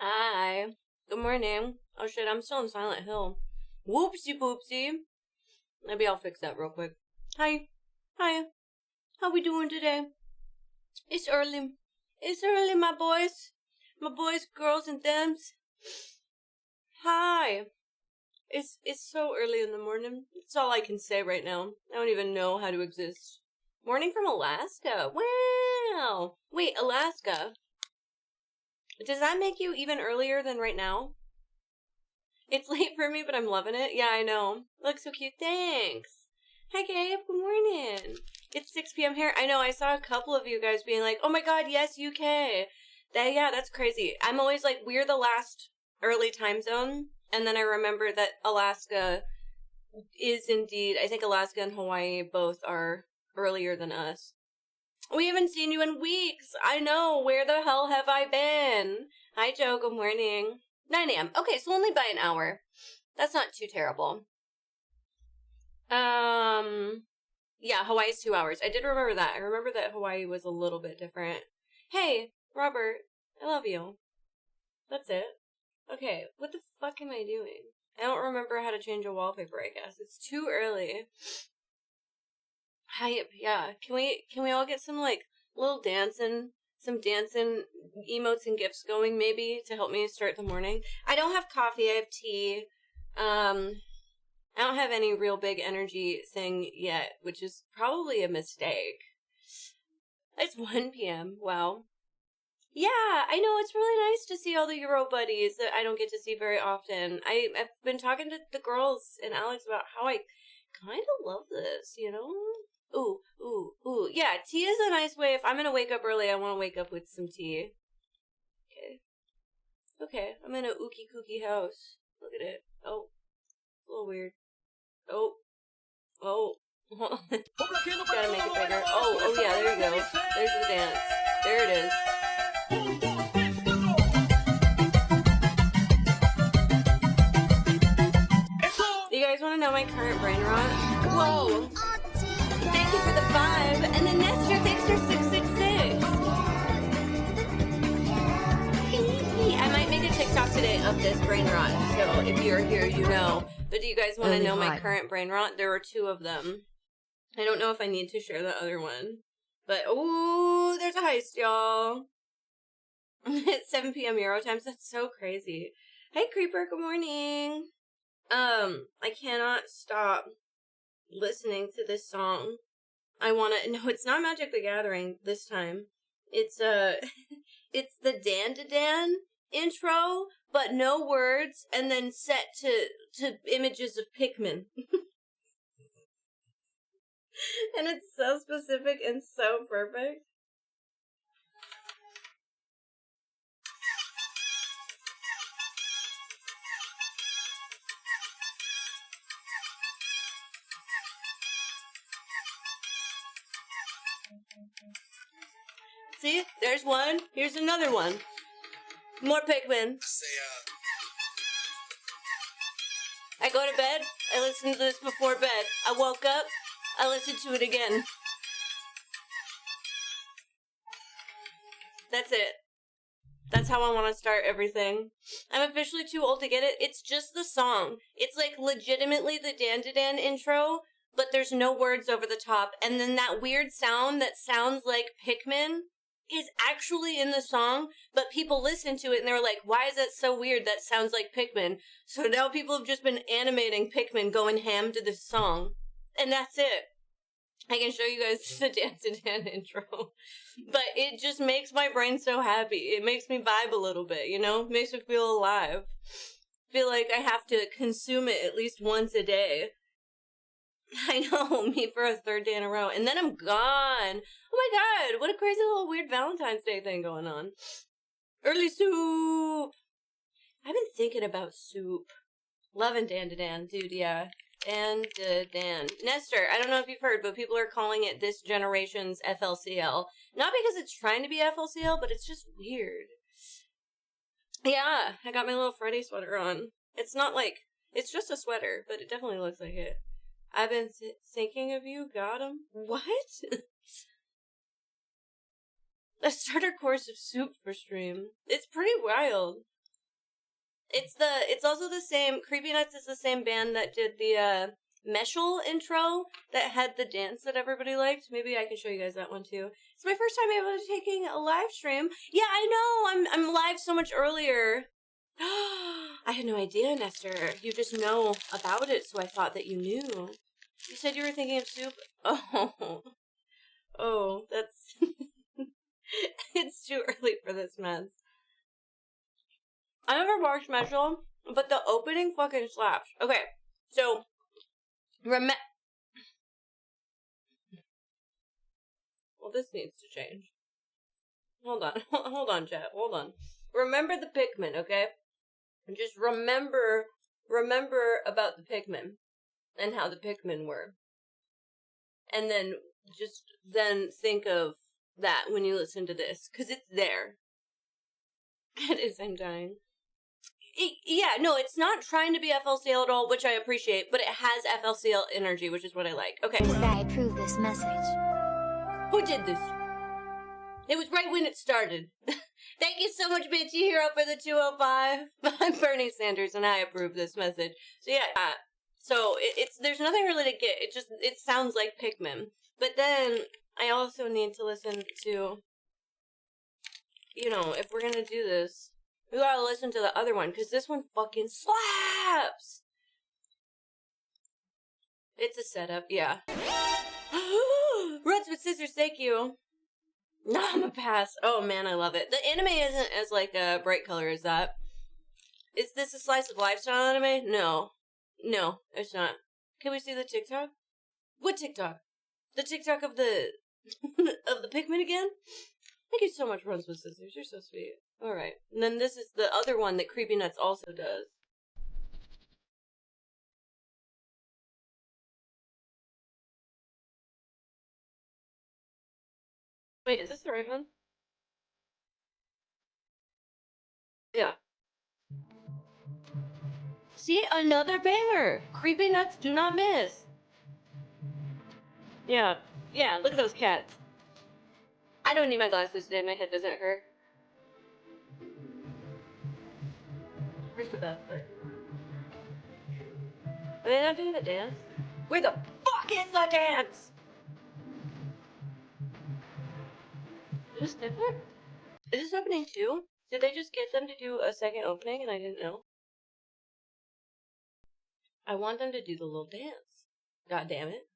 Hi. Good morning. Oh shit, I'm still in Silent Hill. Whoopsie poopsie. Maybe I'll fix that real quick. Hi. Hi. How we doing today? It's early. It's early, my boys. My boys, girls, and thems. Hi. It's so early in the morning. That's all I can say right now. I don't even know how to exist. Morning from Alaska. Wow. Wait, Alaska. Does that make you even earlier than right now? It's late for me, but I'm loving it. Yeah, I know. Looks so cute. Thanks. Hi, Gabe. Good morning. It's 6 p.m. here. I know. I saw a couple of you guys being like, oh my god, yes, UK. That's crazy. I'm always like, we're the last early time zone. And then I remember that Alaska is indeed, I think Alaska and Hawaii both are earlier than us. We haven't seen you in weeks. I know. Where the hell have I been? Hi, Joe. Good morning. 9 a.m. Okay, so only by an hour. That's not too terrible. Yeah, Hawaii's 2 hours. I did remember that. I remember that Hawaii was a little bit different. Hey, Robert. I love you. That's it. Okay, what the fuck am I doing? I don't remember how to change a wallpaper, I guess. It's too early. Hype, yeah. Can we all get some, like, little dancing emotes and gifts going, maybe, to help me start the morning? I don't have coffee, I have tea. I don't have any real big energy thing yet, which is probably a mistake. It's 1 p.m., wow. Yeah, I know, it's really nice to see all the Euro buddies that I don't get to see very often. I've been talking to the girls and Alex about how I kind of love this, you know? Ooh. Yeah, tea is a nice way. If I'm gonna wake up early, I want to wake up with some tea. Okay, I'm in a ookie kooky house. Look at it. Oh, it's a little weird. Oh. Gotta make it bigger. Oh, yeah, there you go. There's the dance. There it is. You guys want to know my current brain rot? Whoa! Thank you for the 5, and then Nestor thanks for 666. I might make a TikTok today of this brain rot, so if you're here, you know. But do you guys want to know my current brain rot? There were 2 of them. I don't know if I need to share the other one. But, ooh, there's a heist, y'all. It's 7 p.m. Euro times. That's so crazy. Hey, Creeper, good morning. I cannot stop listening to this song. No, it's not Magic the Gathering this time. It's, it's the Dan intro, but no words, and then set to images of Pikmin. And it's so specific and so perfect. See? There's one. Here's another one. More Pikmin. I go to bed. I listen to this before bed. I woke up. I listened to it again. That's it. That's how I want to start everything. I'm officially too old to get it. It's just the song. It's like legitimately the Dan intro, but there's no words over the top. And then that weird sound that sounds like Pikmin is actually in the song, but people listen to it and they were like, why is that so weird? That sounds like Pikmin. So now people have just been animating Pikmin going ham to this song. And that's it. I can show you guys the Dance to Dan intro. But it just makes my brain so happy. It makes me vibe a little bit, you know? It makes me feel alive. Feel like I have to consume it at least once a day. I know, me for a third day in a row. And then I'm gone. Oh my god, what a crazy little weird Valentine's Day thing going on. Early soup. I've been thinking about soup. Loving Dan, dude, yeah. Dan. Nestor, I don't know if you've heard, but people are calling it this generation's FLCL. Not because it's trying to be FLCL, but it's just weird. Yeah, I got my little Freddy sweater on. It's not like, it's just a sweater, but it definitely looks like it. I've been thinking of you, got him. What? A starter course of soup for stream. It's pretty wild. It's also the same, Creepy Nuts is the same band that did the, Meshul intro that had the dance that everybody liked. Maybe I can show you guys that one too. It's my first time able to taking a live stream. Yeah, I know, I'm live so much earlier. I had no idea, Nestor. You just know about it, so I thought that you knew. You said you were thinking of soup? Oh, that's... It's too early for this mess. I never watched Meshul, but the opening fucking slaps. Okay, so... Well, this needs to change. Hold on, chat, hold on. Remember the Pikmin, okay? And just remember about the Pikmin. And how the Pikmin were. And then, think of that when you listen to this. Because it's there. It is, I'm dying. Yeah, no, it's not trying to be FLCL at all, which I appreciate, but it has FLCL energy, which is what I like. Okay. I approve this message. Who did this? It was right when it started. Thank you so much, Bitchy Hero, for the 205. I'm Bernie Sanders, and I approve this message. So yeah, so there's nothing really to get. It sounds like Pikmin. But then, I also need to listen to, if we're gonna do this, we gotta listen to the other one, because this one fucking slaps! It's a setup, yeah. Ruts with scissors, thank you. No, I'm a pass. Oh man, I love it. The anime isn't as, a bright color as that. Is this a slice of lifestyle anime? No. No, it's not. Can we see the TikTok? What TikTok? The TikTok of the... of the Pikmin again? Thank you so much, Runs with Scissors. You're so sweet. Alright. And then this is the other one that Creepy Nuts also does. Wait, is this the right one? Yeah. See, another banger! Creepy Nuts do not miss. Yeah. Yeah, look at those cats. I don't need my glasses today, my head doesn't hurt. Where's the best part? Are they not doing the dance? Where the fuck is the dance? Is this different? Is this opening too? Did they just get them to do a second opening and I didn't know? I want them to do the little dance. God damn it.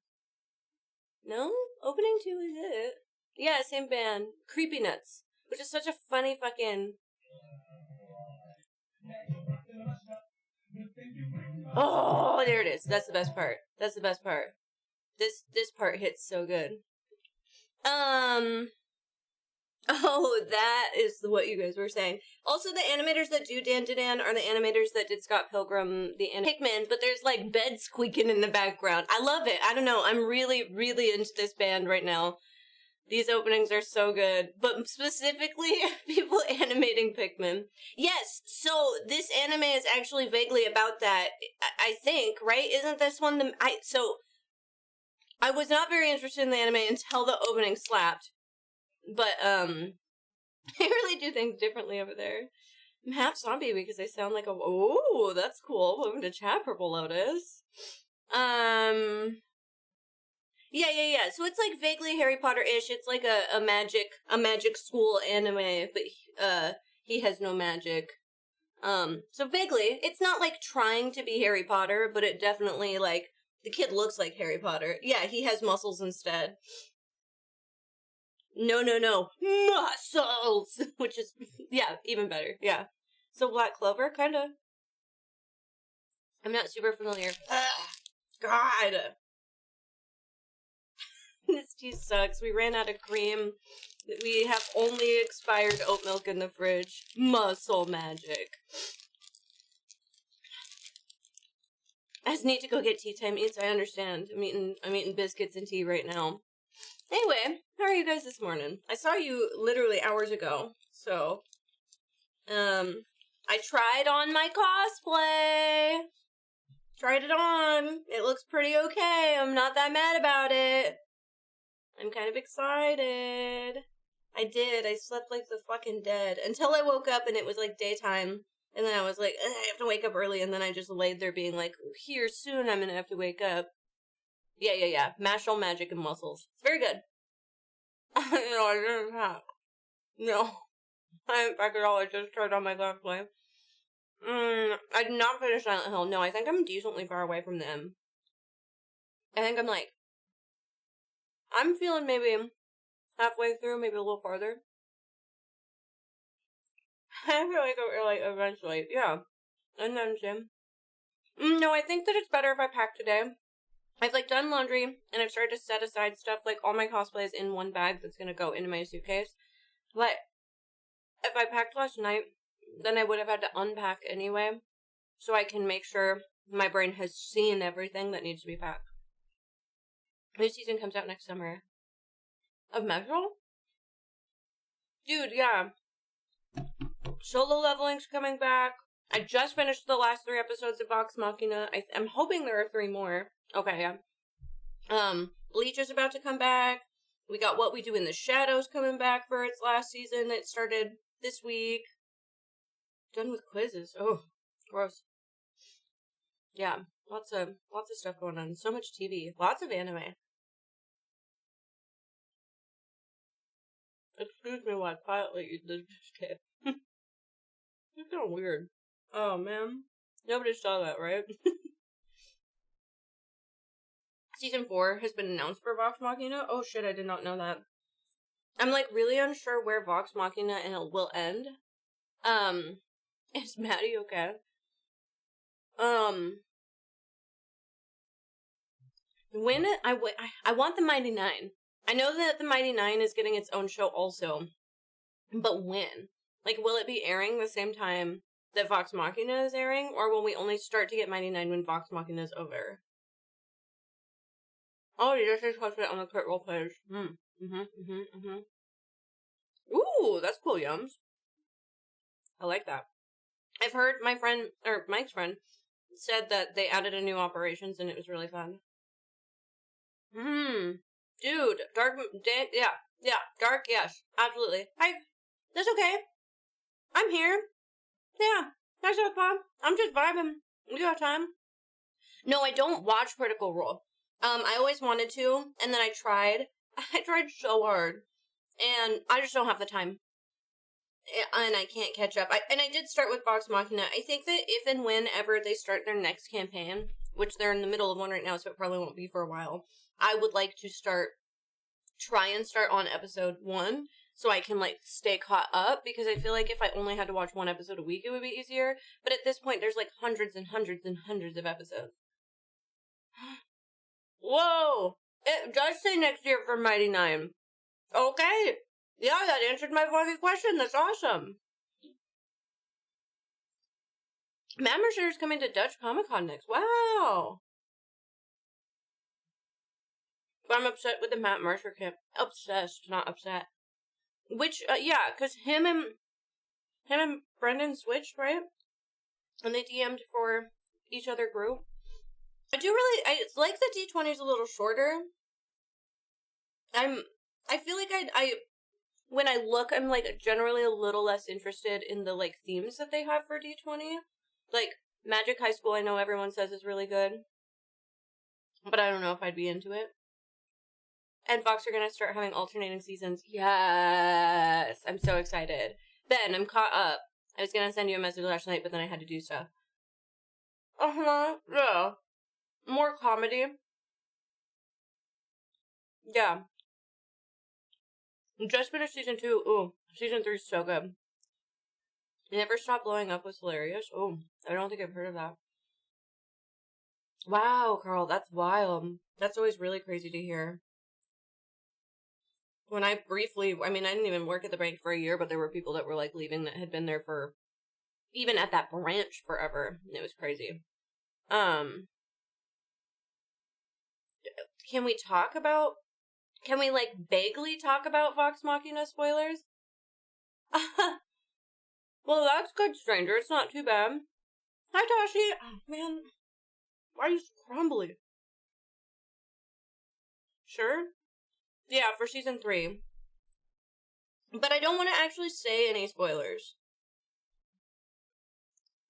No? Opening 2 is it. Yeah, same band. Creepy Nuts. Which is such a funny fucking... Oh, there it is. That's the best part. That's the best part. This part hits so good. Oh, that is what you guys were saying. Also, the animators that do Dan are the animators that did Scott Pilgrim, the Pikmin, but there's bed squeaking in the background. I love it. I don't know. I'm really, really into this band right now. These openings are so good. But specifically, people animating Pikmin. Yes, so this anime is actually vaguely about that, I think, right? Isn't this one so, I was not very interested in the anime until the opening slapped. But, they really do things differently over there. I'm half zombie because I sound like oh, that's cool. Welcome to chat, Purple Lotus. Yeah. So it's vaguely Harry Potter-ish. It's a magic school anime, but, he has no magic. So vaguely, it's not trying to be Harry Potter, but it definitely the kid looks like Harry Potter. Yeah, he has muscles instead. No. Muscles! Which is, yeah, even better. Yeah. So Black Clover, kinda. I'm not super familiar. Ugh, God! This tea sucks. We ran out of cream. We have only expired oat milk in the fridge. Muscle magic. I just need to go get tea time eats. I understand. I'm eating biscuits and tea right now. Anyway, how are you guys this morning? I saw you literally hours ago. So, I tried on my cosplay. Tried it on. It looks pretty okay. I'm not that mad about it. I'm kind of excited. I did. I slept like the fucking dead. Until I woke up and it was like daytime. And then I was like, I have to wake up early. And then I just laid there being like, here, soon I'm gonna have to wake up. Yeah. Martial magic and muscles. It's very good. No, I didn't pack. No. I didn't pack at all. I just tried on my cosplay. I did not finish Silent Hill. No, I think I'm decently far away from them. I think I'm feeling maybe halfway through, maybe a little farther. I feel like eventually, yeah. And then Jim. No, I think that it's better if I pack today. I've done laundry and I've started to set aside stuff, all my cosplays in one bag that's gonna go into my suitcase. But if I packed last night, then I would have had to unpack anyway, so I can make sure my brain has seen everything that needs to be packed. New season comes out next summer. Of Metro? Dude, yeah. Solo leveling's coming back. I just finished the last 3 episodes of Vox Machina. I'm hoping there are 3 more. Okay, yeah. Bleach is about to come back. We got What We Do in the Shadows coming back for its last season. It started this week. Done with quizzes. Oh, gross. Yeah, lots of stuff going on. So much TV. Lots of anime. Excuse me while I quietly eat this biscuit. It's kind of weird. Oh, man. Nobody saw that, right? Season 4 has been announced for Vox Machina. Oh shit, I did not know that. I'm really unsure where Vox Machina will end. Is Maddie okay? When I want the Mighty Nine. I know that the Mighty Nine is getting its own show also. But when? Will it be airing the same time that Vox Machina is airing? Or will we only start to get Mighty Nine when Vox Machina is over? Oh, you just posted it on the Crit Roll page. Ooh, that's cool, Yums. I like that. I've heard my friend, or Mike's friend, said that they added a new operations and it was really fun. Dude, Dark, yeah, Dark, yes, absolutely. That's okay. I'm here. Yeah, that's okay, Pop. I'm just vibing. We got time. No, I don't watch Critical Role. I always wanted to, and then I tried. I tried so hard, and I just don't have the time. And I can't catch up. I did start with Vox Machina. I think that if and whenever they start their next campaign, which they're in the middle of one right now, so it probably won't be for a while, I would like to try and start on episode 1, so I can, stay caught up, because I feel like if I only had to watch 1 episode a week, it would be easier. But at this point, there's, hundreds and hundreds and hundreds of episodes. Whoa! It does say next year for Mighty Nine. Okay! Yeah, that answered my fucking question. That's awesome. Matt Mercer is coming to Dutch Comic Con next. Wow! But I'm upset with the Matt Mercer camp. Obsessed, not upset. Which, yeah, because him and Brendan switched, right? And they DM'd for each other group. I like the D20's a little shorter. I feel like when I look, I'm, generally a little less interested in the, themes that they have for D20. Magic High School, I know everyone says is really good. But I don't know if I'd be into it. And Vox are gonna start having alternating seasons. Yes! I'm so excited. Ben, I'm caught up. I was gonna send you a message last night, but then I had to do stuff. Yeah. More comedy. Yeah. Just finished season 2. Ooh, season 3 is so good. Never Stop Blowing Up was hilarious. Oh, I don't think I've heard of that. Wow, Carl, that's wild. That's always really crazy to hear. when I didn't even work at the bank for a year, but there were people that were like leaving that had been there for, even at that branch, forever. It was crazy. Can we like vaguely talk about Vox Machina spoilers? Well, that's good, stranger. It's not too bad. Hi, Tashi. Oh, man. Why are you so crumbly? Sure? Yeah, for season 3. But I don't want to actually say any spoilers.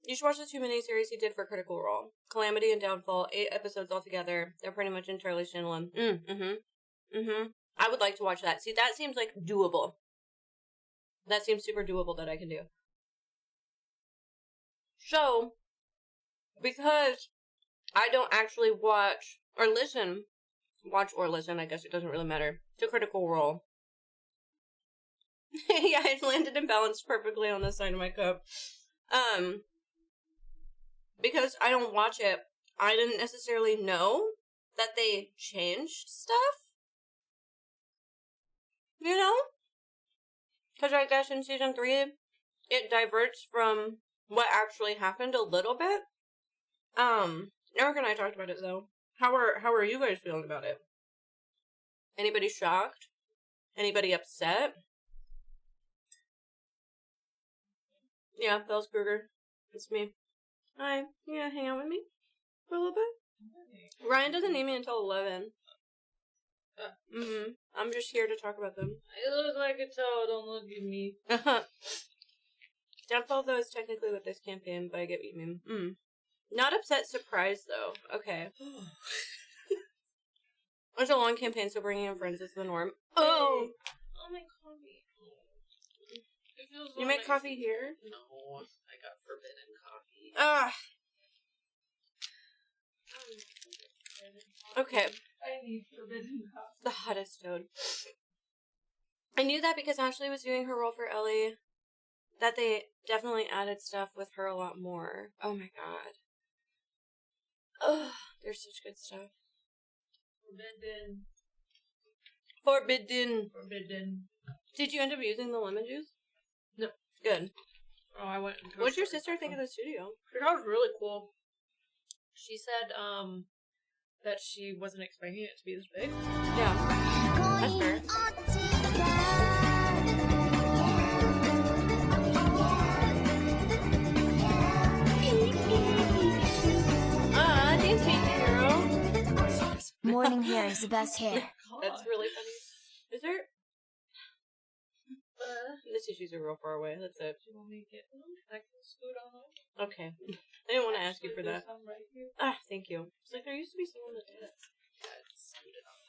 You should watch the 2 miniseries he did for Critical Role. Calamity and Downfall, 8 episodes altogether. They're pretty much entirely standalone. I would like to watch that. See, that seems like doable. That seems super doable that I can do. So, because I don't actually watch or listen, I guess it doesn't really matter, to Critical Role. Yeah, it landed and balanced perfectly on the side of my cup. Because I don't watch it, I didn't necessarily know that they changed stuff. You know? Because I guess in season 3, it diverts from what actually happened a little bit. Eric and I talked about it, though. How are you guys feeling about it? Anybody shocked? Anybody upset? Yeah, Bells Kruger. It's me. Hi. You gonna hang out with me for a little bit? Ryan doesn't need me until 11. I'm just here to talk about them. I look like a toad, don't look at me. Downfall, though, is technically with this campaign, but I get what you mean. Not upset, surprised, though. Okay. It's a long campaign, so bringing in friends is the norm. Oh! Oh, my coffee. You make coffee here? No, I got forbidden coffee. Ah! Okay. I need forbidden coffee. The hottest toad. I knew that because Ashley was doing her role for Ellie, that they definitely added stuff with her a lot more. Oh my god. Ugh, there's such good stuff. Forbidden. Did you end up using the lemon juice? No. Good. Oh, I went. What'd your sister think of the studio? She thought it was really cool. She said, that she wasn't expecting it to be this big. Yeah. That's fair. Dance me, hero. Morning hair is the best hair. That's really funny. Is there... the tissues are real far away. That's it. Do you want me to get them? I can scoot on them. Okay. I didn't want to ask you for that. Right, thank you. It's like there used to be someone that did it.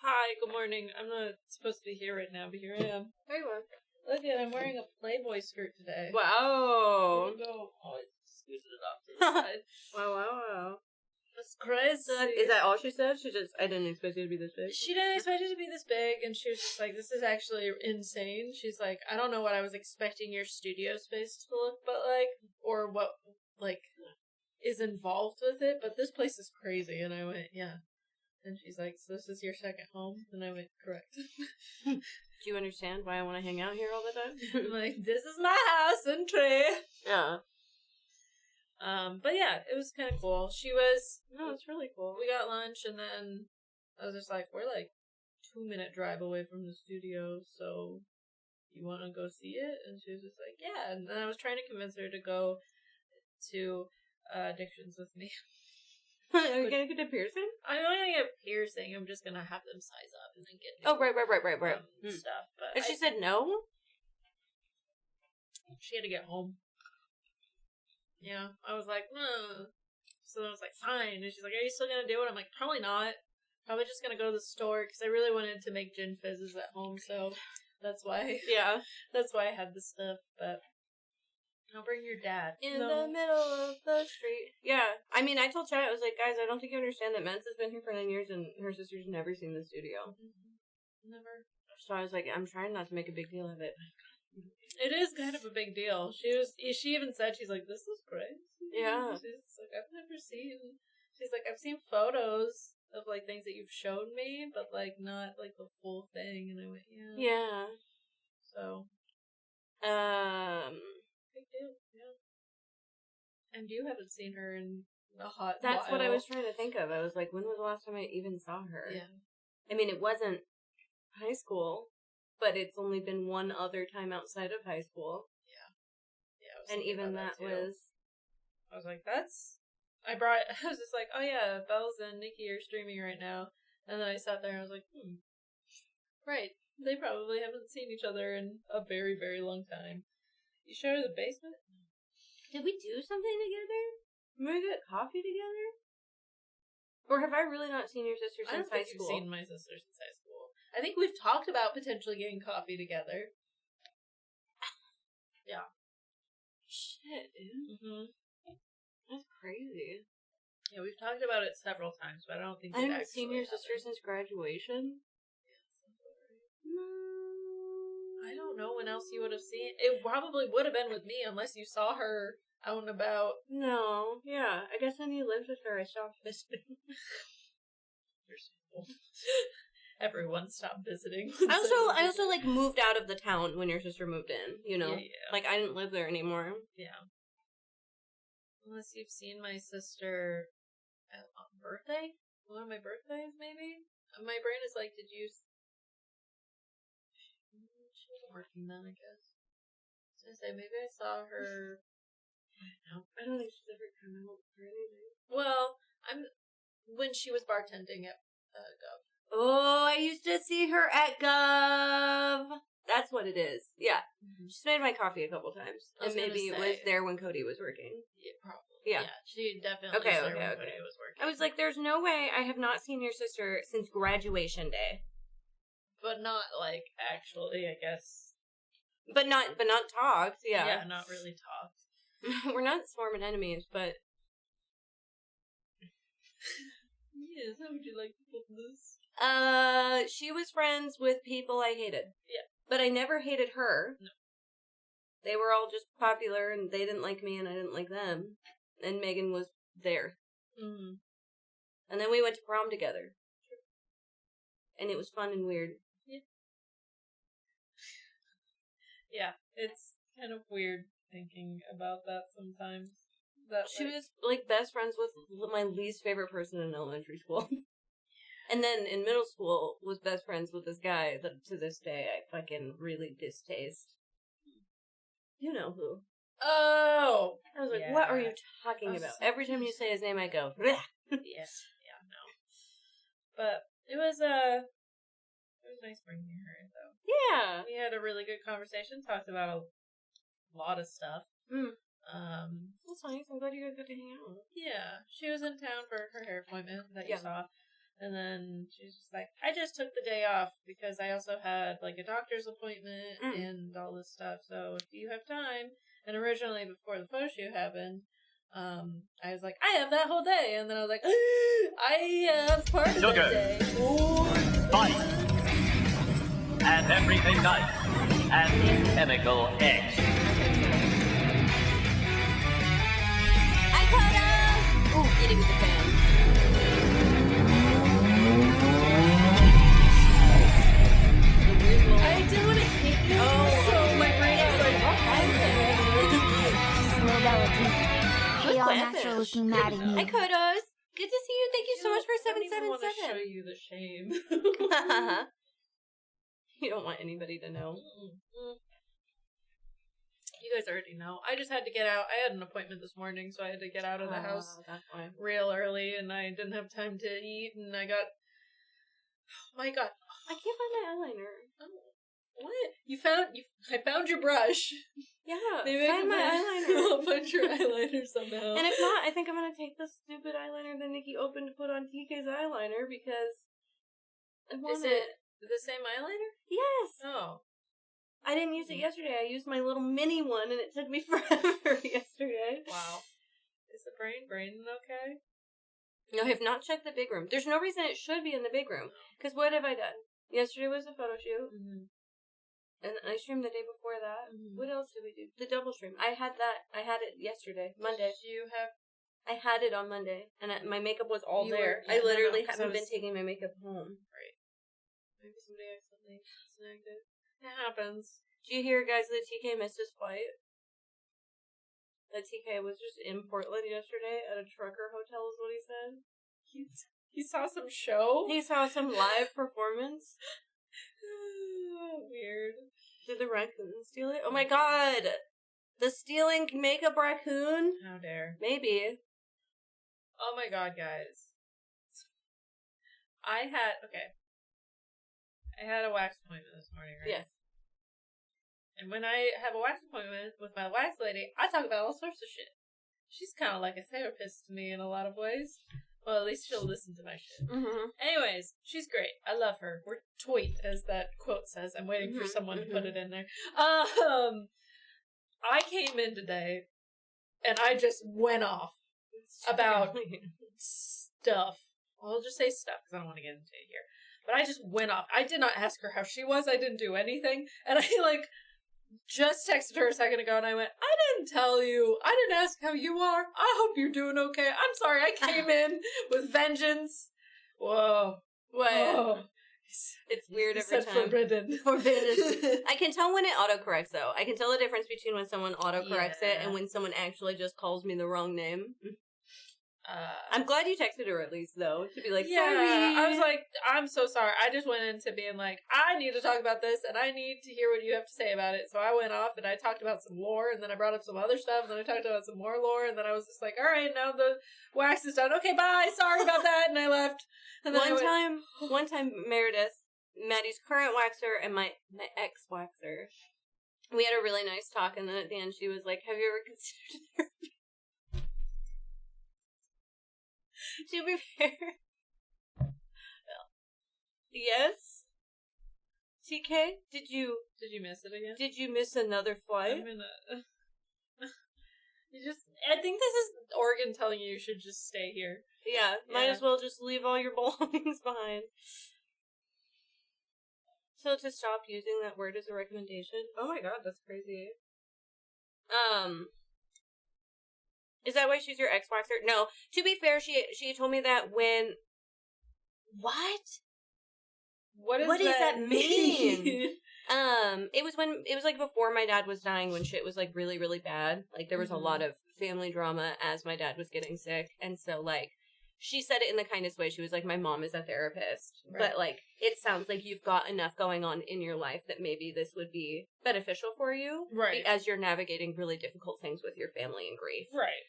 Hi, good morning. I'm not supposed to be here right now, but here I am. There you are. Look at, I'm wearing a Playboy skirt today. Wow. I scooted it off to the side. Wow. That's crazy. Is that all she said? I didn't expect it to be this big. She didn't expect it to be this big, and she was just like, this is actually insane. She's like, I don't know what I was expecting your studio space to look like, or what, like, is involved with it, but this place is crazy. And I went, yeah. And she's like, so this is your second home? And I went, correct. Do you understand why I want to hang out here all the time? I'm like, this is my house and tree. Yeah. But yeah, it was kind of cool. No, it's really cool. We got lunch, and then I was just like, we're like 2-minute drive away from the studio, so you want to go see it? And she was just like, yeah. And then I was trying to convince her to go to Addictions with me. Are you gonna get a piercing? I'm not gonna get a piercing. I'm just gonna have them size up and then get new stuff. But and she said no? She had to get home. Yeah, I was like, So I was like, fine. And she's like, are you still gonna do it? I'm like, probably not. Probably just gonna go to the store because I really wanted to make gin fizzes at home. So that's why. Yeah. That's why I had the stuff. But I'll bring your dad. In the middle of the street. Yeah. I mean, I told Chad, I was like, guys, I don't think you understand that Mence has been here for 9 years and her sister's never seen the studio. Mm-hmm. Never. So I was like, I'm trying not to make a big deal of it. It is kind of a big deal. She even said, she's like, this is crazy. Yeah. She's like, I've seen photos of, like, things that you've shown me, but, like, not, like, the full thing. And I went, yeah. Yeah. So. Big deal, yeah. And you haven't seen her in a hot That's while. what I was trying to think of. I was like, when was the last time I even saw her? Yeah. I mean, it wasn't high school, but it's only been one other time outside of high school. Yeah. And even that was... I was like, I was just like, oh yeah, Bells and Niki are streaming right now. And then I sat there and I was like, right. They probably haven't seen each other in a very, very long time. You share the basement? Did we do something together? Did we get coffee together? Or have I really not seen your sister I since don't high think school? you've seen my sister since high school. I think we've talked about potentially getting coffee together. Yeah. Shit, dude. Mm-hmm. That's crazy. Yeah, we've talked about it several times, but I don't think I we've haven't seen your actually sister since graduation. No. I don't know when else you would have seen. It probably would have been with me unless you saw her out and about. No. Yeah. I guess when you lived with her, I stopped visiting. Everyone stopped visiting. I also like moved out of the town when your sister moved in, you know? Yeah. Like, I didn't live there anymore. Yeah. Unless you've seen my sister on birthday? One of my birthdays, maybe? My brain is like, did you... She wasn't working then, I guess. I was gonna say, maybe I saw her... I don't think she's ever come out for anything. Well, when she was bartending at Gov. Oh, I used to see her at Gov. That's what it is. Yeah. Mm-hmm. She's made my coffee a couple times. And maybe it was there when Cody was working. Yeah, probably. Yeah. She definitely was there when Cody was working. I was like, there's no way I have not seen your sister since graduation day. But not, like, actually, I guess. But not talked, yeah. Yeah, not really talked. We're not sworn enemies, but... Yes, how would you like to put this? She was friends with people I hated. Yeah. But I never hated her. No. They were all just popular, and they didn't like me, and I didn't like them. And Megan was there. Mm-hmm. And then we went to prom together. And it was fun and weird. Yeah. Yeah, it's kind of weird thinking about that sometimes. She was, like, best friends with my least favorite person in elementary school. And then in middle school was best friends with this guy that to this day I fucking really distaste. You know who. Oh! I was like, yeah. what are you talking about? Every time you say his name, I go, bleh. Yes. Yeah, no. But it was nice bringing her in, though. Yeah. We had a really good conversation, talked about a lot of stuff. That's nice. I'm glad you guys got to hang out. Yeah. She was in town for her hair appointment that you saw. And then she was just like, I just took the day off because I also had, like, a doctor's appointment and all this stuff. So, if you have time. And originally, before the photo shoot happened, I was like, I have that whole day. And then I was like, I have part of that day. Spice. And everything nice. And chemical X. I caught us! Ooh, get it with the fan. I didn't want to hit you, so my brain was like, Hey, all natural looking mad at Hi, me. Kodos. Good to see you. Thank you so much for I don't even want to show 777. you the shame. You don't want anybody to know. You guys already know. I just had to get out. I had an appointment this morning, so I had to get out of the house That's why. real early, and I didn't have time to eat, and I got... Oh my god. I can't find my eyeliner. Oh, what? I found your brush. Yeah, Maybe find my eyeliner. I'll find your eyeliner somehow. And if not, I think I'm gonna take this stupid eyeliner that Niki opened to put on TK's eyeliner because I want Is it the same eyeliner? Yes. Oh. I didn't use it yesterday. I used my little mini one, and it took me forever yesterday. Wow. Is the brain okay? No, I have not checked the big room. There's no reason it should be in the big room. Because what have I done? Yesterday was a photo shoot. Mm-hmm. And I streamed the day before that. Mm-hmm. What else did we do? The double stream. I had it yesterday, Monday. Did you have I had it on Monday, and my makeup was all You there. were- yeah, I literally no, 'cause haven't I was- been taking my makeup home. Maybe somebody accidentally snagged it. It happens. Did you hear, guys, that TK missed his flight? That TK was just in Portland yesterday at a trucker hotel, is what he said. He saw some show? He saw some live performance. Weird. Did the raccoon steal it? Oh my god! The stealing makeup raccoon? How dare. Maybe. Oh my god, guys. I had a wax appointment this morning, right? Yes. And when I have a wax appointment with my wax lady, I talk about all sorts of shit. She's kind of like a therapist to me in a lot of ways. Well, at least she'll listen to my shit. Mm-hmm. Anyways, she's great. I love her. We're tweet, as that quote says. I'm waiting for someone to put it in there. I came in today, and I just went off about stuff. I'll just say stuff, because I don't want to get into it here. But I just went off. I did not ask her how she was. I didn't do anything. And I, just texted her a second ago, and I went, I didn't tell you. I didn't ask how you are. I hope you're doing okay. I'm sorry. I came in with vengeance. Whoa. What? Whoa. It's weird He every said time. forbidden. Forbidden. I can tell when it autocorrects, though. I can tell the difference between when someone autocorrects it Yeah. and when someone actually just calls me the wrong name. I'm glad you texted her at least, though, to be like, yeah, sorry. I was like, I'm so sorry. I just went into being like, I need to talk about this, and I need to hear what you have to say about it. So I went off, and I talked about some lore, and then I brought up some other stuff, and then I talked about some more lore, and then I was just like, all right, now the wax is done. Okay, bye. Sorry about that, and I left. And then One time, Meredith, Maddie's current waxer, and my ex-waxer, we had a really nice talk, and then at the end she was like, have you ever considered therapy? To be fair. Well, yes. TK, did you miss it again? did you miss another flight? I'm gonna... I think this is Oregon telling you should just stay here. Yeah, might Yeah. as well just leave all your belongings behind. So to stop using that word as a recommendation. Oh my god, that's crazy. Is that why she's your ex-waxer? No. To be fair, she told me that when... What? What does that mean? It was like before my dad was dying when shit was like really, really bad. Like there was a lot of family drama as my dad was getting sick. And so like, she said it in the kindest way. She was like, my mom is a therapist. Right. But like, it sounds like you've got enough going on in your life that maybe this would be beneficial for you. Right. As you're navigating really difficult things with your family and grief. Right.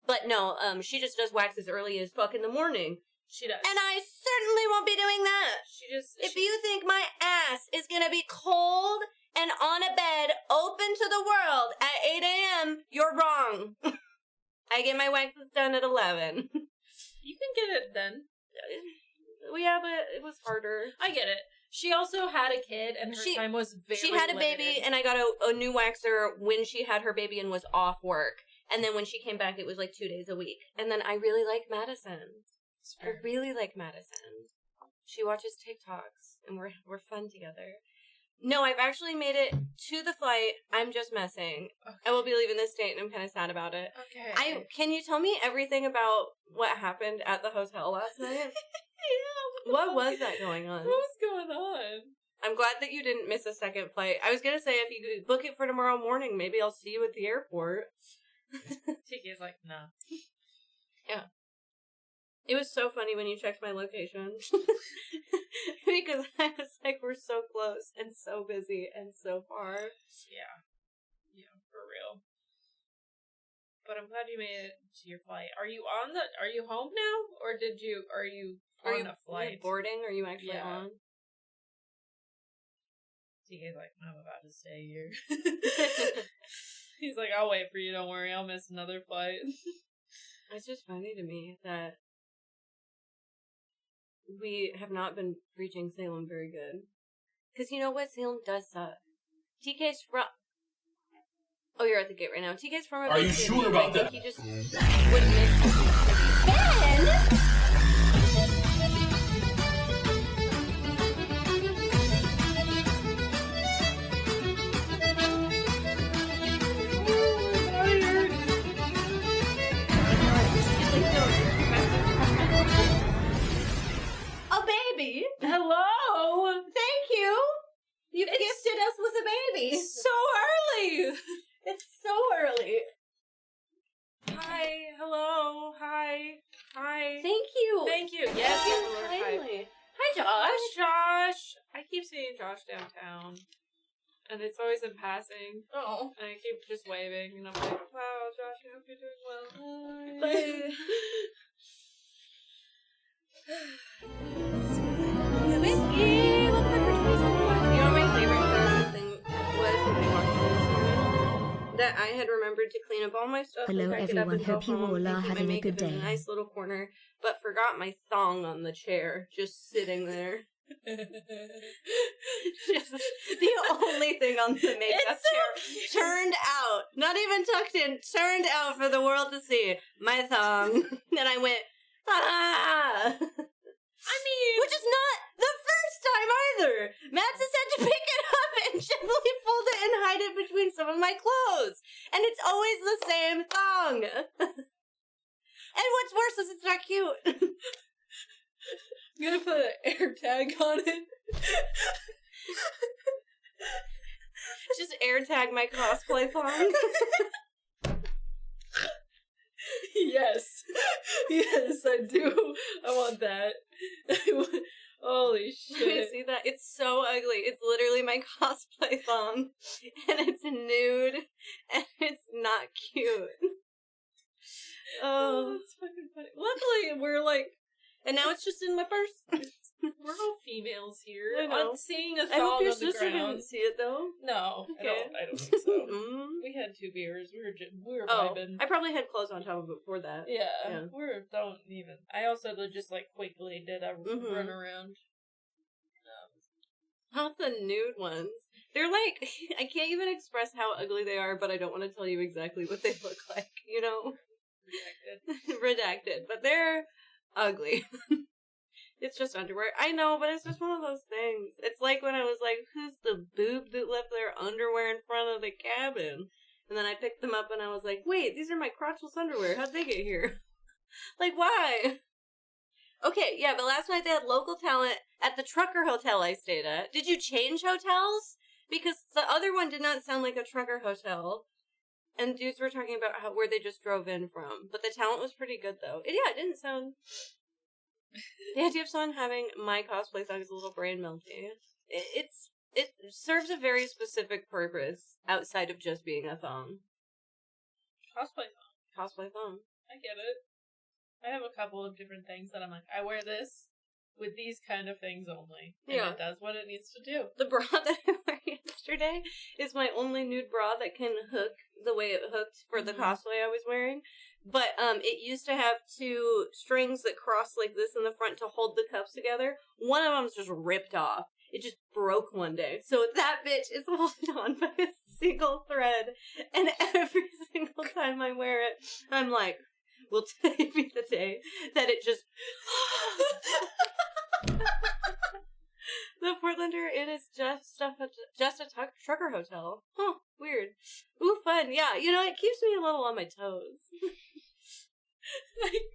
But no, she just does wax as early as fuck in the morning. She does. And I certainly won't be doing that. If you think my ass is gonna be cold and on a bed open to the world at 8 a.m., you're wrong. I get my waxes done at 11. You can get it then. Yeah, but it was harder. I get it. She also had a kid, and her time was very She had a limited. baby, and I got a new waxer when she had her baby and was off work. And then when she came back, it was like 2 days a week. And then I really like Madison. I really like Madison. She watches TikToks, and we're fun together. No, I've actually made it to the flight. I'm just messing. Okay. I will be leaving this date, and I'm kind of sad about it. Okay. Can you tell me everything about what happened at the hotel last night? Yeah. What was that going on? What was going on? I'm glad that you didn't miss a second flight. I was gonna say if you could book it for tomorrow morning, maybe I'll see you at the airport. TK's like, nah. Yeah. It was so funny when you checked my location. Because I was like, we're so close and so busy and so far. Yeah. Yeah, for real. But I'm glad you made it to your flight. Are you home now? Or are you on a flight? Boarding? Are you actually Yeah. on? TK's like, I'm about to stay here. He's like, I'll wait for you, don't worry, I'll miss another flight. It's just funny to me that we have not been reaching Salem very good. Because you know what? Salem does suck. TK's from... Oh, you're at the gate right now. TK's from a Are big you city, sure but about I think that? he just would miss Ben! Ignore this. baby. So early. It's so early. Hi. Hello. Hi. Thank you. Thank you. Yes. Thank you Lord, hi. kindly. Hi, Josh. Hi, Josh. I keep seeing Josh downtown. And it's always in passing. Oh. And I keep just waving. And I'm like, wow, Josh, I hope you're doing well. Bye. Whiskey! Welcome back for 27. You know what my favorite Thursday thing was when we walked in this morning? That I had remembered to clean up all my stuff. Hello, and pack it up everyone. and go Hope you home all and are keep my having a makeup good in day. a nice little corner, but forgot my thong on the chair, just sitting there. Just the only thing on the makeup chair turned out, not even tucked in, turned out for the world to see. My thong. And I went, ah! I mean, Which is not the first time either. Matt's has had to pick it up and gently fold it and hide it between some of my clothes. And it's always the same thong. And what's worse is it's not cute. I'm gonna put an air tag on it. Just air tag my cosplay thong. Yes. Yes, I do. I want that. Holy Can you shit. see that? It's so ugly. It's literally my cosplay thong. And it's nude. And it's not cute. Oh, Oh. that's fucking funny. Luckily, we're like, And now it's just in my purse. we're all females here. I know. On seeing a I thong hope your on the sister ground. didn't see it, though. No, Okay. I don't think so. Mm. We had 2 beers. We were Oh, vibing. I probably had clothes on top of it before that. Yeah, Yeah. don't even. I also just like quickly did a Mhm. run around. Not the nude ones. They're like, I can't even express how ugly they are, but I don't want to tell you exactly what they look like, you know? Redacted. But they're ugly. It's just underwear. I know, but it's just one of those things. It's like when I was like, who's the boob that left their underwear in front of the cabin? And then I picked them up and I was like, wait, these are my crotchless underwear. How'd they get here? Like, why? Okay, yeah, but last night they had local talent at the trucker hotel I stayed at. Did you change hotels? Because the other one did not sound like a trucker hotel. And dudes were talking about where they just drove in from. But the talent was pretty good, though. It didn't sound... The idea of someone having my cosplay thong is a little brain melty. It serves a very specific purpose outside of just being a thong. Cosplay thong. Cosplay thong. I get it. I have a couple of different things that I'm like, I wear this with these kind of things only. And Yeah. it does what it needs to do. The bra that I wore yesterday is my only nude bra that can hook the way it hooked for the cosplay I was wearing. But it used to have 2 strings that cross like this in the front to hold the cups together. One of them's just ripped off. It just broke one day. So that bitch is holding on by a single thread. And every single time I wear it, I'm like, will today be the day that it just... The Portlander, it is just a trucker hotel. Huh, weird. Ooh, fun. Yeah, it keeps me a little on my toes.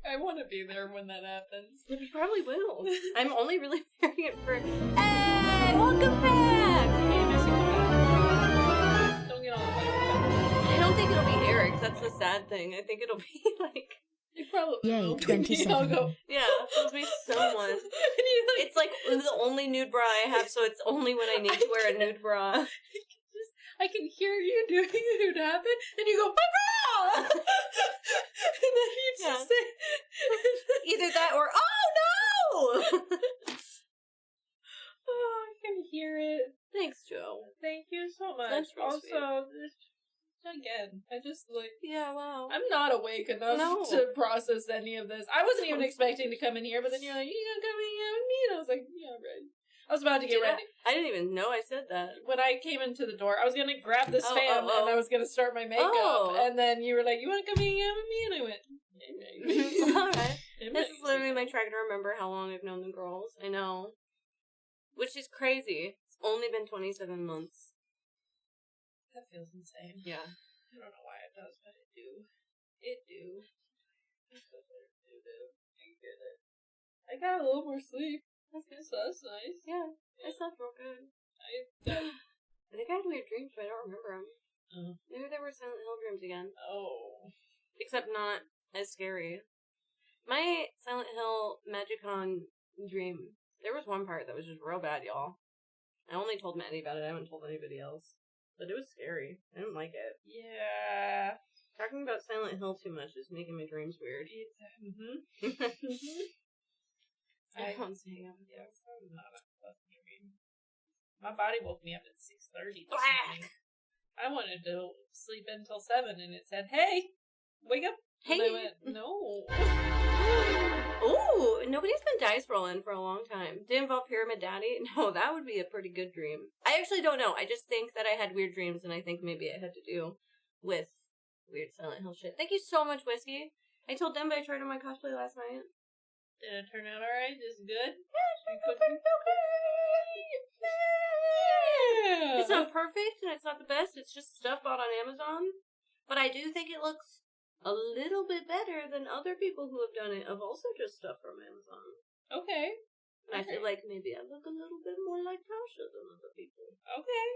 I want to be there when that happens. You probably will. I'm only really wearing it for... Hey, welcome back! Don't get all the fucking I don't think it'll be Eric. That's the sad thing. I think it'll be like... You probably Yay, will. 27. I'll go, Yeah, it'll be someone. and you like, It's like the only nude bra I have, so it's only when I need to wear a nude bra. I can hear you doing it happen, and you go, my bra! And then you just say, Either that or, oh no! oh, I can hear it. Thanks, Joe. Thank you so much. That's real sweet. Also, again, I just like, Yeah, wow. I'm not awake enough No. to process any of this. I wasn't even expecting to come in here, but then you're like, you gonna come in here with me? And I was like, yeah, right. I was about to get Did I? ready. I didn't even know I said that. When I came into the door, I was gonna grab this Oh, fan oh, oh. and I was gonna start my makeup, Oh. and then you were like, "You want to come in here with me?" And I went, Alright. This is literally my track to remember how long I've known the girls. I know. Which is crazy. It's only been 27 months. That feels insane. Yeah. I don't know why it does, but it do. It do. I get it. I got a little more sleep. That's nice. Yeah. I slept real good. I think I had weird dreams, but I don't remember them. Maybe they were Silent Hill dreams again. Oh. Except not as scary. My Silent Hill Magicon dream, there was one part that was just real bad, y'all. I only told Maddie about it. I haven't told anybody else. But it was scary. I didn't like it. Yeah. Talking about Silent Hill too much is making my dreams weird. I don't say it. Yeah, it's not a pleasant dream. My body woke me up at 6:30 this morning. I wanted to sleep until 7, and it said, "Hey, wake up!" Hey. And I went, "No." Ooh, nobody's been dice rolling for a long time. Did it involve Pyramid Daddy? No, that would be a pretty good dream. I actually don't know. I just think that I had weird dreams, and I think maybe it had to do with weird Silent Hill shit. Thank you so much, Whiskey. I told Demba I tried on my cosplay last night. Did it turn out alright? Is it good? Yeah. It's not perfect, and it's not the best. It's just stuff bought on Amazon. But I do think it looks a little bit better than other people who have done it of also just stuff from Amazon. Okay. I feel like maybe I look a little bit more like Tasha than other people. Okay.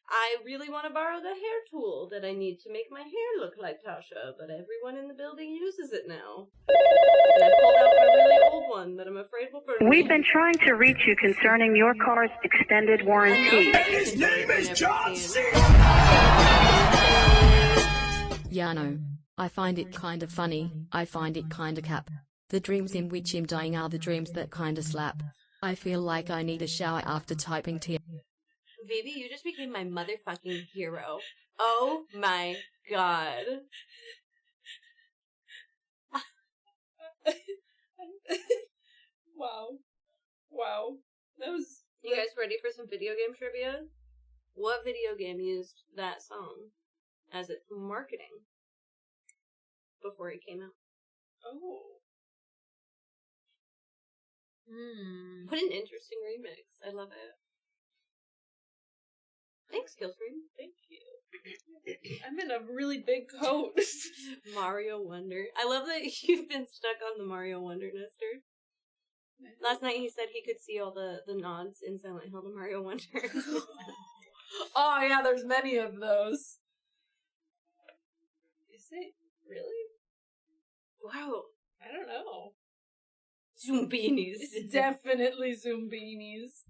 I really want to borrow the hair tool that I need to make my hair look like Tasha, but everyone in the building uses it now. And I pulled out my really old one that I'm afraid will burn. We've been trying to reach you concerning your car's extended warranty. His name is John C. Yeah, no. I find it kind of funny. I find it kind of cap. The dreams in which I'm dying are the dreams that kind of slap. I feel like I need a shower after typing T. Baby, you just became my motherfucking hero. Oh my god. Wow. That was... You guys ready for some video game trivia? What video game used that song as its marketing before it came out? Oh. What an interesting remix. I love it. Thanks, Killstream. Thank you. I'm in a really big coat. Mario Wonder. I love that you've been stuck on the Mario Wonder, Nestor. Last night he said he could see all the nods in Silent Hill to Mario Wonder. Oh yeah, there's many of those. Is it really? Wow. I don't know. Zoombinis. It's definitely Zoombinis.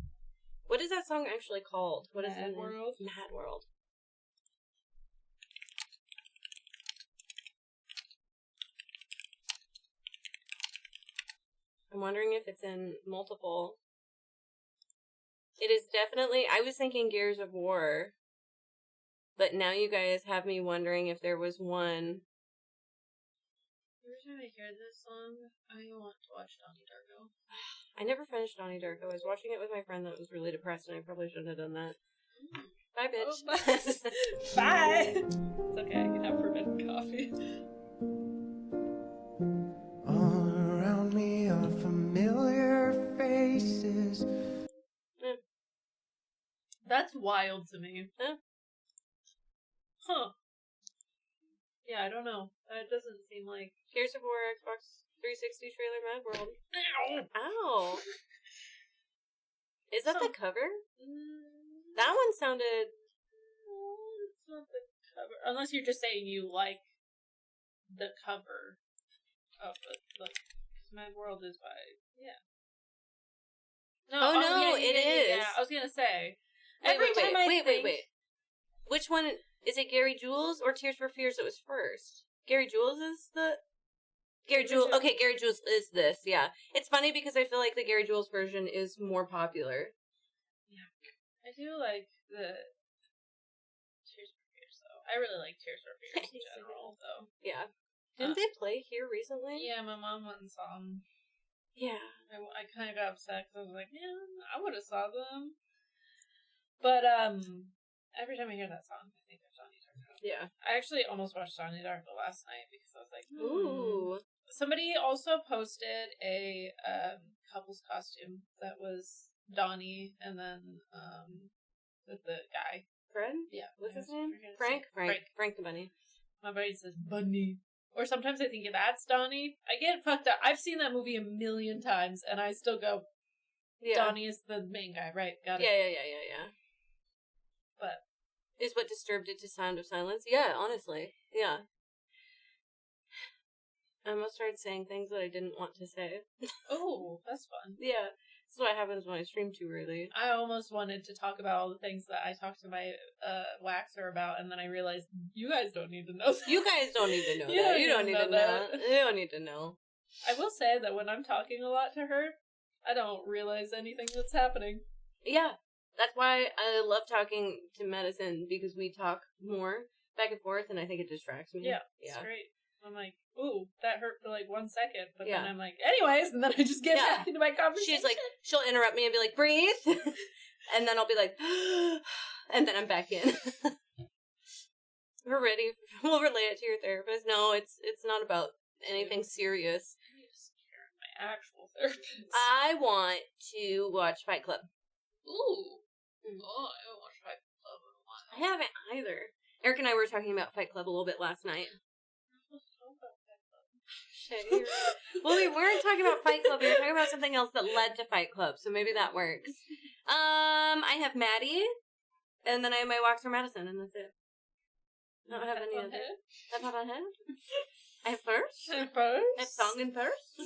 What is that song actually called? What is Mad it? World? Mad World. I'm wondering if it's in multiple. It is definitely... I was thinking Gears of War. But now you guys have me wondering if there was one... Every time I hear this song, I want to watch Donnie Darko. I never finished Donnie Darko. I was watching it with my friend that was really depressed, and I probably shouldn't have done that. Bye, bitch. Oh, bye. Bye! It's okay, I can have forbidden coffee. All around me are familiar faces. That's wild to me. Huh. Yeah, I don't know. That doesn't seem like... Gears of War Xbox 360 trailer Mad World. Ow! Ow! Is that the cover? That one sounded... It's not the cover. Unless you're just saying you like the cover of the Mad World is by... Yeah. Oh, no, it is. Yeah, I was gonna say. Wait. Which one... Is it Gary Jules or Tears for Fears that was first? Gary Jules is the... Gary Jules... Okay, Gary Jules is this, yeah. It's funny because I feel like the Gary Jules version is more popular. Yeah. I do like the Tears for Fears, though. I really like Tears for Fears in general, though. Yeah. Didn't they play here recently? Yeah, my mom went and saw them. Yeah. I kind of got upset because I was like, yeah, I would have saw them. But, every time I hear that song, I think of Donnie Darko. Yeah. I actually almost watched Donnie Darko last night because I was like, Ooh. Somebody also posted a couple's costume that was Donnie and then the guy. Fred? Yeah. What's his name? Frank the bunny. My buddy says Bunny. Or sometimes I think that's Donnie. I get fucked up. I've seen that movie a million times and I still go, Yeah. Donnie is the main guy, right? Got it. Yeah. But is what disturbed it to Sound of Silence. Yeah, honestly. Yeah. I almost started saying things that I didn't want to say. Oh, that's fun. Yeah. That's what happens when I stream too early. I almost wanted to talk about all the things that I talked to my waxer about, and then I realized you guys don't need to know that. You guys don't need to know You that. don't You don't need need to to know know. that. You don't need to know. I will say that when I'm talking a lot to her, I don't realize anything that's happening. Yeah. That's why I love talking to Madison, because we talk more back and forth, and I think it distracts me. Yeah, Yeah. it's great. I'm like, ooh, that hurt for like 1 second, but Yeah. then I'm like, anyways, and then I just get Yeah. back into my conversation. She's like, she'll interrupt me and be like, breathe. And then I'll be like, and then I'm back in. We're ready. We'll relay it to your therapist. No, it's not about anything serious. I need to scare my actual therapist. I want to watch Fight Club. Ooh. Oh, I haven't watched Fight Club in a while. I haven't either. Eric and I were talking about Fight Club a little bit last night. Shit, well, we weren't talking about Fight Club. We were talking about something else that led to Fight Club, so maybe that works. I have Maddie, and then I have my Waxer Madison, and that's it. I don't have any other. I have on head. I have purse. I have song and purse.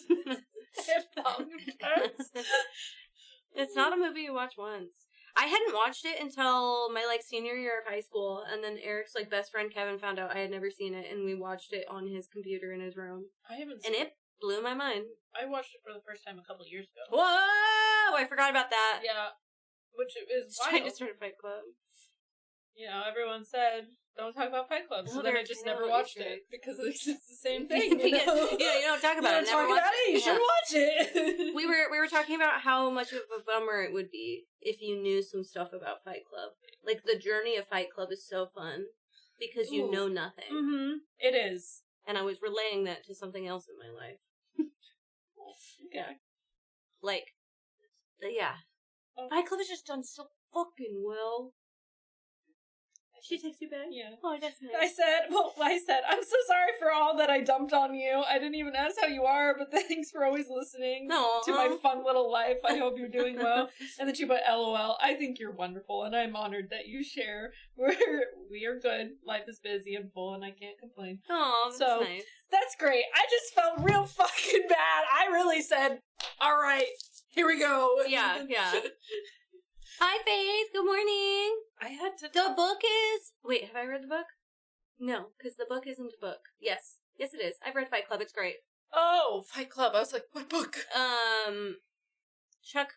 It's not a movie you watch once. I hadn't watched it until my senior year of high school, and then Eric's best friend Kevin found out I had never seen it, and we watched it on his computer in his room. I haven't And seen it blew my mind. I watched it for the first time a couple years ago. Whoa! I forgot about that. Yeah. Which is Trying to wild. start a Fight Club. You know, everyone said, don't talk about Fight Club. So No, then I they're just terrible never watched Easter it. eggs. Because it's just the same thing, you know? Yeah, you don't talk about it. You don't Never talk about watch it, you should watch it. We were talking about how much of a bummer it would be if you knew some stuff about Fight Club. The journey of Fight Club is so fun because you Ooh. know nothing. Mm-hmm. It is. And I was relaying that to something else in my life. Okay. Yeah. Oh. Fight Club is just done so fucking well. She takes you back? Yeah. Oh, that's nice. I said, I'm so sorry for all that I dumped on you. I didn't even ask how you are, but thanks for always listening No. to my fun little life. I hope you're doing well. And then she put LOL. I think you're wonderful, and I'm honored that you share. We are good. Life is busy and full, and I can't complain. Oh, that's So- nice. That's great. I just felt real fucking bad. I really said, all right, here we go. Yeah. Hi, Faith. Good morning. I had to... The book is... Wait, have I read the book? No, because the book isn't a book. Yes. Yes, it is. I've read Fight Club. It's great. Oh, Fight Club. I was like, what book? Chuck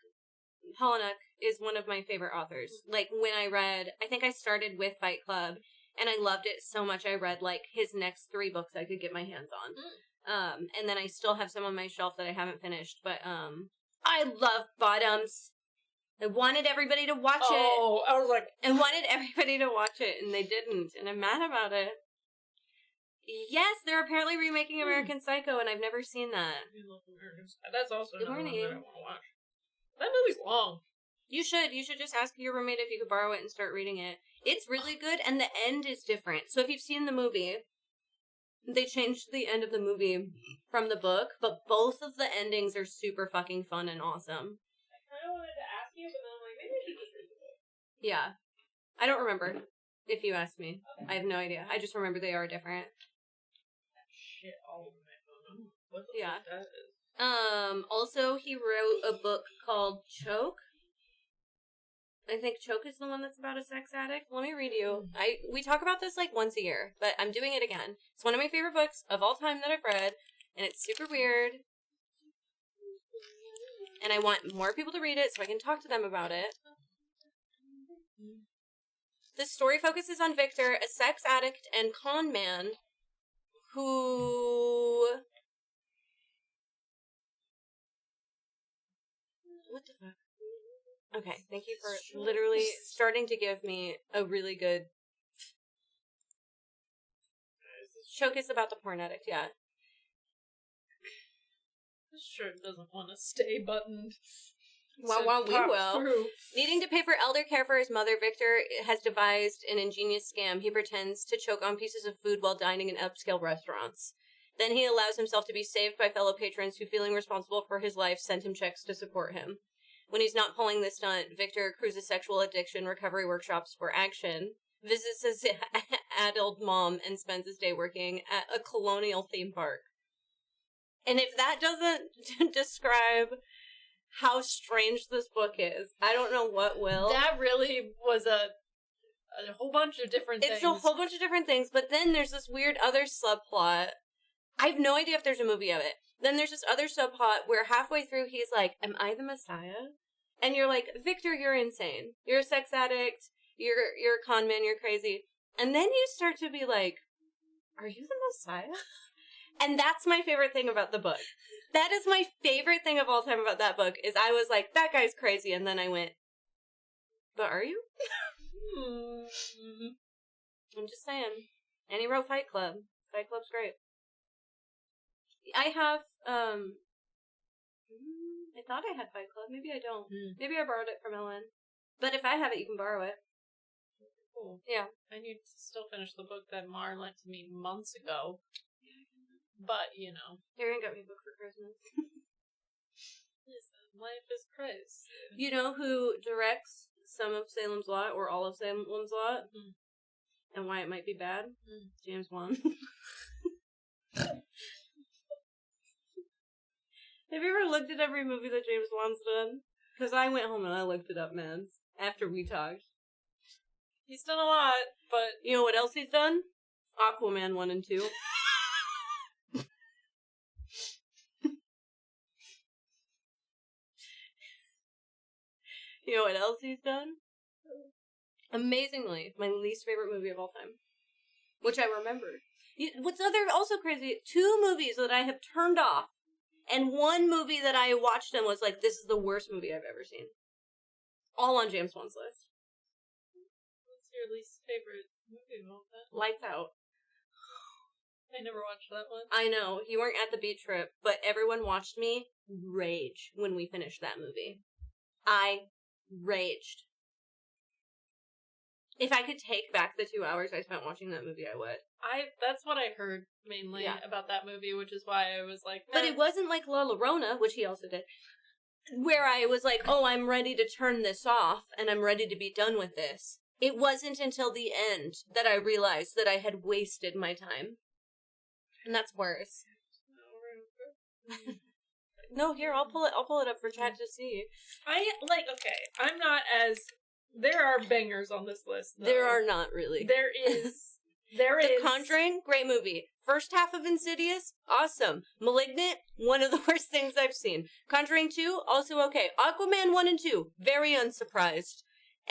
Palahniuk is one of my favorite authors. When I read... I think I started with Fight Club, and I loved it so much I read, his next 3 books I could get my hands on. And then I still have some on my shelf that I haven't finished, but, I love Bottoms. I wanted everybody to watch it. Oh, I was like... I wanted everybody to watch it, and they didn't, and I'm mad about it. Yes, they're apparently remaking American Psycho, and I've never seen that. That's also Good another one morning. that I want to watch. That movie's long. You should just ask your roommate if you could borrow it and start reading it. It's really good, and the end is different. So if you've seen the movie, they changed the end of the movie from the book, but both of the endings are super fucking fun and awesome. I kind of wanted to ask you, but then I'm like, maybe I should just read the book. Yeah. I don't remember, if you ask me. I have no idea. I just remember they are different. Shit, all over my phone. What the Yeah. fuck that is? Also, he wrote a book called Choke. I think Choke is the one that's about a sex addict. Let me read you. We talk about this once a year, but I'm doing it again. It's one of my favorite books of all time that I've read, and it's super weird. And I want more people to read it so I can talk to them about it. This story focuses on Victor, a sex addict and con man who... What the fuck? Okay, thank you for literally starting to give me a really good... Choke is about the porn addict, yeah. This shirt doesn't want to stay buttoned. Well, we Pop will. through. Needing to pay for elder care for his mother, Victor has devised an ingenious scam. He pretends to choke on pieces of food while dining in upscale restaurants. Then he allows himself to be saved by fellow patrons who, feeling responsible for his life, send him checks to support him. When he's not pulling this stunt, Victor cruises sexual addiction recovery workshops for action, visits his adult mom and spends his day working at a colonial theme park. And if that doesn't describe how strange this book is, I don't know what will. That really was a whole bunch of different things. It's a whole bunch of different things, but then there's this weird other subplot. I have no idea if there's a movie of it. Then there's this other subplot where halfway through he's like, am I the Messiah? And you're like, Victor, you're insane. You're a sex addict. You're a con man. You're crazy. And then you start to be like, are you the Messiah? And that's my favorite thing about the book. That is my favorite thing of all time about that book, is I was like, that guy's crazy. And then I went, but are you? I'm just saying. And he wrote Fight Club. Fight Club's great. I have, I thought I had Fight Club. Maybe I don't. Maybe I borrowed it from Ellen. But if I have it, you can borrow it. Cool. Yeah. I need to still finish the book that Mar lent to me months ago. But, you know. Aaron got me a book for Christmas. Listen, life is Christ. You know who directs some of Salem's Lot, or all of Salem's Lot? And why it might be bad? James Wan. Have you ever looked at every movie that James Wan's done? Because I went home and I looked it up, man, after we talked. He's done a lot, but... You know what else he's done? Aquaman 1 and 2. You know what else he's done? Amazingly, my least favorite movie of all time. Which I remembered. What's also crazy, 2 movies that I have turned off, and 1 movie that I watched and was like, this is the worst movie I've ever seen. All on James Wan's list. What's your least favorite movie of all time? Lights Out. I never watched that one. I know, you weren't at the beach trip, but everyone watched me rage when we finished that movie. I raged. If I could take back the 2 hours I spent watching that movie, I would. That's what I heard mainly about that movie, which is why I was like, But it wasn't like La Llorona, which he also did, where I was like, oh, I'm ready to turn this off, and I'm ready to be done with this. It wasn't until the end that I realized that I had wasted my time. And that's worse. No, here, I'll pull it up for chat to see. I'm not as... There are bangers on this list, though. There are not, really. There is. The Conjuring, great movie. First half of Insidious, awesome. Malignant, one of the worst things I've seen. Conjuring 2, also okay. Aquaman 1 and 2, very unsurprised.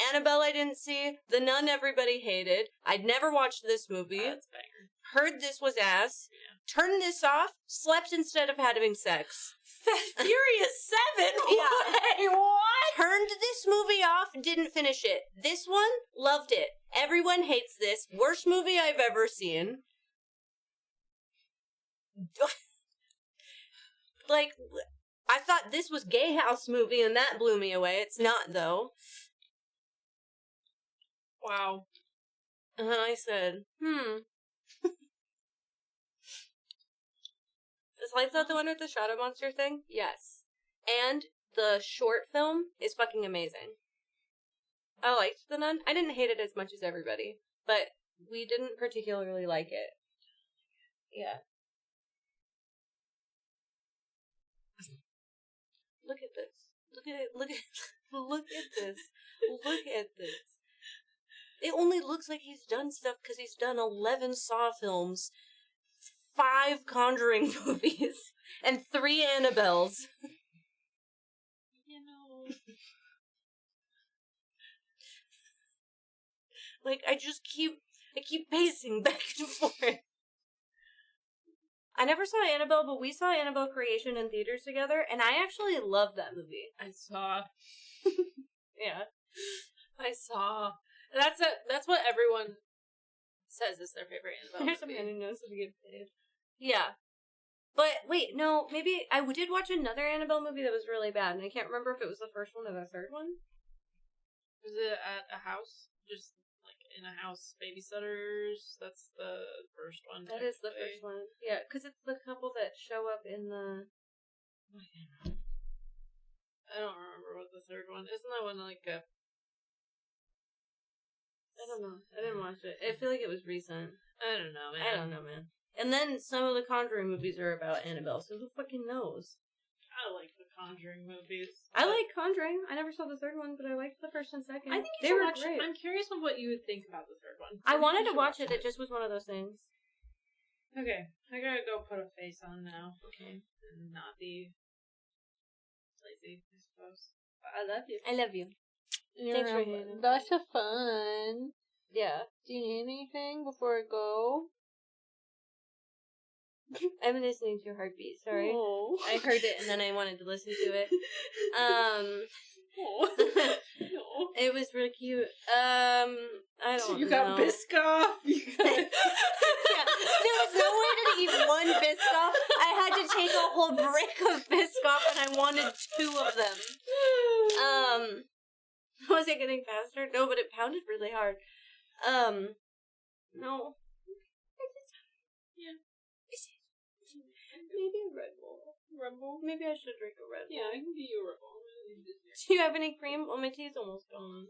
Annabelle I didn't see. The Nun everybody hated. I'd never watched this movie. That's a banger. Heard this was ass. Yeah. Turned this off. Slept instead of having sex. Furious 7? Yeah. Wait, what? Turned this movie off, didn't finish it. This one, loved it. Everyone hates this. Worst movie I've ever seen. Like, I thought this was Gay House movie and that blew me away. It's not, though. Wow. And then I said, Is Lights Out the one with the shadow monster thing? Yes. And the short film is fucking amazing. I liked The Nun. I didn't hate it as much as everybody, but we didn't particularly like it. Yeah. Look at this. Look at it. Look at this. Look at this. It only looks like he's done stuff because he's done 11 Saw films, 5 Conjuring movies, and 3 Annabelles. You know. Like, I keep pacing back and forth. I never saw Annabelle, but we saw Annabelle Creation in theaters together, and I actually loved that movie. I saw. Yeah. I saw. That's what everyone says is their favorite Annabelle There's a movie. man who knows how to get paid. Yeah. But, wait, no, maybe I did watch another Annabelle movie that was really bad, and I can't remember if it was the first one or the third one. Was it at a house? Just, like, in a house, babysitters? That's the first one. That is the first one. Yeah, because it's the couple that show up in the... I don't remember what the third one... Isn't that one, like, a... I don't know. I didn't watch it. I feel like it was recent. I don't know, man. I don't know, man. And then some of the Conjuring movies are about Annabelle, so who fucking knows? I like the Conjuring movies. I like Conjuring. I never saw the third one, but I liked the first and second. I think you they should were watch. great. I'm curious on what you would think about the third one. I think wanted you to should watch it. It just was one of those things. Okay, I gotta go put a face on now. Okay. And not be lazy, I suppose. But I love you. I love you. Thanks for hanging out. Lots of fun. Yeah. Do you need anything before I go? I've been listening to your heartbeat. Sorry. Oh. I heard it and then I wanted to listen to it. Oh. It was really cute. I don't You know. got Biscoff. You got. Yeah, there was no way to eat one Biscoff. I had to take a whole brick of Biscoff, and I wanted 2 of them. Was it getting faster? No, but it pounded really hard. No. Yeah. Maybe a Red Bull. Maybe I should drink a Red Bull. Yeah, I can do you a Red Bull. Do you have any cream? Well, my tea's almost gone.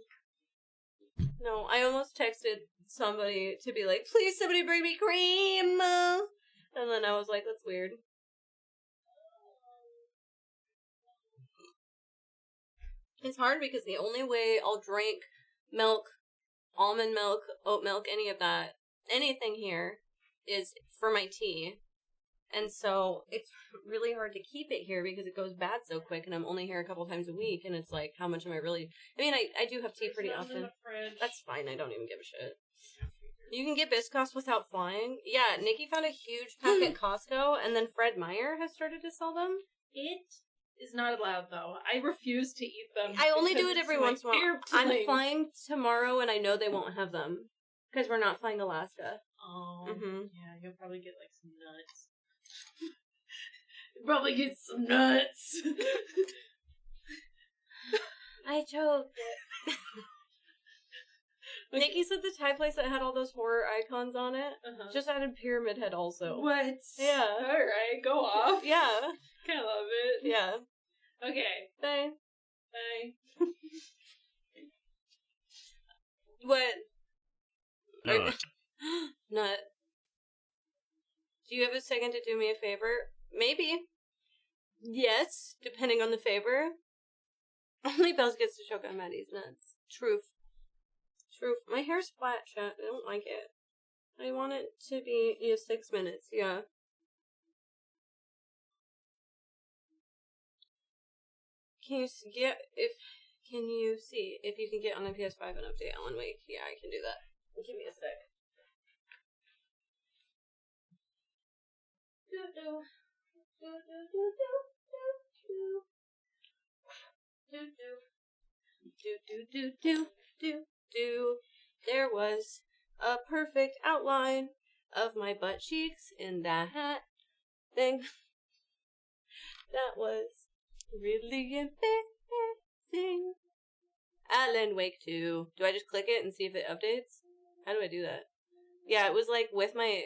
No, I almost texted somebody to be like, please somebody bring me cream! And then I was like, that's weird. It's hard because the only way I'll drink milk, almond milk, oat milk, any of that, anything here, is for my tea. And so it's really hard to keep it here because it goes bad so quick, and I'm only here a couple times a week, and it's like, how much am I really... I mean, I do have tea pretty often. That's fine, I don't even give a shit. You can get Biscoffs without flying. Yeah, Nikki found a huge pack at Costco, and then Fred Meyer has started to sell them. It is not allowed, though. I refuse to eat them. I only do because it every it's my once in a while. airplane. I'm flying tomorrow, and I know they won't have them. Because we're not flying Alaska. Oh, Mm-hmm. yeah, you'll probably get, like, some nuts. Probably get some nuts. I choked. Nikki said the Thai place that had all those horror icons on it just added Pyramid Head also. What? Yeah. Alright, go off. Yeah. Kinda love it. Yeah. Okay. Bye. Bye. What? Nut. Nut. Do you have a second to do me a favor? Maybe. Yes, depending on the favor. Only Bells gets to choke on Maddie's nuts. Truth. My hair's flat, chat. I don't like it. I want it to be 6 minutes. Yeah. Can you see if you can get on the PS5 and update Alan Wake? Yeah, I can do that. Give me a sec. There was a perfect outline of my butt cheeks in that hat thing. That was really embarrassing. Alan Wake 2. Do I just click it and see if it updates? How do I do that? Yeah, it was like with my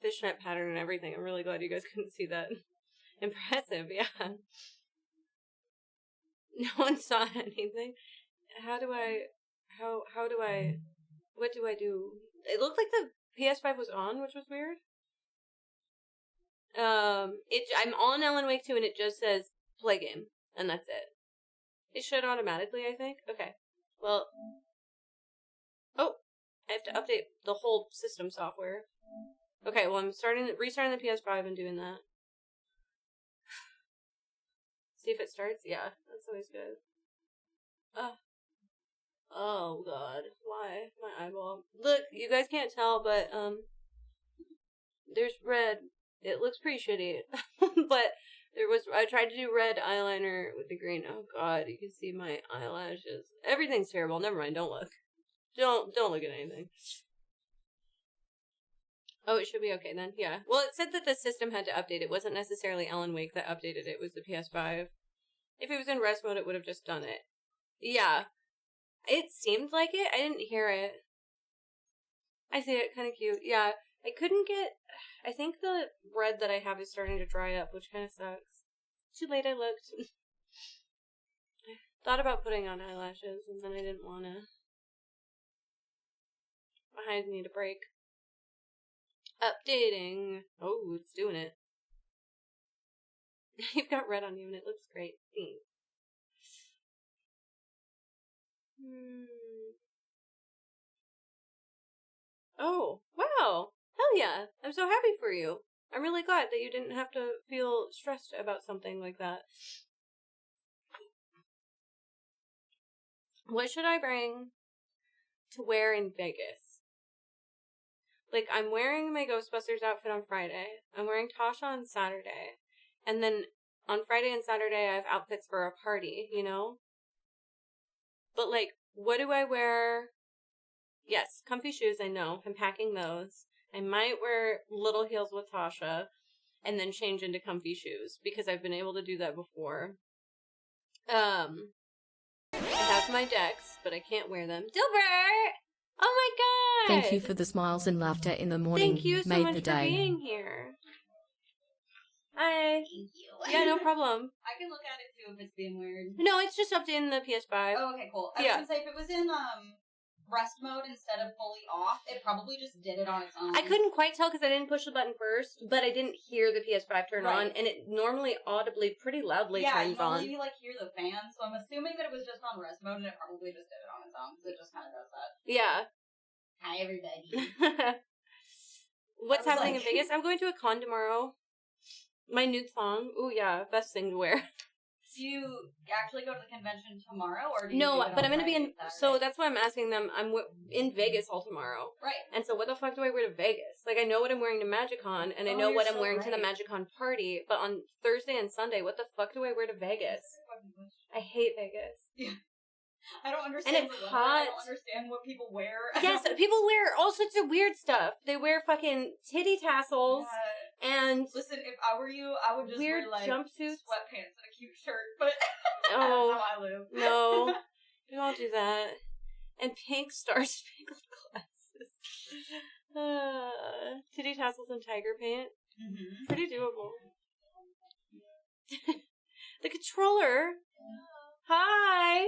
fishnet pattern and everything. I'm really glad you guys couldn't see that. Impressive, yeah. No one saw anything. What do I do? It looked like the PS5 was on, which was weird. I'm on Alan Wake 2 and it just says play game, and that's it. It should automatically, I think. Okay. Well, I have to update the whole system software. Okay, well I'm restarting the PS5 and doing that. See if it starts? Yeah, that's always good. Oh god, why? My eyeball. Look, you guys can't tell, but, there's red. It looks pretty shitty. But I tried to do red eyeliner with the green. Oh god, you can see my eyelashes. Everything's terrible. Never mind, don't look. Don't look at anything. Oh, it should be okay then. Yeah. Well, it said that the system had to update. It wasn't necessarily Alan Wake that updated it. It was the PS5. If it was in rest mode, it would have just done it. Yeah. It seemed like it. I didn't hear it. I see it. Kind of cute. Yeah. I couldn't get... I think the red that I have is starting to dry up, which kind of sucks. Too late I looked. I thought about putting on eyelashes, and then I didn't want to. I need a break. Updating. Oh, it's doing it. You've got red on you and it looks great. Thanks. Oh, wow. Hell yeah. I'm so happy for you. I'm really glad that you didn't have to feel stressed about something like that. What should I bring to wear in Vegas? Like, I'm wearing my Ghostbusters outfit on Friday. I'm wearing Tasha on Saturday. And then on Friday and Saturday, I have outfits for a party, you know? But, like, what do I wear? Yes, comfy shoes, I know. I'm packing those. I might wear little heels with Tasha and then change into comfy shoes because I've been able to do that before. I have my decks, but I can't wear them. Dilbert! Oh my god! Thank you for the smiles and laughter in the morning. Thank you so Made much the for day. being here. Hi. Thank you. Yeah, no problem. I can look at it too if it's being weird. No, it's just updating the PS5. Oh, okay, cool. I Yeah. was gonna say, if it was in rest mode instead of fully off, it probably just did it on its own. I couldn't quite tell because I didn't push the button first, but I didn't hear the PS5 turn on, and it normally audibly, pretty loudly turns on. Yeah, you like hear the fan, so I'm assuming that it was just on rest mode and it probably just did it on its own, because it just kind of does that. Yeah. Hi, everybody. What's happening in Vegas? I'm going to a con tomorrow. My nude thong. Ooh, yeah, best thing to wear. Do you actually go to the convention tomorrow, or do you No, do it but on I'm going to be Friday in... and Saturday? So that's why I'm asking them. I'm in Vegas all tomorrow. Right. And so what the fuck do I wear to Vegas? Like, I know what I'm wearing to MagicCon, and I know what I'm wearing to the MagicCon party, but on Thursday and Sunday, what the fuck do I wear to Vegas? I hate Vegas. Yeah. I don't understand. And it's the weather. hot. I don't understand what people wear. Yes, people wear all sorts of weird stuff. They wear fucking titty tassels and listen, if I were you, I would just weird wear, like, jumpsuits, sweatpants, and a cute shirt. But oh, that's how I live. No, don't do that. And pink star-spangled glasses. Titty tassels and tiger paint. Mm-hmm. Pretty doable. The controller. Hi.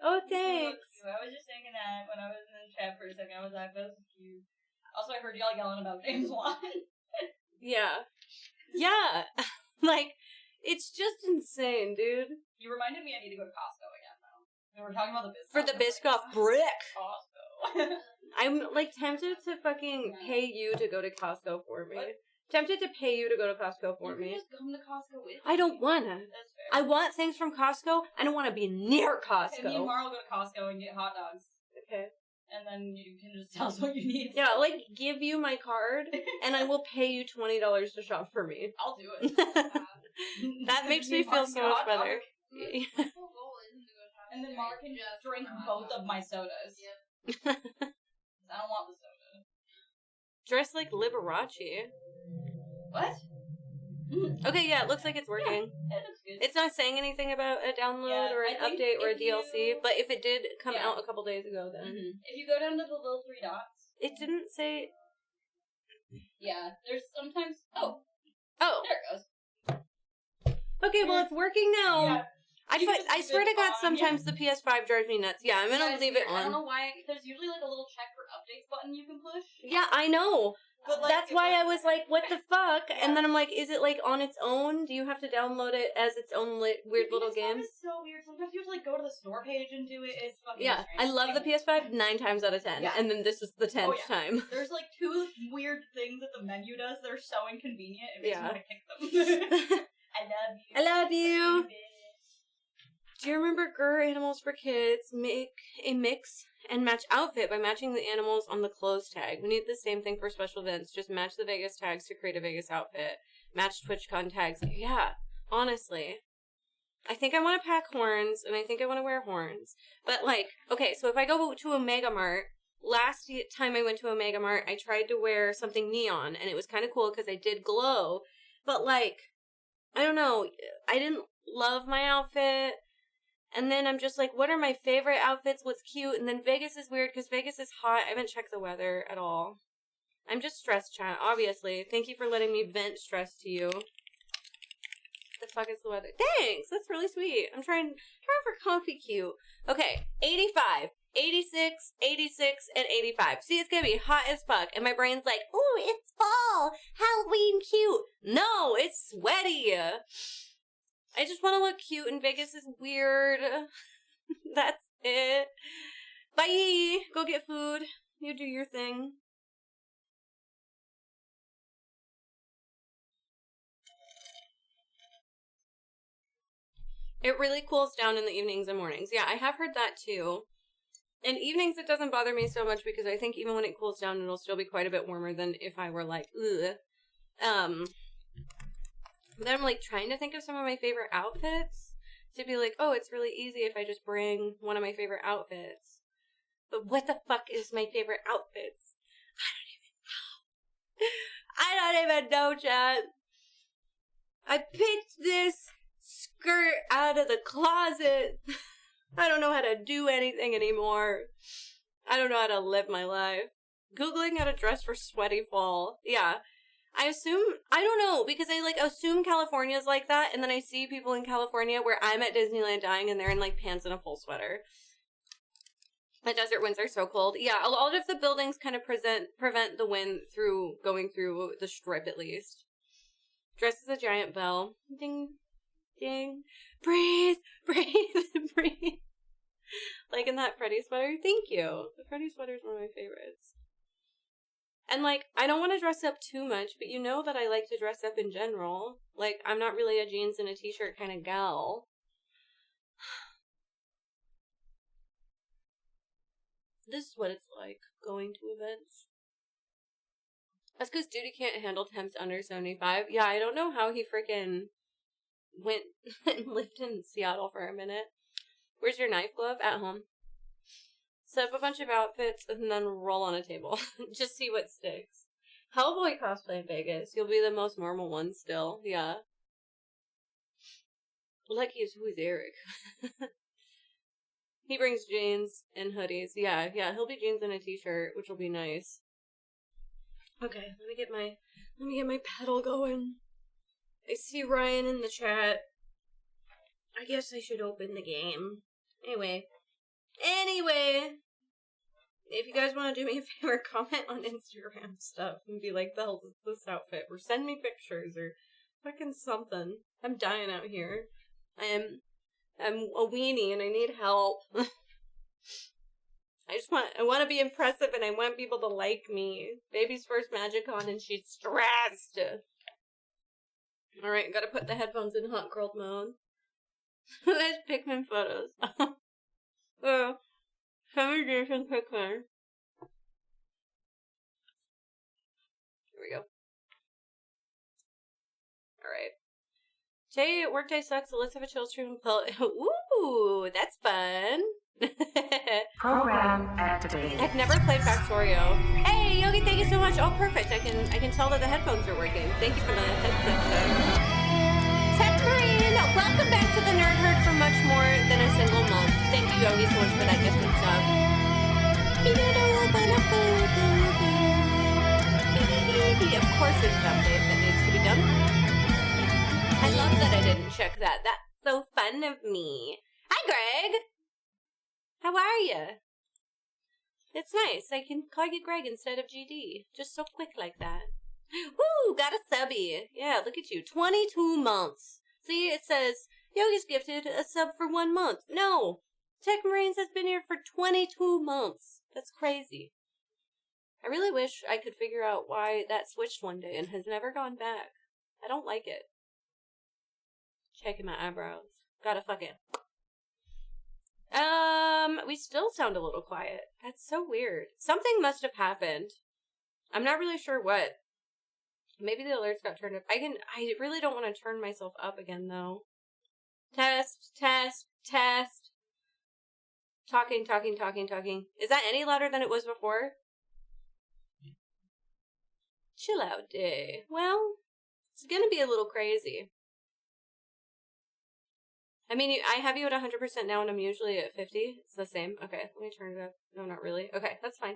Oh, thanks. I was just thinking that when I was in the chat for a second. I was like, "That's cute." Also, I heard y'all yelling about James Wan. Yeah. Yeah. Like, it's just insane, dude. You reminded me I need to go to Costco again, though. We were talking about the Biscoff. For the Biscoff brick. Costco. I'm, like, tempted to fucking pay you to go to Costco for me. What? Tempted to pay you to go to Costco for You me. can just come to Costco with me. I don't wanna. That's fair. I want things from Costco. I don't want to be near Costco. Okay, me and Mara will go to Costco and get hot dogs. Okay. And then you can just tell us what you need. Yeah, I'll, like, give you my card, and I will pay you $20 to shop for me. I'll do it. That makes me feel so much better. And then Mara can just drink both of my sodas. Yep. I don't want the soda. Dress like Liberace. What? Okay, yeah, it looks like it's working. Yeah, it looks good. It's not saying anything about a download or an I think update or a if DLC, you- but if it did come out a couple days ago, then... If you go down to the little three dots. It didn't say... Yeah, there's sometimes... Oh, Oh, there it goes. okay, well, it's working now. Yeah. I swear to God, sometimes the PS5 drives me nuts. Yeah, I'm gonna leave it I don't on. know why. There's usually like a little check for updates button you can push. Yeah, I know. But like, That's why I was like, what the fuck? And then I'm like, is it like on its own? Do you have to download it as its own weird little game? It's so weird. Sometimes you have to like go to the store page and do it. It's fucking Yeah, I strange. love the PS5 9 times out of 10. Yeah. And then this is the 10th yeah. time. There's like two weird things that the menu does that are so inconvenient. It makes me Yeah. want to kick them. I love you. I love you. Baby. Do you remember Gur Animals for Kids make a mix and match outfit by matching the animals on the clothes tag? We need the same thing for special events. Just match the Vegas tags to create a Vegas outfit. Match TwitchCon tags. Yeah, honestly. I think I want to pack horns, and I think I want to wear horns. But, like, okay, so if I go to a Mega Mart, last time I went to a Mega Mart, I tried to wear something neon, and it was kind of cool because I did glow. But, like, I don't know. I didn't love my outfit. And then I'm just like, what are my favorite outfits? What's cute? And then Vegas is weird because Vegas is hot. I haven't checked the weather at all. I'm just stressed, chat, obviously. Thank you for letting me vent stress to you. The fuck is the weather? Thanks! That's really sweet. I'm trying for comfy cute. Okay, 85. 86, 86, and 85. See, it's gonna be hot as fuck. And my brain's like, ooh, it's fall. Halloween cute. No, it's sweaty. I just want to look cute and Vegas is weird. That's it. Bye. Go get food. You do your thing. It really cools down in the evenings and mornings. Yeah, I have heard that too. In evenings, it doesn't bother me so much because I think even when it cools down, it'll still be quite a bit warmer than if I were like, ugh. Then I'm like trying to think of some of my favorite outfits to be like, oh, it's really easy if I just bring one of my favorite outfits. But what the fuck is my favorite outfits? I don't even know, chat. I picked this skirt out of the closet. I don't know how to do anything anymore. I don't know how to live my life. Googling how to dress for sweaty fall. Yeah. I don't know, because I like assume California's like that, and then I see people in California where I'm at Disneyland dying and they're in like pants and a full sweater. The desert winds are so cold. Yeah, a lot of the buildings kind of prevent the wind through going through the strip at least. Dress as a giant bell. Ding, ding. Breathe, breathe, breathe. Like in that Freddy sweater. Thank you. The Freddy sweater is one of my favorites. And like, I don't want to dress up too much, but you know that I like to dress up in general. Like, I'm not really a jeans and a t-shirt kind of gal. This is what it's like going to events. That's because Duty can't handle temps under 75. Yeah, I don't know how he freaking went and lived in Seattle for a minute. Where's your knife glove? At home. Set up a bunch of outfits and then roll on a table. Just see what sticks. Hellboy cosplay in Vegas. You'll be the most normal one still. Yeah. Lucky is who is Eric. He brings jeans and hoodies. Yeah, he'll be jeans and a t-shirt, which will be nice. Okay, let me get my pedal going. I see Ryan in the chat. I guess I should open the game. Anyway, if you guys want to do me a favor, comment on Instagram stuff and be like, the hell is this outfit? Or send me pictures or fucking something. I'm dying out here. I'm a weenie and I need help. I want to be impressive and I want people to like me. Baby's first MagicCon and she's stressed. Alright, gotta put the headphones in hot girl mode. There's Pikmin photos. Oh, Summer Jason Pikmin. Here we go. Alright. Today, workday sucks, so let's have a chill stream. Ooh, that's fun. Program activated. I've never played Factorio. Hey, Yogi, thank you so much. Oh, perfect. I can tell that the headphones are working. Thank you for the headset. Tetmarine, welcome back to the Nerd Herd for much more than a single month. Thank you, Yogi, so much for that gift and stuff. Of course there's an update that needs to be done. I love that I didn't check that. That's so fun of me. Hi, Greg! How are you? It's nice. I can call you Greg instead of GD. Just so quick like that. Woo! Got a subby. Yeah, look at you. 22 months. See, it says, Yogi's gifted a sub for 1 month. No! Tech Marines has been here for 22 months. That's crazy. I really wish I could figure out why that switched one day and has never gone back. I don't like it. Checking my eyebrows. Gotta fuck it. We still sound a little quiet. That's so weird. Something must have happened. I'm not really sure what. Maybe the alerts got turned up. I really don't want to turn myself up again, though. Test, test, test. Talking. Is that any louder than it was before? Chill out day. Well, it's gonna be a little crazy. I mean, I have you at 100% now, and I'm usually at 50. It's the same. Okay, let me turn it up. No, not really. Okay, that's fine.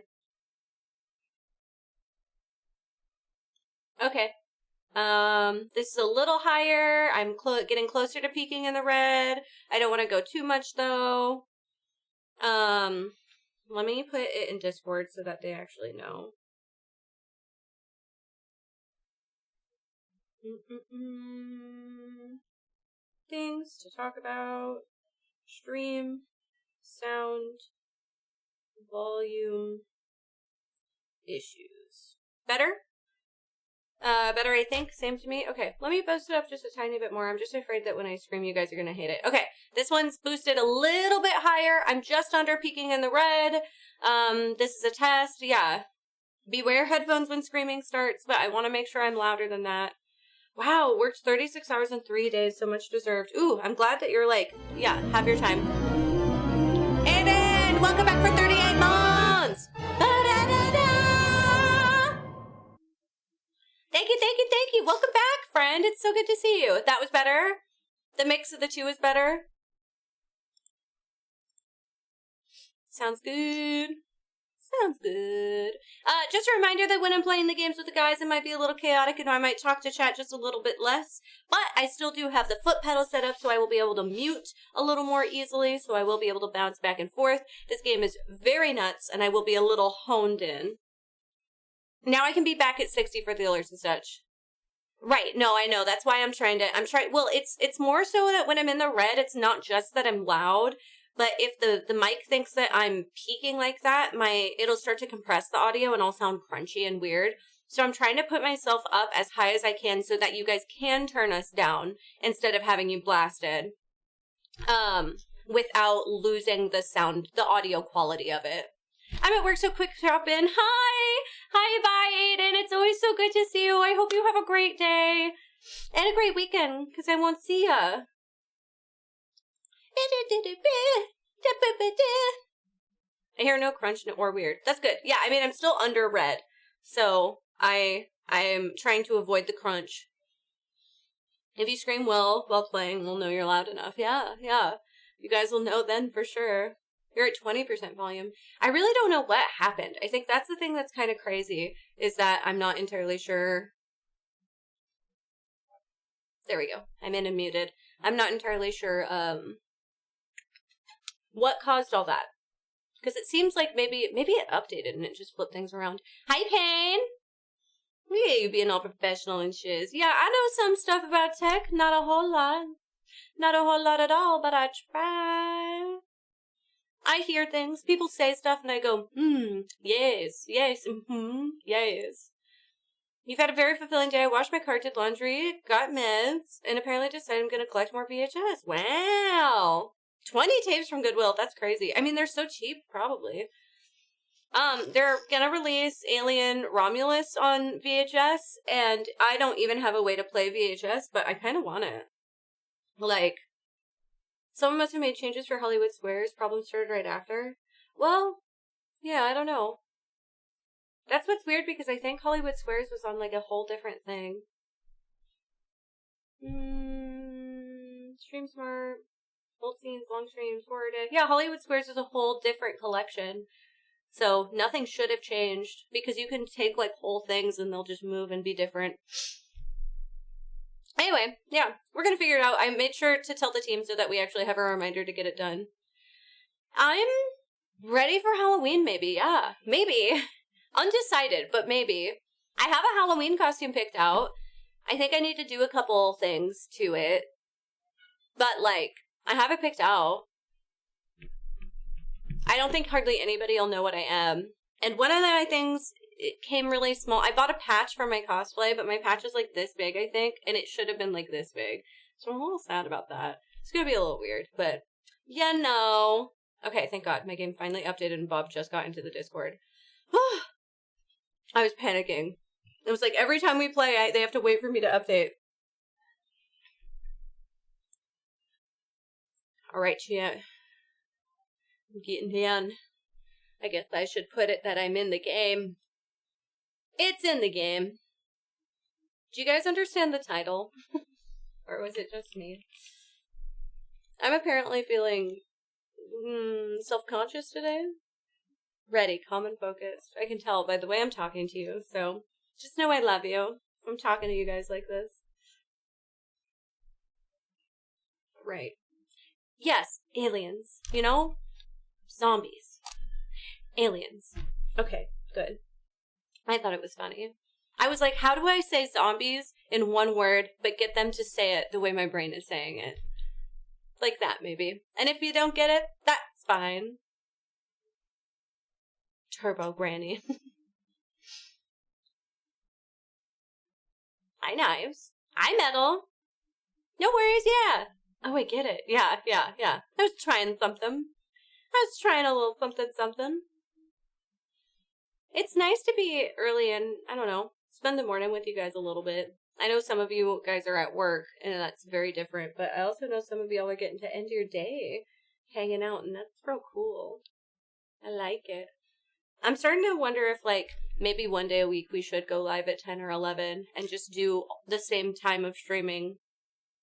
Okay. This is a little higher. I'm getting closer to peaking in the red. I don't want to go too much, though. Let me put it in Discord so that they actually know. Things to talk about. Stream. Sound. Volume. Issues. Better? Better, I think. Same to me. Okay, let me boost it up just a tiny bit more. I'm just afraid that when I scream, you guys are going to hate it. Okay, this one's boosted a little bit higher. I'm just under peaking in the red. This is a test. Yeah. Beware headphones when screaming starts, but I want to make sure I'm louder than that. Wow, worked 36 hours in 3 days. So much deserved. Ooh, I'm glad that you're like, yeah, have your time. Aiden, welcome back for 38 months. Thank you, thank you, thank you. Welcome back, friend. It's so good to see you. That was better. The mix of the two is better. Sounds good. Sounds good. Just a reminder that when I'm playing the games with the guys, it might be a little chaotic and I might talk to chat just a little bit less. But I still do have the foot pedal set up, so I will be able to mute a little more easily, so I will be able to bounce back and forth. This game is very nuts, and I will be a little honed in. Now I can be back at 60 for the alerts and such. Right, no, I know. That's why well, it's more so that when I'm in the red, it's not just that I'm loud, but if the mic thinks that I'm peaking like that, it'll start to compress the audio and I'll sound crunchy and weird. So I'm trying to put myself up as high as I can so that you guys can turn us down instead of having you blasted. Without losing the audio quality of it. I'm at work, so quick drop in. Hi, bye, Aiden. It's always so good to see you. I hope you have a great day and a great weekend, because I won't see ya. I hear no crunch or weird. That's good. Yeah, I mean, I'm still under red, so I am trying to avoid the crunch. If you scream well while playing, we'll know you're loud enough. Yeah. You guys will know then for sure. You're at 20% volume. I really don't know what happened. I think that's the thing that's kind of crazy, is that I'm not entirely sure. There we go. I'm in and muted. I'm not entirely sure what caused all that. Because it seems like maybe it updated and it just flipped things around. Hi, Payne! Yeah, you being all professional and shiz. Yeah, I know some stuff about tech. Not a whole lot. Not a whole lot at all, but I try. I hear things. People say stuff and I go, yes, yes. You've had a very fulfilling day. I washed my car, did laundry, got meds, and apparently decided I'm going to collect more VHS. Wow. 20 tapes from Goodwill. That's crazy. I mean, they're so cheap, probably. They're gonna release Alien Romulus on VHS, and I don't even have a way to play VHS, but I kind of want it. Like, someone must have made changes for Hollywood Squares. Problem started right after. Well, yeah, I don't know. That's what's weird, because I think Hollywood Squares was on, like, a whole different thing. Stream Smart, old scenes, long streams, forwarded. Yeah, Hollywood Squares is a whole different collection. So nothing should have changed, because you can take, like, whole things and they'll just move and be different. Anyway, yeah, we're gonna figure it out. I made sure to tell the team so that we actually have a reminder to get it done. I'm ready for Halloween, maybe. Yeah, maybe. Undecided, but maybe. I have a Halloween costume picked out. I think I need to do a couple things to it. But, like, I have it picked out. I don't think hardly anybody will know what I am. And one of my things, it came really small. I bought a patch for my cosplay, but my patch is like this big, I think, and it should have been like this big. So I'm a little sad about that. It's gonna be a little weird, but you know. Okay, thank God. My game finally updated and Bob just got into the Discord. I was panicking. It was like every time we play, they have to wait for me to update. Alright, chat. I'm getting down. I guess I should put it that I'm in the game. It's in the game. Do you guys understand the title? Or was it just me? I'm apparently feeling self-conscious today. Ready, calm and focused. I can tell by the way I'm talking to you, so just know I love you. I'm talking to you guys like this. Right. Yes, aliens, you know? Zombies. Aliens. Okay, good. I thought it was funny. I was like, how do I say zombies in one word, but get them to say it the way my brain is saying it? Like that, maybe. And if you don't get it, that's fine. Turbo Granny. Hi, knives. Hi, metal. No worries, yeah. Oh, I get it. Yeah. I was trying something. I was trying a little something. It's nice to be early and, I don't know, spend the morning with you guys a little bit. I know some of you guys are at work, and that's very different, but I also know some of y'all are getting to end your day hanging out, and that's real cool. I like it. I'm starting to wonder if, like, maybe one day a week we should go live at 10 or 11 and just do the same time of streaming.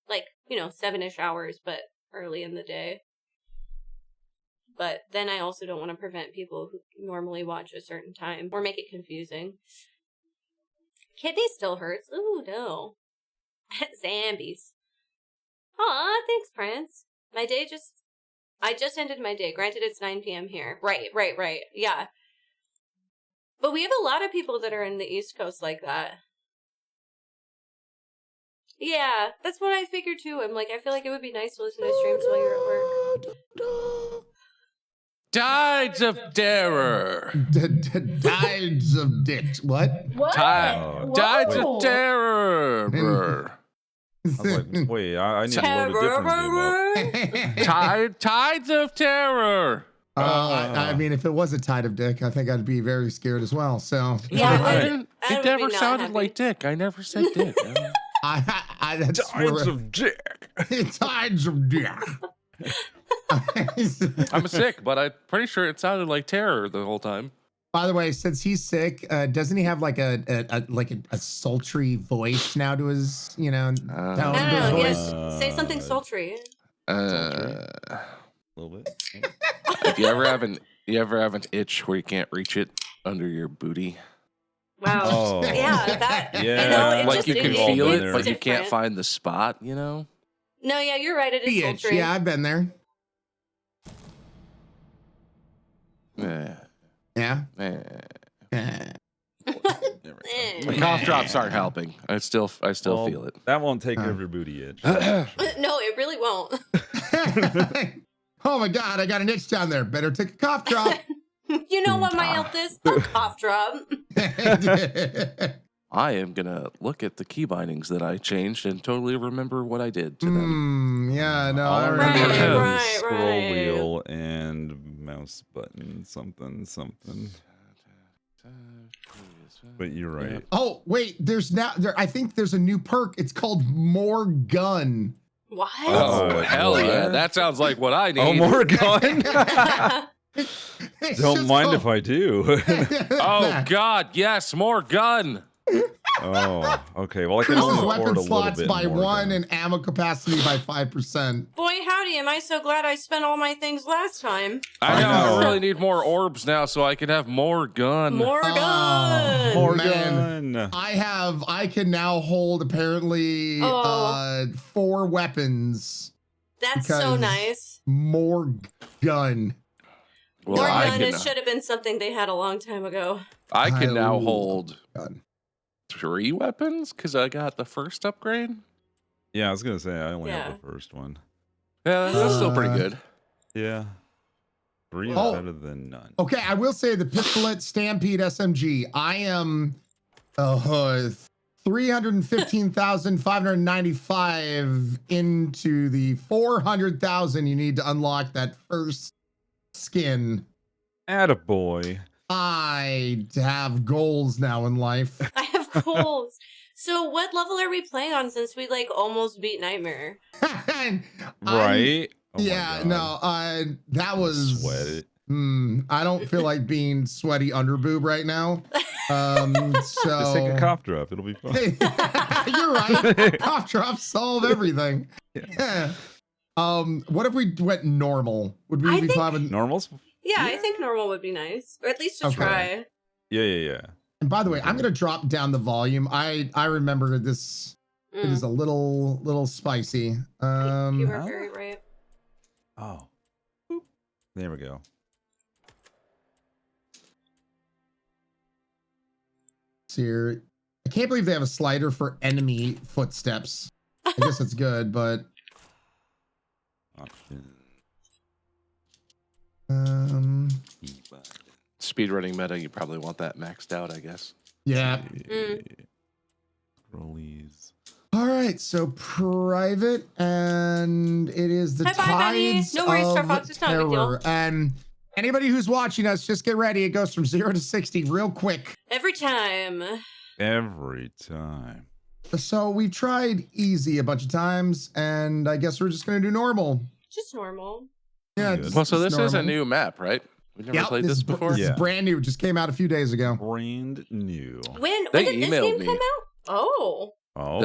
Like, 7-ish hours, but early in the day. But then I also don't want to prevent people who normally watch a certain time or make it confusing. Kidney still hurts. Ooh, no. Zambies. Aw, thanks, Prince. I just ended my day. Granted, it's 9 p.m. here. Right. Yeah. But we have a lot of people that are in the East Coast like that. Yeah, that's what I figured too. I'm like, I feel like it would be nice to listen to streams while you're at work. Tides of terror. Tides of dicks. What? What? Tides of terror. I was like, wait, I need to load a different game up. Tides of terror. I mean, if it was a tide of dick, I think I'd be very scared as well. So Yeah, it never sounded like dick. I never said dick. That's Tides of dick. Tides of dick. I'm sick, but I'm pretty sure it sounded like terror the whole time. By the way, since he's sick, doesn't he have like a sultry voice now to his, tone to his voice? Yes. Say something sultry. A little bit. If you ever have an itch where you can't reach it under your booty. Wow. Oh. Yeah, that. Yeah. Like you can feel it, but you different. can't find the spot, No, yeah, you're right. It is The itch. sultry. Yeah, I've been there. Yeah. The cough drops aren't helping. I still feel it. That won't take care of your booty itch. No, it really won't. Oh my God, I got an itch down there. Better take a cough drop. You know what my health is? A cough drop. I am gonna look at the key bindings that I changed and totally remember what I did to them. Yeah, no, All I I remember. remember Right, is scroll right. wheel and mouse button something. But you're right. Oh wait, I think there's a new perk. It's called More Gun. What? Oh, hell yeah. That sounds like what I need. Oh, more gun? It's Don't just mind called- if I do. Oh, God, yes, more gun. Oh, okay. Well, I can only Increases afford weapon a little slots bit by more 1 gun. and ammo capacity by 5%. Boy, howdy, am I so glad I spent all my things last time. I know. know. I really need more orbs now so I can have more gun. More gun. More Man. gun. I can now hold apparently 4 weapons. That's so because- nice. More gun. Well, More I gun, can, it should have been something they had a long time ago. I can now Oh, hold God. 3 weapons because I got the first upgrade. Yeah, I was gonna say I only Yeah. have the first one. Yeah, that's still pretty good. Yeah. 3 is Oh. better than none. Okay, I will say the Pistolet Stampede SMG. I am 315,595 into the 400,000 you need to unlock that first skin. Attaboy. I have goals now in life. I have goals. So what level are we playing on since we almost beat Nightmare? Right? Oh my Yeah, God. no, that was Sweat it. I don't feel like being sweaty underboob right now. So Just take a cough drop. It'll be fun. You're right. Cough drops solve everything. Yeah. What if we went normal? Would we I be think- fine with? Normals? Yeah, I think normal would be nice. Or at least to Okay. try. Yeah. And by the way, I'm gonna drop down the volume. I remember this. It is a little spicy. You were very right. Oh. Boop. There we go. Here, I can't believe they have a slider for enemy footsteps. I guess that's good, but Speedrunning meta, you probably want that maxed out, I guess. yeah. Rollies. All right, so private, and it is the Bye, buddy. tides No worries, Star of Fox, it's not a big deal. terror. And anybody who's watching us, just get ready. It goes from 0 to 60 real quick. Every time. Every time. So we've tried easy a bunch of times, and I guess we're just gonna do normal. Just normal. Yeah. Good. Well, so just this is a normal. new map, right? We've never Yep, played this before. This is Yeah. brand new. It just came out a few days ago. Brand new. When They did this emailed game me. come out? Oh. Oh.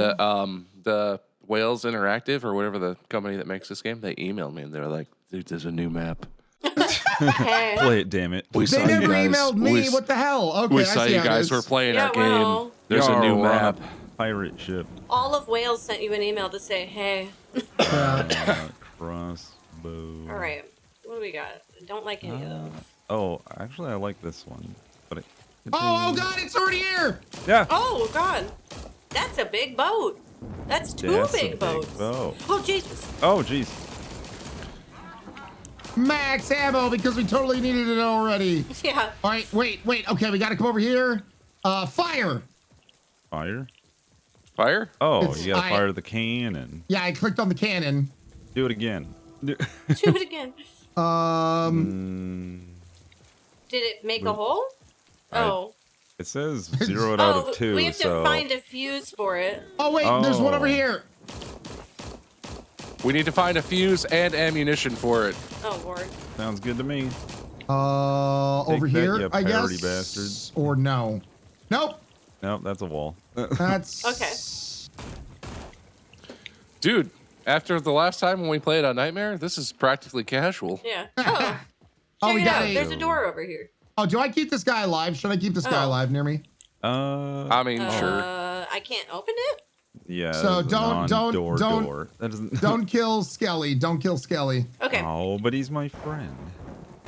The Whales Interactive or whatever the company that makes this game, they emailed me and they were like, "Dude, there's a new map. Hey. Play it, damn it. We They saw you never guys. emailed me. What the hell? Okay, We I saw see you how it guys is. were playing Yeah, our game. well. There's a new You're on map." Pirate ship. All of Wales sent you an email to say, hey. Crossbow. All right. What do we got? I don't like any of those. Oh, actually, I like this one. But it. Oh God, it's already here. Yeah. Oh, God. That's a big boat. That's two That's a big big boats. boat. Oh, Jesus. Oh, jeez. Max ammo because we totally needed it already. Yeah. All right, wait. Okay, we got to come over here. Fire. Fire? Fire? Oh, It's- you gotta I- fire the cannon. Yeah, I clicked on the cannon. Do it again. Do it again. Did it make a hole? Oh. It says 0 out of 2, we have to so... find a fuse for it. Oh wait, there's one over Oh. here. We need to find a fuse and ammunition for it. Oh, Lord. Sounds good to me. Take Over that, here, you I parody guess. bastards. Or no. Nope. Nope, that's a wall. That's Okay. Dude, after the last time when we played on Nightmare, this is practically casual. Yeah. Oh. Oh, Check we it got out. a. There's a door over here. Oh, do I keep this guy alive? Should I keep this guy Oh. alive near me? I mean, sure. I can't open it? Yeah. So there's a don't- non-door don't- door. That doesn't. Don't kill Skelly. Don't kill Skelly. Okay. Oh, but he's my friend.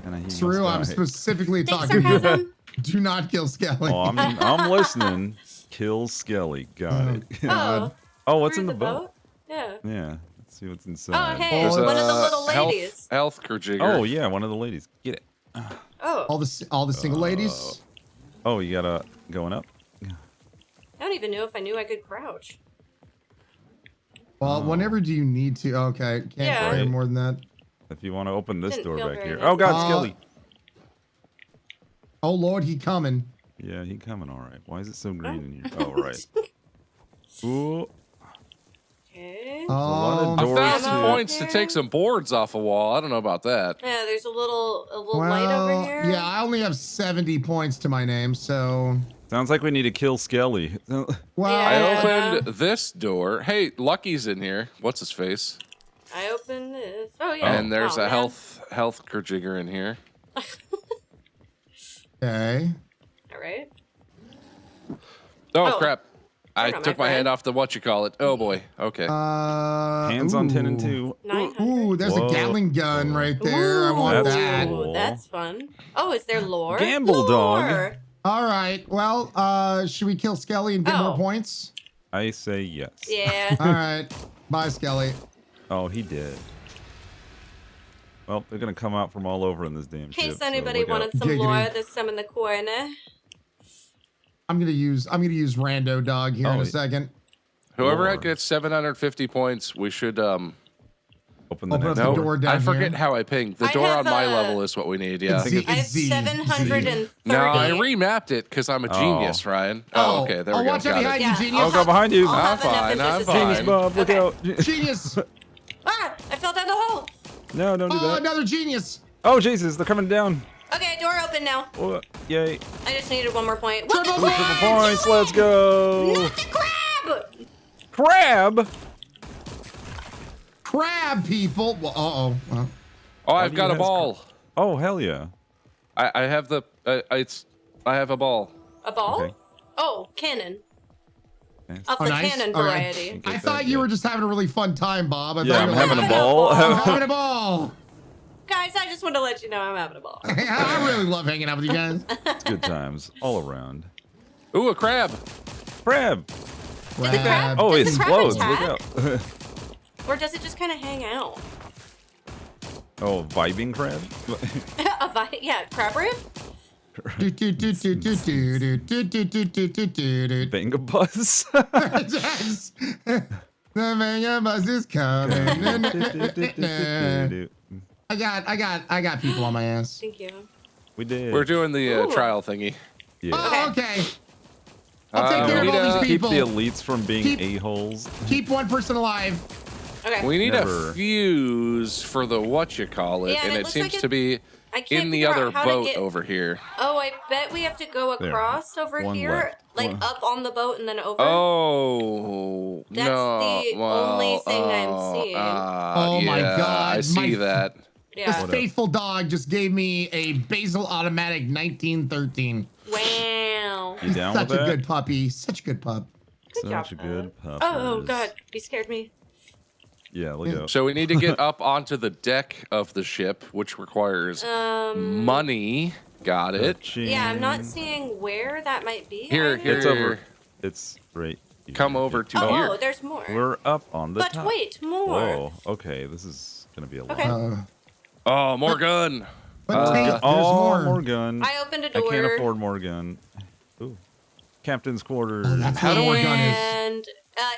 And he must True. I'm die. specifically Think talking. sarcasm? Do not kill Skelly. Oh, I'm listening. Kill Skelly. Got it. Oh. Oh, what's Through in the the boat? Yeah. Yeah. Let's see what's Oh, inside. hey. There's One a of the little ladies. Health jigger. Oh, yeah, one of the ladies. Get it. Oh. all the single ladies. Oh, you gotta going up. I don't even know if I knew I could crouch. Well, whenever do you need to? Okay, can't Yeah. carry more than that. If you want to open this Didn't door feel back very here. nice. Oh God, Skelly. Oh Lord, he coming. Yeah, he coming all right. Why is it so green in here? Oh, right. Ooh. Okay. lot of Um, I doors found some too. points to take some boards off a wall. I don't know about that. Yeah, there's a little light over here. yeah, I only have 70 points to my name, so. Sounds like we need to kill Skelly. Well, I Yeah. opened this door. Hey, Lucky's in here. What's his face? I open this. Oh yeah. And there's Oh, a man. health jigger in here. okay. All right. Oh, Oh. crap. I You're not took my my hand friend. off the whatchamacallit. Oh boy. Okay. Hands on 10 and 2. 900. Ooh, there's Whoa. a Gatling gun right there. I Ooh, want That's that. cool. That's fun. Oh, is there lore? Gamble dog. Lore. All right. Well, should we kill Skelly and get more Oh. points? I say yes. Yeah. All right. Bye, Skelly. Oh, he did. Well, they're gonna come out from all over in this damn In ship. case so anybody look out. wanted some Giggity. lore, there's some in the corner. I'm gonna use Rando Dog here in Oh, a second. Whoever Lord. gets 750 points, we should Open the Open next up the no, door down I forget here. how I pinged. The I door have, on my uh, level is what we need, yeah. It's Z- I have Z. 730. No, I remapped it because I'm a genius, Ryan. Oh, okay, there we go. Watch out Got behind it. you, Yeah. genius. I'll go behind you. I'll have enough fine, if I'm this is Genius fine. Bob, look Okay. out. Genius. Ah! I fell down the hole. No, don't do Oh, that. another genius. Oh, Jesus, they're coming down. Okay, door open now. Oh, yay. I just needed one more point. What the Triple crab? Triple points, let's go. Not the crab! Crab? Crab people. Well, Well, Oh, Why I've do got you a have ball. Oh, hell yeah. I have the. I have a ball. A ball? Okay. Oh, cannon. Nice. Of Oh, the nice. cannon All right. variety. I Get thought that, you yeah. were just having a really fun time, Bob. I Yeah, thought I'm you were having like, a ball. I'm having a ball. Guys, I just want to let you know I'm having a ball. I really love hanging out with you guys. It's good times all around. Ooh, a crab. Crab. Did the crab? Oh, it does the crab explodes. Look attack? out. Or does it just kind of hang out? Oh, vibing crab? Yeah, crab rib? Banga buzz? Yes. The mega bus is coming. I got people on my ass. Thank you. We did. We're doing the Ooh. trial thingy. Yeah. Oh, okay. I'll take care we of need all to these Keep people. the elites from being Keep- a-holes. Keep one person alive. Okay. We need Never. a fuse for the whatchamacallit, Yeah, and and it it looks seems like to be I can't in the figure out other how to boat get- over here. Oh, I bet we have to go There. across over One here, left. like One. up on the boat and then over. Oh, That's no. the only thing I'm seeing. Oh my yeah, God, I see my- that. Yeah. This faithful dog just gave me a Basil Automatic 1913. Wow. You down Such with a that? good puppy. Such a good pup. Good job, Such a good puppers. Oh God, you scared me. Yeah, look out. So we need to get up onto the deck of the ship, which requires money. Got it. Yeah, I'm not seeing where that might be. Here, either. here. It's over. It's right here. Come over to Oh, here. oh, there's more. We're up on the But top. wait, more. Whoa. Okay, this is gonna be a lot. Okay. Oh, more gun. But Tate, there's Oh, more. gun. I opened a I door. can't afford more gun. Ooh. Captain's quarters. Oh, that's How do what we- gun is. And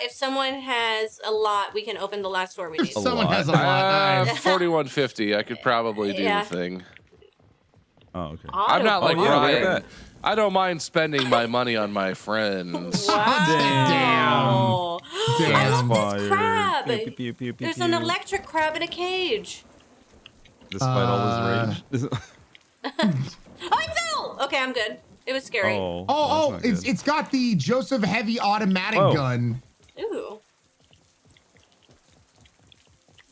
if someone has a lot, we can open the last door we If need. someone lot. has a lot. Nice. 4150. I could probably do Yeah. the thing. Oh, okay. I'm not like Oh, yeah, look at Ryan. that. I don't mind spending my money on my friends. Wow. Damn. I love Fire. this crab. Pew, pew, pew, pew, There's pew. an electric crab in a cage. Despite all his rage. Oh, I fell. Okay, I'm good. It was scary. oh, Oh, that's not good. it's got the Joseph Heavy automatic Whoa. gun. Ooh.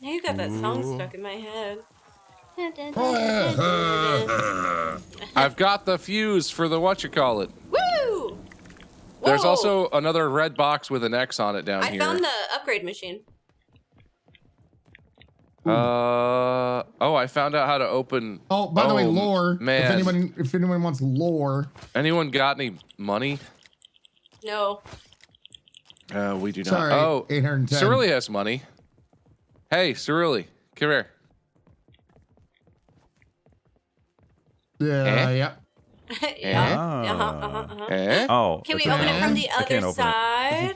Now you got that song stuck in my head. I've got the fuse for the whatchamacallit. Woo! There's Whoa. also another red box with an X on it down I here. found the upgrade machine. Oh, I found out how to open. Oh, by the way, lore. Man. If anyone wants lore. Anyone got any money? No. We do not. Sorry, Oh, 810. Cerulean has money. Hey, Cerulean, come here. Yeah, Eh? yep. Yeah. Ah. Eh? Oh. Can we that's open it okay. from the I can't other open it. side?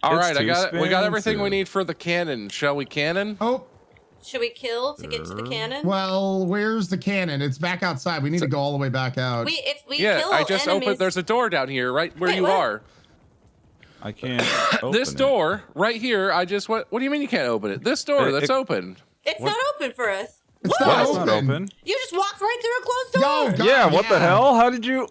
All It's right, too we got everything we expensive. need for the cannon. Shall we cannon? Oh, Should we kill to get to the cannon? well, where's the cannon? It's back outside. We need to go all the way back out. If we Yeah, kill I just enemies, opened. There's a door down here, right where Wait, you what? are. I can't open This it. door right here. I just what? What do you mean you can't open it? This door that's open. it's not open for us. It's Yeah, not it's not open. open. You just walked right through a closed door. Yo, God, Yeah, what the hell? How did you...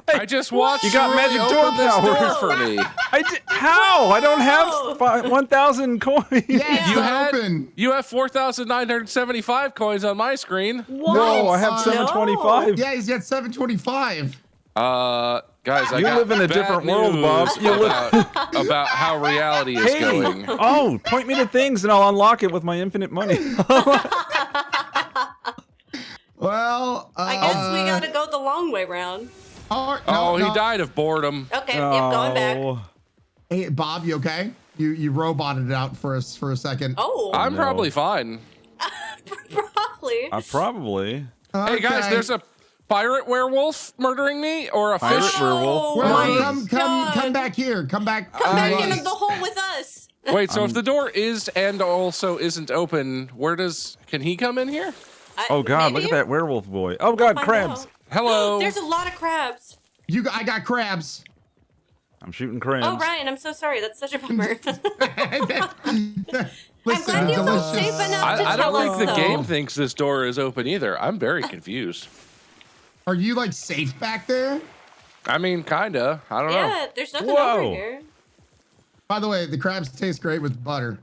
I just watched. You got Cerulean magic door open this powers. door for me. I did, how? I don't have 1,000 coins. Yeah, it's You not had- open. You have 4,975 coins on my screen. What? No, I have 725. Yeah, he's got 725. Guys, I You got live in a bad different world, news Bob. You about how reality is Hey, going. oh, point me to things and I'll unlock it with my infinite money. Well, I guess we gotta go the long way round. Oh, he died of boredom. Okay, yep, going back. Oh. Hey, Bob, you okay? You roboted it out for us for a second. Oh, I'm no. probably fine. probably. Probably. Hey guys, Okay. there's a pirate werewolf murdering me, or a Pirate fish. werewolf. Well, my come back here. Come back. Come back to in us. the hole with us. Wait, so if the door is and also isn't open, can he come in here? Oh God, look at that werewolf boy. Oh God, Find crabs. out. Hello. There's a lot of crabs. I got crabs. I'm shooting crabs. Oh, Ryan, I'm so sorry. That's such a bummer. Listen, I'm glad you felt delicious. safe enough to I tell don't us, think the though. game thinks this door is open either. I'm very confused. Are you like safe back there? I mean, kinda. I don't know. Yeah, there's nothing Whoa. over here. By the way, the crabs taste great with butter.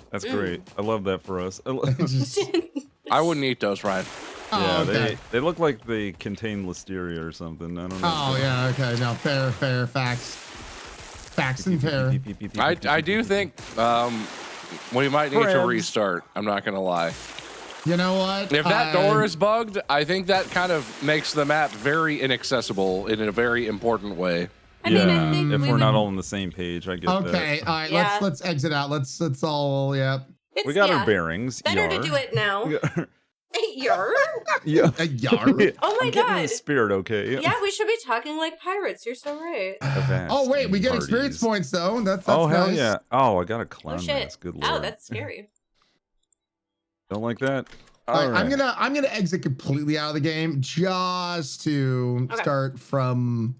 That's great. I love that for us. Just- I wouldn't eat those, Ryan. Yeah, oh, okay. they look like they contain listeria or something. I don't know. Oh yeah, okay. No, fair facts. Facts and fair. I do think we might need to Crabs. restart. I'm not gonna lie. You know what? If that door is bugged, I think that kind of makes the map very inaccessible in a very important way. I mean, I think if we we're would... not all on the same page, I get that. Okay, all right. Yeah. Let's exit out. Let's all. Yeah. It's, We got our bearings. Better to Yar. do it now. Yar? Yeah. A yard. Oh my I'm getting god. the spirit, okay? Yeah, we should be talking like pirates. You're so right. Oh wait, we get experience points though. That's oh hell nice. yeah! Oh, I got a clown Oh shit. mask. Good lord. Oh, that's scary. Don't like that. All right, right. I'm gonna exit completely out of the game just to start from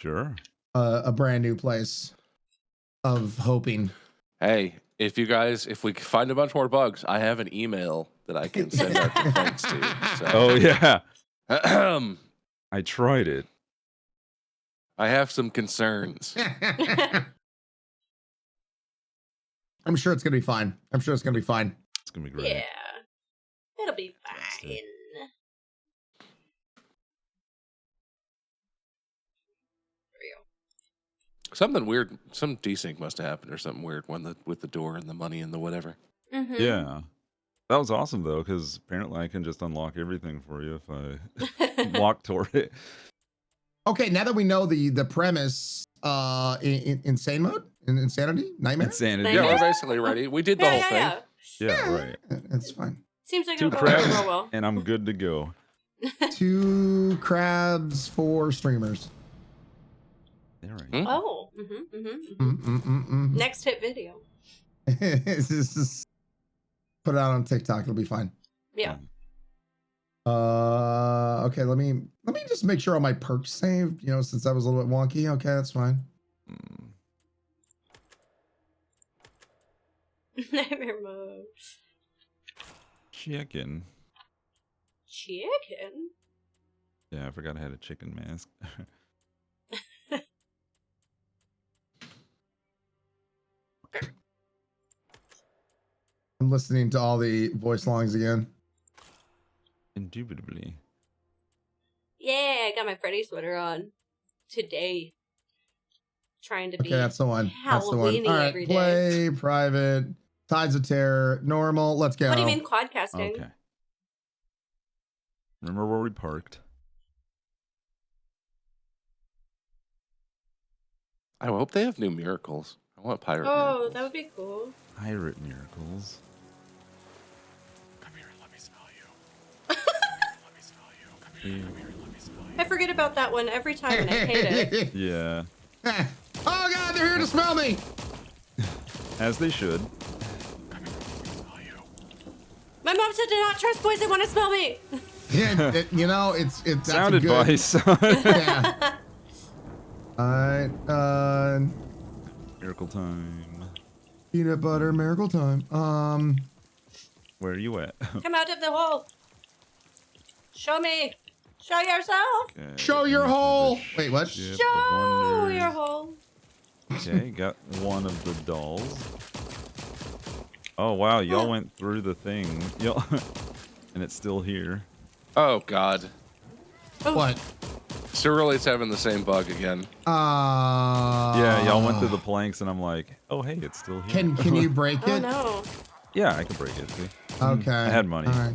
Sure. a brand new place of hoping. Hey, if we find a bunch more bugs, I have an email that I can send our complaints to. So. Oh yeah. I tried it. I have some concerns. I'm sure it's gonna be fine. I'm sure it's gonna be fine. It's gonna be great. Yeah. It'll be fine. Something weird, some desync must have happened or something weird with the door and the money and the whatever. Mm-hmm. Yeah. That was awesome though, because apparently I can just unlock everything for you if I walk toward it. Okay, now that we know the premise, in insane mode, in insanity, nightmare. Insanity. Yeah, we're basically ready. We did the whole thing. Yeah, right. That's fine. Seems like 2 it'll go crabs, real well. and I'm good to go. 2 crabs for streamers. There we go. Oh. Next hit video. Just put it out on TikTok. It'll be fine. Yeah. Okay. Let me just make sure all my perks saved. You know, since that was a little bit wonky. Okay, that's fine. Nightmare mode. Chicken. Chicken? Yeah, I forgot I had a chicken mask. I'm listening to all the voice longs again. Indubitably. Yeah, I got my Freddy sweater on today. Trying to be Okay, that's the one. That's the one. Halloween-y All right, every day. play, private, Tides of Terror, normal. Let's go. What do you mean quadcasting? Okay. Remember where we parked? I hope they have new miracles. I want pirate Oh, miracles. that would be cool. Pirate miracles. Come here and let me smell you. Let me smell you. Come here, let me smell you. I forget about that one every time and I hate it. Yeah. Oh God, they're here to smell me. As they should. My mom said to not trust boys that want to smell me. Yeah, you know, it's that's Sound a good, advice. Yeah. All right. Miracle time. Peanut butter miracle time. Where are you at? Come out of the hole. Show me. Show yourself. Okay, Show your into the hole. Wait, what? ship of Show wonders. your hole. Okay, got one of the dolls. Oh wow, y'all went through the thing. Y'all and it's still here. Oh God. What? Cerulea's having the same bug again. Yeah, y'all went through the planks and I'm like, oh hey, it's still here. Can you break Oh it? no. Yeah, I can break it. See? Okay. I had money. All right.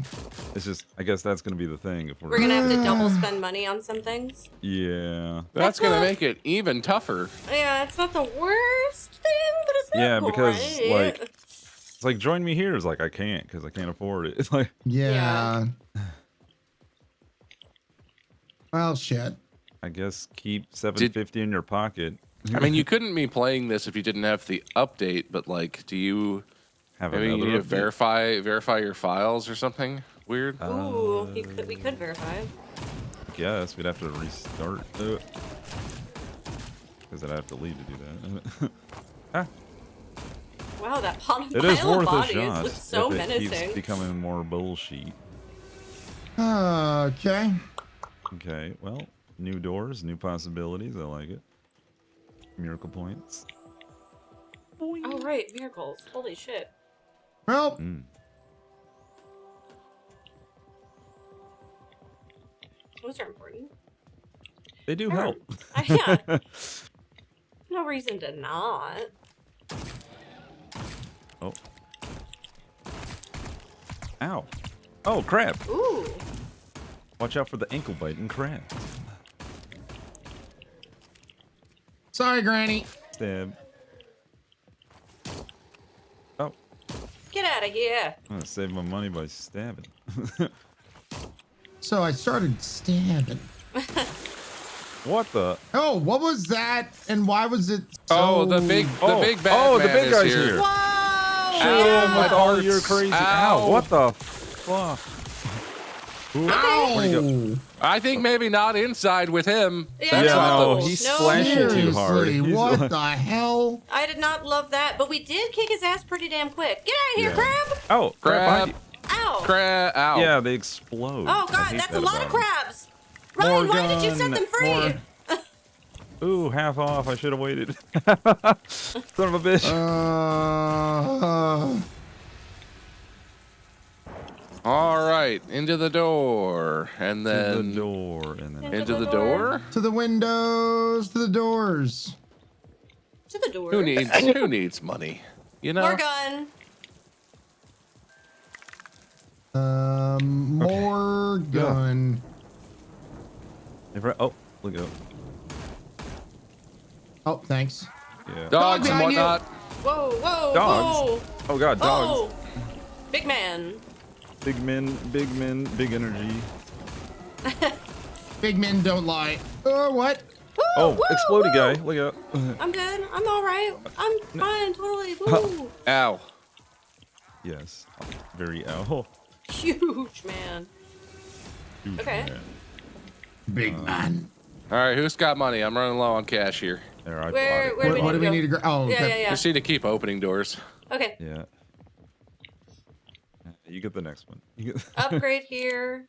It's just, I guess that's gonna be the thing if We're gonna have to double spend money on some things. Yeah. That's gonna make it even tougher. Yeah, it's not the worst thing, but it's not Yeah, because great. like, it's like join me here is like I can't because I can't afford it. It's like Yeah. Well, shit. I guess keep $750 in your pocket. I mean, you couldn't be playing this if you didn't have the update, but like, do you have maybe you another need to update? verify your files or something weird? Ooh, we could verify. Guess we'd have to restart because I'd have to leave to do that. Ah, Wow, that pile it is of worth a bodies shot looks so if it keeps menacing. becoming more bullshit. Okay. Okay, well, new doors, new possibilities. I like it. Miracle points. Oh right, miracles. Holy shit. Well, Those are important. they do Sure. help. Yeah. No reason to not. Oh. Ow. Oh, crab. Ooh. Watch out for the ankle biting crab. Sorry, Granny. Stab. Oh, Get out of here. I'm gonna save my money by stabbing. So I started stabbing. What the? Oh, what was that? And why was it so... Oh, the big bad the man big is guy's here. here. Whoa. Shoot him my with all hearts. your crazy. Ow. Ow! What the fuck? Ooh. Where'd he go? Ow! I think maybe not inside with him. Yeah, Yeah, not no, the- he's No. splashing too hard. Seriously, He's what like- the hell? I did not love that, but we did kick his ass pretty damn quick. Get out of here, Yeah. crab. Oh, crab behind you. Ow. Ow. Yeah, they explode. Oh I god, hate that's that a lot of about 'em. crabs. Ryan, why did you set Morgan, them free? more. Ooh, half off. I should have waited. Son of a bitch. All right, into the door, and To then the door, and then into the door. To the windows, to the doors. To the door. Who needs money? You know. More gun. More gun. Oh, look at it. Oh, thanks. Yeah. Dogs and behind you. whatnot. Whoa, whoa, Dogs? whoa. Oh god, dogs. Oh. Big man. Big men, big energy. Big men don't lie. What? Woo, Oh, woo, explodey woo. guy. Look out. I'm good. I'm all right. I'm fine. Totally. Woo. Ow. Yes. Very ow. Huge man. Huge Okay. man. Big man. All right, who's got money? I'm running low on cash here. There, I Where bought it. What do we need to go? Oh, Yeah, okay. yeah, yeah. Just need to keep opening doors. Okay. Yeah. You get the next one. You get Upgrade here.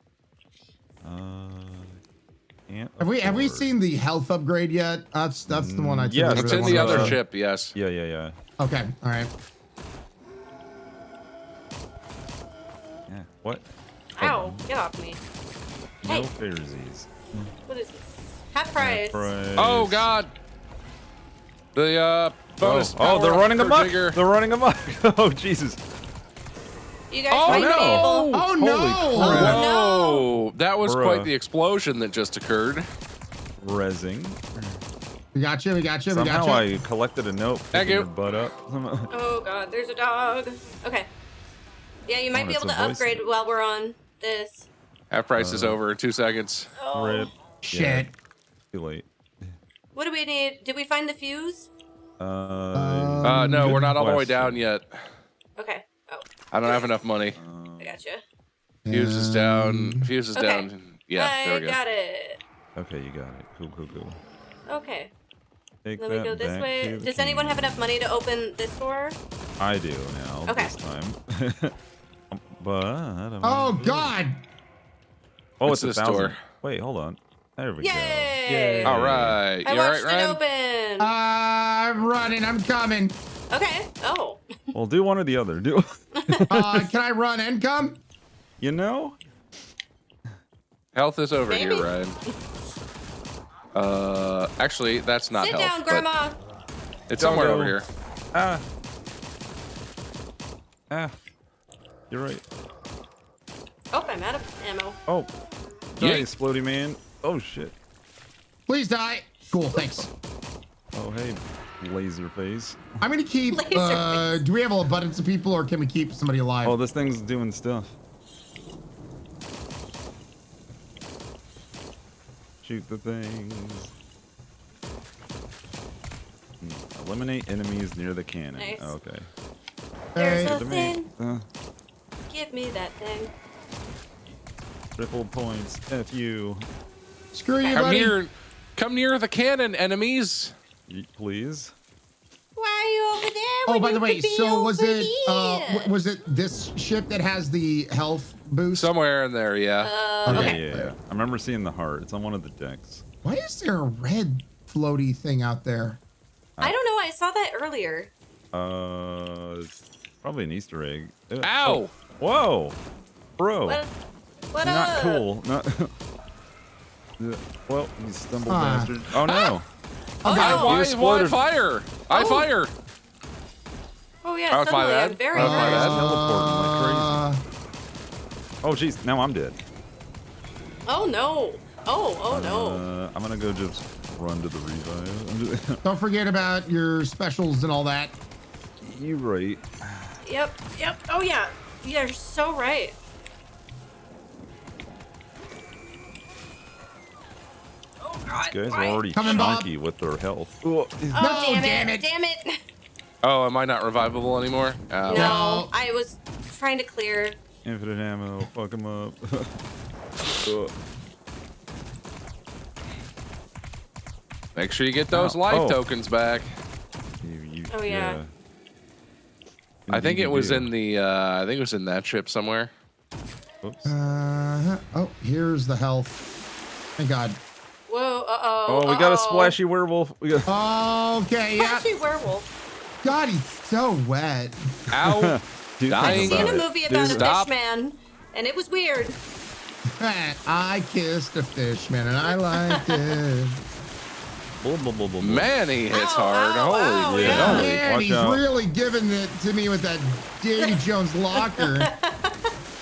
can't Have we afford. seen the health upgrade yet? That's the one I Yes, really It's in wanna the other know. ship. Yes. Yeah. Okay, all right. Yeah. What? Ow. Get off me. No Hey. fairsies. What is this? Half price. Oh God. The bonus. Oh, they're power running per amok. jigger. They're running amok. Oh Jesus. You guys Oh, might no. be able. Oh no! Holy crap. Whoa, that was Bruh. quite the explosion that just occurred. Rezzing. We got you. We got you. We Somehow got you. I collected a note. Thank picking you. your butt up. Oh god, there's a dog. Okay. Yeah, you might Oh, be it's able a to voice. upgrade while we're on this. Half price is over in 2 seconds. Oh. Rip. Shit. Yeah, too late. What do we need? Did we find the fuse? No, good we're not all the way question. down yet. Okay. Oh, I don't have enough money. I gotcha. Fuse is down. Fuse is Okay. down. Yeah, there I we go. got it. Okay, you got it. Cool. Okay. Take Let me that go this back way. to the Does anyone have king. enough money to open this door? I do now. Okay. This time. But I don't Oh know. God! Oh, What's it's this 1,000. door? Wait, hold on. There we Yay! go. All right. I You all watched right, it Ryan? open. I'm running. I'm coming. Okay. Oh. Well, do one or the other. Do Can I run and come? you know? Health is over Maybe. here, Ryan. Actually, that's not Sit health. down, but Grandma. It's somewhere Doggo. over here. You're right. Oh, I'm out of ammo. Oh, Yeah. nice, Floaty Man. Oh shit. Please die. Cool. Thanks. Oh hey, laser face. I'm gonna keep. Laser face. Do we have an abundance of people, or can we keep somebody alive? Oh, this thing's doing stuff. Shoot the things. Eliminate enemies near the cannon. Nice. Okay. There's Hey. a To me. thing. Give me that thing. Triple points. F you. Screw you, Come buddy. near. Come near the cannon, enemies. Please. Why are you over there? Oh, when by you the way, could be so was over it? here? Was it this ship that has the health boost? Somewhere in there, yeah. Okay. Yeah. I remember seeing the heart. It's on one of the decks. Why is there a red floaty thing out there? I don't know. I saw that earlier. It's probably an Easter egg. Ow! Whoa, bro. What Not up? cool. Not. Yeah, well, you stumbled Ah. bastard. Oh no. Oh, God. no. Why exploded. fire? I Oh. fire. Oh yeah, That was my suddenly I'm bad. very That was my hurt. bad. Teleporting like crazy. Oh, jeez. Now I'm dead. Oh no. Oh no. I'm gonna go just run to the revive. Don't forget about your specials and all that. You right. Yep. Oh yeah. You're so right. Oh god. These guys are already Coming, Bob. chunky with their health. Oh No, damn it. Damn it. Oh, am I not revivable anymore? Oh. No, I was trying to clear. Infinite ammo. Fuck them up. Make sure you get those life tokens back. Oh yeah. I think Indeed it was you do. in the. I think it was in that ship somewhere. Oops. Oh, here's the health. Thank God. Whoa. Oh, we got a splashy werewolf. We got. Okay, yeah. Splashy werewolf. God, he's so wet. Ow! Do Dying. think I've seen about a it. movie about a Stop. fish man, and it was weird. I kissed a fish, man, and I liked it. Man, he hits Ow, hard. ow, Holy ow, shit. yeah. Holy- Man, watch he's out. really giving it to me with that Davy Jones locker.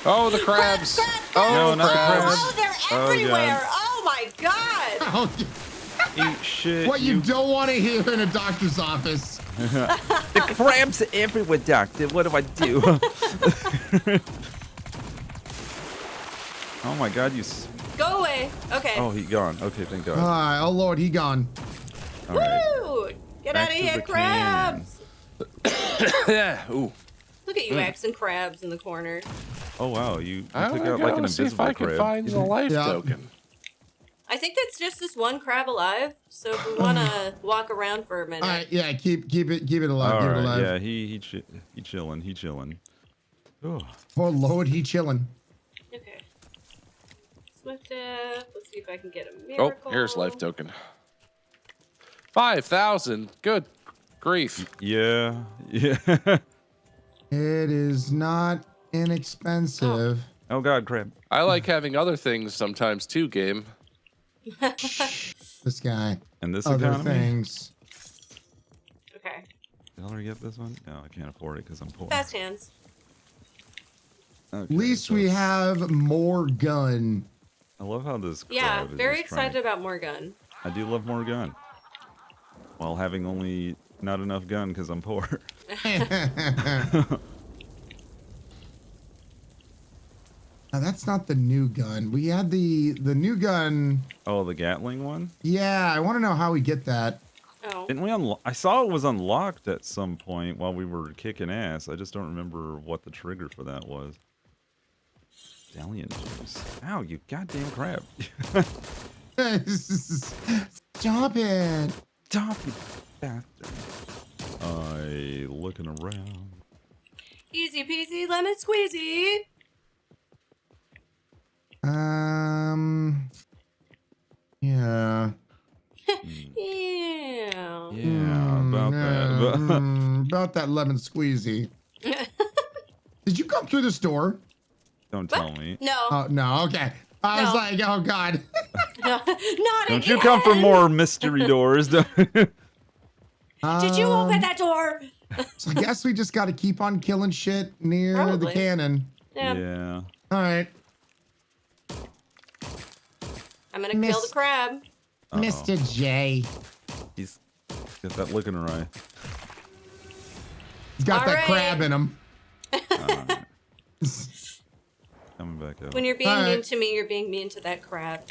Oh, the crabs. Crabs. Oh, No, not the crabs. crabs. Oh, they're Oh, God. everywhere. Oh my god. Oh, Eat shit. what you don't want to hear in a doctor's office. The crabs are everywhere, doctor. What do I do? Oh my god, Go away. Okay. Oh, he gone. Okay, thank God. Oh Lord, he gone. All right. Woo! Get Back out of to here, the crabs. Yeah. Ooh. Look at you axing crabs in the corner. Oh wow, you I took gotta out like an see if invisible I can crab. find the life Yeah. token. I think that's just this one crab alive. So if we want to walk around for a minute. All right, yeah, keep it alive, All keep it right, alive. yeah, he chilling. Oh, Oh Lord, he chilling. Okay. Swift death. Let's see if I can get a Oh, miracle. here's life token. 5,000. Good grief. yeah. It is not inexpensive. Oh God, crab. I like having other things sometimes too, game. This guy. And this Other economy. things. Okay. Did I already get this one? No, I can't afford it because I'm poor. Fast hands. Okay, At least so we it's- have more gun. I love how this. Yeah, crab is very just trying excited about more gun. I do love more gun. While having only not enough gun because I'm poor. Now, that's not the new gun. We had the new gun. Oh, the Gatling one? Yeah, I want to know how we get that. Oh. Didn't we unlock? I saw it was unlocked at some point while we were kicking ass. I just don't remember what the trigger for that was. Stallion juice. Ow, you goddamn crab. Stop it. Stop it, bastard. I looking around. Easy peasy lemon squeezy. Yeah. Yeah. Yeah, about that. About that lemon squeezy. Did you come through this door? Don't tell me. No. Oh no. Okay. I was No. like, oh god. Not Don't again. you come for more mystery doors. Did you open that door? So I guess we just got to keep on killing shit near the Probably. cannon. Yeah. Yeah. All right, I'm gonna kill the crab. Uh-oh. Mr. J. He's got that look in her eye. He's got All that right. crab in him. Alright, coming back up. When you're being All right. mean to me, you're being mean to that crab.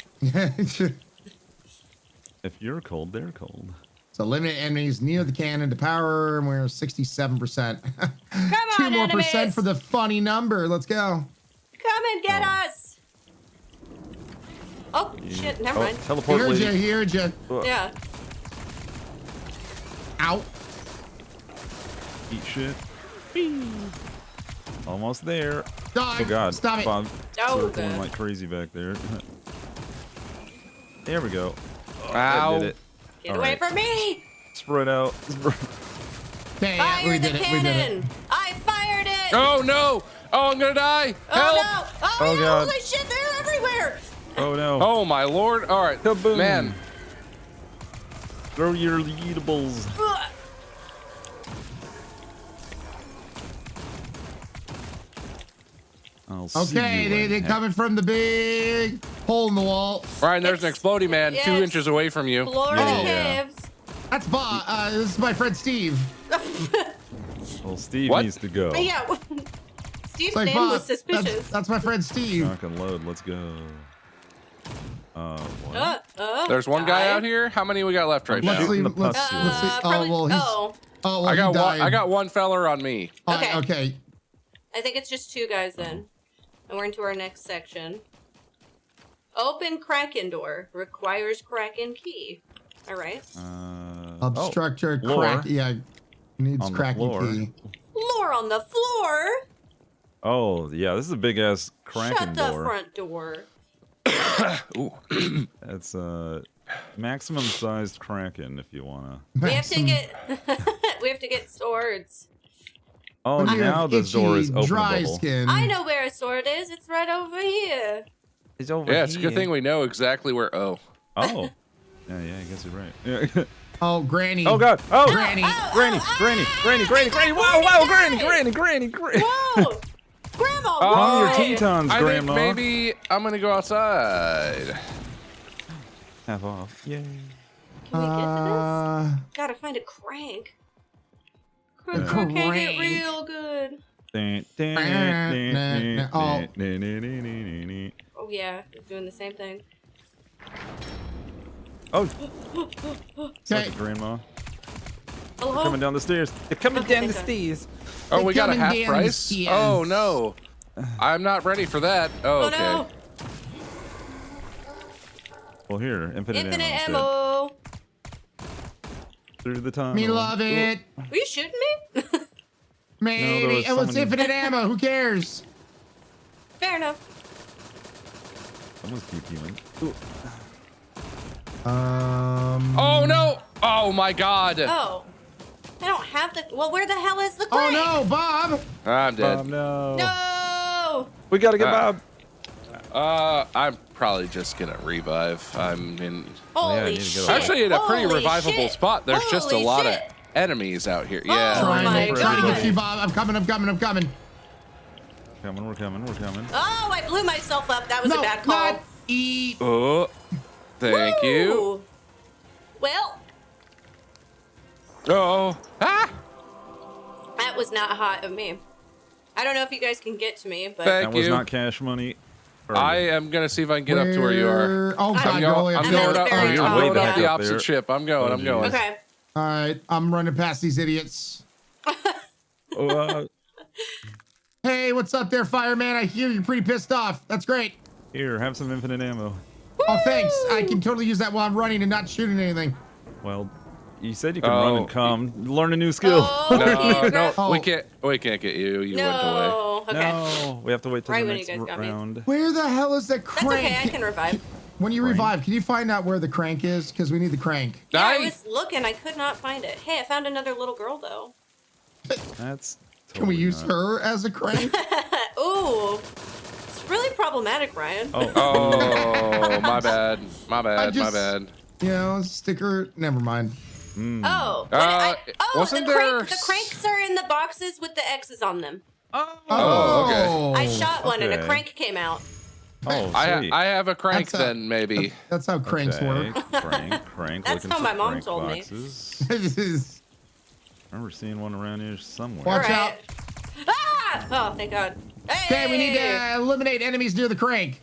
If you're cold, they're cold. So eliminate enemies near the cannon to power, and we're 67%. Come Two on, more enemies. percent for the funny number. Let's go. Come and get us. Oh shit! Never mind. Teleport Here, lady. Jay. Here, Jay. Yeah. Ow. Eat shit. Almost there. Dog. Oh God. Stop it. Bob Oh, circling God. like crazy back there. There we go. Oh, Ow. that did it. Get All away right. from me! Spread out. Okay, yeah, Fire we the did it. We did it. cannon! I fired it! Oh no! Oh, I'm gonna die! Help! Oh no! Oh, Oh, no! God. Holy shit! They're everywhere! Oh no. Oh my lord! All right, Kaboom. man. Throw your eatables. Ugh. I'll see Okay, you they're in coming from the big hole in the wall. Ryan, there's an exploding man 2 yes. inches away from you. Florida Yeah. caves. That's Bob. This is my friend Steve. Well, Steve What? needs to go. But yeah, Steve's It's like, name Bob, was suspicious. that's my friend Steve. Knock and load. Let's go. What? There's one guy out here. How many we got left right Let's now? leave. the Let's see. Oh probably- well, he's. oh, Oh well, I got he one. died. I got one feller on me. Okay. Okay. I think it's just 2 guys then. And we're into our next section. Open Kraken door. Requires Kraken key. All right. Obstruct your floor. crack. Yeah, needs On the cracking floor. key. Floor on the floor. Oh, yeah, this is a big ass Kraken Shut the door. front door. Ooh. It's a maximum sized Kraken if you wanna. We have to Maxim- get. We have to get swords. Oh, When you now have this door is itchy, dry openable. skin. I know where a sword is. It's right over here. It's over Yeah, it's a good thing we know exactly where. Oh. Oh. Yeah, I guess you're right. Oh, Granny. Oh God! Oh, Granny. Granny! Wow! Granny! Whoa! Grandma, Calm your why? Tetons, I Grandma. think maybe I'm gonna go outside. Have off. Yay. Can we get to this? Gotta find a crank. Crank can get Crank. real good. Oh. Oh yeah, it's doing the same thing. Oh. Okay. Sorry, Grandma. Hello? They're coming down the stairs. They're coming Okay, down the thank stairs. Oh, we got a coming half down the price. stairs. Oh no, I'm not ready for that. Oh, Oh okay. no! Well, here, infinite Infinite ammo. ammo. Through the tunnel. Me love it. Were you shooting me? Maybe. was It was so many- infinite ammo. Who cares? Fair enough. Someone's pew-pewing. Oh no! Oh my God! Oh. I don't have the. Well, where the hell is the Oh crank? no, Bob. I'm dead. No. No! We gotta get Bob. I'm probably just gonna revive. I'm in. Holy yeah, I need to get shit! over Actually, in a pretty Holy revivable shit. spot. There's just a Holy lot shit. of enemies out here. Oh Yeah. my Trying to God. get you, Bob. I'm coming. We're coming. Oh, I blew myself up. That was No, a bad call. not eat. Oh, thank you. Woo. Well, Oh, ah! that was not hot of me. I don't know if you guys can get to me, but Thank That was you. not cash money. I am gonna see if I can get up to where you are. Oh God, I'm you're all the way I'm up I'm going at there. the up. very I'm top. going Way up back the up opposite there. ship. I'm going. Oh, I'm going. okay. All right, I'm running past these idiots. Hey, what's up there, fireman? I hear you're pretty pissed off. That's great. Here, have some infinite ammo. Oh, thanks. I can totally use that while I'm running and not shooting anything. Well, you said you could run Oh, and come. Learn a new skill. Oh, No, okay, no, Oh. we can't get you. You went away. No. Okay. No, we have to wait till Right the when you next guys got me. round. Where the hell is that That's crank? okay. I can revive. When you Crank? revive, can you find out where the crank is? Because we need the crank. Yeah, I Nice. was looking. I could not find it. Hey, I found another little girl though. That's. Can we totally use not- her as a crank? Ooh, it's really problematic, Ryan. Oh, Oh, my bad. My bad. just- My bad. You know, sticker. Never mind. Oh, Wasn't the there the cranks are in the boxes with the X's on them. Oh, okay. I shot one and a okay. crank came out. oh, sweet. I have a crank That's a- then maybe. That's how cranks Okay, work. Crank. That's looking how for my mom crank told me. boxes. This is. I remember seeing one around here somewhere. Watch All out. right. Ah! Oh, thank God. Hey! Okay, we need to eliminate enemies near the crank.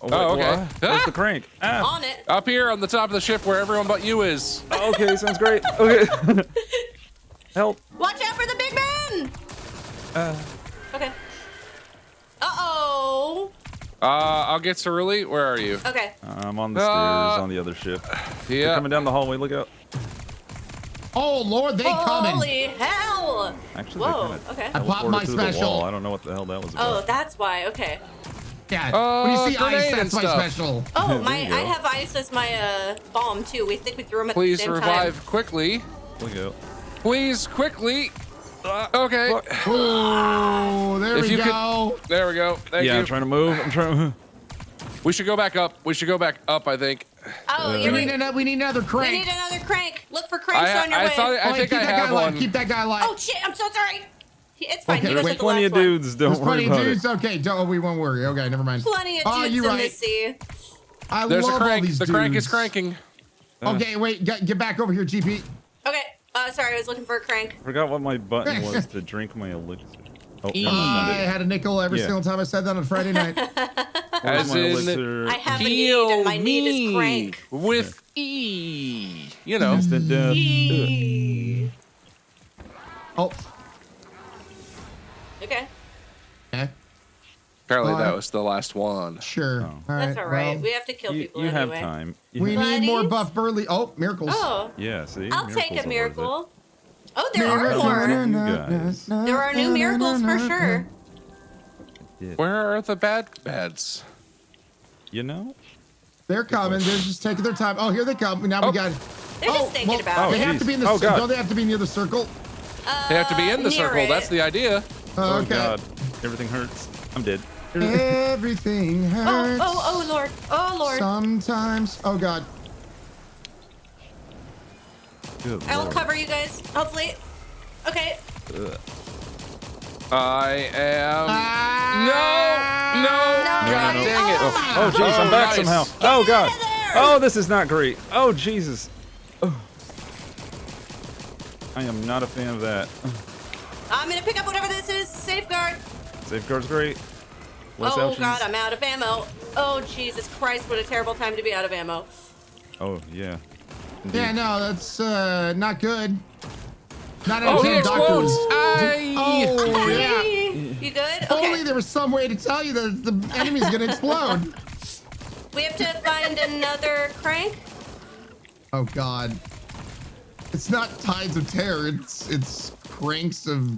wait, Oh, okay. what? Where's the crank? Ah. On it. Up here on the top of the ship where everyone but you is. Okay, sounds great. Okay. Help. Watch out for the big man. Okay. Uh-oh. I'll get Cerulli. Where are you? Okay. I'm on the stairs on the other ship. They're Yeah. coming down the hallway. Look out. Oh Lord, they coming. Holy hell! Actually, Whoa, they kinda okay. I popped my teleported through the special. wall. I don't know what the hell that was Oh, about. that's why. Okay. Yeah. When you see grenade ice, and that's my stuff. special. Oh, There my! you go. I have ice as my bomb too. We think we threw them at Please the same revive quickly. Look out. Please quickly. Okay. Oh, there If we you could- go. There we go. Thank Yeah, you. I'm trying to move. I'm trying to. We should go back up. We should go back up, I think. time. Oh, We you're need, right. we need another We crank. need another crank. Look for cranks on your I way. thought I Oh, think keep I that have guy alive. one. Keep that guy alive. Oh shit! I'm so sorry. It's fine. Okay, He was wait, at the Plenty last of dudes. Don't There's worry plenty of about dudes. it. Okay, we won't worry. Okay, never mind. one. Plenty of Oh, dudes you're in the right. sea. I There's a love all crank. these The dudes. crank is cranking. Okay, wait, get back over here, GP. Okay. Sorry, I was looking for a crank. Forgot what my button was to drink my elixir. Oh, never I mind. had a nickel every Yeah. single time I said that on Friday night. Where's As my in, elixir? I have a need, heal and my need is me crank. with E. You know. Instant death. Eee. Oh, Okay. okay, Apparently that Alright. was the last one. sure. Oh. All That's right, all right. well, We have to kill people You have anyway. time. You we have- need more Buddies? buff burly. Oh, miracles. Oh, Yeah, see? I'll take Miracles a are worth miracle. Oh, there are Miracle. more. You guys. There are new miracles for sure. it. Where are the bads? You know? They're coming. They're just taking their time. Oh, here they come. Now we got. They're just thinking about They it. have to be in the. Oh, God. Don't they have to be near the circle? They have to be in the near circle. it. That's the idea. Oh, Okay. God. Everything hurts. I'm dead. Everything Oh, hurts. oh, Lord. Oh, Lord. Sometimes. Oh God. Good I will Lord. cover you guys, hopefully. Okay. Ugh. I am. Ah! No. God no. dang it. Oh, jeez, I'm back nice. somehow. Oh, God. Oh, this is not great. Oh, Jesus. Oh. I am not a fan of that. I'm gonna pick up whatever this is. Safeguard. Safeguard's great. Less Oh, ouchies. God, I'm out of ammo. Oh, Jesus Christ, what a terrible time to be out of ammo. Oh, yeah. Indeed. Yeah, no, that's not good. Not Oh, he until doctors. explodes. Oh yeah. You good? If only Okay. there was some way to tell you that the enemy's gonna explode. We have to find another crank. Oh God. It's not tides of terror. It's cranks of.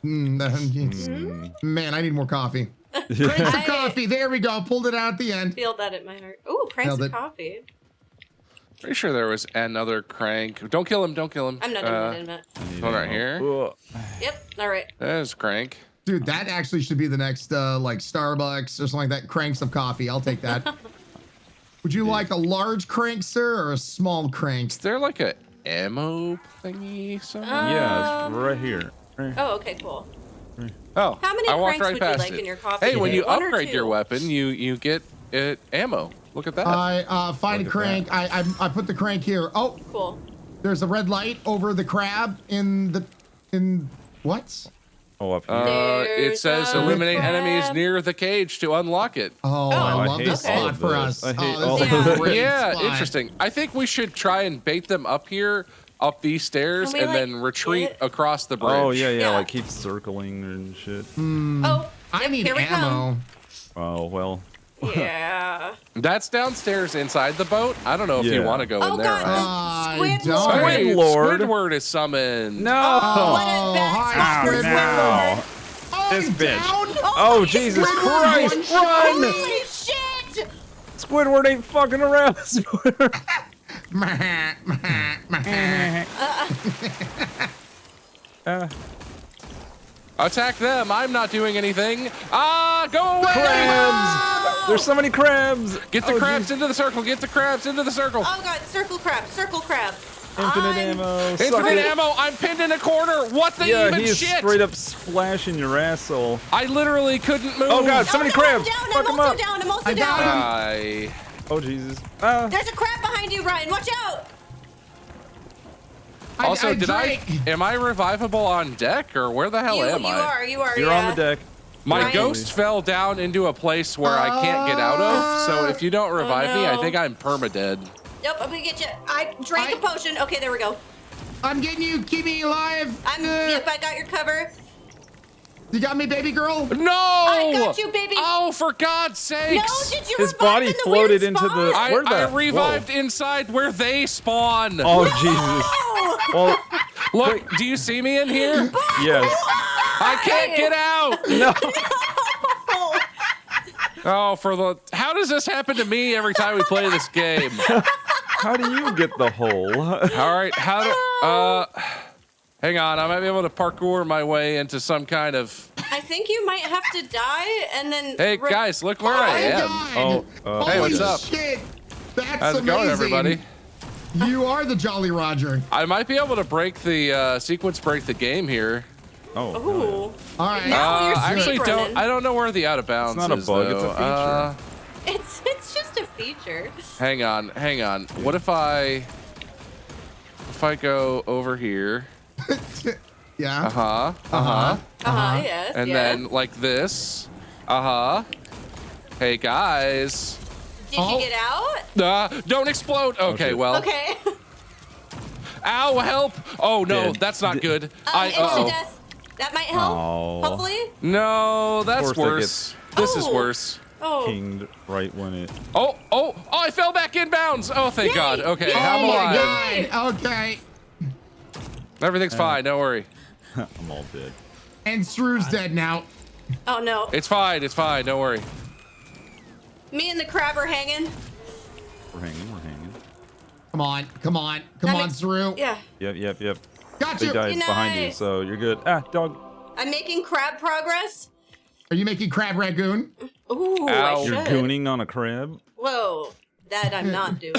Man, I need more coffee. Cranks of coffee. There we go. Pulled it out at the end. Feel that in my heart. Ooh, cranks Nailed of it. coffee. Pretty sure there was another crank. Don't kill him. Don't kill him. I'm not done with it. I need One right ammo. here. Ugh. Yep, all right. There's crank. Dude, that actually should be the next like Starbucks or something like that. Cranks of coffee. I'll take that. Would you like a large crank, sir, or a small crank? Is there like a ammo thingy somewhere? Yeah, it's right here. Right. Oh, okay, cool. Oh, How many I walked cranks right would you past like it. in your coffee Hey, when today? you One or upgrade your two? weapon, you get ammo. Look at that. I find a Look at crank. I put the crank here. Oh, Cool. there's a red light over the crab in what? Oh, up here. It There's says a eliminate crab. enemies near the cage to unlock it. Oh, Oh, I I love hate this all spot of for this. us. I hate Oh, all this of is a this. great Yeah, spot. interesting. I think we should try and bait them up here, up these stairs, Can we, and like, then retreat get- across the bridge. Oh, yeah, Yeah. like keep circling and shit. Oh, I yep, need here we ammo. Oh, well. come. Yeah. That's downstairs inside the boat. I don't know if you Yeah. want to go Oh, in there. God, Ryan. I Squidward. don't. Oh, wait, Squidward. Squidward is summoned. No! Oh, what a Oh, bad hi, spot for Squidward. now. Oh, This I'm bitch. down. Oh, Jesus Squidward, Christ! one Run! Holy shit! Squidward ain't fucking around. Squidward. Attack them. I'm not doing anything. Ah, go away. Crabs! There's so many crabs! Get the Oh, crabs geez. into the circle. Get the crabs into the circle. Oh, God, circle crab, circle crab. Infinite ammo. suck Infinite it. ammo. I'm pinned in a corner. What the Yeah, even he is shit? straight up splashing your asshole. I literally couldn't move. Oh, God, so many Oh, no, crabs! I'm down, Fuck I'm him also up! down, I'm also I got down. him. Oh, Jesus. Ah. There's a crab behind you, Ryan. Watch out. Also, drank. am I revivable on deck or where the hell am I? You are, You're yeah. on the deck. My Ryan. ghost fell down into a place where I can't get out of. So if you don't revive me, I no. think I'm permadead. Nope, I'm gonna get you. I drank a potion. Okay, there we go. I'm getting you. Keep me alive. Yep, I got your cover. You got me, baby girl. No! I got you, baby. Oh, for God's No, sakes! did you His revive body in the floated weird into the- spot? Where'd I that- revived whoa. inside where they spawn. Oh, Jesus. Oh, Well, Look, do you see me in here? yes. I can't get out. No. Oh, how does this happen to me every time we play this game? How do you get the hole? All right, hang on, I might be able to parkour my way into some kind of. I think you might have to die and then. Hey guys, look where I am. God. Oh, Hey, what's Holy up? Shit. That's How's it amazing. going, everybody? You are the Jolly Roger. I might be able to break the sequence break the game here. Oh. hell Ooh. All right. Now you're I actually speed running. I don't know where the out of bounds It's not a is, bug, it's a though. feature. It's just a feature. Hang on. What if I go over here? Yeah. Yes. And yes. then like this. Hey guys. Did you get out? Don't explode. Okay, well. Okay. Ow, help. Oh no, Dead. that's not good. Instant death. That might help. Oh. Hopefully. No, that's course that worse. This is Oh. worse. Oh. Kinged right when it. Oh, I fell back in bounds. Oh, thank Yay. God. Okay, Yay. I'm Oh alive. my God. Okay. Everything's fine. Don't worry. I'm all dead. And Srew's dead now. Oh no. It's fine. Don't worry. Me and the crab are hanging. We're hanging. Come on, Srew. Yeah. Yep. Got They you. died behind you, Nice. so you're good. Ah, dog. I'm making crab progress. Are you making crab ragoon? Ooh, Ow. I You're should. gooning on a crab. Whoa. That I'm not doing.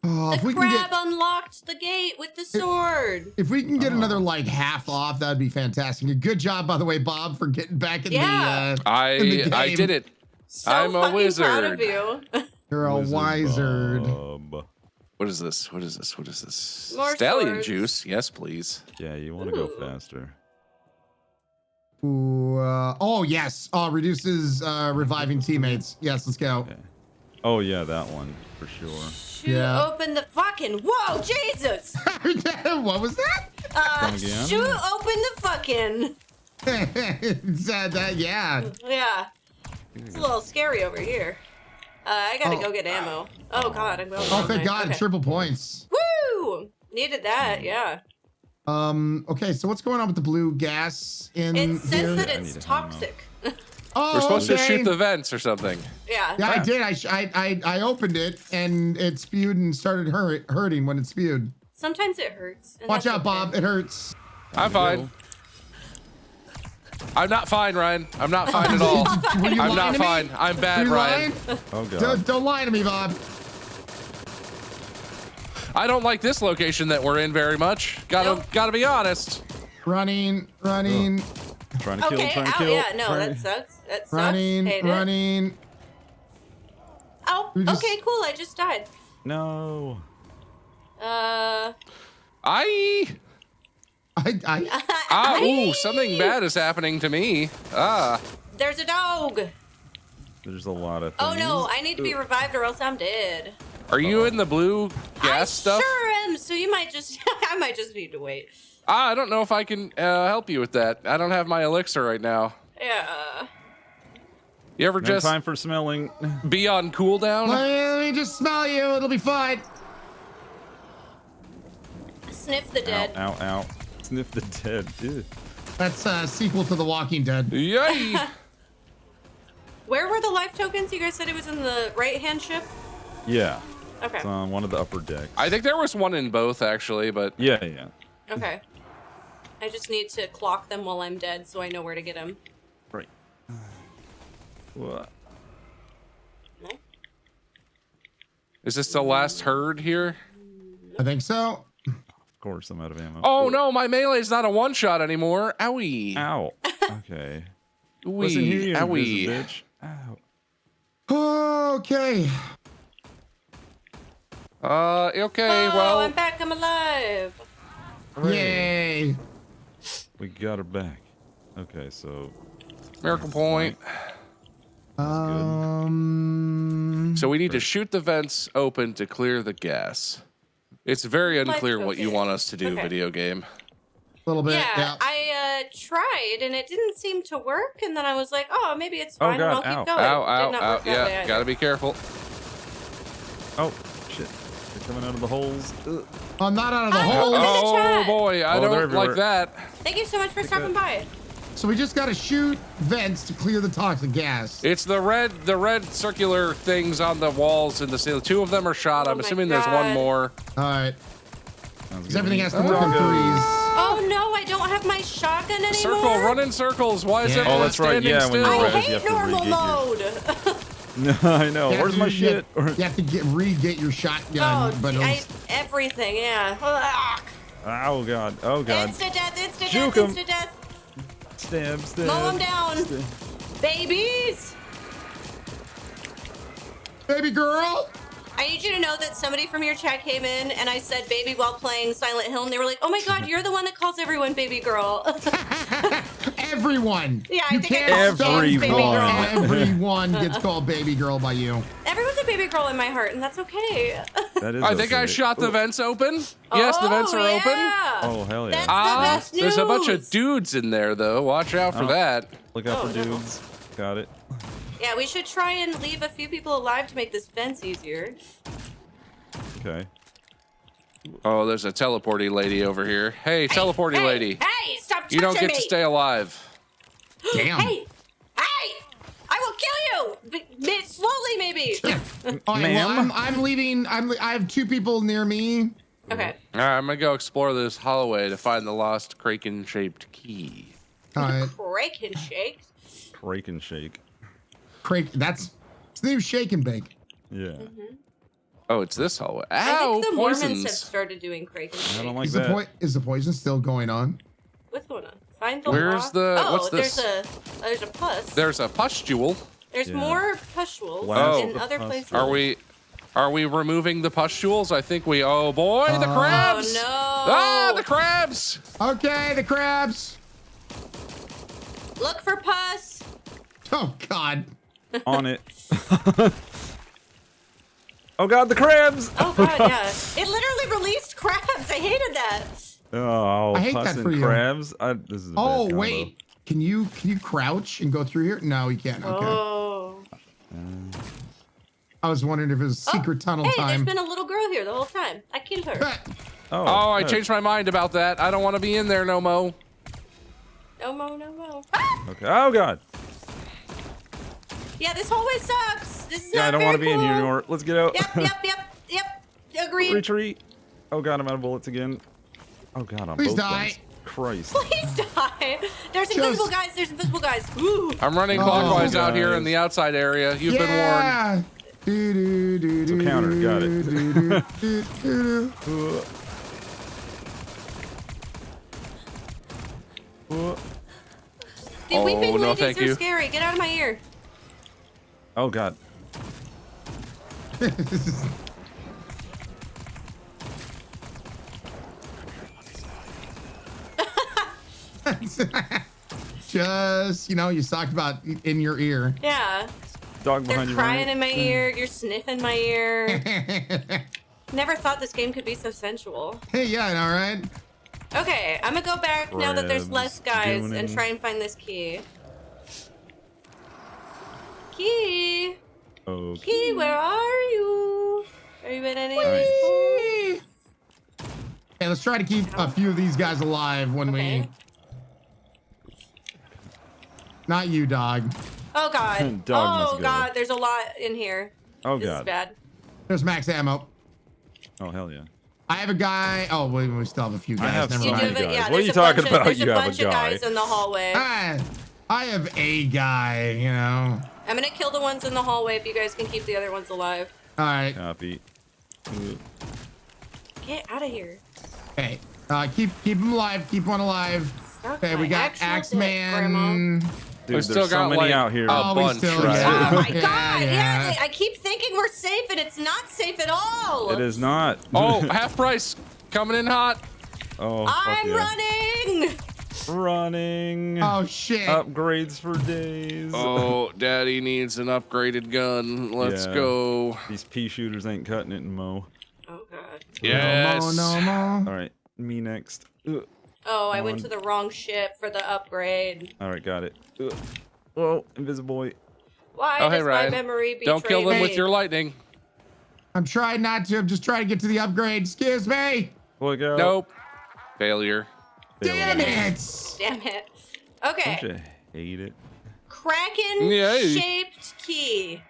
Oh, if The we can crab get unlocked the gate with the sword. another like half off, that'd be fantastic. Good job, by the way, Bob, for getting back in Yeah. the. in the I game. did it. So I'm a fucking proud of wizard. you. You're a Wizard wizard. Bob. What is this? More Stallion swords. juice. Yes, please. Yeah, you want to go Ooh. faster. Ooh, oh yes. Reduces reviving teammates. Yes, let's go. Okay. Oh yeah, that one for sure. Shoot, Yeah. open the fucking. Whoa, Jesus. What was that? Come again? Shoot, open the fucking. Yeah. Yeah. It's a little scary over here. I gotta go get ammo. Oh god, I'm going. Oh, thank God, Okay. triple points. Woo! Needed that, yeah. Okay, so what's going on with the blue gas in It here? says that I need it's a toxic. Oh, We're supposed to okay. shoot the vents or something. Yeah. Yeah, I did. I opened it and it spewed and started hurting when it spewed. Sometimes it hurts. and Watch that's out, okay. Bob. It hurts. I'm fine. I'm not fine, Ryan. I'm not fine at all. Were you I'm lying not to me? fine. I'm bad, Were you Ryan. lying? Oh god. Don't lie to me, Bob. I don't like this location that we're in very much. Gotta be honest. Running. Trying to kill. Okay, Trying to ow, kill. yeah, no, trying- that sucks. That sucks. Running. Hate it. Running. Oh, We just- okay, cool. I just died. No. I ooh, something bad is happening to me. There's a dog. There's a lot of Oh things. no, I need to be revived or else I'm dead. Are you in the blue gas stuff? Sure am. So you might just, I might just need to wait. I don't know if I can help you with that. I don't have my elixir right now. Yeah. You ever No just time for smelling. be on cooldown? Let me just smell you. It'll be fine. Sniff the dead. Ow, ow, ow. Sniff the dead. Ew. That's a sequel to The Walking Dead. Yay! Where were the life tokens? You guys said it was in the right-hand ship? Yeah. Okay. It's on one of the upper decks. I think there was one in both actually, but Yeah. Okay. I just need to clock them while I'm dead so I know where to get them. Right. What? is this the last herd here? I think so. Of course, I'm out of ammo. Oh no, my melee's not a one-shot anymore. Owie. Ow. Okay. Ooh, Listen here, you owie. invisible bitch. Ow. Okay. Okay, Oh, well, I'm back. I'm alive. Yay. We got her back. Okay, so miracle point. So we need to shoot the vents open to clear the gas. It's very unclear what you okay. want us to do, Okay. video game. A little bit. Yeah, I tried and it didn't seem to work, and then I was like, oh, maybe it's fine, and God, I'll ow. keep going. Ow, Did ow, not ow. work that way Yeah, either. gotta be careful. oh shit, they're coming out of the holes. Ugh. I'm not out of the I hole. hope in the Oh chat. boy, I Oh, they're don't everywhere. like that. Thank you so much for stopping by. So we just got to shoot vents to clear the toxic gas. It's the red circular things on the walls in the ceiling. Two of them are shot. Oh I'm my assuming there's one God. more. All right. Sounds Because good everything me. has to work in threes. Oh no, I don't have my shotgun anymore. Circle, run in circles. Why is Yeah. everyone Oh, that's right, standing yeah, when still? you I res, you hate have to normal re-get mode. No, I know. Yeah, Where's my shit? You have to re-get your shotgun. Oh, but everything, yeah. Ugh. Oh god. Oh god. Instant death, instant Juke death, 'em. instant death. Stab, stab. Mow 'em down. stab. Babies! Baby girl. I need you to know that somebody from your chat came in and I said baby while playing Silent Hill, and they were like, oh my god, you're the one that calls everyone baby girl. Everyone. Yeah, I You think I can't called stop James baby calling girl. Everyone gets called baby girl by you. Everyone's a baby girl in my heart, and that's okay. That is I think I okay. shot the Ooh. vents open. Yes, the vents are open. Yeah. Oh hell yeah. That's the best news. There's a bunch of dudes in there though. Watch out for Oh. that. Look out Oh, for no. dudes. Got it. Yeah, we should try and leave a few people alive to make this fence easier. Okay. Oh, there's a teleporty lady over here. Hey, teleporty hey, lady. Hey, stop touching You don't get me. to stay alive. Damn. Hey, I will kill you. Slowly, maybe. All right, Ma'am? well, I'm leaving. I have 2 people near me. Okay. All right, I'm gonna go explore this hallway to find the lost kraken-shaped key. All right. Break and shake. Crake and shake. It's the new shake and bake. Yeah. Oh, it's this hallway. I Ow, think the Mormons have poisons. started doing Crake and I shake. don't like Is that. is the poison still going on? What's going on? Find the Where's lock. the- Oh, what's this? there's a pus. There's a pustule. There's Yeah. more pustules Last in of the other pustules. places. Are we removing the pustules? I think we. Oh boy, the crabs! Oh no! Ah, the crabs! Okay, the crabs. Look for pus. Oh God. On it. Oh god, the crabs! Oh god, yeah. It literally released crabs. I hated that. Oh, I hate pus that and for you. crabs. This is a bad Oh combo. wait. Can you crouch and go through here? No, you can't. Okay. Oh. I was wondering if it was secret tunnel Hey, time. there's been a little girl here the whole time. I killed her. Oh, Oh, I good. changed my mind about that. I don't want to be in there no mo. No mo, no mo. Ah! Okay. Oh god. Yeah, this hallway sucks. This is Yeah, not I don't want want to be in here anymore. Let's get out. Yep. Agreed. Retreat. Oh god, I'm out of bullets again. Oh god, on Please both die. guns. Christ. Please die. There's invisible guys. There's invisible guys. Ooh. I'm running Oh, clockwise out here guys. in the outside area. You've been warned. Yeah. It's a counter, got it. The weeping no, ladies thank are you. scary. Get out of my ear. Oh god. Just, you talked about in your ear. Yeah. Dog They're behind you. crying Ryan. in my ear. You're sniffing my ear. Never thought this game could be so sensual. Hey, yeah, all right. Okay, I'm gonna go back now that there's less guys and Crabs, try and find this key. Key! Okay. Key, where are you? Are you in any Hey, let's try to keep a few of these guys alive when Okay. we. Not you, dog. Oh god. Dog must Oh go. god, there's a lot in here. Oh This is god. bad. There's max ammo. Oh hell yeah. I have a guy. Oh, wait, we still have a few guys. I have Never You do so mind. many have it, guys. yeah, What are there's you a bunch talking of- about? There's You a have a bunch of guy. guys in the hallway. I have a guy, I'm gonna kill the ones in the hallway if you guys can keep the other ones alive. All right. Copy. Get out of here. Okay. Keep him alive. Keep one alive. Okay, we my got actual Axeman. Dude, We there's still so got, many like, out here. a we bunch, still right? Oh my Yeah, god, yeah. I keep thinking we're safe and it's not safe at all. It is not. Oh, half price. Coming in hot. Oh, fuck I'm yeah. running. Running. Oh shit. Upgrades for days. Oh, daddy needs an upgraded gun. Let's Yeah. go. These pea shooters ain't cutting it, Mo. Oh god. Yes. No more. All right, me next. Oh, I went on. to the wrong ship for the upgrade. All right, got it. Oh, invisible boy. Why Oh, hey, does my Ryan. memory betray Don't kill them me? with your lightning. I'm trying not to. I'm just trying to get to the upgrade. Excuse me. Look out. Nope. Failure. Damn it. Damn it. Okay. Don't you hate it? Kraken-shaped key.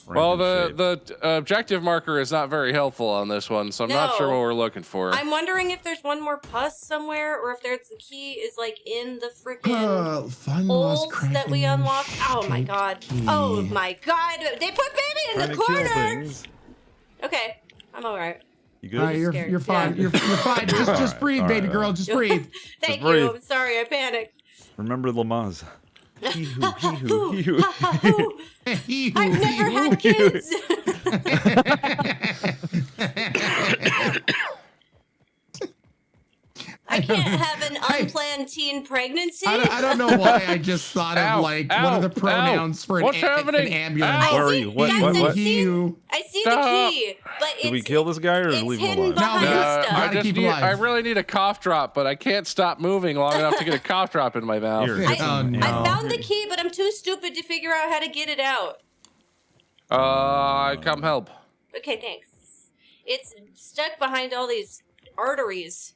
Well, Franken shape. the objective marker is not very helpful on this one, so I'm not sure No. what we're looking for. I'm wondering if there's one more pus somewhere, or if there's the key is like in the freaking Fun lost holes that we Kraken unlocked. Oh my shaped god. key. Oh my god. They put baby in Trying the to kill corner. things. Okay, I'm alright. You good? All right, scared. you're fine. Yeah. You're fine. Just breathe, All right, baby all girl. right. Just breathe. Thank breathe. you. I'm sorry, I panicked. Remember Lamaz. Hee-hoo, hee-hoo, Hoo, hee-hoo. ha, ha, hoo. I've never had kids. I can't have an unplanned teen pregnancy. I don't know why I just thought Ow, of like one ow, of the pronouns for What's an happening? ambulance. Ow. Where are you? What? Guys, What? I've What? seen- I see the Stop. key, but it's Did we kill this guy or it's leave him hidden alive? behind stuff. I Gotta just keep need. alive. I really need a cough drop, but I can't stop moving long enough to get a cough drop in my mouth. Here, I- get some no. ammo. I found the key, but I'm too stupid to figure out how to get it out. Come help. Okay, thanks. It's stuck behind all these arteries.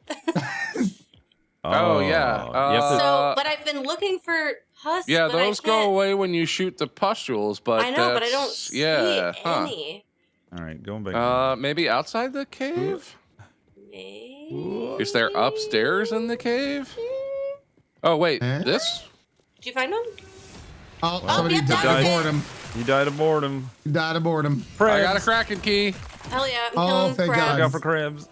Oh, yeah. you have to- So, but I've been looking for husks. Yeah, but I those go can't- away when you shoot the pustules, but I know, but I don't that's- see yeah, huh. any. all right, going back. Maybe outside the cave? Maybe. Is there upstairs in the cave? Oh wait, Eh? this? Did you find them? Oh, Oh, somebody yep, died that was aboard it. him. He died of boredom. Died aboard him. I got a Kraken key. Hell yeah, I'm Oh, killing thank crabs. God. Look out for crabs.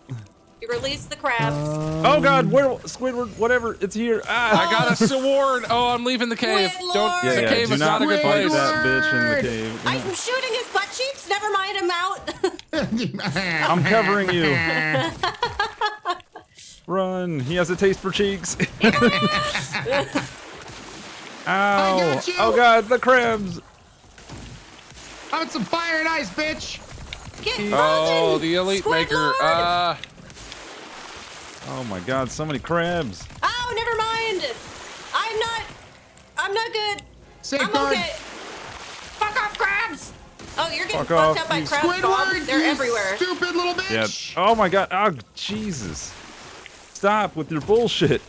You release the crabs. Oh God, where Squidward? Whatever, it's here. Ah! I got a sword. Oh, I'm leaving the cave. Squidlord! Don't. Yeah, the yeah. cave Do is not a good fight place. that bitch in the cave. I'm shooting his butt cheeks. Never mind, I'm out. I'm covering you. Run! He has a taste for cheeks. Ow! got you. Oh God, the crabs! I want some fire and ice, bitch. Get frozen. Oh, the elite maker. Squidward! Oh my God, so many crabs. Oh, never mind. I'm not good. Safeguard. I'm okay. Fuck off, crabs. Oh, you're getting Fuck fucked off, up by you crabs, Bob. Squidward, They're you everywhere. stupid little Yeah. bitch. Oh my God. Oh Jesus! Stop with your bullshit.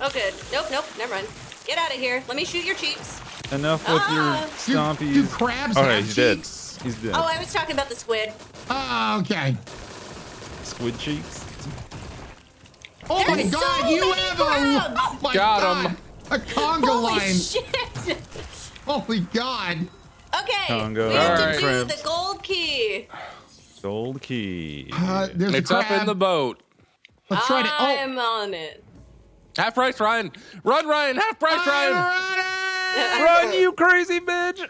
Oh, good. Nope. Never mind. Get out of here. Let me shoot your cheeks. Enough with your Ah. stompies. Do crabs Okay, have he's cheeks? dead. He's dead. Oh, I was talking about the squid. Oh, okay. Squid cheeks. Oh my There's God, so you many have crabs. a oh my Got God, 'em. a conga Holy line. shit. Holy God. Okay, Congo. we have Alright. to do Crabs. the gold key. Gold key. There's It's a up crab. in the boat. Let's try to. Oh, I'm on it. Half price, Ryan. Run, Ryan. Half price, Ryan. Run, you crazy bitch!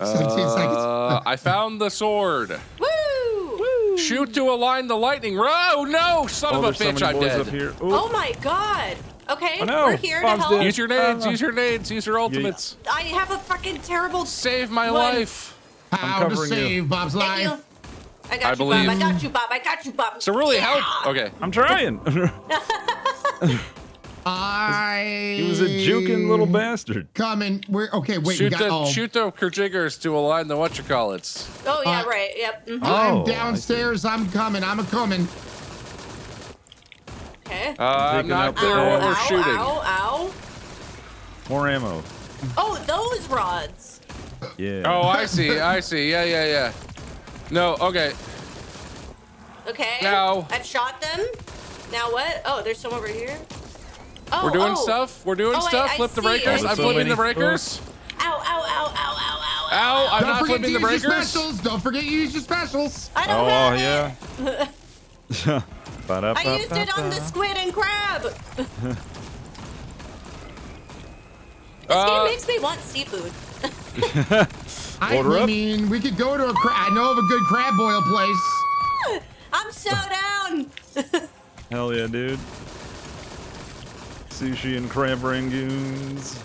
17 seconds. I found the sword. Woo! Shoot to align the lightning. Oh no, son of a there's so bitch! many I'm boys dead. up here. Ooh. Oh my god. Okay, Oh, no. we're here Bob's to help. dead. Use your nades. Use your nades. Use your ultimates. I have a fucking terrible. Save my One. life. How to covering you. save Bob's Thank you. life. I got I you, believe. Bob. I got you, Bob. I got you, Bob. So really help. Okay. I'm trying. He was a juking little bastard. Coming. We're okay. Wait, we shoot got. the Oh, shoot the kerjiggers to align the whatchamacallits. Oh yeah, right. Yep. Mhm. I'm Oh, I downstairs. I'm coming. I'm a coming. Okay. I'm Taking not out clear the- what we're ow, shooting. ow, ow. More ammo. Oh, those rods. Yeah. Oh, I see. I see. Yeah. No. Okay. Okay. Now. I've shot them. Now what? Oh, there's some over here. Oh, We're doing oh. stuff. We're doing Oh, stuff. I Flip the see, breakers. I I'm see. flipping the So many breakers. Ow, ow, ow, ow, ow, ow, Ow! I'm Don't not forget flipping to the use your breakers. specials. Don't forget to use your specials. I don't Oh, have yeah. it. I used it on the squid and crab. This game makes me want seafood. Order I up. mean, we could go to a. I know of a good crab boil place. I'm so down. Hell yeah, dude. Sushi and crab rangoons.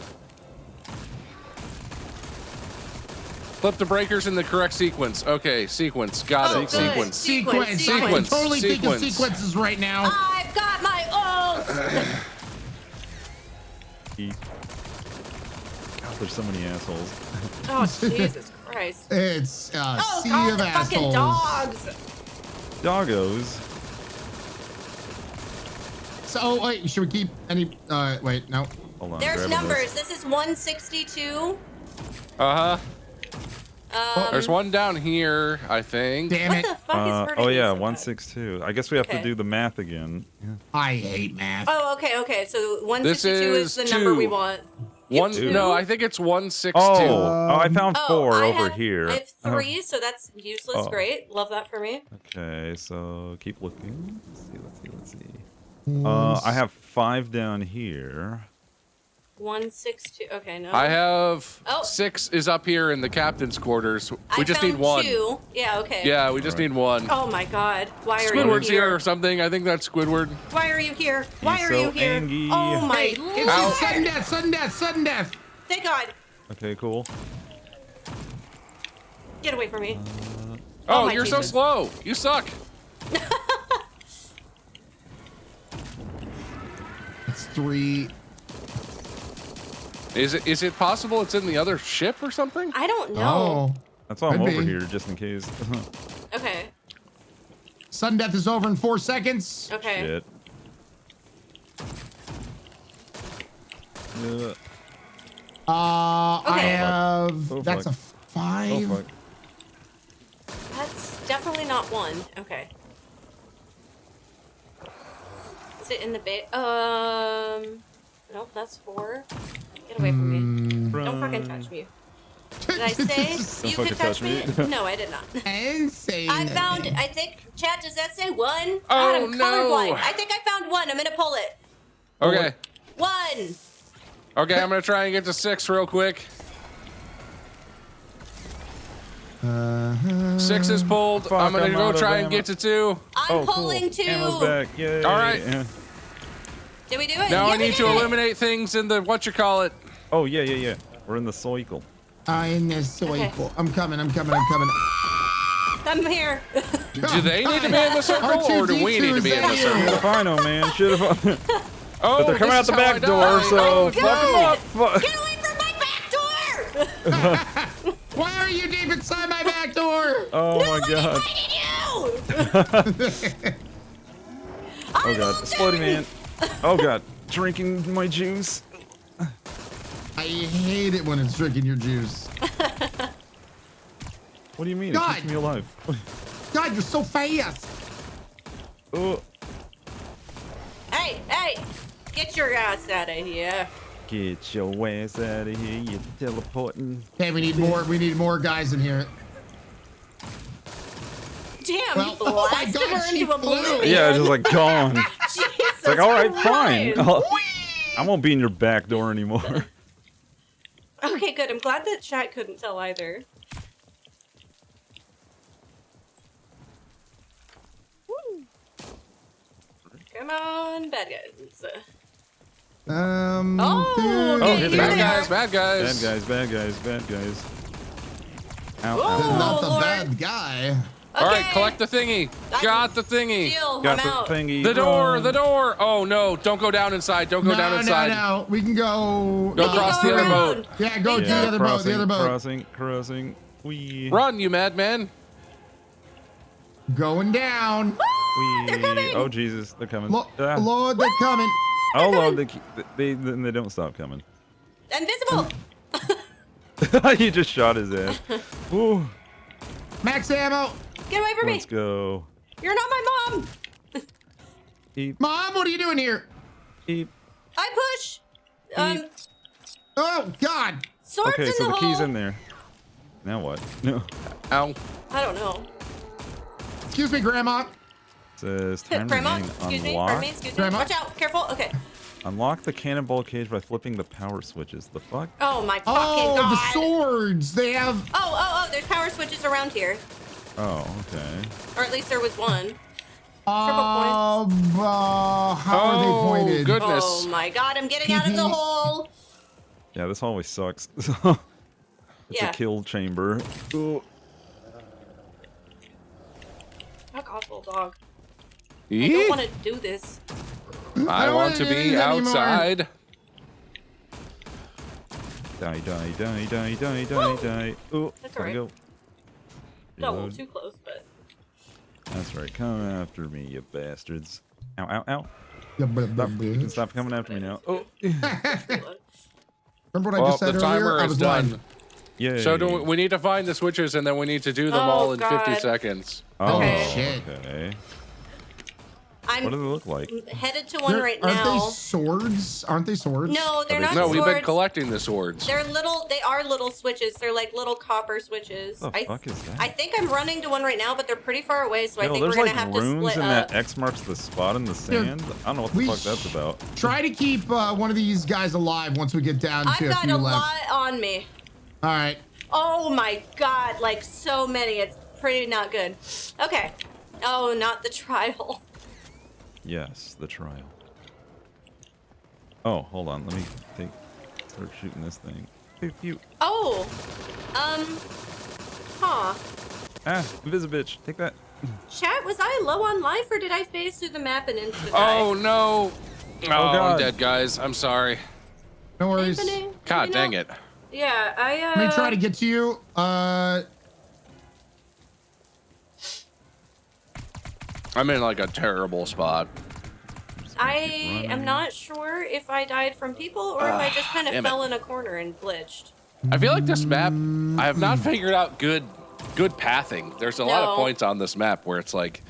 Flip the breakers in the correct sequence. Okay, sequence. Got Oh, it. good. Sequence. Sequence. I Sequence. am totally thinking Sequence. sequences right now. I've got my ult. God, there's so many assholes. Oh Jesus Christ. It's a Oh sea God, of the fucking assholes. dogs. Doggos. So, oh, wait, should we keep any? Wait, no. Hold on. There's grabbing numbers. this. This is 162. There's one down here, I think. Damn What it! the fuck is hurting Oh me yeah, so bad? 162. I guess we have Okay. to do the math again. Yeah. I hate math. Oh, okay. So 162 is This the is number we 2. want. One. two? No, I think it's 162. Oh, I found Oh, 4 I over have, here. I have 3, so that's useless. Oh. Great. Love that for me. Okay, so keep looking. Let's see. I have 5 down here. 162. Okay, no. I have Oh. 6 is up here in the captain's quarters. We just found need 1. 2. Yeah, okay. Yeah, we just need 1. Oh my god. Why are Squidward's you here here? or something. I think that's Squidward. Why are you here? Why He's are so you here? angry. Oh my Hey, lord. it's sudden death, sudden death, sudden death. Thank God. Okay, cool. Get away from me. Oh, my you're so Jesus. slow. You suck. It's 3. Is it possible it's in the other ship or something? I don't know. Oh. That's why I'm Could over be. here, just in case. Okay. Sudden death is over in 4 seconds. Okay. Shit. I Okay. have. Oh, That's fuck. a 5. Oh, fuck. That's definitely not 1. Okay. Is it in the bay? Nope, that's 4. Get away from me. Don't fucking touch me. Did I say you fucking could touch touch me? me. No, I did not. Insane. I found, I think, chat, does that say 1? Oh, God, I'm no. colorblind. I think I found 1. I'm gonna pull it. Okay. 1. Okay, I'm gonna try and get to 6 real quick. 6 is pulled. Fuck, I'm gonna I'm go out of try and ammo. get to 2. I'm pulling 2. Ammo's back. Yay. All right. Yeah. Did we do it? Now Yeah, I we need to did it. eliminate things in the whatchamacallit. Oh, yeah. We're in the cycle. I'm so Okay. equal. I'm coming. I'm here. Do they need to be in the circle, or do we need to be in the R2D2, circle? Should have I know, man. Should have. Oh, But they're coming out this the is how back I door, die. so Oh, fuck them God. up. Fuck. Get away from my back door! Why are you deep inside my back door? Oh my god. You! Oh god. Exploding man. Oh god. Drinking my juice. I hate it when it's drinking your juice. What do you mean? God. It keeps me alive. God, you're so fast. Oh. Hey, get your ass out of here. Get your ass out of here, you teleporting. Okay, we need more. We need more guys in here. Damn, Well, you oh my blasted God, her she into a flew. balloon. Yeah, just like gone. Jesus It's like, all right, fine. Christ. I won't be in your back door anymore. Okay, good. I'm glad that chat couldn't tell either. Woo. Come on, bad guys. Oh, okay, here here they Bad they guys, are. bad guys. Bad guys. Ow, Whoa. ow. not the Lord. bad guy. All right, Okay. collect the thingy. Got the thingy. Deal, Got I'm the out. thingy. The door, Run. the door. Oh no, don't go down inside. Don't go down inside. No. We can go. Go cross the other around. boat. Yeah, go to Yeah, the other boat. The other boat. Crossing. Wee. Run, you madman. Going down. Wee. They're coming. Oh Jesus, they're coming. Lord, they're coming. Oh Lord, they don't stop coming. Invisible. You just shot his ass. Ooh. Max ammo. Get away from me. Let's go. You're not my mom. Eep, Mom, what are you doing here? eep. I push. Oh God. Swords Okay, in so the the hole. key's in there. Now what? No. Ow. I don't know. Excuse me, Grandma. Says time Grandma, remaining excuse me, unlock. pardon me, excuse me. Grandma? Watch out, careful. Okay. Unlock the cannonball cage by flipping the power switches. The fuck? Oh my fucking Oh, god. the swords. They have. Oh, there's power switches around here. Oh, okay. Or at least there was one. How are they pointed? Goodness. Oh my god, I'm getting out of the hole. Yeah, this always sucks. It's Yeah. a kill chamber. Ooh. Fuck off, little dog. I Eek. don't want to do this. I don't want to wanna do be this anymore. outside. Die. Ooh, That's gotta alright. go. Got a little Reload. too close, but. That's right. Come after me, you bastards. Ow, ow, ow. Yeah, Stop. You can stop coming after me now. Oh. Remember what I Well, just said the earlier? timer I is was done. lying. Yay. So we need to find the switches, and then we need to do them Oh, all in 50 God. seconds. Oh, Okay. Shit. okay. I'm What do they look like? headed to one right Aren't now. they swords? Aren't they swords? No, they're they not No, swords. we've been collecting the swords. They're little. They are little switches. They're like little copper switches. What the fuck is that? I think I'm running to one right now, but they're pretty far away, so I Yo, think we're there's gonna like have to runes split in up. that X marks the spot in the sand. I don't know what the we fuck that's about. Try to keep one of these guys alive once we get down I've to a got few a left. lot on me. All right. Oh my god, like so many. It's pretty not good. Okay. Oh, not the trial. Yes, the trial. Oh, hold on. Let me start shooting this thing. Pew, pew. Oh. Huh. Ah, Invisibitch. Take that. Chat, was I low on life or did I phase through the map and into the Oh no! Oh, God. I'm dead, guys. I'm sorry. No worries. God dang it! Yeah, Let me try to get to you. I'm in like a terrible spot. I am not sure if I died from people or if I just kind of damn it. fell in a corner and glitched. I feel like this map, I have not figured out good pathing. There's a lot of No. points on this map where it's like,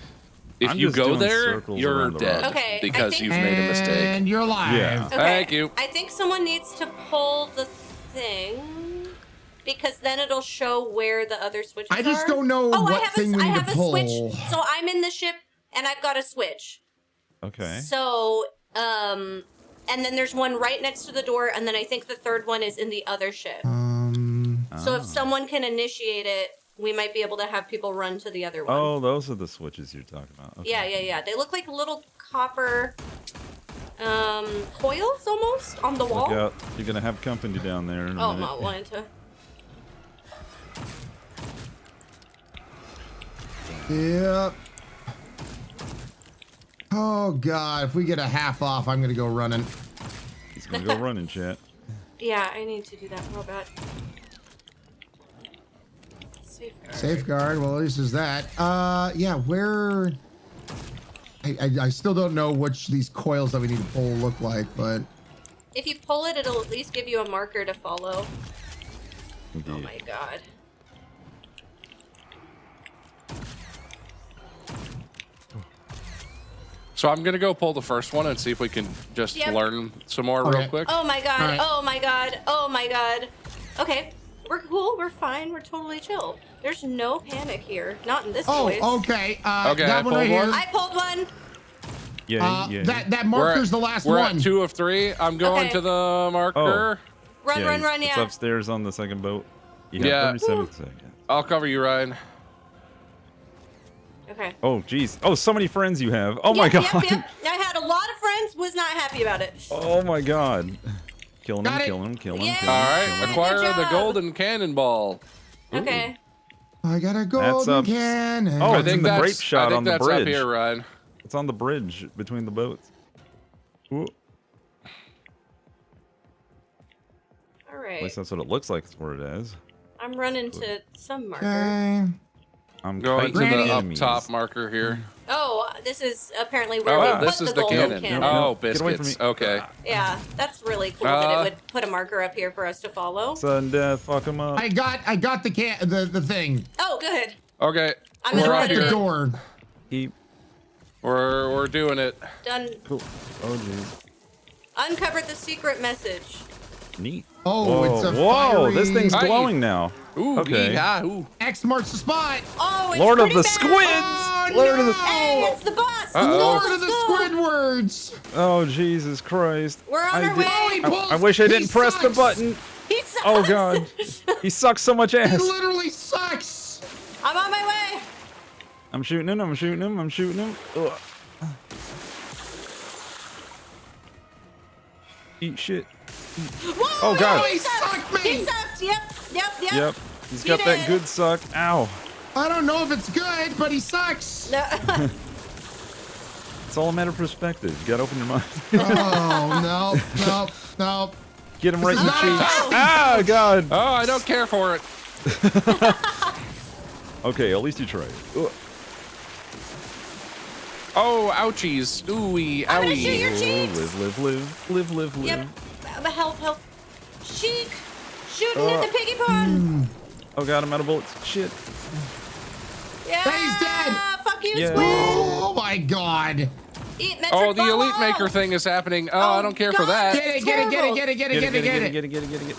if I'm you just go doing there, circles you're around the dead rock. Okay, I because think- you've made a mistake. And you're alive. Yeah. Okay. Thank you. I think someone needs to pull the thing because then it'll show where the other switches are. I just don't know Oh, what thing we I need have to a pull. switch. So I'm in the ship and I've got a switch. Okay. So, and then there's one right next to the door, and then I think the third one is in the other ship. So if someone can initiate it, we might be able to have people run to the other one. Oh, those are the switches you're talking about. Okay. Yeah. They look like little copper coils almost on the wall. Look out. You're going to have company down there in a Oh, I'm minute. not wanting to. Yep. Oh god, if we get a half off, I'm gonna go running. He's going to go running, chat. Yeah, I need to do that real bad. Safeguard. Safeguard. Well, at least is that. Yeah. Where? I still don't know which these coils that we need to pull look like, but If you pull it, it'll at least give you a marker to follow. Indeed. Oh my god. So I'm gonna go pull the first one and see if we can just Yep. learn some more Okay. real quick. Oh my god. All right. Oh my god. Oh my god. Okay. We're cool. We're fine. We're totally chill. There's no panic here. Not in this voice. okay. Okay, I that one right pulled here. one. I pulled one. Yeah. That marker's the last we're one. at 2 of 3. I'm going Okay. to the marker. Run, yeah, run, run, It's yeah. upstairs on the second boat. You have Yeah. 37 seconds. I'll cover you, Ryan. Okay. Oh, jeez. Oh, so many friends you have. Oh my god. Yep. I had a lot of friends, was not happy about it. Oh my god. Killing him, Got it. killing him, killing him, Yeah. killing All him. right, killing him. acquire Good the job. golden cannonball. Okay. I got a That's golden up. cannon. Oh, I it's think in the that's grape shot I think on the that's bridge. up here, Ryan. It's on the bridge between the boats. Ooh. All At right. least that's what it looks like for it as. I'm running to some marker. Okay. I'm Going to kiting the up enemies. top marker here. Oh, this is apparently where Oh, we this put is the the golden cannon. cannon. Oh, Get away from biscuits. me. Okay. Yeah, that's really cool that it would put a marker up here for us to follow. Sudden death, fuck him up. I got the thing. Oh, good. Okay. I'm We're gonna up run At it the here. door. Keep. We're doing it. Done. Cool. Oh, jeez. Uncovered the secret message. Neat. Oh, Whoa, it's a whoa, this fiery- thing's Hi. glowing now. Ooh, Okay. yeah, ooh. X marks the spot. Oh, it's Lord of pretty the bad. Squids! Oh, Lord of no! the... Hey, it's the boss. Let's Uh-oh. go. Lord Let's of the go. Squidwards. Oh, Jesus Christ. We're on I our did- way. Oh, he pulls. I wish I He didn't press the sucks. button. He sucks. Oh, God. He sucks so much He ass. literally sucks. I'm on my way. I'm shooting him, I'm shooting him, I'm shooting him. Ugh. Eat shit. Whoa, Oh, God. He sucked me. He sucked. Yep. Yep. He's He got that did. good suck. Ow. I don't know if it's good, but he sucks. No. It's all a matter of perspective. You gotta open your mind. Oh no. Get him right in the is cheeks. not a Ah, God. Oh, I don't care for it. Okay, at least you tried. Ugh. Oh, ouchies. Ooey, I'm gonna shoot owie. your cheeks. Live. Yep. Health. Sheik. Shooting at the piggy pond. Oh, God, I'm out of bullets. Shit. Yeah. He's dead. Fuck you, Yeah. Squid. Oh my god. Eat metric Oh, the ball elite up. maker thing is happening. Oh, I don't care for God. that. Get it, get it, get it, get it, get it, get it, get it. Get it.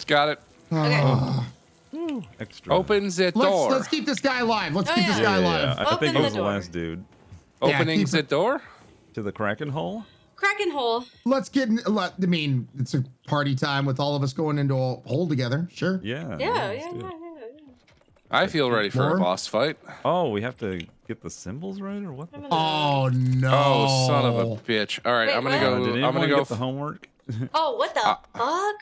Got it. Okay. Extra. Open the door. Let's keep this guy alive. Let's Oh, keep yeah. this guy alive. I Open think the he was the door. last dude. Yeah, Opening keep the it- door. To the Kraken hole? Kraken hole. Let's get. I mean, it's a party time with all of us going into a hole together. Sure. Yeah. Yeah. let's do it. I feel ready for More? a boss fight. Oh, we have to get the symbols right, or what? The Oh no. Oh, son of a bitch! All right, Wait, I'm gonna what? go. Did I'm anyone gonna go. get the homework? Oh, what the fuck?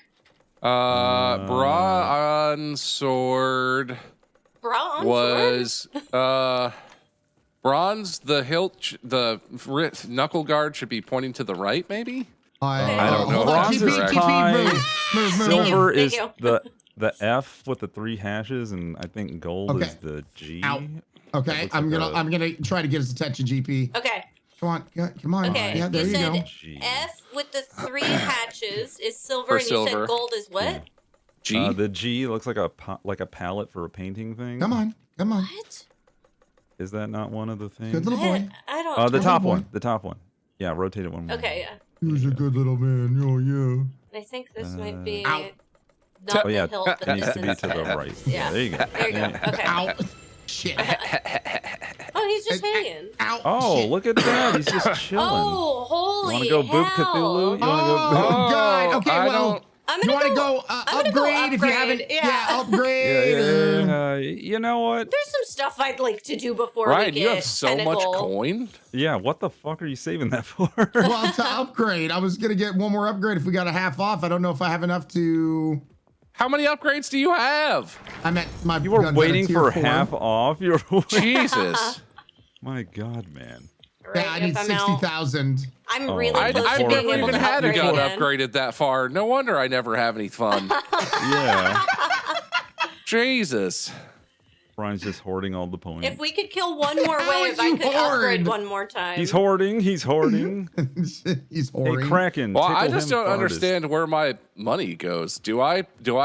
Bronze sword Bronze was bronze. The hilt, knuckle guard should be pointing to the right, maybe. I don't know. Hold on, Bronze is GP, pie. move. Silver Thank is you. the F with the 3 hashes, and I think gold Okay. is the G. Ow. That Okay, looks I'm like gonna try to get his attention, GP. Okay. Come on, come on. Okay. Yeah, there you you said go. G. F with the 3 hatches is silver, For and you silver. said gold is what? G. The G looks like a palette for a painting thing. Come on. What? Is that not one of the things? Good little boy. I don't. The top boy. one. The top one. Yeah, rotate it one more. Okay, yeah. Who's a good little man? Oh yeah. I think this might be Ow. not Oh yeah, the hilt, but it needs this to be is to the right. Yeah. There you go. There you go. Okay. Ow. Shit. Oh, he's just hanging. Ow. Oh, shit. look at that. He's just chilling. Oh, holy You want to go boop hell. Cthulhu? You want to Oh, go boop? God. Okay, I well, don't- I'm you gonna want to go I'm gonna go upgrade if you haven't? upgrade, yeah. Upgrade. You know what? There's some stuff I'd like to do before we Ryan, get you have so much tentacle. coin. Yeah, what the fuck are you saving that for? Well, to upgrade, I was gonna get one more upgrade if we got a half off. I don't know if I have enough to. How many upgrades do you have? I meant my. You were guns at a waiting tier for 4. half off. You were Jesus. My God, man. Right, Yeah, I if need I'm out. 60,000. I'm Oh. really I close to never being able even to had a upgrade gun again. upgraded that far. No wonder I never have any fun. Yeah. Jesus. Brian's just hoarding all the points. If we could kill one more How wave, would I you could hoard? upgrade one more time. He's hoarding. He's hoarding. He's Hey, hoarding. Kraken. Well, I tickle just him don't hardest. understand where my money goes. Do I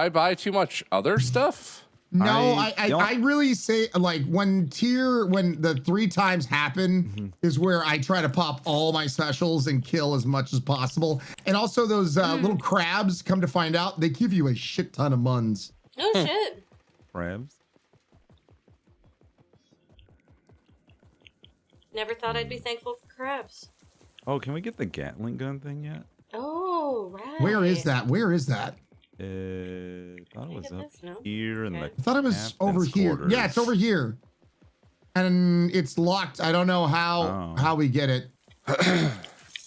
buy too much other stuff? No, I don't- I really say like when the 3 times happen is where I try to pop all my specials and kill as much as possible. And also those little crabs, come to find out, they give you a shit ton of muns. Oh shit. Crabs. Never thought I'd be thankful for crabs. Oh, can we get the Gatling gun thing yet? Oh, right. Where is that? Where is that? Thought it was get up this? No? here in Okay. the. I thought it was captain's over here. quarters. Yeah, it's over here. And it's locked. I don't know how we get it.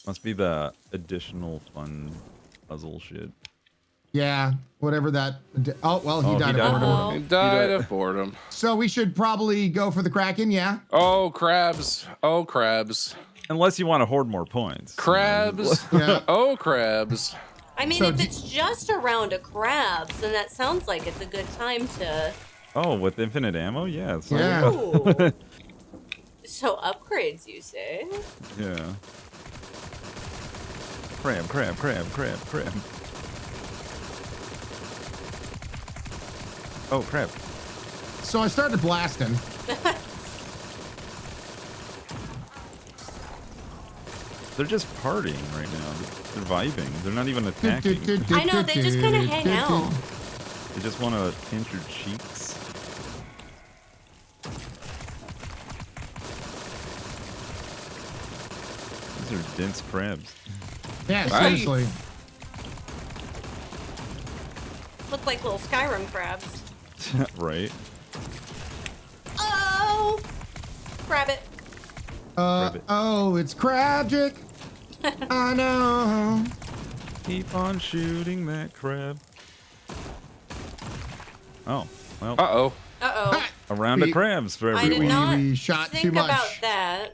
Must be the additional fun puzzle shit. Yeah, whatever that. Oh, well, he Oh, died he of died. boredom. I died of boredom. So we should probably go for the Kraken, yeah? Oh, crabs. Oh, crabs. Unless you want to hoard more points. Crabs. Yeah. Oh, crabs. I mean, So if do- it's just a round of crabs, then that sounds like it's a good time to. Oh, with infinite ammo? Yeah. It's Yeah. Ooh. So upgrades, you say? Yeah. Crab. Oh, crap. So I started blasting. They're just partying right now. They're vibing. They're not even attacking. I know, they just kinda hang out. They just want to pinch your cheeks. These are dense crabs. Yeah, Right. seriously. Look like little Skyrim crabs. Right? Oh! Grab it. Rabbit. Oh, it's tragic. I know. Keep on shooting that crab. Oh, well, Uh-oh. Uh-oh. a round of We- crabs for I everyone. did not We shot think too much. about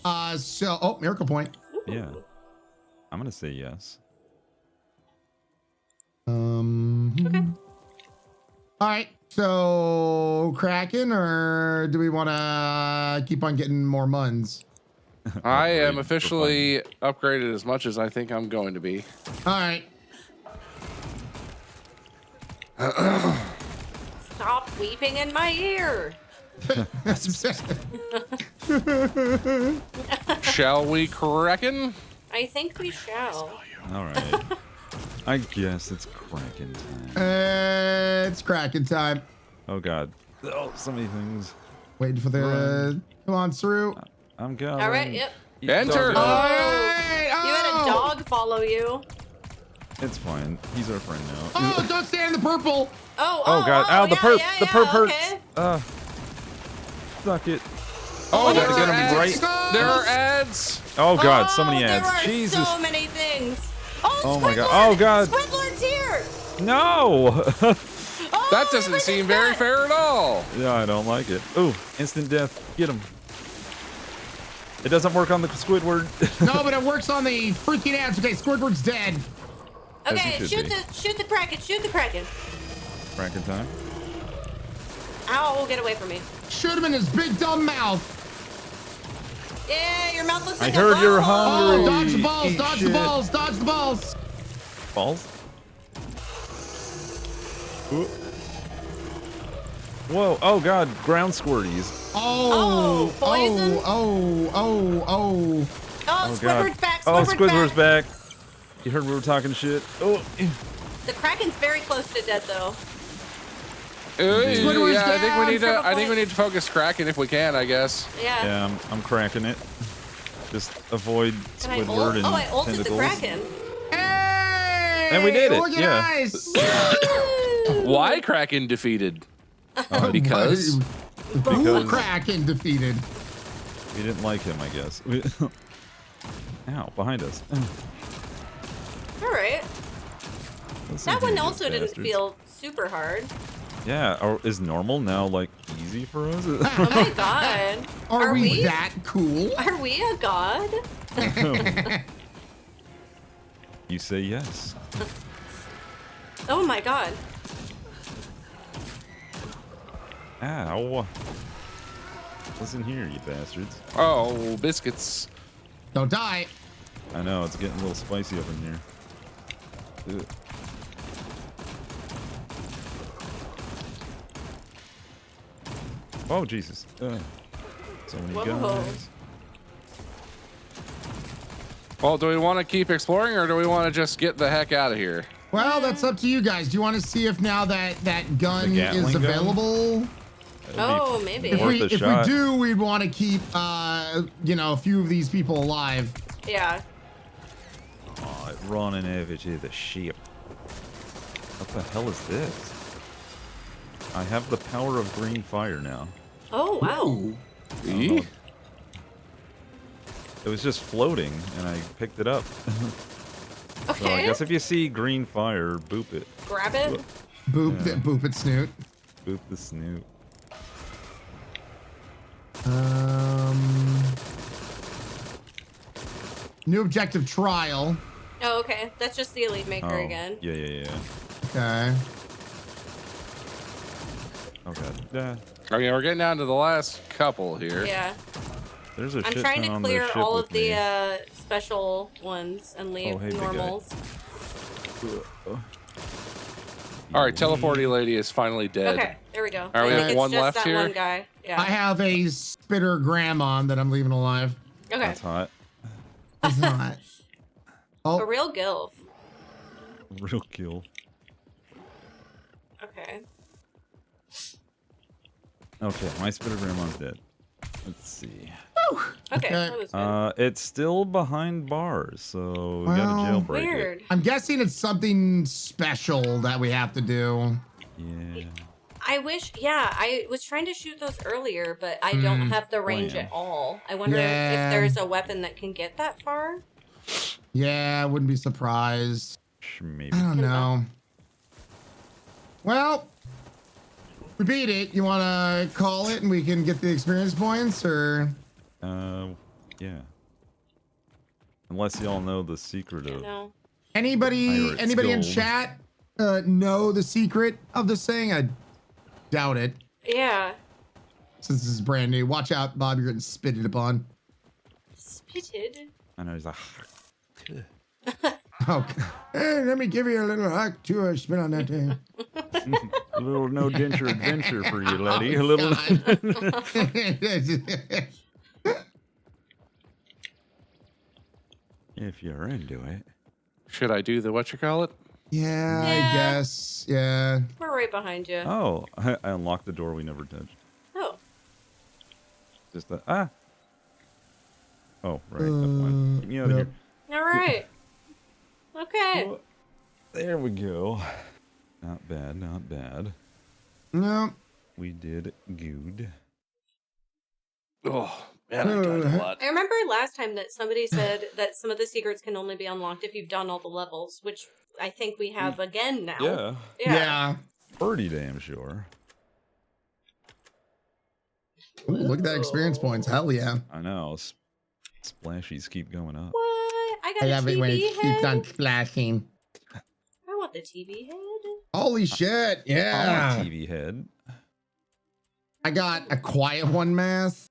that. So, miracle point. Yeah. I'm going to say yes. Okay. All right. So, Kraken, or do we want to keep on getting more muns? I am Upgrade for officially upgraded as much as I think I'm going to be. All right. Stop weeping in my ear. Shall we, Kraken? I think we shall. All right. I guess it's Kraken time. It's Kraken time. Oh God. Oh, so many things. Waiting for the. Run. Come on through. I'm going. All right, yep. Enter. Oh, Alright, you had a dog follow you. It's fine. He's our friend now. Oh, don't stand in the purple. Oh God. Ow, the yeah, perp. yeah, The perp hurts. okay. Suck it. Oh, you there have to are get him ads. right. There are ads. Oh God, so many There ads. are Jesus. so many things. Oh my God. Squidward! Oh God. Squidward's here. No. Oh, That doesn't seem very fair at all. Yeah, I don't like it. Ooh, instant death. Get him. It doesn't work on the Squidward. No, but it works on the freaking ads. Okay, Squidward's dead. Okay, should shoot be. the Kraken. Shoot the Kraken. Kraken time. Ow! Get away from me. Shoot him in his big dumb mouth. Yeah, your mouth looks I like heard a you're ball. hungry. Oh, dodge the balls, Eat dodge the shit. balls, dodge the balls. Balls. Ooh. Whoa! Oh God! Ground squirties. Oh, poison. oh. Oh, Oh Squidward's God! back. Oh, Squidward's Squidward's back. back. You heard we were talking shit. Oh. The Kraken's very close to dead, though. Squidward's Yeah, I think we need to. down. I think we need to focus Kraken if we can. I guess. Yeah. Yeah, I'm cracking it. Just avoid Can I ult? Squidward and Oh, I ulted the tentacles. Kraken. Hey! And we did it, Organize. Why Kraken defeated? Oh, Because Ooh, Kraken defeated. we didn't like him, I guess. Ow! Behind us. All right. Those That things one are also didn't bastards. feel super hard. Yeah, or is normal now like easy for us? Oh my god. Are we we? that cool? Are we a god? You say yes. Oh my god. Ow. Listen here, you bastards. oh, biscuits. Don't die. I know, it's getting a little spicy up in here. Ugh. Oh, Jesus. So many Whoa. guys. Well, do we want to keep exploring or do we want to just get the heck out of here? Well, that's up to you guys. Do you want to see if now that gun The Gatling is gun? available? That'd Oh, be maybe. If worth we a if we shot. do, we'd want to keep a few of these people alive. Yeah. Oh, running over to the ship. What the hell is this? I have the power of green fire now. Oh, wow. E? It was just floating, and I picked it up. So I Okay. guess if you see green fire, boop it. Grab it. Boop Yeah. boop it, snoot. Boop the snoot. New objective trial. Oh, okay. That's just the Elite Maker again. Yeah, yeah, yeah. Okay. Oh god. Yeah. Okay, we're getting down to the last couple here. Yeah. There's a I'm shit trying ton to on clear the ship all with of the me. special ones and leave Oh, hey, big guy. normals. All right, teleporty lady is finally dead. Okay, there we go. All right, we I have think one it's just left that here? one guy. Yeah. I have a spitter Grammon that I'm leaving alive. Okay. That's hot. It's not. A Oh, real gilf. Real kill. Okay. Okay, my Spittergrammon's dead. Let's see. Okay, Okay. that was good. It's still behind bars, so we Well, gotta jailbreak Weird. I'm guessing it's something special that we have to do. it. Yeah. I wish, yeah, I was trying to shoot those earlier, but I don't have the range Wham. at all. I wonder Yeah. if there's a weapon that can get that far. Yeah, I wouldn't be surprised. Maybe. I don't know. Well, we beat it. You want to call it and we can get the experience points, or? Yeah. Unless y'all know the secret of. No. Anybody Pirate's in Gold. chat know the secret of this thing? I doubt it, Yeah. since this is brand new. Watch out, Bob, you're getting spitted upon. Spitted. I know he's like. Okay. Hey, let me give you a little hack to spit on that thing. A little no denture adventure for you, laddie. Oh, A little. If you're into it. Should I do the what you call it? Yeah, I Yeah. guess. Yeah. We're right behind you. Oh, I unlocked the door we never touched. Oh. Just that. Ah. Oh, right. That's fine. Get me out of Yep. All right. Okay. here. Oh, there we go. Not bad. Not bad. No. We did good. Oh, man, I died a lot. I remember last time that somebody said that some of the secrets can only be unlocked if you've done all the levels, which I think we have again now. Yeah. Yeah. Pretty damn sure. Ooh, look at that experience points. Hell yeah. I know. Splashies keep going up. What? I got I a love it when it TV keeps on head. flashing. I want the TV head. Holy shit. I Yeah. want TV head. I got a quiet one mask.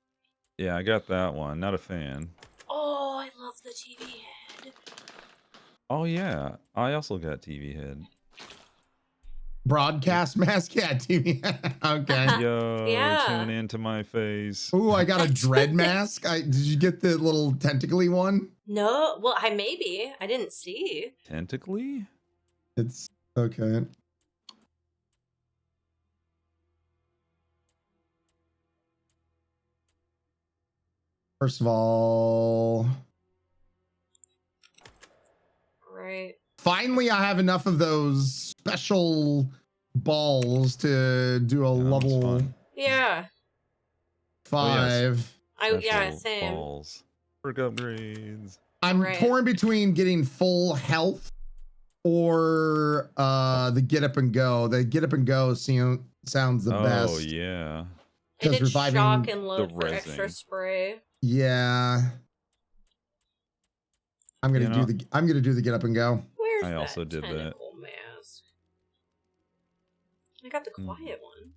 Yeah, I got that one. Not a fan. Oh, I love the TV head. Oh, yeah. I also got TV head. Broadcast mask. Yeah, TV. Okay. Yo, Yeah. tune into my face. Ooh, I got a dread mask. Did you get the little tentacly one? No, well, I didn't see. Tentacly? It's okay. First of all, Right. finally I have enough of those special balls to do a Sounds level fun. Yeah. 5. Yeah, Special same. balls. Perk upgrades. I'm Right. torn between getting full health or the get up and go. The get up and go sounds the best. Oh, yeah. And Because it's reviving shock and load the for extra resin. spray. Yeah. I'm gonna You know- do the get up and go. Where's I that also did that. tentacle mask? I got the Hmm. quiet one.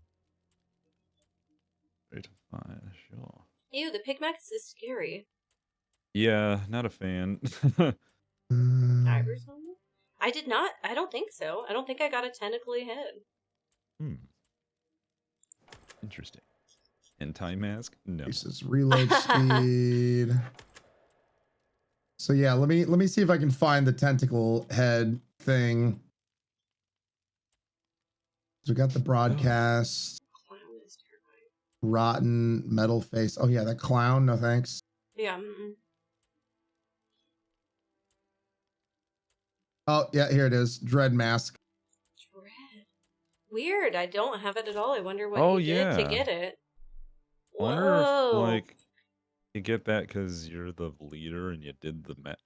Right, fine, sure. Ew, the pig mask is scary. Yeah, not a fan. Tigers on it? I don't think so. I don't think I got a tentacly head. Interesting. Anti-mask? No. Increases reload speed. So yeah, let me see if I can find the tentacle head thing. So we got the broadcast, Clown is terrifying. rotten metal face. Oh yeah, that clown. No thanks. Yeah. Mm-mm. Oh yeah, here it is. Dread mask. Dread. Weird. I don't have it at all. I wonder what Oh, you did to yeah. get it. I wonder Whoa. if, like, you get that because you're the leader and you did the map.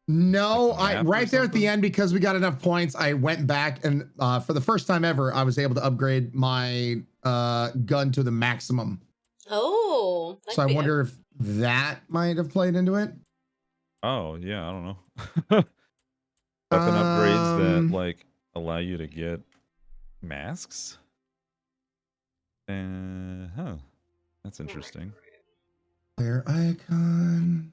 No, Like a I map or right there at the something? end because we got enough points. I went back and for the first time ever, I was able to upgrade my gun to the maximum. Oh. that So I could be wonder if that might have played into it. Oh, yeah, I don't know. Weapon upgrades Um, that, like, allow you to get masks? Huh. That's interesting. Player icon.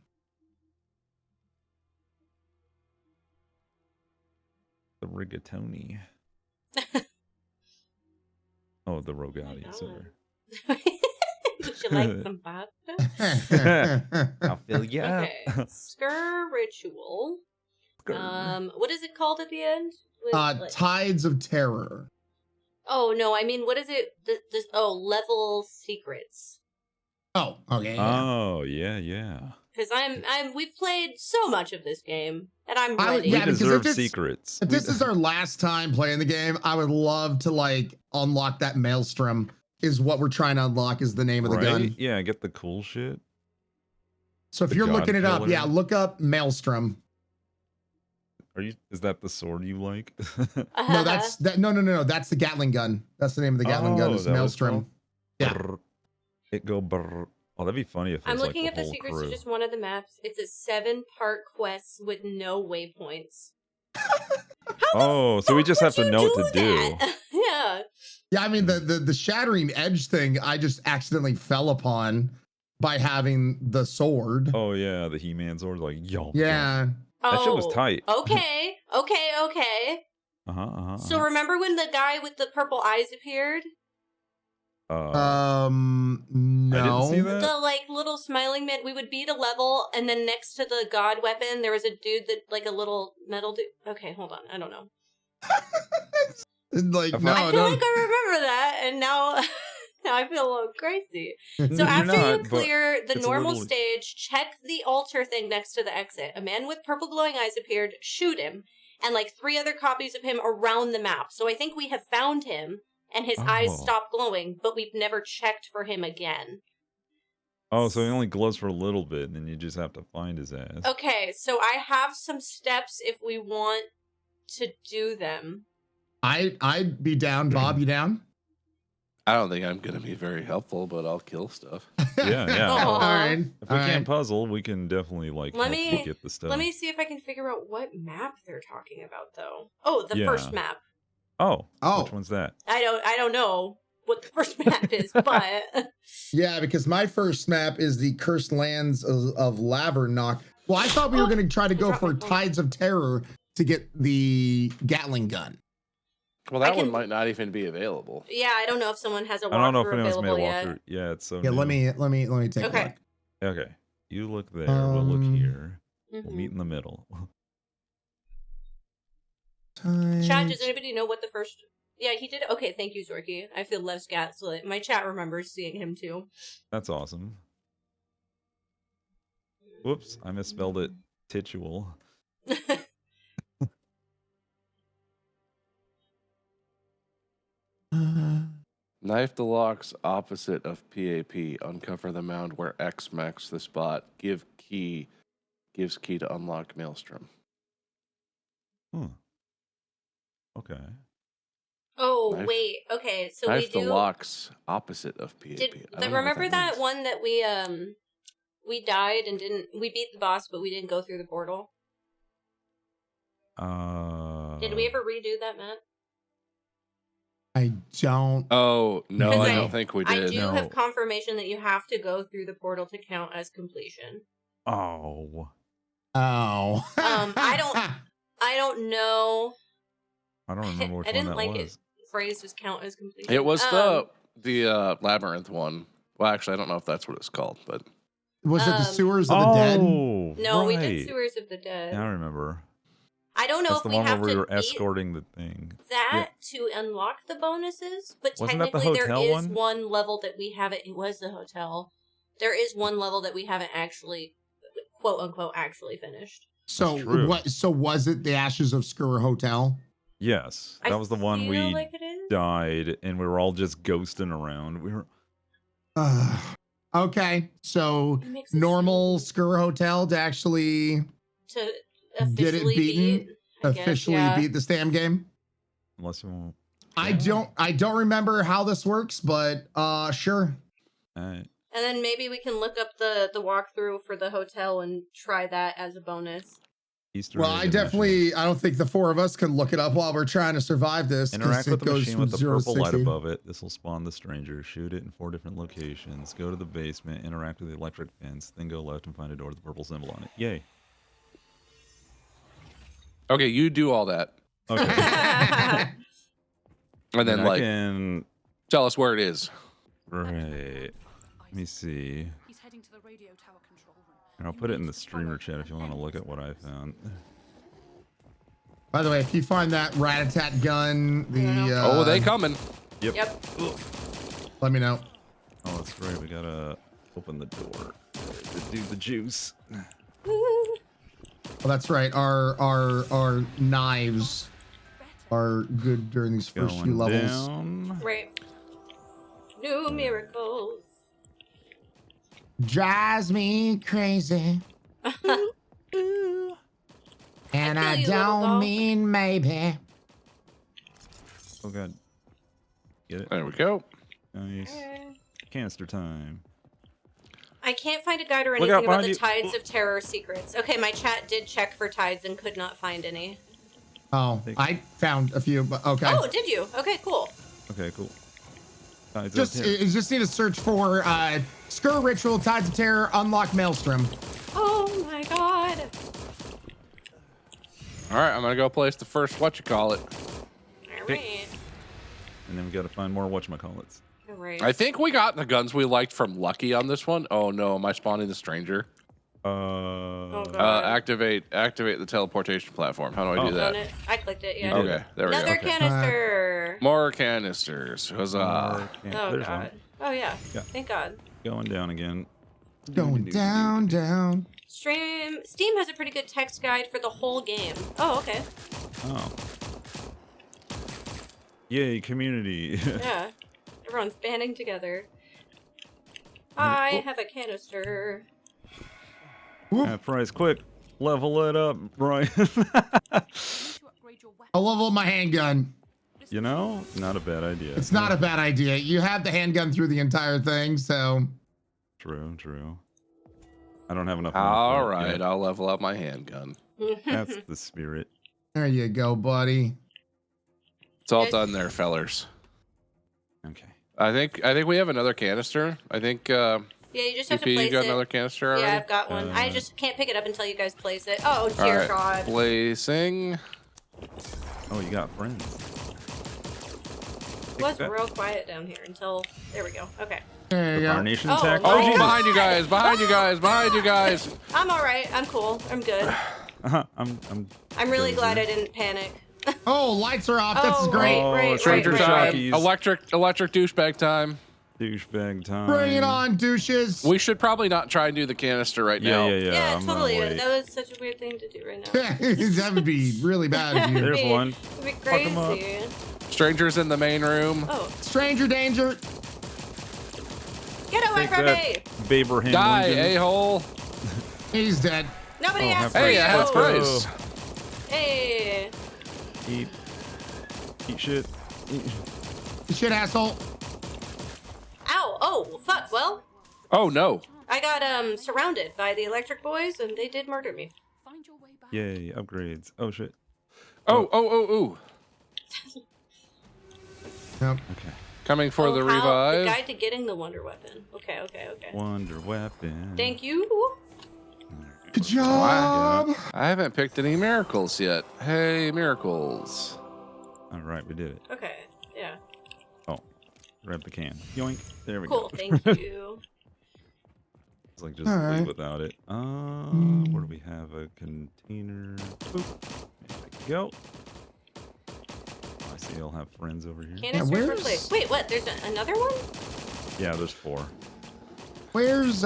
The rigatoni. Oh, the rogati, I sorry. Would you like some pasta? I'll fill you up. Okay. Sker ritual. What is it called at the end? Like- Tides of Terror. Oh no, I mean, what is it? Level secrets. Oh, okay. Yeah. Oh, yeah. Because we've played so much of this game, and I'm I would- ready. yeah, We because deserve if it's- secrets. If We this is our last time playing the game, I would love to like unlock that maelstrom. Is what we're trying to unlock is the name of the gun. Right? Yeah, get the cool shit. So if The you're God looking it up, Killer. yeah, look up maelstrom. Is that the sword you like? No, that's that. No. That's the Gatling gun. That's the name of the Gatling gun. Is that was maelstrom. called? Yeah. Brr. It go brr. Oh, that'd be funny if it I'm was looking like at the the whole secrets crew. to just one of the maps. It's a 7-part quest with no waypoints. Oh, so we just have to Would know you what to do. that? Yeah. Yeah, I mean the shattering edge thing. I just accidentally fell upon by having the sword. Oh yeah, the He-Man sword, like yo. Yeah. That shit was Oh, tight. Okay. Oh, So remember when the guy with the purple eyes appeared? No. I didn't see that. The like little smiling man. We would beat a level, and then next to the god weapon, there was a dude that like a little metal dude. Okay, hold on. I don't know. Like, I no, I feel like I remember that, and now, now I feel a little crazy. So You're after not, you but clear the it's a normal little- stage, check the altar thing next to the exit. A man with purple glowing eyes appeared. Shoot him, and like 3 other copies of him around the map. So I think we have found him, and his eyes Oh. stopped glowing, but we've never checked for him again. Oh, so he only glows for a little bit, and then you just have to find his ass. Okay, so I have some steps if we want to do them. I'd be down. Bob, you down? I don't think I'm gonna be very helpful, but I'll kill stuff. Yeah. Aw. All right. If we can't puzzle, we can definitely like Let help me- you get the stuff. Let me see if I can figure out what map they're talking about, though. Oh, the Yeah. first map. Oh, Oh. which one's that? I don't know what the first map is, but Yeah, because my first map is the Cursed Lands of Lavernock. Well, I thought we were going to try to go dropped for my phone. Tides of Terror to get the Gatling gun. Well, that I can- one might not even be available. yeah, I don't know if someone has a I don't know if walkthrough anyone's made a available yet. walkthrough. Yeah, it's so. Yeah, new. let me take Okay. a look. Okay, you look there. We'll look here. We'll Mhm. meet in the middle. Chat, does anybody know what the first? Yeah, he did. Okay, thank you, Zorky. I feel less gaslit. My chat remembers seeing him too. That's awesome. Whoops, I misspelled it. Titual. Knife the locks opposite of PAP. Uncover the mound where X marks the spot. Gives key to unlock Maelstrom. Okay. Oh Knife- wait, okay, so Knife we the do. locks opposite of PAP. Did I don't know what remember that means. one that we died and didn't we beat the boss but we didn't go through the portal? Did we ever redo that map? I don't. Oh no, 'Cause I don't think we I did. do No. have confirmation that you have to go through the portal to count as completion. Oh. Oh. I don't know. I don't remember which I one didn't that like was. it phrased as count as completion. It was the labyrinth one. Well, actually, I don't know if that's what it's called, but Was it the Sewers of the Dead? Oh, No, we right. did Sewers of the Dead. Now I remember. I don't know That's if the we one have where we to were beat escorting the thing. that to unlock the bonuses, but Wasn't that the technically there hotel is one? one level that we haven't. It was the hotel. There is one level that we haven't actually, quote unquote, actually finished. So true. what? So was it the Ashes of Sker Hotel? Yes, that I was the one feel we like it is. died, and we were all just ghosting around. We were. Okay, so It makes it normal so Sker Hotel to actually to get it officially beaten, beat. I guess, officially yeah. beat the Stam game. Unless you won't. I don't remember how this works, but sure. All right. And then maybe we can look up the walkthrough for the hotel and try that as a bonus. Easter Well, egg I in definitely, I don't think the 4 of us can look it up while we're trying to survive this. 'cause Interact it with the goes machine from with the 0 to purple light 60. above it. This will spawn the stranger. Shoot it in 4 different locations. Go to the basement. Interact with the electric fence. Then go left and find a door with the purple symbol on it. Yay. okay, you do all that, Okay. and then I like can. tell us where it is. Right. Let me see. He's heading to the radio tower control room. And I'll put it in the streamer chat if you want to look at what I found. By the way, if you find that rat-a-tat gun, the Oh, they coming. Yep. Yep. let me know. Oh, that's right. We gotta open the door to do the juice. Oh, that's right. Our knives are good during these first few Going levels. down. Right. New miracles. Drives me crazy, and I I, feel you, little doll. don't mean maybe. Oh god. Get it? There we go. Nice. Canister time. I can't find a guide or Look anything out about behind the you. Tides of Terror secrets. Okay, my chat did check for tides and could not find any. Oh, I found a few, but okay. Oh, did you? Okay, cool. Okay, cool. Tides of Just Terror. you just need to search for Sker Ritual, Tides of Terror, Unlock Maelstrom. Oh my god. All right, I'm gonna go place the first. What you call it? Alright. And then we got to find more whatchamacallits. Alright. I think we got the guns we liked from Lucky on this one. Oh no, am I spawning the stranger? God. Activate the teleportation platform. How do I do that? I clicked it, yeah. Okay, there we go. Another canister. More canisters. Huzzah. Oh, There's God. one. Oh, yeah. Thank God. Going down again. Going down. Steam has a pretty good text guide for the whole game. Oh, okay. Oh. Yay, community. Yeah. Everyone's banding together. I have a canister. Half price, quick. Level it up, Brian. I'll level my handgun. You know, not a bad idea. It's not a bad idea. You have the handgun through the entire thing, so. True. I don't have enough. All right, I'll level up my handgun. That's the spirit. There you go, buddy. It's all done there, fellers. Okay. I think we have another canister. I think Yeah, you just have to DP, place you got it. another canister already? Yeah, I've got one. I just can't pick it up until you guys place it. Oh, dear God. Placing. Oh, you got friends. It was real quiet down here until... There we go. Okay. There you go. Carnation Oh, attack. Oh, behind you guys! Behind you guys! Behind you guys! I'm alright. I'm cool. I'm good. I'm really glad I didn't panic. Oh, lights are off. This is great. Right. Stranger time. Electric douchebag time. Douchebag time. Bring it on, douches. We should probably not try and do the canister right now. Yeah, I'm totally. gonna wait. That was such a weird thing to do right now. That would be really bad of you. There's one. It'd be Fuck 'em up. crazy. Strangers in the main room. Oh. Stranger danger. Get away Take from that, me! Baberham Die, Lincoln. a-hole. He's dead. Nobody Oh, asked half for Hey, you! half price. Hey! Eat shit. Shit, asshole. Ow! Oh, fuck. Well, Oh, no. I got surrounded by the electric boys, and they did murder me. Find your way back. Yay, upgrades. Oh, shit. Oh. Yep. Okay. Coming for the The revive. guide to getting the wonder weapon. Okay. Wonder weapon. Thank you. Good job. I haven't picked any miracles yet. Hey, miracles. All right, we did it. Okay. Yeah. Oh, grab the can. Yoink. There we Cool. go. Thank you. It's like just All leave right. without it. Where do we have a container? Boop. There we go. I see I'll have friends over here. Canister for where's- place. Wait, what? There's another one? Yeah, there's 4. Where's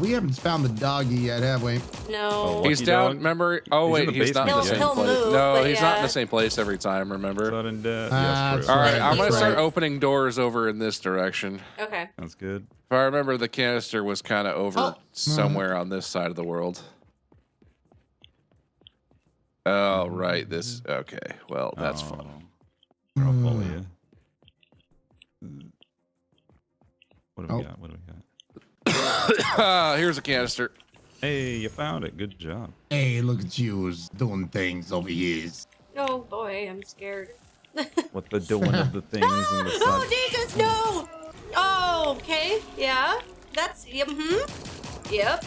we haven't found the doggy yet, have we? No. Lucky He's down. dog? Remember? Oh, He's wait. in the He's not in the basement, same He'll place. move, No, but he's not in yeah. the same place every time, remember? Sudden death. That's Yes, true. All right, Right, I'm going to that's start right. opening doors over in this direction. Okay. That's good. If I remember, the canister was kind of over Oh. somewhere on this side of the world. Oh, right. This. Okay. Well, that's fun. I'll follow you. What do we Oh. got? What do we got? Here's a canister. Hey, you found it. Good job. Hey, look at you doing things over here. Oh boy, I'm scared. What the doing of the things in the sun. Oh Jesus, no! Oh, okay. Yeah. That's Yep. Yeah,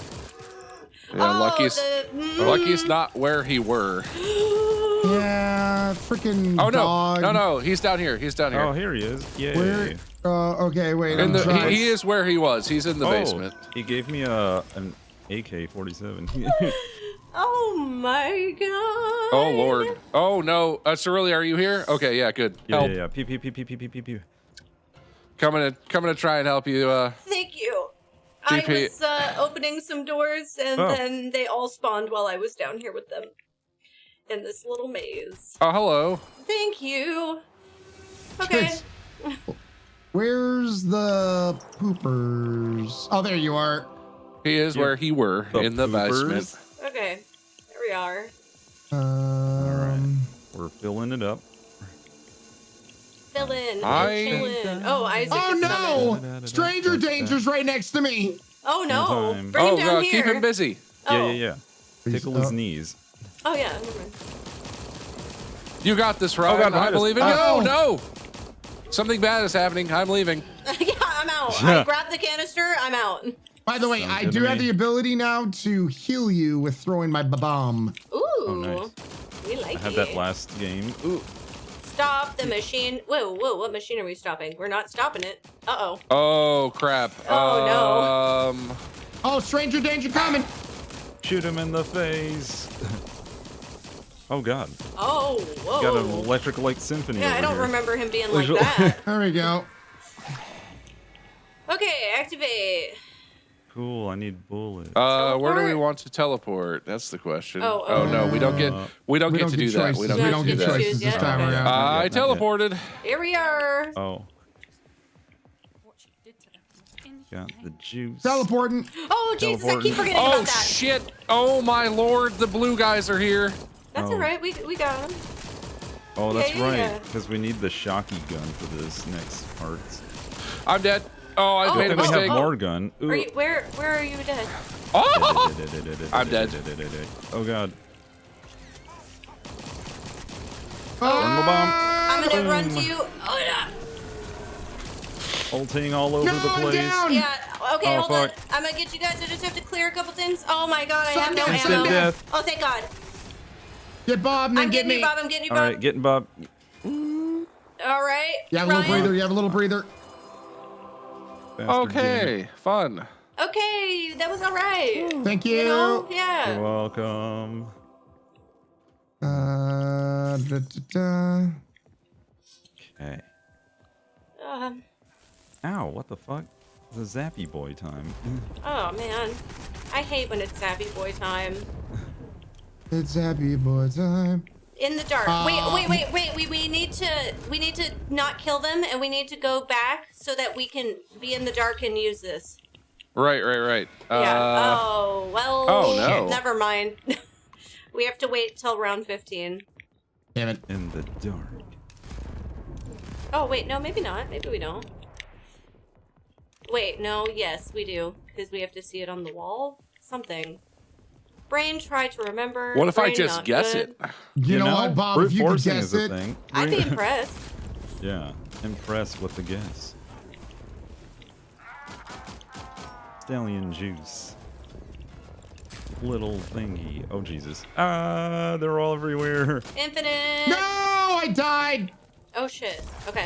Oh, Lucky's not where he were. Yeah, freaking Oh, no. dog. No. He's down here. He's down here. Oh, here he is. Yay. Where? Okay, wait. In I'm the, trying. he is where he was. He's in the basement. He gave me an AK-47. Oh my god. Oh, Lord. Oh, no. Cerulean, are you here? Okay, yeah, good. Help. Yeah. Pew. Coming to try and help you. Thank you. DP. I was opening some doors, and then they all spawned while I was down here with them in this little maze. Oh, hello. Thank you. Okay. Where's the poopers? Oh, there you are. He is where he were, in the basement. Okay. There we are. We're filling it up. Fill in. I- Chill in. Oh, Isaac. Oh is summoned. no! Stranger danger's right next to me. Oh no! Time. Bring him down keep here. him busy. Oh. Yeah. Tickle his knees. Oh yeah. Never mind. You got this, Ryan. God, I behind us. believe in you. Oh. No. Something bad is happening. I'm leaving. Yeah, I'm out. I grabbed the canister. I'm out. By the way, Sounds I good do to have me. the ability now to heal you with throwing my bomb. Ooh. Oh, nice. We like I had it. that last game. Ooh. Stop the machine. Whoa, what machine are we stopping? We're not stopping it. Uh-oh. Oh, crap. Oh, no. Oh, stranger danger coming. Shoot him in the face. Oh, God. Oh, whoa. Got an electric light symphony. Yeah, over I don't here. remember him being like that. There we go. Okay, activate. Cool, I need bullets. Where do we want to teleport? That's the question. Oh, no, we don't get to do that. choices. We don't get to do that. choices this time Okay. around. I teleported. Here we are. Oh. Got the juice. Teleporting. Oh, Jesus, I keep forgetting Oh about that. shit! Oh my lord, the blue guys are here. That's Oh. alright, we got him. Oh, that's Yeah, yeah, right. Because we need the shocky gun for this next part. I'm dead. Oh, I made a we mistake. have more gun. Ooh. Are you, where are you dead? Oh! I'm dead. Oh god. Oh, bomb. I'm gonna run to you. Oh yeah. Ulting all over No, the I'm place. down. Yeah. Okay, Oh, hold on. fuck. I'm gonna get you guys. I just have to clear a couple things. Oh my god, I have no Instant ammo. death. Oh, thank God. Get Bob and then I'm get getting me. you, Bob. I'm getting you, All Bob. right, getting Bob. All right. You have a little Ryan. breather. You have a little breather. Bastard gamer. Okay, fun. Okay, that was all right. Thank you. You know? Yeah. You're welcome. Okay. Ow, what the fuck? It's a zappy boy time. Oh man, I hate when it's Zappy Boy time. It's happy boy time. In the dark. Wait. We need to not kill them, and we need to go back so that we can be in the dark and use this. Right. Yeah. Oh well. Oh, no. Never mind. We have to wait till round 15. Damn it. In the dark. Oh wait, no, maybe not. Maybe we don't. Wait, no, yes, we do, because we have to see it on the wall. Something. Brain, try to remember. What if I Brain, just not guess good. it? You know what, Bob? Brute If you could forcing guess is a it, thing. I'd be impressed. Yeah, impressed with the guess. Stallion juice. Little thingy. Oh Jesus. They're all everywhere. Infinite. no, I died. Oh shit. Okay.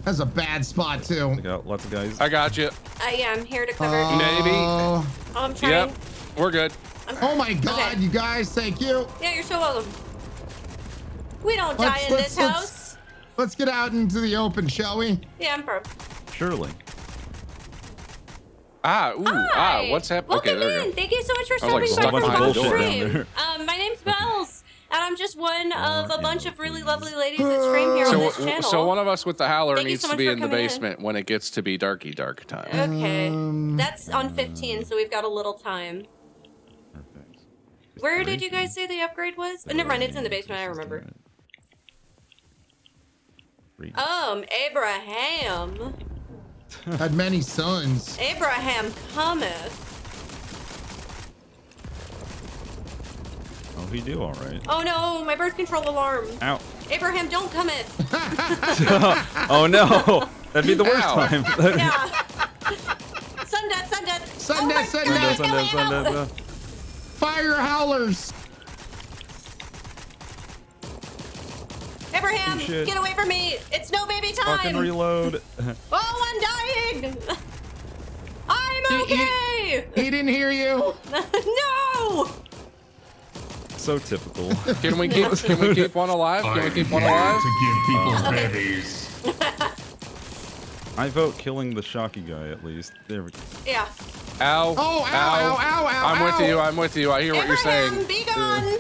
That's a bad spot too. I got lots of guys. I got you. Yeah, I'm here to cover. Maybe. Oh, I'm trying. Yep, we're good. Oh my God, Okay. you guys, thank you. Yeah, you're so welcome. We don't die in this house. Let's get out into the open, shall we? Yeah, I'm pro. Surely. Hi. What's happening? Okay, Welcome there we in. go. Thank you so much for I was stopping like, by there's from a bunch of Bob's bullshit down Stream. there. My name's Bells, and I'm just one of a bunch of really lovely ladies that stream here on this channel. So one of us with the howler Thank you needs so to much be for in the coming in. basement when it gets to be dark time. Okay, that's on 15, so we've got a little time. Perfect. Where did you guys say the upgrade was? Oh, never mind, it's in the basement. I remember. Abraham. Had many sons. Abraham cometh. Oh, he do all right. Oh no, my birth control alarm. Ow. Abraham, don't cometh. Oh no. That'd be the worst Ow. time. Yeah. Sundeath. Sundeath. Fire howlers. Abraham, Oh, shit. get away from me. It's no baby time. Fucking reload. Oh, I'm dying. I'm okay. He didn't hear you. No. So typical. Can we keep one alive? Can we keep one alive? To give people Okay. babies. I vote killing the shocky guy at least. There we go. Yeah. Ow. Oh, ow. I'm with you. I hear what you're Abraham, saying. be gone.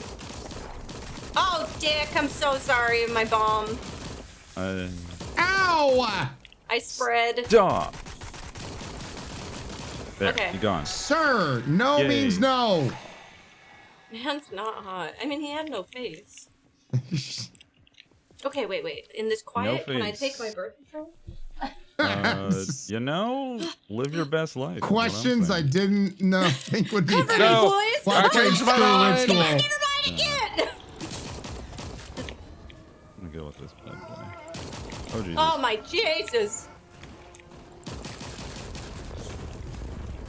Oh, dick. I'm so sorry. My bomb. Ow! I spread. Stop. There, Okay. you gone. Sir, no Yay. means no. Man's not hot. I mean, he had no face. Okay, wait. In this quiet, can I face. take my birth control? You know, live your best life. is what I'm Questions I saying. didn't think would be Cover me, No. boys. Well, I changed my mind. Never mind again. I'm gonna go with this bad boy. Oh Jesus. Oh my Jesus.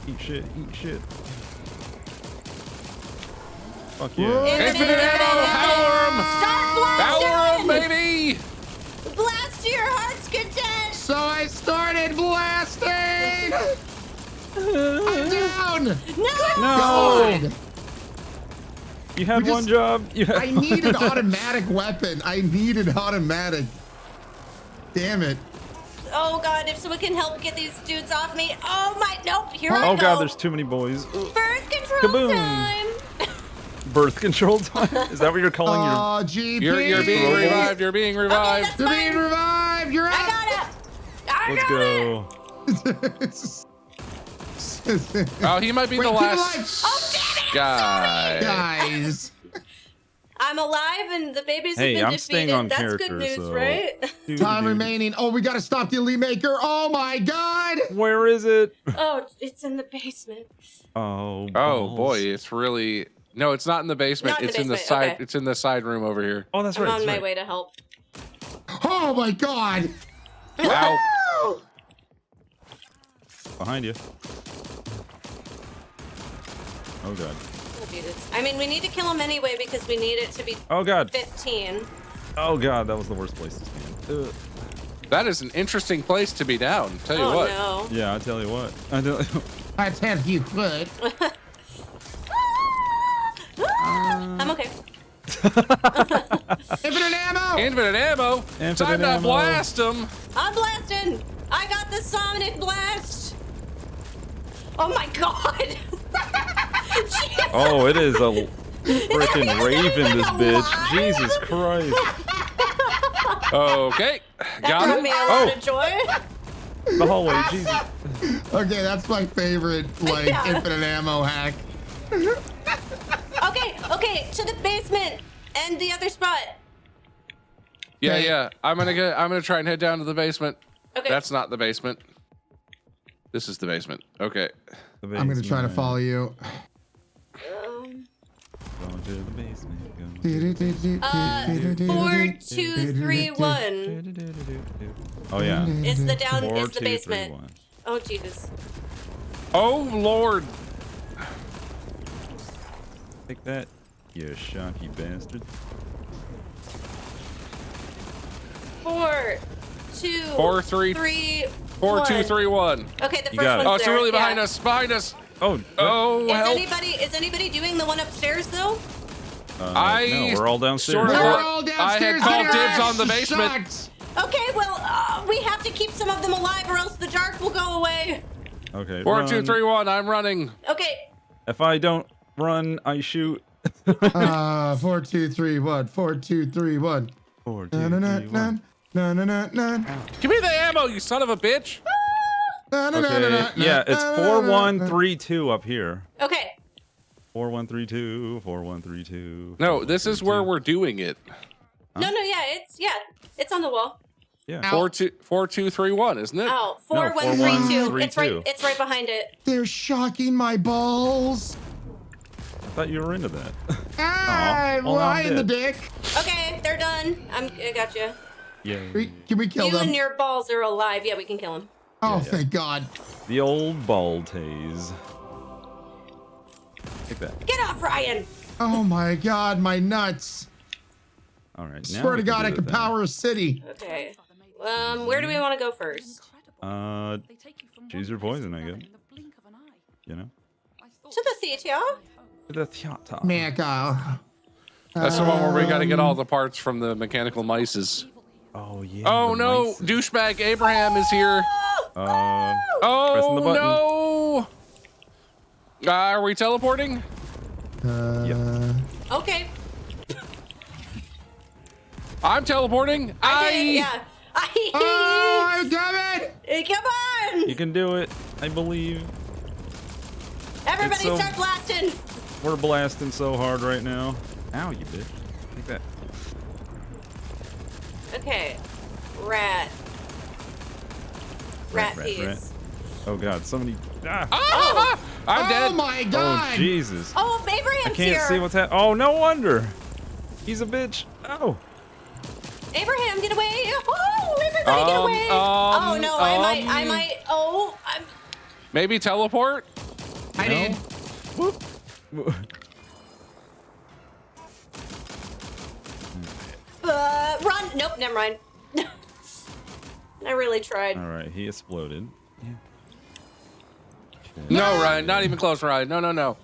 Eat shit. Fuck yeah. Infinite Infinite ammo, power 'em! Start Power 'em, blasting. baby! down. No. God. You had We one just- job. You had I need an automatic weapon. I need an automatic. Damn it. Oh god, if someone can help get these dudes off me. Oh my, nope, here I Oh go. god, there's too many boys. Birth control Kaboom. time. Birth control time? Is that what you're calling your... Oh, GP. You're being revived. You're being revived. that's You're fine. being revived. You're I out. got it. I Let's got go. Oh, he might be Wait, the keep last guy. Guys. I'm alive and the babies have Hey, been I'm defeated. staying on That's character, good news, so... right? Time remaining. Oh, we got to stop the Elite Maker. Oh, my God. Where is it? Oh, it's in the basement. Oh, Oh balls. boy, it's really no. It's not in the basement. Not in It's the in the basement, side. okay. It's in the side room over here. Oh, that's I'm right. on that's my right. way to help. Oh, my God. Ow! Behind you. Oh god. Oh, Jesus. I mean, we need to kill him anyway because we need it to be Oh god. 15. Oh god, that was the worst place to stand. Ugh. That is an interesting place to be down. Tell you Oh what. no. Yeah, I tell you what. I tell you. I tell you what. I'm okay. Infinite ammo. Infinite ammo. Infinite Time to ammo. blast them. I'm blasting. I got the sonic blast. Oh my god. Jesus. Oh, it is a freaking raven, this bitch. Jesus Christ. Okay, That got brought him. me a lot of joy. The hallway, Jesus. Okay, that's my favorite, like, Yeah. infinite ammo hack. Okay, to the basement and the other spot. Yeah, Okay. yeah. I'm gonna try and head down to the basement. Okay. That's not the basement. This is the basement. Okay. I'm going to try to follow you. Going to the basement. 4, 2, 3, 1. Oh yeah. It's the down. 4, It's the 2, 3, basement. 1. Oh Jesus. Oh Lord. Take that, you shocky bastard. 4, 2, 4, 3, 3, 4, 2, 1. 3, 1. Okay, the You first got it. one's Oh, it's there. really behind yeah. us. Behind us. Oh. Oh, help. Is anybody doing the one upstairs though? No, we're all downstairs. sort of- We're I all had downstairs. called getting our dibs on the asses basement. shot. Okay, well, we have to keep some of them alive or else the dark will go away. Okay. 4, 2, run. 3, 1. I'm running. Okay. If I don't run, I shoot. 4, 2, 3, 1. 4, 2, 3, 1. 4, 2, Na 3, na 1. na na na na. Give me the ammo, you son of a bitch. Okay. Yeah, it's 4, 1, 3, 2 up here. Okay. 4, 1, 3, 2. 4, 1, 3, 2. No, this is where we're doing it. No, yeah, it's on the wall. Yeah. 4, 2, 3, 1, isn't it? Oh, 4, No, 1, 4, 3, 1, 2. 3, It's right. 2. It's right behind it. They're shocking my balls. I thought you were into that. Ah, well, now why I'm in the dead. dick? Okay, they're done. I got you. Yeah. Can we kill You them? and your balls are alive. Yeah, we can kill him. Oh, Yeah. thank God. The old ball tase. Take that. Get off, Ryan. Oh my God, my nuts. All right. Swear to God, I could power a city. Okay. Where do we want to go first? Choose your poison, I guess. You know? To the theater. To the theater. Mecca. That's the one where we got to get all the parts from the mechanical mices. Oh, yeah. Oh the no, mice. douchebag Abraham is here. Pressing the Oh button. no. Are we teleporting? Okay. I'm teleporting. Yeah. Oh, damn it! Come on! You can do it. I believe. Everybody so- start blasting! We're blasting so hard right now. Ow, you bitch. Take that. Okay. Rat piece. Oh god, somebody. Ah! Ah! I'm dead. Oh my God! Oh Jesus! Oh, Abraham's I can't here! see what's happening. Oh, no wonder. He's a bitch. Oh. Abraham, get away! Oh, everybody get away! Oh no, I might. Oh, I'm. Maybe teleport. I did. Whoop. Run! Nope, never mind. I really tried. All right, he exploded. Yeah. No, Ryan, not even close, Ryan. No.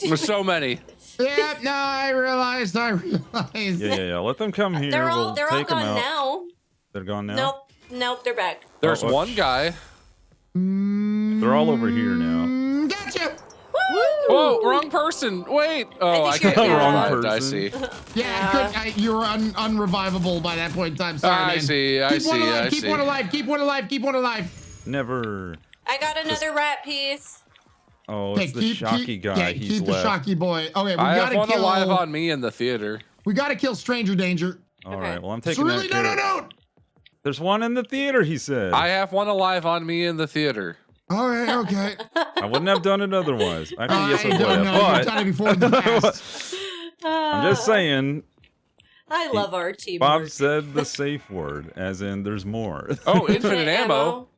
There's so many. Yeah, no, I realized. Yeah. Let them come here. They're all we'll they're all take them gone out. now. They're gone now? Nope, they're back. There's Oh, one guy. They're all over here now. Gotcha. Whoa, wrong person. Wait. Oh, I think can't you're be wrong revived. I person. see. Yeah, you were unrevivable by that point in time. Sorry, I man. see. Keep one alive. Keep one alive. Never. I got another rat piece. Oh, it's the shocky guy. He's keep the left. shocky boy. Okay, we I have gotta one kill. alive on me in the theater. We gotta kill Stranger Danger. All right. Well, I'm taking Really? that. No. There's one in the theater. He said. I have one alive on me in the theater. All right. Okay. I wouldn't have done it otherwise. Actually, yes, I I would don't have. know. But You've done it before in the past. I'm just saying. I love our team. Bob said the safe word, as in there's more. Oh, infinite ammo.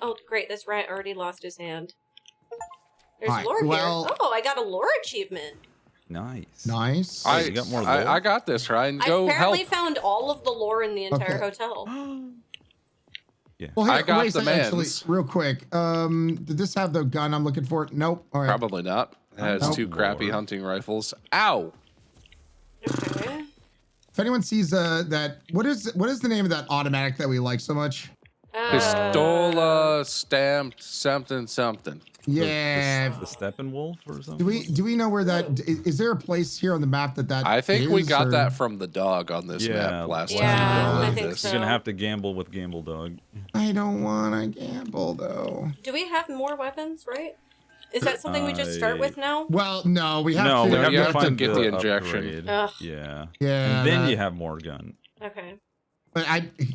Oh, great. This rat already lost his hand. There's All right, lore well- here. Oh, I got a lore achievement. Nice. Nice. You got more lore? I got this, Ryan. I Go apparently help. found all of the lore in the entire Okay. hotel. Yeah. Well, I got wait a the second, actually, mans. real quick. Did this have the gun I'm looking for? Nope. All right. Probably not. It has Nope. two crappy hunting rifles. Ow. Okay. If anyone sees that, what is the name of that automatic that we like so much? Pistola stamped something. Yeah. The Steppenwolf or something? Do we know where that is? There a place here on the map that I think we is, got or- that from the dog on this map last Yeah, time. I we think this. so. You're gonna have to gamble with Gamble Dog. I don't want to gamble though. Do we have more weapons, right? Is that something we just start with now? Well, no, we have to. We have you to have to find get the injection. upgrade. Ugh. Yeah. Yeah. And then that- you have more gun. Okay. But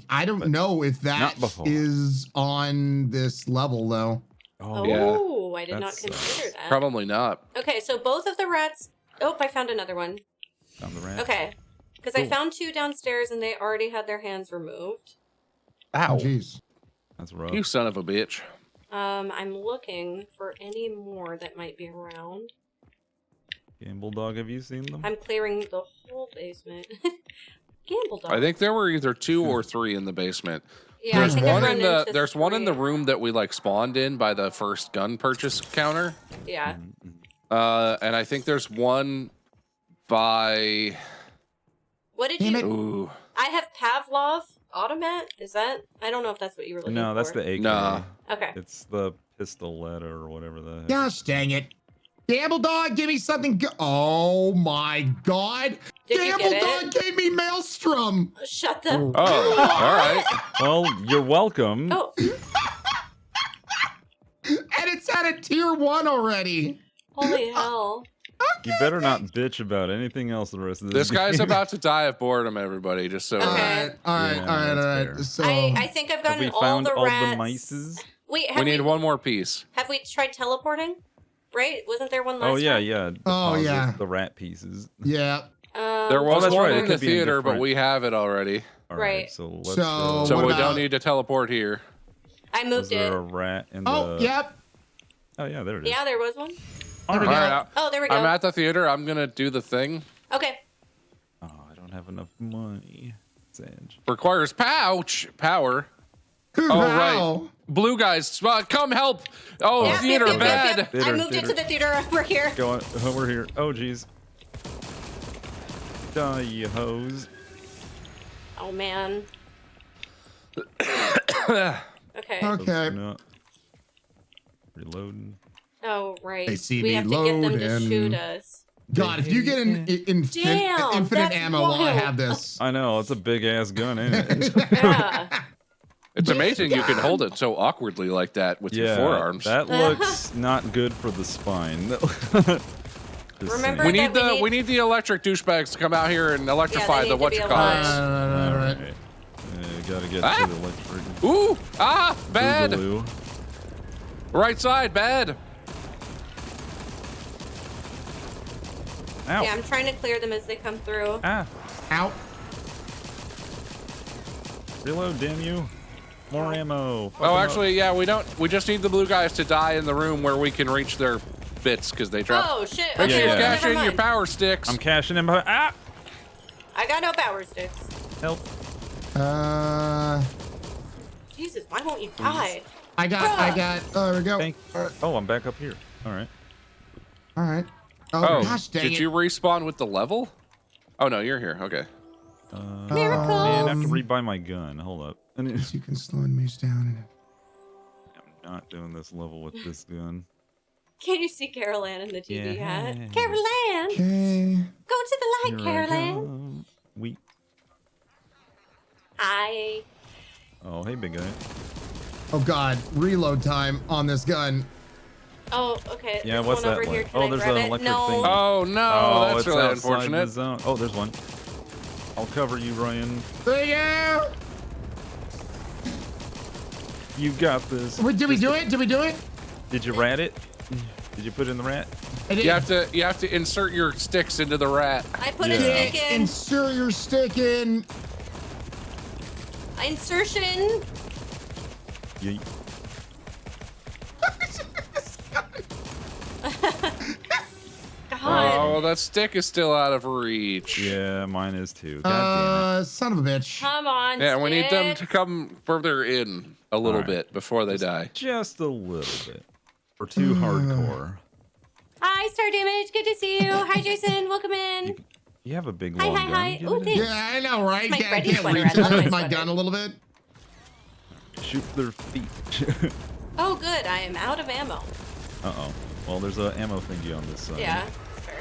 I don't know if that not before. is on this level though. Oh, Yeah. I did not That's, consider that. Probably not. Okay, so both of the rats. Oh, I found another one. Found the rat. Okay. Because I Cool. found two downstairs and they already had their hands removed. Ow. Jeez. That's rough. You son of a bitch. I'm looking for any more that might be around. Gamble Dog, have you seen them? I'm clearing the whole basement. Gamble dog. I think there were either 2 or 3 in the basement. Yeah, There's I think I've one run in the into there's one in the 3. room that we like spawned in by the first gun purchase counter. Yeah. And I think there's one by What did Damn you? it. ooh. I have Pavlov automat. Is that? I don't know if that's what you were looking for. No, that's the AK. Nah. Okay. It's the pistoletta or whatever the heck. Gosh dang it. Gamble Dog, give me something. Oh my God. Did you Gamble get Dog gave me Maelstrom. Shut the. Oh. Oh, all right. Well, you're welcome. Oh, And it's at a tier 1 already. holy hell! You better not bitch about anything else the rest of this This guy's game. about to die of boredom, everybody. Just so. Okay. All right. Yeah, that's fair. So I think I've Have gotten we all found the all rats. the mices? Wait, We have need one more piece. Have we tried teleporting? Right? Wasn't there one last Oh yeah, time? yeah. Oh, Deposit yeah. The rat pieces. yeah. There was that's one right, it in the could be in theater, but different- we have it already. All Right. right. So let's So, go. So What we about- don't need to teleport here. I Was moved there it. a rat in the? Oh, yep. Oh yeah, there it is. Yeah, there was one. There we All go. right, Oh, there we go. I'm at the theater. I'm gonna do the thing. Okay. Oh, I don't have enough money. Sanj. Requires power. Oh Wow. right. Blue guys, come help! Oh, Yep, theater yep, yep, bad. yep. I Theater, moved it to theater. the theater over here. Go on. Over here. Oh jeez. Die, you hoes. Oh man. Okay. Okay. No. Reloading. Oh right. They see we me have to get them to loading. shoot us. God, if you get an Damn, infinite that's ammo while I wild. have this. I know it's a big ass gun, ain't it? Yeah. It's amazing you can hold it so awkwardly like that with your yeah. forearms. That looks not good for the spine. Just Remember we saying. need that we need the electric douchebags to come out here and electrify need the to be whatchamacallits. All right. Alright. Gotta get Ah! to the electric. Ooh! Ah! Bad! Boogaloo. Right side, bad! Ow. Yeah, I'm trying to clear them as they come through. Ah. Out. Reload, damn you. More ammo. Fuck Oh, 'em up. actually, yeah, we just need the blue guys to die in the room where we can reach their bits because they drop. Oh shit. Make Okay, sure you well, cash never in your mind. power sticks. I'm cashing in behind. Ah! I got no power sticks. Help. Jesus, why won't you die? I got. There we go. Oh, I'm back up here. All right. All right. Oh, gosh, dang did it. you respawn with the level? Oh no, you're here. Okay. Miracles. Man, I have to rebuy my gun. Hold up. You can slow and mace down. I'm not doing this level with this gun. Can you see Carol Ann in the TV Yeah. hat? Carol Ann! Okay. Go to the light, Here I Carol Ann. go. Hi. Oh, hey, big guy. Oh God, reload time on this gun. Oh, okay. Yeah, there's what's one that over one? Here. Can Oh, I there's grab an it? electric No. thing. Oh no, Oh, that's it's really outside unfortunate. the zone. Oh, there's one. I'll cover you, Ryan. There you go. You got this. Wait, did we do it? Did we do it? Did you rat it? Did you put in the rat? You have to insert your sticks into the rat. I put a stick in. Insert your stick in. Insertion. Yeet. God. Oh, that stick is still out of reach. Yeah, mine is too. God Son of a bitch. Come on. Yeah, we need them to stick. come further in a little bit before they die. damn it. Just a little bit. We're too hardcore. Hi, Star Damage. Good to see you. Hi, Jason. Welcome in. You have a big Hi, long hi, gun. hi. Get Oh, it in. thanks. Yeah, I know, right? My Can't Freddy sweater. reach I love with my my sweater. gun a little bit. Shoot their feet. Oh, good. I am out of ammo. Uh-oh. Well, there's a ammo thingy on this side. Yeah. Fair.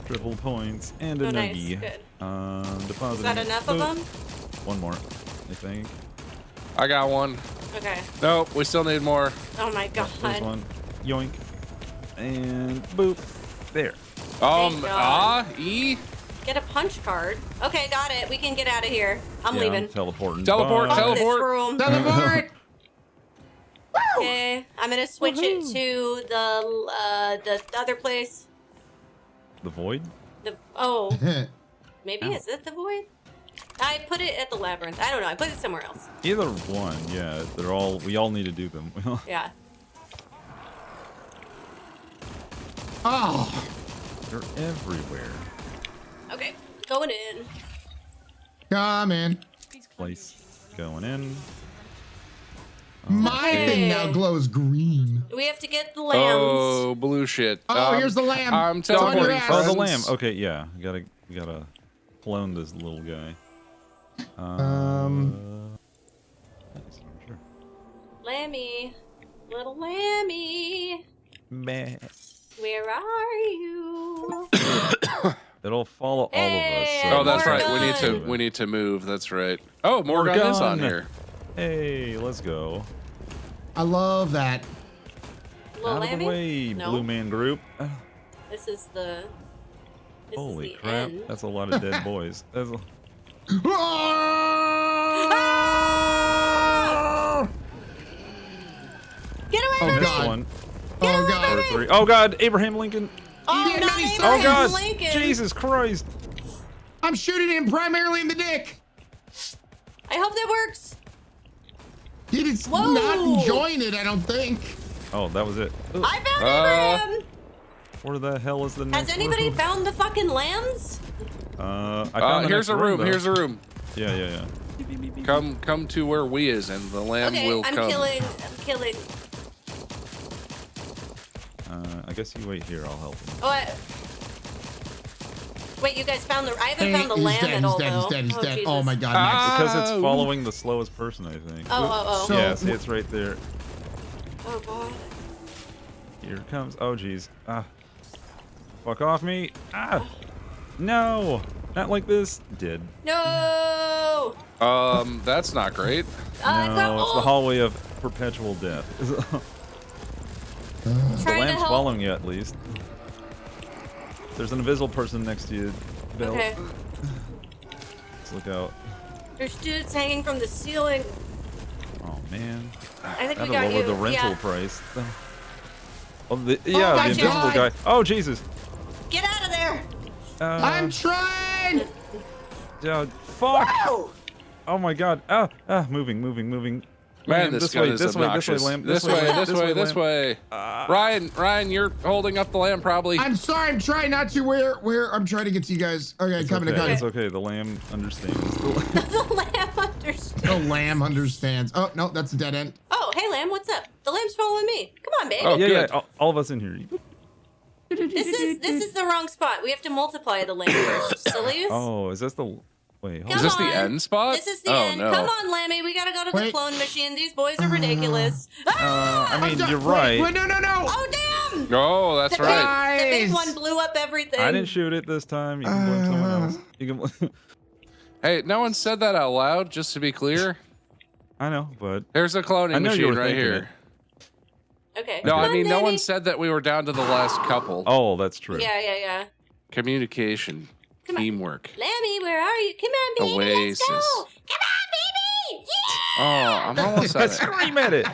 Triple points and a Oh, nice. nuggie. Good. Depositing. Is that enough of them? One more, I think. I got one. Okay. Nope, we still need more. Oh my god. There's one. Yoink. And boop. There. Thank God. E? Get a punch card. Okay, got it. We can get out of here. I'm Yeah, leaving. I'm teleporting. Teleport, Bye. Fuck this teleport. room. Teleport. Okay, I'm gonna switch it to the other place. The void? Maybe is it the void? I put it at the labyrinth. I don't know. I put it somewhere else. Either one, yeah. They're all. We all need to do them. Yeah. Oh. They're everywhere. Okay, going in. Come in. Place going in. My thing now glows green. We have to get the lambs. Oh, blue shit. Oh, here's the lamb. I'm It's on your teleporting. ass. Oh, the friends. lamb. Okay, yeah. We gotta clone this little guy. Sure. Lammy, little lammy, Meh. where are you? It'll follow all of us. Hey, Oh, that's more right. gun. We need to move. That's right. Oh, Morgan is on here. Hey, let's go. I love that. Little Out of lammy? the way, No. Blue Man Group. This is the. This Holy is the crap, End. that's a lot of dead boys. That's a... Get away Oh, from God. me! One, Oh God. or three. Oh God, Abraham Lincoln. Oh, did not many Abraham Oh God, Lincoln. Jesus Christ. I'm shooting him primarily in the dick. I hope that works. He's Whoa. not enjoying it, I don't think. Oh, that was it. Ooh, I found Abraham. where the hell is the next Has anybody room? found the fucking lambs? I found the Here's next a room. though. Here's a room. Yeah. Come to where we is, and the lamb Okay, will I'm come. killing. I guess you wait here. I'll help him. Oh, wait, you guys found the. I haven't Hey, found the he's lamb dead, at he's all dead, though. he's dead, he's Oh, dead. Jesus. Oh my God, Max. Because it's following the slowest person, I think. Oh. So- yeah, see, it's right there. Oh God. Here it comes. Oh, geez. Ah. Fuck off me. Ah. No. Not like this. Did. No. That's not great. No, it's the hallway of perpetual death. The Trying to lamp's help. following you, at least. There's an invisible person next to you, Bill. Okay. Let's look out. There's dudes hanging from the ceiling. Oh, man. I think we That'll got lower you. the rental Yeah. price. Oh, the invisible God. guy. Oh, Jesus. Get out of there. I'm trying. Fuck. Oh, my God. Moving. Man, this gun is obnoxious. Lamb. This way. Ryan, you're holding up the lamb probably. I'm sorry. I'm trying not to. Where? I'm trying to get to you guys. Okay, coming. It's okay. The lamb understands. The lamb understands. The lamb understands. Oh no, that's a dead end. Oh, hey lamb, what's up? The lamb's following me. Come on, baby. Oh, yeah. All of us in here. This is the wrong spot. We have to multiply the lamb first. Sillies. Oh, is this the? Wait, hold Is on. this the end spot? This is the oh, end. No. Come on, Lammy. We gotta go to the Wait. clone machine. These boys are ridiculous. I mean, you're Wait, right. no. Oh, damn! Oh, that's The right. big Guys. one blew up everything. I didn't shoot it this time. You can blame someone else. You can. Hey, no one said that out loud, just to be clear. I know, but There's a cloning I know you machine were right thinking here. Okay. No, Come I on, mean, no one Lammy. said that we were down to the last couple. oh, that's true. Yeah. Communication, Come on. teamwork. Lammy, where are you? Come on, baby. Oasis. Let's go. Come on, baby. Yeah. Oh, I'm almost at it. Scream at it.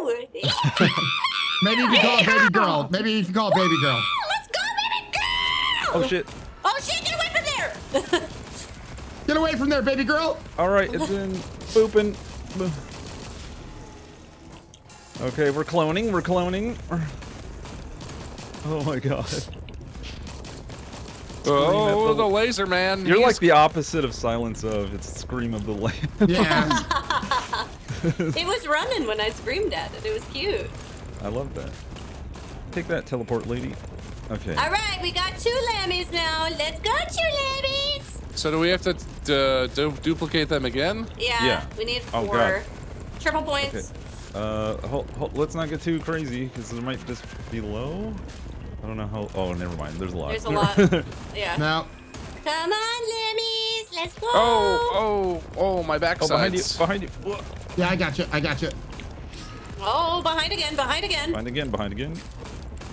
Oh, Maybe if you call it baby girl. Maybe if you call it baby girl. let's go, baby girl. Oh shit. Oh, shit. Get away from there. Get away from there, baby girl. All right, it's in booping. Okay, we're cloning. Oh my god. Oh, the laser man. You're He's- like the opposite of Silence of. It's Scream of the Lamb. Yeah. It was running when I screamed at it. It was cute. I love that. Take that, teleport lady. Okay. All right, we got 2 lammies now. Let's go, 2 lammies. So do we have to duplicate them again? Yeah, we need 4. Oh, God. Triple points. Okay. Let's not get too crazy because there might just be low. I don't know how. Oh, never mind. There's a lot. There's a lot. Yeah. No. Come on, lammies. Let's go. Oh, my Oh, backside. behind you. Whoa. Yeah, I got you. Oh, behind again. Behind again.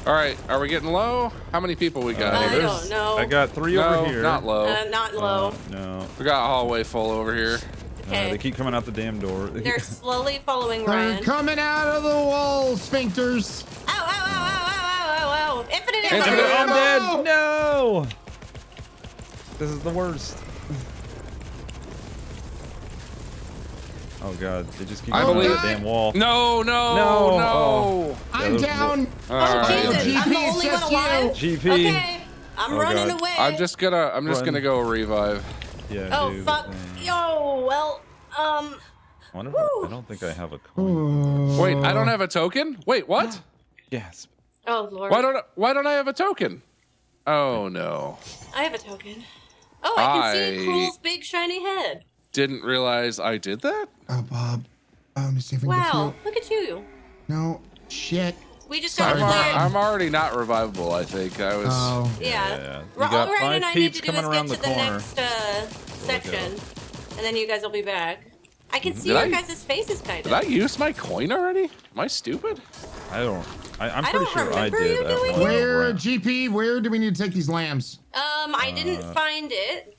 All right, are we getting low? How many people we got I here? don't know. I got 3 over here. Not low. Not low. No. We got a hallway full over here. Okay. They keep coming out the damn door. They're slowly following They're Ryan. coming out of the wall, sphincters. Ow. Infinite Infinite ammo. I'm ammo. dead. No. This is the worst. Oh god, they just keep I coming believe- out the damn wall. No. Oh. I'm there's down. Oh, All right. Jesus. GP, I'm the it's only one just alive? GP. Okay. I'm Oh, running God. away. I'm just Run. gonna go revive. Yeah. Oh, do fuck. the thing. Yo, well, I wonder if Woo. I don't think I have a coin. Wait, I don't have a token? Wait, what? Gasp. Oh, Lord. Why don't I have a token? Oh no. I have a token. Oh, I can see Cruel's big shiny head. Didn't realize I did that? Oh, Bob. Let me see if I can get Wow, you. look at you. No. Shit. We just Sorry, got Bob. cleared. I'm already not revivable, I think. I was Oh. Yeah. You All got Ryan and 5 I need peeps to do coming is around get to the the corner. next section, and then you guys will be back. I can see Did your I- guys' faces kind Did of. I use my coin already? Am I stupid? I'm I pretty don't sure I remember did you at doing one it. Where, round. GP, where do we need to take these lambs? I didn't find it.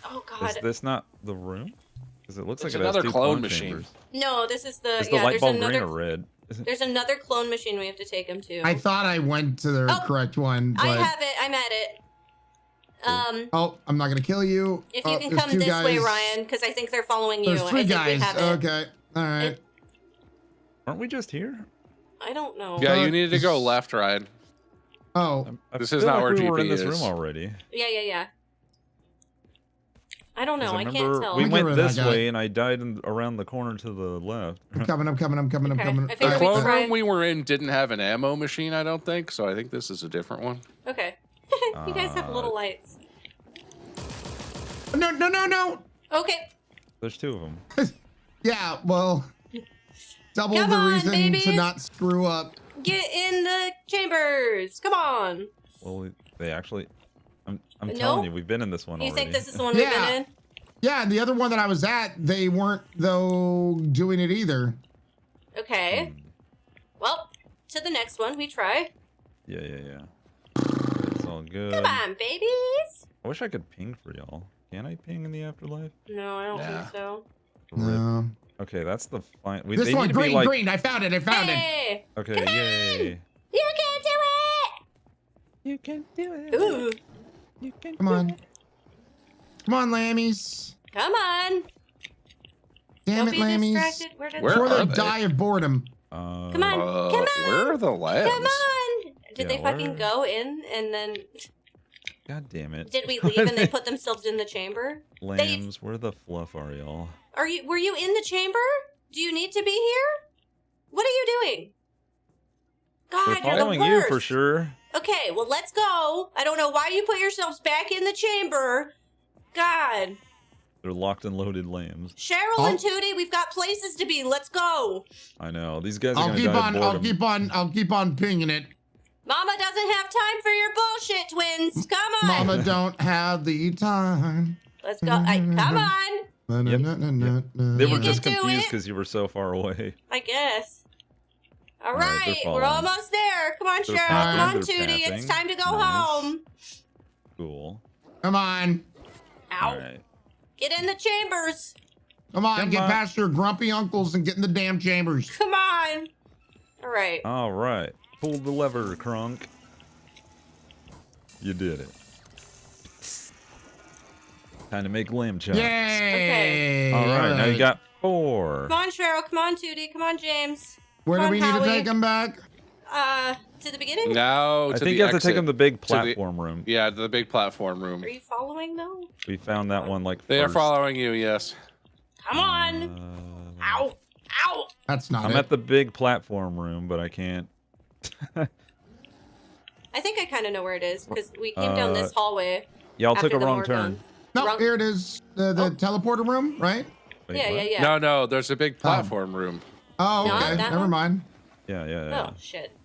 Oh Is God. this not the room? Because it looks There's like it has another 2 clone clone machine. chambers. No, this is the Is the light there's bulb another green or red? there's another clone machine we have to take him to. I thought I went to the Oh, correct one, but I have it. I'm at it. oh, I'm not gonna kill you. If you Oh, can there's come 2 this guys. way, Ryan, because I think they're following you. There's 3 I think guys. we have it. Okay. All right. Aren't we just here? I don't know. Yeah, you needed to go left, Ryan. Oh, I This feel is not like where we were in GP this is. room already. Yeah. I don't 'Cause know. I remember can't tell. we Let me get went rid of that this guy. way and I died around the corner to the left. I'm coming. I'm coming. Okay, coming. I The figured we clone try. room we were in didn't have an ammo machine, I don't think, so I think this is a different one. Okay. You guys have little lights. No. Okay. There's 2 of them. Yeah, well, double Come the on, reason babies. to not screw up. Get in the chambers. Come on. Well, they actually. I'm No? telling you, we've been in this one You already. think this is the one we've Yeah. been in? Yeah, and the other one that I was at, they weren't though doing it either. Okay. Well, to the next one we try. Yeah. It's all good. Come on, babies. I wish I could ping for y'all. Can I ping in the afterlife? No, I don't Yeah. think so. No. Okay, that's the fine. This they one, need to be green, like. green. I found it. Hey, Okay, Come yay. you can do You can do it. Ooh, You can Come on. Come on, lammies. come on. Damn Don't it, be Lammies. distracted. Where did Where Before are they they? die of boredom. Come on, come on. Where are the lambs? Come on. Did Yeah, they fucking where- go in and then God damn it. did we leave and they put themselves in the chamber? Lambs, where the fluff are y'all? Were you in the chamber? Do you need to be here? What are you doing? God, We're you're the following worst. you for sure. Okay, well let's go. I don't know why you put yourselves back in the chamber. God. They're locked and loaded lambs. Cheryl and Tootie, we've got places to be. Let's go. I know. These guys are I'll gonna keep die of on. boredom. I'll keep on pinging it. Mama doesn't have time for your bullshit, twins. Come on. Mama don't have the time. Let's go. Come on. They You were can just do confused it. because you were so far away. I guess. All right, right, they're we're following. almost there. Come on, They're Cheryl. pathing, Come on, they're Tootie. It's pathing. time to go Nice. home. Cool. Come on. Ow. All right. Get in the chambers. Come on, Come get on. past your grumpy uncles and get in the damn chambers. Come on. All right. All right. Pull the lever, Crunk. You did it. Time to make lamb chops. Yay! All right, now you got 4. Come on, Cheryl. Come on, Tootie. Come on, James. Where Come do we on, need to Howie. take them back? To the beginning? No, I to think the you have to exit. take them to the big To the- platform room. Yeah, the big platform room. Are you following, though? We found that one like They are first. following you, yes. Come on. Ow. Ow. That's not I'm it. at the big platform room, but I can't. I think I kind of know where it is because we came down this hallway. Y'all took after a the wrong more turn. guns. No, Wrong- here it is. The teleporter room, right? Wait, Yeah, what? yeah, yeah. No, no, there's a big platform room. Oh, Not okay. that Never one? mind. Yeah, yeah, yeah. Oh, shit.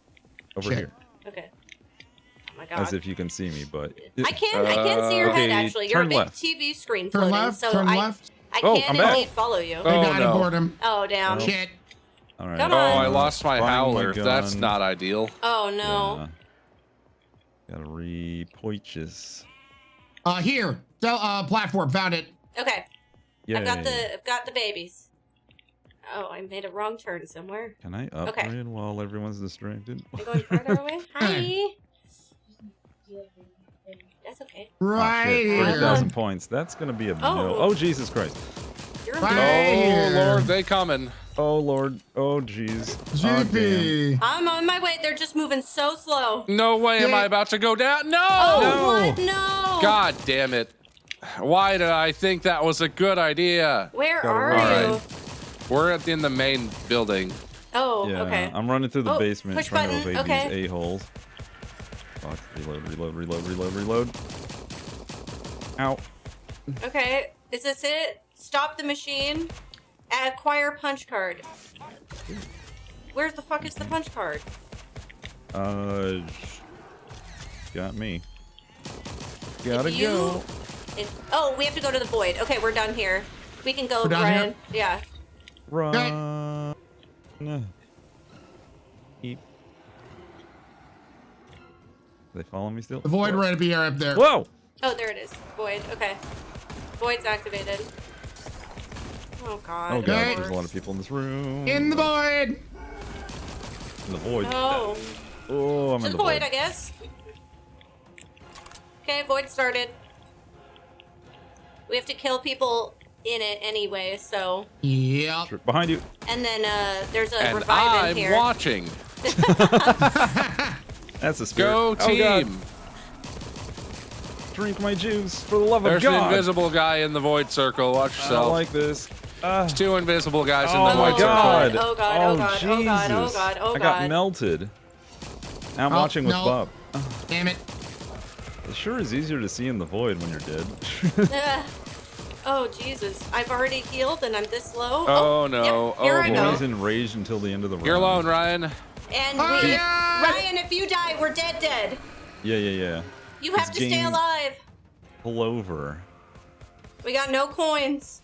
Over Shit. here. Okay. Oh, my God. As if you can see me, but. I can see your Okay, head, actually. You're a turn big left. TV screen Turn floating, left. so Turn I left. Oh, can I'm back. indeed follow you. They Oh, died no. of boredom. Oh, damn. Shit. All right. Come Oh, on. I lost my Find my howler. That's gun. not ideal. Oh, no. Yeah. Gotta re-poiches. Here. Platform. Found it. Okay. Yay. I've got the babies. Oh, I made a wrong turn somewhere. Can I upgrade while everyone's distracted? Am I going farther away? Hi. That's okay. Right Oh, shit. here. 30,000 points. That's gonna be a no. Oh, Jesus Christ. You're a Right big- Oh, here. Lord, they coming. Oh, Lord. Oh, jeez. Oh, damn. GP. I'm on my way. They're just moving so slow. No way am Yeah. I about to go down. No! Oh, No. what? No. God damn it. Why did I think that was a good idea? Where Gotta are run. you? We're in the main building. Oh, Yeah, okay. I'm running through the Oh, basement push trying button, to evade okay. these a-holes. Fuck. Reload. Ow. Okay. Is this it? Stop the machine. Acquire punch card. Where the fuck is the punch card? Got me. Gotta If you- go. Oh, we have to go to the void. Okay, we're done here. We can go, We're done Brian. here? Yeah. Run. Keep. They follow me still? The void right up here, up there. Whoa! Oh, there it is. Void. Okay. Void's activated. Oh, God. Oh, of God, Okay. there's a lot of people in this room. In the void. In the void. No. Oh, I'm To in the the void, void. I guess. Okay, void started. We have to kill people in it anyway, so. Yep. Behind you. And then there's a And revive in I'm here. watching. That's a spirit. Go Oh, God. team. Drink my juice for the love There's of an God. invisible guy in the void circle. Watch I yourself. don't like this. There's 2 invisible guys in Oh the my void God. circle. Oh, God. Oh, God. Oh, God. Oh, Jesus. God. Oh, I got God. melted. Now I'm Oh, watching with no. Bob. Damn it. It sure is easier to see in the void when you're dead. Ugh. Oh, Jesus. I've already healed and I'm this low. Oh, no. Yep, here Oh, I boy. go. He's enraged until the end of the round. You're alone, Ryan. And Oh, we, yeah. Ryan, if you die, we're dead. Yeah. You have This to stay game- alive. Pull over. We got no coins.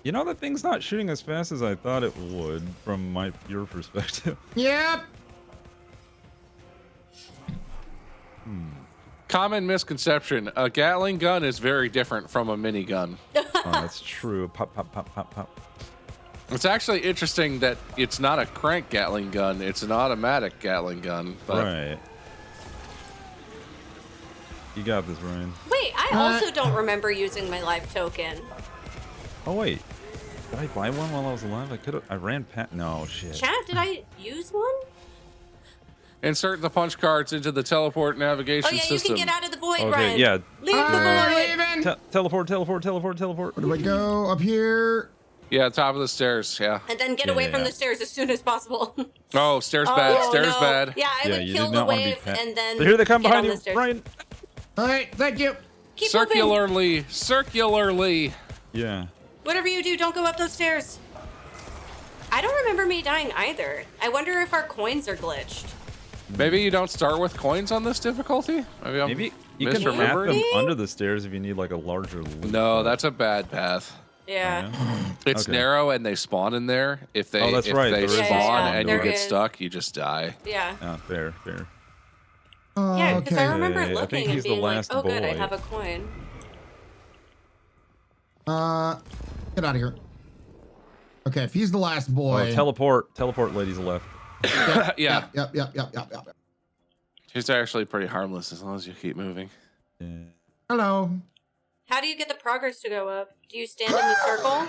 You know, that thing's not shooting as fast as I thought it would from your perspective. Yep. Common misconception. A Gatling gun is very different from a minigun. Oh, that's true. Pop, pop, pop, pop, pop. It's actually interesting that it's not a crank Gatling gun. It's an automatic Gatling gun. But Right. You got this, Ryan. Wait, I also don't remember using my life token. Oh wait, did I buy one while I was alive? I could have. I ran past. No shit. Chat, did I use one? Insert the punch cards into the teleport navigation Oh yeah, system. you can get out of the void, Okay, Ryan. yeah. Leave the void. Teleport. Where do I go? Up here. Yeah, top of the stairs. Yeah. And then get away from the stairs as soon as possible. Oh, stairs bad. Stairs no. bad. Yeah, I would you kill did the not wanna be wave and then. Here they come get behind on you, the stairs. Ryan. All right, thank you. Keep moving. Circularly. Yeah. Whatever you do, don't go up those stairs. I don't remember me dying either. I wonder if our coins are glitched. Maybe you don't start with coins on this difficulty? Maybe you can have them under the stairs if you need like a larger loop. No, that's a bad path. Yeah. It's Okay. narrow and they spawn in there. If they that's if right, they there is a spawn spawn and you door. get stuck, you just die. Yeah. Fair. Yeah, because I remember Okay, I looking think and he's the being like, last oh good, I boy. have a coin. Get out of here. Okay, if he's the last boy. Teleport, ladies left. Yeah. Yep. She's actually pretty harmless as long as you keep moving. Yeah. Hello. How do you get the progress to go up? Do you stand in the circle?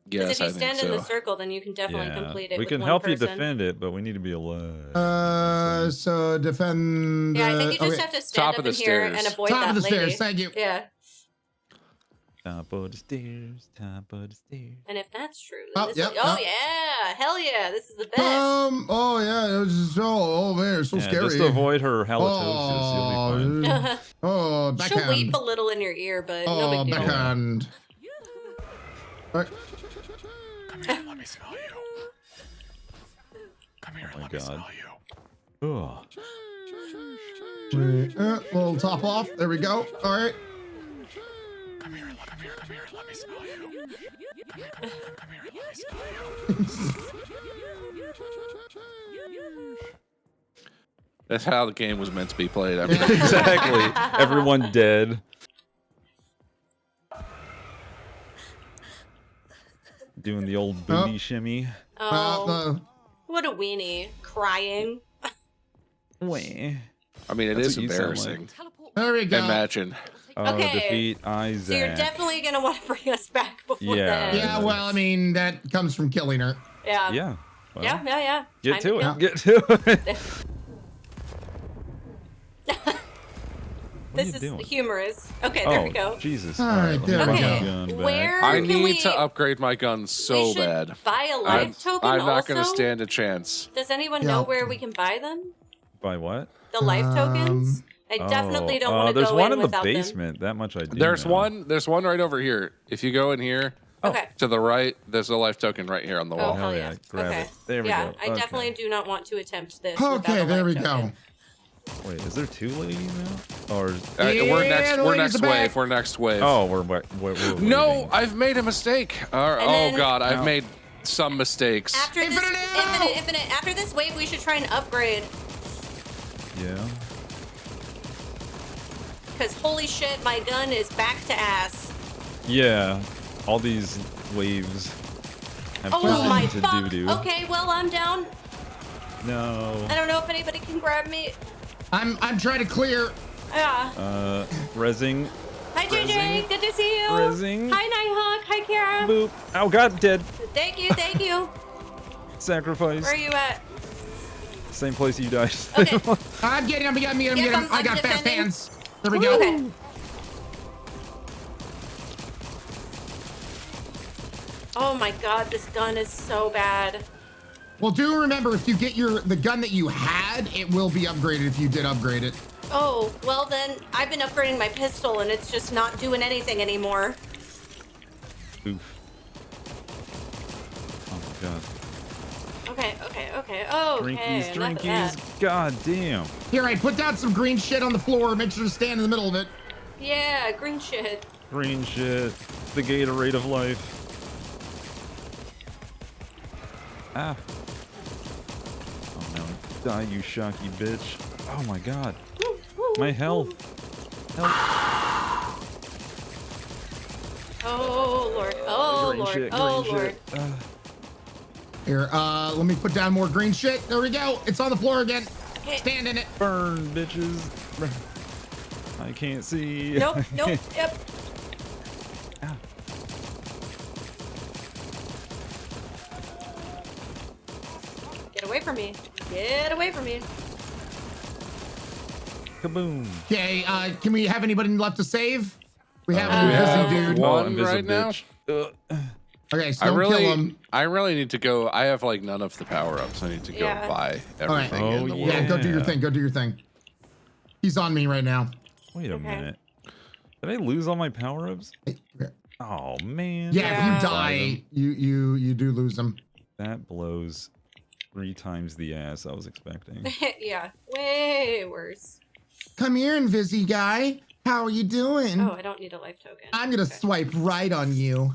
Because Yes, if you I think stand so. in the circle, then you can definitely complete it We with can one help person. you defend it, but we need to be alive. So defend. Yeah, I think you just okay. have to stand up in here and avoid Top that of the lady. stairs. Thank you. Yeah. Top of the stairs, top of the stairs. And if that's true, Oh, then this yep, is, oh yep. yeah, hell yeah, this is the best. Oh yeah, it was so. Oh man, it's so Yeah, scary. just avoid her halitosis. You'll be fine. Oh, She'll backhand. weep a little in your ear, but no Oh, big deal. backhand. All right. Come here, let me smell you. Come here, let me smell you. Oh. Little top off. There we go. All right. Come here, let me smell you. Come here, let me smell you. That's how the game was meant to be played. I mean, Exactly. Everyone dead. Doing the old booty shimmy. Oh, what a weenie, crying. Wah. I mean, it That's is what you sound embarrassing. There we go. Imagine. Okay. Defeat Isaac. So you're definitely gonna want to bring us back before Yeah. then. Yeah, well, I mean, that comes from killing her. Yeah. Yeah. Well, Yeah. Get Time to kill. it. Get to it. This is humorous. Okay, there we go. Jesus. All right, there we Okay, go. where I can need we to upgrade my gun so should bad. buy a life token I'm not going to also? stand a chance. Does anyone know where we can buy them? By what? The life tokens? I definitely don't want to There's go one in in the without them. basement. That much I do. There's know. one. There's one right over here. If you go in here, Okay. to the right, there's a life token right here on the Oh, wall. hell yeah. Grab Okay. it. There we yeah, go. I Okay. definitely do not want to attempt this. Okay, without a there life we token. go. Wait, is there two ladies now? Or We're Yeah, next. the We're ladies next are back. wave. We're next wave. oh, we're No, waiting. I've made a mistake. And Oh then- God, I've No. made some mistakes. After this, infinite. After this wave, we should try and upgrade. Yeah. Because holy shit, my gun is back to ass. Yeah. All these waves have Oh turned my into fuck. doo-doo. Okay, well, I'm down. No. I don't know if anybody can grab me. I'm trying to clear. Yeah. Rezzing. Hi, JJ. Good to see you. Rezzing. Hi, Nighthawk. Hi, Kara. Boop. Oh God, dead. Thank you. Thank you. Sacrifice. Where are you at? Same place you died. Okay. I'm getting him. Yep, I got fast defending. hands. There we go. Okay. Oh my god, this gun is so bad. Well, do remember, if you get the gun that you had, it will be upgraded if you did upgrade it. Oh, well then, I've been upgrading my pistol and it's just not doing anything anymore. Oof. Oh my God. Okay. Oh, okay. Enough of that. Drinkies. God damn. Here, I put down some green shit on the floor. Make sure to stand in the middle of it. Yeah, green shit. Green shit. The Gatorade of life. Ah. Oh no. Die, you shocky bitch. Oh my God. My health. Help. Oh Lord. Oh Green Lord. shit, Oh green Lord. shit. Here, let me put down more green shit. There we go. It's on the floor again. Okay. Stand in it. Burn, bitches. I can't see. Nope. Yep. from me. Get away from me. Kaboom. Okay, can we have anybody left to save? We have we an have invisible dude. one invisible right now. bitch. Okay, so don't kill him. I really need to go. I have like none of the power ups. I need to go Yeah. buy All right. everything in the world. Yeah, go do your Yeah. thing. Go do your thing. He's on me right now. Wait a Okay. minute. Did I lose all my power-ups? Okay. Oh man. Yeah, if you Yeah. die, you do lose them. That blows 3 times the ass I was expecting. Yeah, way worse. Come here, Invisi guy. How are you doing? Oh, I don't need a life token. I'm gonna swipe right on you.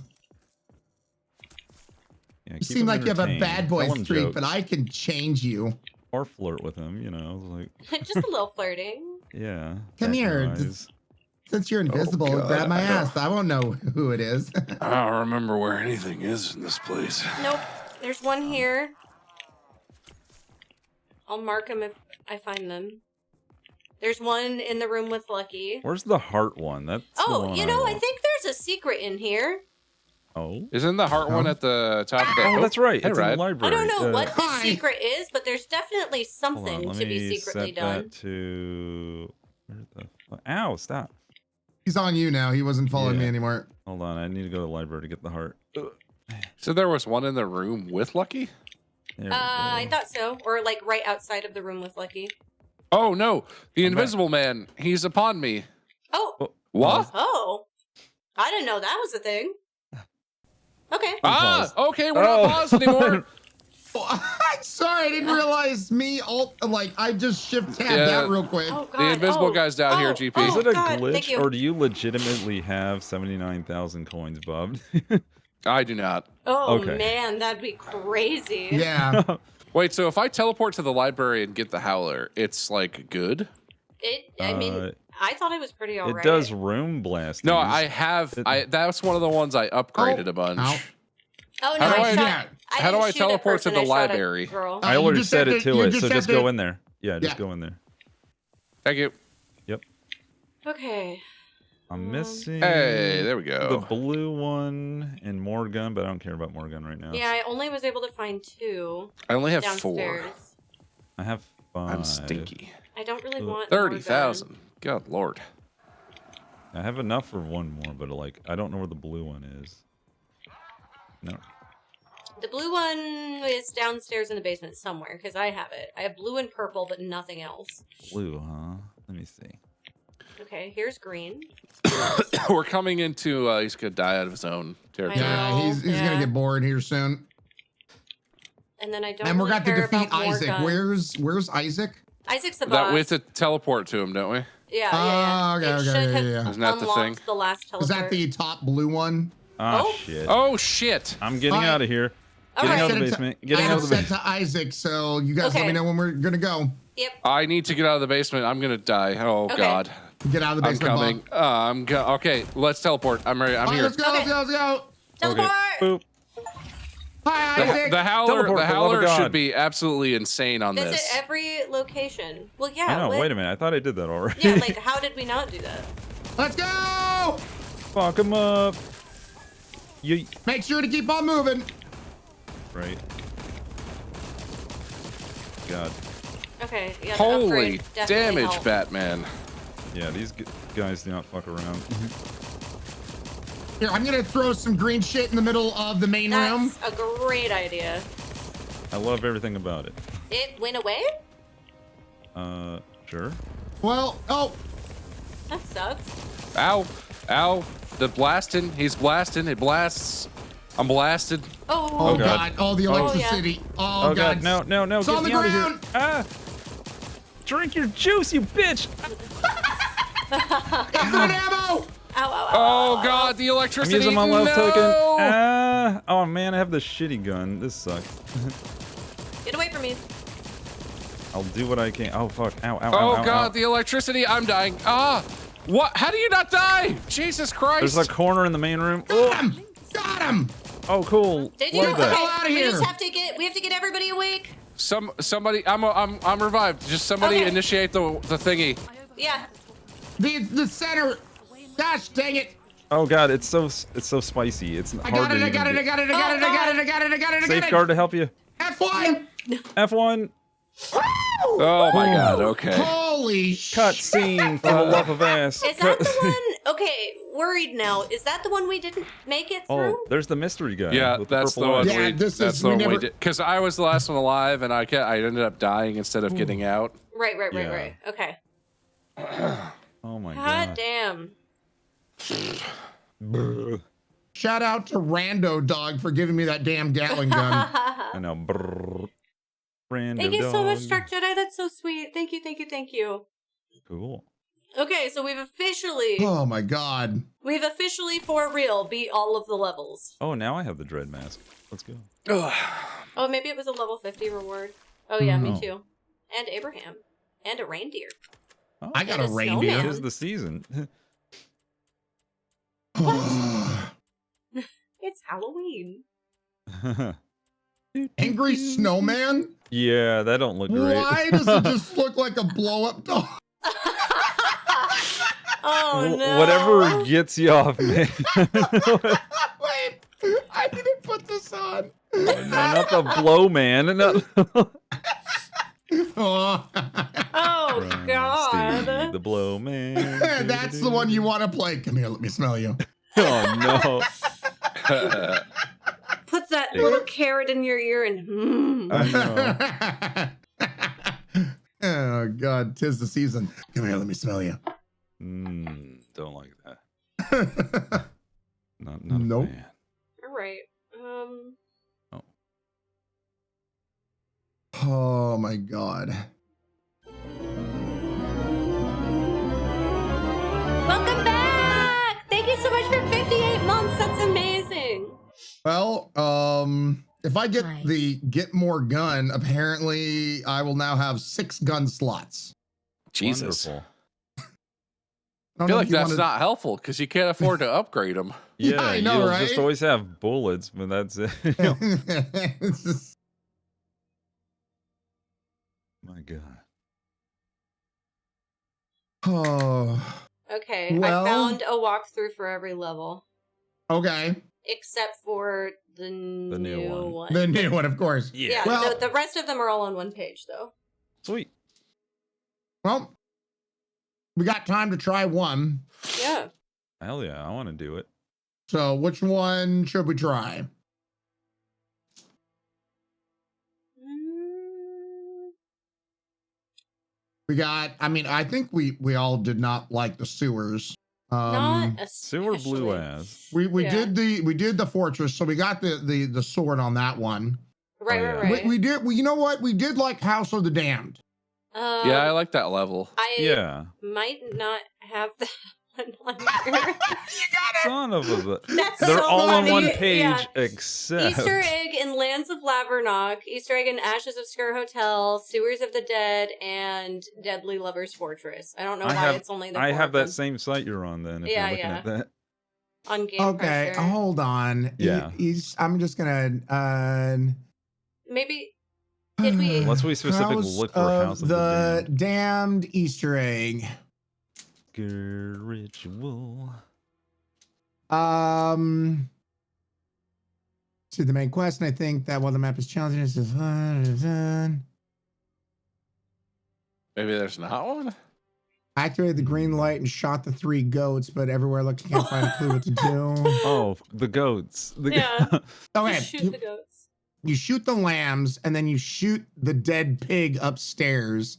Yeah, You keep seem him like you have a entertained. bad boy Tell him streak, jokes. but I can change you. Or flirt with him, you know, like, Just a little flirting. yeah. Come bat here. your eyes. Since you're invisible, God, grab my I don't- ass. I won't know who it is. I don't remember where anything is in this place. Nope. There's one here. I'll mark them if I find them. There's one in the room with Lucky. Where's the heart one? That's the Oh, one you know, I want. think there's a secret in here. Oh. Isn't the heart one at the top of the? Oh, that's right. Hey, It's in Ryan. the I library. don't know what the Hi. secret is, but there's definitely Hold on, something let to be me secretly set done. that to. Where the Ow! Stop. He's on you now. He wasn't following me Yeah. anymore. Hold on. I need to go to the library to get the heart. Ugh. So there was one in the room with Lucky. There we I go. thought so. Or like right outside of the room with Lucky. Oh no, the I'm back. Invisible Man. He's upon me. Oh. What? Oh. I didn't know that was a thing. Okay. Ah, Pause. okay, we're not paused anymore. Oh, I'm sorry. I didn't realize I just shift tabbed Yeah. that real quick. Oh, God. The invisible oh. guy's down here, Oh, GP. oh, Is it a God, thank glitch, you. or do you legitimately have 79,000 coins, Bob? I do not. Oh, Okay. man. That'd be crazy. Yeah. Wait, so if I teleport to the library and get the howler, it's like good? I mean, I thought it was pretty It alright. does room blast. No, I have. That's one of the ones I upgraded a bunch. Ow. Oh, no, How do I I- shot. how do didn't I shoot a teleport to person, the I shot a library? girl. I you already just set have it to- to you it, just so have just to- go in there. Yeah, just Yeah. go in there. Thank you. Yep. Okay. I'm missing. Hey, there we the go. blue one and Morgan, but I don't care about Morgan right now. Yeah, I only was able to find 2 I only have downstairs. 4. I have 5. I'm stinky. I don't really want 30,000. God lord. I have enough for one more, but like I don't know where the blue one is. No. The blue one is downstairs in the basement somewhere because I have it. I have blue and purple, but nothing else. Blue, huh? Let me see. Okay, here's green. We're coming into. He's gonna die out of his own territory. Yeah, he's yeah. gonna get bored here soon. And then I don't And we're really going to care defeat about more Isaac. guns. Where's Isaac? Isaac's the That boss. we have to teleport to him, don't we? Yeah. Oh, okay, It okay, should yeah, have yeah. Isn't that the unlocked thing? the last teleport. Is that the top blue one? Ah, Oh. shit. Oh shit! I'm getting Alright. out of here. All Getting right. out of the Set it to- basement. Getting I out have of the set basement. to Isaac, so you guys let Okay. me know when we're gonna go. Yep. I need to get out of the basement. I'm gonna die. Oh Okay. god. Get out of the I'm basement. coming. Bob. Okay, let's teleport. I'm ready. I'm All right, here. let's go. Okay. Let's go. Teleport. Boop. Hi, Isaac. The howler. Teleport, The for the love of howler should God. be absolutely insane on Visit this. every location. Well, yeah. I know. what- Wait a minute. I thought I did that already. Yeah, like how did we not do that? Let's go. Fuck him up. You Make sure to keep on moving. right. God. Okay. Yeah. the Holy upgrade definitely damage, helped. Batman. Yeah, these guys do not fuck around. Here, I'm gonna throw some green shit in the middle of the main room. That's a great idea. I love everything about it. It went away? Sure. Well, oh, That sucks. Ow. Ow. The blasting. He's blasting. It blasts. I'm blasted. Oh. oh God. God. Oh, the yeah. electricity. Oh, God. No, no, no. It's Get on the me out of here. ground. Ah. Drink your juice, you bitch. Infinite ammo. Ow, ow, ow. Oh god, the I'm electricity. using my love no! token. Ah. Oh man, I have the shitty gun. This sucks. Get away from me. I'll do what I can. Oh fuck. Ow, ow, Oh ow, ow, god, ow. the electricity. I'm dying. Ah. What? How do you not die? Jesus Christ. There's a corner in the main room. Oh, Got him. Got him. oh cool. Did you? What is that? Okay. outta We here. just have to get. We have to get everybody awake. Somebody. I'm revived. Just somebody Okay. initiate the thingy. Yeah. The center. Gosh dang it. Oh god, it's so spicy. It's I hard got to it. I even got it. I get- got it. I got it. I got it. I got it. I got it. I got it. Safeguard to help you. F1. F1. Oh my god, okay. Holy Cut scene for the love of ass. Is that the one? Okay, worried now. Is that the one we didn't make it through? Oh, there's the mystery guy. Yeah, with that's the the one. purple eyes. Yeah, this That's is- the we one we never- did. Because I was the last one alive, and I ended up dying instead of getting out. Right. Yeah. Okay. Oh my God god. damn. Brr. Shout out to Rando Dog for giving me that damn Gatling gun. I know. Brr. Random Thank you so much, dog. Dark Jedi. That's so sweet. Thank you. Cool. Okay, so we've officially Oh my god. for real beat all of the levels. Oh, now I have the dread mask. Let's go. Oh, maybe it was a level 50 reward. Oh yeah, me Oh. too. And Abraham. And a reindeer. Oh, I got And a a reindeer. snowman. Tis the season. It's Halloween. Angry snowman? Yeah, that don't look great. Why does it just look like a blow up dog? Oh no. Whatever gets you off, man. Wait, I need to put this on. No, not the blow man. Not Oh. Oh Steve, god. the blow man. That's the one you want to play. Come here, let me smell you. Oh no. Put that little carrot in your ear and I know. Oh god, 'tis the season. Come here, let me smell you. Don't like that. Not Nope. a fan. Alright. Oh my god. Welcome back! Thank you so much for 58 months. That's amazing. Well, if I get Hi. the get more gun, apparently I will now have 6 gun slots. Jesus. Wonderful. I I don't feel know like if you that's wanna- not helpful because you can't afford to upgrade them. Yeah, I know, you'll right? just always have bullets, but that's it. It's just- My God. Oh, Okay, Well- I found a walkthrough for every level. okay. Except for the new one. one. The new one, of course. Yeah, Well- the rest of them are all on one page, though. Sweet. Well, we got time to try one. Yeah. Hell yeah, I want to do it. So which one should we try? We got, I mean, I think we all did not like the sewers. Not Sewer blue especially. ass. We Yeah. did the fortress, so we got the sword on that one. Right, Oh, right, yeah. right. You know what? We did like House of the Damned. Yeah, I like that level. I Yeah. might not have that one on here. Son of a. That's They're so all on funny. one page Yeah. except. Easter egg in Lands of Lavernock, Easter egg in Ashes of Sker Hotel, Sewers of the Dead, and Deadly Lover's Fortress. I don't know why it's only the I four have of that them. same site you're on then. If Yeah, you're looking yeah. at that. On Game Okay, Crusher. hold on. Yeah. I'm just gonna Maybe did we? Unless we specifically House look for House of the Damned Easter egg. Good ritual. To the main quest, and I think that while the map is challenging, it's just fun. Maybe there's not one. Activated the green light and shot the 3 goats, but everywhere I looked, can't find a clue what to do. Oh, the goats. The Yeah. Okay, Just shoot you, the goats. you shoot the lambs, and then you shoot the dead pig upstairs.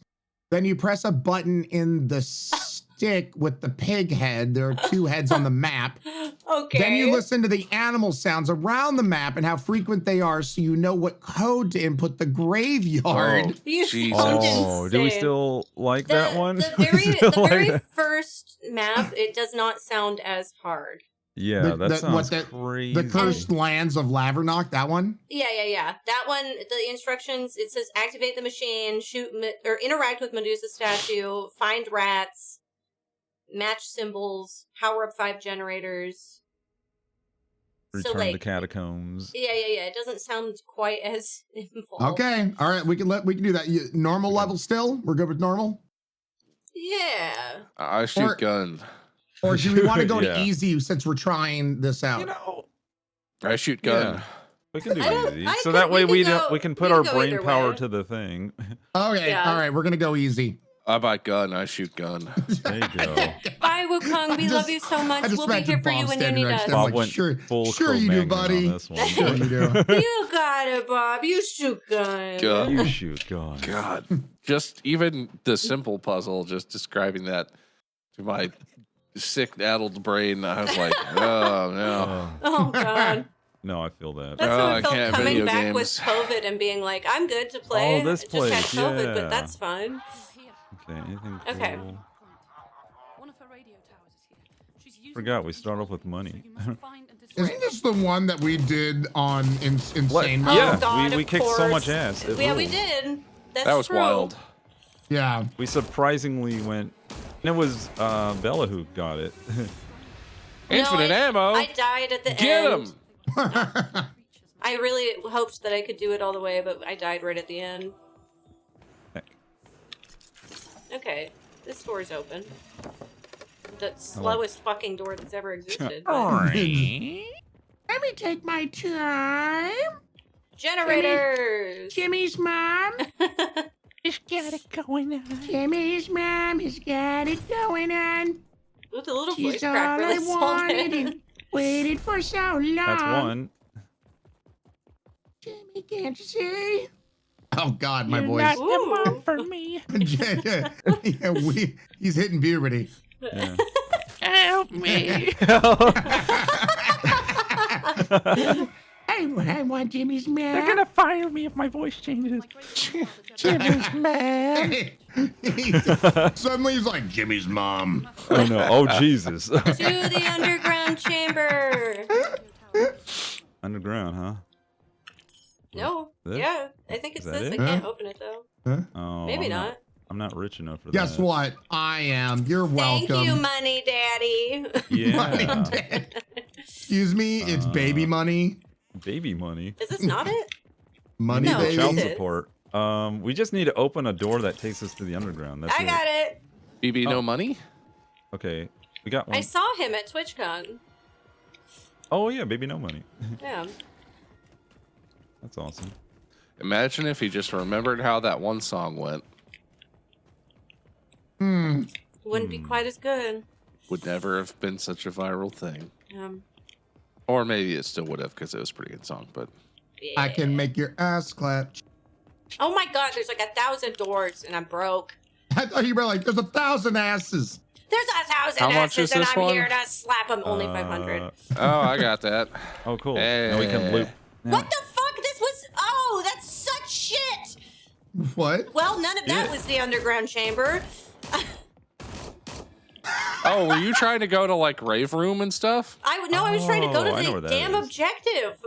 Then you press a button in the stick with the pig head. There are 2 heads on the map. Okay. Then you listen to the animal sounds around the map and how frequent they are, so you know what code to input the graveyard. You Jesus. sound Oh, do we insane. still like that one? The We very, still the like very that? first map, it does not sound as hard. Yeah, The- that the- sounds what the- crazy. The Cursed Lands of Lavernock, that one? Yeah. That one, the instructions, it says activate the machine, or interact with Medusa statue, find rats, match symbols, power up 5 generators. Return so like, to catacombs. yeah. It doesn't sound quite as involved. Okay, all right, we can do that. Normal level still? We're good with normal? Yeah. I shoot Or- gun. Or do we want to go Yeah. to easy since we're trying this out? You know, I shoot gun. Yeah. We can do I don't- easy. I So could- that way we could go- we can we put could our go brain either power way. to the thing. Okay, Yeah. all right, we're gonna go easy. I buy gun. I shoot gun. There you go. Bye, Wukong. We I love just- you so I much. just We'll be imagine here for you Bob when you standing need next us. to him. Bob like, went sure, full sure you do, Cro-Magnon buddy. on this one. Sure you do. You got it, Bob. You shoot gun. God. You shoot gun. God, just even the simple puzzle, just describing that to my sick, addled brain, I was like, oh no. Oh God. No, I feel that. That's Oh, how I it felt can't coming video back games. with COVID and being like, I'm good to play. Oh, this I just had place, COVID, yeah. but that's fine. Okay, anything cool? Okay. One of her radio towers is here. She's using Forgot it we to start off with reach money. you, so you must find and destroy Isn't this the one that we did on Insane What? Mode? Yeah, Oh God, we of kicked so much course. ass. It Yeah, we ruled. did. That's That was true. wild. Yeah. We surprisingly went. And it was Bella who got it. Infinite I, ammo. I died at the Get end. him. I really hoped that I could do it all the way, but I died right at the end. Heck. Okay, this door's open. The Oh. slowest fucking door that's ever existed. but- Let me take my time. Generators! Jimmy's mom. She's got it going on. Jimmy's mom has got it going on. With a little voice She's all crack for I this whole wanted thing. and waited for so long. That's one. Jimmy, can't you see? Oh God, my You're voice. not the Ooh. mom for me. Yeah, he's hitting puberty. Yeah. Help me. I want Jimmy's They're man. gonna fire me if my voice changes. Jimmy's man. Suddenly he's like Jimmy's mom. Oh no! Oh Jesus! To the underground chamber! Underground, huh? No. This? Yeah, I think it's Is that this. I it? can't Huh? open it though. Oh, Maybe I'm not. I'm not rich enough for Guess that. what? I am. You're welcome. Thank you, Money Daddy. Yeah. Excuse me, it's baby money. Baby money. Is this not it? Money No, baby. Child it is. support. We just need to open a door that takes us to the underground. That's I got it. BB, no Oh. money? Okay, we got one. I saw him at TwitchCon. Oh yeah, baby, no money. Yeah. That's awesome. Imagine if he just remembered how that one song went. Wouldn't be quite as good. Would never have been such a viral thing. Or maybe it still would have because it was a pretty good song, but Yeah. I can make your ass clap. Oh my god, there's like 1,000 doors and I'm broke. I thought you were like, there's 1,000 asses. There's 1,000 How much asses is and this I'm one? here to slap them. Only 500. oh, I got that. Oh cool. Now we can Hey. loop. Now, What the fuck? This was. Oh, that's such shit! What? Well, none of that Yeah. was the underground chamber. Oh, were you trying to go to like rave room and stuff? I was trying to go Oh, I know to where the that damn is. objective.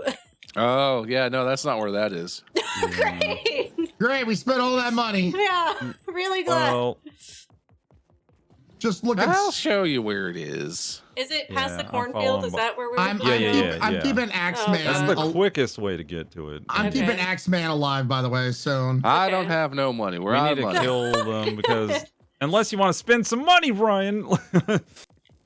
Oh, yeah, no, that's not where that is. Great. Great, we spent all that money. Yeah, really glad. Well, Just look at. I'll show you where it is. Is it past Yeah, the I'll cornfield? follow Is him. that where we're? I'm, Yeah, I'm, yeah, keep- yeah, I'm yeah. keeping Axeman. that's Okay. the quickest way to get to it. I'm Okay. keeping Axeman alive, by the way. So I Okay. don't have no money. We're We out need of to money. kill them because unless you want to spend some money, Ryan.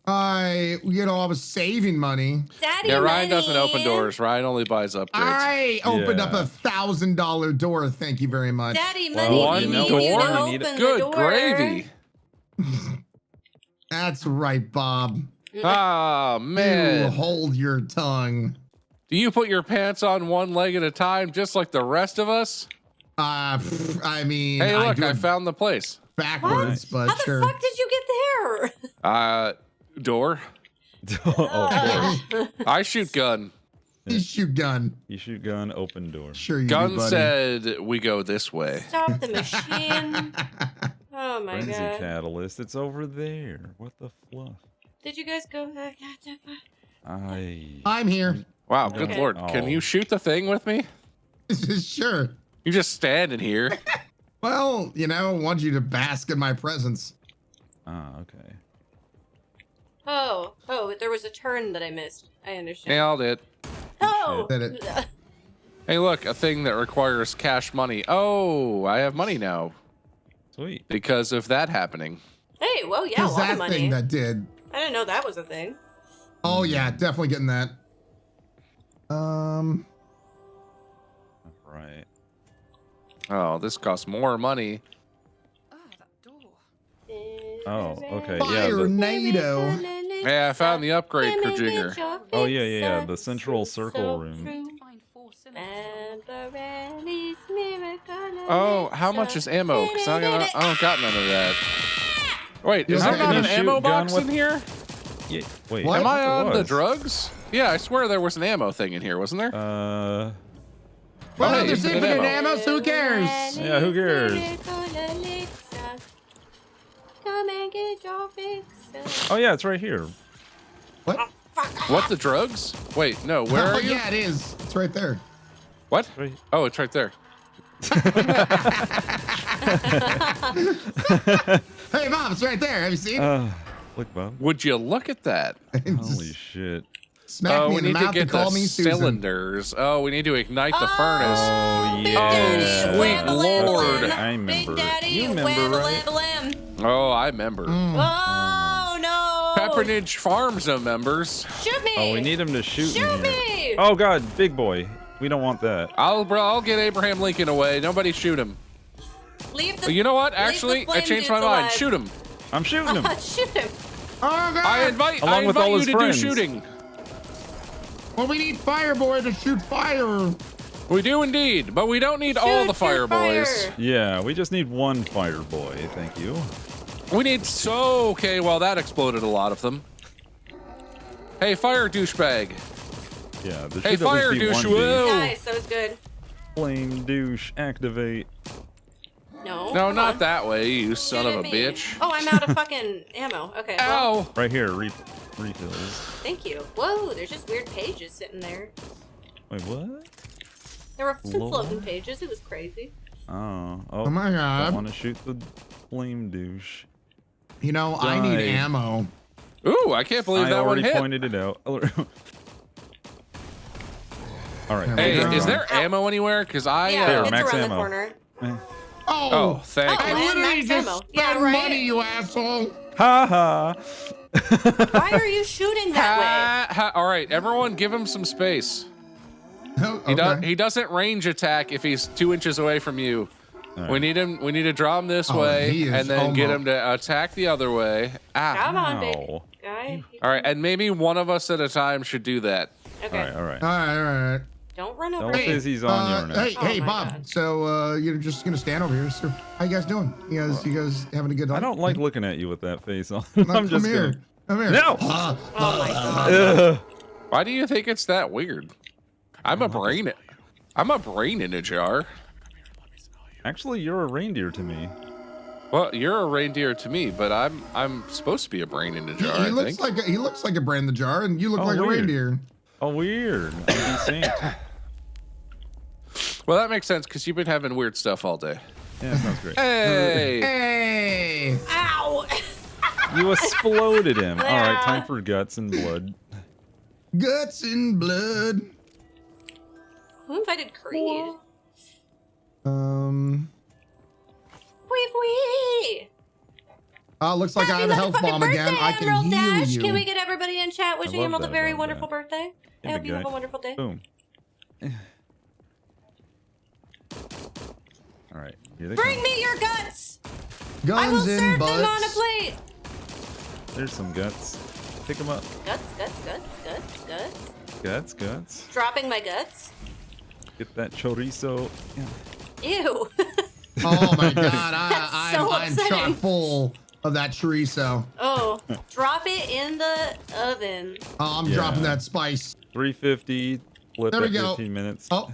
I was saving money. Daddy Yeah, Ryan money. doesn't open doors. Ryan only buys upgrades. I opened up Yeah. a $1,000 door. Thank you very much. Daddy Well, money. one we need door? you to We need open the Good door. gravy. That's right, Bob. Ah, You man. hold your tongue. Do you put your pants on one leg at a time just like the rest of us? I mean, Hey, I look, do I it found the place. backwards, but How the sure. fuck did you get there? Door. Oh, boy. I shoot gun. You shoot gun. You shoot gun, open door. Sure you Gun do, buddy. said we go this way. Stop the machine. Oh my Frenzy god. catalyst. It's over there. What the fluff? Did you guys go? I'm here. Wow, good Okay. lord. Can Oh. you shoot the thing with me? Sure. You just standing here. Well, I want you to bask in my presence. Ah, okay. Oh, there was a turn that I missed. I understand. Nailed it. Oh! Did it. Hey, look, a thing that requires cash money. Oh, I have money now Sweet. because of that happening. Hey, well, yeah, a Because lot that of money. thing that did. I didn't know that was a thing. Oh yeah, definitely getting that. Right. Oh, this costs more money. Oh, okay. Yeah. Fire The, NATO. Yeah, I found the upgrade for Jinger. oh, yeah. The central circle room. Oh, how much is ammo? Because I don't got none of that. Wait, is Yeah, there I not can an shoot ammo gun box with- in here? Yeah. Wait. What? Am I There on the was. drugs? Yeah, I swear there was an ammo thing in here, wasn't there? Well, hey, there's infinite infinite ammo. ammo, so who cares? Yeah, who cares? Come and get your fix. Oh, yeah, it's right here. What? What, the drugs? Wait, no, where Oh, are you? yeah, it is. It's right there. What? Right. Oh, it's right there. Hey, Bob, it's right there. Have you seen it? Look, Bob. Would you look at that? Holy shit. Smack me we in the need to mouth get and call the me Susan. cylinders. Oh, we need to ignite the furnace. Oh, Big yeah. Daddy, sweet wham, Lord. wham, I remember. Big Daddy, You remember, wham, right? wham. Oh, I remember. Oh no! Pepperidge Farms members. Shoot me! Oh, we need him to shoot me. Shoot here. me! Oh, God, big boy. We don't want that. I'll get Abraham Lincoln away. Nobody shoot him. Leave the. But you know what? leave the Actually, I flame changed my dudes mind. alive. Shoot him. I'm shooting him. Shoot him! Oh, God. I invite Along with all you his to friends. do shooting. Well, we need Fireboy to shoot fire. We do indeed, but we don't need all Shoot the fire your boys. fire. Yeah, we just need one fire boy. Thank you. We need okay. Well, that exploded a lot of them. Hey, fire douchebag. Yeah, there Hey, should fire at least be douche. one Whoa. Nice, that was good. flame douche activate. No. No, come not on. that way, you son Shoot of at a me. bitch. Oh, I'm out of fucking ammo. Okay. Well, Ow! Right here, refills. thank you. Whoa, there's just weird pages sitting there. Wait, what? There were some Lord. floating pages. It was crazy. Oh, Oh my I God. want to shoot the flame douche. You know, I need Die. ammo. Ooh, I can't believe I that one already hit. pointed it out. All right. Hey, Hey, Ow. is there ammo anywhere? Because I Yeah, There, it's max around ammo. the corner. Oh, thank Oh, I you. and literally max just ammo. spent Yeah, right. money, you asshole. Ha ha. Why are you shooting that All right, everyone, give him some space. Oh, He okay. doesn't range attack if he's 2 inches away from you. All We right. need him. We need to draw him this Oh, way, he is and then get him almost- to attack the other way. way? Ah. Come on, baby. Ow. Guy. All right, and maybe one of us at a time should do that. Okay. All right. All right. All right, all right. Don't run over Don't me. say he's on your Hey, neck. Oh hey, my Bob. God. So you're just gonna stand over here, sir. How you guys doing? You guys having a good night? I don't like looking at you with that face on. No, I'm just come here. gonna. Come here. No! Ah, Oh my god. Ugh. Why do you think it's that weird? I'm a brain. I'm a brain in a jar. Actually, you're a reindeer to me. Well, you're a reindeer to me, but I'm supposed to be a brain in a jar. he I looks think. like he looks like a brain in the jar, and you look Oh, like a weird. reindeer. Oh, weird. I'm desynced. Well, that makes sense because you've been having weird stuff all day. Yeah, that sounds great. Hey. Hey! Ow! You exploded him. All right, time for guts and blood. Guts and blood. Who invited Creed? Wee wee! Looks like I Happy have a health motherfucking bomb again. birthday, I can Emerald heal Dash. you. Can we get everybody in chat wishing love Emerald a that, very love wonderful that. birthday? I Yeah, hope you have a guy. wonderful day. Boom. All right, here they Bring come. me your guts! I will Guns and serve them on a butts. plate! There's some guts. Pick them up. Guts, guts, guts, guts, guts. Guts, guts. Dropping my guts. Get that chorizo. Yeah. Ew. Oh my god, That's so I'm upsetting. chock full of that chorizo. Oh, drop it in the oven. Oh, I'm Yeah. dropping that spice. 350. Flip There we at go. 15 minutes. Oh.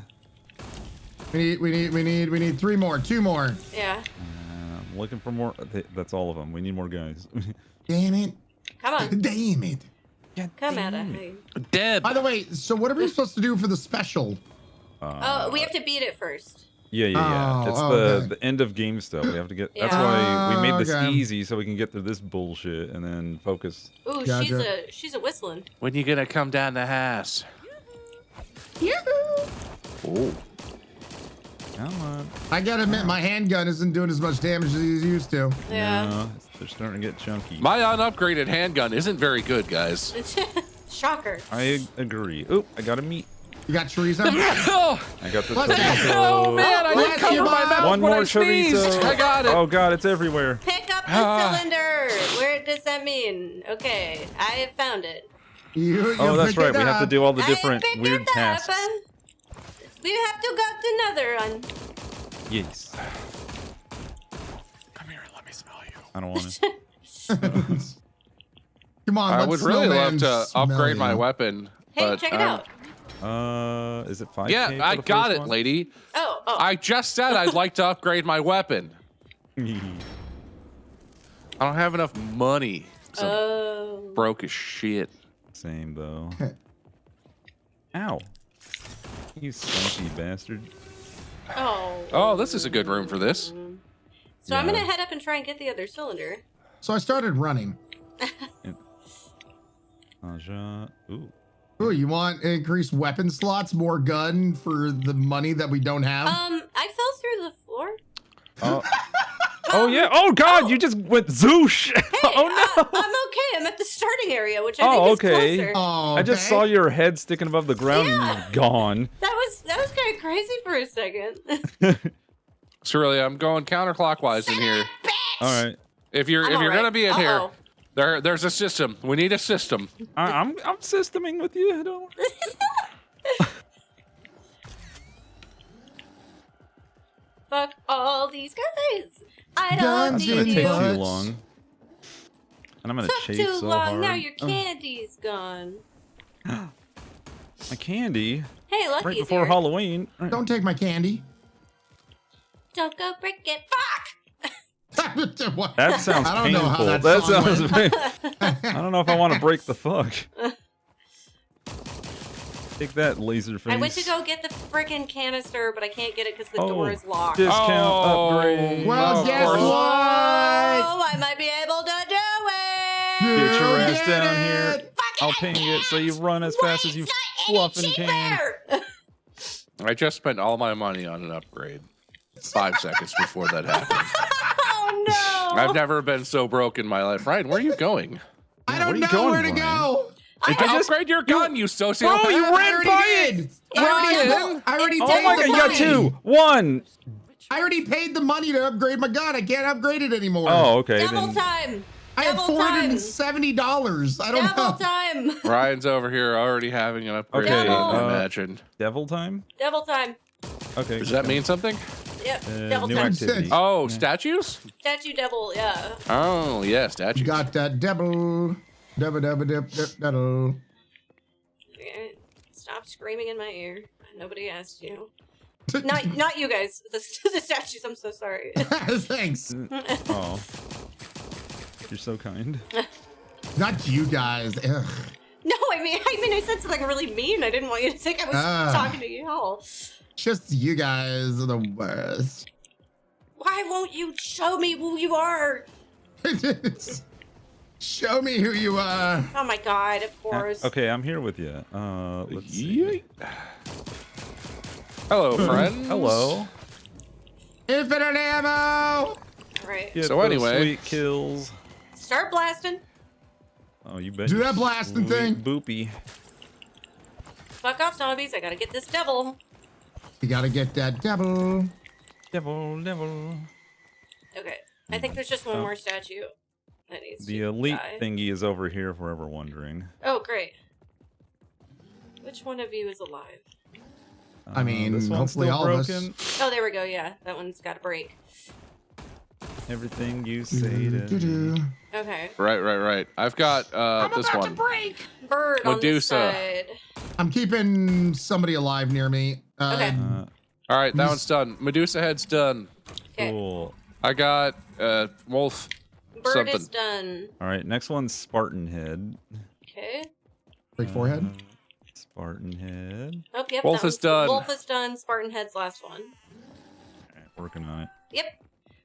We need 3 more, 2 more. Yeah. I'm looking for more. That's all of them. We need more guys. Damn it. Come on. Damn it. Come at it. Deb. By the way, so what are we supposed to do for the special? Oh, we have to beat it first. Yeah. Oh, It's okay. the end of game stuff. We have to get. That's Yeah. why we made this Okay. easy so we can get through this bullshit and then focus. Ooh, Gotcha. she's a whistling. When you gonna come down the house? Oh. Come on. I gotta admit, my handgun isn't doing as much damage as he's used to. Yeah. No, they're starting to get chunky. My unupgraded handgun isn't very good, guys. Shocker. I agree. Oh, I got a meat. You got chorizo? I got the Let's chorizo. Oh man, I Bless didn't cover you, my Bob. mouth One when more I sneezed. chorizo. I got it. Oh god, it's everywhere. Pick up the cylinder. Where does that mean? Okay, I have found it. You Oh, that's picked right. it We have to up. do all the I different picked weird it up. tasks. We have to got another one. Yes. Come here, let me smell you. I don't want to. Come on, I let would really love Snowman to smell upgrade my you. weapon. Hey, but check it I'm- out. Is it 5K? Yeah, for I the got first it, one? lady. Oh. I just said I'd like to upgrade my weapon. I don't have enough money. 'Cause I'm Oh. broke as shit. Same though. Ow. You stinky bastard. Oh. Oh, this is a good room for this. So I'm Yeah. gonna head up and try and get the other cylinder. So I started running. Aja. Ooh. Ooh, you want increased weapon slots, more gun for the money that we don't have? I fell through the floor. Oh. Oh yeah. Oh god, you just went zoosh. Oh no. I'm okay. I'm at the starting area, which I Oh, think okay. is closer. Oh, I just saw your head sticking above the ground and you're gone. That was kind of crazy for a second. Surely, I'm going counterclockwise in here. All right. If you're I'm gonna alright. be in here, Uh-oh. there's a system. We need a system. I'm systeming with you. Don't. Fuck all these guys. I don't Guns It's need gonna you. take too Butts. long. And I'm gonna Took chase too so long. hard. Now your candy's gone. My candy. Hey, Lucky's Right before here. Halloween. Don't take my candy. Don't go break it. Fuck! That sounds I don't know how painful. that song sounds. went. I don't know if I want to break the fuck. Take that, laser face. I went to go get the freaking canister, but I can't get it because the Oh, door is locked. discount Oh, upgrade. Well, Of guess course. what? Oh, I might be able to do it. Get your ass Get down it. here. I'll ping it so you run as fast as you fluffing can. Cheaper. I just spent all my money on an upgrade 5 seconds before that happened. Oh no! I've never been so broke in my life. Ryan, where are you going? I where don't are you know going, where to Ryan? go. Upgrade your gun, you sociopath. Bro, you I ran already by did. I already Oh paid my the god, you got money. 2. 1. I already paid the money to upgrade my gun. I can't upgrade it anymore. Oh, okay. Double Then. time. I have Double time. $470. I don't Double know. time. Ryan's over here already having an upgrade. Okay, I imagine. Devil time? Double time. Okay. Does that mean something? Yep. Devil new time. activity. Oh, statues? Statue devil. Yeah. Oh, yeah, You statues. got that devil. Devil. Okay. Stop screaming in my ear. Nobody asked you. Not you guys. The statues. I'm so sorry. Thanks. Oh. You're so kind. Not you guys. Ugh. No, I mean I said something really mean. I didn't want you to think I was talking to you all. Just you guys are the worst. Why won't you show me who you are? Show me who you are. Oh my god, of course. Okay, I'm here with you. Let's see. Hello, friends. Hello. Infinite ammo. Alright. Get So those anyway. sweet kills. Start blasting. Oh, you bet. Do you that blasting sweet thing. Boopy. Fuck off, zombies. I gotta get this devil. You gotta get that devil. Devil. Okay. I think there's just one more statue that needs The to elite die. thingy is over here if we're ever wondering. Oh, great. Which one of you is alive? I mean, this one's hopefully still all of us. broken. Oh, there we go. Yeah, that one's got a break. Everything you say to Do-do-do. Okay. Right. I've got this one. Bird on this Medusa. side. I'm keeping somebody alive near me. Okay. All right, that one's done. Medusa head's done. Okay. Cool. I got wolf Bird something. is done. All right, next one's Spartan head. Okay. Big forehead. Spartan head. Oh, yep. Wolf that is one's- done. Wolf is done. Spartan head's last one. All right, working on it. Yep.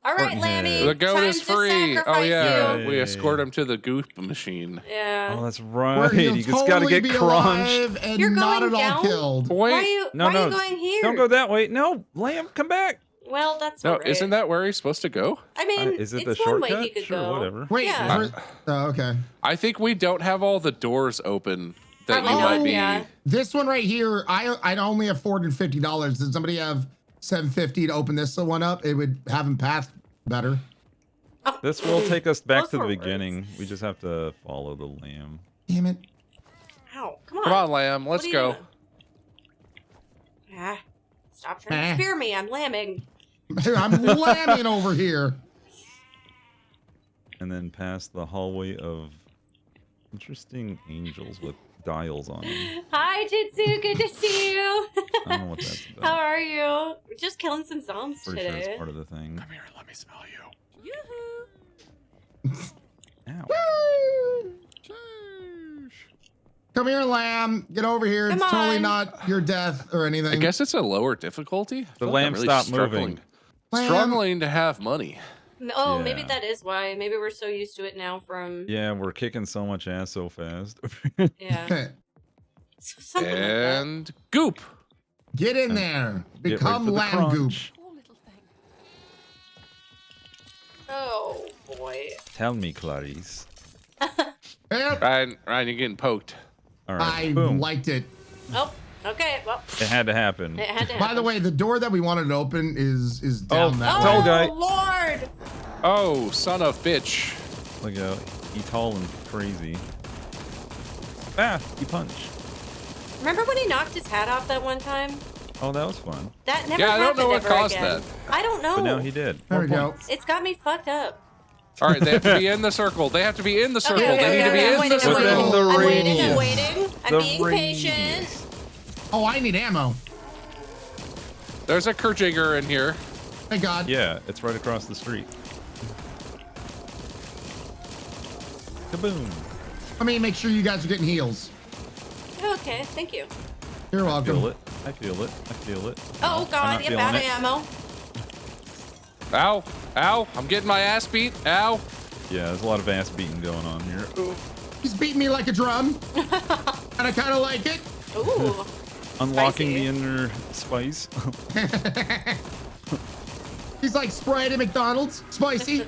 All right, Spartan Lammy. head. The goat time is to free. Oh sacrifice yeah, you. we escort him to the goop machine. Yeah. Oh, that's Where right. you'll You just gotta totally get be crunched. alive and You're not going at all down? killed. Why are Wait, you? No, why no. are you going here? Don't go that way. No, Lamb, come back. Well, that's no, all right. isn't that where he's supposed to go? I mean, Is it it's the one way shortcut? he could Sure, go. whatever. Wait. Yeah. Oh, okay. I think we don't have all the doors open that Probably you not, might be. yeah. This one right here, I'd only have $450. Does somebody have $750 to open this one up? It would have him path better. This will take us back Those to the were beginning. We just have to follow the lamb. Damn it. Ow, come on. Come on, lamb. What Let's are you go. doing? Ah, stop trying to spear me. I'm lambing. I'm lambing over here. And then past the hallway of interesting angels with dials on them. Hi, Jitsu. Good to see you. I don't know what that's about. How are you? We're just killing some zombies Pretty sure today. it's part of the thing. Come here, let me smell you. Ow. Come here, lamb. Get over here. Come It's totally on. not your death or anything. I guess it's a lower difficulty. I The feel like lamb I'm really stopped struggling- moving. Lamb. Struggling to have money. Oh, Yeah. maybe that is why. Maybe we're so used to it now from... Yeah, we're kicking so much ass so fast. Yeah. Something like that. And goop. Get in there. Get ready Become for the lamb goop. crunch. Oh, boy. Tell me, Clarice. Yep, Ryan, you're getting poked. All right, I boom. liked it. Oh, okay. Well, It had to happen. it had to By the happen. way, the door that we wanted to open is down that Oh, way. tall guy. Lord! Oh, son of bitch. Look out. He tall and crazy. Ah, he punched. Remember when he knocked his hat off that one time? Oh, that was fun. That never Yeah, I don't happened know what ever caused again. that. I don't know. But now he did. There we More go. points. It's got me fucked up. All right, they have to be in the circle. They have to be in the circle. Okay, They need to be I'm in waiting, the I'm circle. waiting. The I'm waiting, radius. I'm waiting. I'm The being patient. radius. Oh, I need ammo. There's a Kerjigger in here. Thank God. Yeah, it's right across the street. Kaboom. Let me make sure you guys are getting heals. Okay, thank you. You're I feel welcome. it. I feel it. I feel it. Oh, I'm God, not you feeling out of it. ammo. Ow. Ow. I'm getting my ass beat. Ow. Yeah, there's a lot of ass beating going on here. Ooh. He's beating me like a drum. And I kind of like it. Ooh. Unlocking Spicy. the inner spice. He's like Sprite at McDonald's. Spicy.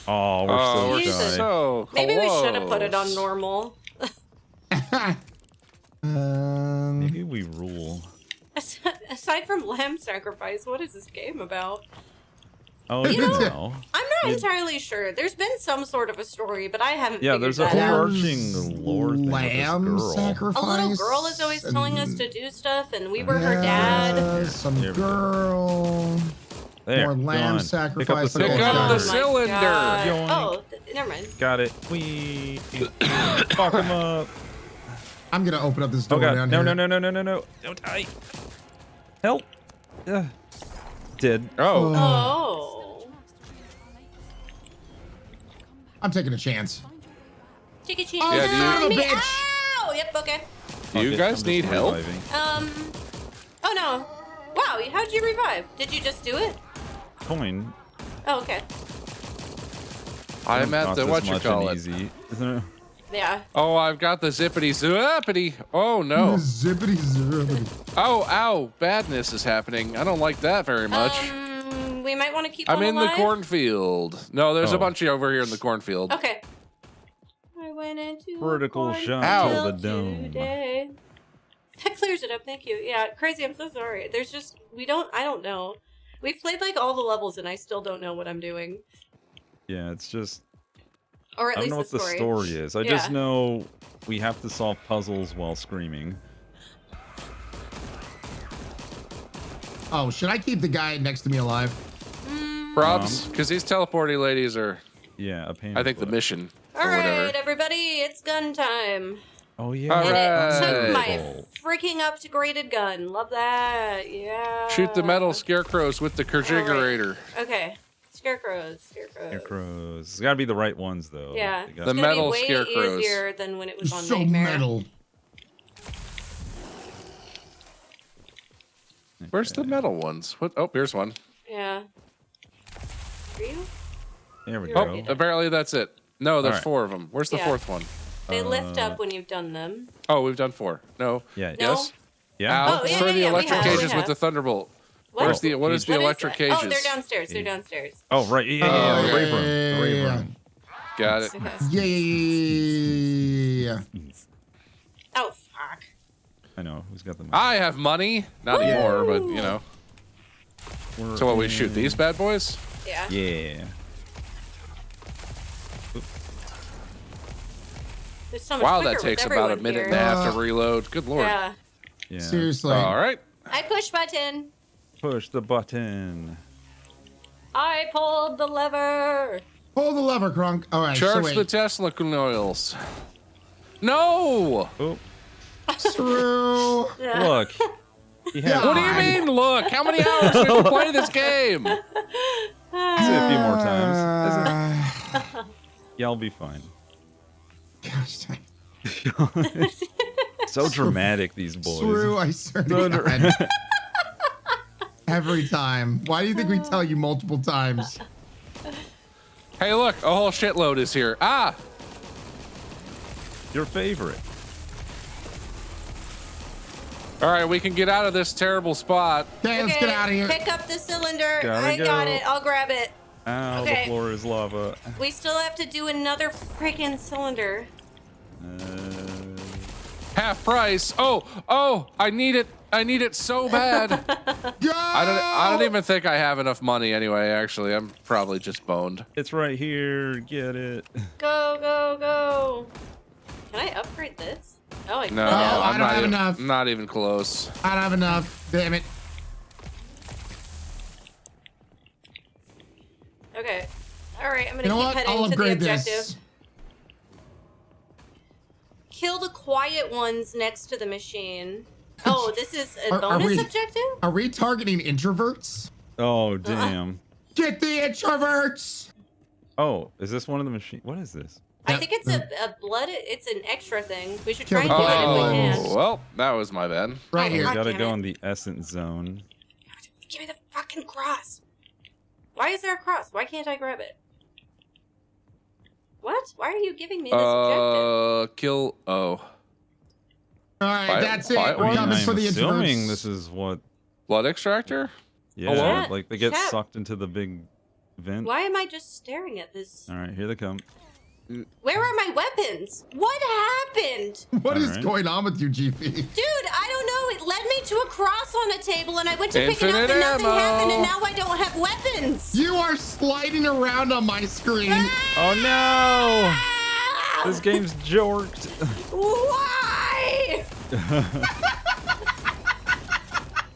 Oh, we're Oh, so we're Jesus. shy. so Maybe we should have put it on close. normal. Maybe we rule. Aside from lamb sacrifice, what is this game about? Oh, you know. I'm not entirely sure. There's been some sort of a story, but I haven't Yeah, figured there's a that out. overarching lore thing Lamb with this girl. sacrifice. A little girl is always telling us and- to do stuff, and we were her dad. Yeah, some There we go. girl. There, More lamb gone. sacrifice. Pick up the Pick cylinder. up the my cylinder. God. Yoink. Oh, never mind. Got it. We fuck him up. I'm gonna open up this Oh door god. down No, here. no, no, no, no, no, no. Don't die. Help. Did. Oh. Oh. I'm taking a chance. Take a chance. Oh, Yeah, do you- son of a Me. bitch. Ow! Yep, okay. Do you I'm guys just need help? reviving. Oh no. Wow, how'd you revive? Did you just do it? Coin. Oh, okay. I'm at the whatchamacallit. Easy, isn't it? Yeah. Oh, I've got the zippity zappity. Oh no. Zippity zippity. Oh, ow. Badness is happening. I don't like that very much. We might want to keep I'm one in alive. the cornfield. No, there's Oh. a bunch over here in the cornfield. Okay. I went into Vertical a shot Ow. to the dome. today. That clears it up. Thank you. Yeah, crazy. I'm so sorry. There's just I don't know. We've played like all the levels and I still don't know what I'm doing, Yeah, it's just or at I don't least know what the the story. story is. I Yeah. just know we have to solve puzzles while screaming. Oh, should I keep the guy next to me alive? Props, because these teleporting ladies are, Yeah, a pain. I in think, the butt. mission. All or whatever. right, everybody, it's gun time. Oh yeah. All And it took right. my freaking upgraded gun. Love that. Yeah. Shoot the metal scarecrows with the Kerjigerator. Okay. Scarecrows. Scarecrows. It's gotta be the right ones though. Yeah. They It's got- The gonna metal be way scarecrows. easier than when it was on So Nightmare. metal. Where's the metal ones? What? Oh, here's one. Yeah. Are you? There we Oh, go. apparently that's it. No, there's Alright. 4 of them. Where's the Yeah. 4th one? They lift up when you've done them. Oh, we've done 4. No. Yeah. No? Yes. Yeah. Ow. Oh, yeah, Throw yeah, the yeah, we electric have, we cages with have. the thunderbolt. What? What is the What electric that? cages? Oh, they're downstairs. They're downstairs. Oh right. Yeah. Oh, Yeah. The yeah, rave room. The rave yeah. room. Got it. Okay. Yeah. Oh, fuck. I know. Who's got the money? I have money. Not anymore, but you know. So what, we shoot these bad boys? Yeah. Yeah. There's so much Wow, quicker that with takes about a everyone minute here. and a half to reload. Good lord. Yeah. Yeah. Seriously. All right. I push button. Push the button. I pulled the lever. Pull the lever, Crunk. All right. Charge so wait. the Tesla coils. No! Oh, Through. look. He had What do you mean, look? How many hours did you play this game? Say a few more times. Yeah, I'll be fine. Gosh, dang. So dramatic, these boys. Through, I swear to God. Every time. Why do you think we tell you multiple times? Hey, look, a whole shitload is here. Ah! Your favorite. All right, we can get out of this terrible spot. Okay, let's get out of here. Pick up the cylinder. Gotta I got go. it. I'll grab it. Ow, Okay. the floor is lava. We still have to do another freaking cylinder. Half price. Oh, I need it. I need it so bad. Go! I don't even think I have enough money anyway, actually. I'm probably just boned. It's right here. Get it. Go, go, go. Can I upgrade this? Oh, I could. No, I I'm don't not have even, enough. Not even close. I don't have enough. Damn it. Okay. All right, I'm gonna You know keep what? heading I'll to the upgrade objective. this. Kill the quiet ones next to the machine. Oh, this is a Are bonus we- objective? Are we targeting introverts? Oh, damn. Get the introverts! Oh, is this one of the machines? What is this? I Yep. think it's a blood. It's an extra thing. We should Kill try and the do it if we quiet can. ones. Well, that was my bad. Right Oh, here. God Gotta damn go it. in the essence zone. Give me the fucking cross. Why is there a cross? Why can't I grab it? What? Why are you giving me this objective? Kill. Oh. All right, Quiet- that's it. quiet We're ones? coming I'm for the assuming introverts. this is what. Blood extractor? Yeah, Chat, like they get chat. sucked into the big vent. Why am I just staring at this? All right, here they come. Where are my weapons? What happened? What is Alright. going on with you, GP? Dude, I don't know. It led me to a cross on a table and I went to pick it up Infinite and nothing ammo. happened and now I don't have weapons. You are sliding around on my screen. Oh no! Ah! This game's jorked. Why?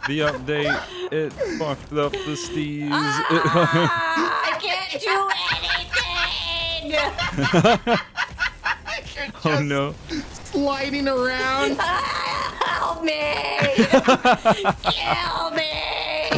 The update, it fucked up the steez. I can't do anything. Oh no. Sliding around. Help me! Kill me!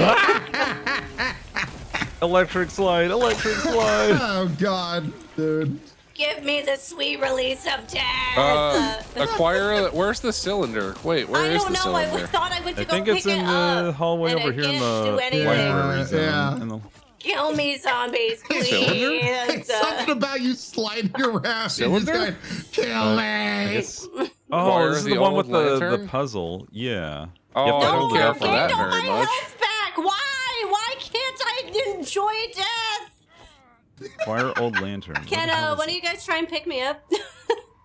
Electric slide, electric slide. Oh God, dude. Give me the sweet release of death. Acquire. Where's the cylinder? Wait, where I is don't the know. I cylinder? thought I went to I go think pick it's in it the up. hallway and over I here in can't do the anything. library zone. Yeah. In the- Kill me, zombies, please. It's something about you sliding around. Cylinder? You're just going, kill I me. guess- Oh, Acquire this is the the one old with the lantern? puzzle. Yeah. Oh, You have to I hold don't it care up for on that Get all very my much. health back. Why? Why can't I enjoy death? Acquire old lantern. What Can the hell one is of you guys try and pick me up? it?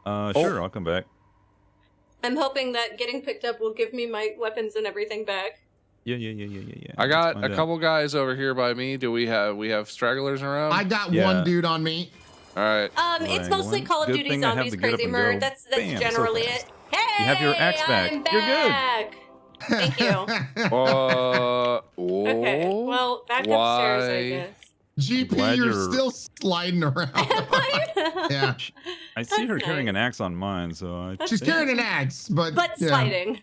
Sure, I'll come back. I'm hoping that getting picked up will give me my weapons and everything back. Yeah. I Let's got find a out. couple guys over here by me. Do we have stragglers around? I got Yeah. one dude on me. All right. It's mostly Wrangling. Call of Good Duty thing I have Zombies to get up Crazy and Murder. go. That's Bam, so generally fast. it. Hey, You have your axe back. I'm You're good. back. Thank you. Okay, Oh, well, back why? upstairs, I guess. GP, Glad you're you're- still sliding around. Yeah, I see her That's carrying nice. an axe on mine, so I. she's think- carrying an axe, but But yeah. sliding.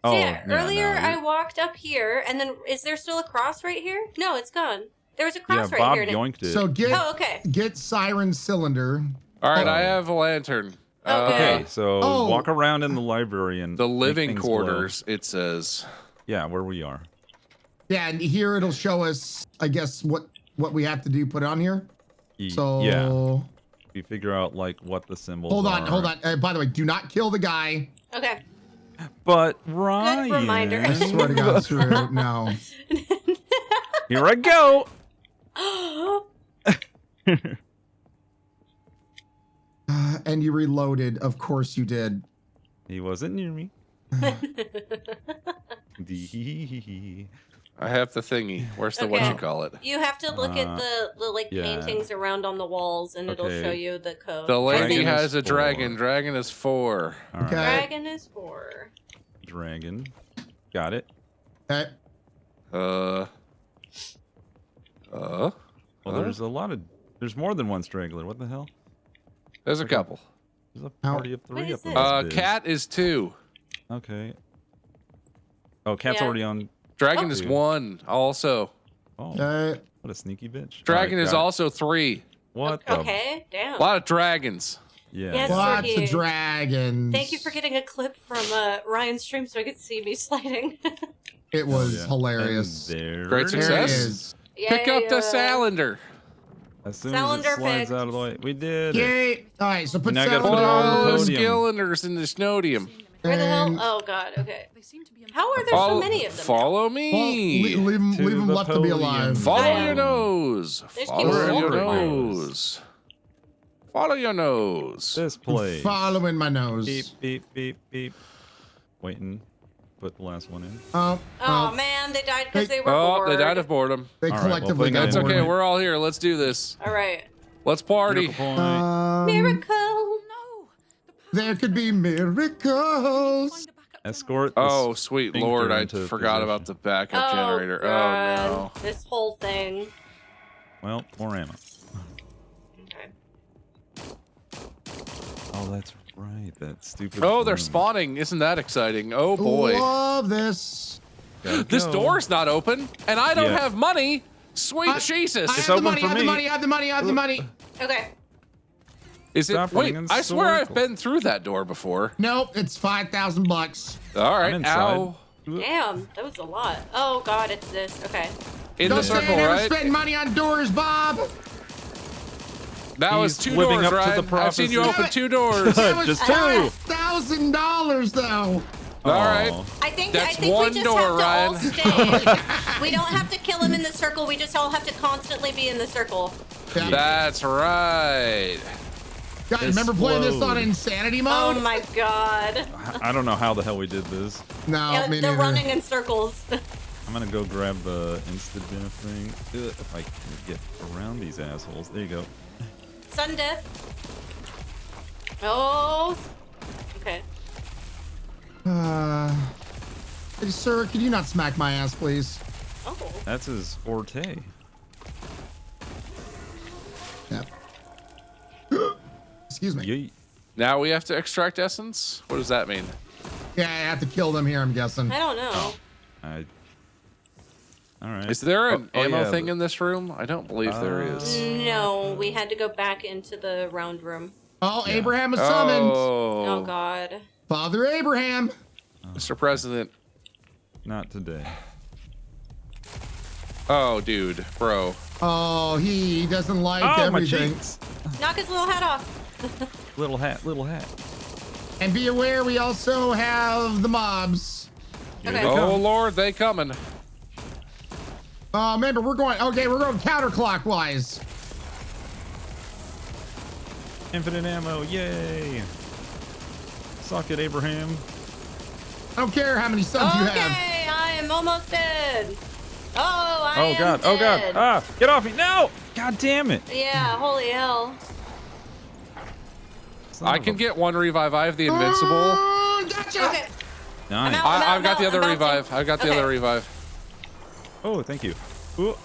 Oh, So yeah, earlier no, I you're- walked up here, and then is there still a cross right here? No, it's gone. There was a cross Yeah, right Bob here. yoinked it. So get Oh, okay. Siren Cylinder. All right, Oh. I have a lantern. Okay, so Oh. walk around in the library and The make living things glow. quarters, it says. Yeah, where we are. Yeah, and here it'll show us, I guess, what we have to do. Put it on here. So Yeah, we figure out like what the symbols. hold on. are. By the way, do not kill the guy. Okay. But Ryan, reminder. I swear to God, screw it. No. Here I go. And you reloaded. Of course you did. He wasn't near me. I have the thingy. Where's the Okay. whatchamacallit? You have to look at the like yeah. paintings around on the walls, and it'll show Okay. you the code. The lady Dragon has is a dragon. 4. Dragon is 4. All right. Okay. Dragon is 4. Dragon. Got it. Okay. Well, There's a lot of. There's more than one straggler. What the hell? there's a couple. There's a party of 3 What is up on this? this biz. Cat is 2. Okay. Oh, cat's Yeah. already on. Dragon is Dude. 1. Also, Oh, Okay. what a sneaky bitch. dragon Alright, is got it. also 3. What the? Okay, damn. A lot of dragons. Yeah. Yes. Lots Sorry. of dragons. Thank you for getting a clip from Ryan's stream so I could see me sliding. It was Yeah. hilarious. And there Great it There it success. is. Pick up the salander. As soon as Cylinder it slides picked. out of the way, we did it. Yay. All right, so put Now I gotta salad put it on the Oh, podium. skillanders in the snodium. Where the hell? and- Oh god, okay. They seem to be How are there so Follow, many of them? follow Well, me. leave them, To leave them the left to be alive. podium. Follow I your am. nose. There's Follow people your over it. nose. Follow your nose. This place. Following my nose. Beep, beep, beep, beep. Waiting. Put the last one in. Oh, Oh man, they died because they were Oh, bored. they died of boredom. they All right, well, collectively putting got it That's in. bored. okay. We're all here. Let's do this. All right. Let's party. Miracle point. Miracle. No. There could be miracles. Escort. Oh, this sweet sphincter lord. I into forgot about the position. backup Oh, generator. God. Oh, no. This whole thing. Well, more ammo. Okay. Oh, that's right. That stupid. Oh, they're room. spawning. Isn't that exciting? Oh, boy. Love this. Gotta This go. door's not open, and I don't Yeah. have money. Sweet Jesus. I It's have the open money, for I have the me. money, I have the money, I have the money. Okay. Is it? Stop Wait, running in I swear I've circles. been through that door before. Nope, it's $5,000. All right. inside. Ow. Damn, that was a lot. Oh god, it's this. Okay. In Don't the say circle, I never right? spend money on doors, Bob. That was He's 2 living doors, up to the Ryan. I've seen you prophecy. open 2 doors. That was Just 2. $5,000 though. All right. Aw. I think That's we one just door, have to all Ryan. stay. We don't have to kill him in the circle. We just all have to constantly be in the circle. Yeah. That's right. God, remember playing this on Explode. insanity Oh mode? my god. I don't know how the hell we did this. No, Yeah, me they're neither. running in circles. I'm gonna go grab the insta-dinner thing. If I can get around these assholes. There you go. Sudden death. Oh. Okay. Hey, sir, could you not smack my ass, please? Oh. That's his forte. Yep. Excuse me. Yeet. Now we have to extract essence? What does that mean? Yeah, I have to kill them here, I'm guessing. I don't know. All right. Is there an ammo yeah, thing in this room? I don't believe there is. No, we had to go back into the round room. Oh, Abraham is summoned. Oh Oh, god. Father Abraham. Mr. President. Not today. Oh, dude, bro. Oh, he doesn't like Oh, my everything. cheeks. Knock his little hat off. Little hat, little hat. And be aware, we also have the mobs. Here Okay. they Oh come. Lord, they coming. Remember, we're going counterclockwise. Infinite ammo, yay! Suck it, Abraham. I don't care how many subs you have. Okay, I am almost dead. Oh, I Oh am god, oh god. dead. Ah, get off me. No! God damn it. Yeah, holy hell. Son I of can a- get one revive. I have the invincible. Oh, gotcha. Okay. Nice. I'm out. I've got the other I'm bouncing. revive. I've got the Okay. other revive. Oh, thank you. Ooh.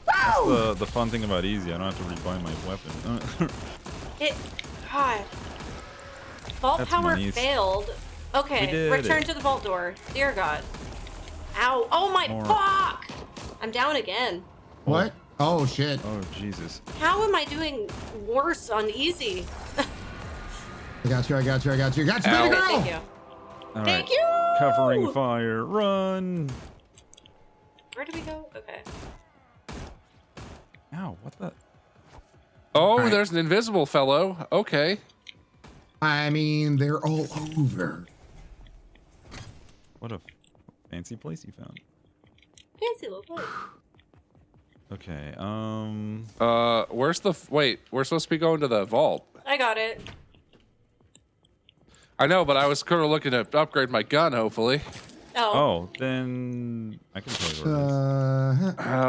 That's the fun thing about easy. I don't have to rebuy my weapon. God. Vault That's power monies. failed. Okay, We did return it. to the vault door. Dear God. Ow. Oh my More. fuck! I'm down again. What? Oh, shit. Oh, Jesus. How am I doing worse on easy? I got you, I got you, I got you. Got you, Ow. baby Okay, girl. thank you. All Thank right. you! Covering fire. Run. Where do we go? Okay. Ow, what the? Oh, right. there's an invisible fellow. Okay. I mean, they're all over. What a fancy place you found. Fancy little place. Okay. Where's the wait? We're supposed to be going to the vault. I got it. I know, but I was kind of looking to upgrade my gun. Hopefully. Oh, then I can tell you where it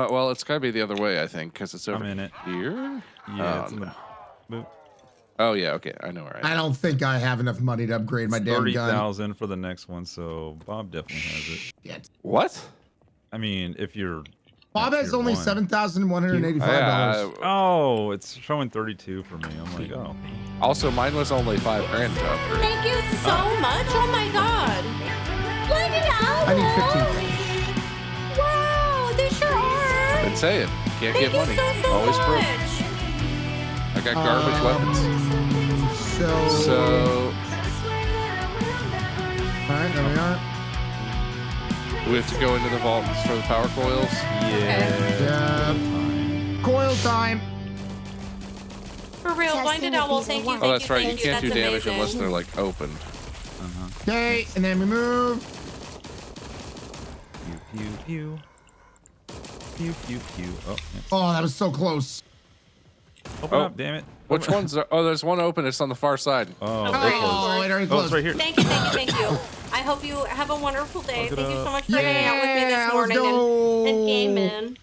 is. Well, it's gotta be the other way, I think, because it's over I'm in it. here. Yeah, Oh, it's in the boop. Oh yeah, okay, I know where I am. I don't think I have enough money to upgrade my damn gun. 30,000 for the next one, so Bob definitely has it. Shit. What? I mean, if you're Bob has tier only one. $7,185. Oh, it's showing 32 for me. I'm like, oh. Also, mine was only $5,000 to upgrade. Thank you so much. Oh my god. Look at how. I need 15. Wow, they sure are. Been saying, can't Thank get money. you so Always broke. much. I got garbage weapons. So. All right, there we are. We have to go into the vault for the power coils. Yeah. Coil time. For real, blinded owl. Thank you. Oh, that's right. You thank can't do That's damage amazing. unless they're like opened. Okay, and then we move. Pew, pew, pew. Pew, pew, pew. Oh, yes. Oh, that was so close. Open up, damn it. Which one's? Oh, there's one open. It's on the far side. Oh, Oh, very yeah. close. very Oh, close. it's right here. Thank you. Thank you. I hope you have a wonderful day. Look it Thank you so up. much for hanging out with me Yeah, this let's morning go. and gaming.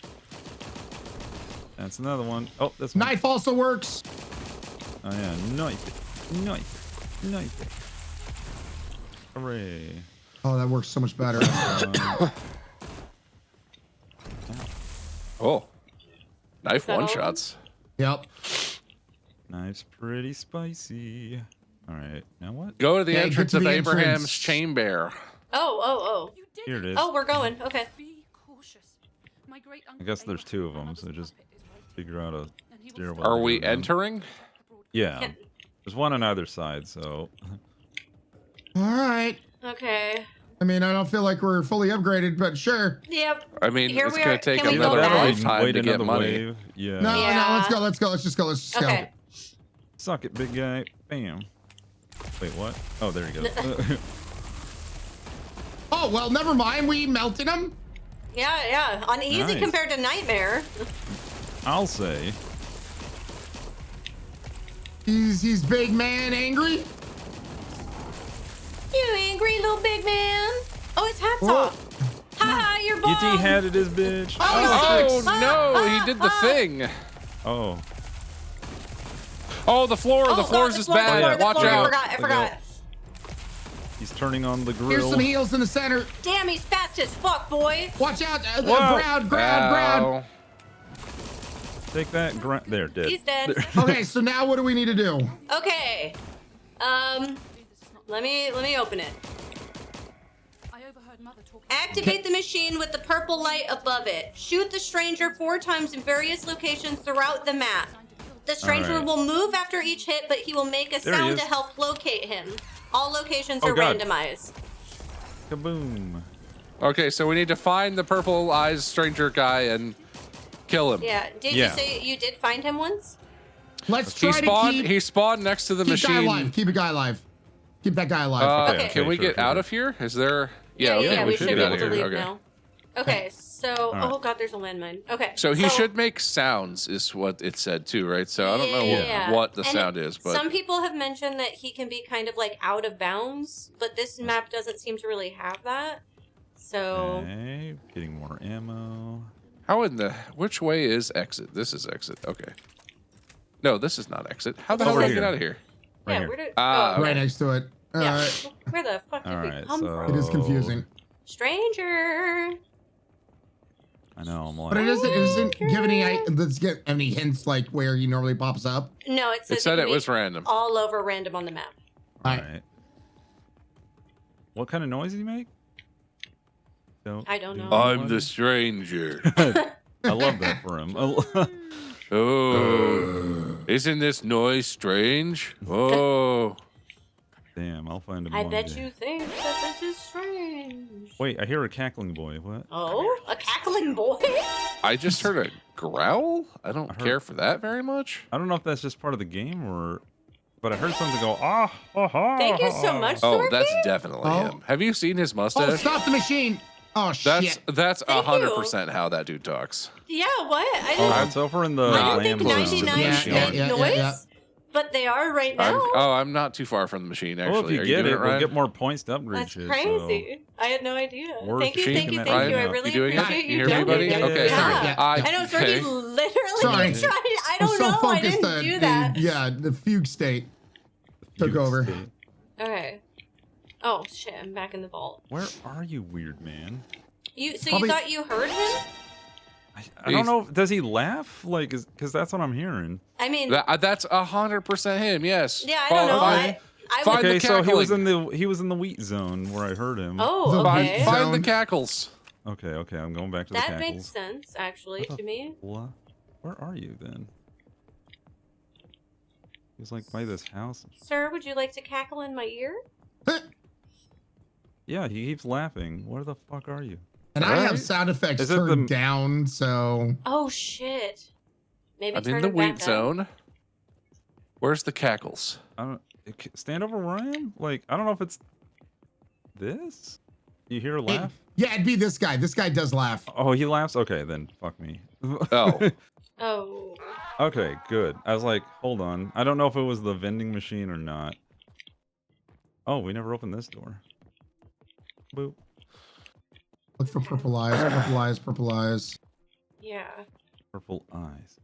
That's another one. Oh, this one. Knife also works. Oh, yeah. Knife it. Knife it. Knife it. Hooray. Oh, that works so much better. Oh, knife that all? one shots. Yep. Knife's pretty spicy. All right. Now what? Go to the Yeah, entrance get to of the Abraham's entrance. chamber. Oh. Here it is. Oh, we're going. Okay. Be cautious. My great I guess there's two of them, so just figure out a stairwell. Are to we go down. entering? Yeah. Yeah. There's one on either side, so. All right. Okay. I mean, I don't feel like we're fully upgraded, but sure. Yep. I mean, Here it's we gonna are. take Can we go another back? lifetime Wait to get another money. wave. Yeah. No, Yeah. no, let's go. Let's just go. Okay. Suck it, big guy. Bam. Wait, what? Oh, there you go. Oh, well, never mind. We melted him. Yeah. On easy Nice. compared to Nightmare. I'll say. He's big man angry. You angry little big man. Oh, his hat's Whoa. off. Ha, you're You bald. de-hatted his bitch. Oh Ah, no, ah, he did the ah. thing. Oh. Oh, the floor. Oh, the God, floor's the is floor, bad. the Watch floor. out. I forgot. He's turning on the grill. Here's some heals in the center. Damn, he's fast as fuck, boy. Watch out. Whoa. Ground. Ow. Take that. There, dead. He's dead. Okay, so now what do we need to do? Okay. Let me open it. I overheard Mother talking. Activate the machine with the purple light above it. Shoot the stranger 4 times in various locations throughout the map. The stranger Alright. will move after each hit, but he will make a There he sound is. to help locate him. All locations Oh, are God. randomized. Kaboom. Okay, so we need to find the purple eyes stranger guy and kill him. Yeah. Did Yeah. you say you did find him once? Let's He try to spawned. keep He spawned next to the guy alive. machine. Keep a guy alive. Keep that guy alive. Okay. Can we sure, get sure, out sure. of here? Is there? Yeah, okay, we should get be out able of to here. leave Okay. now. Okay, so Alright. oh god, there's a landmine. Okay, So he should make sounds, is what it said too, right? So I don't know Yeah. what the And sound is, but some people have mentioned that he can be kind of like out of bounds, but this map doesn't seem to really have that. So Okay. Getting more ammo. how in the which way is exit? This is exit. Okay. No, this is not exit. How the hell Over do I get here. out of here? Right yeah, here. where did Ah, oh, Right okay. next to it. Yeah. Where the fuck did we Alright, come so- from? It is confusing. Stranger. I know. I'm like. But it isn't giving any hints like where he normally pops up. No, it says it said can it be was random. all over random on the map. All Alright. right. What kind of noise does he make? I don't know. I'm the stranger. I love that for him. Oh, isn't this noise strange? Oh, Damn, I'll find him. I one bet day. you think that this is strange. Wait, I hear a cackling boy. What? Oh, a cackling boy? I just heard a growl. I don't heard- care for that very much. I don't know if that's just part of the game or, but I heard something go ah ha ha. Thank you so much, Oh, Sorky. that's definitely Oh. him. Have you seen his Oh, mustache? stop the machine. Oh shit. That's Thank 100% how that dude talks. Yeah, what? I Oh, didn't. it's over in the I didn't think lamb zone. 99 Yeah, should yeah, make yeah, noise, yeah. but they are right now. I'm not too far from the machine, actually. Well, if you Are get doing it, it, we'll Ryan? get more points to upgrade That's shit. crazy. I had no idea. Worth Thank you, shaking thank you, that thank right you. I now. really You doing it? appreciate You you hear me, doing buddy? it. Okay. Yeah. Yeah. I know, sir. He literally Sorry. tried. I I'm don't so know. I focused didn't do that. yeah, the fugue state took Fugue over. state. Okay. Oh shit! I'm back in the vault. Where are you, weird man? You Probably- you thought you heard him? I don't know. Does he laugh? Like, because that's what I'm hearing. I mean, That's 100% him. Yes. yeah, I don't know. I Find would. the Okay, so cackling. he was in the wheat zone where I heard him. Oh, okay. Find the cackles. Okay, I'm going back to the That cackles. makes sense, actually, to me. What? Where are you then? He was like by this house. Sir, would you like to cackle in my ear? Yeah, he keeps laughing. Where the fuck are you? And I Alright. have sound effects Is it turned the- down, so Oh shit! Maybe I'm turn in the it back wheat up. zone. Where's the cackles? I don't stand over where I am. Like, I don't know if it's this. You hear a laugh? yeah, it'd be this guy. This guy does laugh. Oh, he laughs. Okay, then fuck me. Oh. Oh. Okay, good. I was like, hold on. I don't know if it was the vending machine or not. Oh, we never opened this door. Boop. Look for purple eyes, purple eyes, purple eyes. Yeah. Purple eyes.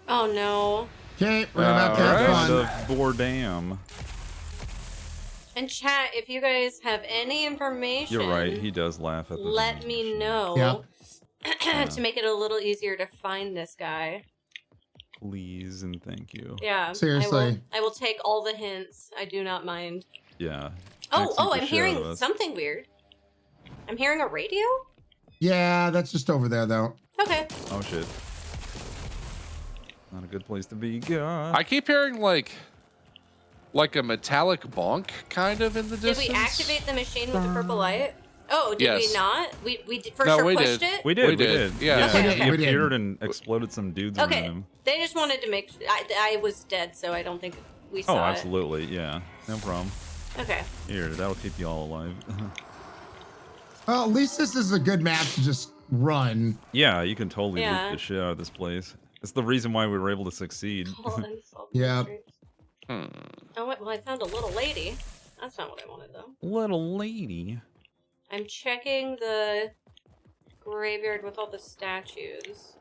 Oh no. Okay, we're about to have fun. The Bordam. And chat, if you guys have any information, You're right. He does laugh at the let me know to make it a little easier to find this guy. Please and thank you. Yeah. Seriously. I will take all the hints. I do not mind. Yeah. Oh, I'm Shit out hearing of us. something weird. I'm hearing a radio? Yeah, that's just over there though. Okay. Oh shit. Not a good place to be. God. I keep hearing like a metallic bonk kind of in the Did distance. we activate the machine with the purple light? Oh, did Yes. we not? We for No, sure we pushed did. it? We did. We did. Yeah. Okay, He okay. We did. appeared and exploded some dudes around Okay. him. They just wanted to make I was dead, so I don't think we Oh, saw absolutely. Yeah. No problem. it. Okay. Here, that'll keep you all alive. Well, at least this is a good map to just run. Yeah, you can totally Yeah. loot the shit out of this place. It's the reason why we were able to succeed. Yeah. Oh, well, I found a little lady. That's not what I wanted, though. Little lady. I'm checking the graveyard with all the statues.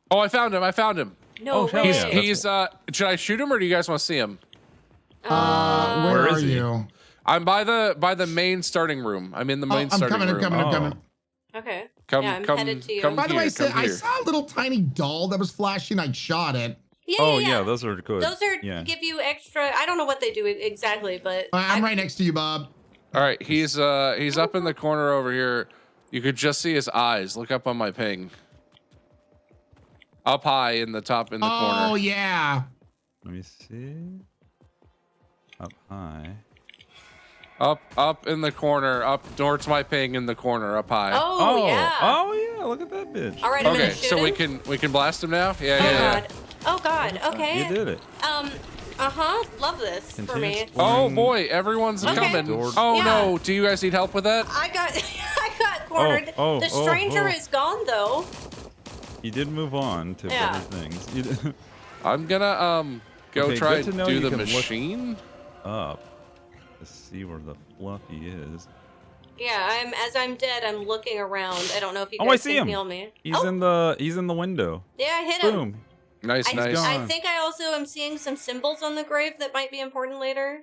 Oh, I found him. I found him. No Oh, hell way. yeah. He's should I shoot him or do you guys want to see him? Where Where are is he? you? I'm by the main starting room. I'm in the main I'm starting coming, I'm room. coming, I'm coming. Okay. Come, yeah, I'm come, headed to you. come By the way, here, come I here. saw a little tiny doll that was flashing. I shot it. Yeah, Oh yeah, yeah, yeah. those are good. Those are yeah. give you extra. I don't know what they do exactly, but I'm right next to you, Bob. All right, he's up in the corner over here. You could just see his eyes. Look up on my ping. Up high in the top in the corner. Oh yeah. Let me see. Up high. Up in the corner. Up towards my ping in the corner. Up high. Oh, yeah. Oh yeah, look at that bitch. All right, I'm Okay, gonna shoot so him. we can blast him now. Yeah, Oh yeah, yeah. god. Oh god. Okay. You did it. Love this for Continue me. Oh exploring. boy, everyone's Okay. coming. Door. Oh Yeah. no, do you guys need help with that? I got I got cornered. Oh, the stranger oh. is gone though. You did move on to Yeah. better things. You did- I'm gonna go Okay, try good to know do you the can look- machine. up to see where the fluffy is. Yeah, as I'm dead, I'm looking around. I don't know if you Oh, guys I see can him. heal me. He's oh, in the window. yeah, I hit him. Boom. Nice, I, nice. gone. I think I also am seeing some symbols on the grave that might be important later.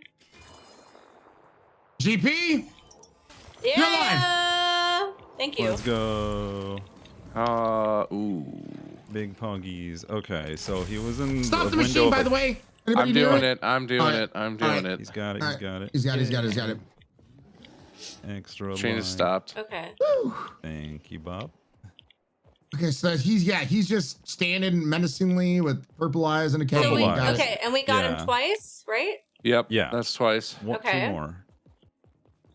GP. Yeah. Thank you. Let's go. Ooh. Big puggies. Okay, so he was in Stop the window machine, of by a- the way. Anybody I'm do doing it. I'm doing Alright, it. I'm doing alright. it. He's got it. He's got it. He's got it. He's got it. He's got it. Extra Chain line. is stopped. Okay. Thank you, Bob. Okay, so he's just standing menacingly with purple eyes and a So candle. we, Got it. okay, and we got Yeah. him twice, right? Yep. Yeah. That's twice. Two Okay. more.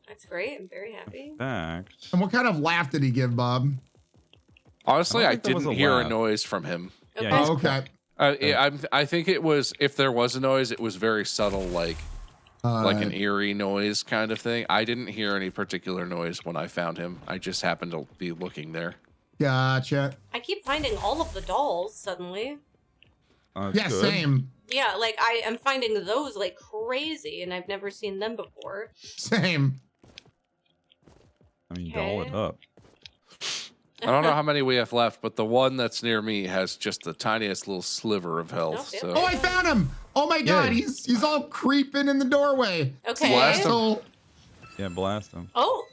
That's great. I'm very happy. Fact. And what kind of laugh did he give, Bob? Honestly, I I don't think there was didn't a hear a laugh. noise from him. Okay. Yeah, Oh, okay. I think it was if there was a noise, it was very subtle, like like an eerie noise kind of thing. I didn't hear any particular noise when I found him. I just happened to be looking there. Gotcha. I keep finding all of the dolls suddenly. Yeah, good. same. Yeah, like I am finding those like crazy, and I've never seen them before. Same. I mean, doll it up. I don't know how many we have left, but the one that's near me has just the tiniest little sliver of health. Oh, So Oh, I found him! Oh my god, Yay. he's all creeping in the doorway. Okay. Blast him. So, Yeah, blast him. Oh,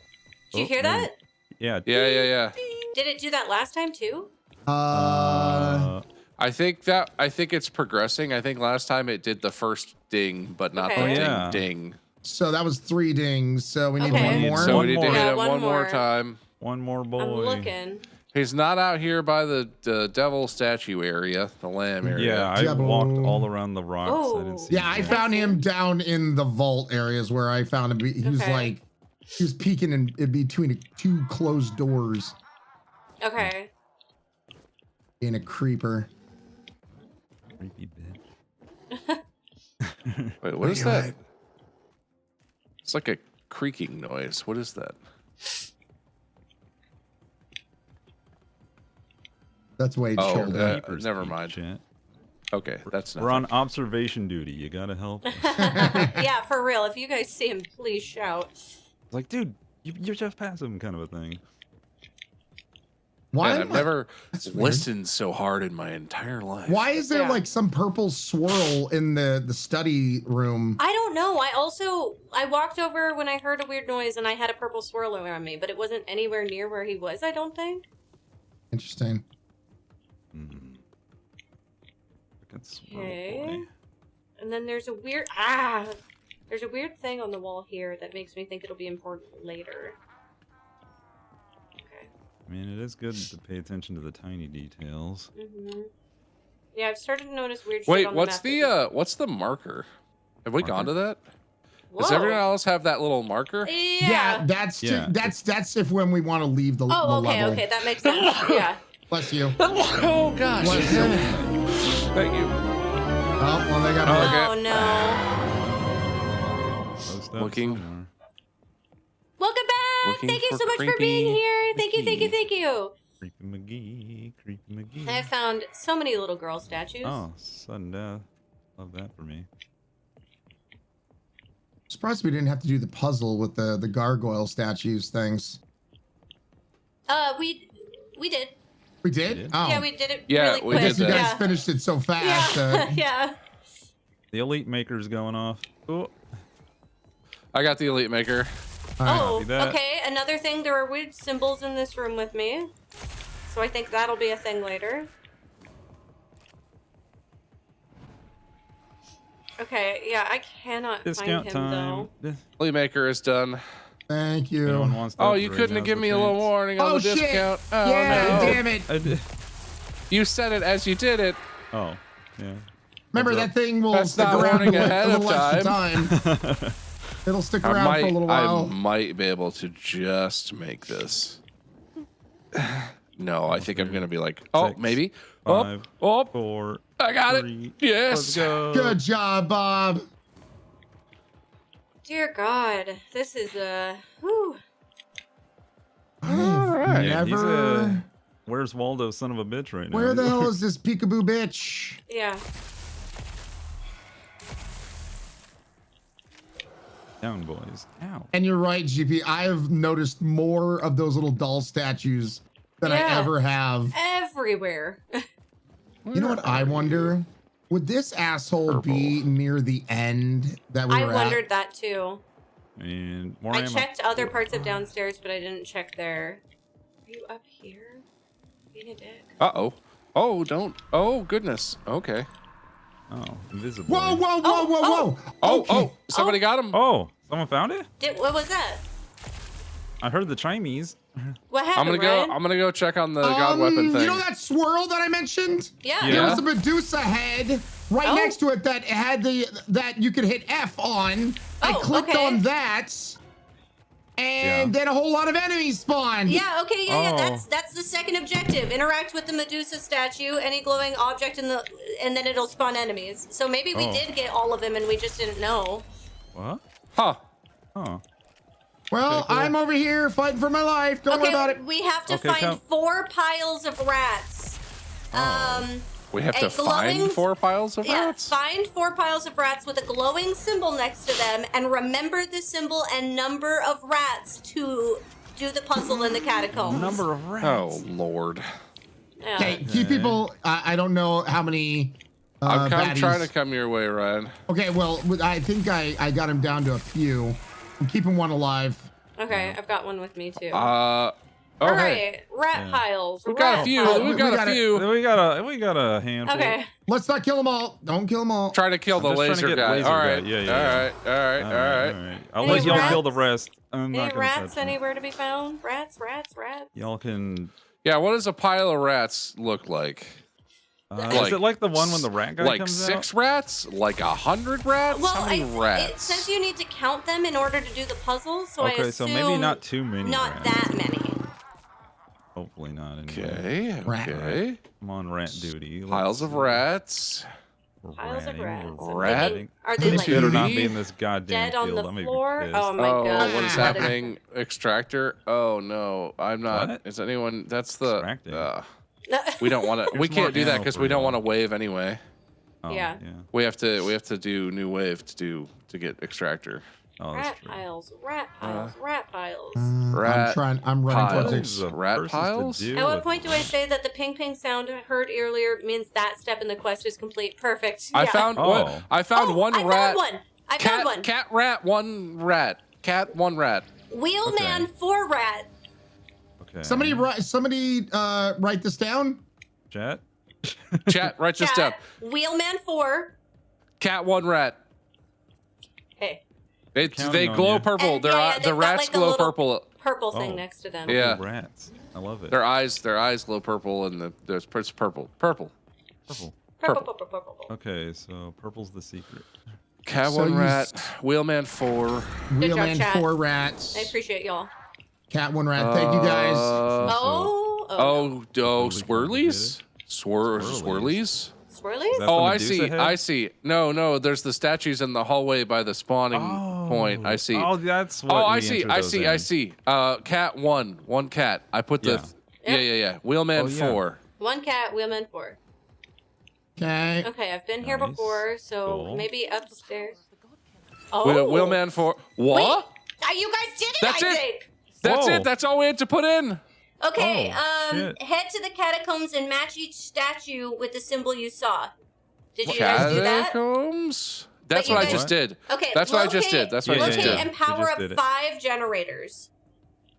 did you Oh, hear maybe. that? Yeah. yeah. Did it do that last time too? I think it's progressing. I think last time it did the first ding, but not Okay. the Yeah. ding. so that was 3 dings. So we need Okay. one more. So One we need to more. hit Yeah, it one one more more. time. One more boy. I'm looking. He's not out here by the devil statue area, the lamb area. Yeah, I Double. walked all around the rocks. I Oh. didn't see Yeah, I him. found see him him. down in the vault areas where I found him. He was Okay. like, he was peeking in between 2 closed doors Okay. in a creeper. Creepy bitch. Wait, what is God. that? It's like a creaking noise. What is that? That's way Oh, chilled that- out. Creepers never eat mind. shit. Okay, that's We're on nothing. observation duty. You gotta help. us. Yeah, for real. If you guys see him, please shout. Like, dude, you're just past him, kind of a thing. Why? Man, am I've I- never That's weird. listened so hard in my entire life. Why is there Yeah. like some purple swirl in the study room? I don't know. I walked over when I heard a weird noise and I had a purple swirl around me, but it wasn't anywhere near where he was, I don't think. Interesting. Fucking swirl Okay. boy. And then there's a weird thing on the wall here that makes me think it'll be important later. Okay. I mean, it is good to pay attention to the tiny details. Yeah, I've started to notice weird shit Wait, on what's the map. what's the marker? Have we gone to that? Does Whoa. everyone else have that little marker? Yeah. That's Yeah. that's if when we want to leave the, Oh, the okay, level. okay, that makes sense. Yeah. Bless you. Oh gosh. Bless you. Thank you. Oh, well, they got Okay. Oh no. Post up Looking. somewhere. Welcome back! Looking Thank you for so much for creepy being here. Thank you, thank you, Mickey. thank you. Creepy McGee, Creepy McGee. I found so many little girl statues. Oh, sudden death. Love that for me. Surprised we didn't have to do the puzzle with the gargoyle statues things. We did. We did? did? Oh. Yeah, we did it Yeah, really we I quick. guess you did guys that. finished it so fast. Yeah. Yeah. The elite maker's going off. Oh, I got the elite maker. Oh, Copy that. okay. Another thing, there are weird symbols in this room with me. So I think that'll be a thing later. Okay, yeah, I cannot discount find him time. though. Elite maker is done. Thank you. Anyone wants to Oh, you upgrade, couldn't have now's given the me a little chance. warning on Oh, the shit. discount. Oh, Yeah, no. damn it. I did. You said it as you did it. Oh, yeah. Remember, Heads that up. thing will That's stick not around warning a ahead of little extra time. It'll stick around for a little I while. might be able to just make this. No, I think I'm gonna be like, oh, 6, maybe. 5, Oh, 4. I got 3, it. Yes. Let's go. Good job, Bob. Dear God, this is whew. I've Yeah, he's never. a Where's Waldo, son of a bitch, right now? Where the hell is this peekaboo bitch? Yeah. Down, boys. Ow. And you're right, GP. I've noticed more of those little doll statues than I Yeah. ever have. Everywhere. You know what I wonder? Would this asshole be near the end that we I were wondered at? that too. And more I ammo. checked other parts of downstairs, but I didn't check there. Are you up here? Being a dick. Uh-oh. Oh, don't. Oh, goodness. Okay. Oh, invisible. Whoa, whoa, whoa, whoa, whoa! Oh, Okay. oh, somebody got him. Oh, someone found it? What was that? I heard the chimes. What happened, I'm gonna go. Ryan? I'm gonna go check on the god weapon thing. You know that swirl that I mentioned? Yeah. There Yeah. was a Medusa head right Oh. next to it that had that you could hit F on. I Oh, clicked okay. on that, and then a whole lot of enemies spawned. Yeah, okay, yeah. Oh. That's the second objective. Interact with the Medusa statue, any glowing object and then it'll spawn enemies. So maybe we Oh. did get all of them and we just didn't know. What? Huh. Huh. Well, Okay, cool. I'm over here fighting for my life. Don't worry about it. we have to Okay, find come. 4 piles of rats. We have A to find glowing- 4 piles of Yeah, rats? find 4 piles of rats with a glowing symbol next to them, and remember the symbol and number of rats to do the puzzle in the catacombs. Number of rats. Oh, Lord. Yeah. Okay, keep people. I don't know how many. I'm baddies. trying to come your way, Ryan. Okay, well, I think I got him down to a few. I'm keeping one alive. Okay, I've got one with me too. Oh, All hey. right, rat piles. We got a rat few. piles. We got a few. We got a handful. Okay. Let's not kill them all. Don't kill them all. Try to kill I'm the just trying to laser get guy. laser All guy. right. Yeah. All right. I'll Any let y'all rats? kill the rest. I'm Any not gonna rats touch them. anywhere to be found? Rats. Y'all can. Yeah, what does a pile of rats look like? Is it like the one when the rat guy like comes 6 out? rats? Like 100 rats? Well, How many it rats? says you need to count them in order to do the puzzle, so I Okay, assume so maybe not too many. not rats. that many. Hopefully not. Anyway. Okay. I'm on rat duty. Piles of rats. Piles of rats. Rat. Are they like better not be in this goddamn dead on field. the I'm gonna be floor? pissed. Oh my god. What is happening? Extractor? Oh no, I'm not. What? Is anyone? That's the. Extracting. We don't want to. We There's more can't do that ammo because for we don't y'all. want to wave anyway. Oh, Yeah. We have to do new wave to get extractor. Oh, rat that's true. piles, rat piles. Rat I'm running piles. towards it. Rat Versus to piles? do At what with- point do I say that the ping ping sound heard earlier means that step in the quest is complete? Perfect. I Yeah. found Oh. what? I found one I rat. found one. I cat, found one. Cat rat, one rat. Cat, one rat. Wheelman Okay. 4 rat. Okay. Somebody write this down. Chat. Chat, write this down. Chat. Wheelman 4. Cat, one rat. Hey. Counting They on glow you. purple. And, Their yeah, the they've got, rats like, a glow little purple. Purple thing Oh. next to them. Yeah. Rats. I love it. Their eyes glow purple, and there's purple. Purple. Purple. Okay, so purple's the secret. Cat, So one you rat. Wheelman, 4. Wheelman chat. 4 rats. I appreciate y'all. Cat 1 rat. Thank you guys. Oh, swirlies? Swirlies. Swirlies? Swirlies? that Oh, the I Medusa see. head? I see. No. There's the statues in the hallway by the spawning point. I see. Oh, that's what. Oh, we I see. entered I those see. in. I see. Cat 1. One cat. I put the. Yeah. Yeah. Wheelman Oh, yeah. 4. 1 cat, Wheelman 4. Okay. Okay, I've been here Nice. before, so Cool. maybe upstairs. Oh. Wheelman 4. What? Wait, you guys did it, That's I it. think. That's Whoa. it. That's all we had to put in. Okay, Oh, shit. head to the catacombs and match each statue with the symbol you saw. Did you guys do that? Catacombs? That's you what I guys- just did. Okay, That's what I just did. That's what I just locate did. and power just up did it. 5 generators.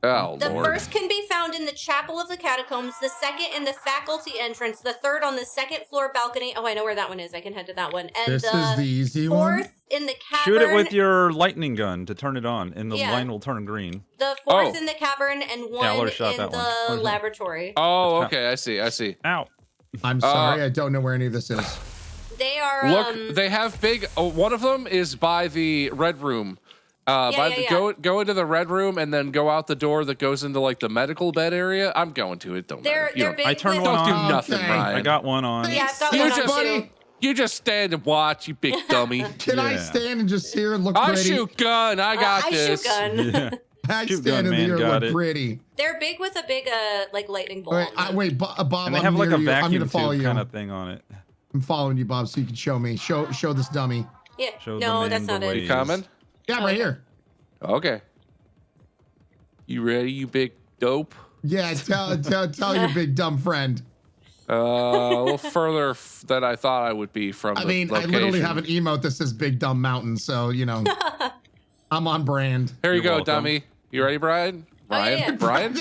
Oh, The Lord. first can be found in the chapel of the catacombs, the second in the faculty entrance, the third on the second floor balcony. Oh, I know where that one is. I can head to that one. And This is the easy fourth one. in the cavern. Shoot it with your lightning gun to turn it on, and the Yeah. line will turn green. The fourth Oh. in the cavern and Yeah, I one would've shot in that one. the Where's that? laboratory. Oh, Let's okay. I see. Ow. I'm sorry. I don't know where any of this is. They are. Look, they have big. Oh, one of them is by the red room. Go into the red room and then go out the door that goes into like the medical bed area. I'm going to it. Don't matter. They're big. I turned with- one Don't on. do nothing, Okay. Ryan. I got one on. Yeah, I've got You one just- on too. You just stand and watch, you big dummy. Can I Yeah. stand and just here and look I pretty? shoot gun. I got I this. shoot gun. Yeah. I Shoot stand gun in man here and got look it. pretty. They're big with a big like lightning bolt. Wait, Bob. And they I'm have like near a you. I'm vacuum gonna follow tube you. kind of thing on it. I'm following you, Bob, so you can show me. Show this dummy. Yeah. Show the No, man that's the not way. it. You coming? Yeah, I'm right here. Okay. You ready, you big dope? Yeah, tell your big dumb friend. A little further than I thought I would be from I the mean, location. I literally have an emote that says Big Dumb Mountain, so you know, I'm on brand. Here you You're go, welcome. dummy. You ready, Brian? Ryan? yeah. Brian? Brian.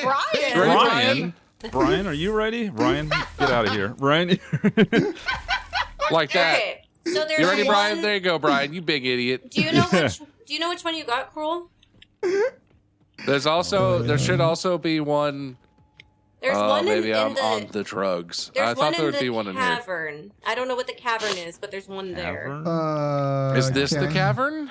You ready, Brian. Brian, are you ready? Brian, get out of here. Brian. Like that. Okay. So there's You ready, one. Brian? There you go, Brian. You big idiot. Do you know which? Do you know which one you got, Cruel? There should also be one. There's one in, maybe I'm the. on the drugs. There's I one thought there in would the be one in here. cavern. I don't know what the cavern is, but there's one there. Cavern? Is this the okay. cavern?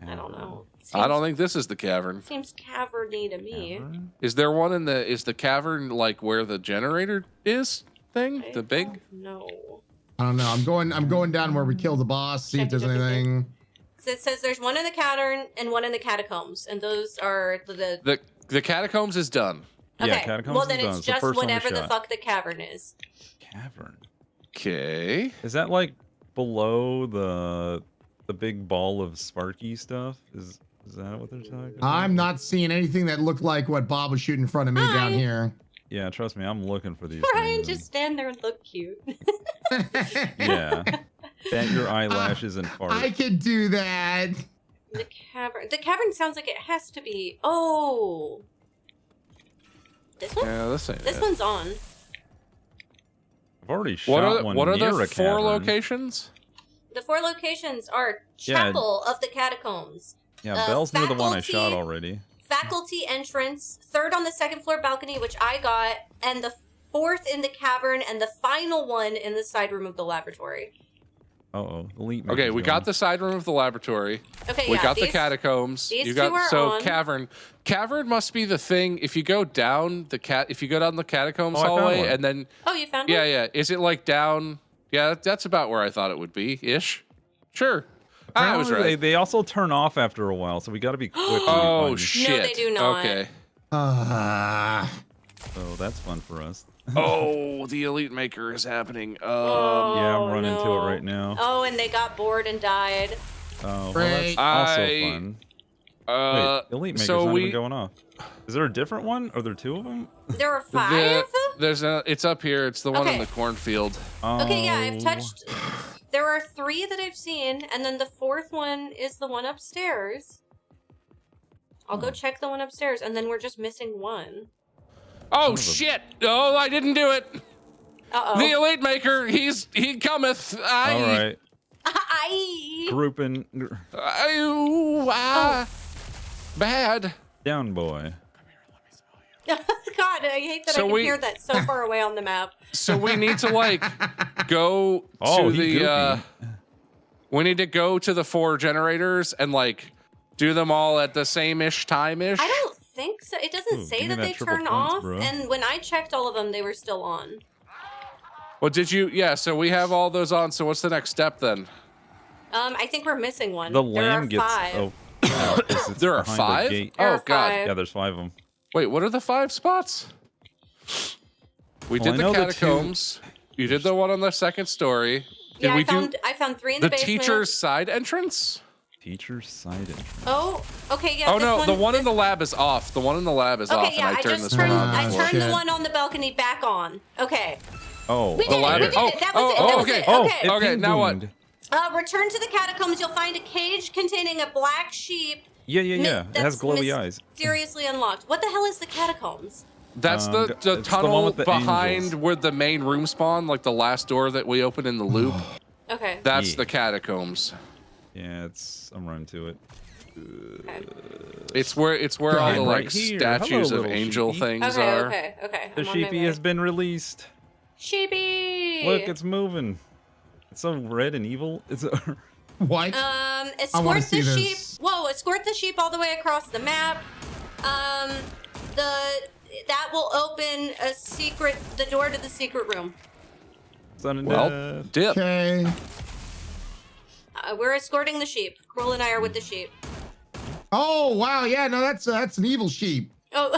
I don't know. I don't think this is the cavern. Seems caverny to me. Cavern? Is there one in the? Is the cavern like where the generator is? Thing? The big? No. I don't know. I'm going down where we kill the boss. See if there's anything. So it says there's one in the cavern and one in the catacombs, and those are The catacombs is done. Okay. Yeah, catacombs Well, is then done. it's It's the just first one we whatever the shot. fuck the cavern is. Cavern. Okay. Is that like below the big ball of sparky stuff? Is that what they're talking about? I'm not seeing anything that looked like what Bob was shooting in front of me down here. Yeah, trust me, I'm looking for these Ryan, things. just stand there and look cute. Yeah. Bat your eyelashes and fart. I could do that. The cavern. The cavern sounds like it has to be. Oh. This one? Yeah, this ain't This it. one's on. I've already shot one What are near the a four cavern. locations? The 4 locations are Yeah. Chapel of the Catacombs. Yeah, Bell's near the one I Faculty- shot already. Faculty entrance, 3rd on the 2nd floor balcony, which I got, and the 4th in the cavern, and the final one in the side room of the laboratory. Uh-oh. Elite Okay, Maker's we gone. got the side room of the laboratory. Okay, We yeah, got the these- catacombs. these You two got are so on. cavern. Cavern must be the thing. If you go down if you go down the catacombs Oh, I found hallway one. and then Oh, you found yeah, it? yeah. Is it like down? Yeah, that's about where I thought it would be ish. Sure. I was Apparently, right. They also turn off after a while, so we got to be quick. when we Oh find them. shit. No, they do not. Okay. So that's fun for us. Oh, the elite maker is happening. Oh, Yeah, I'm running to no. it right now. Oh, and they got bored and died. Oh, well, that's Great. also I- fun. Uh, Wait, Elite Maker's so not we even going off. Is there a different one? Are there 2 of them? There are 5? it's up here. It's the one in Okay. the cornfield. Okay, yeah, I've Oh. touched. There are 3 that I've seen, and then the 4th one is the one upstairs. I'll go check the one upstairs, and then we're just missing one. Oh shit! Oh, I didn't do it. Uh-oh. The elite maker, he cometh. All right. I. Grouping. Bad. Down, boy. God, I hate that So I can we- hear that so far away on the map. So we need to like go Oh, to he the. goopy. We need to go to the 4 generators and like do them all at the same-ish time-ish. I don't think so. It doesn't Ooh, say give me that that they triple turn points, off, bro. and when I checked all of them, they were still on. Well, did you? Yeah. So we have all those on. So what's the next step then? I think we're missing one. The there are lamb gets. 5. Oh, yeah, it's There are behind the 5? gate. There Oh are god. 5. Yeah, there's 5 of them. Wait, what are the 5 spots? We Well, did I the know the 2 catacombs. You did the one on the 2nd story. Did Yeah, we I found 3 in the the basement. teacher's side entrance? Teacher's side entrance. Oh, okay, yeah. Oh this no, the one in this- the lab is off. The one in the lab is off, Okay, yeah, and I I turned just this turned. one on I before. turned the Shit. one on the balcony back on. Okay. Oh, We did it. ladder- We did oh, it. That was oh, it. oh, That was okay. it. Oh, Okay. it Okay, now what? ping-boomed. Return to the catacombs. You'll find a cage containing a black sheep. Yeah. It has that's glowy eyes. Mysteriously unlocked. What the hell is the catacombs? That's it's the the one tunnel with the behind angels. where the main room spawn, like the last door that we opened in the loop. Okay. That's Yeah. the catacombs. Yeah, I'm running to it. Okay. It's where all I'm the right like here. statues Hello, of little angel sheepy. things Okay. are. Okay. Okay. The I'm on my sheepy way. has been released. Sheepy. Look, it's moving. It's so red and evil. It's What? Uh, wanna Escort see the this. sheep. Whoa! Escort the sheep all the way across the map. That will open the door to the secret room. sudden Well, death. dip. Okay. We're escorting the sheep. Cruel and I are with the sheep. Oh wow, yeah, no, that's an evil sheep. Oh.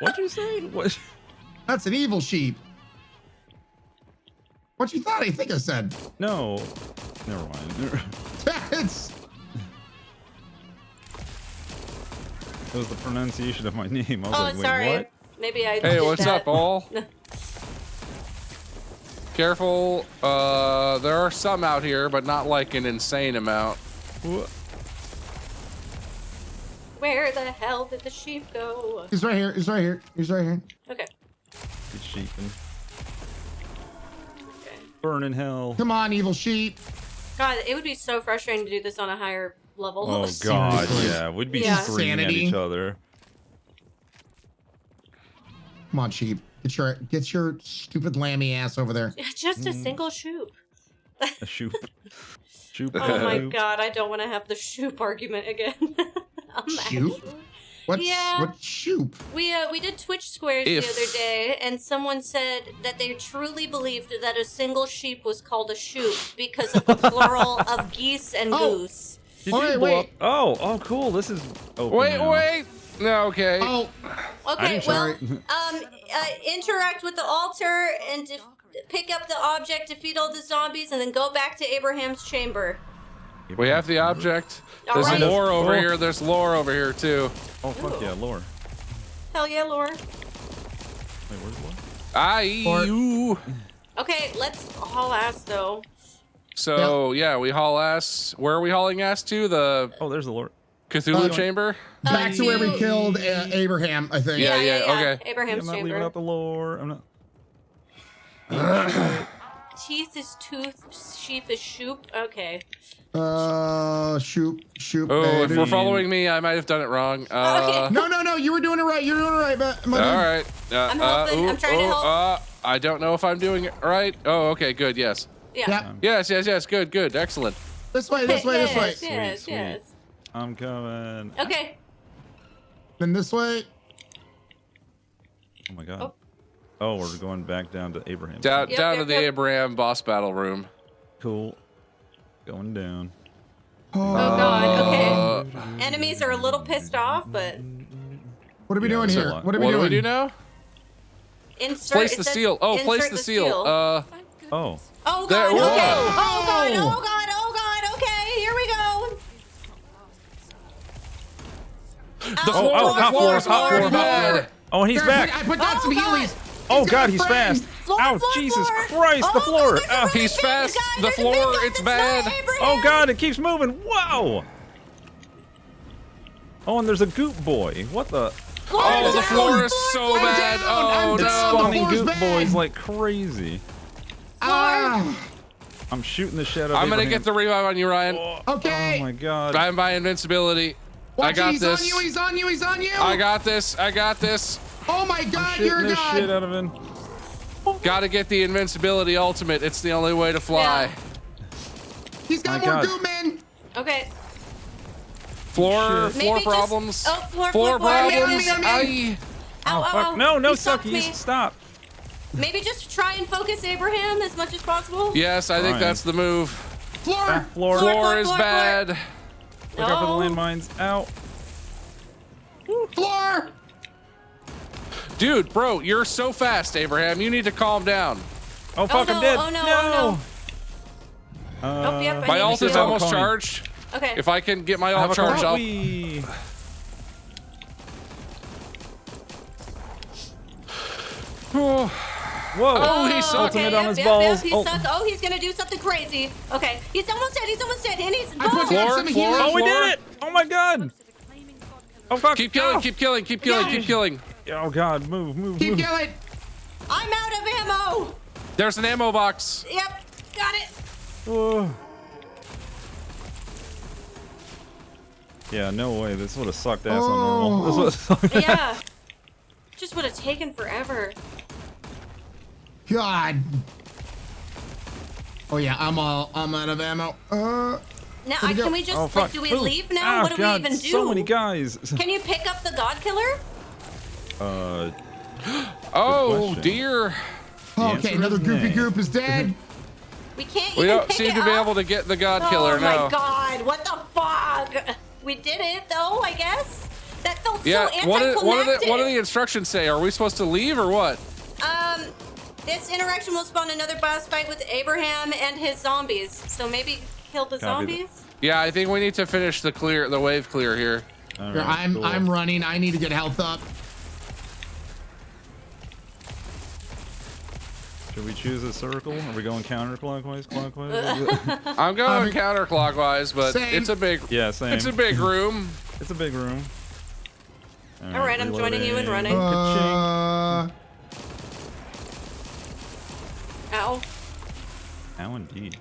What'd you say? What? That's an evil sheep. What you thought? I think I said. No. Never mind. It's It was the pronunciation of my name. I was Oh, like, wait, sorry. what? Maybe I. Hey, did what's that. up, all? Careful. There are some out here, but not like an insane amount. What? Where the hell did the sheep go? he's right here. He's right here. He's right here. Okay. It's sheeping. Okay. Burn in hell. Come on, evil sheep. God, it would be so frustrating to do this on a higher level. Oh god, Seriously. yeah. We'd be Yeah. screaming Insanity. at each other. Come on, sheep. Get your stupid lammy ass over there. Just a single shoop. A shoop. Shoop. Oh my shoop. god, I don't want to have the shoop argument again. I'm mad. Shoop? What shoop? We did Twitch squares the other day, and someone said that they truly believed that a single sheep was called a shoop because of the plural of geese and goose. Did Oh, you wait, blow wait. up? Oh, cool. This is open Wait, now. wait. No, okay. Oh, Okay, I'm well, sorry. interact with the altar and pick up the object, defeat all the zombies, and then go back to Abraham's chamber. We have the object. All There's right. lore over Oh. here. There's lore over here too. Oh, fuck yeah, lore. Hell yeah, Lore. Wait, where's lore? You. Okay, let's haul ass though. So yeah, we haul ass. Where are we hauling ass to? The Oh, there's the lore. Cthulhu chamber. Back to where we killed Abraham, I think. Yeah, okay. Abraham's I'm not chamber. leaving out the lore. I'm not. Teeth is tooth, sheep is shoop. Okay. Shoot. Oh, if baby. we're following me, I might have done it wrong. Okay. No, you were doing it right. You're doing it right, All right. I'm helping. I'm trying to help. I don't know if I'm doing it right. Oh, okay, good. Yes. Yeah. Yep. Yes. Good. Excellent. This way. Yes. I'm coming. Okay. Then this way. Oh my god. Oh, we're going back down to Abraham. Down Yep, to yep, the yep. Abraham boss battle room. Cool. Going down. Oh god. Okay. Enemies are a little pissed off, but What are we doing that's a here? lot. What are we What do doing? we do now? insert. Place it the says seal. Oh, place insert the seal. Oh. Oh There- god. Okay. whoa. Oh god. Okay. Here we go. The floor. hot floor. bad. Oh, and he's Here, back. I put down some God. Heelys. Oh got god, a he's friend. fast. Floor, Ow, floor, Jesus floor. Christ, the Oh, floor. God, there's a really He's big fast. guy. The There's a big floor, guy it's that's bad. not Abraham. Oh god, it keeps moving. Whoa. Oh, and there's a goop boy. What the? Oh, the floor is so I'm bad. down, Oh I'm no. down. Spawning floor's goop bad. boys like crazy. Ah, I'm shooting the shit out of I'm gonna Abraham. get the revive on you, Ryan. okay. Oh my god. I'm by invincibility. Watch I got it, this. He's on you. I got this. Oh my I'm god, shooting you're a the shit god. out of him. Gotta get the invincibility ultimate. It's the only way to fly. He's got My more God. goo men. Okay. Floor Shit. Maybe just- problems. oh, floor problems. yeah, Aye. Ow, Fuck. No, He sucked me. suckies. Stop. Maybe just try and focus Abraham as much as possible. Yes, I think Fine. that's the move. Floor. Floor. Floor is floor. bad. Look out for the No. landmines. Ow. Floor. Dude, bro, you're so fast, Abraham. You need to calm down. Oh fuck, no, I'm dead. oh, no, Oh, yep, I My need ult to is heal. almost Calling. charged. Okay. If I can get my I have ult a charged up. Wee. Oh, Whoa. Oh, he sucked. Ultimate okay, on yep, his yep, balls. Yep, he Oh. sucked. Oh, he's gonna do something crazy. Okay, he's almost dead. And he's I put down Floor, some floor. Heelys. Oh, we Floor. did it. Oh my god. Oh fuck. keep killing, Ow. keep killing, keep killing, keep killing. Oh god, move. Keep killing. I'm out of ammo. There's an ammo box. Yep, got it. Oh. Yeah, no way. This would have sucked ass on normal. This would've sucked ass. Yeah. Just would have taken forever. God. Oh yeah, I'm out of ammo. Now, we go? can we just Oh fuck. do we Move. leave now? Oh, What do god, we even do? so many guys. Can you pick up the God Killer? Oh question. dear. Okay, answer another is goopy nay. goop is dead. We can't We even don't pick seem it to be up? able to get the God Killer Oh my now. god, what the fuck? We did it though, I guess. That felt Yeah, so what anticlimactic. do the instructions say? Are we supposed to leave or what? This interaction will spawn another boss fight with Abraham and his zombies. So maybe kill the Copy that. zombies? Yeah, I think we need to finish the wave clear here. All Here, right, cool. I'm running. I need to get health up. Should we choose a circle? Are we going counterclockwise, clockwise? I'm going counterclockwise, but Same. it's a big Yeah, same. it's a big room. It's a big room. All right, I'm joining you and running. Ka-ching. Ow. How indeed.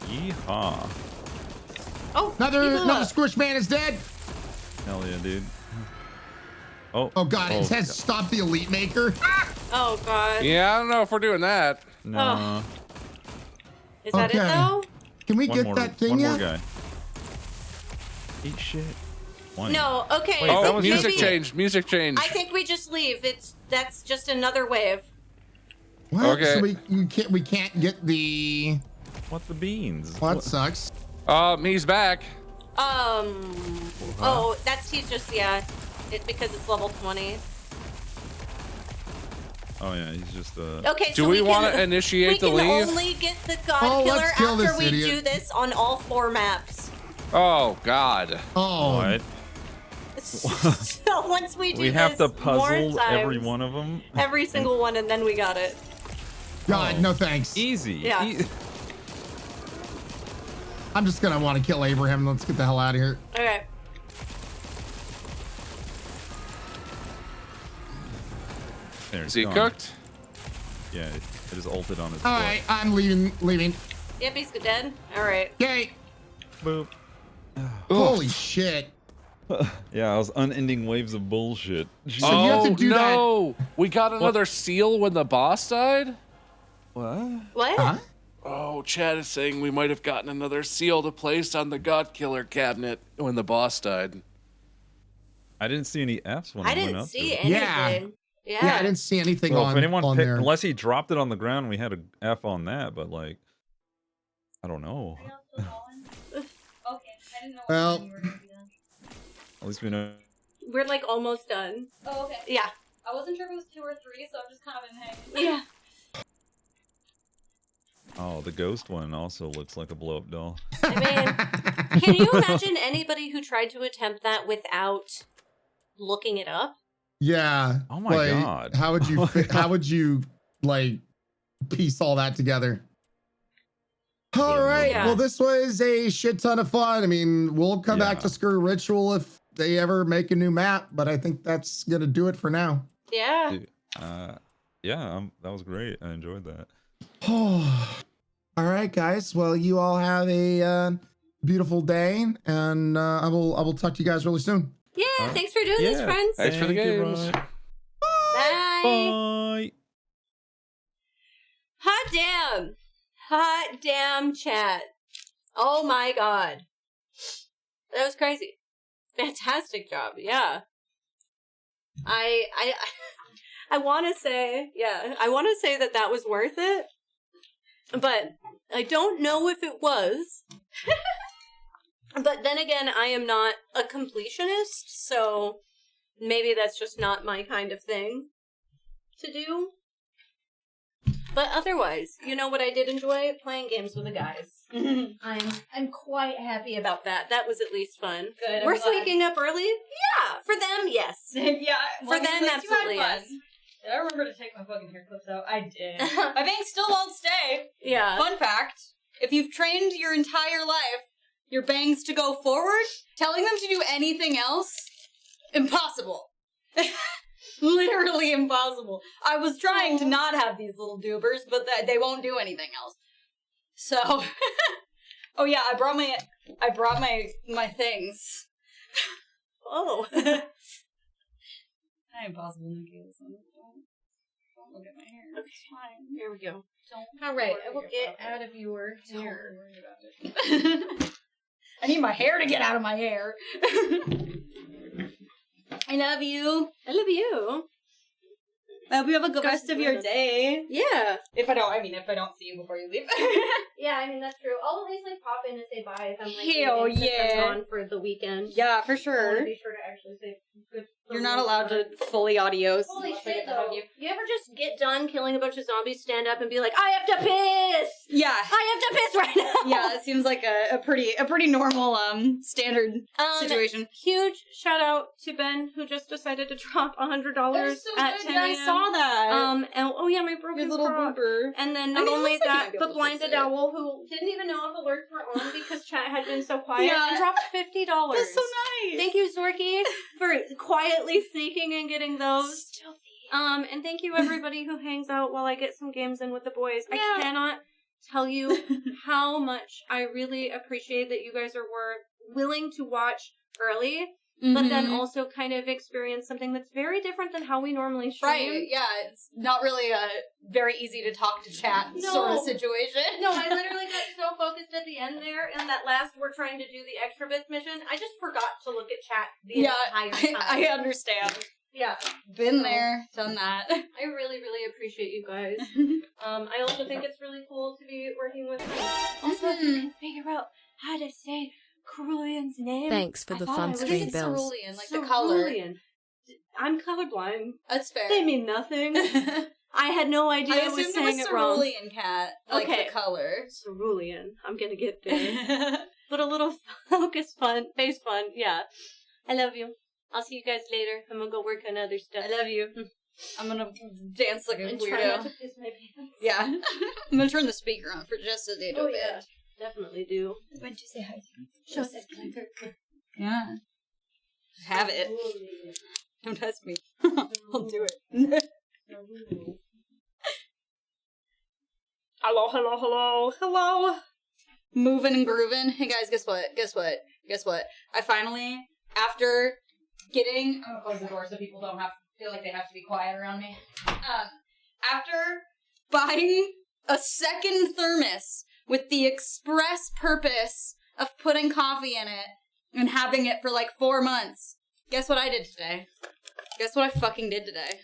Yeehaw. Oh, Another squish man is dead. Hell yeah, dude. Oh. Oh god, it says stop the elite maker. Oh god. Yeah, I don't know if we're doing that. No. Is that it Okay. though? Can we get that thing one yet? more guy. Eat shit. One. No, okay. Wait, I Oh, think music maybe- change, music change. I think we just leave. That's just another wave. What? Okay. So we can't get the What the beans? Well, that sucks. He's back. Oh, he's just, yeah. It's because it's level 20. Oh yeah, he's just Okay, do so we want to initiate the leave? We can only get the God Killer after we idiot. do this on all 4 maps. Oh God. Oh. What? So once we do We have to this more puzzle times, every one of them. every single one, and then we got it. God, no thanks. Easy. Yeah. I'm just gonna want to kill Abraham. Let's get the hell out of here. Okay. There, Is he gone. cooked? Yeah, it just ulted on his All right, I'm leaving. Yep, he's dead. All right. Yay. Boop. Holy shit. Yeah, I was unending waves of bullshit. So you have to do no! We got another seal when the boss died? What? What? Huh? Oh, Chad is saying we might have gotten another seal to place on the God Killer cabinet when the boss died. I didn't see any Fs when I went didn't up see there. anything. Yeah, I didn't see anything Well, on, if anyone on picked, there. unless he dropped it on the ground, we had a F on that, but like, I don't know. Okay, I didn't know what Well, time you were gonna be done. At least we know. We're like almost done. Oh, okay. Yeah. I wasn't sure if it was 2 or 3, so I've just kind of been hanging. Yeah. Oh, the ghost one also looks like a blow-up doll. I mean, can you imagine anybody who tried to attempt that without looking it up? Yeah. Oh my like, God. How would you how would you like piece all that together? All right. Yeah. Well, this was a shit ton of fun. I mean, we'll come back to Sker Ritual if they ever make a new map, but I think that's gonna do it for now. Yeah. Dude, yeah, that was great. I enjoyed that. All right, guys. Well, you all have a beautiful day, and I will talk to you guys really soon. Yeah, All right. thanks for doing this, Yeah. friends. Thanks for the Thank you, games. Ryan. Bye. Bye. Hot damn. Hot damn chat. Oh my God. That was crazy. Fantastic job. Yeah. I want to say, I want to say that was worth it, but I don't know if it was. But then again, I am not a completionist, so maybe that's just not my kind of thing to do. But otherwise, you know what I did enjoy? Playing games with the guys. I'm quite happy about that. That was at least fun. Good, We're I'm glad. waking up early? Yeah. For them, yes. Yeah. For well, them, at least you had absolutely fun. yes. Did I remember to take my fucking hair clips out? I did. My bangs still won't stay. Yeah. Fun fact, if you've trained your entire life your bangs to go forward, telling them to do anything else, impossible. Literally impossible. I was trying to not have these little doobers, but they won't do anything else. So, oh yeah, I brought my things. Oh. Impossible, Niki. Don't look at my hair. Okay. It's fine. Here we go. Don't. All right, worry I will about get it. out of your Don't hair. worry about it. I need my hair to get out of my hair. I love you. I love you. I hope you have a good Gosh, rest of your day. Yeah. If I don't see you before you leave. Yeah, I mean, that's true. I'll at least, like, pop in and say bye if I'm, like, Hell leaving, since yeah. I'm gone for the weekend. Yeah, for I want sure. to be sure to actually say good. You're not allowed to fully adios. Holy unless I shit, get to hug though. you. You ever just get done killing a bunch of zombies, stand up, and be like, I have to piss! Yeah. I have to piss right now! Yeah, it seems like a pretty normal standard situation. Huge shout out to Ben, who just decided to drop $100 That's so at good. 10 Yeah, I a.m. saw that. And oh yeah, my broken Your little frog. boober. And then I not mean, it only looks like you that, might be but able to fix Blinded it. Owl, who didn't even know if alerts were on because chat had been so quiet, Yeah. and dropped $50. That's so nice. Thank you, Zorky, for quietly sneaking and getting those. And thank you everybody who hangs out while I get some games in with the boys. Yeah. I cannot tell you how much I really appreciate that you guys are willing to watch early, but then also kind of experience something that's very different than how we normally stream. Right, yeah, it's not really a very easy to talk to chat sort of situation. No, I literally got so focused at the end there, and that last we're trying to do the extra bits mission, I just forgot to look at chat the entire time. I understand. Yeah. Been there, done that. I really, really appreciate you guys. I also think it's really cool to be working with friends. couldn't figure out how to say Cerulean's name. Thanks for the fun What is stream it, bells. cerulean? Like the color. Cerulean. I'm colorblind. That's fair. They mean nothing. I had no idea I was saying it wrong. cerulean cat, like the color. Cerulean. I'm gonna get there. But a little face fun, yeah. I love you. I'll see you guys later. I'm gonna go work on other stuff. I love you. I'm gonna dance like a and weirdo. try not to piss my pants. Yeah. I'm gonna turn the speaker on for just a little bit. Yeah. Definitely do. When you say hi, Show us clicker. yeah. Have it. Don't test me. I'll do it. Hello. Moving and grooving. Hey guys, guess what? I finally, after getting... I'm gonna close the door so people don't feel like they have to be quiet around me. After buying a second thermos with the express purpose of putting coffee in it and having it for like 4 months, guess what I did today? Guess what I fucking did today?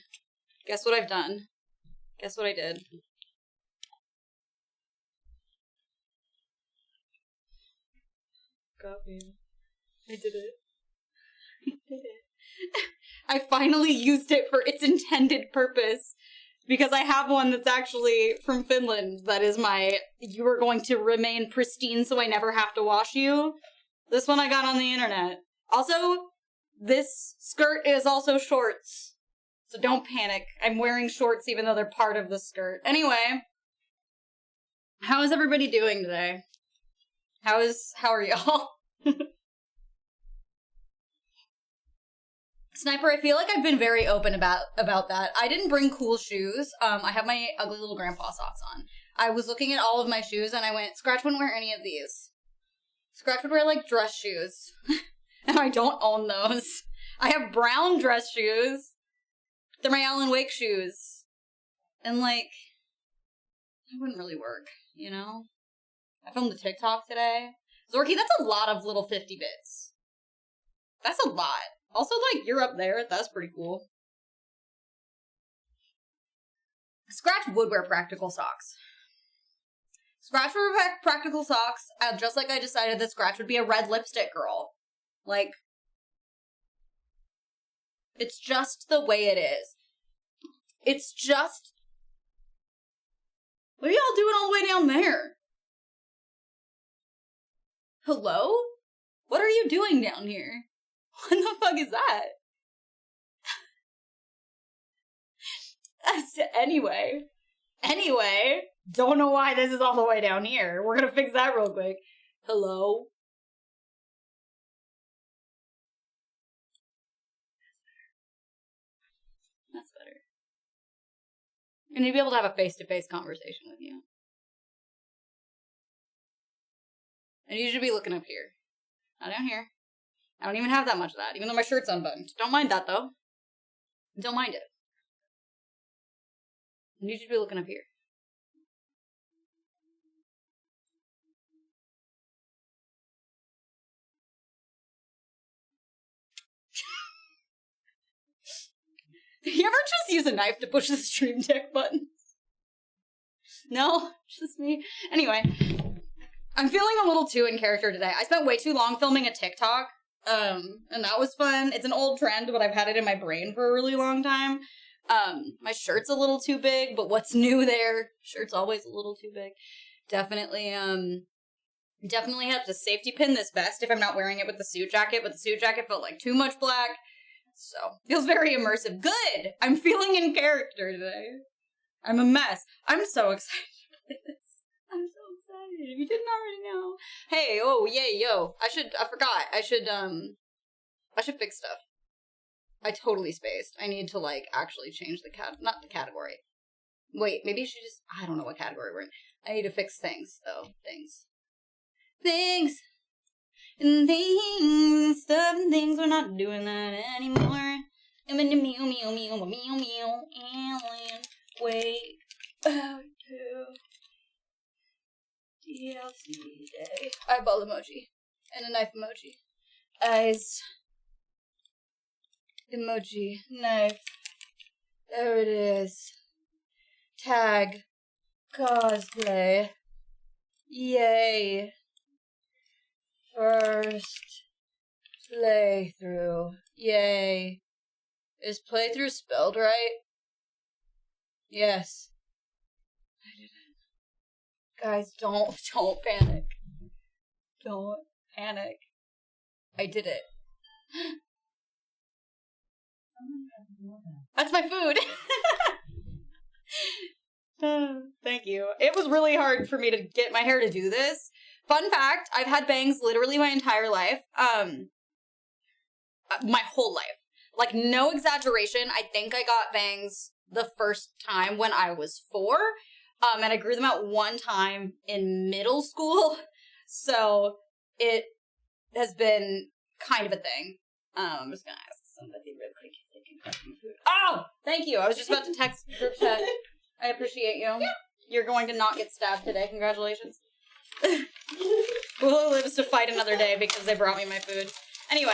Guess what I've done? Guess what I did? Coffee. I did it. I did it. I finally used it for its intended purpose. Because I have one that's actually from Finland that is you are going to remain pristine so I never have to wash you. This one I got on the internet. Also, this skirt is also shorts. So don't panic. I'm wearing shorts even though they're part of the skirt. Anyway, how is everybody doing today? How are y'all? Sniper, I feel like I've been very open about that. I didn't bring cool shoes. I have my ugly little grandpa socks on. I was looking at all of my shoes and I went, Scratch wouldn't wear any of these. Scratch would wear like dress shoes. And I don't own those. I have brown dress shoes. They're my Alan Wake shoes. And like, it wouldn't really work, you know? I filmed a TikTok today. Zorky, that's a lot of little 50 bits. That's a lot. Also, like, you're up there. That's pretty cool. Scratch would wear practical socks. Scratch would wear practical socks, just like I decided that Scratch would be a red lipstick girl. Like, it's just the way it is. It's just... What are y'all doing all the way down there? Hello? What are you doing down here? What the fuck is that? Anyway, don't know why this is all the way down here. We're gonna fix that real quick. Hello? That's better. I need to be able to have a face-to-face conversation with you. And you should be looking up here. Not down here. I don't even have that much of that, even though my shirt's unbuttoned. Don't mind that, though. Don't mind it. And you should be looking up here. You ever just use a knife to push the stream deck button? No? Just me? Anyway, I'm feeling a little too in character today. I spent way too long filming a TikTok, and that was fun. It's an old trend, but I've had it in my brain for a really long time. My shirt's a little too big, but what's new there? Shirt's always a little too big. Definitely have to safety pin this vest if I'm not wearing it with the suit jacket, but the suit jacket felt like too much black. So, feels very immersive. Good! I'm feeling in character today. I'm a mess. I'm so excited for this. I'm so excited. If you didn't already know. Hey, oh, yay, yo. I forgot. I should fix stuff. I totally spaced. I need to, like, actually change not the category. Wait, maybe I should just, I don't know what category we're in. I need to fix things, though. Things. And things, stuff and things, we're not doing that anymore. I'm in the meow, Alan, wake up to DLC day. Eyeball emoji. And a knife emoji. Eyes. Emoji. Knife. There it is. Tag. Cosplay. Yay. First playthrough. Yay. Is playthrough spelled right? Yes. I did it. Guys, don't panic. Don't panic. I did it. That's my food. Thank you. It was really hard for me to get my hair to do this. Fun fact, I've had bangs literally my entire life. My whole life. Like, no exaggeration. I think I got bangs the first time when I was 4. And I grew them out one time in middle school. So it has been kind of a thing. I'm just gonna ask somebody real quick if they can grab some food. Oh! Thank you. I was just about to text group chat. I appreciate you. You're going to not get stabbed today. Congratulations. Willow lives to fight another day because they brought me my food. Anyway,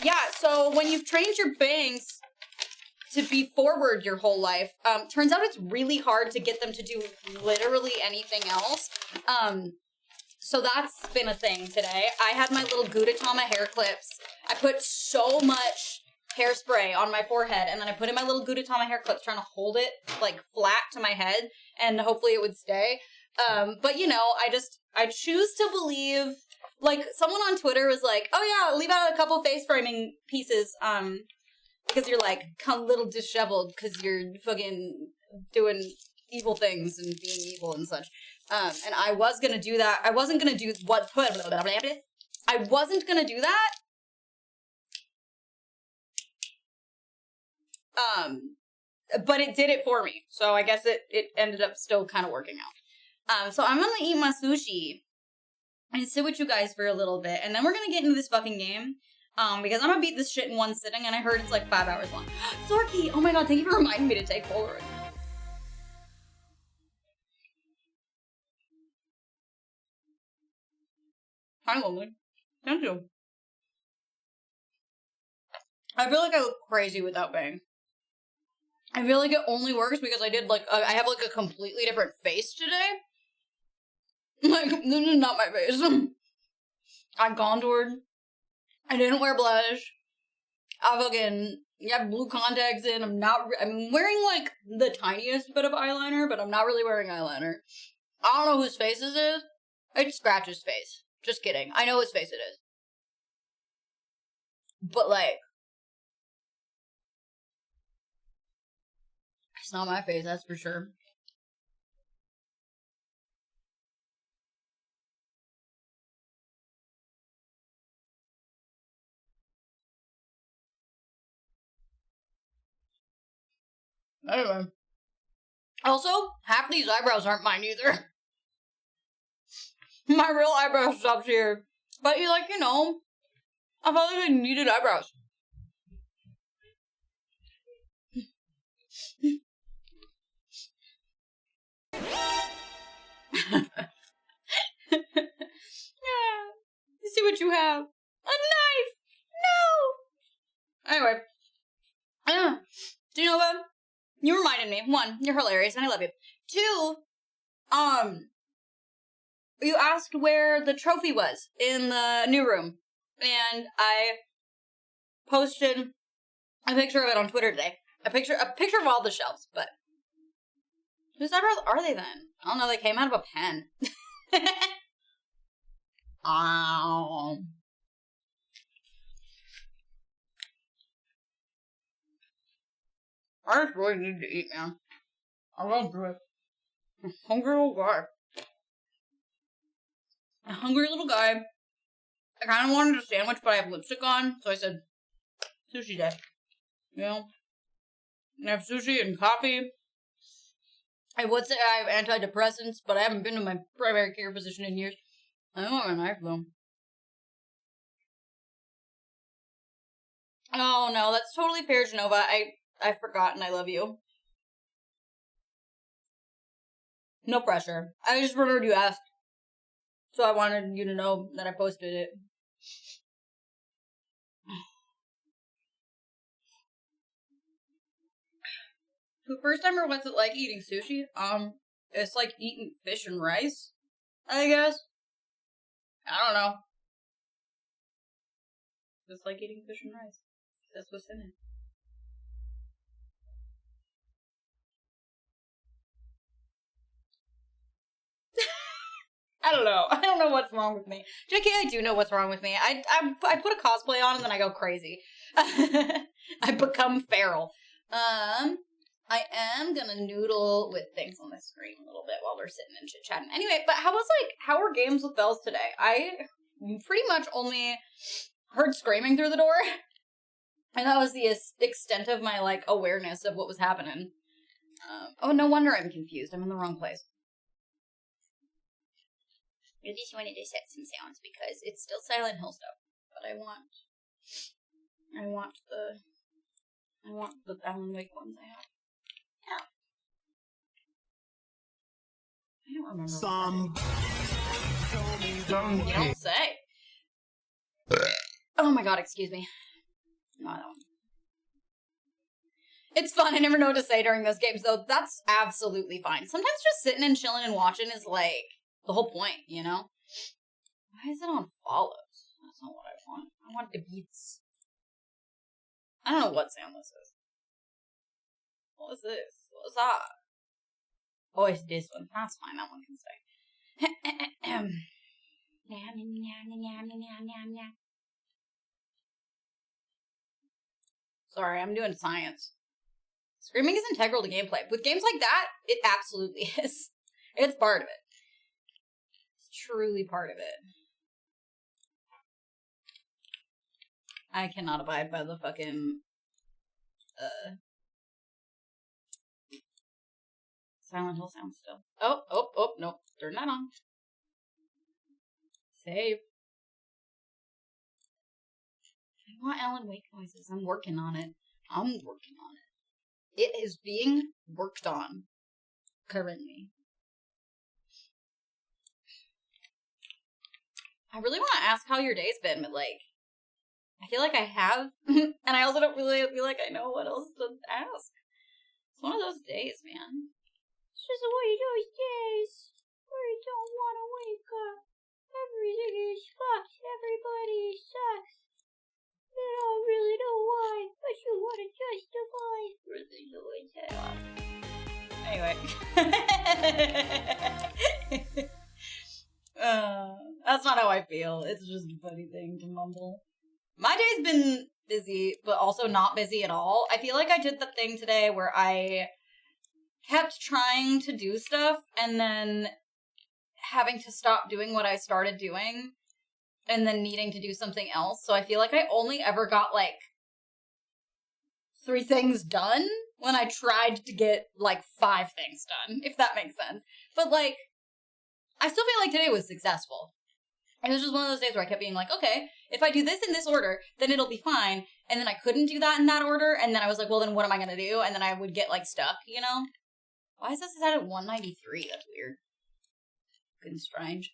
yeah, so when you've trained your bangs to be forward your whole life, turns out it's really hard to get them to do literally anything else. So that's been a thing today. I had my little Gudetama hair clips. I put so much hairspray on my forehead, and then I put in my little Gudetama hair clips trying to hold it, like, flat to my head, and hopefully it would stay. But, you know, I choose to believe, like, someone on Twitter was like, oh yeah, leave out a couple face framing pieces, because you're, like, a little disheveled, because you're fucking doing evil things and being evil and such. And I was gonna do that. I wasn't gonna do what, I wasn't gonna do that. But it did it for me. So I guess it ended up still kind of working out. So I'm gonna eat my sushi and sit with you guys for a little bit, and then we're gonna get into this fucking game. Because I'm gonna beat this shit in one sitting, and I heard it's like 5 hours long. Sorky! Oh my god, thank you for reminding me to take Polaroid. Hi, Lonely. Thank you. I feel like I look crazy without bangs. I feel like it only works because I did, like, I have, like, a completely different face today. Like, this is not my face. I contoured. I didn't wear blush. I fucking have blue contacts in. I'm wearing, like, the tiniest bit of eyeliner, but I'm not really wearing eyeliner. I don't know whose face this is. It's Scratch's face. Just kidding. I know whose face it is. But, like, it's not my face, that's for sure. Anyway. Also, half these eyebrows aren't mine either. My real eyebrow stops here. But, you know, I felt like I needed eyebrows. You see what you have? A knife! No! Anyway. Do you know what? You reminded me. 1, you're hilarious and I love you. 2, you asked where the trophy was in the new room. And I posted a picture of it on Twitter today. A picture of all the shelves, but whose eyebrows are they then? I don't know, they came out of a pen. I just really need to eat, man. I'm going through it. I'm a hungry little guy. A hungry little guy. I kind of wanted a sandwich, but I have lipstick on, so I said, sushi day. You know? And I have sushi and coffee. I would say I have antidepressants, but I haven't been to my primary care physician in years. I don't want my knife, though. Oh, no, that's totally fair, Genova. I forgot and I love you. No pressure. I just remembered you asked. So I wanted you to know that I posted it. The first timer, what's it like eating sushi? It's like eating fish and rice. I guess. I don't know. Just like eating fish and rice. That's what's in it. I don't know. I don't know what's wrong with me. JK, I do know what's wrong with me. I put a cosplay on and then I go crazy. I become feral. I am gonna noodle with things on the screen a little bit while we're sitting and chit-chatting. Anyway, but how were games with bells today? I pretty much only heard screaming through the door. And that was the extent of my, like, awareness of what was happening. Oh, no wonder I'm confused. I'm in the wrong place. I just wanted to set some sounds because it's still Silent Hill stuff. But I want the Alan Wake ones I have. Yeah. I don't remember. You don't say. Oh my god, excuse me. No, I don't. It's fun. I never know what to say during those games, though. That's absolutely fine. Sometimes just sitting and chilling and watching is, like, the whole point, you know? Why is it on follows? That's not what I want. I want the beats. I don't know what sound this is. What is this? What is that? Oh, it's this one. That's fine. That one can stay. Sorry, I'm doing science. Screaming is integral to gameplay. With games like that, it absolutely is. It's part of it. It's truly part of it. I cannot abide by the fucking, Silent Hill sound still. Oh, nope. Turn that on. Save. I want Alan Wake noises. I'm working on it. It is being worked on currently. I really want to ask how your day's been, but, like, I feel like I have, and I also don't really feel like I know what else to ask. It's one of those days, man. It's just one of those days where you don't want to wake up. Everything is fucked. Everybody sucks. You don't really know why, but you want to justify everything. Anyway. That's not how I feel. It's just a funny thing to mumble. My day's been busy, but also not busy at all. I feel like I did the thing today where I kept trying to do stuff and then having to stop doing what I started doing and then needing to do something else. So I feel like I only ever got, like, 3 things done when I tried to get, like, 5 things done, if that makes sense. But, like, I still feel like today was successful. It was just one of those days where I kept being like, okay, if I do this in this order, then it'll be fine. And then I couldn't do that in that order. And then I was like, well, then what am I going to do? And then I would get, like, stuck, you know? Why is this at 193? That's weird. Fucking strange.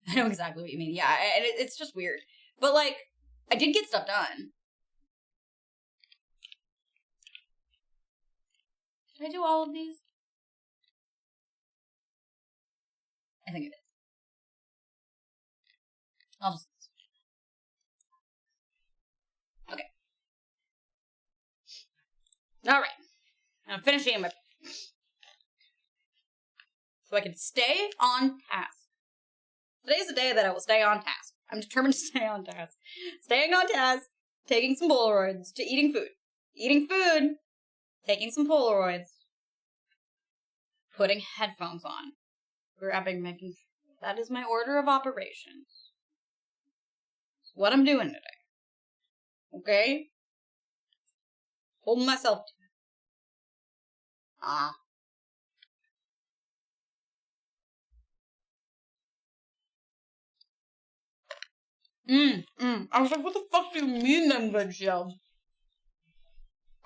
I know exactly what you mean. Yeah, and it's just weird. But, like, I did get stuff done. Did I do all of these? I think it is. I'll just... Okay. Alright. I'm finishing my... So I can stay on task. Today's the day that I will stay on task. I'm determined to stay on task. Staying on task, taking some Polaroids, to eating food. Eating food, taking some Polaroids, putting headphones on, grabbing my controller. That is my order of operations. It's what I'm doing today. Okay? Holding myself to it. I was like, what the fuck do you mean them good shells?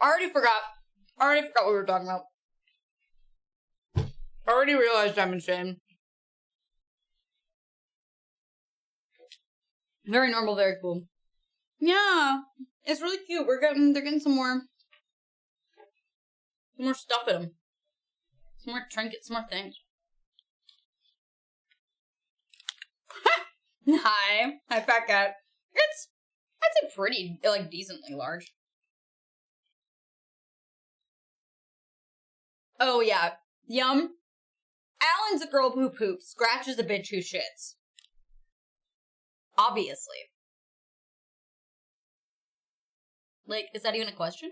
I already forgot what we were talking about. I already realized I'm insane. Very normal, very cool. Yeah, it's really cute. They're getting some more stuff in them. Some more trinkets, some more things. Hi, fat cat. It's, I'd say pretty, like, decently large. Oh, yeah. Yum. Alan's a girl who poops. Scratch is a bitch who shits. Obviously. Like, is that even a question?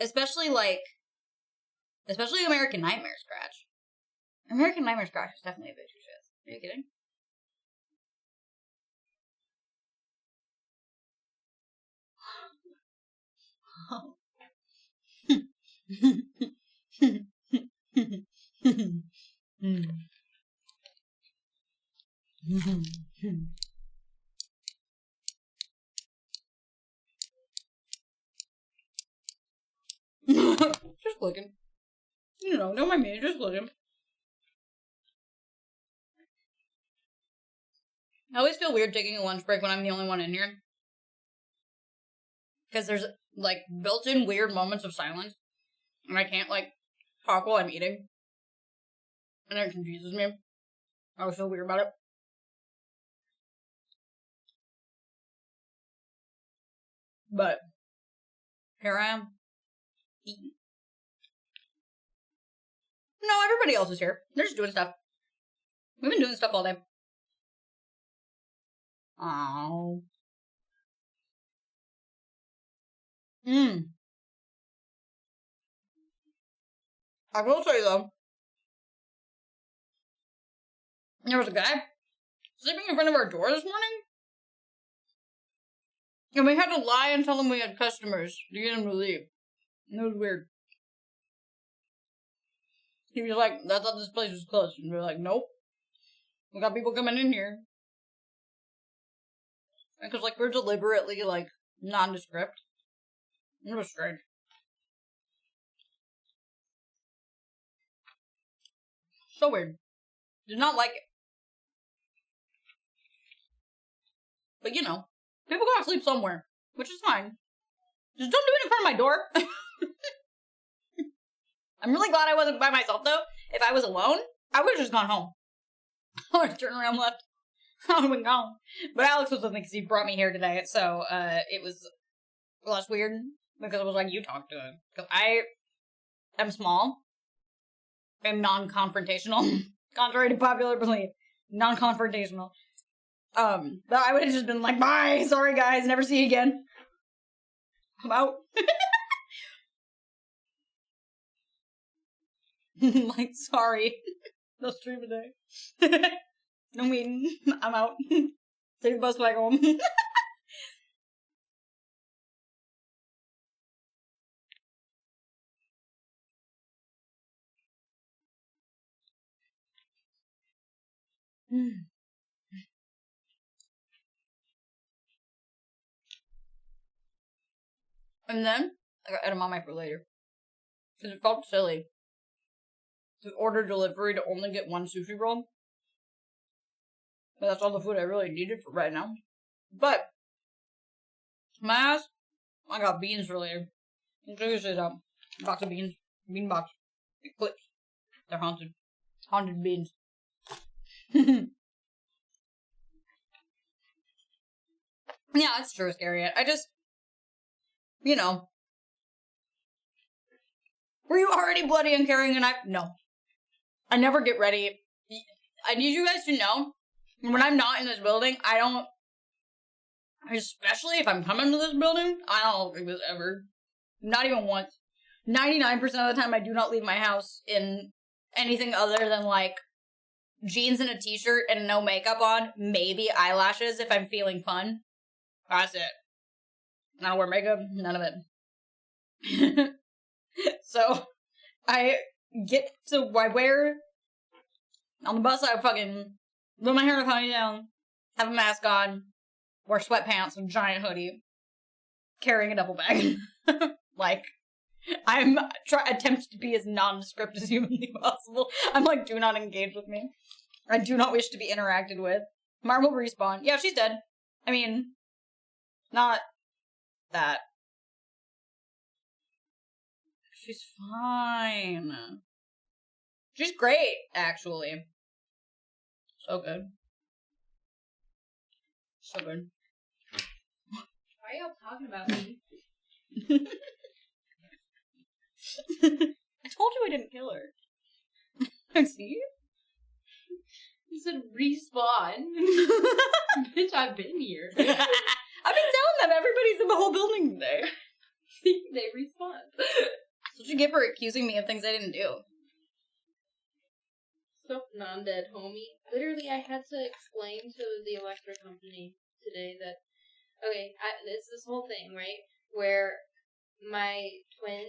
Especially American Nightmare Scratch. American Nightmare Scratch is definitely a bitch who shits. Are you kidding? Just clicking. You know, don't mind me, just clicking. I always feel weird taking a lunch break when I'm the only one in here. Because there's, like, built-in weird moments of silence. And I can't, like, talk while I'm eating. And it confuses me. I always feel weird about it. But here I am. Eating. No, everybody else is here. They're just doing stuff. We've been doing stuff all day. Aww. I will say though, there was a guy sleeping in front of our door this morning. And we had to lie and tell him we had customers to get him to leave. And it was weird. He was like, I thought this place was closed. And we were like, nope. We got people coming in here. Because, like, we're deliberately, like, nondescript. It was strange. So weird. Did not like it. But, you know, people gotta sleep somewhere. Which is fine. Just don't do it in front of my door. I'm really glad I wasn't by myself, though. If I was alone, I would have just gone home. I would have turned around and left. I would have been gone. But Alex was with me because he brought me here today, so it was less weird. Because it was like, you talk to him. Because I am small. I'm non-confrontational. Contrary to popular belief. Non-confrontational. But I would have just been like, bye, sorry guys, never see you again. I'm out. Like, sorry. No stream today. No meeting. I'm out. Take the bus back home. And then, I got edamame for later. Because it felt silly to order delivery to only get one sushi roll. But that's all the food I really needed for right now. But, my ass, I got beans for later. Seriously, though. Box of beans. Bean box. Clips. They're haunted. Haunted beans. Yeah, it's true, Scary. I just, you know. Were you already bloody and carrying a knife? No. I never get ready. I need you guys to know, when I'm not in this building, I don't, especially if I'm coming to this building, I don't look like this ever. Not even once. 99% of the time I do not leave my house in anything other than, like, jeans and a t-shirt and no makeup on, maybe eyelashes if I'm feeling fun. That's it. I don't wear makeup, none of it. So, I wear, on the bus I fucking put my hair in a ponytail, have a mask on, wear sweatpants and a giant hoodie, carrying a duffel bag. Like, I'm attempting to be as nondescript as humanly possible. I'm like, do not engage with me. I do not wish to be interacted with. Marvel respawn. Yeah, she's dead. I mean, not that. She's fine. She's great, actually. So good. So good. Why are y'all talking about me? I told you I didn't kill her. See? You said respawn. Bitch, I've been here. I've been telling them everybody's in the whole building today. They respawn. That's what you get for accusing me of things I didn't do. So non-dead, homie. Literally, I had to explain to the electric company today that, okay, it's this whole thing, right? Where my twin,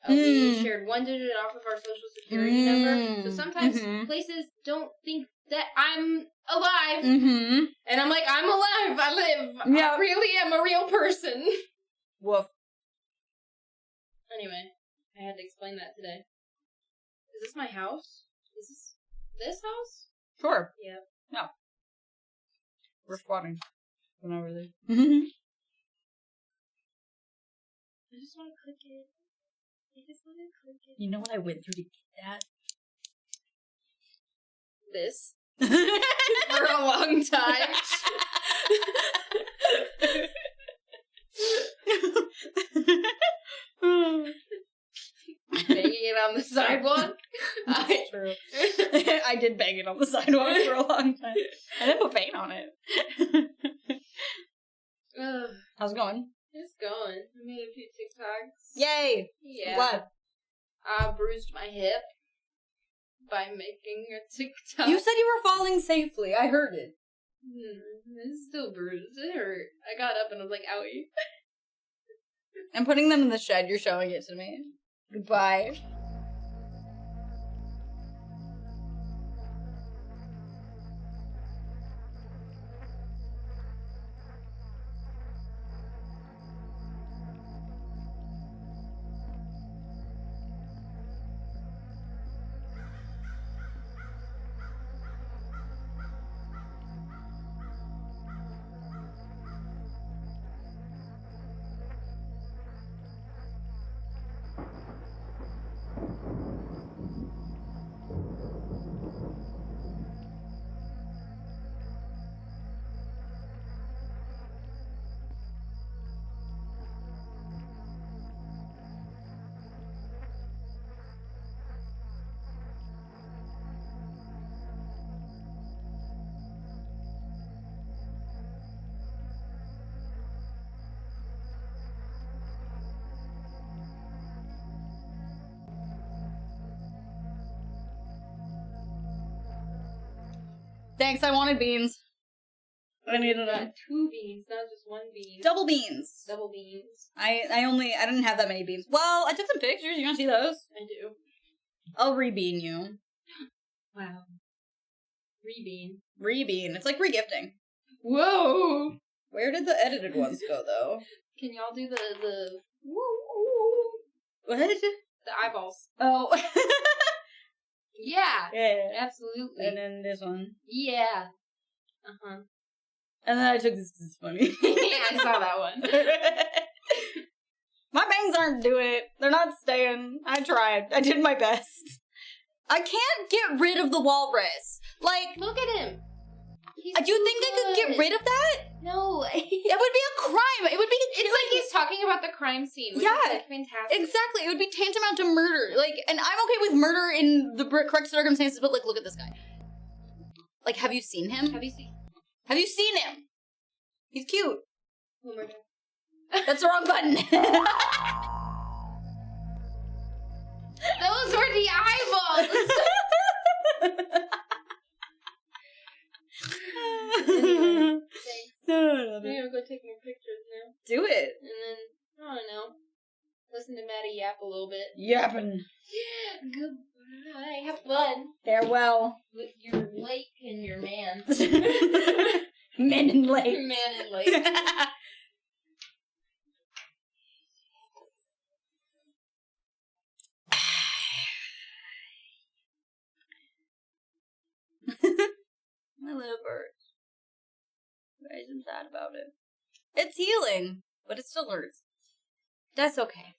we shared one digit off of our social security number. So sometimes places don't think that I'm alive. And I'm like, I'm alive. I live. Yep. I really am a real person. Woof. Anyway, I had to explain that today. Is this my house? Is this house? Sure. Yeah. No. We're squatting. Went over there. I just want to click it. I just want to click it. You know what I went through to get that? This. For a long time. Banging it on the sidewalk. True. I did bang it on the sidewalk for a long time. I didn't put paint on it. How's it going? It's going. I made a few TikToks. Yay! Yeah. What? I bruised my hip by making a TikTok. You said you were falling safely. I heard it. It's still bruised. It hurt. I got up and I was like, owie. I'm putting them in the shed. You're showing it to me. Goodbye. Thanks, I wanted beans. I needed Got 2 beans, not just 1 bean. double beans. Double beans. I didn't have that many beans. Well, I took some pictures. You want to see those? I do. I'll re-bean you. Wow. Re-bean. Re-bean. It's like re-gifting. Whoa! Where did the edited ones go, though? Can y'all do the What? the eyeballs? Oh. Yeah. Yeah. Absolutely. And then this one. Yeah. Uh-huh. And then I took this. This is funny. Yeah, I saw that one. My bangs aren't doing it. They're not staying. I tried. I did my best. I can't get rid of the walrus. Like, look at him. Do you think I could get rid of that? No. It would be a crime. It would be. It's like he's talking about the crime scene. Which Yeah. is like fantastic. Exactly. It would be tantamount to murder. Like, and I'm okay with murder in the correct circumstances, but like, look at this guy. Like, have you seen him? Have you seen? Have you seen him? He's cute. Oh my god. That's the wrong button. Those were the eyeballs. Anyway, thanks. I'm gonna go take more pictures now. Do it. And then, I don't know, listen to Maddie yap a little bit. Yapping. Goodbye. Have fun Farewell. with your lake and your man. Men in lake. Man and lake. My little bird. Guys, I'm sad about it. It's healing, but it still hurts. That's okay.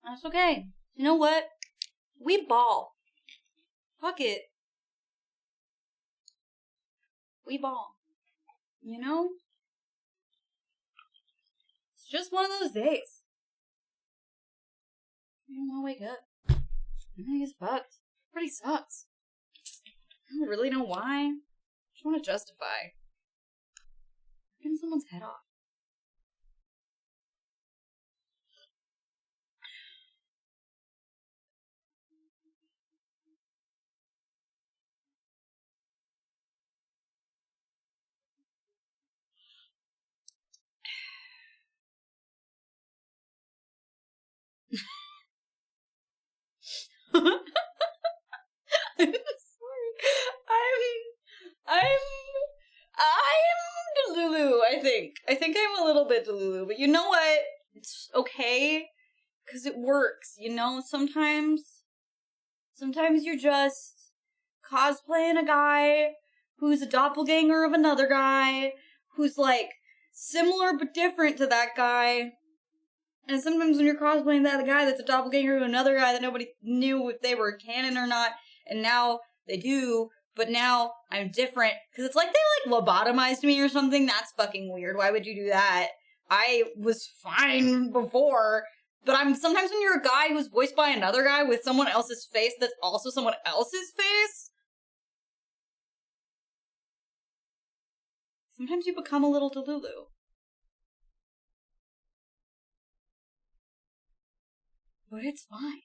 That's okay. You know what? We ball. Fuck it. We ball. You know? It's just one of those days. I don't want to wake up. Everything is fucked. Everybody sucks. I don't really know why. I just want to justify ripping someone's head off. I'm sorry. I'm Delulu, I think. I think I'm a little bit Delulu, but you know what? It's okay, because it works, you know? Sometimes you're just cosplaying a guy who's a doppelganger of another guy, who's, like, similar but different to that guy. And sometimes when you're cosplaying that guy that's a doppelganger to another guy that nobody knew if they were canon or not, and now they do, but now I'm different. Because it's like they, like, lobotomized me or something. That's fucking weird. Why would you do that? I was fine before, but sometimes when you're a guy who's voiced by another guy with someone else's face that's also someone else's face, sometimes you become a little Delulu. But it's fine.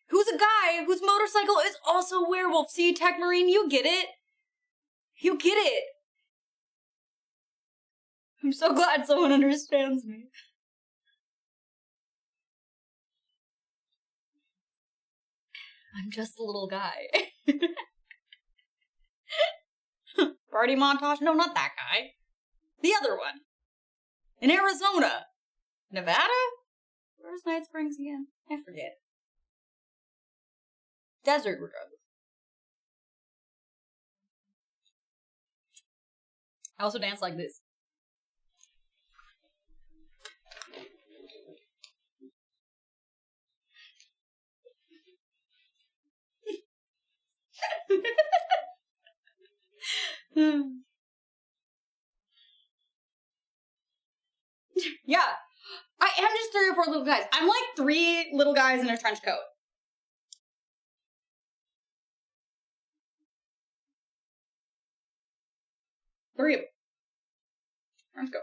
Who's a guy whose motorcycle is also a werewolf. See, Tech Marine, you get it. You get it. I'm so glad someone understands me. I'm just a little guy. Party montage? No, not that guy. The other one. In Arizona. Nevada? Where's Night Springs again? I forget. Desert, regardless. I also dance like this. Yeah. I am just 3 or 4 little guys. I'm like 3 little guys in a trench coat. Three of them. Trench coat.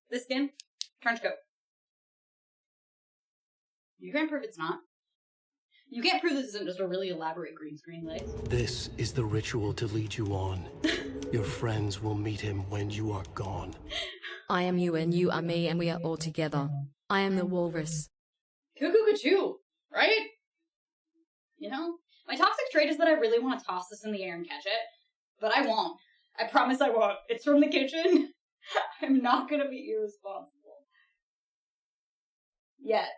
This skin, trench coat. You can't prove it's not. You can't prove this isn't just a really elaborate green screen lace. This is the ritual to lead you on. Your friends will meet him when you are gone. I am you and you are me and we are all together. I am the walrus. Cuckoo-cuckoo, right? You know? My toxic trait is that I really want to toss this in the air and catch it, but I won't. I promise I won't. It's from the kitchen. I'm not gonna be irresponsible. Yet.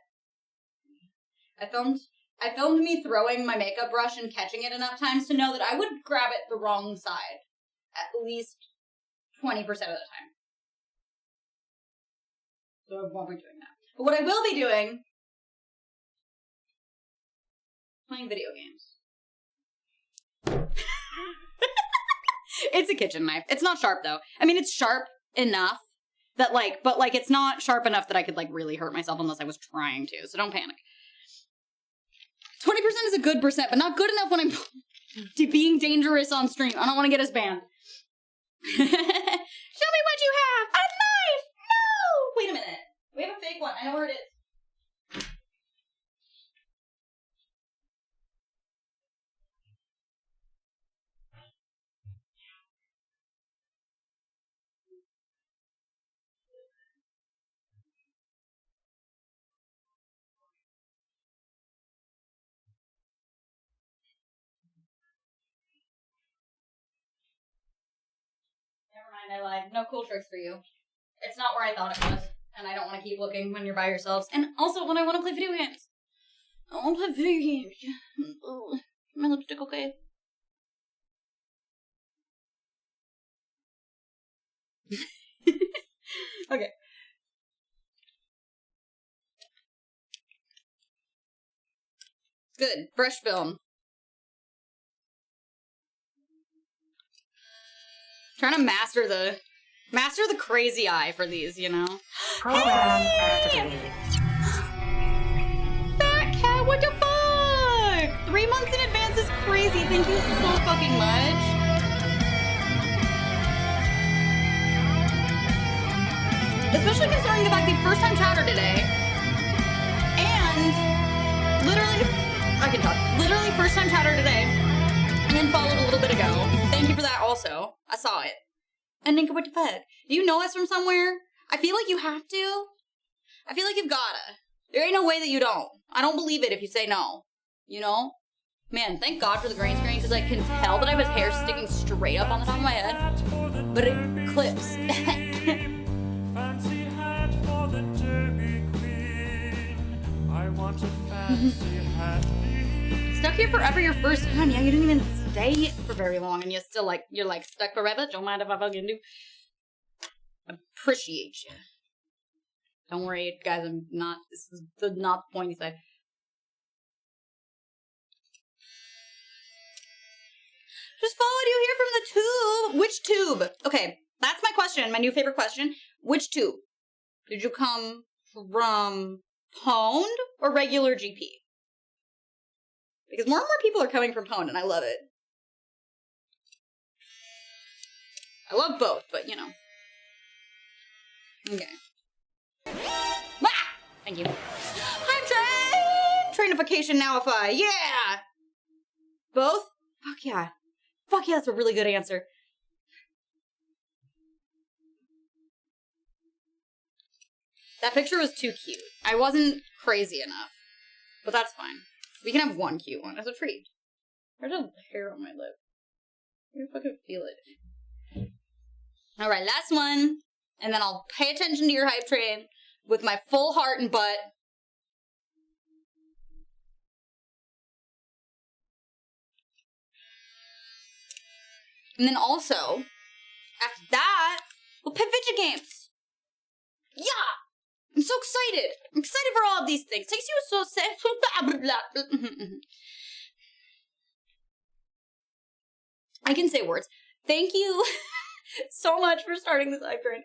I filmed me throwing my makeup brush and catching it enough times to know that I would grab it the wrong side at least 20% of the time. So I won't be doing that. But what I will be doing, playing video games. It's a kitchen knife. It's not sharp though. I mean, it's sharp enough that but it's not sharp enough that I could really hurt myself unless I was trying to. So don't panic. 20% is a good percent, but not good enough when I'm being dangerous on stream. I don't want to get us banned. Show me what you have! A knife! No! Wait a minute. We have a fake one. I know where it is. Never mind, I lied. No cool tricks for you. It's not where I thought it was. And I don't want to keep looking when you're by yourselves. And also when I want to play video games. I want to play video games. Oh, my lipstick okay? Okay. Good. Fresh film. Trying to master the crazy eye for these, you know? Program activated. Fat cat, what the fuck? 3 months in advance is crazy. Thank you so fucking much. Especially considering the fact the first time chatter today. And literally, I can talk. Literally first time chatter today. And then followed a little bit ago. Thank you for that also. I saw it. And Niki, what the fuck? Do you know us from somewhere? I feel like you have to. I feel like you've gotta. There ain't no way that you don't. I don't believe it if you say no. You know? Man, thank God for the green screen, because I can tell that I have his hair sticking straight up on the top of my head. But it clips. Fancy hat for the Derby Queen. I want a fancy hat. Stuck here forever your first time. Yeah, you didn't even stay for very long, and you're still like, stuck forever? Don't mind if I fucking do. Appreciate you. Don't worry, guys, I'm not, this is not the pointy side. Just followed you here from the tube. Which tube? Okay, that's my question, my new favorite question. Which tube? Did you come from Pwned or regular GP? Because more and more people are coming from Pwned, and I love it. I love both, but you know. Okay. Ah! Thank you. I'm trainification nowify. Yeah! Both? Fuck yeah. Fuck yeah, that's a really good answer. That picture was too cute. I wasn't crazy enough. But that's fine. We can have one cute one as a treat. There's a hair on my lip. I can fucking feel it. Alright, last one. And then I'll pay attention to your hype train with my full heart and butt. And then also, after that, we'll play video games. Yeah! I'm so excited. I'm excited for all of these things. Takes you so I can say words. Thank you so much for starting this hype train.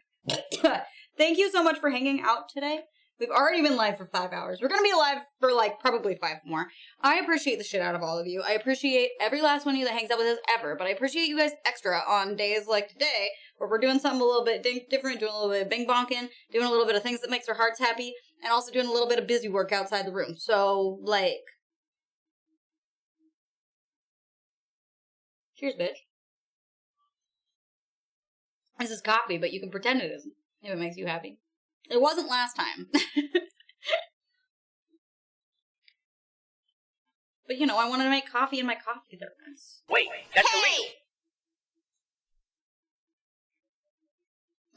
Thank you so much for hanging out today. We've already been live for 5 hours. We're going to be live for like probably 5 more. I appreciate the shit out of all of you. I appreciate every last one of you that hangs out with us ever, but I appreciate you guys extra on days like today where we're doing something a little bit different, doing a little bit of bing bonking, doing a little bit of things that makes our hearts happy, and also doing a little bit of busy work outside the room. So, like, cheers, bitch. This is coffee, but you can pretend it isn't if it makes you happy. It wasn't last time. But, you know, I wanted to make coffee in my coffee thermos. Wait, that's illegal.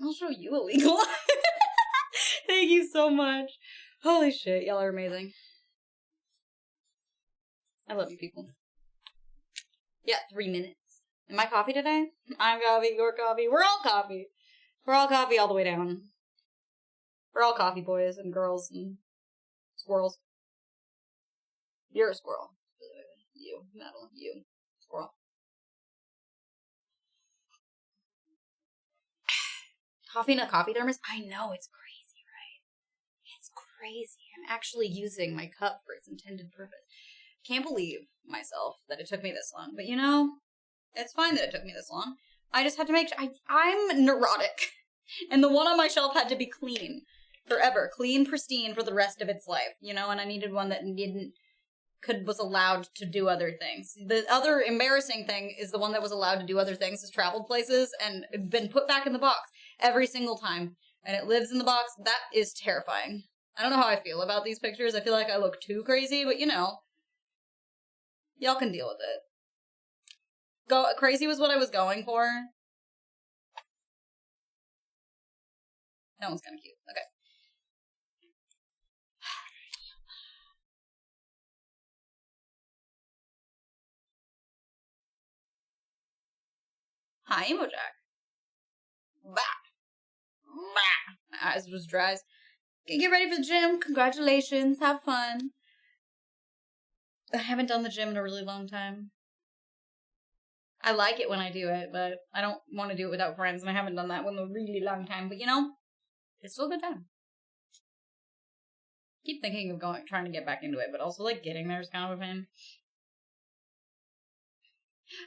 I'll show you illegal. Thank you so much. Holy shit, y'all are amazing. I love you people. Yeah, 3 minutes. Am I coffee today? I'm coffee, you're coffee. We're all coffee. We're all coffee all the way down. We're all coffee boys and girls and squirrels. You're a squirrel. You, Madeline, you, squirrel. Coffee in a coffee thermos? I know, it's crazy, right? It's crazy. I'm actually using my cup for its intended purpose. Can't believe myself that it took me this long. But you know, it's fine that it took me this long. I just had to make sure. I'm neurotic. And the one on my shelf had to be clean. Forever. Clean, pristine for the rest of its life. You know, and I needed one that was allowed to do other things. The other embarrassing thing is the one that was allowed to do other things has traveled places and been put back in the box every single time. And it lives in the box. That is terrifying. I don't know how I feel about these pictures. I feel like I look too crazy, but you know. Y'all can deal with it. Crazy was what I was going for. That one's kind of cute. Okay. Hi, Emo Jack. Bah. Bah. My eyes was dry. Get ready for the gym. Congratulations. Have fun. I haven't done the gym in a really long time. I like it when I do it, but I don't want to do it without friends, and I haven't done that in a really long time. But you know, it's still a good time. Keep thinking of trying to get back into it, but also like getting there is kind of a pain.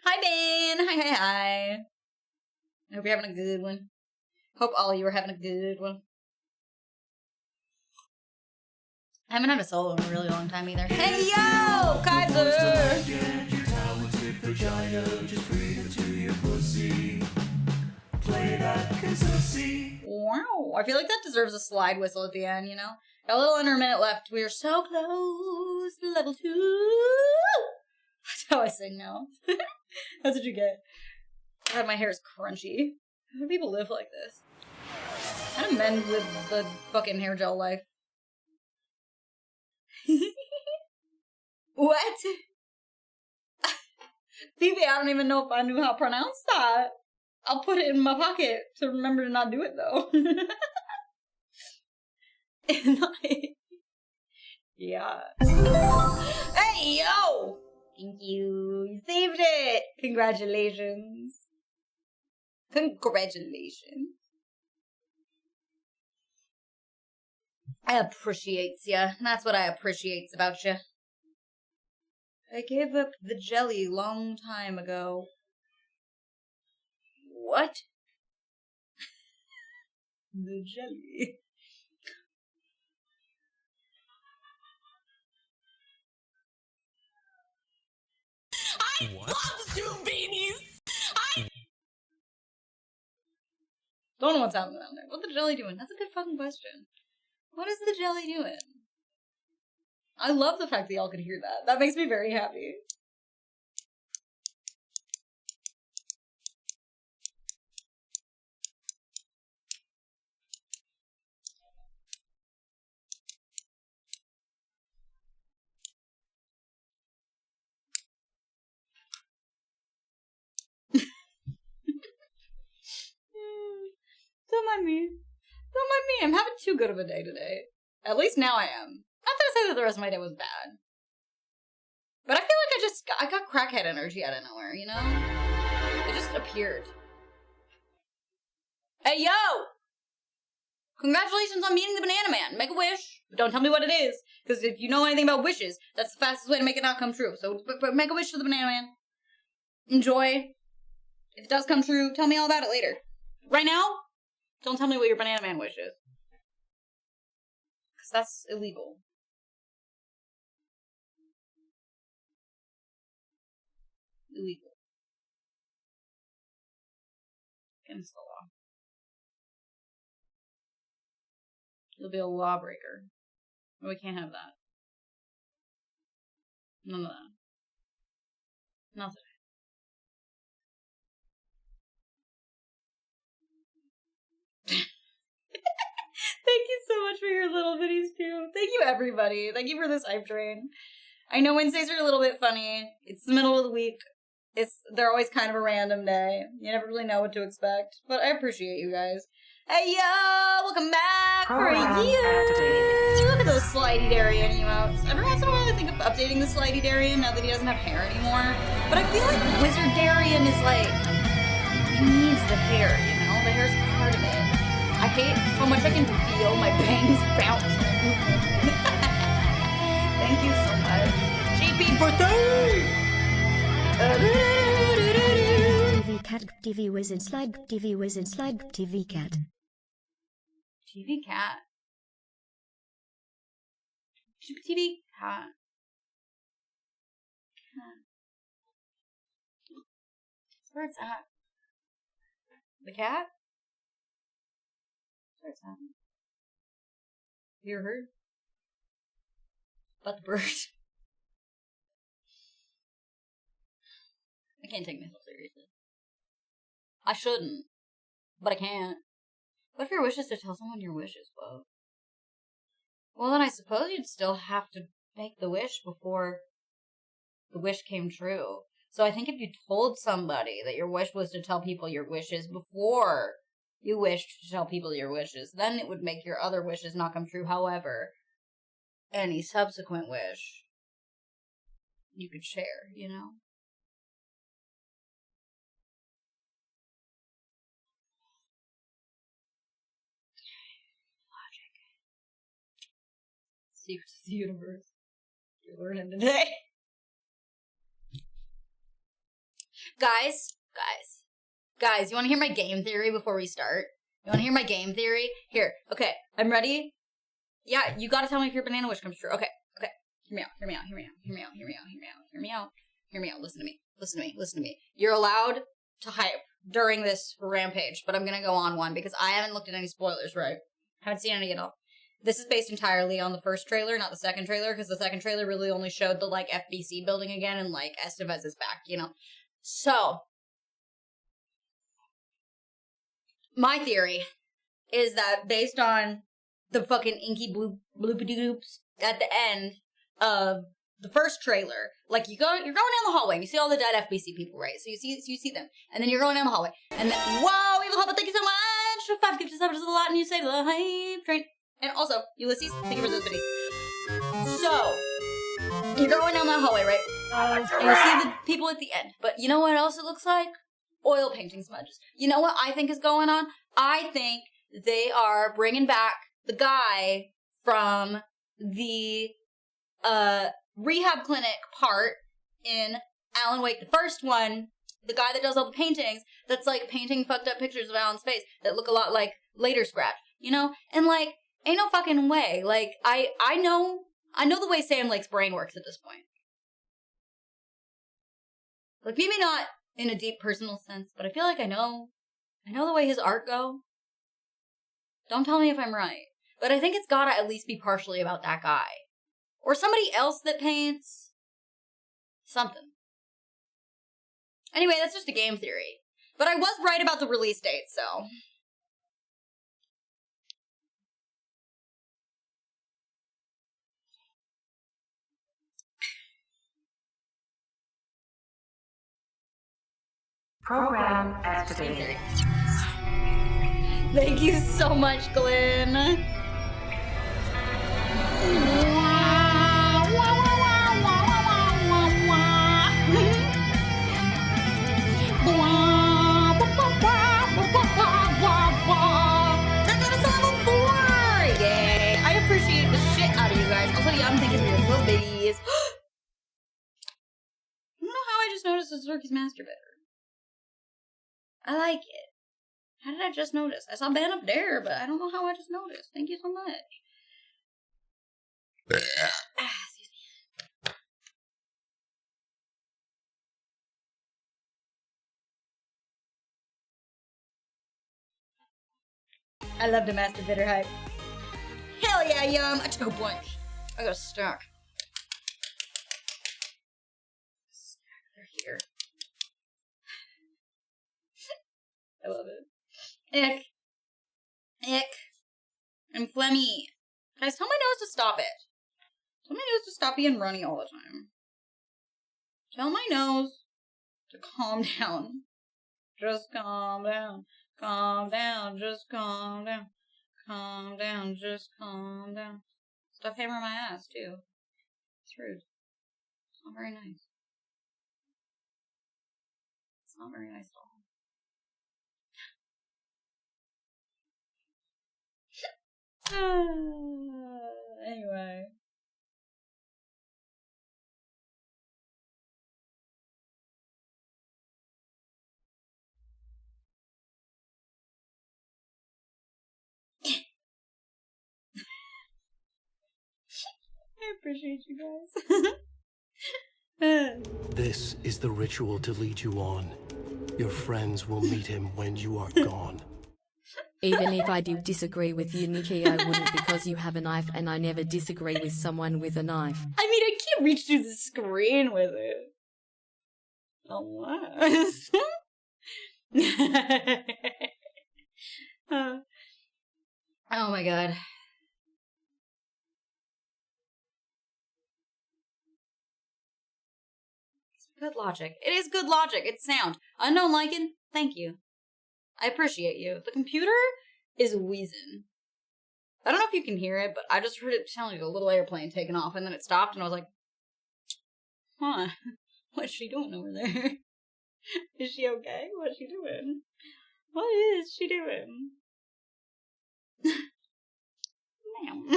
Hi, Ben. Hi. I hope you're having a good one. Hope all of you are having a good one. I haven't had a solo in a really long time either. Hey, yo, Kaiser. Wow, I feel like that deserves a slide whistle at the end, you know? Got a little under a minute left. We are so close to level 2. That's how I sing now. That's what you get. God, my hair is crunchy. How do people live like this? How do men live the fucking hair gel life? What? Phoebe, I don't even know if I knew how to pronounce that. I'll put it in my pocket to remember to not do it, though. Yeah. Hey, yo! Thank you. You saved it! Congratulations. Congratulations. I appreciates ya. That's what I appreciates about ya. I gave up the jelly long time ago. What? The jelly. I love two beanies! Don't know what's happening down there. What's the jelly doing? That's a good fucking question. What is the jelly doing? I love the fact that y'all could hear that. That makes me very happy. Don't mind me. Don't mind me. I'm having too good of a day today. At least now I am. Not to say that the rest of my day was bad. But I feel like I got crackhead energy out of nowhere, you know? It just appeared. Hey, yo! Congratulations on meeting the Banana Man. Make a wish. But don't tell me what it is. Because if you know anything about wishes, that's the fastest way to make it not come true. So but make a wish to the Banana Man. Enjoy. If it does come true, tell me all about it later. Right now, don't tell me what your Banana Man wish is. Because that's illegal. Illegal. Against the law. You'll be a lawbreaker. We can't have that. None of that. Nothing. Thank you so much for your little bitties too. Thank you everybody. Thank you for this hype train. I know Wednesdays are a little bit funny. It's the middle of the week. They're always kind of a random day. You never really know what to expect. But I appreciate you guys. Hey yo! Welcome back for a year! Look at those Slidey Darian emotes. Every once in a while I think of updating the Slidey Darian now that he doesn't have hair anymore. But I feel like Wizard Darian is like, he needs the hair, you know? The hair's part of it. I hate how much I can feel my bangs bounce. Thank you so much. GP birthday! TV cat, TV wizard slide, TV wizard slide, TV cat. TV cat. TV cat. Where it's at? The cat? Where it's at? You ever heard? About the bird? I can't take myself seriously. I shouldn't, but I can't. What if your wish is to tell someone your wishes, Bo? Well, then I suppose you'd still have to make the wish before the wish came true. So I think if you told somebody that your wish was to tell people your wishes before you wished to tell people your wishes, then it would make your other wishes not come true. However, any subsequent wish you could share, you know? Secrets of the universe. You're learning today. Guys, you want to hear my game theory before we start? You want to hear my game theory? Here, okay, I'm ready. Yeah, you gotta tell me if your banana wish comes true. Okay. Hear me out. Listen to me. You're allowed to hype during this rampage, but I'm gonna go on one because I haven't looked at any spoilers, right? Haven't seen any at all. This is based entirely on the first trailer, not the second trailer, because the second trailer really only showed the, like, FBC building again and, like, Estevez is back, you know? So, my theory is that based on the fucking inky bloopy doops at the end of the first trailer, like you're going down the hallway and you see all the dead FBC people, right? So you see them, and then you're going down the hallway, and then whoa, Evil Hubba, thank you so much. 5 gifts is a lot, and you say the hype train. And also, Ulysses, thank you for those goodies. So you're going down that hallway, right? And you see the people at the end, but you know what else it looks like? Oil painting smudges. You know what I think is going on? I think they are bringing back the guy from the rehab clinic part in Alan Wake, the first one, the guy that does all the paintings, that's like painting fucked up pictures of Alan's face that look a lot like later Scratch, you know? And like, ain't no fucking way. Like, I know the way Sam Lake's brain works at this point. Like, maybe not in a deep personal sense, but I feel like I know the way his art go. Don't tell me if I'm right. But I think it's gotta at least be partially about that guy. Or somebody else that paints. Something. Anyway, that's just a game theory. But I was right about the release date, so. Program activated. Thank you so much, Glenn. That got us on level 4! Yay! I appreciate the shit out of you guys. Also, yeah, I'm thinking of your little babies. I don't know how I just noticed this Zerky's masturbator. I like it. How did I just notice? I saw Ben up there, but I don't know how I just noticed. Thank you so much. Excuse me. I love the masturbator hype. Hell yeah, yum! I took a bunch. I got a stack. They're here. I love it. Ick. I'm phlegmy. Guys, tell my nose to stop it. Tell my nose to stop being runny all the time. Tell my nose to calm down. Just calm down. Calm down. Just calm down. Calm down. Just calm down. Stop hammering my ass, too. It's rude. It's not very nice. It's not very nice at all. Anyway. I appreciate you guys. This is the ritual to lead you on. Your friends will meet him when you are gone. Even if I do disagree with you, Niki, I wouldn't, because you have a knife and I never disagree with someone with a knife. I mean, I can't reach through the screen with it. Unless. Oh my god. It's good logic. It is good logic. It's sound. Unknown Lycan, thank you. I appreciate you. The computer is wheezing. I don't know if you can hear it, but I just heard it sound like a little airplane taking off, and then it stopped, and I was like, huh, what's she doing over there? Is she okay? What's she doing? What is she doing? Ma'am.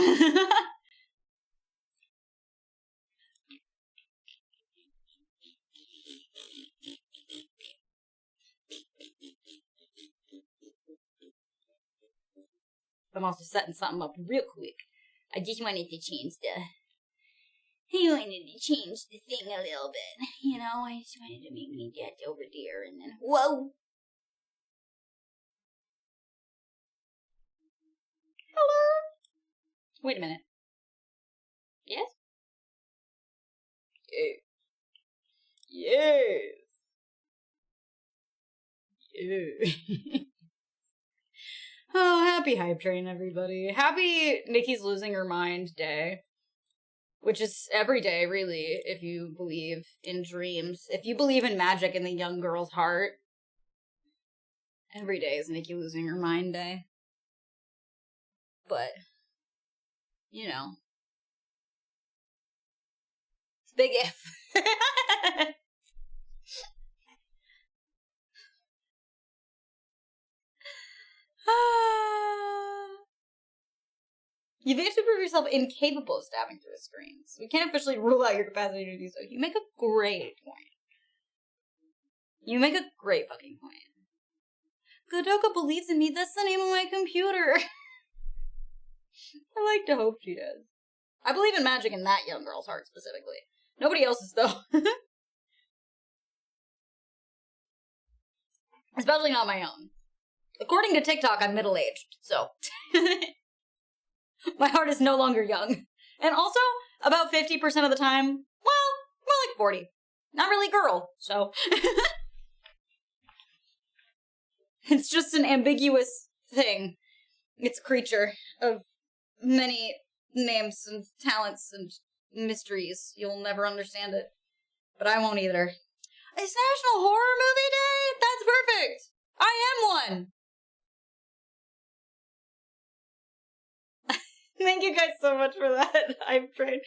I'm also setting something up real quick. I just wanted to change the thing a little bit. You know, I just wanted to make me get over there and then, whoa! Hello? Wait a minute. Yes? Yes. Yeah. Oh, happy Hype Train, everybody. Happy Niki's losing her mind day. Which is every day, really, if you believe in dreams. If you believe in magic in the young girl's heart. Every day is Niki losing her mind day. But, you know. It's a big if. You've yet to prove yourself incapable of stabbing through the screens. We can't officially rule out your capacity to do so. You make a great point. You make a great fucking point. Godoka believes in me. That's the name of my computer. I like to hope she does. I believe in magic in that young girl's heart specifically. Nobody else's, though. Especially not my own. According to TikTok, I'm middle-aged, so... My heart is no longer young. And also, about 50% of the time, well, more like 40. Not really girl, so... It's just an ambiguous thing. It's a creature of many names and talents and mysteries. You'll never understand it. But I won't either. It's National Horror Movie Day? That's perfect! I am one! Thank you guys so much for that. I'm trained.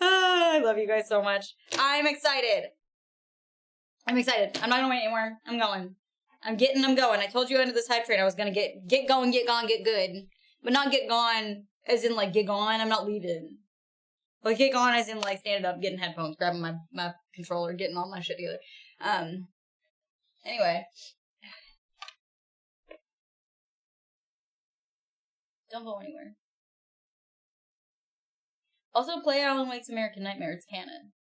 I love you guys so much. I'm excited. I'm not gonna wait anymore. I'm going. I'm going. I told you under this hype train I was gonna get going, get gone, get good. But not get gone as in like get gone, I'm not leaving. But get gone as in like standing up, getting headphones, grabbing my controller, getting all my shit together. Anyway. Don't go anywhere. Also, play Alan Wake's American Nightmare. It's canon.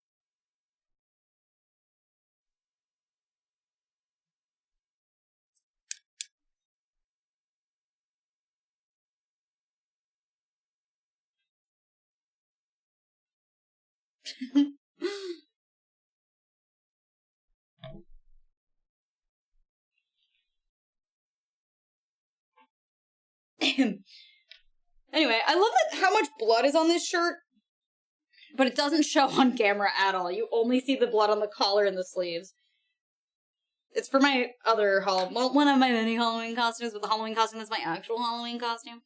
Anyway, I love how much blood is on this shirt, but it doesn't show on camera at all. You only see the blood on the collar and the sleeves. It's for my other one of my many Halloween costumes, but the Halloween costume is my actual Halloween costume.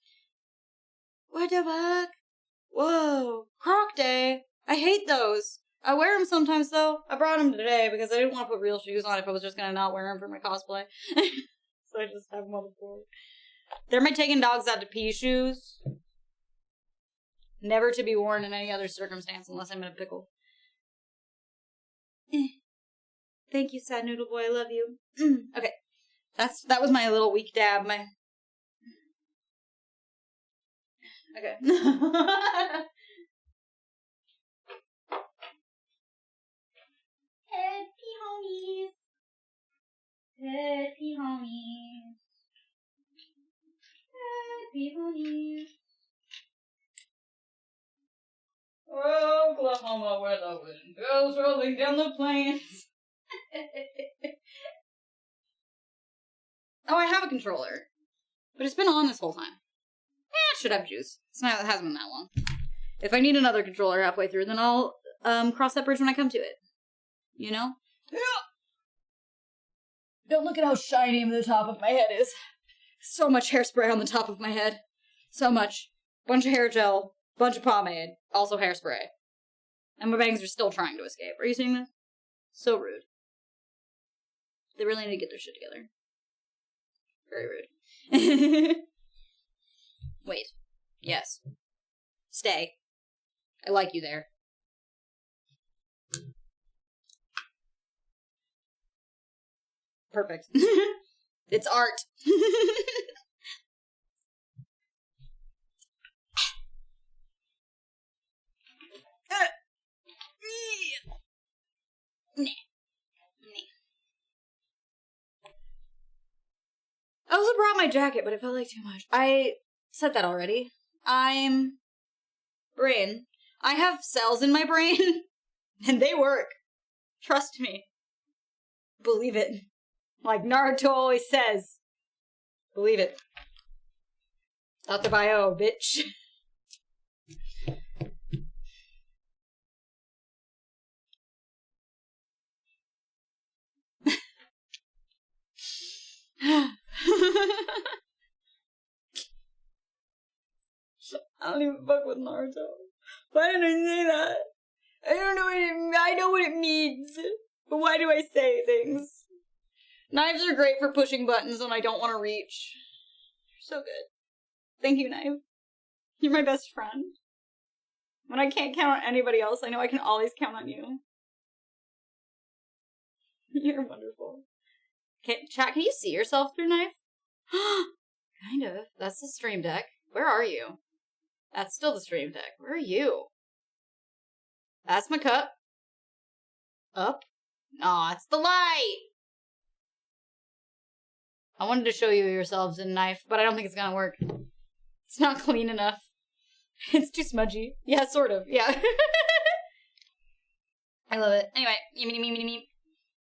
What the fuck? Whoa. Croc Day. I hate those. I wear them sometimes, though. I brought them today because I didn't want to put real shoes on if I was just going to not wear them for my cosplay. So I just have them on the floor. They're my taking dogs out to pee shoes. Never to be worn in any other circumstance unless I'm in a pickle. Thank you, Sad Noodle Boy. I love you. Okay. That was my little weak dab. Okay. Happy homies. Happy homies. Happy homies. Oklahoma, where the wind goes rolling down the plains. Oh, I have a controller. But it's been on this whole time. It should have juice. It hasn't been that long. If I need another controller halfway through, then I'll cross that bridge when I come to it. You know? Yeah. Don't look at how shiny the top of my head is. So much hairspray on the top of my head. So much. Bunch of hair gel. Bunch of pomade. Also hairspray. And my bangs are still trying to escape. Are you seeing this? So rude. They really need to get their shit together. Very rude. Wait. Yes. Stay. I like you there. Perfect. It's art. I also brought my jacket, but it felt like too much. I said that already. I'm brain. I have cells in my brain, and they work. Trust me. Believe it. Like Naruto always says. Believe it. Dr. Bio, bitch. I don't even fuck with Naruto. Why did I say that? I don't know what I know what it means. But why do I say things? Knives are great for pushing buttons when I don't want to reach. You're so good. Thank you, Knife. You're my best friend. When I can't count on anybody else, I know I can always count on you. You're wonderful. Chat, can you see yourself through Knife? Kind of. That's the stream deck. Where are you? That's still the stream deck. Where are you? That's my cup. Up? Aw, it's the light! I wanted to show you yourselves in Knife, but I don't think it's gonna work. It's not clean enough. It's too smudgy. Yeah, sort of. Yeah. I love it. Anyway,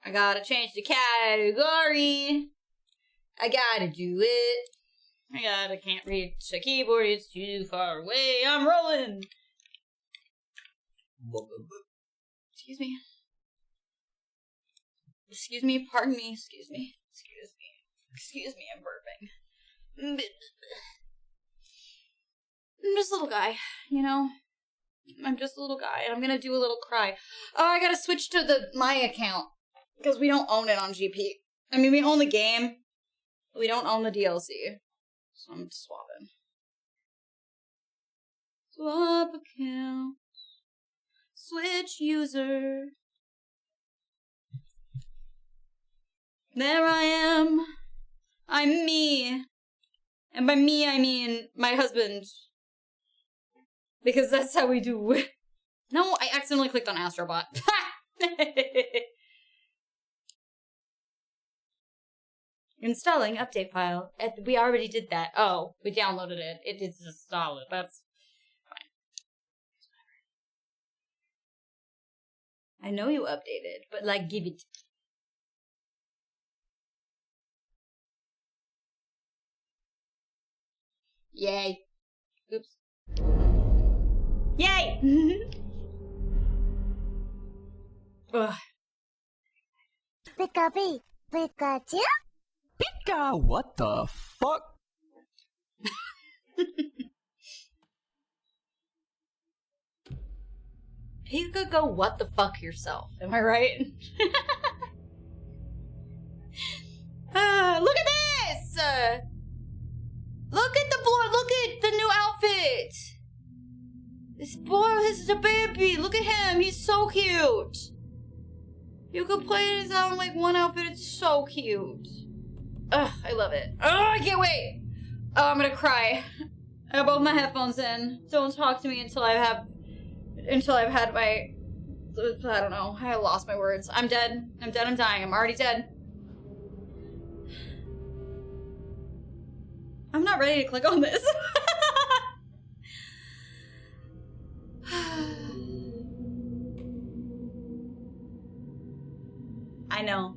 I gotta change the category. I gotta do it. Can't reach the keyboard, it's too far away. I'm rolling. Excuse me. Excuse me, pardon me, excuse me. Excuse me, I'm burping. I'm just a little guy, you know? I'm just a little guy, and I'm gonna do a little cry. Oh, I gotta switch to my account. Because we don't own it on GP. I mean, we own the game. But we don't own the DLC. So I'm swapping. Swap account. Switch user. There I am. I'm me. And by me, I mean my husband. Because that's how we do. No, I accidentally clicked on Astrobot. Installing update file. We already did that. Oh, we downloaded it. It is installed. That's fine. I know you updated, but like, give it. Yay. Oops. Yay! Ugh. Pika-pee, Pikachu? Pika, what the fuck? You could go what the fuck yourself, am I right? Look at this! Look at the new outfit! This boy is a baby, look at him, he's so cute! You could play this out in like one outfit, it's so cute. Ugh, I love it. Oh, I can't wait! Oh, I'm gonna cry. I have both my headphones in. Don't talk to me until I've had my... I don't know. I lost my words. I'm dead. I'm dying. I'm already dead. I'm not ready to click on this. I know.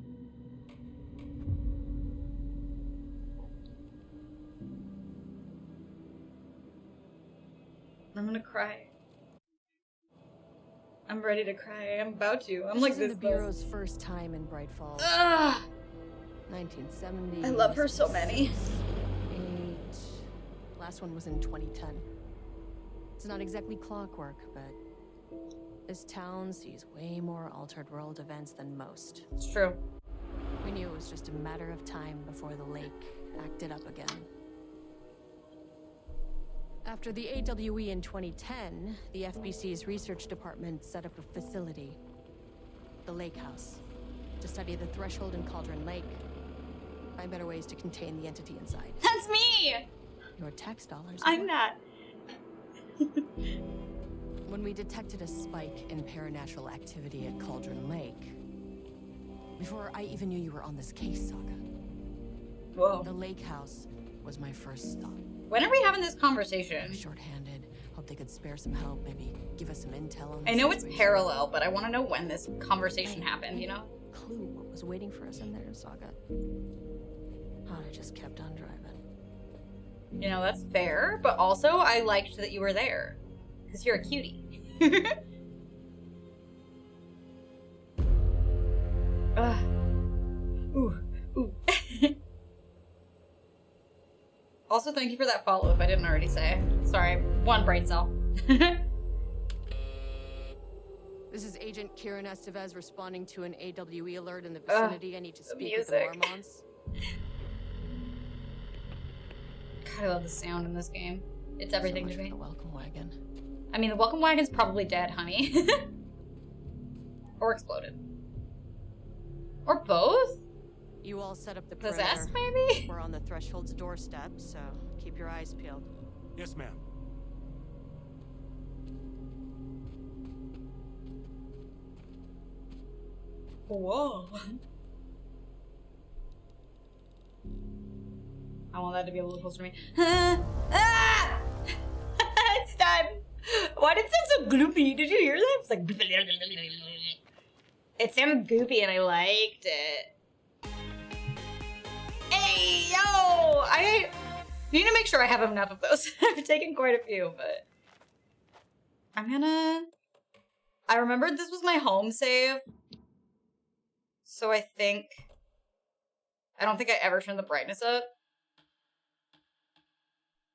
I'm gonna cry. I'm ready to cry. I'm about to. I'm like this. The Bureau's first time in Bright Falls. Ugh. 1970. I love her so many. 8. Last one was in 2010. It's not exactly clockwork, but this town sees way more altered world events than most. It's true. We knew it was just a matter of time before the lake acted up again. After the AWE in 2010, the FBC's research department set up a facility, the Lake House, to study the threshold in Cauldron Lake, find better ways to contain the entity inside. That's me! Your tax dollars. I'm not. When we detected a spike in paranatural activity at Cauldron Lake, Before I even knew you were on this case, Saga. Whoa. The lake house was my first stop. When are we having this conversation? Short-handed. Hope they could spare some help, maybe give us some intel on the I know it's situation. parallel, but I want to know when this conversation happened, you know? Clue what was waiting for us in there, Saga. I just kept on driving. You know, that's fair, but also I liked that you were there. Because you're a cutie. Ooh. Ooh. Also, thank you for that follow if I didn't already say. Sorry, one brain cell. This is Agent Kieran Estevez responding to an AWE alert in the vicinity. I need to speak with the Mormons. God, I love the sound in this game. It's everything to me. The welcome wagon. I mean, the welcome wagon's probably dead, honey. Or exploded. Or both? You all set up the Possessed, perimeter. maybe? We're on the threshold's doorstep, so keep your eyes peeled. Yes, ma'am. Whoa. I want that to be a little closer to me. It's time. Why did it sound so gloopy? Did you hear that? It's like... It sounded goopy and I liked it. Hey, yo! I need to make sure I have enough of those. I've taken quite a few, but... I remembered this was my home save. So I don't think I ever turned the brightness up.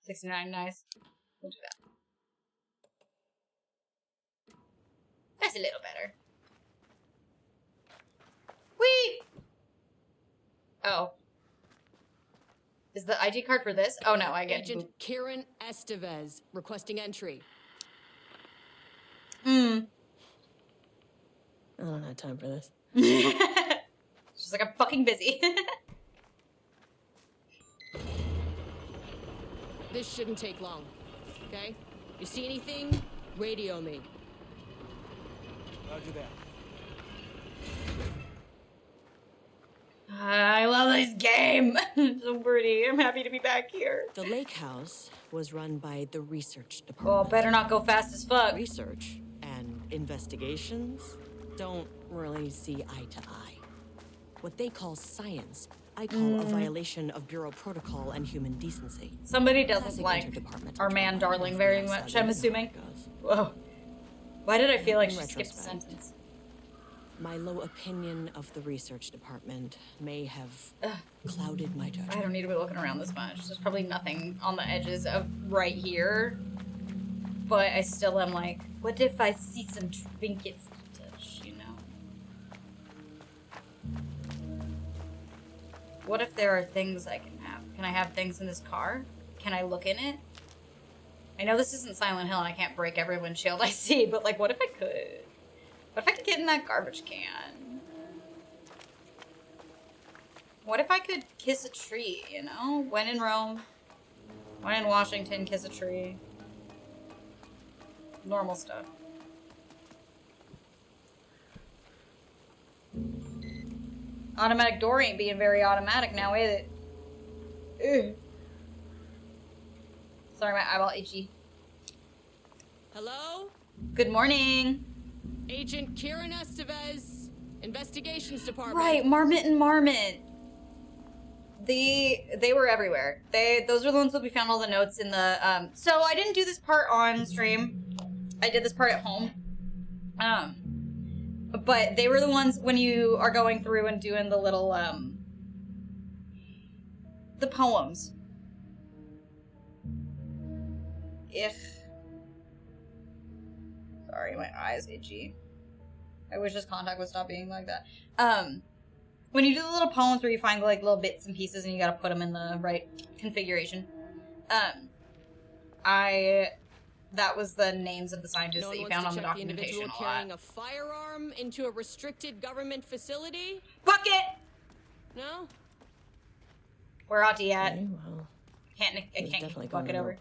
69, nice. We'll do that. That's a little better. Whee! Oh. Is the ID card for this? Oh no, I get Agent Kieran Estevez requesting entry. I don't have time for this. She's like, I'm fucking busy. This shouldn't take long, okay? You see anything? Radio me. Roger that. I love this game. So pretty. I'm happy to be back here. The lake house was run by the research Oh, department. better not go fast as fuck. Research and investigations don't really see eye to eye. What they call science, I call a violation of Bureau protocol and human decency. Somebody doesn't Classic like interdepartmental our man drama. darling very Yes, much, I I'm know assuming. how it goes. Whoa. Why did I feel like In she skipped a retrospect, sentence? My low opinion of the research department may have clouded my judgment. I don't need to be looking around this much. There's probably nothing on the edges of right here. But I still am like, what if I see some trinkets to touch, you know? What if there are things I can have? Can I have things in this car? Can I look in it? I know this isn't Silent Hill and I can't break every windshield I see, but like, what if I could? What if I could get in that garbage can? What if I could kiss a tree, you know? When in Rome, when in Washington, kiss a tree. Normal stuff. Automatic door ain't being very automatic now, is it? Ugh. Sorry, my eyeball itchy. Hello? Good morning. Agent Kieran Estevez, Investigations Department. Right, Marmot and Marmot. They were everywhere. Those are the ones that we found all the notes in the so I didn't do this part on stream. I did this part at home. But they were the ones when you are going through and doing the little the poems. Sorry, my eyes itchy. I wish this contact would stop being like that. When you do the little poems where you find like little bits and pieces and you gotta put them in the right configuration, that was the names of the scientists that you found on the documentation a lot. Carrying a firearm into a restricted government facility? Bucket! No? Where Auntie at? Okay, well, I can't kick the bucket over.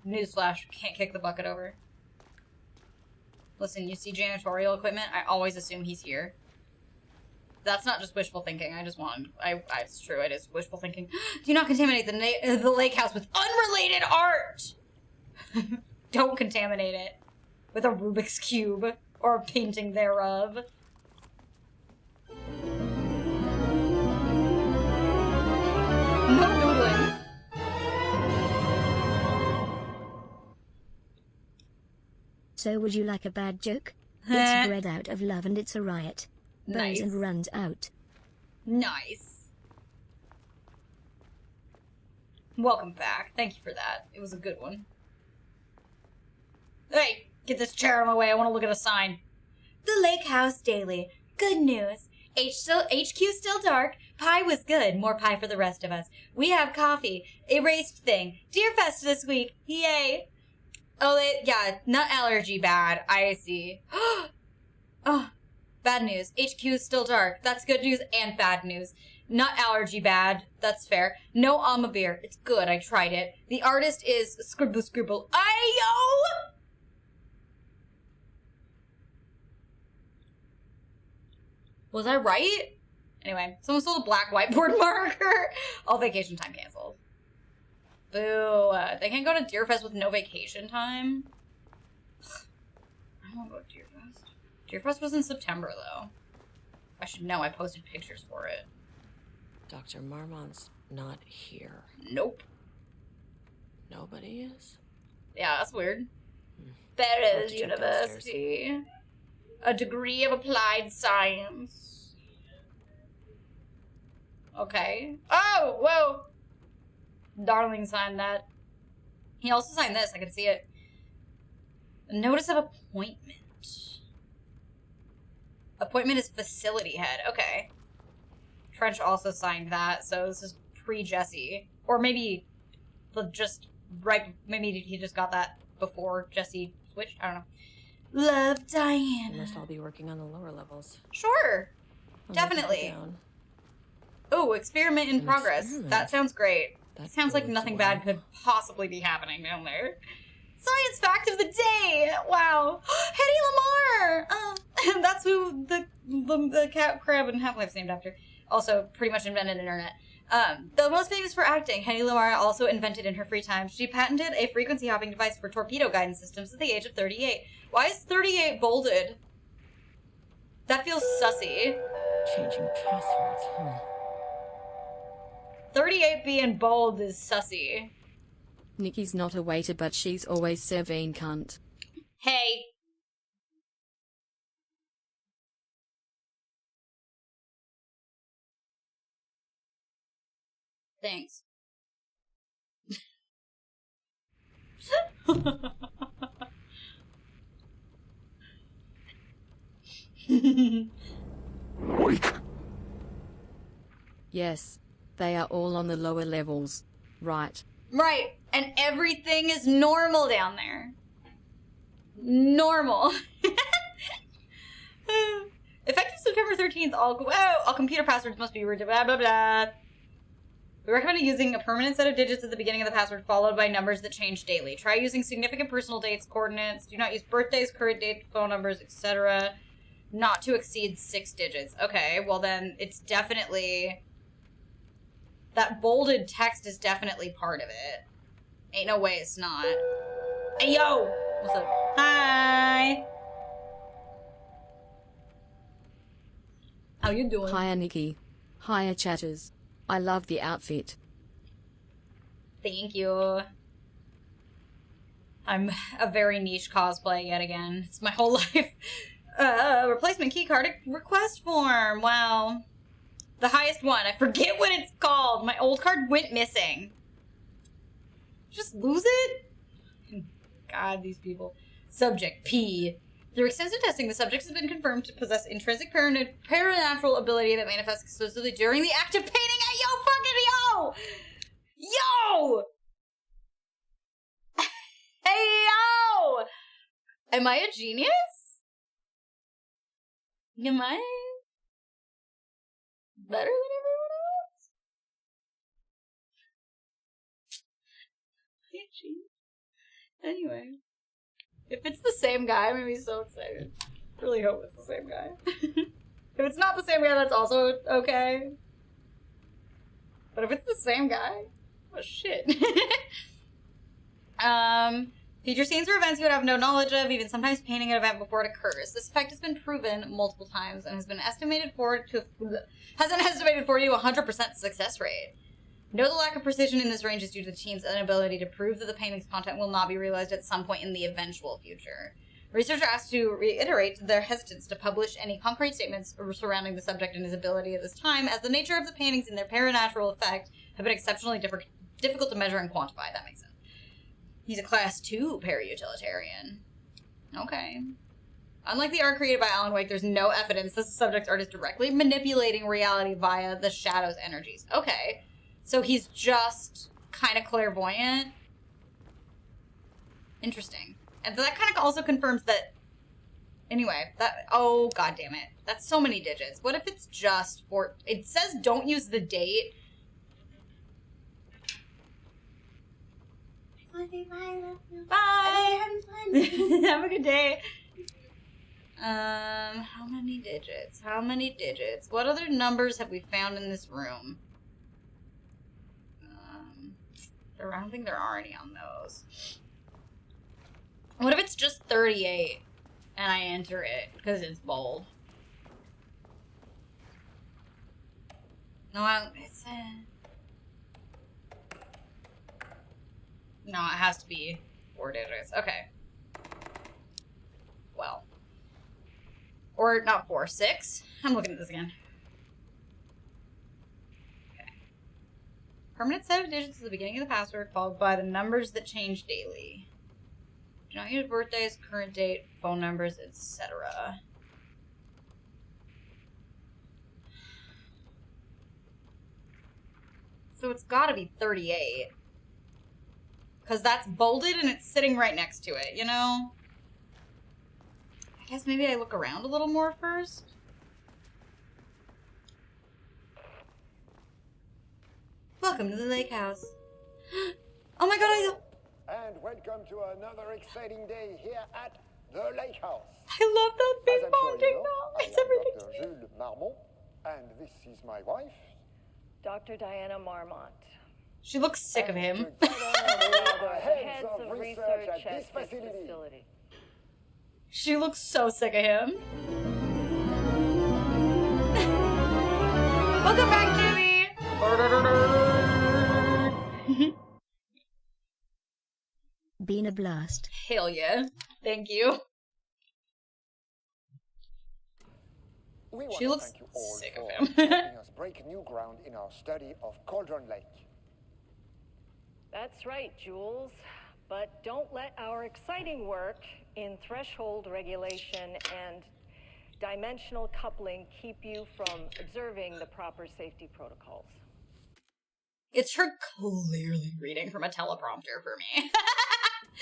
Newsflash, can't kick the bucket over. Listen, you see janitorial equipment? I always assume he's here. That's not just wishful thinking. It's true. It is wishful thinking. Do not contaminate the lake house with unrelated art. Don't contaminate it with a Rubik's Cube or a painting thereof. No doodling. So would you like a bad joke? It's bred out of love and it's a riot. Burns Nice. and runs out. Nice. Welcome back. Thank you for that. It was a good one. Hey, get this chair out of my way. I want to look at a sign. The Lake House Daily. Good news. HQ still dark. Pie was good. More pie for the rest of us. We have coffee. Erased thing. Deerfest this week. Yay. Oh, yeah. Nut allergy bad. I see. Oh, bad news. HQ is still dark. That's good news and bad news. Nut allergy bad. That's fair. No alma beer. It's good. I tried it. The artist is Scribble Scribble. Ayo! Was I right? Anyway, someone sold a black whiteboard marker. All vacation time canceled. Boo. They can't go to Deerfest with no vacation time. I don't want to go to Deerfest. Deerfest was in September, though. I should know. I posted pictures for it. Dr. Marmont's not here. Nope. Nobody is? Yeah, that's weird. I'll There have is to check university. A degree of applied science. Okay. Oh, whoa. Darling signed that. He also signed this. I can see it. A notice of appointment. Appointment is facility head. Okay. Trench also signed that, so this is pre-Jesse. Or maybe just right. Maybe he just got that before Jesse switched. I don't know. Love, Diana. They must all be working on the lower levels. Sure. I'll Definitely. note it down. Oh, experiment in An progress. experiment? That sounds great. That Sounds like bodes nothing well. bad could possibly be happening down there. Science fact of the day! Wow. Hedy Lamarr! That's who the cat crab in Half-Life's named after. Also, pretty much invented internet. The most famous for acting, Hedy Lamarr also invented in her free time. She patented a frequency hopping device for torpedo guidance systems at the age of 38. Why is 38 bolded? That feels sussy. Changing passwords, huh? 38 being bold is sussy. Niki's not a waiter, but she's always serving cunt. Hey. Thanks. Yes, they are all on the lower levels. Right. Right, and everything is normal down there. Normal. Effective September 13th, all computer passwords must be rooted, blah, blah, blah. We recommend using a permanent set of digits at the beginning of the password, followed by numbers that change daily. Try using significant personal dates, coordinates. Do not use birthdays, current date, phone numbers, etc. Not to exceed 6 digits. Okay, well then, it's definitely... That bolded text is definitely part of it. Ain't no way it's not. Hey, yo! What's up? Hi! How you doing? Hiya, Niki. Hiya, chatters. I love the outfit. Thank you. I'm a very niche cosplay yet again. It's my whole life. Replacement keycard request form. Wow. The highest one. I forget what it's called. My old card went missing. Just lose it? God, these people. Subject P. Through extensive testing, the subject has been confirmed to possess intrinsic paranatural ability that manifests exclusively during the act of painting. Hey, yo, fucking yo! Yo! Hey, yo! Am I a genius? Am I better than everyone else? Am I a genius? Anyway. If it's the same guy, I'm gonna be so excited. Really hope it's the same guy. If it's not the same guy, that's also okay. But if it's the same guy, oh shit. Feature scenes or events you would have no knowledge of, even sometimes painting an event before it occurs. This effect has been proven multiple times and has an estimated 40 to 100% success rate. Note the lack of precision in this range is due to the team's inability to prove that the painting's content will not be realized at some point in the eventual future. Researchers asked to reiterate their hesitance to publish any concrete statements surrounding the subject and his ability at this time, as the nature of the paintings and their paranatural effect have been exceptionally difficult to measure and quantify. That makes sense. He's a Class 2 para-utilitarian. Okay. Unlike the art created by Alan Wake, there's no evidence this subject's art is directly manipulating reality via the shadow's energies. Okay. So he's just kind of clairvoyant. Interesting. And that kind of also confirms that... Anyway, that... Oh, god damn it. That's so many digits. What if it's just for... It says don't use the date. Bye! Have a good day. How many digits? How many digits? What other numbers have we found in this room? I don't think there are any on those. What if it's just 38 and I enter it because it's bold? No, it's no, it has to be 4 digits. Okay. Well. Or not 4, 6. I'm looking at this again. Permanent set of digits at the beginning of the password, followed by the numbers that change daily. Do not use birthdays, current date, phone numbers, etc. So it's gotta be 38. Because that's bolded and it's sitting right next to it, you know? I guess maybe I look around a little more first. Welcome to the lake house. Oh my god, And welcome to another exciting day here at the lake house. I love that big As I'm sure bonding you know, now. I It's am everything. Dr. Jules Marmont, and this is my wife, Dr. Diana Marmont. She looks sick of him. the heads of research at this facility. She looks so sick of him. Welcome back, Jimmy! Been a blast. Hell yeah. Thank you. We want She to looks thank you all sick for of him. helping us break new ground in our study of Cauldron Lake. That's right, Jules. But don't let our exciting work in threshold regulation and dimensional coupling keep you from observing the proper safety protocols. It's her clearly reading from a teleprompter for me.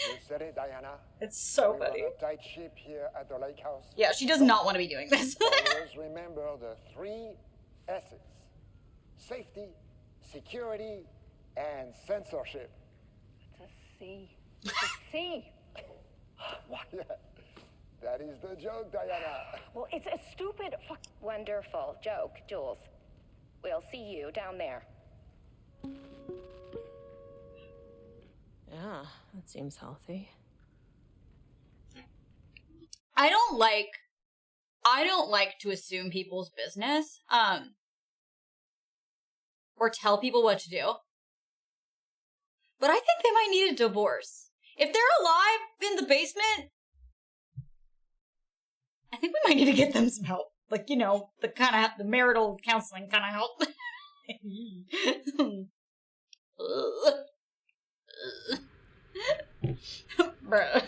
You said it, Diana. It's so we funny. run a tight ship here at the lake house. Yeah, she does not want to be doing this. Always remember the 3 S's. Safety, security, and censorship. It's a C. It's a C. Yeah, that is the joke, Diana. Well, it's a stupid fuck. Wonderful joke, Jules. We'll see you down there. Yeah, that seems healthy. I don't like to assume people's business, or tell people what to do. But I think they might need a divorce. If they're alive in the basement, I think we might need to get them some help. Like, you know, the marital counseling kind of help. Bruh.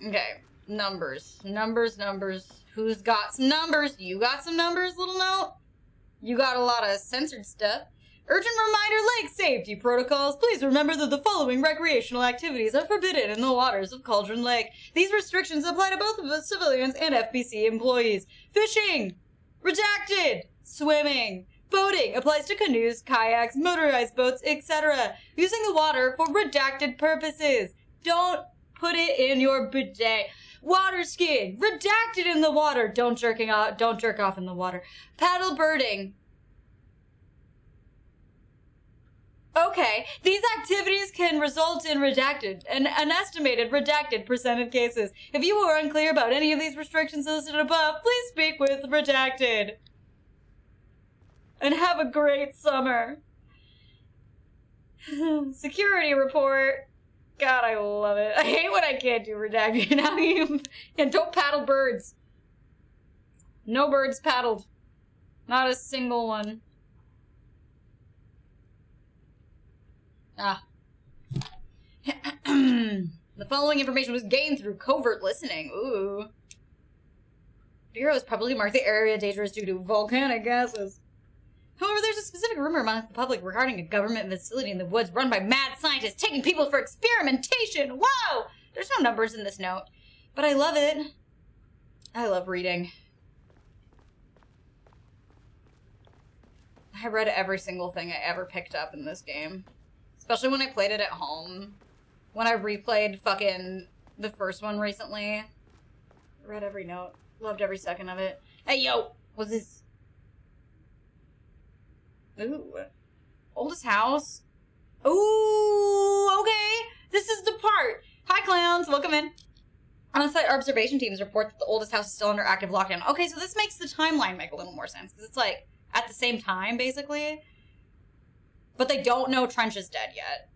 Okay. Numbers. Who's got some numbers? You got some numbers, little note? You got a lot of censored stuff. Urgent reminder, lake safety protocols. Please remember that the following recreational activities are forbidden in the waters of Cauldron Lake. These restrictions apply to both of the civilians and FBC employees. Fishing! Redacted! Swimming! Boating applies to canoes, kayaks, motorized boats, etc. Using the water for redacted purposes. Don't put it in your bidet. Water skiing, redacted in the water. Don't jerk off in the water. Paddle birding. Okay, these activities can result in an estimated redacted percent of cases. If you are unclear about any of these restrictions listed above, please speak with redacted. And have a great summer. Security report. God, I love it. I hate when I can't do redacted. Now and don't paddle birds. No birds paddled. Not a single one. The following information was gained through covert listening. Ooh. Bureaus probably marked the area dangerous due to volcanic gases. However, there's a specific rumor among the public regarding a government facility in the woods run by mad scientists taking people for experimentation. Whoa! There's no numbers in this note, but I love it. I love reading. I read every single thing I ever picked up in this game. Especially when I played it at home. When I replayed fucking the first one recently. I read every note. Loved every second of it. Hey, yo! What's this? Ooh. Oldest house? Ooh, okay. This is the part. Hi, clowns. Welcome in. On-site observation teams report that the oldest house is still under active lockdown. Okay, so this makes the timeline make a little more sense. Because it's like, at the same time, basically. But they don't know Trench is dead yet.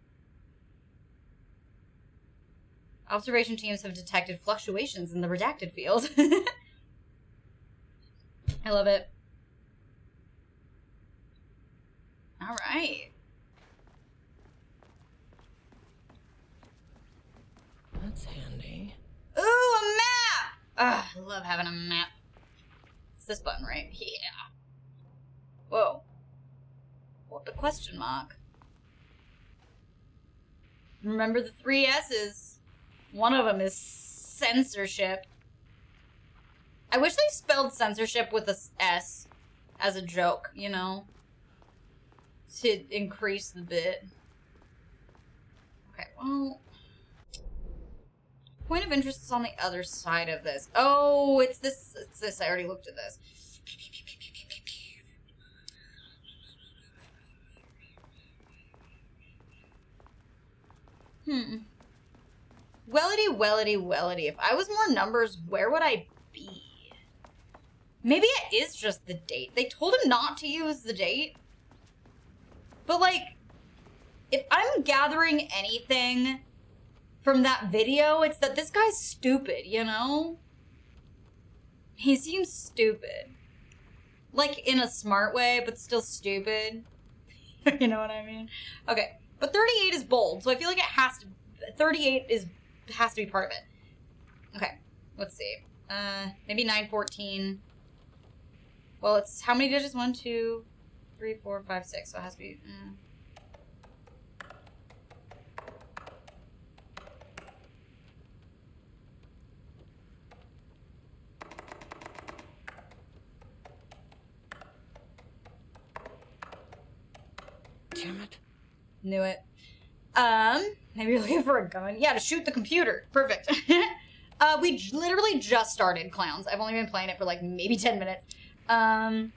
Observation teams have detected fluctuations in the redacted field. I love it. Alright. That's handy. Ooh, a map! Ugh, I love having a map. It's this button, right? Yeah. Whoa. What the question mark? Remember the 3 S's. One of them is censorship. I wish they spelled censorship with a S as a joke, you know? To increase the bit. Okay, well... Point of interest is on the other side of this. Oh, it's this. It's this. I already looked at this. Wellity, wellity, wellity. If I was more numbers, where would I be? Maybe it is just the date. They told him not to use the date. But, like, if I'm gathering anything from that video, it's that this guy's stupid, you know? He seems stupid. Like, in a smart way, but still stupid. You know what I mean? Okay. But 38 is bold, so I feel like it has to... 38 has to be part of it. Okay. Let's see. Maybe 914. Well, it's... How many digits? 1, 2, 3, 4, 5, 6. So it has to be... Damn it. Knew it. Maybe you're looking for a gun. Yeah, to shoot the computer. Perfect. We literally just started Clowns. I've only been playing it for like maybe 10 minutes. I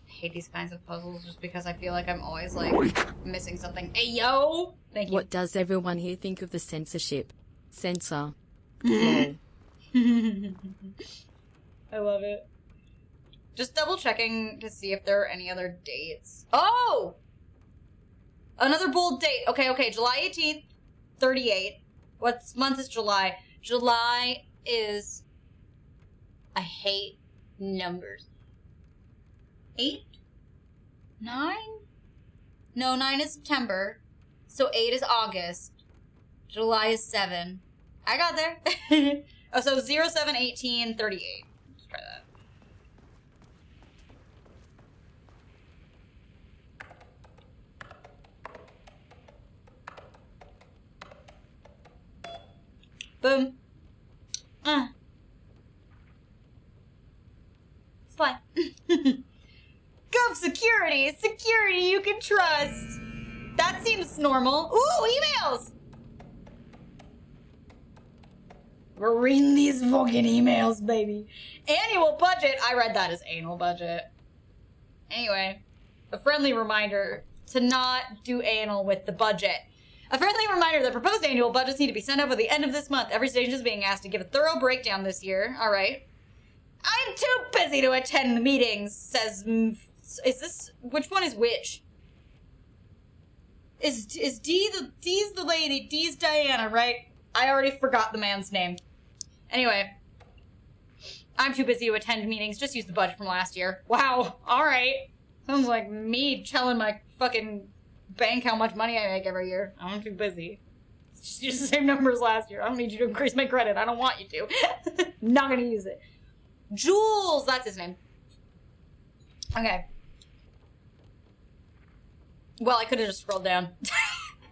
hate these kinds of puzzles just because I feel like I'm always like missing something. Hey, yo! Thank you. What does everyone here think of the censorship? Censor. I love it. Just double checking to see if there are any other dates. Oh! Another bold date. Okay. July 18th, 38. What month is July? July is... I hate numbers. 8? 9? No, 9 is September. So 8 is August. July is 7. I got there. Oh, so 07, 18, 38. Let's try that. Boom. It's security you can trust. That seems normal. Ooh, emails! We're reading these fucking emails, baby. Annual budget. I read that as anal budget. Anyway, a friendly reminder to not do anal with the budget. A friendly reminder that proposed annual budgets need to be sent up at the end of this month. Every station is being asked to give a thorough breakdown this year. All right. I'm too busy to attend the meetings, says... Is this... Which one is which? Is D's the lady. D's Diana, right? I already forgot the man's name. Anyway. I'm too busy to attend meetings. Just use the budget from last year. Wow. All right. Sounds like me telling my fucking bank how much money I make every year. I'm too busy. Just use the same number as last year. I don't need you to increase my credit. I don't want you to. Not gonna use it. Jules! That's his name. Okay. Well, I could have just scrolled down.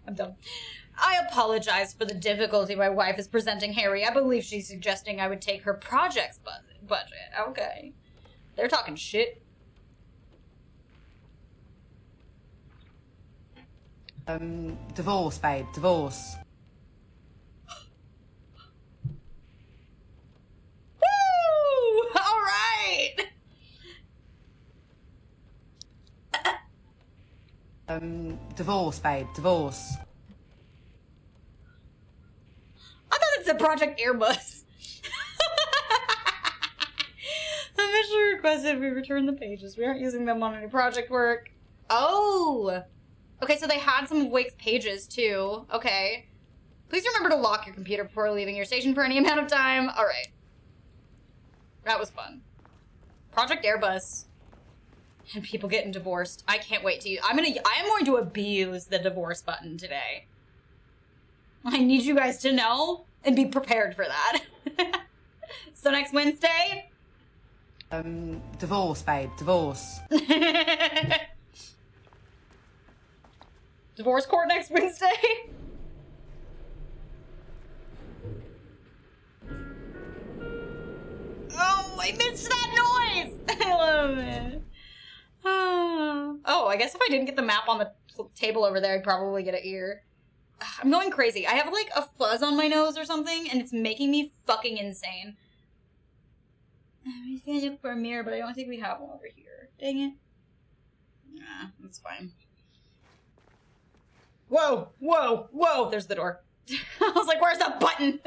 I'm dumb. I apologize for the difficulty my wife is presenting Harry. I believe she's suggesting I would take her project's budget. Okay. They're talking shit. Divorce, babe, divorce. Woo! All right! Divorce, babe, divorce. I thought it said Project Airbus. Officially requested we return the pages. We aren't using them on any project work. Oh! Okay, so they had some of Wake's pages, too. Okay. Please remember to lock your computer before leaving your station for any amount of time. All right. That was fun. Project Airbus. And people getting divorced. I can't wait to use... I am going to abuse the divorce button today. I need you guys to know and be prepared for that. So next Wednesday... Divorce, babe, divorce. Divorce court next Wednesday? Oh, I missed that noise! I love it. Oh, I guess if I didn't get the map on the table over there, I'd probably get it here. I'm going crazy. I have like a fuzz on my nose or something, and it's making me fucking insane. I'm just gonna look for a mirror, but I don't think we have one over here. Dang it. Nah, that's fine. Whoa, whoa, whoa! There's the door. I was like, where's the button?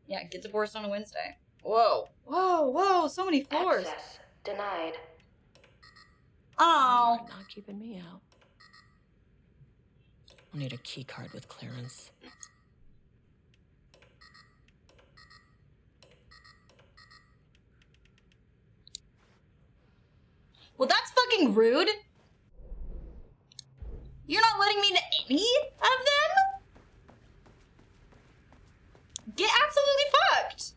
Yeah, get divorced on a Wednesday. Whoa, whoa, whoa! So many floors. Access denied. Oh. You're not keeping me out. I need a key card with clearance. Well, that's fucking rude. You're not letting me into any of them? Get absolutely fucked.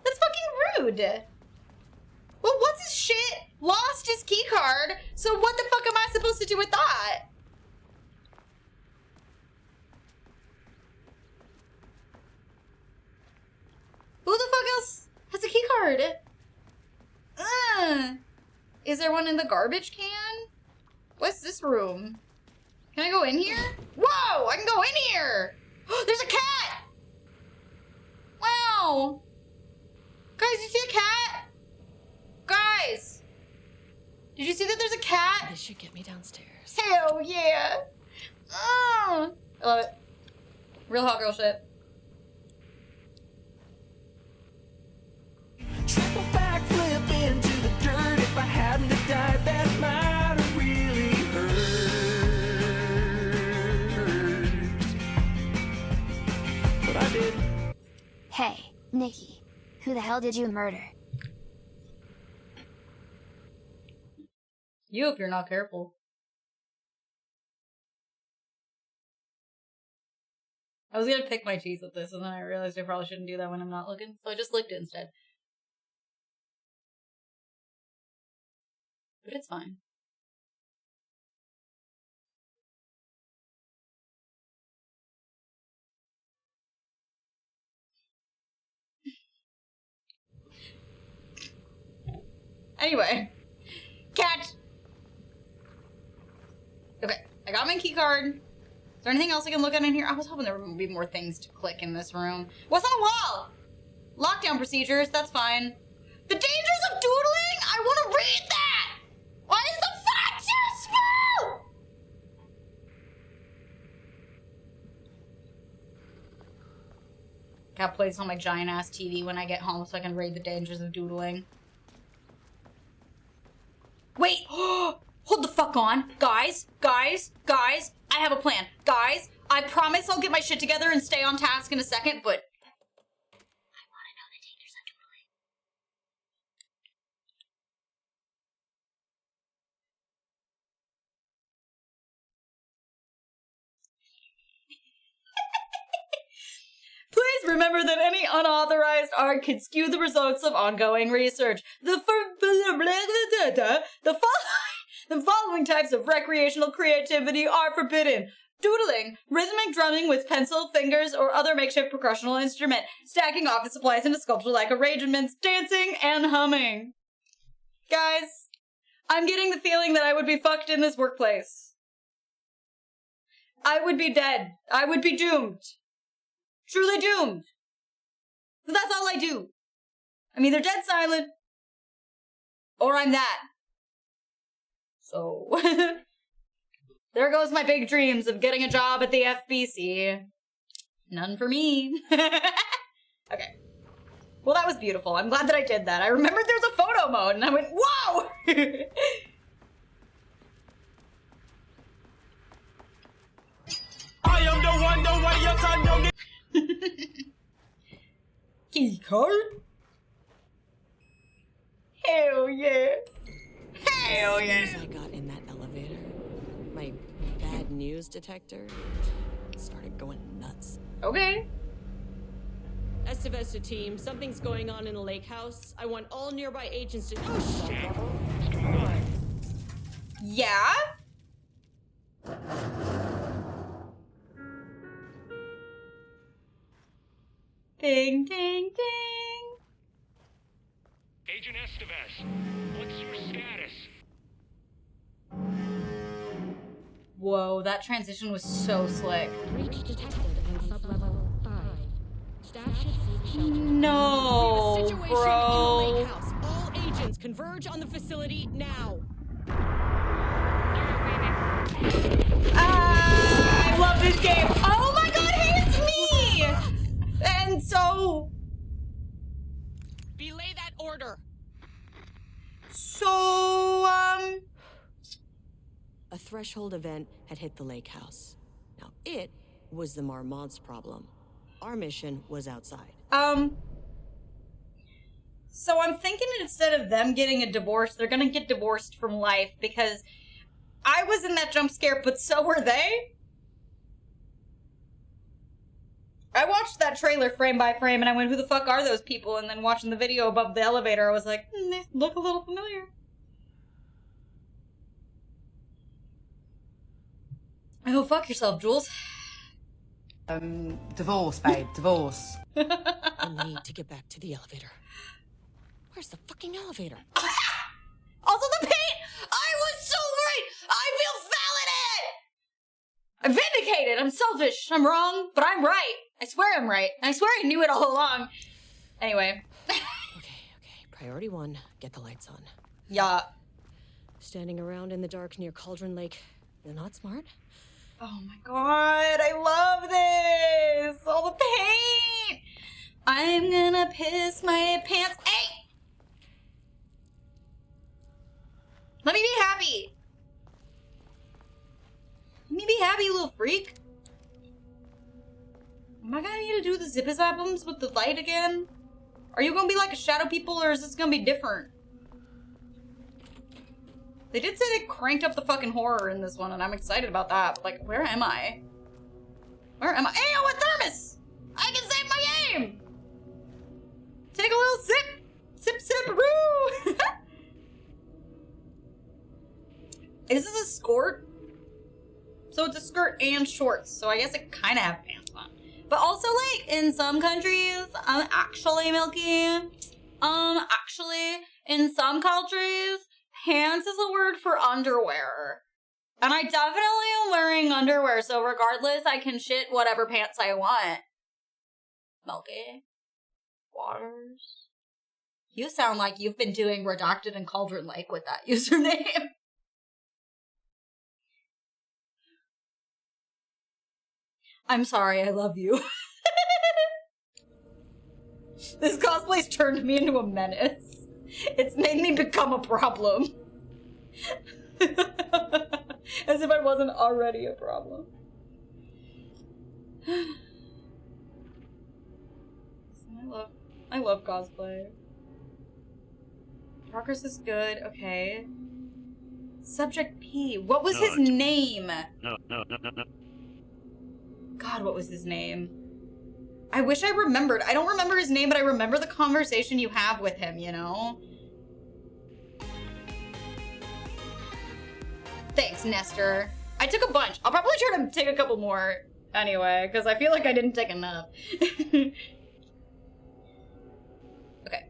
That's fucking rude. Well, what's his shit? Lost his key card, so what the fuck am I supposed to do with that? Who the fuck else has a key card? Is there one in the garbage can? What's this room? Can I go in here? Whoa, I can go in here! There's a cat! Wow! Guys, you see a cat? Guys! Did you see that there's a cat? This should get me downstairs. Hell yeah! Oh, I love it. Real hot girl shit. Triple backflip into the dirt. If I hadn't have died, that might have really hurt. But I did. Hey, Nikki. Who the hell did you murder? You, if you're not careful. I was gonna pick my teeth with this, and then I realized I probably shouldn't do that when I'm not looking, so I just licked it instead. But it's fine. Anyway. Cat! Okay, I got my key card. Is there anything else I can look at in here? I was hoping there would be more things to click in this room. What's on the wall? Lockdown procedures, that's fine. The dangers of doodling? I want to read that! Why is the font so small? Gotta play this on my giant ass TV when I get home so I can read the dangers of doodling. Wait! Hold the fuck on. Guys, I have a plan. Guys, I promise I'll get my shit together and stay on task in a second, but I want to know the dangers of doodling. Please remember that any unauthorized art can skew the results of ongoing research. The following types of recreational creativity are forbidden. Doodling, rhythmic drumming with pencil, fingers, or other makeshift percussional instrument, stacking office supplies into sculpture-like arrangements, dancing, and humming. Guys, I'm getting the feeling that I would be fucked in this workplace. I would be dead. I would be doomed. Truly doomed. But that's all I do. I'm either dead silent, or I'm that. So, there goes my big dreams of getting a job at the FBC. None for me. Okay. Well, that was beautiful. I'm glad that I did that. I remembered there's a photo mode, and I went, whoa! I am the one, the way your son don't get. Key card? Hell yeah. Hell yeah. As soon as I got in that elevator, my bad news detector started going nuts. Okay. Estevesta team, something's going on in the lake house. I want all nearby agents to. Oh shit! What's going on? Yeah? Ding, ding, ding. Agent Estevez, what's your status? Whoa, that transition was so slick. Breach detected in sublevel 5. Staff should seek shelter. No, We have a situation bro. in the lake house. All agents converge on the facility now. I love this game. Oh my god, hey, it's me! And so... Belay that order. So, A threshold event had hit the lake house. Now, it was the Marmont's problem. Our mission was outside. So I'm thinking instead of them getting a divorce, they're gonna get divorced from life because I was in that jump scare, but so were they. I watched that trailer frame by frame and I went, who the fuck are those people? And then watching the video above the elevator, I was like, they look a little familiar. Oh, fuck yourself, Jules. Divorce, babe, divorce. I need to get back to the elevator. Where's the fucking elevator? Also the paint! I was so right! I feel validated! I'm vindicated! I'm selfish! I'm wrong, but I'm right! I swear I'm right. I swear I knew it all along. Anyway. Okay. Priority 1, get the lights on. Yeah. Standing around in the dark near Cauldron Lake, you're not smart? Oh my god, I love this! All the paint! I'm gonna piss my pants. Hey! Let me be happy! Let me be happy, you little freak. Am I gonna need to do the zippy zappums with the light again? Are you gonna be like a shadow people, or is this gonna be different? They did say they cranked up the fucking horror in this one, and I'm excited about that. But, like, where am I? Where am I? Ayo, a thermos! I can save my aim! Take a little sip! Sip, sip, roo! Is this a skirt? So it's a skirt and shorts, so I guess it kind of have pants on. But also, like, in some countries, actually, Milky, actually, in some cultures, pants is a word for underwear. And I definitely am wearing underwear, so regardless, I can shit whatever pants I want. Milky. Waters. You sound like you've been doing Redacted and Cauldron Lake with that username. I'm sorry, I love you. This cosplay's turned me into a menace. It's made me become a problem. As if I wasn't already a problem. I love cosplay. Progress is good, okay. Subject P. What was his name? No. God, what was his name? I wish I remembered. I don't remember his name, but I remember the conversation you have with him, you know? Thanks, Nestor. I took a bunch. I'll probably try to take a couple more anyway, because I feel like I didn't take enough. Okay.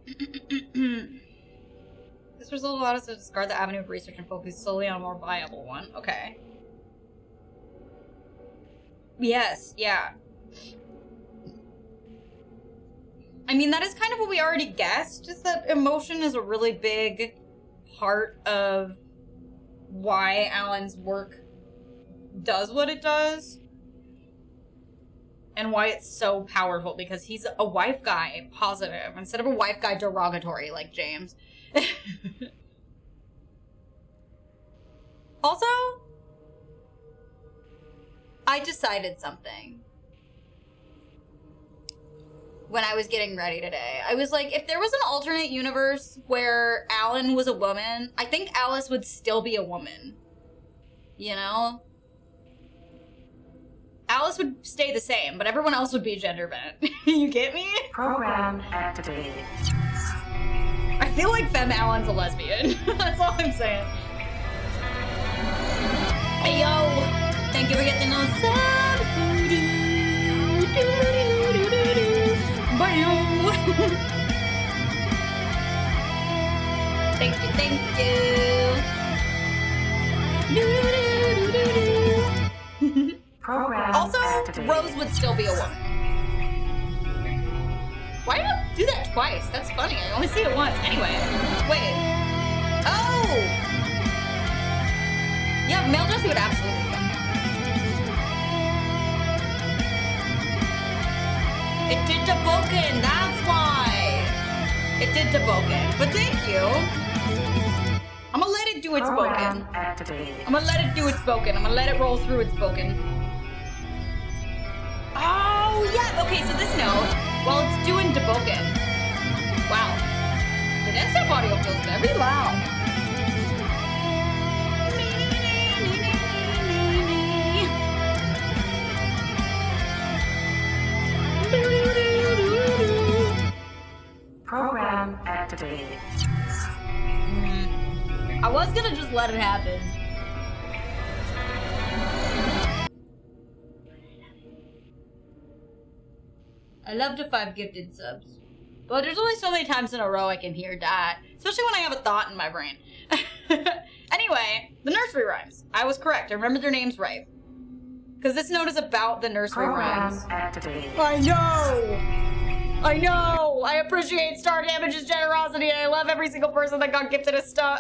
This result allowed us to discard the avenue of research and focus solely on a more viable one. Okay. Yes, yeah. I mean, that is kind of what we already guessed, is that emotion is a really big part of why Alan's work does what it does. And why it's so powerful, because he's a wife guy, positive, instead of a wife guy derogatory like James. Also, I decided something when I was getting ready today. I was like, if there was an alternate universe where Alan was a woman, I think Alice would still be a woman. You know? Alice would stay the same, but everyone else would be gender bent. You get me? Program activated. I feel like Femme Alan's a lesbian. That's all I'm saying. Hey yo! Thank you for getting those subs. Thank you. Program also, activated. Rose would still be a woman. Why did I do that twice? That's funny. I only see it once. Anyway. Wait. Oh! Yeah, male Jesse would absolutely be. It did Deboken, that's why. It did Deboken. But thank you. I'm gonna let it do its spoken. I'm gonna let it do its spoken. I'm gonna let it roll through its spoken. Oh, yeah. Okay, so this note, while it's doing Deboken. Wow. The desktop audio feels very loud. Program activated. I was gonna just let it happen. I love the 5 gifted subs. But there's only so many times in a row I can hear that. Especially when I have a thought in my brain. Anyway, the nursery rhymes. I was correct. I remember their names right. Because this note is about the nursery rhymes. Activated. I know! I appreciate Star Damage's generosity, and I love every single person that got gifted a stub.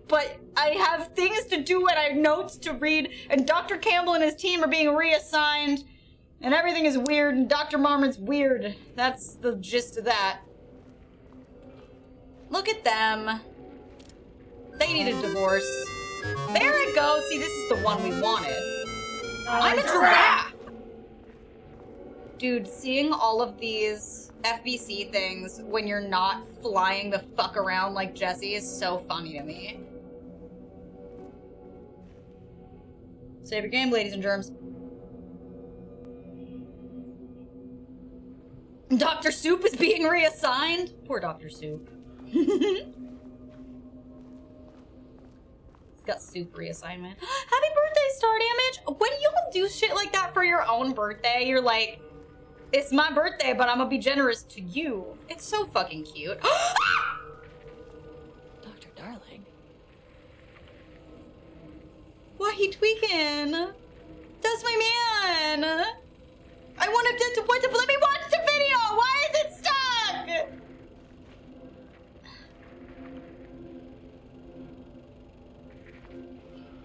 But I have things to do, and I have notes to read, and Dr. Campbell and his team are being reassigned, and everything is weird, and Dr. Marmon's weird. That's the gist of that. Look at them. They need a divorce. There it goes. See, this is the one we wanted. I'm a giraffe! Dude, seeing all of these FBC things when you're not flying the fuck around like Jesse is so funny to me. Save your game, ladies and germs. Dr. Soup is being reassigned? Poor Dr. Soup. He's got soup reassignment. Happy birthday, Star Damage! When y'all do shit like that for your own birthday, you're like, it's my birthday, but I'm gonna be generous to you. It's so fucking cute. darling. Why he tweaking? That's my man. I want him to let me watch the video. Why is it stuck?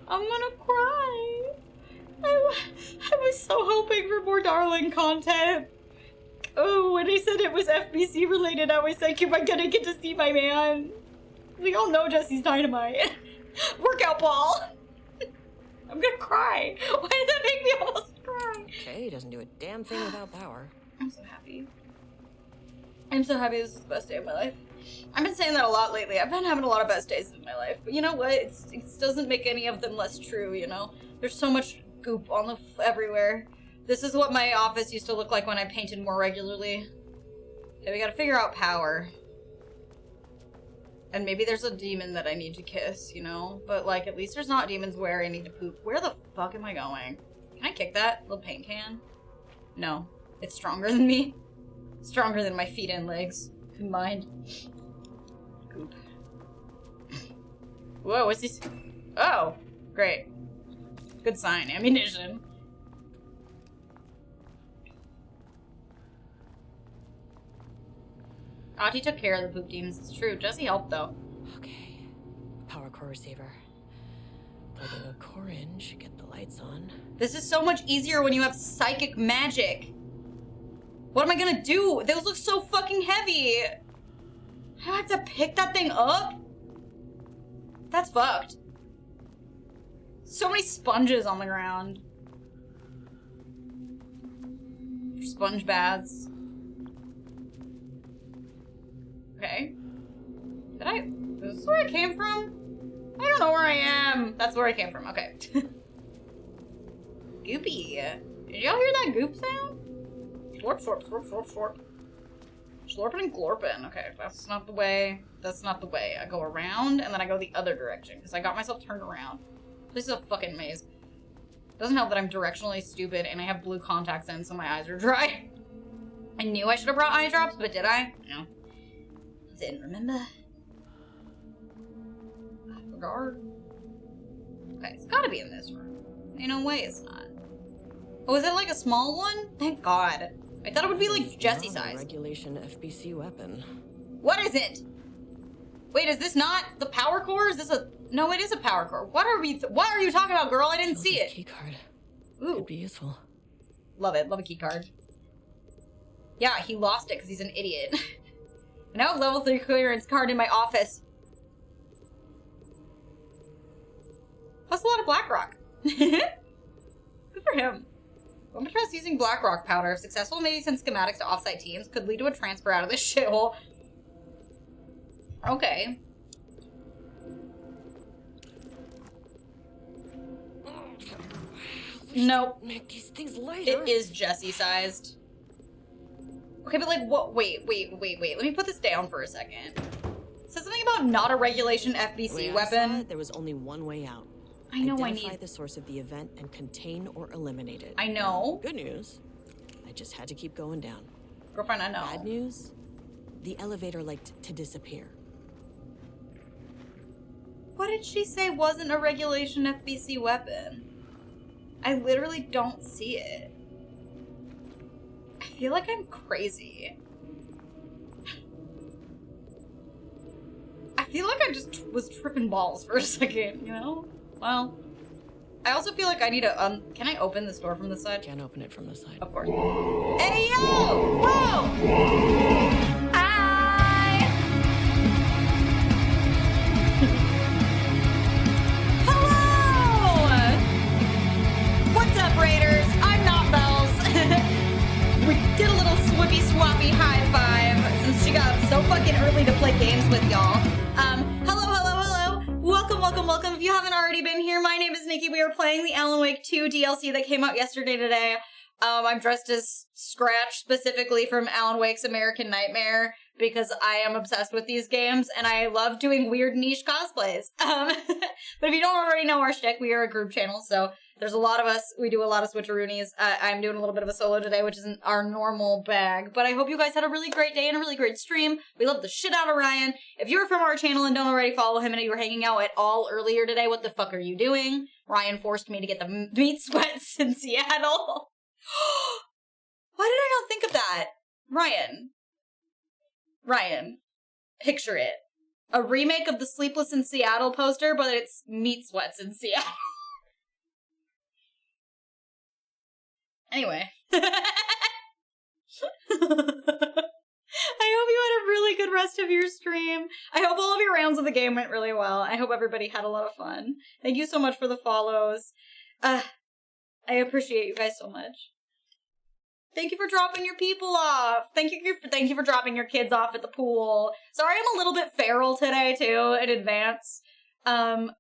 I'm gonna cry. I was so hoping for more darling content. Oh, when he said it was FBC related, I was like, am I gonna get to see my man? We all know Jesse's dynamite. Workout ball. I'm gonna cry. Why did that make me almost cry? Okay, he doesn't do a damn thing without power. I'm so happy. I'm so happy this is the best day of my life. I've been saying that a lot lately. I've been having a lot of best days in my life. But you know what? It doesn't make any of them less true, you know? There's so much goop on everywhere. This is what my office used to look like when I painted more regularly. Okay, we gotta figure out power. And maybe there's a demon that I need to kiss, you know? But, like, at least there's not demons where I need to poop. Where the fuck am I going? Can I kick that little paint can? No. It's stronger than me. Stronger than my feet and legs combined. Poop. Whoa, what's this? Oh, great. Good sign. Ammunition. Auntie took care of the poop demons. It's true. Jesse helped, though. Okay. Power core receiver. Plugging a core in should get the lights on. This is so much easier when you have psychic magic. What am I gonna do? Those look so fucking heavy. I have to pick that thing up? That's fucked. So many sponges on the ground. Sponge baths. Okay. Is this where I came from? I don't know where I am. That's where I came from. Okay. Goopy. Did y'all hear that goop sound? Slorp, slorp, slorp, slorp, slorp. Slorping and glorping. Okay, that's not the way. That's not the way. I go around and then I go the other direction because I got myself turned around. This is a fucking maze. Doesn't help that I'm directionally stupid and I have blue contacts in, so my eyes are dry. I knew I should have brought eye drops, but did I? No. Didn't remember. I forgot. Okay, it's gotta be in this room. Ain't no way it's not. Oh, is it like a small one? Thank God. I thought it would be like Jesse size. Regulation FBC weapon. What is it? Wait, is this not the power core? Is this a... No, it is a power core. What are you talking about, girl? I didn't see it. Key card. Ooh. Could be useful. Love it. Love a key card. Yeah, he lost it because he's an idiot. I now have level 3 clearance card in my office. Plus a lot of Blackrock. Good for him. I'm gonna trust using Blackrock powder. If successful, maybe send schematics to offsite teams. Could lead to a transfer out of this shithole. Okay. Nope. Make these things lighter. It is Jesse-sized. Okay, but like, what? Wait. Let me put this down for a second. It says something about not a regulation FBC weapon. There was only one way out. I know I Identify need... the source of the event and contain or eliminate it. I know. Good news. I just had to keep going down. Girlfriend, I know. Bad news. The elevator liked to disappear. What did she say wasn't a regulation FBC weapon? I literally don't see it. I feel like I'm crazy. I feel like I just was tripping balls for a second, you know? Well, I also feel like I need to, can I open this door from this side? Can't open it from this side. Of course. Hey, yo! Whoa! Hi! Hello! What's up, Raiders? I'm not Bells. We did a little swippy swappy high five since she got up so fucking early to play games with y'all. Hello. Welcome. If you haven't already been here, my name is Nikki. We are playing the Alan Wake 2 DLC that came out yesterday today. I'm dressed as Scratch, specifically from Alan Wake's American Nightmare, because I am obsessed with these games and I love doing weird niche cosplays. But if you don't already know our shtick, we are a group channel, so there's a lot of us. We do a lot of switcheroonies. I'm doing a little bit of a solo today, which isn't our normal bag, but I hope you guys had a really great day and a really great stream. We love the shit out of Ryan. If you're from our channel and don't already follow him and you were hanging out at all earlier today, what the fuck are you doing? Ryan forced me to get the meat sweats in Seattle. Why did I not think of that? Ryan, picture it. A remake of the Sleepless in Seattle poster, but it's meat sweats in Seattle. Anyway. I hope you had a really good rest of your stream. I hope all of your rounds of the game went really well. I hope everybody had a lot of fun. Thank you so much for the follows. I appreciate you guys so much. Thank you for dropping your people off. Thank you for dropping your kids off at the pool. Sorry I'm a little bit feral today, too, in advance. I'm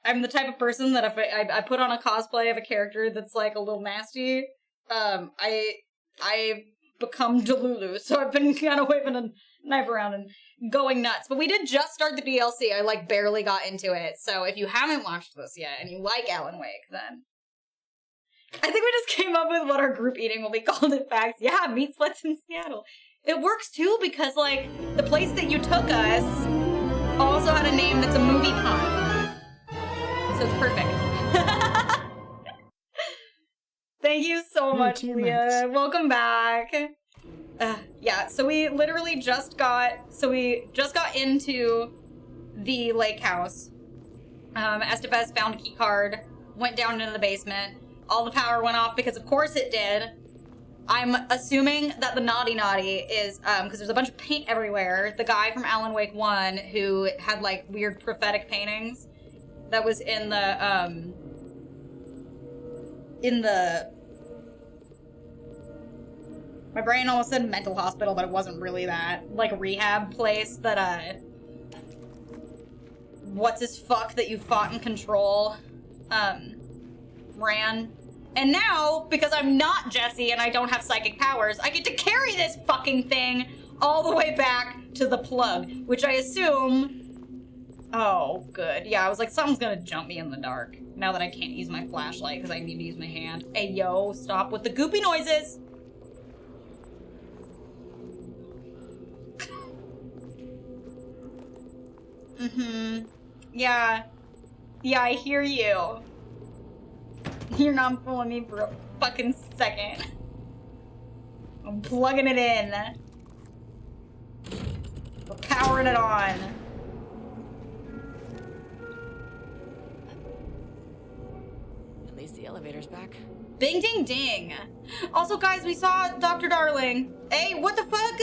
the type of person that if I put on a cosplay of a character that's, like, a little nasty, I become Delulu, so I've been kind of waving a knife around and going nuts. But we did just start the DLC. I, like, barely got into it, so if you haven't watched this yet and you like Alan Wake, then I think we just came up with what our group eating will be called in facts. Yeah, meat sweats in Seattle. It works too because, like, the place that you took us also had a name that's a movie pun. So it's perfect. Thank you so much, Leah. Welcome back. Yeah, so we literally just got into the lake house. Estevez found a key card, went down into the basement. All the power went off because of course it did. I'm assuming that the naughty is, because there's a bunch of paint everywhere. The guy from Alan Wake 1 who had like weird prophetic paintings that was in the my brain almost said mental hospital, but it wasn't really that. Like rehab place that, what's his fuck that you fought in Control, ran. And now, because I'm not Jesse and I don't have psychic powers, I get to carry this fucking thing all the way back to the plug, which I assume... Oh, good. Yeah, I was like, something's gonna jump me in the dark now that I can't use my flashlight because I need to use my hand. Hey, yo, stop with the goopy noises! Yeah. Yeah, I hear you. You're not fooling me for a fucking second. I'm plugging it in. We're powering it on. At least the elevator's back. Bing ding ding. Also, guys, we saw Dr. Darling. Hey, what the fuck?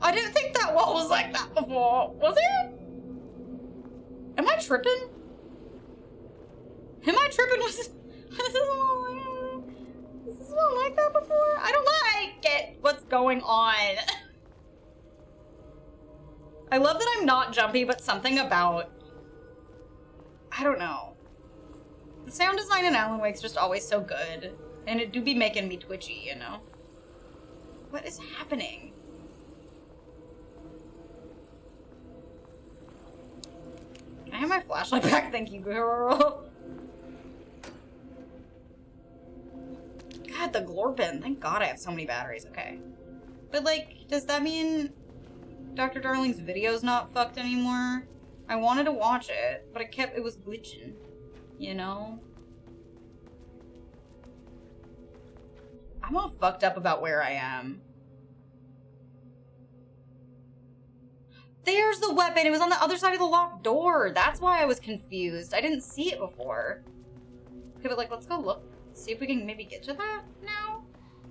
I didn't think that wall was like that before. Was it? Am I tripping? Am I tripping? Was this not like that before? I don't like it. What's going on? I love that I'm not jumpy, but something about... I don't know. The sound design in Alan Wake's just always so good. And it do be making me twitchy, you know? What is happening? Can I have my flashlight back? Thank you, girl. God, the Glorpin. Thank God I have so many batteries. Okay. But, like, does that mean Dr. Darling's video's not fucked anymore? I wanted to watch it, but it was glitching. You know? I'm all fucked up about where I am. There's the weapon. It was on the other side of the locked door. That's why I was confused. I didn't see it before. Okay, but, like, let's go look. See if we can maybe get to that now?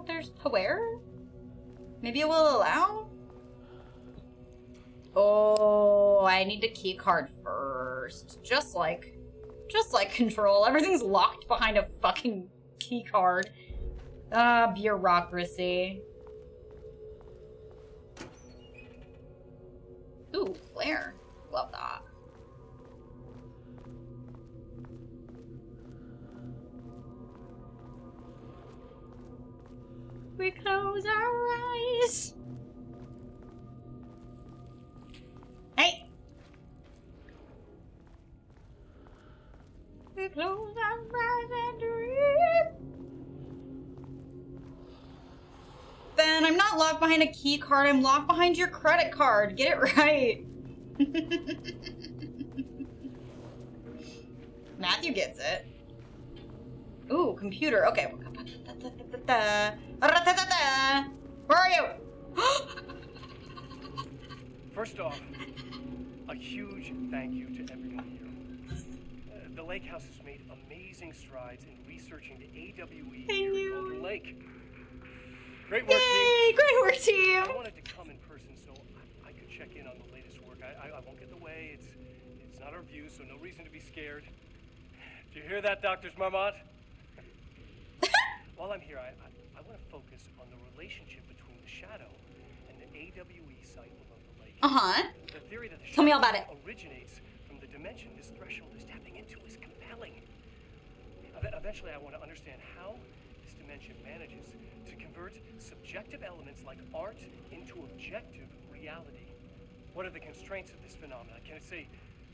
There's to where? Maybe it will allow? Oh, I need a key card first. Just like Control. Everything's locked behind a fucking key card. Bureaucracy. Ooh, flare. Love that. We close our eyes guys? Hey. We close our eyes and dream. Ben, I'm not locked behind a key card. I'm locked behind your credit card. Get it right. Matthew gets it. Ooh, computer. Okay. Where are you? First off, a huge thank you to everyone here. The Lake House has made amazing strides in researching the AWE here at Golden Lake. Great work, team. Great work, team. I wanted to come in person so I could check in on the latest work. I won't get in the way. It's not our view, so no reason to be scared. Do you hear that, Doctors Marmot? While I'm here, I want to focus on the relationship between the shadow and the AWE site below the lake. The theory that the Tell me all about it. originates from the dimension this threshold is tapping into is compelling. Eventually, I want to understand how this dimension manages to convert subjective elements like art into objective reality. What are the constraints of this phenomenon? Can it say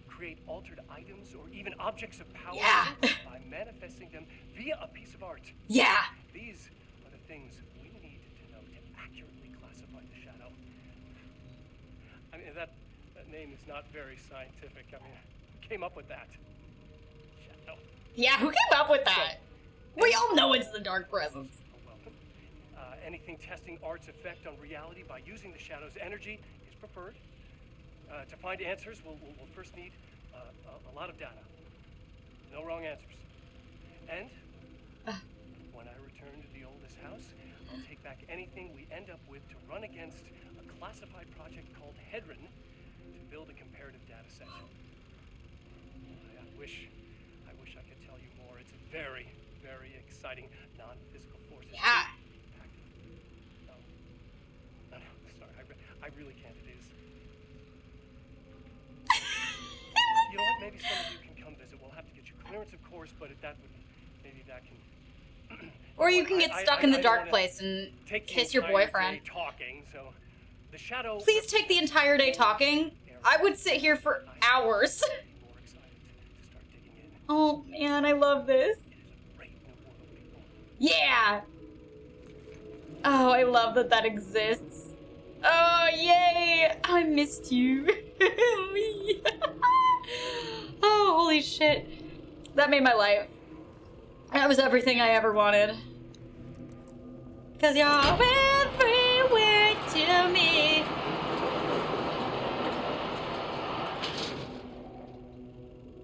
create altered items or even objects of power by manifesting them via a piece of art? Yeah. These are the things we need to know to accurately classify the shadow. I mean, that name is not very scientific. I mean, who came up with that? Shadow. Yeah, who came up with that? We all know it's the Dark Presence. Welcome. Anything testing art's effect on reality by using the shadow's energy is preferred. To find answers, we'll first need a lot of data. No wrong answers. And when I return to the oldest house, I'll take back anything we end up with to run against a classified project called Hedron to build a comparative data set. I wish I could tell you more. It's very, very exciting. Non-physical forces. Yeah. No, sorry. I really can't. It is. You know what? Maybe some of you can come visit. We'll have to get you clearance, of course, but maybe that can. Or you can get stuck in the dark place and kiss your boyfriend. Talking, so the shadow. Please take the entire day talking. I would sit here for hours. Oh man, I love this. Yeah. Oh, I love that exists. Oh, yay! I missed you. Oh, holy shit. That made my life. That was everything I ever wanted. 'Cause you're everywhere to me.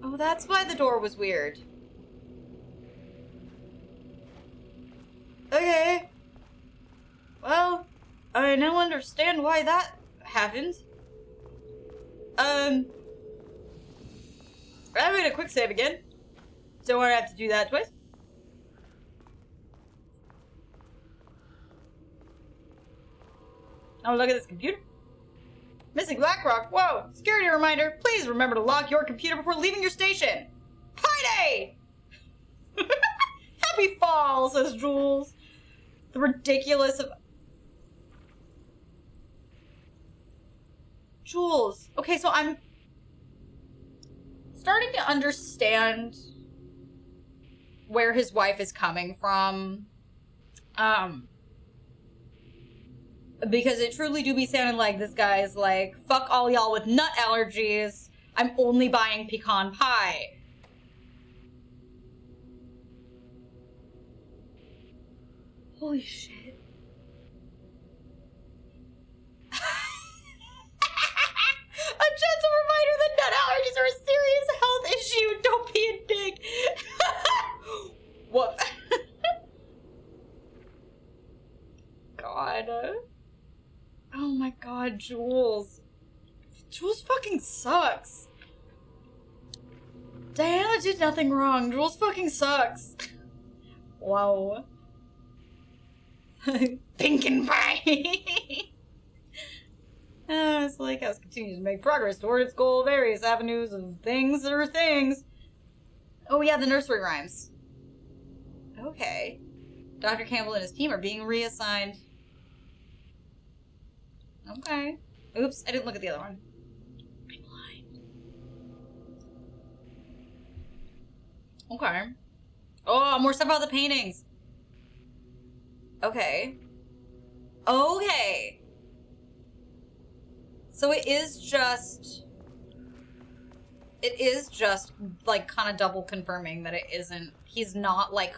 Oh, that's why the door was weird. Okay. Well, I now understand why that happened. I made a quick save again. Don't want to have to do that twice. Oh, look at this computer. Missing Blackrock. Whoa, security reminder. Please remember to lock your computer before leaving your station. Pie day! Happy fall, says Jules. The ridiculous of... Jules. Okay, so I'm starting to understand where his wife is coming from. Because it truly do be sounding like this guy is like, fuck all y'all with nut allergies. I'm only buying pecan pie. Holy shit. A gentle reminder that nut allergies are a serious health issue. Don't be a dick. What? God. Oh my god, Jules. Jules fucking sucks. Diana did nothing wrong. Jules fucking sucks. Wow. Pink and pie. This lake house continues to make progress toward its goal of various avenues of things that are things. Oh yeah, the nursery rhymes. Okay. Dr. Campbell and his team are being reassigned. Okay. Oops, I didn't look at the other one. I'm blind. Okay. Oh, more stuff about the paintings. Okay. Okay. So it is just like kind of double confirming that it isn't, he's not like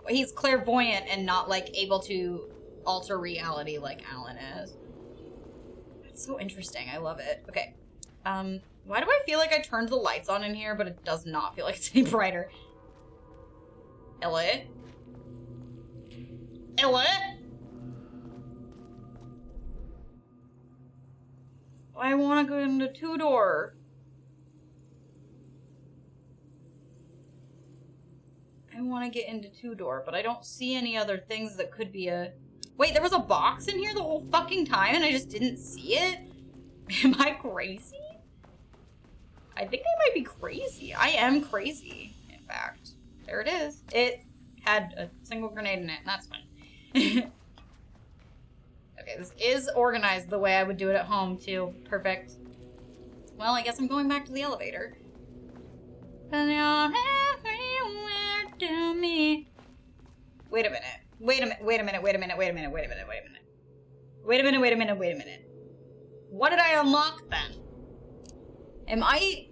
he's clairvoyant and not like able to alter reality like Alan is. That's so interesting. I love it. Okay. Why do I feel like I turned the lights on in here, but it does not feel like it's any brighter? Elliot? Elliot? I want to go into 2-door. I want to get into 2-door, but I don't see any other things that could be a... Wait, there was a box in here the whole fucking time and I just didn't see it? Am I crazy? I think I might be crazy. I am crazy, in fact. There it is. It had a single grenade in it, and that's fine. Okay, this is organized the way I would do it at home, too. Perfect. Well, I guess I'm going back to the elevator. Wait a minute. Wait a minute. What did I unlock then? Am I...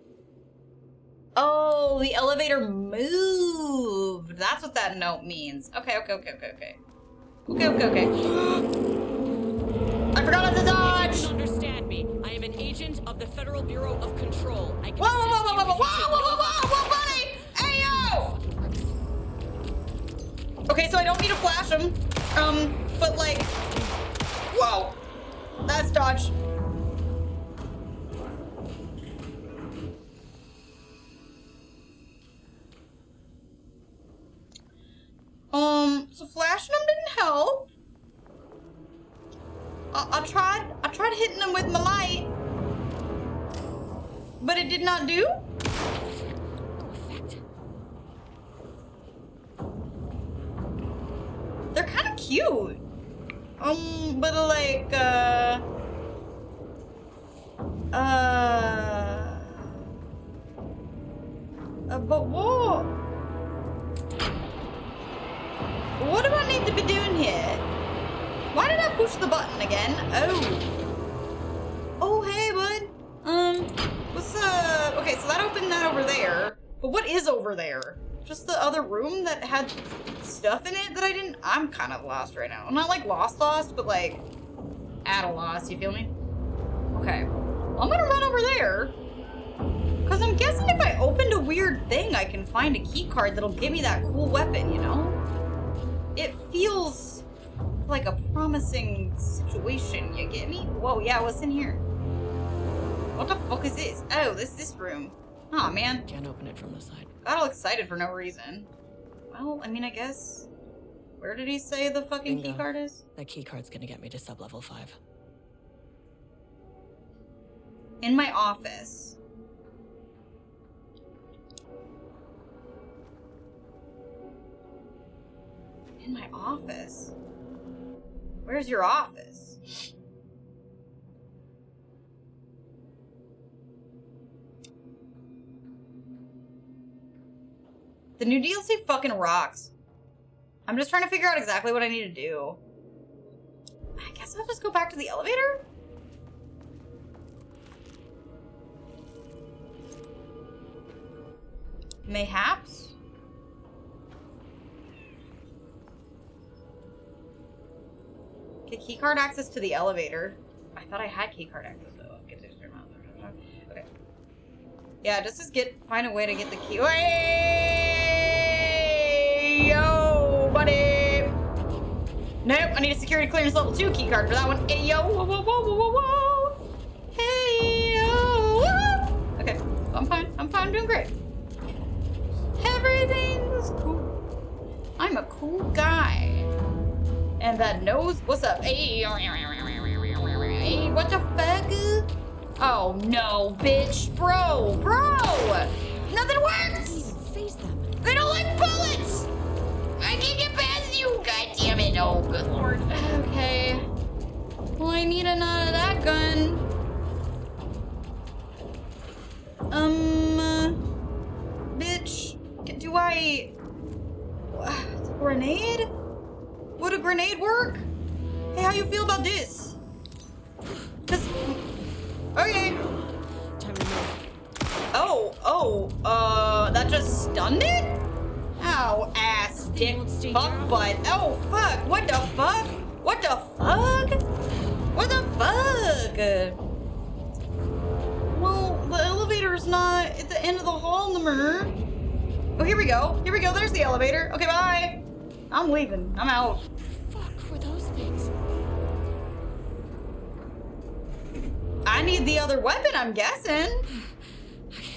Oh, the elevator moved. That's what that note means. Okay. I forgot how to dodge! You don't understand me. I am an agent of the Federal Bureau of Control. I can Whoa, buddy! Hey, yo! Okay, so I don't need to flash him. But like... Whoa. That's dodge. So flashing him didn't help. I tried hitting him with my light, but it did not do. They're kind of cute. But like, but what? What do I need to be doing here? Why did I push the button again? Oh, hey, bud. What's up? Okay, so that opened that over there. But what is over there? Just the other room that had stuff in it that I didn't... I'm kind of lost right now. I'm not like lost, but like at a loss, you feel me? Okay. Well, I'm gonna run over there. Because I'm guessing if I opened a weird thing, I can find a key card that'll give me that cool weapon, you know? It feels like a promising situation, you get me? Whoa, yeah, what's in here? What the fuck is this? Oh, this room. Aw, man. Can't open it from the side. Got all excited for no reason. Well, I mean, I guess... Where did he say the fucking key card is? That key card's gonna get me to sub-level 5. In my office. In my office? Where's your office? The new DLC fucking rocks. I'm just trying to figure out exactly what I need to do. I guess I'll just go back to the elevator? Mayhaps? Okay, keycard access to the elevator. I thought I had keycard access though. Okay. Yeah, just find a way to get the key. Hey, yo, buddy. Nope, I need a security clearance level 2 keycard for that one. Hey, yo, whoa, whoa, whoa, whoa, whoa. Hey, yo, whoa. Okay, I'm fine. I'm doing great. Everything's cool. I'm a cool guy. And that knows what's up. Hey, what the fuck? Oh no, bitch. Bro. Nothing works. Face them. They don't like bullets. I can't get past you. God damn it. Oh, good lord. Okay. Well, I need that gun. Bitch. Do I... Grenade? Would a grenade work? Hey, how you feel about this? Okay. That just stunned it? Ow, ass, dick, fuck, butt. Oh, fuck. What the fuck? What the fuck? What the fuck? Well, the elevator's not at the end of the hall number. Oh, here we go. Here we go. There's the elevator. Okay, bye. I'm leaving. I'm out. Fuck were those things? I need the other weapon, I'm guessing.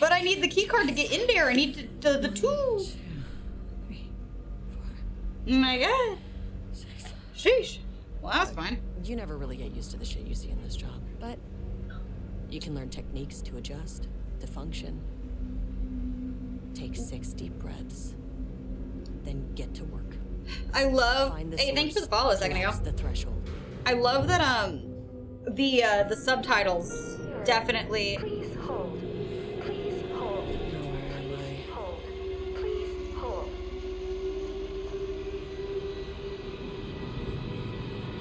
But I need the key card to get in there. I need the tool. Oh my god. Sheesh. Well, that's fine. You never really get used to the shit you see in this job, but you can learn techniques to adjust, to function. Take 6 deep breaths, then get to work. I love. Hey, thanks for the follow a second ago. The threshold. I love that the subtitles definitely. Please hold. Please hold. Please hold. Please hold.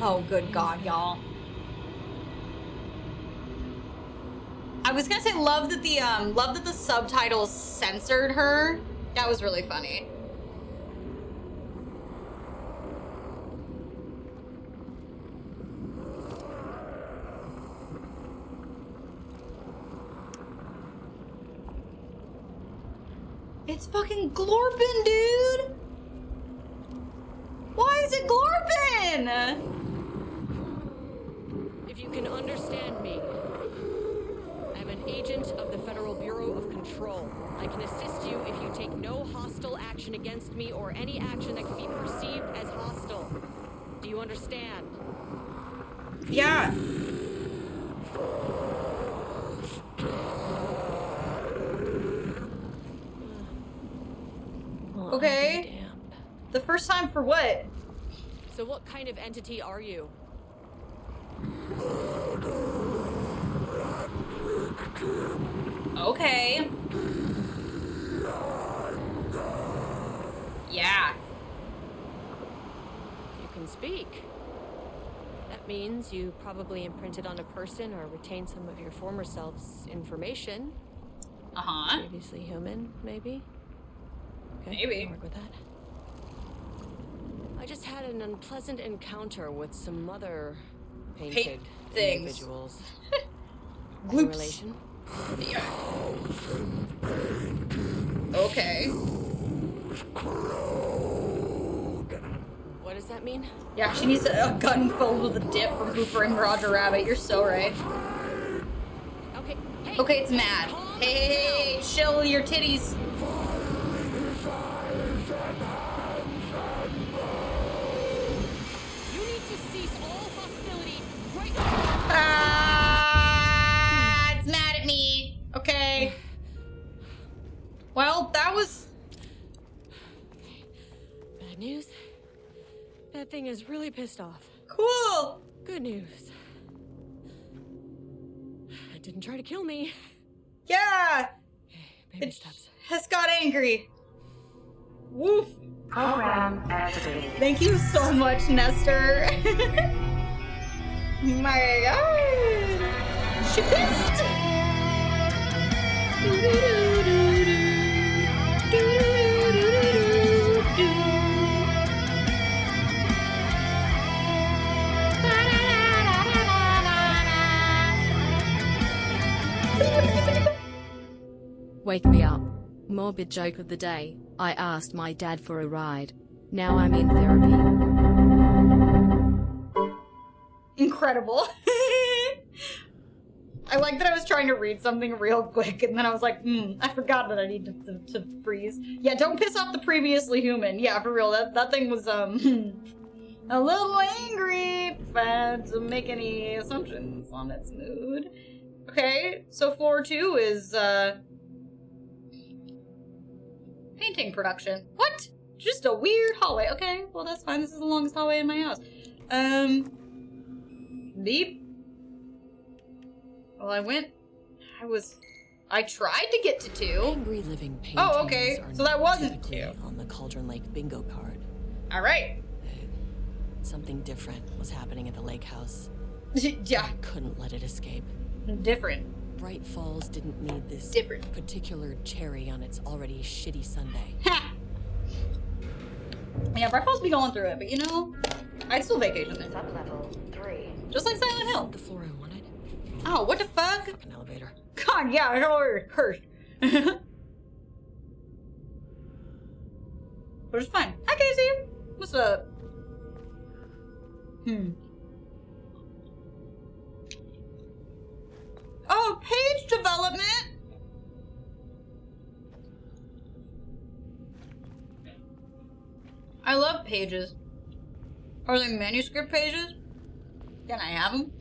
Oh, good God, y'all. I was gonna say love that the subtitles censored her. That was really funny. It's fucking Glorpin, dude! Why is it Glorpin? If you can understand me, I'm an agent of the Federal Bureau of Control. I can assist you if you take no hostile action against me or any action that can be perceived as hostile. Do you understand? Yeah. Okay. The first time for what? So what kind of entity are you? Okay. Yeah. You can speak. That means you probably imprinted on a person or retained some of your former self's information. Uh-huh. Previously human, maybe? Okay, maybe. I'll work with that. I just had an unpleasant encounter with some other painted individuals. Gloops. Relation? Yeah. Okay. What does that mean? Yeah, she needs a gun filled with a dip from Who Framed Roger Rabbit. You're so right. Okay. Hey. Okay, it's mad. Hey, chill your titties. You need to cease all hostility right now. It's mad at me. Okay. Well, that was... Bad news. That thing is really pissed off. Cool. Good news. It didn't try to kill me. Yeah. Baby steps. Has got angry. Woof. Program activated. Thank you so much, Nestor. My God. She pissed. Wake me up. Morbid joke of the day. I asked my dad for a ride. Now I'm in therapy. Incredible. I like that I was trying to read something real quick and then I was like, I forgot that I need to freeze. Yeah, don't piss off the previously human. Yeah, for real, that thing was, a little angry, but to make any assumptions on its mood. Okay, so floor 2 is, painting production. What? Just a weird hallway. Okay, well that's fine. This is the longest hallway in my house. Beep. Well, I tried to get to 2. Angry living paintings. Oh, okay. So that wasn't typically 2. on the Cauldron Lake bingo card. All right. Something different was happening at the lake house. Yeah. I couldn't let it escape. Different. Bright Falls didn't need this particular cherry on its already shitty Sunday. Yeah, Bright Falls be going through it, but you know, I'd still vacation there. Sublevel 3. Just like Silent Hill. The floor I wanted. Oh, what the fuck? Fucking elevator. God, yeah, I cursed. But it's fine. Hi, Casey. What's up? Oh, page development. I love pages. Are they manuscript pages? Can I have them?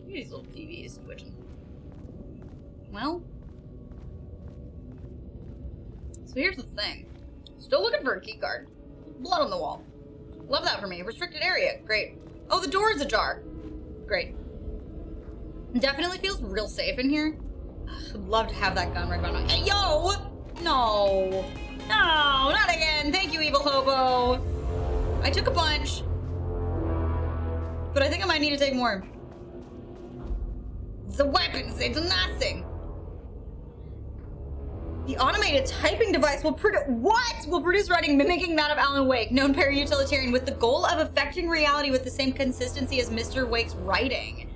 These little TVs twitching. Well. So here's the thing. Still looking for a key card. Blood on the wall. Love that for me. Restricted area. Great. Oh, the door is ajar. Great. Definitely feels real safe in here. I'd love to have that gun right behind my... Hey, yo! No. No, not again. Thank you, Evil Hobo. I took a bunch. But I think I might need to take more. The weapons, they do nothing. The automated typing device will produce writing mimicking that of Alan Wake, known para-utilitarian, with the goal of affecting reality with the same consistency as Mr. Wake's writing.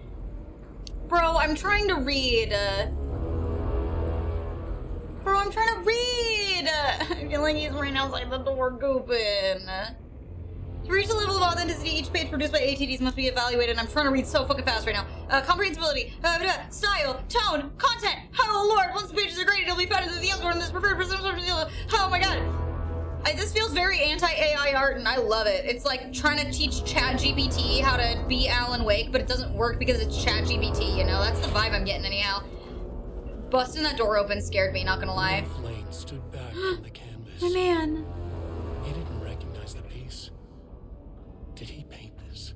Bro, I'm trying to read. Bro, I'm trying to read. I feel like he's right outside the door gooping. To reach the level of authenticity, each page produced by ATDs must be evaluated. I'm trying to read so fucking fast right now. Comprehensibility, style, tone, content. Oh lord, once the pages are graded, it'll be found in the algorithm that's preferred for some sort of... Oh my god. This feels very anti-AI art, and I love it. It's like trying to teach ChatGPT how to be Alan Wake, but it doesn't work because it's ChatGPT, you know? That's the vibe I'm getting anyhow. Busting that door open scared me, not gonna lie. Flame stood back from the canvas. My man. He didn't recognize the piece. Did he paint this?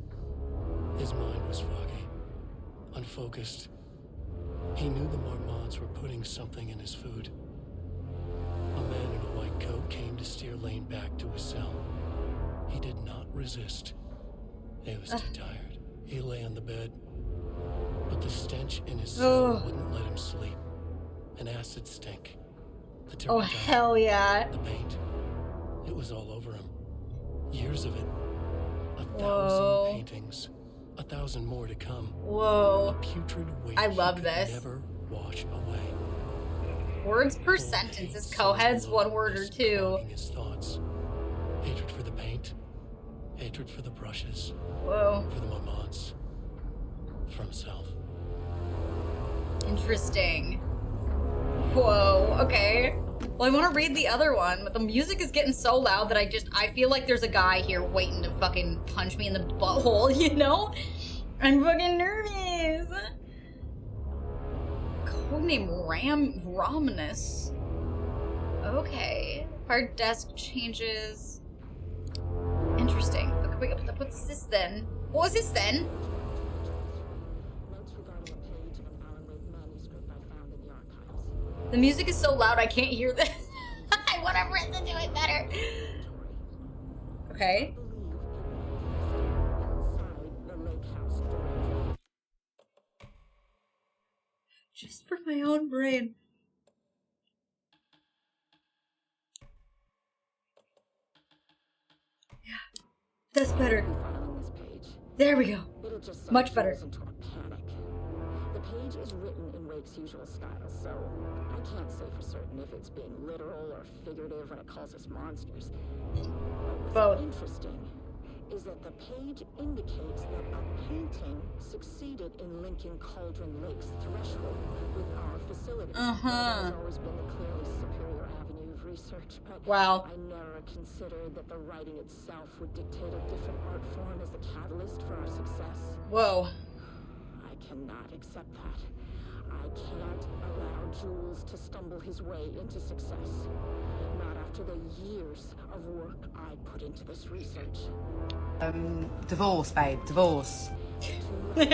His mind was foggy, unfocused. He knew the Marmots were putting something in his food. A man in a white coat came to steer Lane back to his cell. He did not resist. He was too tired. He lay on the bed, but the stench in his cell wouldn't let him sleep. An acid stink. The Oh, hell yeah. The paint. It was all over him. Years of it. 1,000 paintings. 1,000 more to come. Whoa. A putrid weight I love he could this. never wash away. Words per sentence. Is co-heads one word or two? His thoughts. Hatred for the paint. Hatred for the brushes. Whoa. For the Marmots. For himself. Interesting. Whoa, okay. Well, I want to read the other one, but the music is getting so loud that I feel like there's a guy here waiting to fucking punch me in the butthole, you know? I'm fucking nervous. Codename Romnus. Okay. Hard desk changes. Interesting. Okay, wait, what's this then? What was this then? The music is so loud I can't hear this. I want to listen to it better. Okay. Just for my own brain. Yeah. That's better. There we go. Much better. The page is written in Wake's usual style, so I can't say for certain if it's being literal or figurative when it calls us monsters. What's interesting is that the page indicates that a painting succeeded in linking Cauldron Lake's threshold with our facility. That has always been the clearly superior avenue of research, but I never considered that the writing itself would dictate a different art form as the catalyst for our success. Whoa. I cannot accept that. I can't allow Jules to stumble his way into success. Not after the years of work I put into this research. Divorce, babe, divorce. I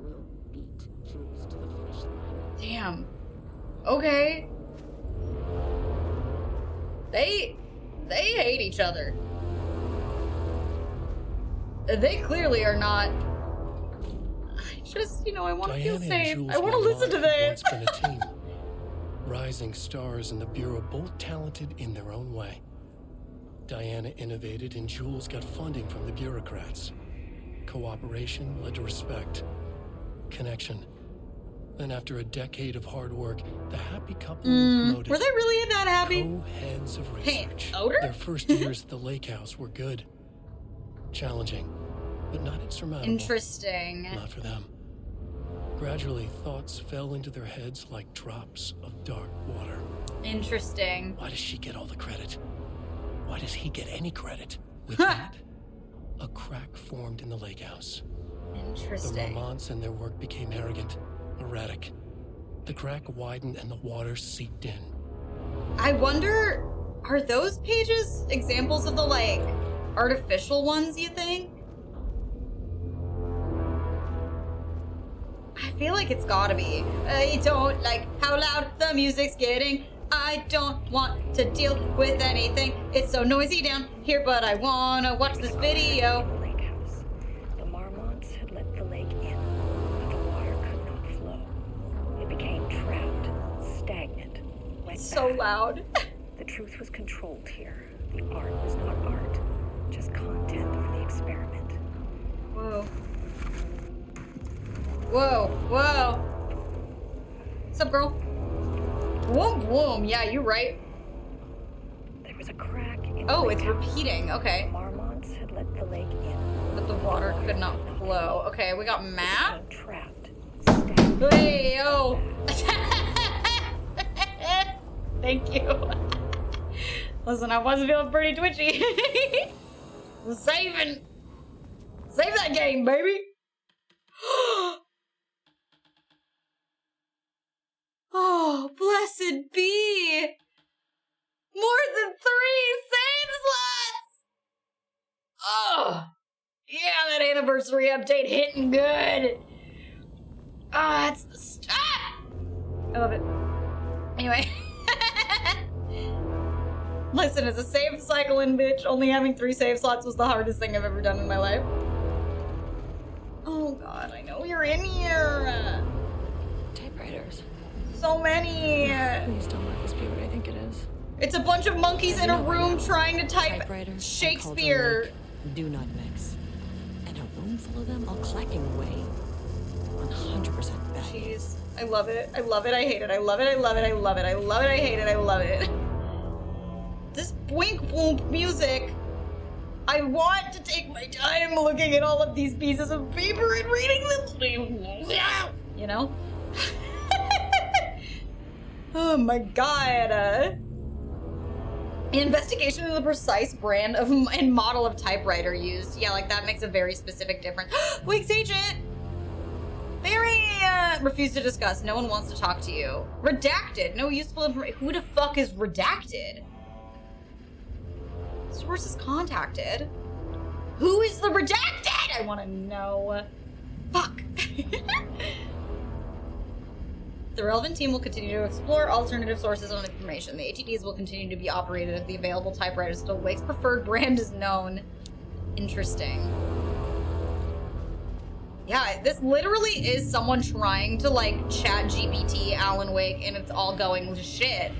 will beat Jules to the finish line. Damn. Okay. They hate each other. They clearly are not. I just, I want to feel safe. I want to listen to this. Once been a team. Rising stars in the Bureau, both talented in their own way. Diana innovated and Jules got funding from the bureaucrats. Cooperation led to respect. Connection. Then after a decade of hard work, the happy couple were promoted. Were they really that happy? Co-heads of research. Hey, older? Their first years at the lake house were good. Challenging, but not insurmountable. Interesting. Not for them. Gradually, thoughts fell into their heads like drops of dark water. Interesting. Why does she get all the credit? Why does he get any credit? With that, a crack formed in the lake house. Interesting. The Marmonts and their work became arrogant, erratic. The crack widened and the water seeped in. I wonder, are those pages examples of the, artificial ones, you think? I feel like it's gotta be. I don't like how loud the music's getting. I don't want to deal with anything. It's so noisy down here, but I wanna watch this video. The lake house. The Marmonts had let the lake in, but the water could not flow. It became trapped, stagnant, went so back. Loud. The truth was controlled here. The art was not art, just content for the experiment. Whoa. Whoa, whoa. What's up, girl? Whoom, whoom. Yeah, you're right. There was a crack in Oh, the it's lake repeating. Okay. The Marmonts had let the lake in, But the water could not flow. Okay, we got map. trapped. Hey, yo. Thank you. Listen, I was feeling pretty twitchy. Save that game, baby. Oh, blessed be. More than 3 save slots. Oh, yeah, that anniversary update hitting good. Ah, it's the stuff. I love it. Anyway. Listen, as a save cycling bitch, only having 3 save slots was the hardest thing I've ever done in my life. Oh god, I know you're in here. Typewriters. So many. Please don't let this be what I think it is. It's a bunch of monkeys in a room trying to type Typewriters Shakespeare. Do not mix. And a room full of them all clacking away. 100% bad. Jeez, I love it. I love it. I hate it. I love it. I love it. I love it. I love it. I hate it. I love it. This boink boom music. I want to take my time looking at all of these pieces of paper and reading them. You know? Oh my god. Investigation of the precise brand of and model of typewriter used. Yeah, that makes a very specific difference. Weeks agent! Very, refused to discuss. No one wants to talk to you. Redacted. No useful information. Who the fuck is redacted? Source is contacted. Who is the redacted? I want to know. Fuck. The relevant team will continue to explore alternative sources of information. The ATDs will continue to be operated if the available typewriters still Wake's preferred brand is known. Interesting. Yeah, this literally is someone trying to chat GPT Alan Wake and it's all going to shit.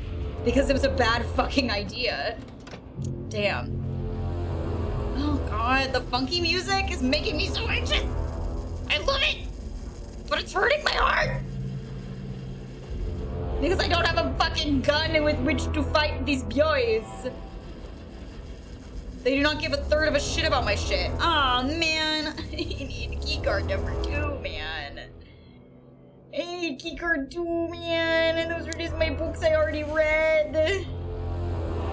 Because it was a bad fucking idea. Damn. Oh god, the funky music is making me so anxious. I love it. But it's hurting my heart. Because I don't have a fucking gun with which to fight these boys. They do not give a third of a shit about my shit. Aw, man. I need keycard number 2, man. I need keycard 2, man. And those are just my books I already read.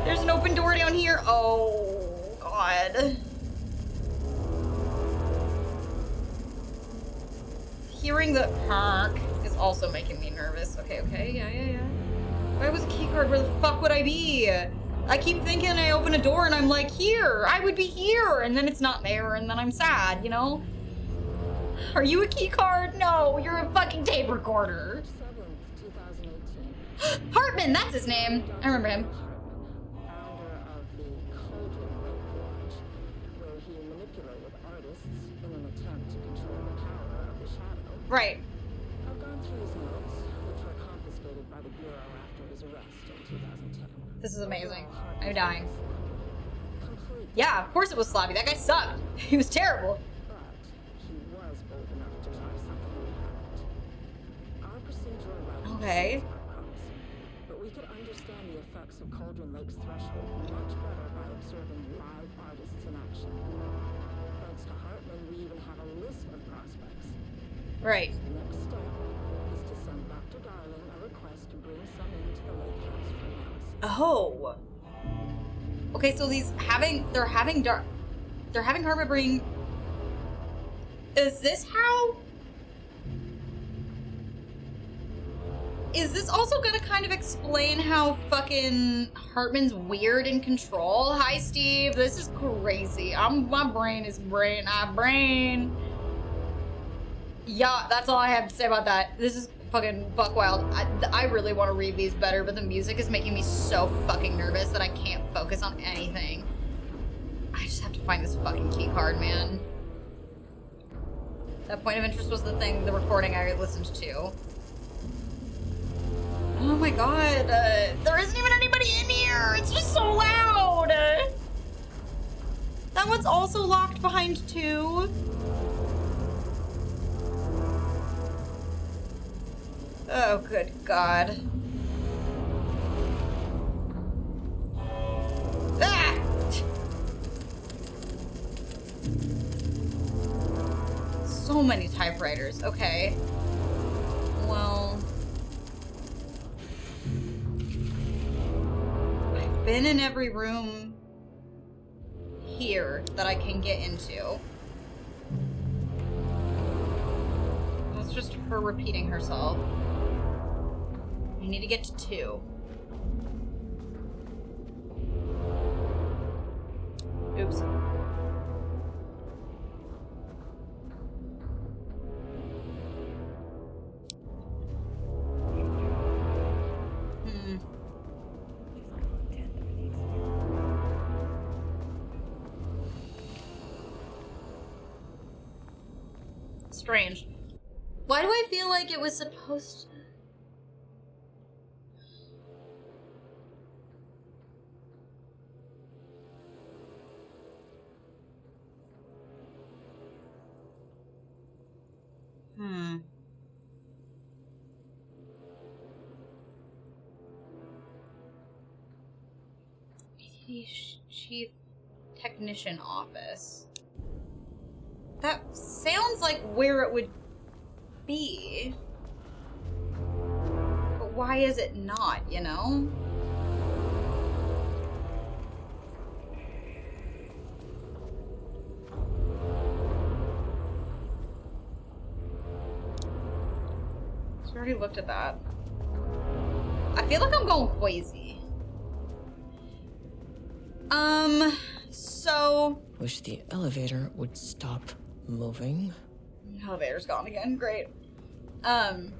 There's an open door down here. Oh, God. Hearing the honk is also making me nervous. Okay, yeah. If I was a keycard, where the fuck would I be? I keep thinking I open a door and I'm like, here, I would be here, and then it's not there, and then I'm sad, you know? Are you a keycard? No, you're a fucking tape recorder. 7th, 2018. Hartman, that's his name. I remember him. Founder of the Cauldron Lake Lodge, where he manipulated artists in an attempt to control the power of the shadow. Right. I've gone through his notes, which were confiscated by the Bureau after his arrest in 2010. This is amazing. I'm dying. Yeah, of course it was sloppy. That guy sucked. He was terrible. But he was bold enough to try something we haven't. Our procedural route Okay. but we could understand the effects of Cauldron Lake's threshold much better by observing live artists in action. Thanks to Hartman, we even have a list of prospects. Right. The next step is to send Dr. Darling a request to bring some into the lake house for analysis. Oh. Okay, so they're having Hartman bring. Is this how? Is this also gonna kind of explain how fucking Hartman's weird in control? Hi, Steve. This is crazy. My brain is brain. Yeah, that's all I have to say about that. This is fucking buck wild. I really want to read these better, but the music is making me so fucking nervous that I can't focus on anything. I just have to find this fucking key card, man. That point of interest was the recording I listened to. Oh my god, there isn't even anybody in here! It's just so loud! That one's also locked behind two. Oh, good god. Ah! So many typewriters. Okay. Well... I've been in every room here that I can get into. That's just her repeating herself. I need to get to 2. Oops. Strange. Why do I feel like it was supposed to... Chief Technician Office. That sounds like where it would be. But why is it not, you know? So I already looked at that. I feel like I'm going crazy. So... Wish the elevator would stop moving. Elevator's gone again. Great. I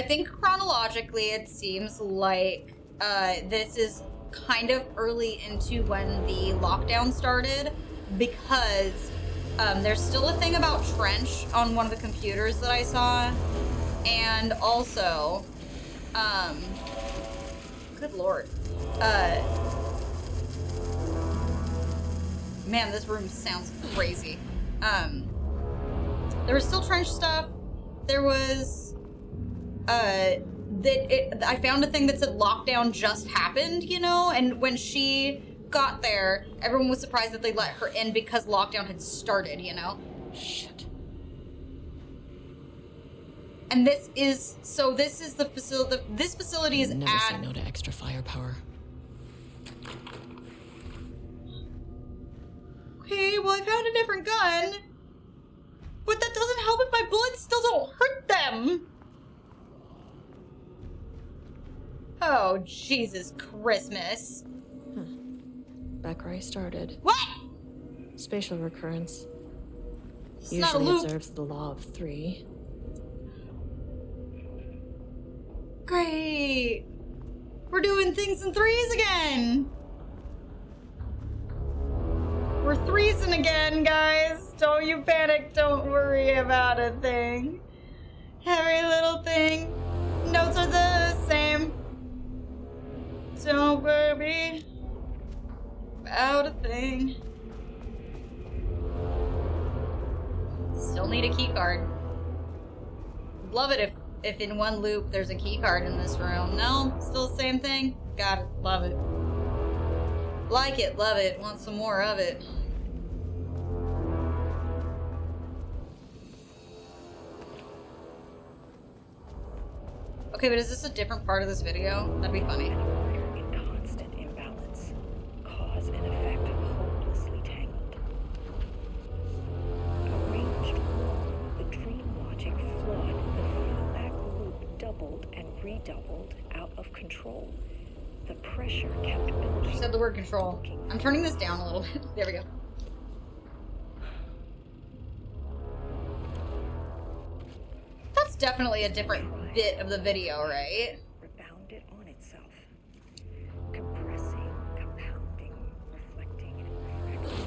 think chronologically it seems like this is kind of early into when the lockdown started, because there's still a thing about Trench on one of the computers that I saw, and also good lord, man, this room sounds crazy. There was still Trench stuff. There was, I found a thing that said lockdown just happened, you know? And when she got there, everyone was surprised that they let her in because lockdown had started, you know? Shit. And this is the facility, this facility is Never say no to extra firepower. Okay, well, I found a different gun. But that doesn't help if my bullets still don't hurt them. Oh, Jesus Christmas. Back where I started. What? Spatial recurrence. It's Usually not a loop. observes the law of 3. Great. We're doing things in 3s again. We're 3sing again, guys. Don't you panic. Don't worry about a thing. Every little thing. Notes are the same. Don't worry about a thing. Still need a key card. Love it if in one loop there's a key card in this room. No, still the same thing. Got it. Love it. Like it. Love it. Want some more of it. Okay, but is this a different part of this video? That'd be funny. In constant imbalance. Cause and effect hopelessly tangled. Arranged wrong, the dream logic flawed, the feedback loop doubled and redoubled, out of control. The pressure kept building. She said the word control. I'm turning this down a little bit. There we go. That's definitely a different bit of the video, right? Rebounded on itself. Compressing, compounding, reflecting, and refracting.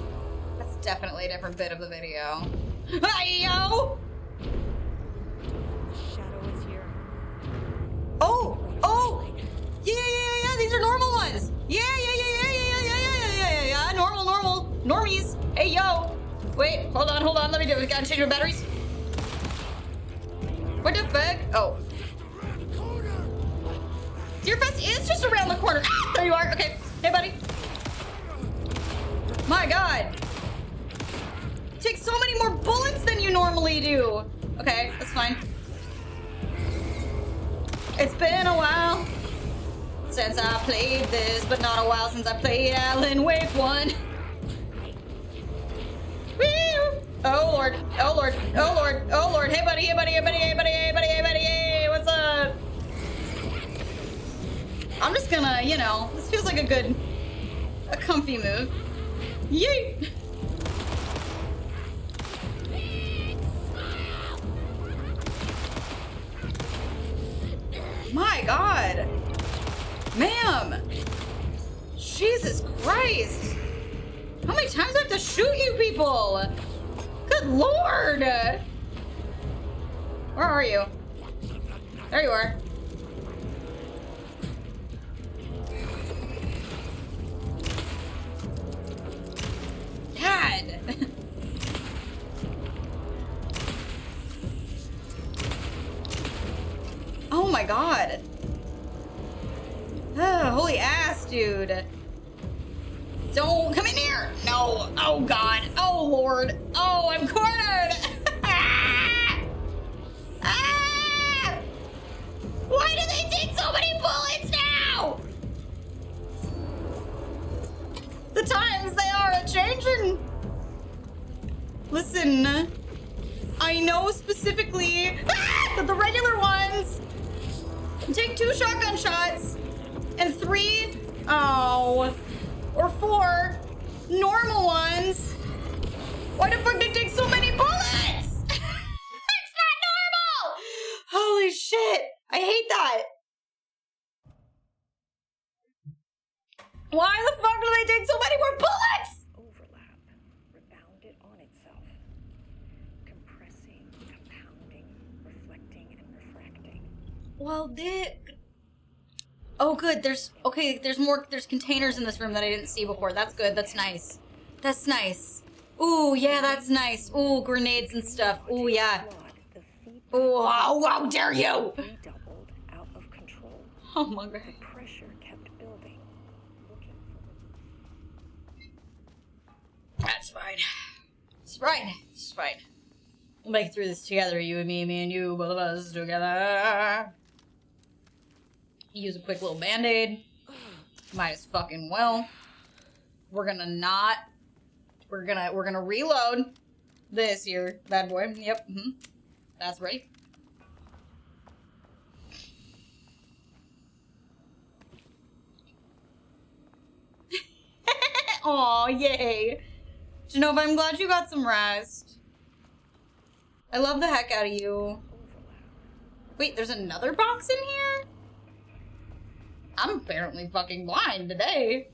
That's definitely a different bit of the video. Hi-yo! Shadow is here. Oh! Oh! Yeah, these are normal ones! Yeah, normal. Normies. Hey, yo! Wait, hold on, let me do it. Gotta change my batteries. What the fuck? Oh. Deerfest is just around the corner. Ah, there you are. Okay. Hey, buddy. My God. You take so many more bullets than you normally do. Okay, that's fine. It's been a while since I played this, but not a while since I played Alan Wake 1. Woo! Oh Lord, oh Lord, oh Lord, oh Lord. Hey buddy, hey, what's up? I'm just gonna, you know, this feels like a comfy move. Yeet! My God. Ma'am. Jesus Christ. How many times do I have to shoot you people? Good Lord. Where are you? There you are. God. Oh my God. Holy ass, dude. Don't come in here. No. Oh God. Oh Lord. Oh, I'm cornered. Ah! Why do they take so many bullets now? The times they are a-changing. Listen, I know specifically that the regular ones take 2 shotgun shots and 3, or 4 normal ones. Why the fuck did they take so many bullets? That's not normal! Holy shit, I hate that. Why the fuck do they take so many more bullets? Overlap, rebounded on itself. Compressing, compounding, reflecting, and refracting. Well, oh, good. There's more. There's containers in this room that I didn't see before. That's good. That's nice. That's nice. Ooh, yeah, that's nice. Ooh, grenades and stuff. Ooh, yeah. Ooh, how dare you! Redoubled, out of control. Oh my God. The pressure kept building. That's fine. It's fine. It's fine. We'll make it through this together, you and me and you, both of us together. Use a quick little band-aid. Might as fucking well. We're gonna reload this here bad boy. Yep. That's ready. Aw, yay. Genova, I'm glad you got some rest. I love the heck out of you. Wait, there's another box in here? I'm apparently fucking blind today.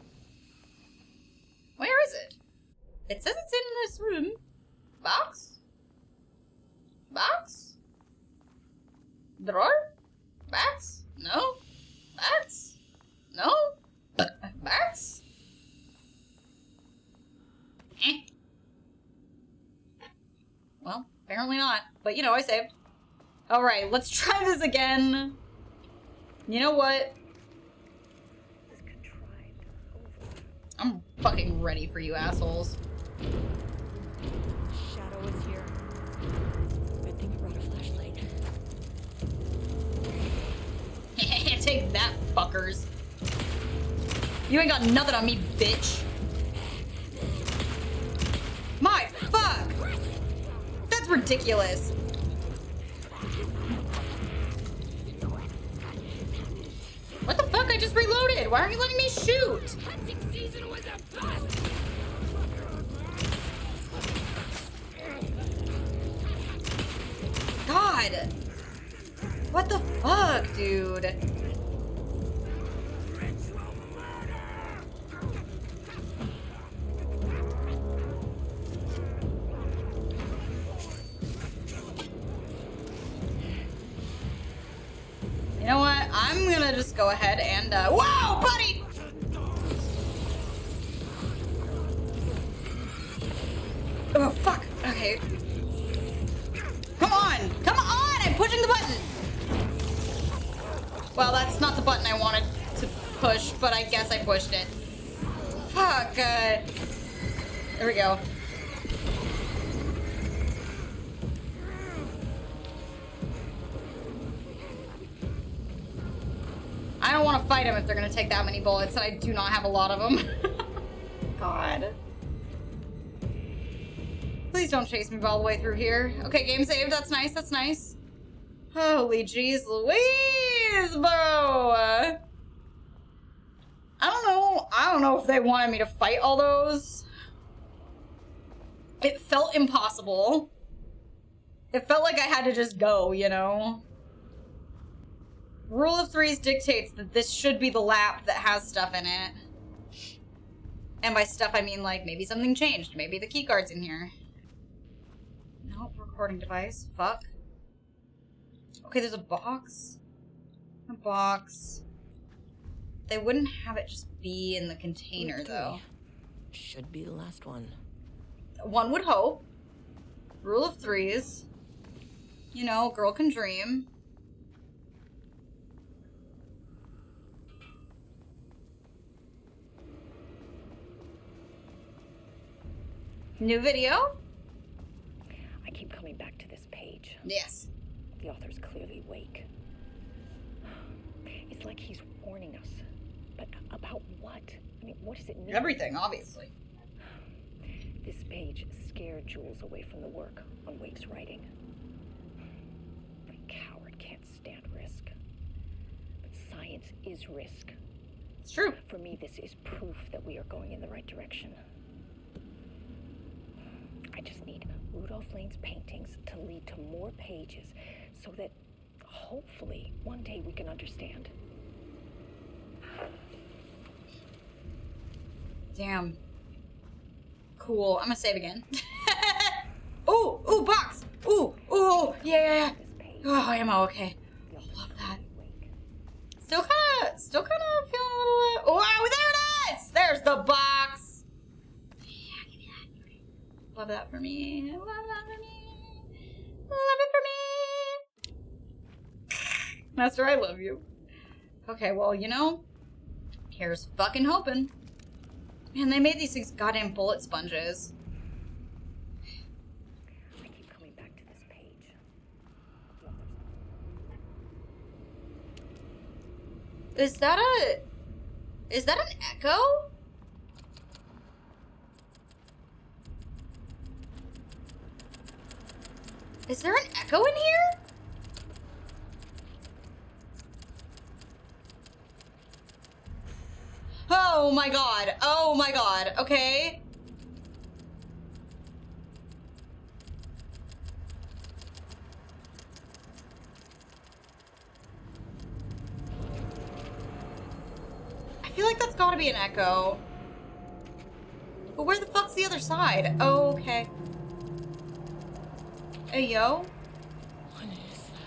Where is it? It says it's in this room. Box? Box? Drawer? Box? No? Box? No? Box? Eh. Well, apparently not. But you know, I saved. Alright, let's try this again. You know what? I'm fucking ready for you assholes. Shadow is here. Good thing I brought a flashlight. Take that, fuckers. You ain't got nothing on me, bitch. My fuck! That's ridiculous. What the fuck? I just reloaded. Why aren't you letting me shoot? God. What the fuck, dude? You know what? I'm gonna just go ahead and, whoa, buddy! Oh, fuck. Okay. Come on! Come on! I'm pushing the button! Well, that's not the button I wanted to push, but I guess I pushed it. Fuck, there we go. I don't want to fight them if they're going to take that many bullets, and I do not have a lot of them. God. Please don't chase me all the way through here. Okay, game saved. That's nice. That's nice. Holy jeez Louise, bro. I don't know. I don't know if they wanted me to fight all those. It felt impossible. It felt like I had to just go, you know? Rule of Threes dictates that this should be the lap that has stuff in it. And by stuff, I mean, like, maybe something changed. Maybe the keycard's in here. Nope, recording device. Fuck. Okay, there's a box. A box. They wouldn't have it just be in the container, though. Should be the last one. One would hope. Rule of Threes. You know, girl can dream. New video? I keep coming back to this page. Yes. The author's clearly awake. It's like he's warning us. But about what? I mean, what does it mean? Everything, obviously. This page scared Jules away from the work on Wake's writing. A coward can't stand risk. But science is risk. It's true. For me, this is proof that we are going in the right direction. I just need Rudolph Lane's paintings to lead to more pages so that hopefully one day we can understand. Damn. Cool. I'm gonna save again. Ooh, ooh, box. Ooh, ooh, yeah. Oh, ammo. Okay. Love that. Still kind of feeling a little. Oh, there it is. There's the box. Yeah, give me that. Okay. Love that for me. Love that for me. Love it for me. Master, I love you. Okay, well, you know, here's fucking hoping. Man, they made these things goddamn bullet sponges. I keep coming back to this page. Is that an echo? Is there an echo in here? Oh my god. Oh my god. Okay. I feel like that's gotta be an echo. But where the fuck's the other side? Oh, okay. Hey, yo. What is that?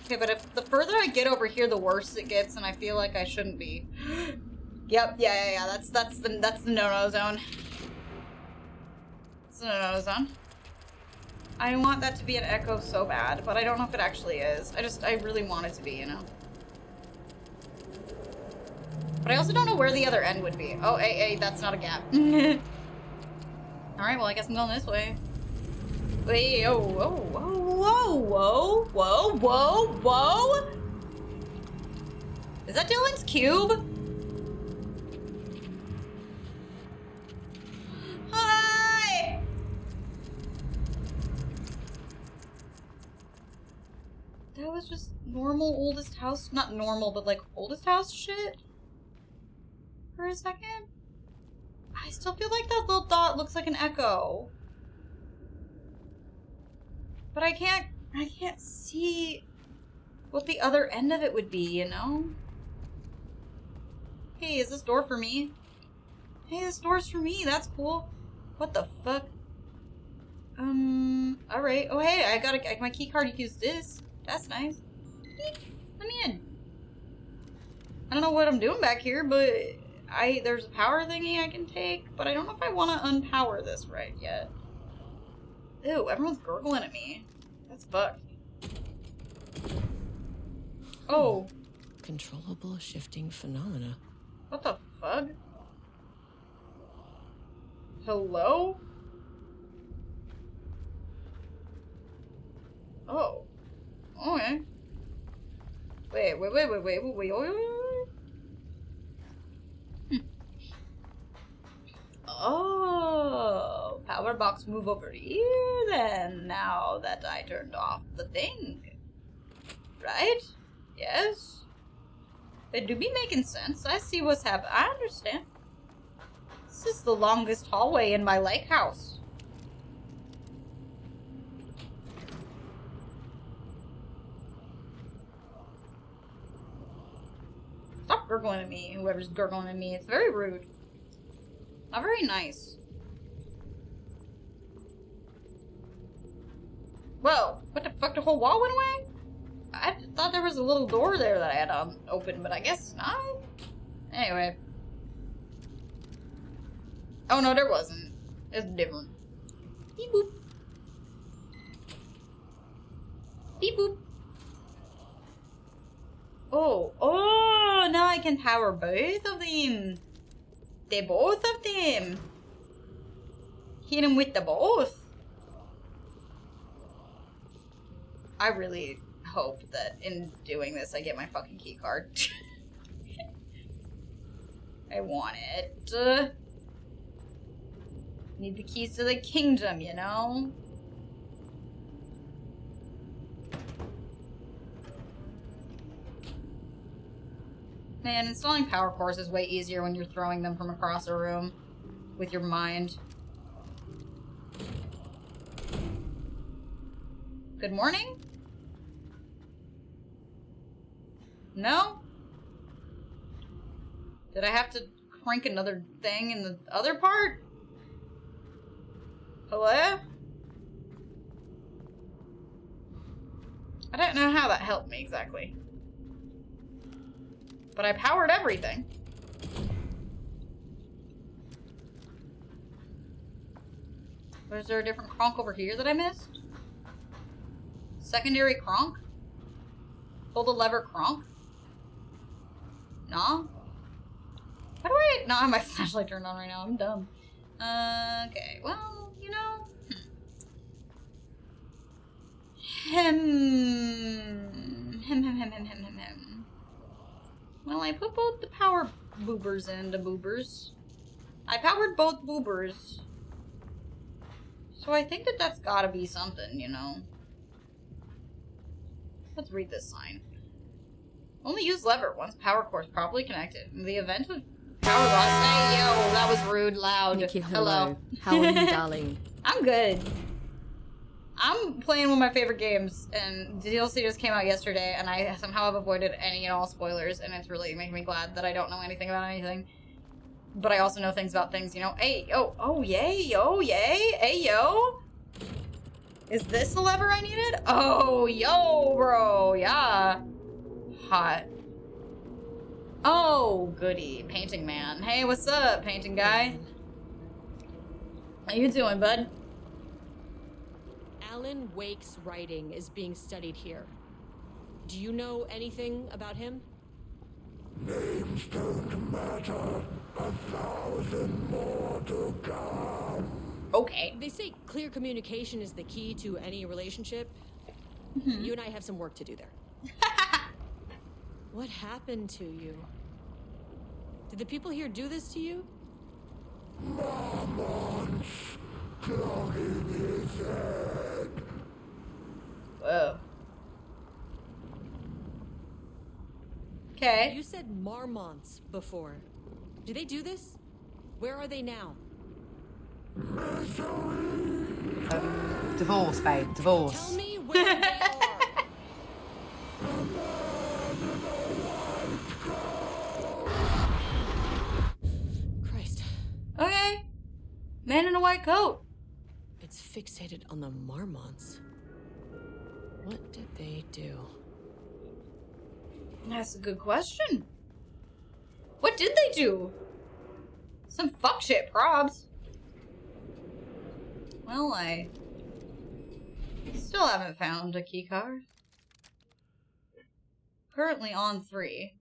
Okay, but if the further I get over here, the worse it gets, and I feel like I shouldn't be. Yep, yeah. That's the no-no zone. It's the no-no zone. I want that to be an echo so bad, but I don't know if it actually is. I really want it to be, you know? But I also don't know where the other end would be. Oh, hey, that's not a gap. Alright, well, I guess I'm going this way. Wait, whoa. Is that Dylan's cube? Hi! That was just normal oldest house, not normal, but like oldest house shit? For a second? I still feel like that little dot looks like an echo. But I can't see what the other end of it would be, you know? Hey, is this door for me? Hey, this door's for me, that's cool. What the fuck? Alright. Oh, hey, I got my key card, you can use this. That's nice. Let me in. I don't know what I'm doing back here, but there's a power thingy I can take, but I don't know if I want to unpower this right yet. Ew, everyone's gurgling at me. That's fucked. Oh. Controllable shifting phenomena. What the fuck? Hello? Oh. Okay. Wait. Oh, power box move over here then, now that I turned off the thing. Right? Yes? It do be making sense. I see what's happening. I understand. This is the longest hallway in my lake house. Stop gurgling at me, whoever's gurgling at me. It's very rude. Not very nice. Whoa, what the fuck? The whole wall went away? I thought there was a little door there that I had open, but I guess not. Anyway. Oh no, there wasn't. It's different. Beep boop. Beep boop. Oh, now I can power both of them. They both of them. Hit him with the both. I really hope that in doing this I get my fucking key card. I want it. Need the keys to the kingdom, you know? Man, installing power cores is way easier when you're throwing them from across a room with your mind. Good morning? No? Did I have to crank another thing in the other part? Hello? I don't know how that helped me exactly. But I powered everything. Was there a different cronk over here that I missed? Secondary cronk? Pull the lever cronk? Nah? How do I not have my flashlight turned on right now? I'm dumb. Okay, well, you know. Well, I put both the power boobers into boobers. I powered both boobers. So I think that that's gotta be something, you know? Let's read this sign. Only use lever once power core is properly connected. In the event of power loss... Hey, yo, that was rude, loud. Niki, hello. How are you, darling? I'm good. I'm playing one of my favorite games, and the DLC just came out yesterday, and I somehow have avoided any and all spoilers, and it's really making me glad that I don't know anything about anything. But I also know things about things, you know? Hey, yo, oh, yay, yo, yay, hey, yo. Is this the lever I needed? Oh, yo, bro, yeah. Hot. Oh, goody, painting man. Hey, what's up, painting guy? How you doing, bud? Alan Wake's writing is being studied here. Do you know anything about him? Names don't matter. 1,000 more to come. Okay. They say clear communication is the key to any relationship. You and I have some work to do there. What happened to you? Did the people here do this to you? Marmots clogging his head. Whoa. Okay. You said marmots before. Do they do this? Where are they now? Divorce, babe. Divorce. Tell me where they are. Christ. Okay. Man in a white coat. It's fixated on the marmots. What did they do? That's a good question. What did they do? Some fuck shit, probs. Well, I still haven't found a keycard. Currently on 3.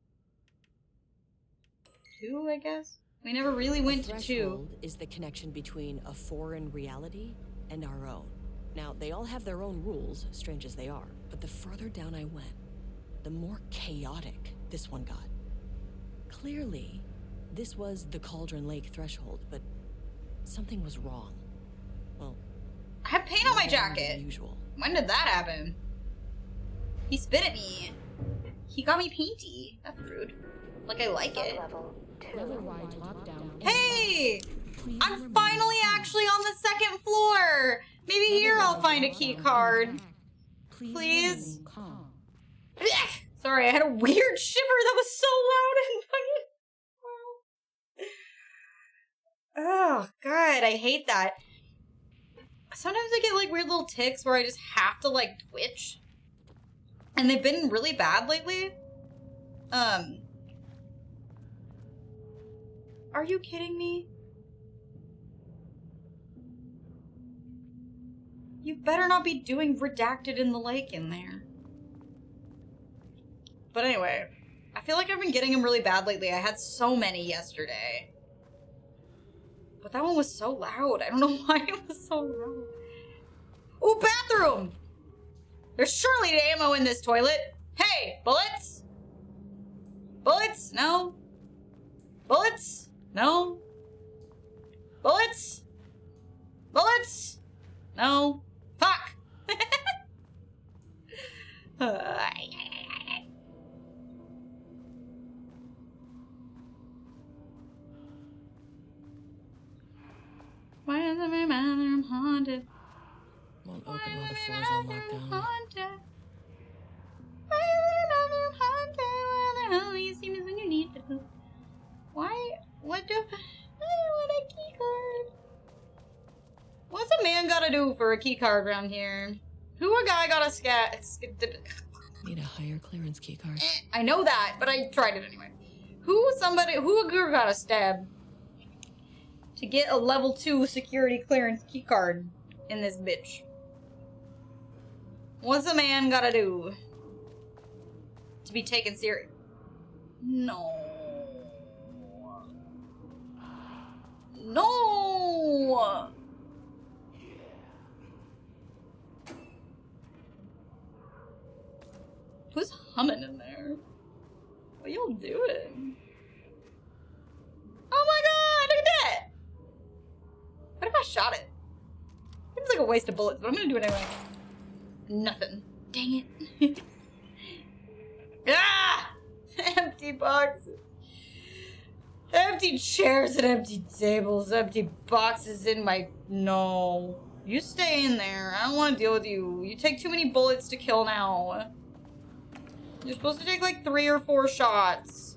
2, I guess? We never really went to 2. Threshold is the connection between a foreign reality and our own. Now, they all have their own rules, strange as they are, but the further down I went, the more chaotic this one got. Clearly, this was the Cauldron Lake threshold, but something was wrong. Well, I have paint on my jacket. Unusual. When did that happen? He spit at me. He got me painty. That's rude. Like, I like it. Hey! I'm finally actually on the 2nd floor! Maybe here I'll find a key card. Please? Sorry, I had a weird shiver that was so loud and funny. Oh, God, I hate that. Sometimes I get, like, weird little tics where I just have to, like, twitch. And they've been really bad lately. Are you kidding me? You better not be doing redacted in the lake in there. But anyway, I feel like I've been getting them really bad lately. I had so many yesterday. But that one was so loud. I don't know why it was so loud. Ooh, bathroom! There's surely ammo in this toilet. Hey, bullets? Bullets? No. Bullets? No. Bullets? Bullets? No. Fuck! Why is my bathroom haunted? Won't open while the floor's on lockdown. Haunted. Why is my bathroom haunted? Where the hell you see me when you need to poop? Why? What do I want a key card? What's a man gotta do for a key card around here? Who a guy got a scat? Need a higher clearance keycard. I know that, but I tried it anyway. Who a girl got a stab to get a level 2 security clearance key card in this bitch? What's a man gotta do to be taken serious? No. No! Who's humming in there? What y'all doing? Oh my god, look at that! I shot it? Seems like a waste of bullets, but I'm gonna do it anyway. Nothing. Dang it. Ah! Empty boxes. Empty chairs and empty tables. Empty boxes in my... No. You stay in there. I don't want to deal with you. You take too many bullets to kill now. You're supposed to take like 3 or 4 shots.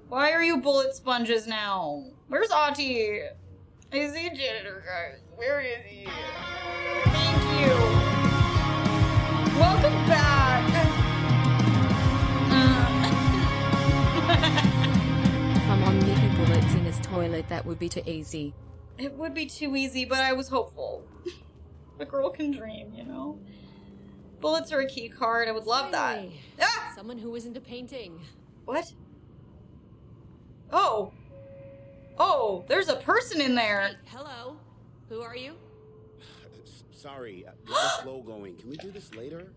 Why are you bullet sponges now? Where's Auntie? I see janitor, guys. Where is he? Thank you. Welcome back. Come on, Mickey, bullets in his toilet, that would be too easy. It would be too easy, but I was hopeful. A girl can dream, you know? Bullets are a key card. I would love that. Ah! Someone who isn't a painting. What? Oh. Oh, there's a person in there. Hey, hello. Who are you? Sorry, we're slow going. Can we do this later?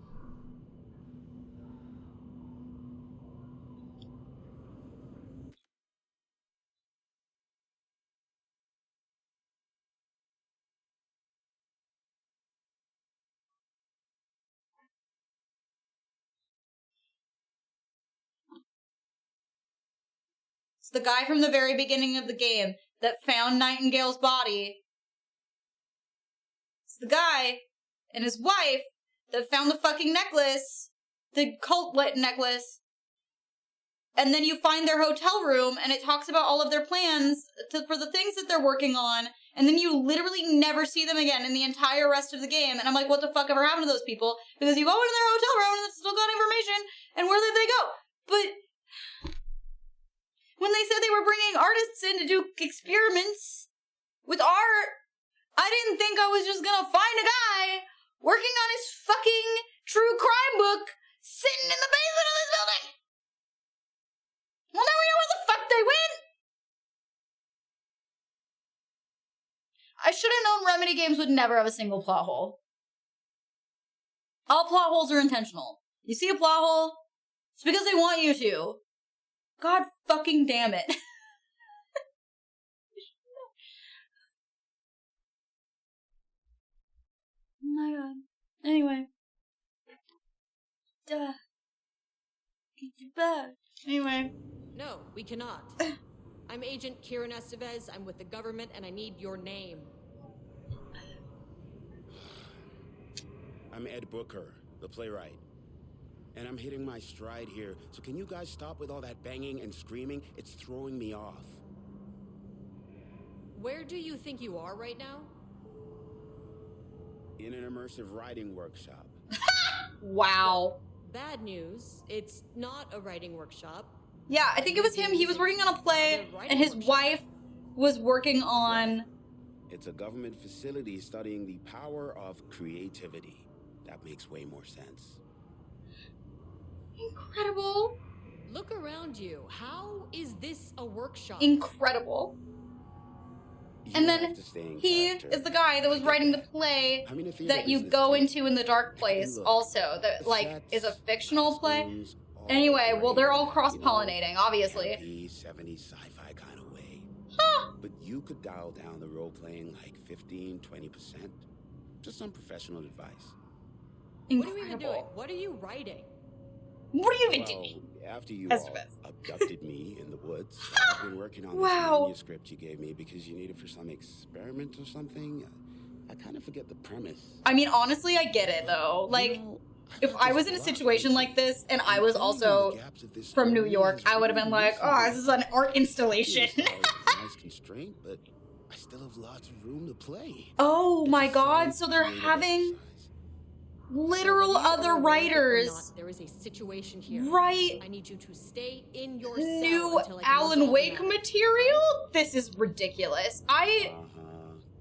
It's the guy from the very beginning of the game that found Nightingale's body. It's the guy and his wife that found the fucking necklace, the cult-lit necklace. And then you find their hotel room and it talks about all of their plans for the things that they're working on. And then you literally never see them again in the entire rest of the game. And I'm like, what the fuck ever happened to those people? Because you go into their hotel room and it's still got information. And where did they go? But when they said they were bringing artists in to do experiments with art, I didn't think I was just gonna find a guy working on his fucking true crime book sitting in the basement of this building. Well, now we know where the fuck they went. I should have known Remedy games would never have a single plot hole. All plot holes are intentional. You see a plot hole, it's because they want you to. God fucking damn it. Oh my god. Anyway. Duh. Get you back. Anyway. No, we cannot. I'm Agent Kieran Estevez. I'm with the government and I need your name. I'm Ed Booker, the playwright. And I'm hitting my stride here, so can you guys stop with all that banging and screaming? It's throwing me off. Where do you think you are right now? In an immersive writing workshop. Wow. Bad news. It's not a writing workshop. Yeah, I think it was him. He was working on a play, and his wife was working on... It's a government facility studying the power of creativity. That makes way more sense. Incredible. Look around you. How is this a workshop? Incredible. And then he is the guy that was writing the play that you go into in the dark place also, that like is a fictional play. Anyway, well, they're all cross-pollinating, obviously. 70s sci-fi kind of way. But you could dial down the role-playing like 15-20%. Just some professional advice. What are you even doing? What are you writing? What are you even doing? After you all abducted me in the woods, I've been working on this manuscript you gave me because you need it for some experiment or something. I kind of forget the premise. I mean, honestly, I get it, though. Like, if I was in a situation like this, and I was also from New York, I would have been like, oh, this is an art installation. Nice constraint, but I still have lots of room to play. Oh my god, so they're having literal other writers. There is a situation here. Right. I need you to stay in your cell New until I can Alan resolve Wake the matter. material? This is ridiculous. I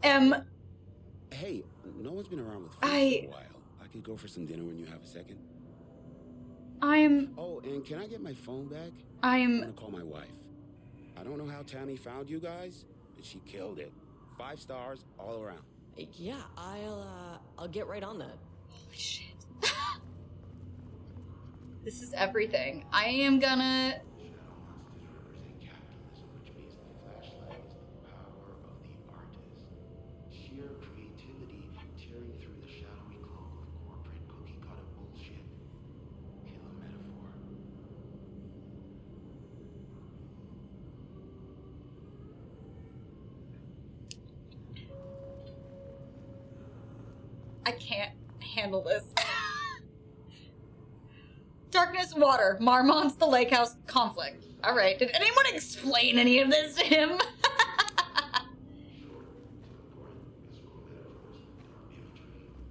am... Hey, no one's been around with food for a while. I could go for some dinner when you have a second. Oh, and can I get my phone back? I'm gonna call my wife. I don't know how Tammy found you guys, but she killed it. 5 stars all around. Yeah, I'll get right on that. Holy shit. This is everything. I am gonna... Sheer I can't handle this. Darkness, water, Marmont's, the lake house, conflict. Alright, did anyone explain any of this to him?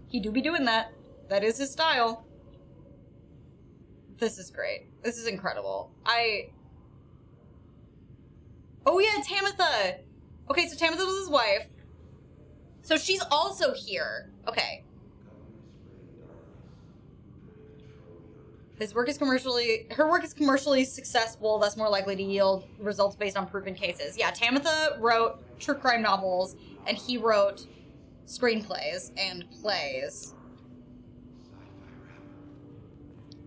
He do be doing that. That is his style. This is great. This is incredible. Oh yeah, Tamitha! Okay, so Tamitha was his wife. So she's also here. Okay. Her work is commercially successful, thus more likely to yield results based on proven cases. Yeah, Tamitha wrote true crime novels, and he wrote screenplays and plays.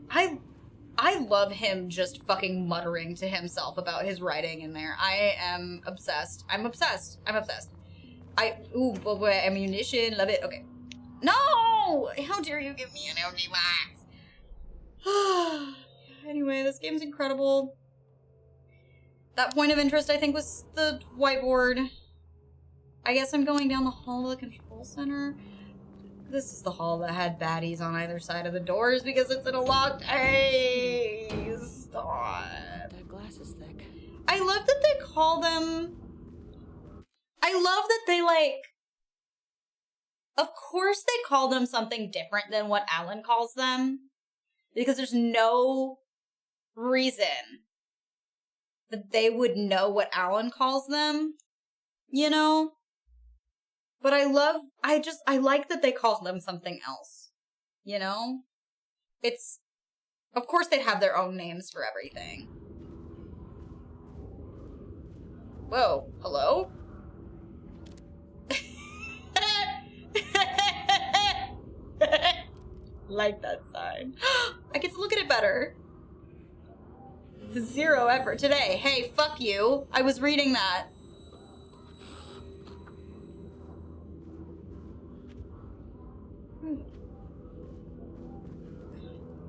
I love him just fucking muttering to himself about his writing in there. I am obsessed. I'm obsessed. Ooh, boy, ammunition, love it. Okay. No! How dare you give me an empty box? Anyway, this game's incredible. That point of interest, I think, was the whiteboard. I guess I'm going down the hall to the control center. This is the hall that had baddies on either side of the doors because it's in a locked... Hey, stop. That glass is thick. I love that they call them... I love that they, like... Of course they call them something different than what Alan calls them. Because there's no reason that they would know what Alan calls them. You know? But I like that they call them something else. You know? It's... Of course they'd have their own names for everything. Whoa, hello? Like that sign. I get to look at it better. It's 0 effort today. Hey, fuck you. I was reading that.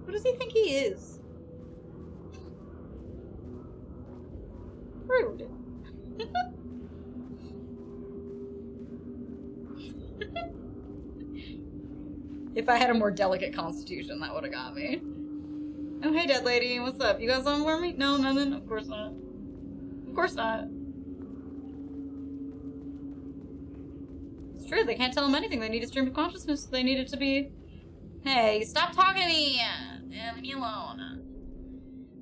Who does he think he is? Rude. If I had a more delicate constitution, that would have got me. Oh, hey, dead lady. What's up? You got something for me? No, nothing? Of course not. Of course not. It's true. They can't tell him anything. They need a stream of consciousness. They need it to be... Hey, stop talking to me! Leave me alone.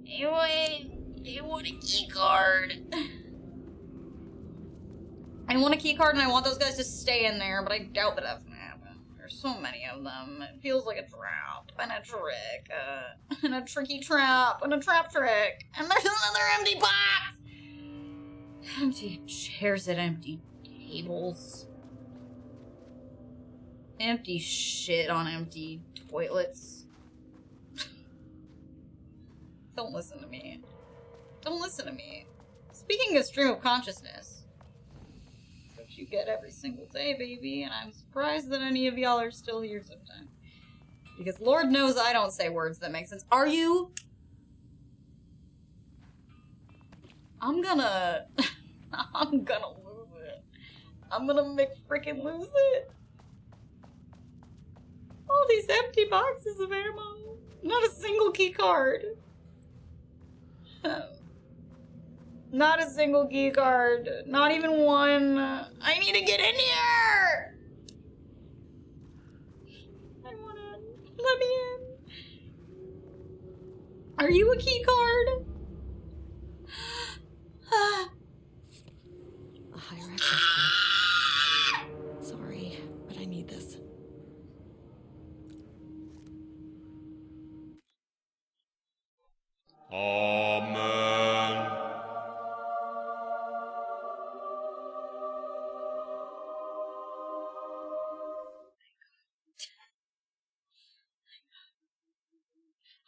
You want a key card. I want a key card and I want those guys to stay in there, but I doubt that that's gonna happen. There's so many of them. It feels like a trap and a trick. And a tricky trap and a trap trick. And there's another empty box! Empty chairs and empty tables. Empty shit on empty toilets. Don't listen to me. Don't listen to me. Speaking of stream of consciousness, which you get every single day, baby, and I'm surprised that any of y'all are still here sometimes. Because Lord knows I don't say words that make sense. Are you? I'm gonna lose it. I'm gonna McFrickin' lose it. All these empty boxes of ammo. Not a single key card. Not a single key card. Not even one. I need to get in here! I wanna... Let me in. Are you a key card? A higher access code. Sorry, but I need this. Amen.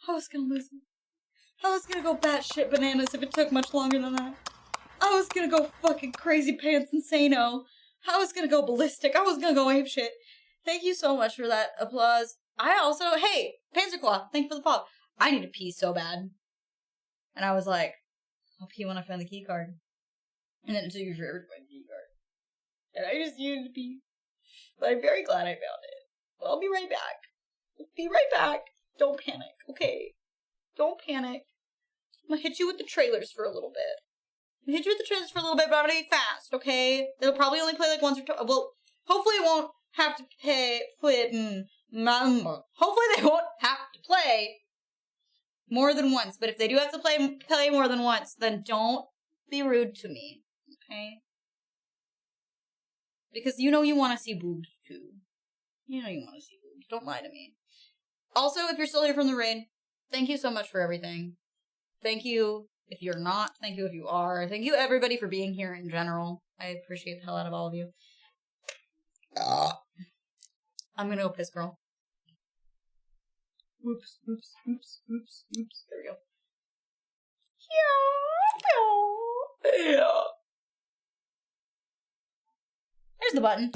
I was gonna lose it. I was gonna go batshit bananas if it took much longer than that. I was gonna go fucking crazy pants insano. I was gonna go ballistic. I was gonna go apeshit. Thank you so much for that applause. I also, hey, Panzerclaw, thank you for the follow. I need to pee so bad. And I was like, I'll pee when I find the key card. And then it took you forever to find the key card. And I just needed to pee. But I'm very glad I found it. I'll be right back. Be right back. Don't panic, okay? Don't panic. I'm gonna hit you with the trailers for a little bit. But I'm gonna be fast, okay? They'll probably only play like once or twice. Well, hopefully it won't have to hopefully they won't have to play more than once. But if they do have to play more than once, then don't be rude to me, okay? Because you know you want to see boobs too. You know you want to see boobs. Don't lie to me. Also, if you're still here from the raid, thank you so much for everything. Thank you if you're not. Thank you if you are. Thank you everybody for being here in general. I appreciate the hell out of all of you. I'm gonna go piss, girl. Oops. There we go. Yeah. There's the button.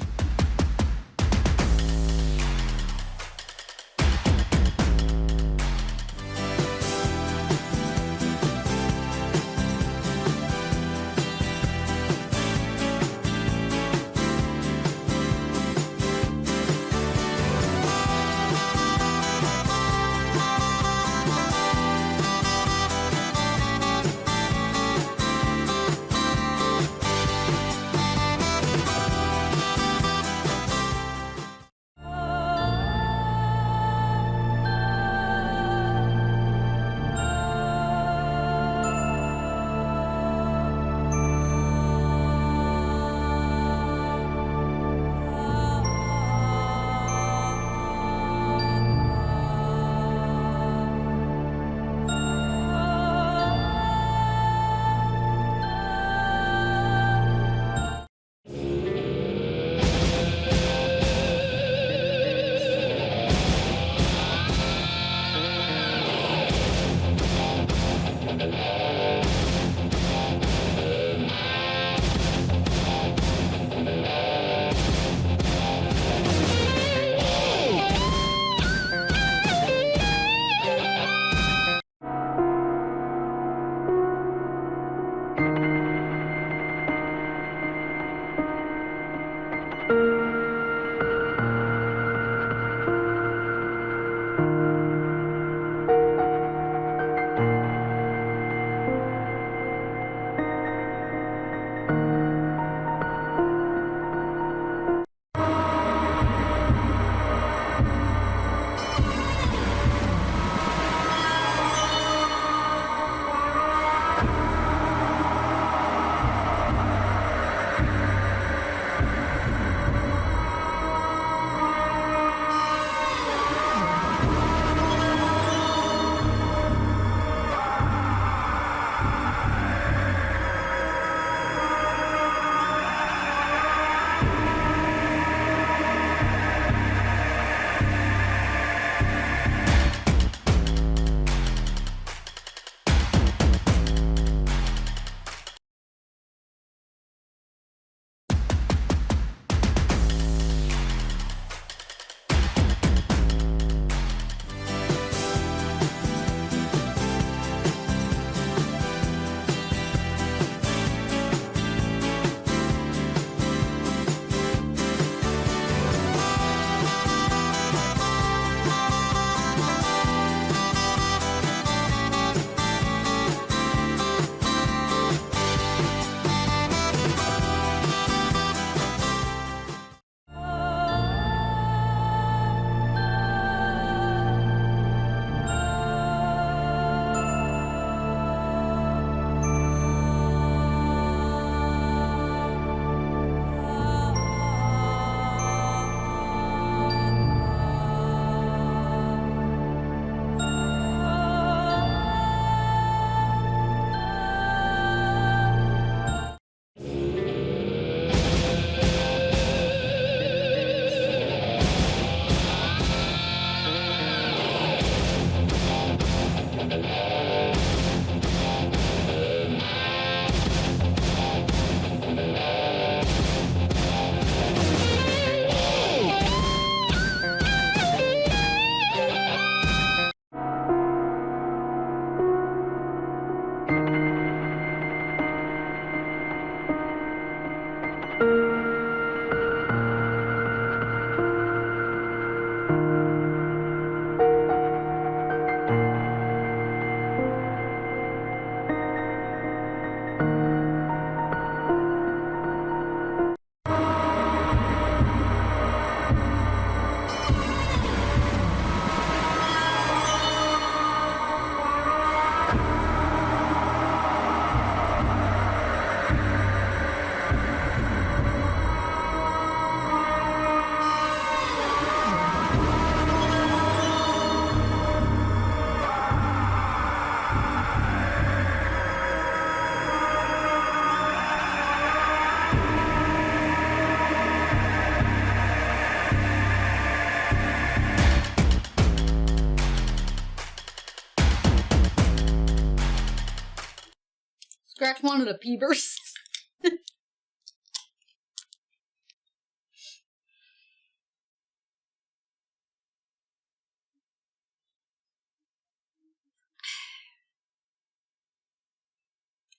Scratch wanted a pee burst.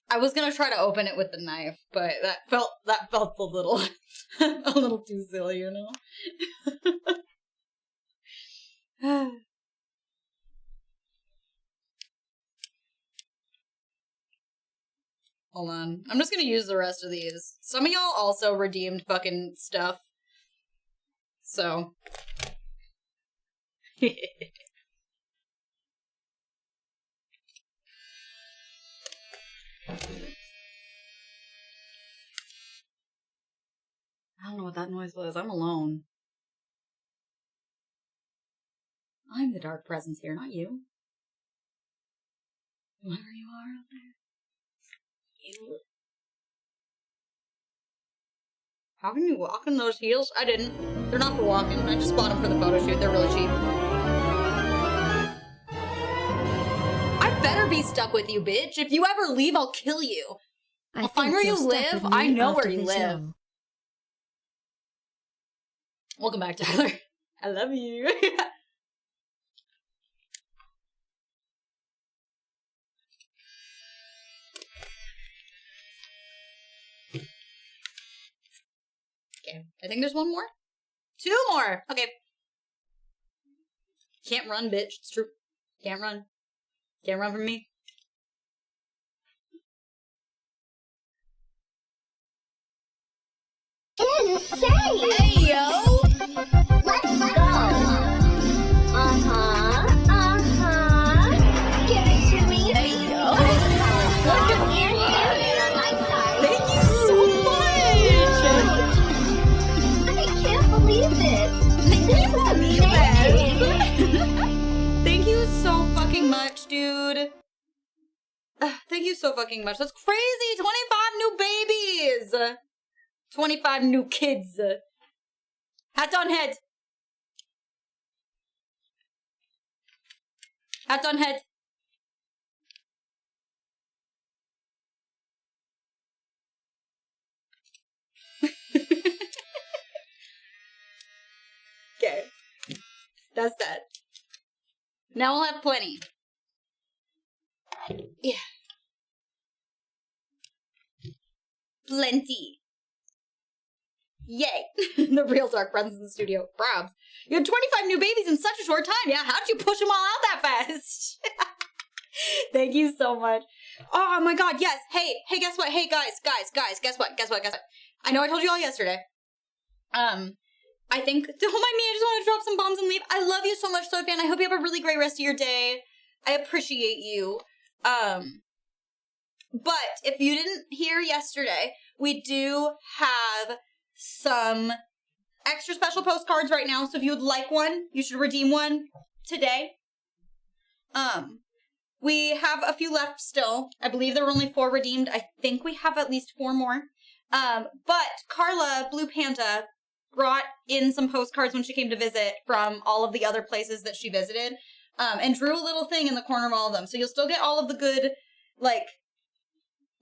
I was gonna try to open it with the knife, but that felt a little a little too silly, you know? Hold on. I'm just gonna use the rest of these. Some of y'all also redeemed fucking stuff. So. I don't know what that noise was. I'm alone. I'm the dark presence here, not you. Whoever you are out there. You. How can you walk in those heels? I didn't. They're not for walking. I just bought them for the photo shoot. They're really cheap. I better be stuck with you, bitch. If you ever leave, I'll kill you. I'll find where you live. I know where you live. Welcome back, Tyler. I love you. Okay, I think there's one more. 2 more. Okay. Can't run, bitch. It's true. Can't run. Can't run from me. Insane! Hey, yo! Let's go! Give it to me! Hey, yo! Thank you so much! I can't believe this! Thank you so fucking much, dude. Thank you so fucking much. That's crazy! 25 new babies! 25 new kids. Hat on head. Hat on head. Okay. That's that. Now we'll have plenty. Yeah. Plenty. Yay. The real dark presence in the studio. Probs. You had 25 new babies in such a short time. Yeah, how'd you push them all out that fast? Thank you so much. Oh my god, yes. Hey, guess what? Hey, guys, guess what? I know I told you all yesterday. I think, don't mind me, I just want to drop some bombs and leave. I love you so much, Soda Fan. I hope you have a really great rest of your day. I appreciate you. But if you didn't hear yesterday, we do have some extra special postcards right now. So if you would like one, you should redeem one today. We have a few left still. I believe there were only 4 redeemed. I think we have at least 4 more. But Carla, Blue Panda, brought in some postcards when she came to visit from all of the other places that she visited, and drew a little thing in the corner of all of them. So you'll still get all of the good, like,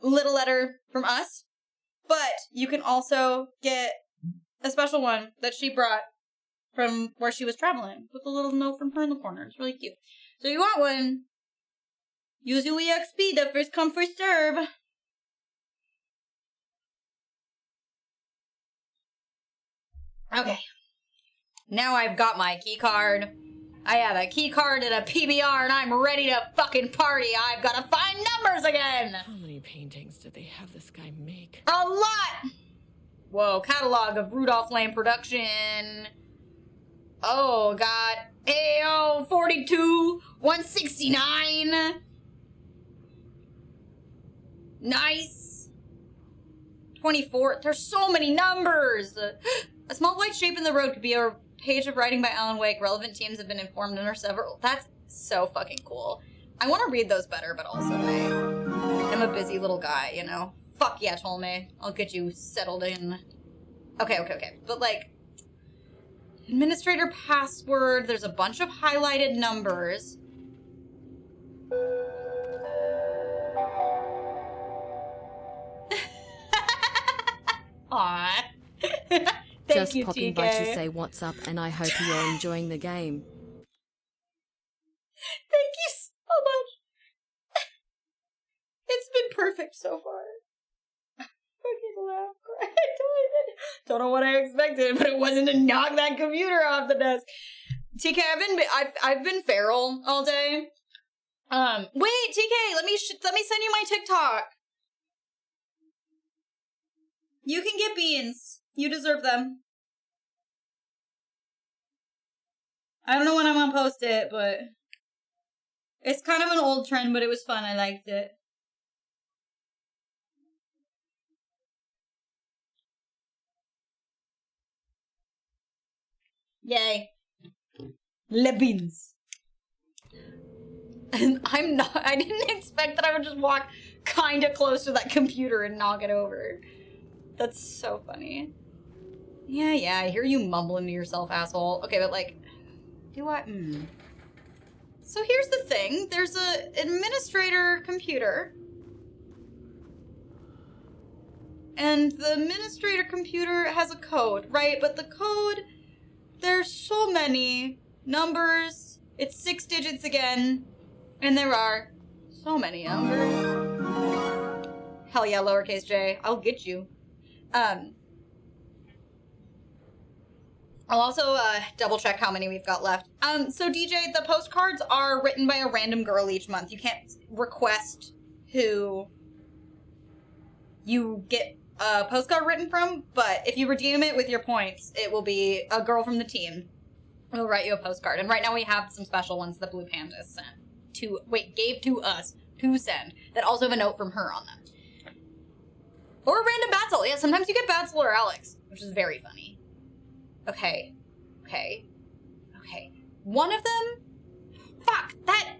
little letter from us, but you can also get a special one that she brought from where she was traveling with a little note from her in the corner. It's really cute. So if you want one, use your EXP, the first come, first serve. Okay. Now I've got my key card. I have a key card and a PBR and I'm ready to fucking party. I've got to find numbers again. How many paintings did they have this guy make? A lot! Whoa, catalog of Rudolph Lane production. Oh, God. Ayo, 42, 169. Nice. 24. There's so many numbers. A small white shape in the road could be a page of writing by Alan Wake. Relevant teams have been informed and are several. That's so fucking cool. I want to read those better, but also I am a busy little guy, you know? Fuck yeah, Tolme. I'll get you settled in. Okay. But, like, administrator password, there's a bunch of highlighted numbers. Just you, popping by to TK. say what's up, and I hope you're enjoying the game. Thank you so much. It's been perfect so far. Fucking laugh, cry. Don't know what I expected, but it wasn't to knock that computer off the desk. TK, I've been feral all day. Wait, TK, let me send you my TikTok. You can get beans. You deserve them. I don't know when I'm gonna post it, but it's kind of an old trend, but it was fun. I liked it. Yay. Le beans. And I didn't expect that I would just walk kind of close to that computer and knock it over. That's so funny. Yeah, I hear you mumbling to yourself, asshole. Okay, but like, do I? So here's the thing. There's a administrator computer. And the administrator computer has a code, right? But the code, there's so many numbers. It's 6 digits again. And there are so many numbers. Hell yeah, lowercase j. I'll get you. I'll also double check how many we've got left. So DJ, the postcards are written by a random girl each month. You can't request who you get a postcard written from, but if you redeem it with your points, it will be a girl from the team who will write you a postcard. And right now we have some special ones that Blue Panda gave to us to send that also have a note from her on them. Or a random Batzel. Yeah, sometimes you get Batzel or Alex, which is very funny. Okay. One of them? Fuck, that...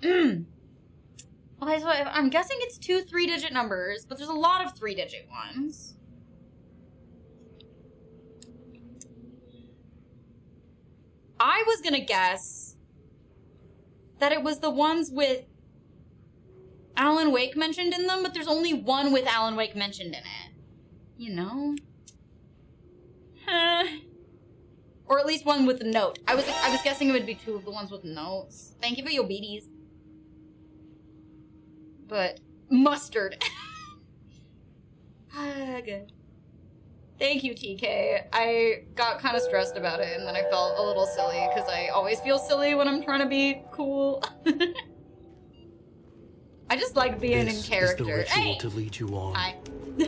Okay, so I'm guessing it's 2 3-digit numbers, but there's a lot of 3-digit ones. I was gonna guess that it was the ones with Alan Wake mentioned in them, but there's only one with Alan Wake mentioned in it. You know? Or at least one with a note. I was guessing it would be 2 of the ones with notes. Thank you for your beaties. But mustard. Good. Thank you, TK. I got kind of stressed about it, and then I felt a little silly because I always feel silly when I'm trying to be cool. I just like being in character. This is the ritual to lead you on. Hi.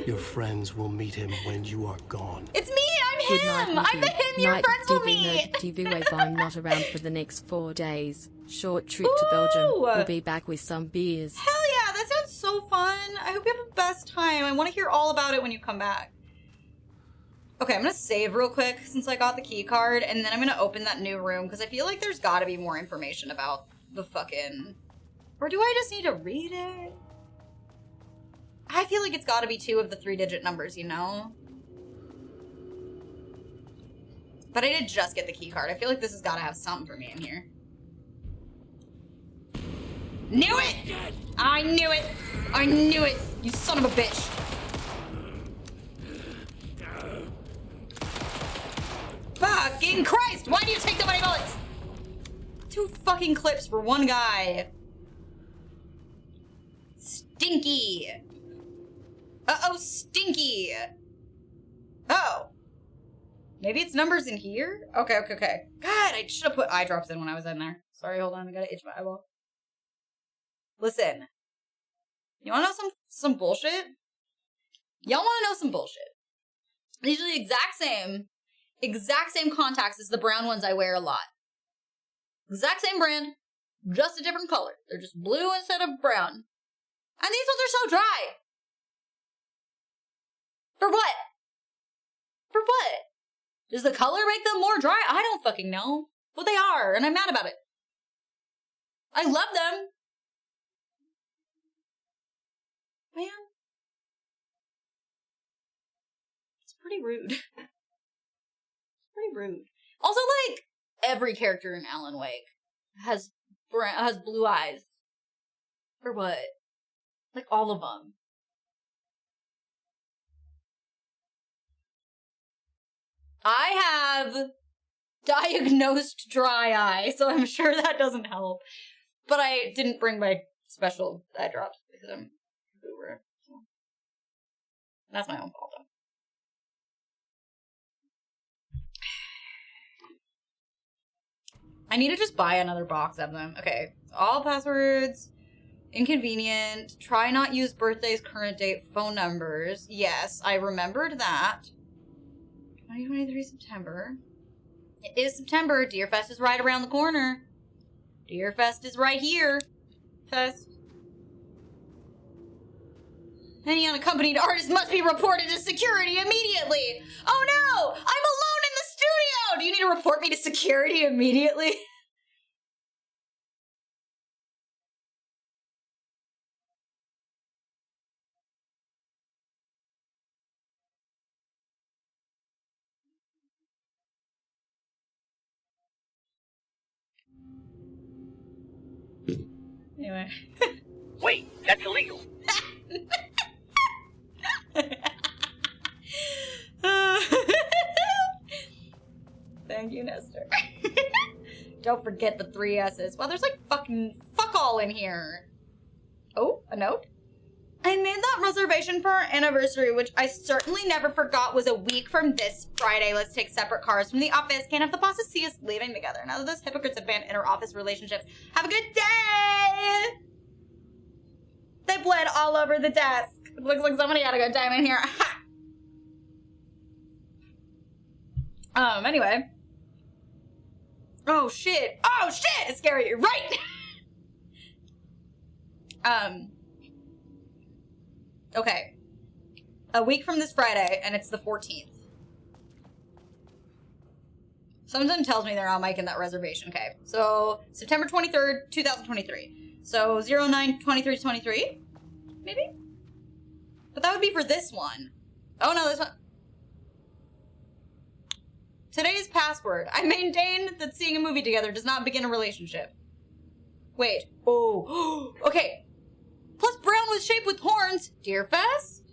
Your friends will meet him when you are gone. It's me! I'm him! I'm the him your friends will meet! TV if I'm not around for the next 4 days. Short trip to Belgium. We'll be back with some beers. Hell yeah, that sounds so fun. I hope you have the best time. I want to hear all about it when you come back. Okay, I'm gonna save real quick since I got the key card, and then I'm gonna open that new room because I feel like there's gotta be more information about the fucking... Or do I just need to read it? I feel like it's gotta be 2 of the 3-digit numbers, you know? But I did just get the key card. I feel like this has gotta have something for me in here. Knew it! I knew it! I knew it! You son of a bitch! Fucking Christ! Why do you take so many bullets? 2 fucking clips for 1 guy. Stinky. Uh-oh, stinky. Oh. Maybe it's numbers in here? Okay. God, I should have put eye drops in when I was in there. Sorry, hold on. I gotta itch my eyeball. Listen. You wanna know some bullshit? Y'all wanna know some bullshit? These are the exact same contacts as the brown ones I wear a lot. Exact same brand, just a different color. They're just blue instead of brown. And these ones are so dry. For what? For what? Does the color make them more dry? I don't fucking know. But they are, and I'm mad about it. I love them. Man. It's pretty rude. Pretty rude. Also, like, every character in Alan Wake has blue eyes. For what? Like, all of them. I have diagnosed dry eye, so I'm sure that doesn't help. But I didn't bring my special eye drops because I'm a goober. So. That's my own fault, though. I need to just buy another box of them. Okay. All passwords. Inconvenient. Try not use birthdays, current date, phone numbers. Yes, I remembered that. 2023 September. It is September. Deerfest is right around the corner. Deerfest is right here. Fest. Any unaccompanied artist must be reported to security immediately. Oh no! I'm alone in the studio! Do you need to report me to security immediately? Anyway. Wait, that's illegal. Thank you, Nestor. Don't forget the 3 S's. Well, there's like fucking fuck all in here. Oh, a note? I made that reservation for our anniversary, which I certainly never forgot was a week from this Friday. Let's take separate cars from the office. Can't have the bosses see us leaving together. Now that those hypocrites have banned inter-office relationships. Have a good day! They bled all over the desk. It looks like somebody had a good time in here. Anyway. Oh, shit. Oh, shit! It's scary. You're right! Okay. A week from this Friday, and it's the 14th. Something tells me they're not making that reservation. Okay. So, September 23rd, 2023. So, 09/23/23? Maybe? But that would be for this one. Oh, no, this one. Today's password. I maintain that seeing a movie together does not begin a relationship. Wait. Oh. Okay. Plus brown with shape with horns. Deerfest?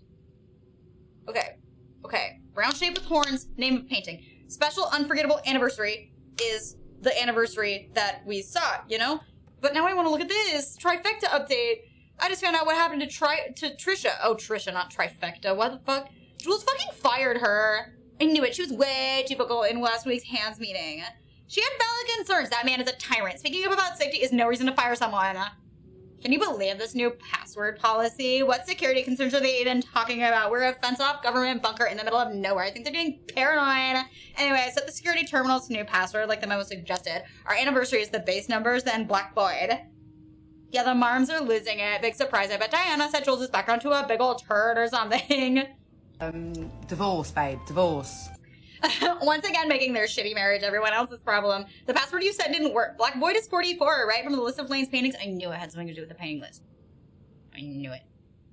Okay. Okay. Brown shape with horns. Name of painting. Special unforgettable anniversary is the anniversary that we saw, you know? But now I want to look at this. Trifecta update. I just found out what happened to Trisha. Oh, Trisha, not Trifecta. What the fuck? Jules fucking fired her. I knew it. She was way too vocal in last week's hands meeting. She had valid concerns. That man is a tyrant. Speaking up about safety is no reason to fire someone. Can you believe this new password policy? What security concerns are they even talking about? We're a fenced-off government bunker in the middle of nowhere. I think they're getting paranoid. Anyway, I set the security terminal's new password like the memo suggested. Our anniversary is the base numbers, then Black Void. Yeah, the Marms are losing it. Big surprise. I bet Diana set Jules' background to a big old turd or something. Divorce, babe. Divorce. Once again, making their shitty marriage everyone else's problem. The password you set didn't work. Black Void is 44, right? From the list of Lane's paintings. I knew it had something to do with the painting list. I knew it.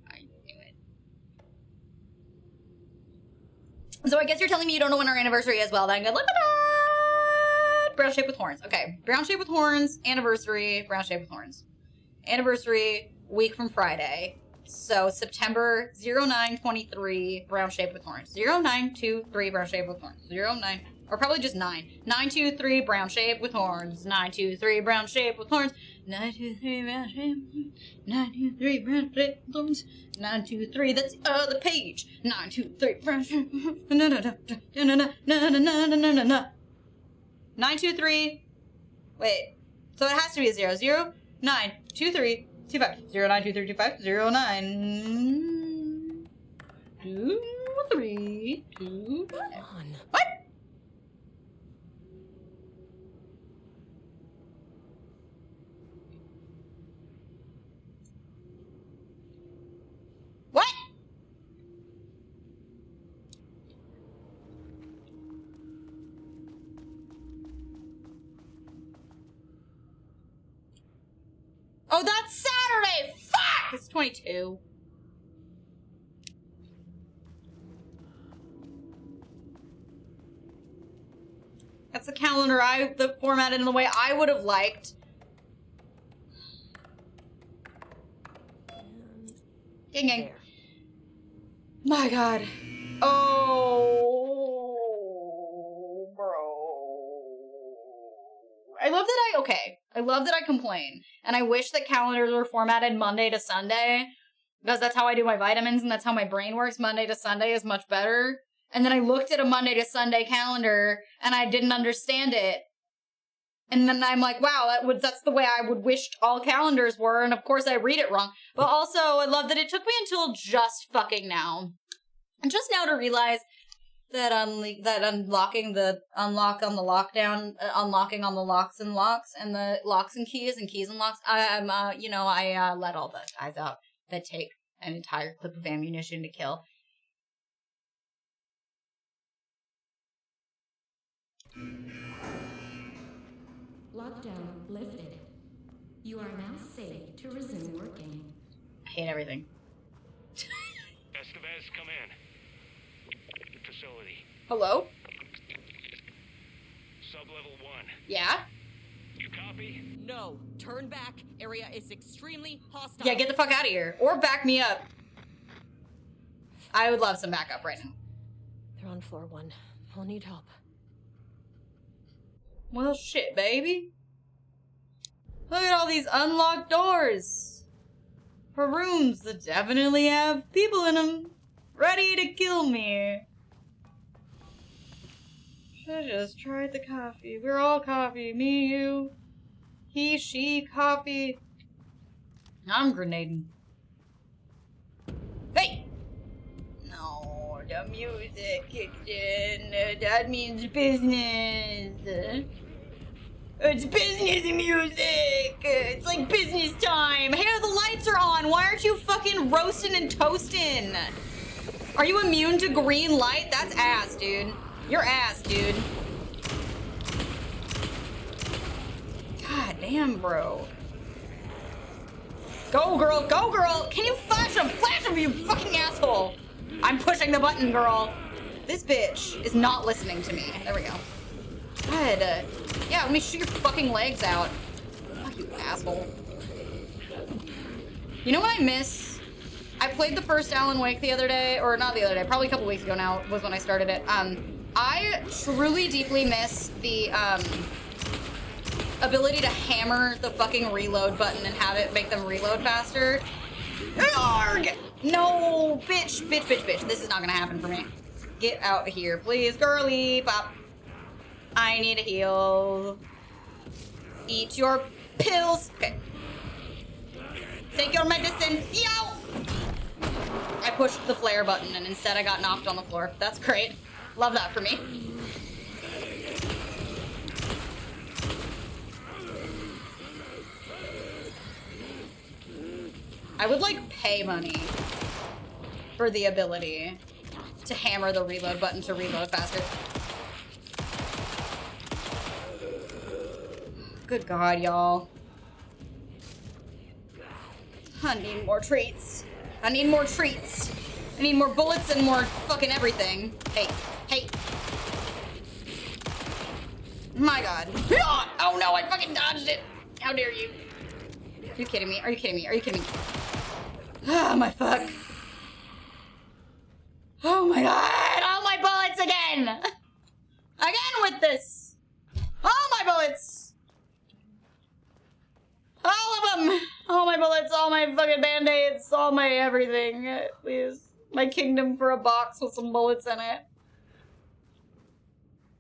I knew it. So I guess you're telling me you don't know when our anniversary is. Well, then good luck with that. Brown shape with horns. Okay. Brown shape with horns. Anniversary. Brown shape with horns. Anniversary. Week from Friday. So September 09/23, brown shape with horns. 0923, brown shape with horns. 09, or probably just 9. 923, brown shape with horns. 923, brown shape with horns. 923, brown shape. 923, brown shape with horns. 923, that's the other page. 923, brown shape. No, no, no, no, no, no, no, no, no, no, no. 923. Wait. So it has to be a 0. 0, 9, 2, 3. 25 09 23 25 09 2 3 2 5. What? What? Oh, that's Saturday! Fuck! It's 22. That's the calendar the formatted in the way I would have liked. Ding ding. My God. Oh. love that I complain. And I wish that calendars were formatted Monday to Sunday, because that's how I do my vitamins and that's how my brain works. Monday to Sunday is much better. And then I looked at a Monday to Sunday calendar and I didn't understand it. And then I'm like, wow, that's the way I would wish all calendars were. And of course I read it wrong. But also, I love that it took me until just fucking now. And just now to realize that unlocking on the lockdown, unlocking on the locks and the locks and keys and locks. I let all the guys out that take an entire clip of ammunition to kill. Lockdown lifted. You are now safe to resume working. I hate everything. Estevez, come in. Facility. Hello? Sub-level 1. Yeah? You copy? No. Turn back. Area is extremely hostile. Yeah, get the fuck out of here. Or back me up. I would love some backup right now. They're on floor 1. I'll need help. Well, shit, baby. Look at all these unlocked doors. For rooms that definitely have people in them. Ready to kill me. Should've just tried the coffee. We're all coffee. Me, you. He, she, coffee. I'm grenading. Hey! No, the music kicked in. That means business. It's business music! It's like business time! Hey, the lights are on! Why aren't you fucking roasting and toasting? Are you immune to green light? That's ass, dude. You're ass, dude. God damn, bro. Go, girl! Go, girl! Can you flash him? Flash him, you fucking asshole! I'm pushing the button, girl. This bitch is not listening to me. There we go. God. Yeah, let me shoot your fucking legs out. Fuck you, asshole. You know what I miss? I played the first Alan Wake the other day, or not the other day, probably a couple weeks ago now was when I started it. I truly deeply miss the ability to hammer the fucking reload button and have it make them reload faster. Arrgh! No, bitch. This is not gonna happen for me. Get out of here, please, girly pop. I need a heal. Eat your pills. Okay. Take your medicine. Yo! I pushed the flare button and instead I got knocked on the floor. That's great. Love that for me. I would like pay money for the ability to hammer the reload button to reload faster. Good God, y'all. I need more treats. I need more treats. I need more bullets and more fucking everything. Hey. My God. Oh no, I fucking dodged it. How dare you? Are you kidding me? Are you kidding me? Are you kidding me? Oh my fuck. Oh my God. All my bullets again. Again with this. All my bullets. All of them. All my bullets, all my fucking band-aids, all my everything. Please. My kingdom for a box with some bullets in it.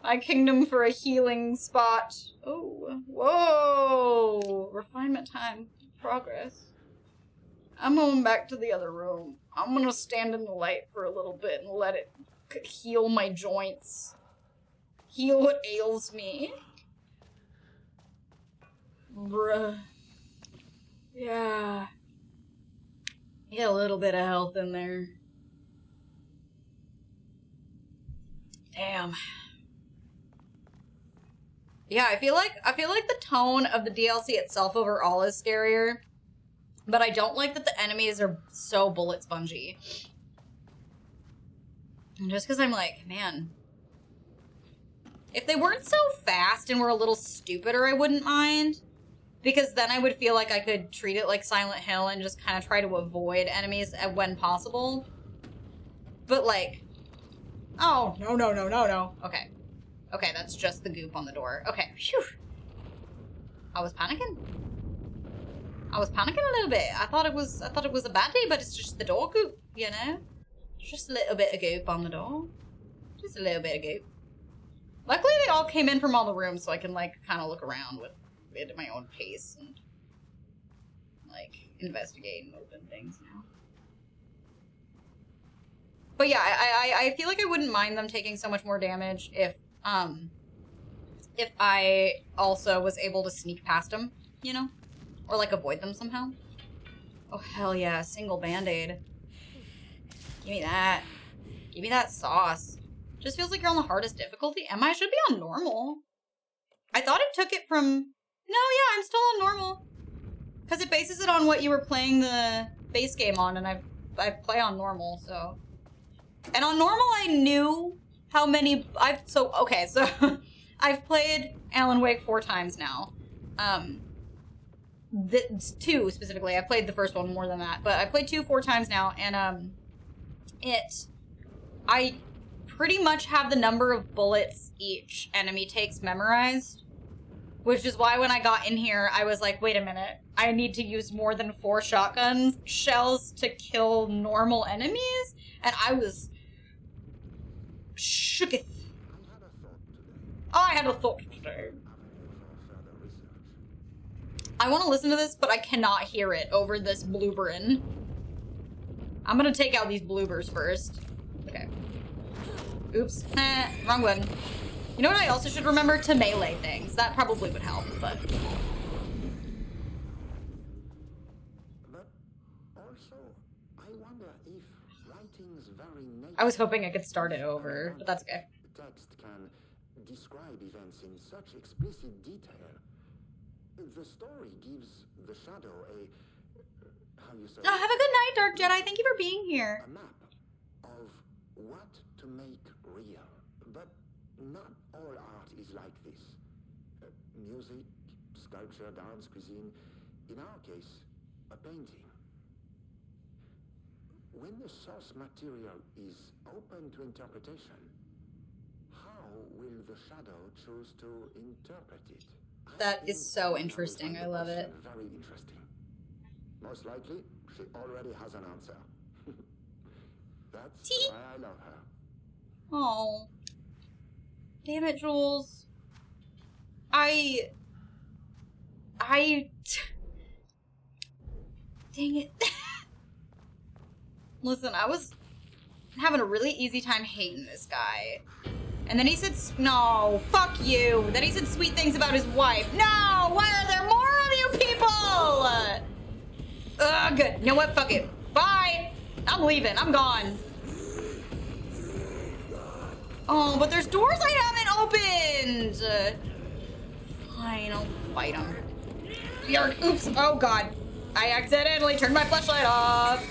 My kingdom for a healing spot. Oh, whoa. Refinement time. Progress. I'm going back to the other room. I'm gonna stand in the light for a little bit and let it heal my joints. Heal what ails me. Bruh. Yeah. Get a little bit of health in there. Damn. Yeah, I feel like the tone of the DLC itself overall is scarier. But I don't like that the enemies are so bullet spongy. Just because I'm like, man. If they weren't so fast and were a little stupider, I wouldn't mind. Because then I would feel like I could treat it like Silent Hill and just kind of try to avoid enemies when possible. But like... Oh, no. Okay. Okay, that's just the goop on the door. Okay, phew. I was panicking. I was panicking a little bit. I thought it was a baddie, but it's just the door goop, you know? Just a little bit of goop on the door. Just a little bit of goop. Luckily, they all came in from all the rooms, so I can, like, kind of look around with it at my own pace and, like, investigate and open things now. But yeah, I feel like I wouldn't mind them taking so much more damage if I also was able to sneak past them, you know? Or, like, avoid them somehow. Oh, hell yeah, single band-aid. Give me that. Give me that sauce. Just feels like you're on the hardest difficulty. Am I? I should be on normal. I thought it took it from... No, yeah, I'm still on normal. Because it bases it on what you were playing the base game on, and I play on normal, so... And on normal, I knew how many... Okay, so I've played Alan Wake 4 times now. 2 specifically. I played the first one more than that, but I played 4 times now, and I pretty much have the number of bullets each enemy takes memorized, which is why when I got in here, I was like, wait a minute, I need to use more than 4 shotgun shells to kill normal enemies, and I was shooketh. Oh, I had a thought today. I want to listen to this, but I cannot hear it over this blueberrin. I'm gonna take out these bloopers first. Okay. Oops. Wrong one. You know what I also should remember? To melee things. That probably would help, but... Also, I wonder if writing's very nature... I was hoping I could start it over, but that's okay. Text can describe events in such explicit detail. The story gives the shadow a... how you say... Oh, have a good night, Dark Jedi. Thank you for being here. A map of what to make real. But not all art is like this. Music, sculpture, dance, cuisine. In our case, a painting. When the source material is open to interpretation, how will the shadow choose to interpret it? That is so interesting. I love it. Very interesting. Most likely, she already has an answer. That's why I love her. Oh. Damn it, Jules. Dang it. Listen, I was having a really easy time hating this guy. And then he said, no, fuck you. Then he said sweet things about his wife. No, why are there more of you people? Good. You know what? Fuck it. Bye. I'm leaving. I'm gone. Oh, but there's doors I haven't opened. Fine, I'll fight him. Oops. Oh, God. I accidentally turned my flashlight off.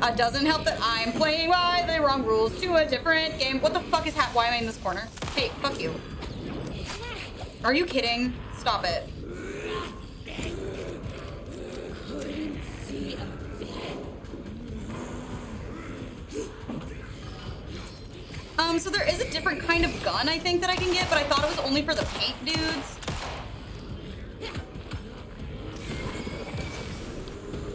It doesn't help that I'm playing by the wrong rules to a different game. What the fuck is why am I in this corner? Hey, fuck you. Are you kidding? Stop it. So there is a different kind of gun I think that I can get, but I thought it was only for the paint dudes.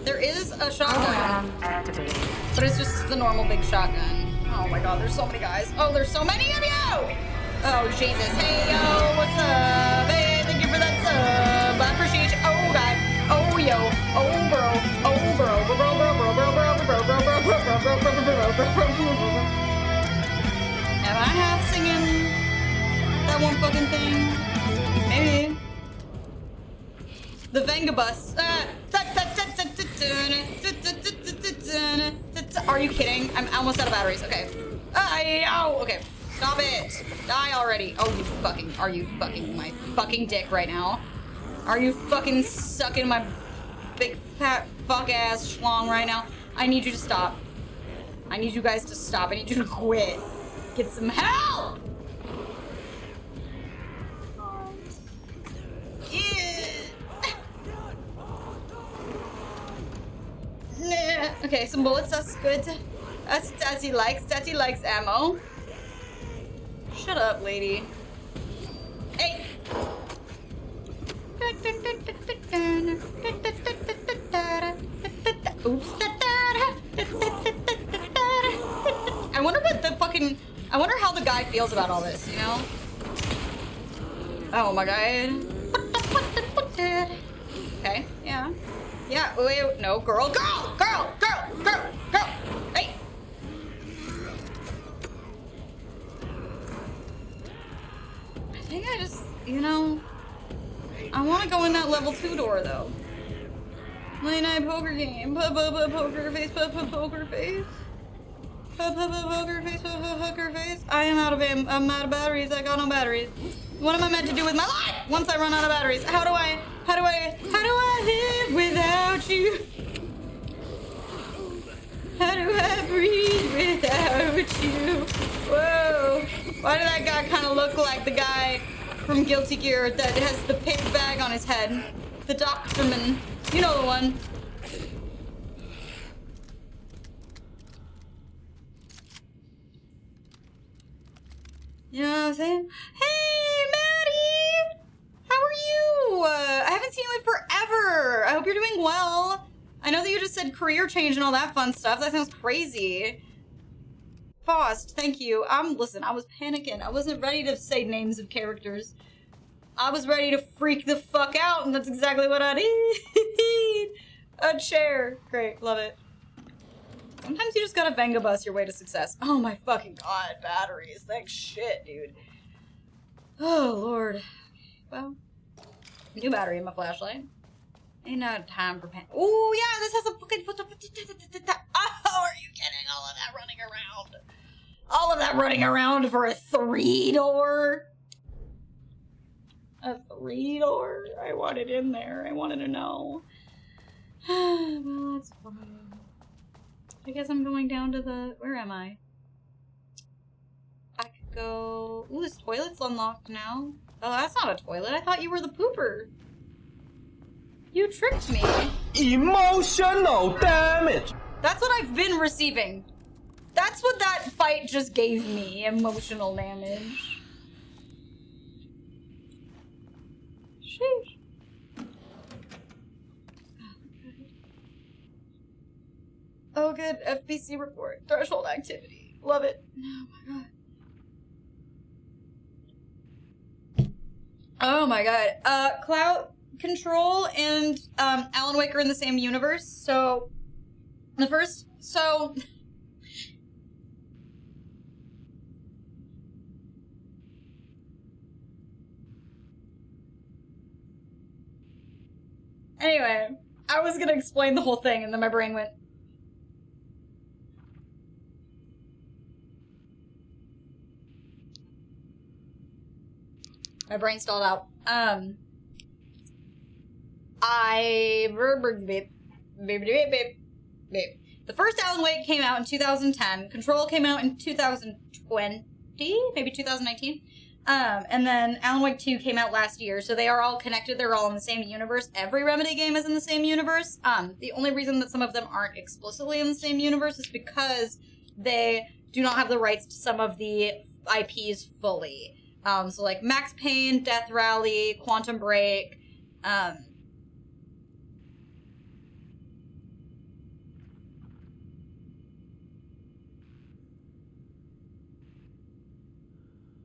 There is a shotgun, but it's just the normal big shotgun. Oh my god, there's so many guys. Oh, there's so many of you! Oh, Jesus. Hey, yo, what's up? Hey, thank you for that sub. I appreciate you. Oh, God. Oh, yo. Oh, bro. Oh, bro. Bro, bro, bro, bro, bro, bro, bro, bro, bro, bro, bro, bro, bro. Am I half singing that one fucking thing? Maybe. The Vengabus. Are you kidding? I'm almost out of batteries. Okay. Okay. Stop it. Die already. Oh, are you fucking my fucking dick right now? Are you fucking sucking my big fat fuck ass schlong right now? I need you to stop. I need you guys to stop. I need you to quit. Get some help! Okay, some bullets, that's good. That's Daddy likes ammo. Shut up, lady. Hey! I wonder what the fucking... I wonder how the guy feels about all this, you know? Oh my god. Okay, yeah. Yeah, wait, no, girl. Hey! I think I just, you know... I want to go in that level 2 door, though. Late night poker game. Poker face. Poker face. Poker face. Poker face. I'm out of batteries. I got no batteries. What am I meant to do with my life once I run out of batteries? How do I live without you? How do I breathe without you? Whoa. Why did that guy kind of look like the guy from Guilty Gear that has the pig bag on his head? The doctorman. You know the one. You know what I'm saying? Hey, Maddie! How are you? I haven't seen you in forever. I hope you're doing well. I know that you just said career change and all that fun stuff. That sounds crazy. Faust, thank you. Listen, I was panicking. I wasn't ready to say names of characters. I was ready to freak the fuck out, and that's exactly what I need. A chair. Great, love it. Sometimes you just gotta Venga bus your way to success. Oh my fucking god, batteries. Thanks shit, dude. Oh, Lord. Well, new battery in my flashlight. Ain't no time for oh, yeah, this has a fucking... Oh, are you kidding? All of that running around. All of that running around for a 3-door? A 3-door? I want it in there. I wanted to know. Well, that's fine. I guess I'm going down to the... Where am I? I could go... Ooh, this toilet's unlocked now. Oh, that's not a toilet. I thought you were the pooper. You tricked me. Emotional damage. That's what I've been receiving. That's what that fight just gave me. Emotional damage. Sheesh. Oh, good. FBC report. Threshold activity. Love it. Oh my god. Oh my god. Cloud Control and Alan Wake are in the same universe. So the first anyway, I was gonna explain the whole thing and then my brain went. My brain stalled out. The first Alan Wake came out in 2010. Control came out in 2020, maybe 2019. And then Alan Wake 2 came out last year, so they are all connected. They're all in the same universe. Every Remedy game is in the same universe. The only reason that some of them aren't explicitly in the same universe is because they do not have the rights to some of the IPs fully. So like Max Payne, Death Rally, Quantum Break,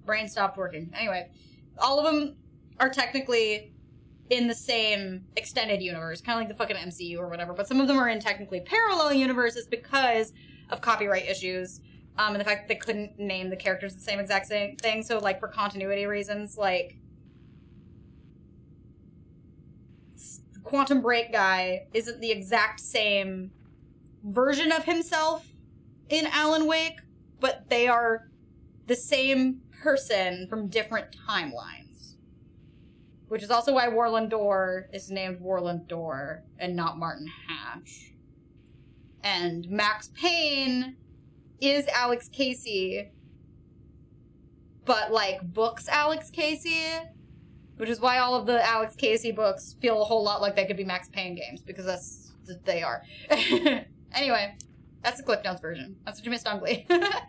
brain stopped working. Anyway, all of them are technically in the same extended universe, kind of like the fucking MCU or whatever, but some of them are in technically parallel universes because of copyright issues. And the fact that they couldn't name the characters the same exact same thing. So, like, for continuity reasons, like, the Quantum Break guy isn't the exact same version of himself in Alan Wake, but they are the same person from different timelines. Which is also why Warland Door is named Warland Door and not Martin Hatch. And Max Payne is Alex Casey, but, like, books Alex Casey, which is why all of the Alex Casey books feel a whole lot like they could be Max Payne games, because that's what they are. Anyway, that's the Cliff Notes version. That's what you missed on Glee. A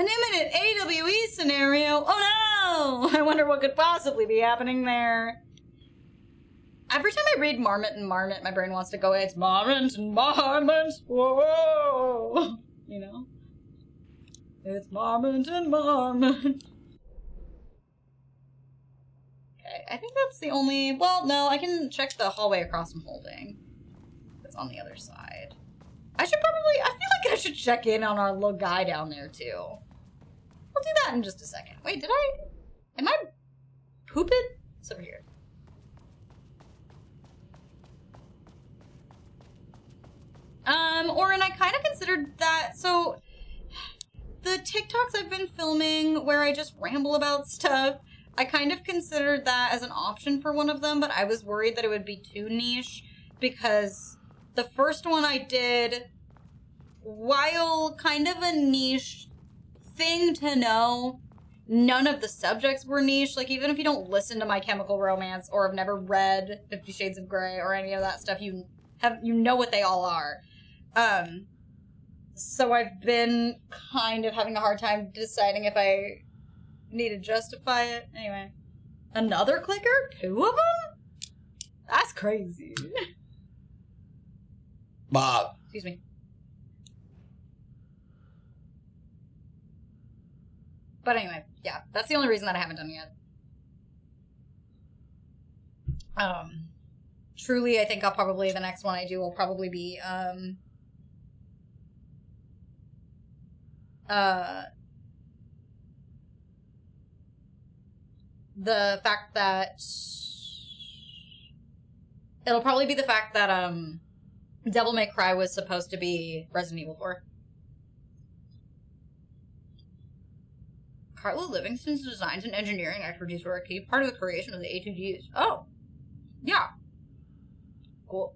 new minute AWE scenario. Oh no! I wonder what could possibly be happening there. Every time I read Marmot and Marmot, my brain wants to go, it's Marmot and Marmot, whoa, you know? It's Marmot and Marmot. Okay, I think that's the only, well, no, I can check the hallway across from Holding. It's on the other side. I should probably, I feel like I should check in on our little guy down there, too. I'll do that in just a second. Wait, am I pooping? It's over here. And I kind of considered that, so the TikToks I've been filming where I just ramble about stuff, I kind of considered that as an option for one of them, but I was worried that it would be too niche because the first one I did, while kind of a niche thing to know, none of the subjects were niche. Like, even if you don't listen to My Chemical Romance or have never read 50 Shades of Grey or any of that stuff, you know what they all are. So I've been kind of having a hard time deciding if I need to justify it. Anyway. Another clicker? 2 of them? That's crazy. Bob. Excuse me. But anyway, yeah, that's the only reason that I haven't done it yet. Truly, I think I'll probably, the next one I do will probably be, the fact that it'll probably be the fact that Devil May Cry was supposed to be Resident Evil 4. Carla Livingston's designs and engineering expertise were a key part of the creation of the A2Gs. Oh, yeah, cool.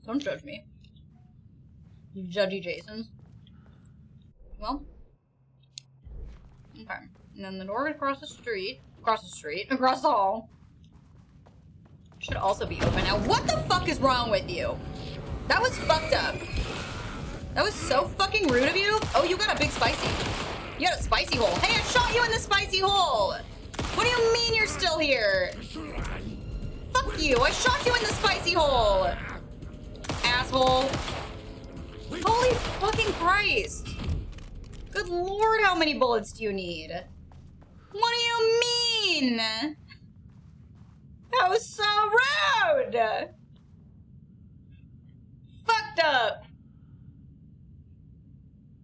Don't judge me. You judgy Jasons. Well. Okay. And then the door across the hall, should also be open. Now, what the fuck is wrong with you? That was fucked up. That was so fucking rude of you. Oh, you got a big spicy. You got a spicy hole. Hey, I shot you in the spicy hole. What do you mean you're still here? Fuck you. I shot you in the spicy hole. Asshole. Holy fucking Christ. Good lord, how many bullets do you need? What do you mean? That was so rude. Fucked up.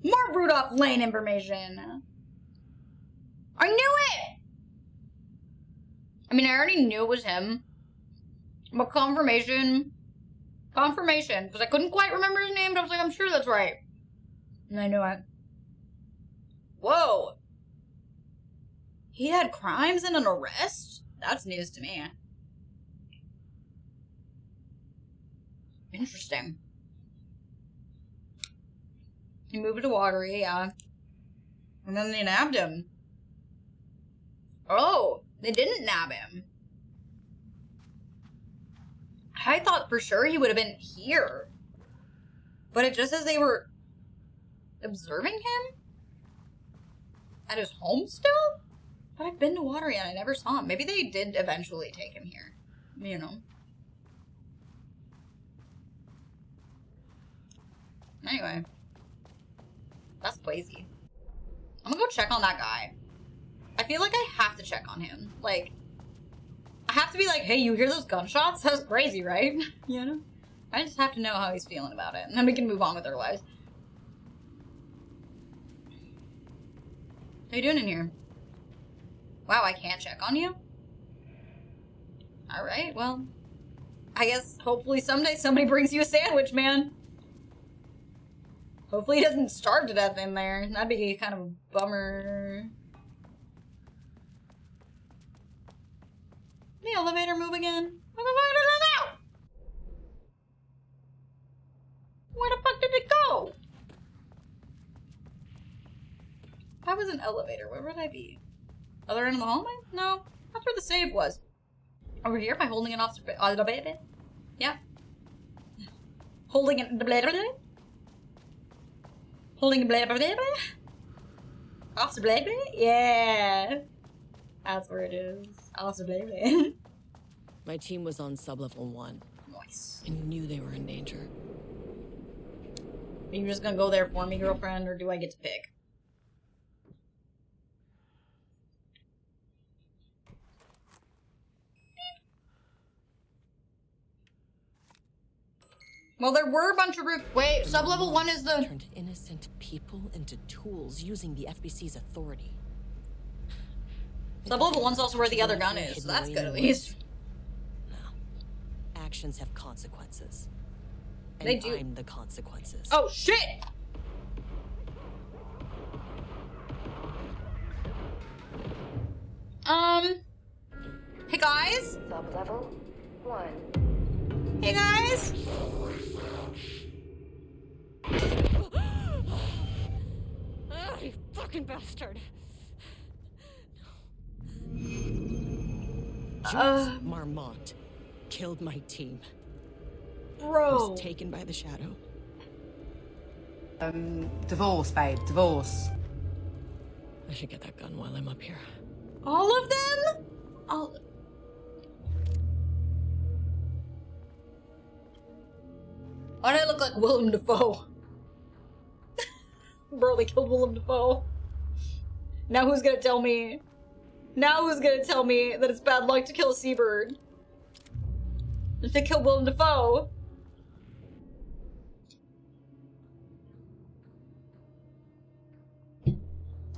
More Rudolph Lane information. I knew it. I mean, I already knew it was him. But confirmation, because I couldn't quite remember his name, but I was like, I'm sure that's right. And I knew it. Whoa. He had crimes and an arrest? That's news to me. Interesting. He moved to Watery, yeah. And then they nabbed him. Oh, they didn't nab him. I thought for sure he would have been here. But it just says they were observing him? At his home still? But I've been to Watery and I never saw him. Maybe they did eventually take him here. You know. Anyway. That's crazy. I'm gonna go check on that guy. I feel like I have to check on him. Like, I have to be like, hey, you hear those gunshots? That was crazy, right? You know? I just have to know how he's feeling about it. And then we can move on with our lives. How you doing in here? Wow, I can't check on you? Alright, well. I guess hopefully someday somebody brings you a sandwich, man. Hopefully he doesn't starve to death in there. That'd be kind of a bummer. The elevator move again? Where the fuck did it go? Where the fuck did it go? If I was an elevator, where would I be? Other end of the hallway? No, that's where the save was. Over here by holding it off the baby? Yeah. Holding it. Holding blah blah blah blah. Officer blah blah? Yeah. That's where it is. Officer blah blah. My team was on sub-level 1. Nice. And knew they were in danger. Are you just gonna go there for me, girlfriend, or do I get to pick? Well, there were a bunch of roof. Wait, sub-level 1 is the... Turned innocent people into tools using the FBC's authority. Sub-level 1's also where the other gun is, so that's good at least. No. Actions have consequences. And They do. I'm the consequences. Oh, shit! Hey, guys? Sub-level 1. Hey, guys? Ah, you fucking bastard! Jules Marmont killed my team. Bro. Was taken by the shadow. Divorce, babe, divorce. I should get that gun while I'm up here. All of them? All... Why do I look like Willem Dafoe? Bro, they killed Willem Dafoe. Now who's gonna tell me? Now who's gonna tell me that it's bad luck to kill a seabird? If they kill Willem Dafoe.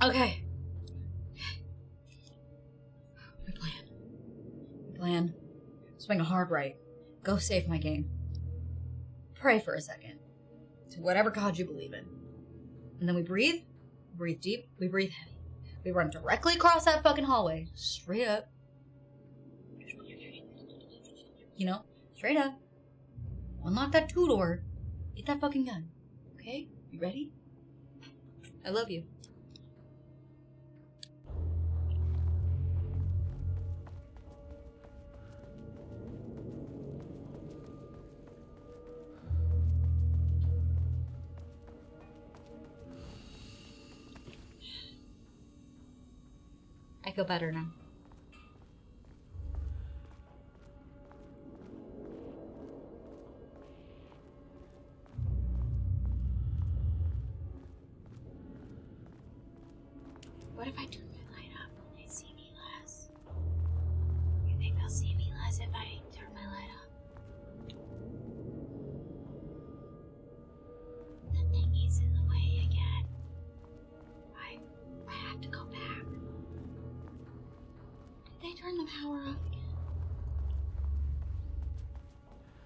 Okay. My plan. Swing a hard right. Go save my game. Pray for a second. To whatever god you believe in. And then we breathe. We breathe deep. We breathe heavy. We run directly across that fucking hallway. Straight up. You know? Straight up. Unlock that 2-door. Get that fucking gun. Okay? You ready? I love you. I feel better now. What if I turn my light up? Will they see me less? You think they'll see me less if I turn my light up? The thing is in the way again. I have to go back. Did they turn the power off again?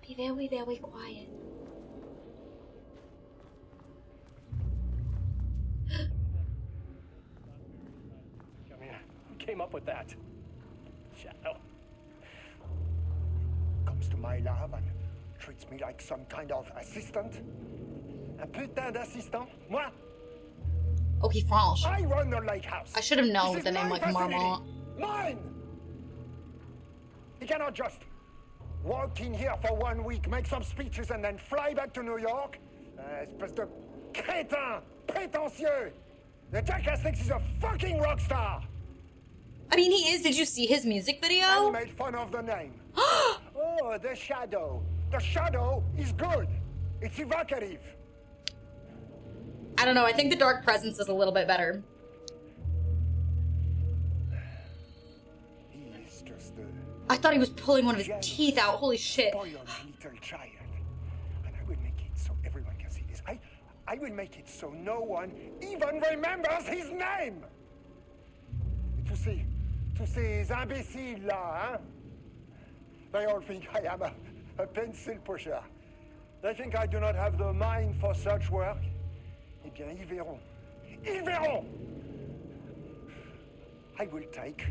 Be very, very quiet. I mean, who came up with that? Shadow. Comes to my lab and treats me like some kind of assistant. Un putain d'assistant? Moi? Okay, French. I run the lake house. I should have known This with is the name my like facility. Marmont. Mine! You cannot just walk in here for 1 week, make some speeches, and then fly back to New York. Espèce de crétin, prétentieux. The jackass thinks he's a fucking rock star. I mean, he is. Did you see his music video? And he made fun of the name. Oh, the shadow. The shadow is good. It's evocative. I don't know. I think the Dark Presence is a little bit better. He is just a I thought he was pulling one of his teeth out. Holy shit. spoiled little child. And I will make it so everyone can see this. I will make it so no one even remembers his name. To ces imbéciles là, hein? They all think I am a pencil pusher. They think I do not have the mind for such work. Eh bien, ils verront. Ils verront! I will take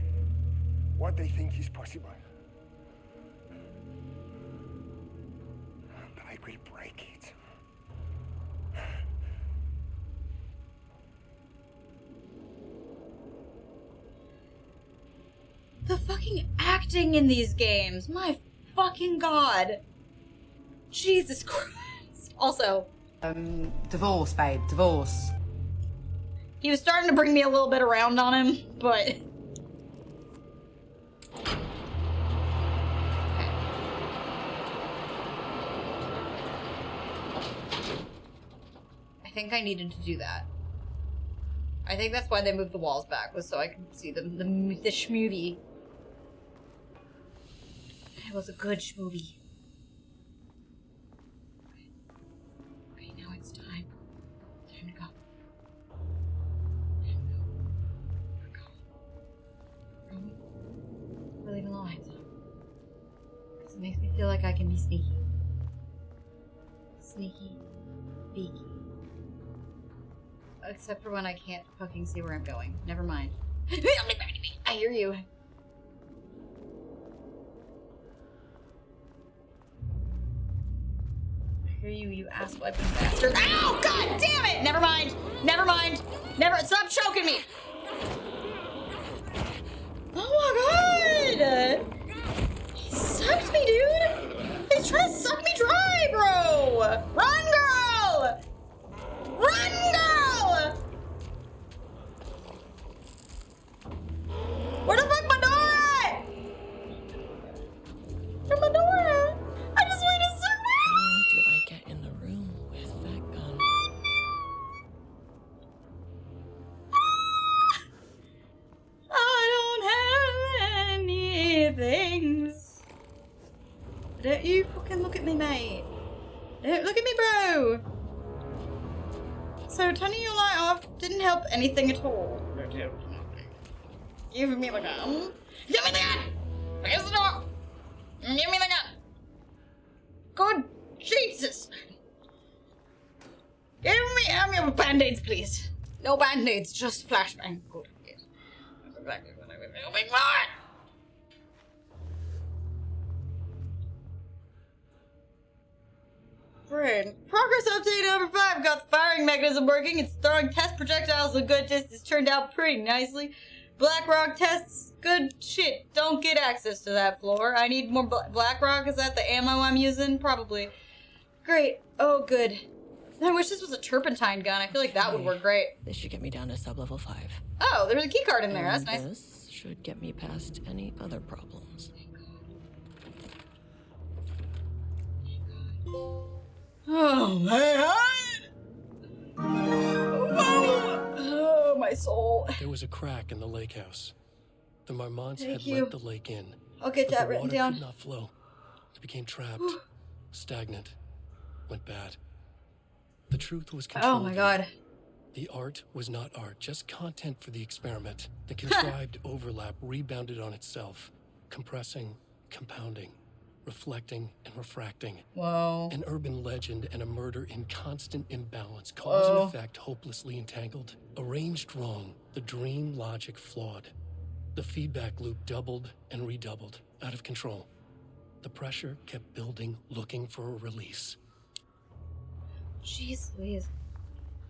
what they think is possible. But I will break it. The fucking acting in these games. My fucking god. Jesus Christ. Also, Divorce, babe, divorce. He was starting to bring me a little bit around on him, but... I think I needed to do that. I think that's why they moved the walls back, was so I could see the schmovie. It was a good schmovie. Okay, now it's time. Time to go. We're leaving the lights on. Because it makes me feel like I can be sneaky. Sneaky. Beaky. Except for when I can't fucking see where I'm going. Never mind. I hear you. I hear you, you ass-wiping bastard. Ow! God damn it! Never mind. Never mind. Never. Stop choking me. Oh my god! He sucked me, dude! He's trying to suck me dry, bro! Run, girl! Run, girl! Where the fuck my door at? Where's my door at? I just want to suck me! How do I get in the room with that gun? I don't have any things. Don't you fucking look at me, mate. Don't look at me, bro. So turning your light off didn't help anything at all. Give me the gun. Give me the gun! Where's the door? Give me the gun. Good Jesus. Give me band-aids, please. No band-aids, just flashbang. Good. Yes. That's exactly what I was hoping for. Brain. Progress update number 5. Got the firing mechanism working. It's throwing test projectiles a good distance. Turned out pretty nicely. Black rock tests. Good shit. Don't get access to that floor. I need more black rock. Is that the ammo I'm using? Probably. Great. Oh, good. I wish this was a turpentine gun. I feel like that would work great. This should get me down to sub-level 5. Oh, there's a key card in there. That's nice. This should get me past any other problems. Oh, man! Oh, my soul. There was a crack in the lake house. The Marmonts Thank had you. let the lake in. I'll get but that the written water down. could not flow. It became trapped, stagnant, went bad. The truth was controlled. Oh my god. The art was not art, just content for the experiment. The contrived overlap rebounded on itself, compressing, compounding, reflecting, and refracting. Whoa. An urban legend and a murder in constant imbalance, cause and effect hopelessly entangled. Arranged wrong, the dream logic flawed. The feedback loop doubled and redoubled, out of control. The pressure kept building, looking for a release. Jeez Louise.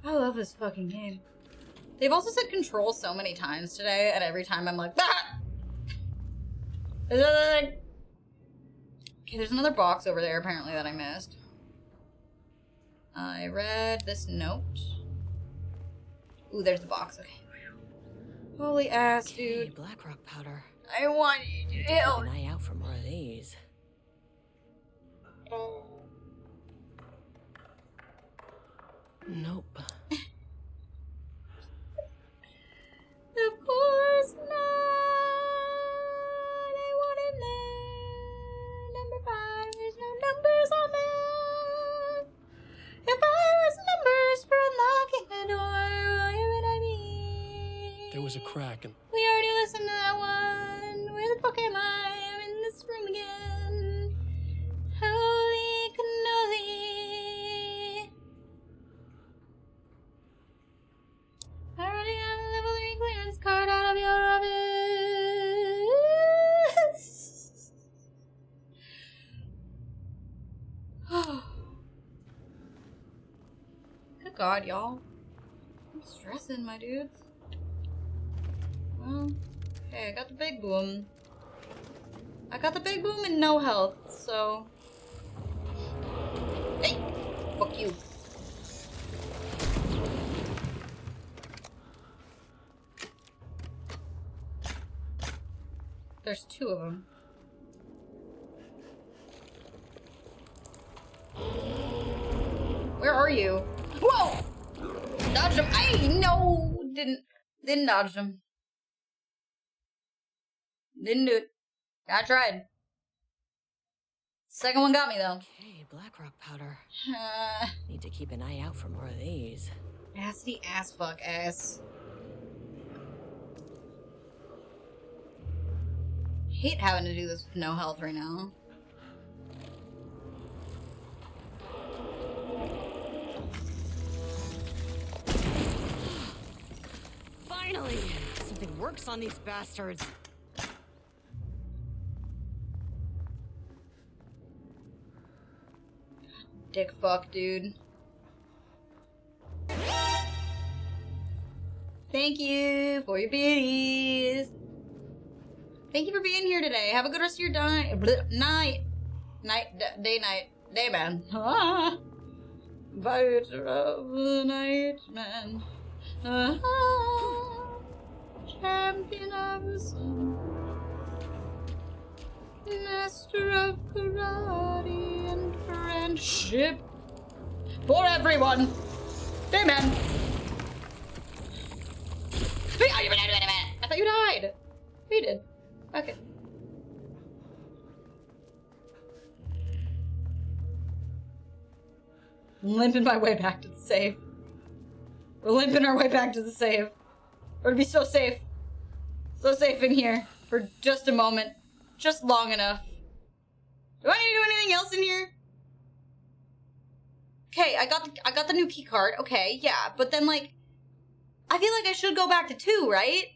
I love this fucking game. They've also said control so many times today, and every time I'm like, ah! Okay, there's another box over there apparently that I missed. I read this note. Ooh, there's the box. Okay. Holy ass, dude. Black rock powder. I want you to help. Keep an eye out for more of these. Nope. Of course not. I want it now. Number 5, there's no numbers on there. If I was numbers for unlocking the door, where would I be? There was a crack in... We already listened to that one. Where the fuck am I? I'm in this room again. Holy cannoli. I already got a level 3 clearance card out of your office. Good God, y'all. I'm stressing, my dudes. Well, okay, I got the big boom. I got the big boom and no health, so... Hey! Fuck you. There's two of them. Where are you? Whoa! Dodged him. Ay, no! Didn't dodge him. Didn't do it. I tried. Second one got me though. Okay, black rock powder. Need to keep an eye out for more of these. Acidy ass fuck ass. Hate having to do this with no health right now. Finally! Something works on these bastards. Dick fuck, dude. Thank you for your biddies. Thank you for being here today. Have a good rest of your night. Night, day man. Ah. Fighter of the night man. Ah. Champion of the sun. Master of karate and friendship for everyone. Day man. I thought you died. You did. Okay. I'm limping my way back to the safe. We're limping our way back to the safe. We're gonna be so safe. So safe in here for just a moment. Just long enough. Do I need to do anything else in here? Okay, I got the new key card. Okay, yeah, but then like I feel like I should go back to 2, right?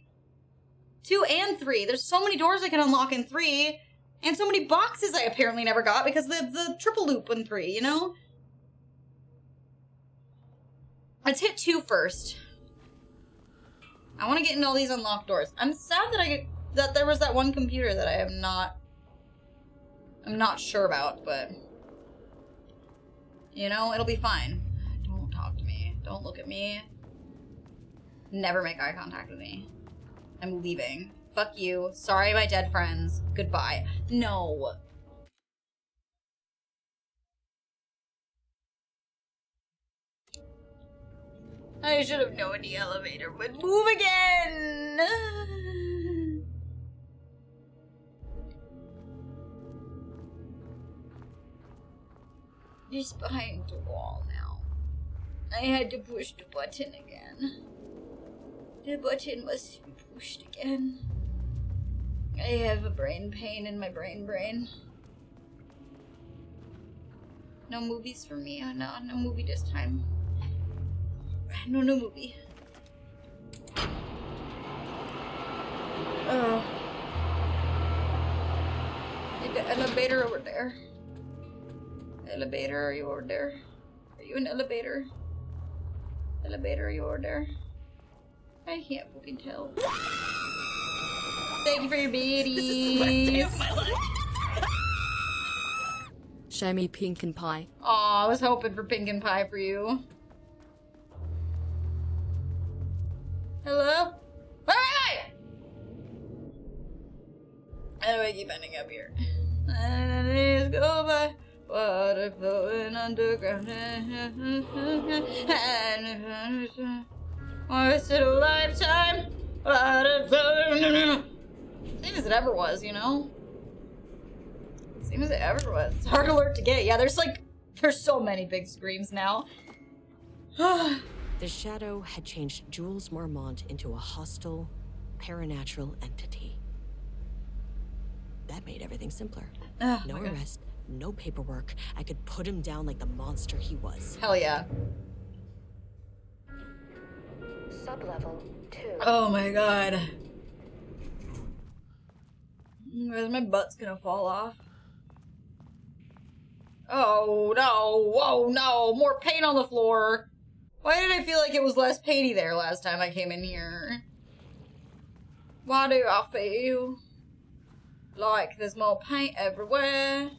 2 and 3. There's so many doors I can unlock in 3, and so many boxes I apparently never got because the triple loop in 3, you know? Let's hit 2 first. I want to get into all these unlocked doors. I'm sad that there was that one computer that I'm not sure about, but you know, it'll be fine. Don't talk to me. Don't look at me. Never make eye contact with me. I'm leaving. Fuck you. Sorry, my dead friends. Goodbye. No. I should have known the elevator would move again. It's behind the wall now. I had to push the button again. The button must be pushed again. I have a brain pain in my brain. No movies for me. No movie this time. No movie. Oh. The elevator over there. Elevator, are you over there? Are you an elevator? Elevator, are you over there? I can't fucking tell. Thank you for your biddies. This is the best day of my life. Show me pink and pie. Aw, I was hoping for pink and pie for you. Hello? Where am I? How do I keep ending up here? And days go by, water flowing underground. Was it a lifetime? Water flowing. Same as it ever was, you know? Same as it ever was. It's hard alert to get. Yeah, there's so many big screens now. The Shadow had changed Jules Marmont into a hostile, paranatural entity. That made everything simpler. Oh, no arrest, no paperwork. I could put him down like the monster he was. Hell yeah. Sublevel 2. Oh my god. My butt's gonna fall off. Oh no, whoa no, more paint on the floor. Why did I feel like it was less painty there last time I came in here? Why do I feel like there's more paint everywhere?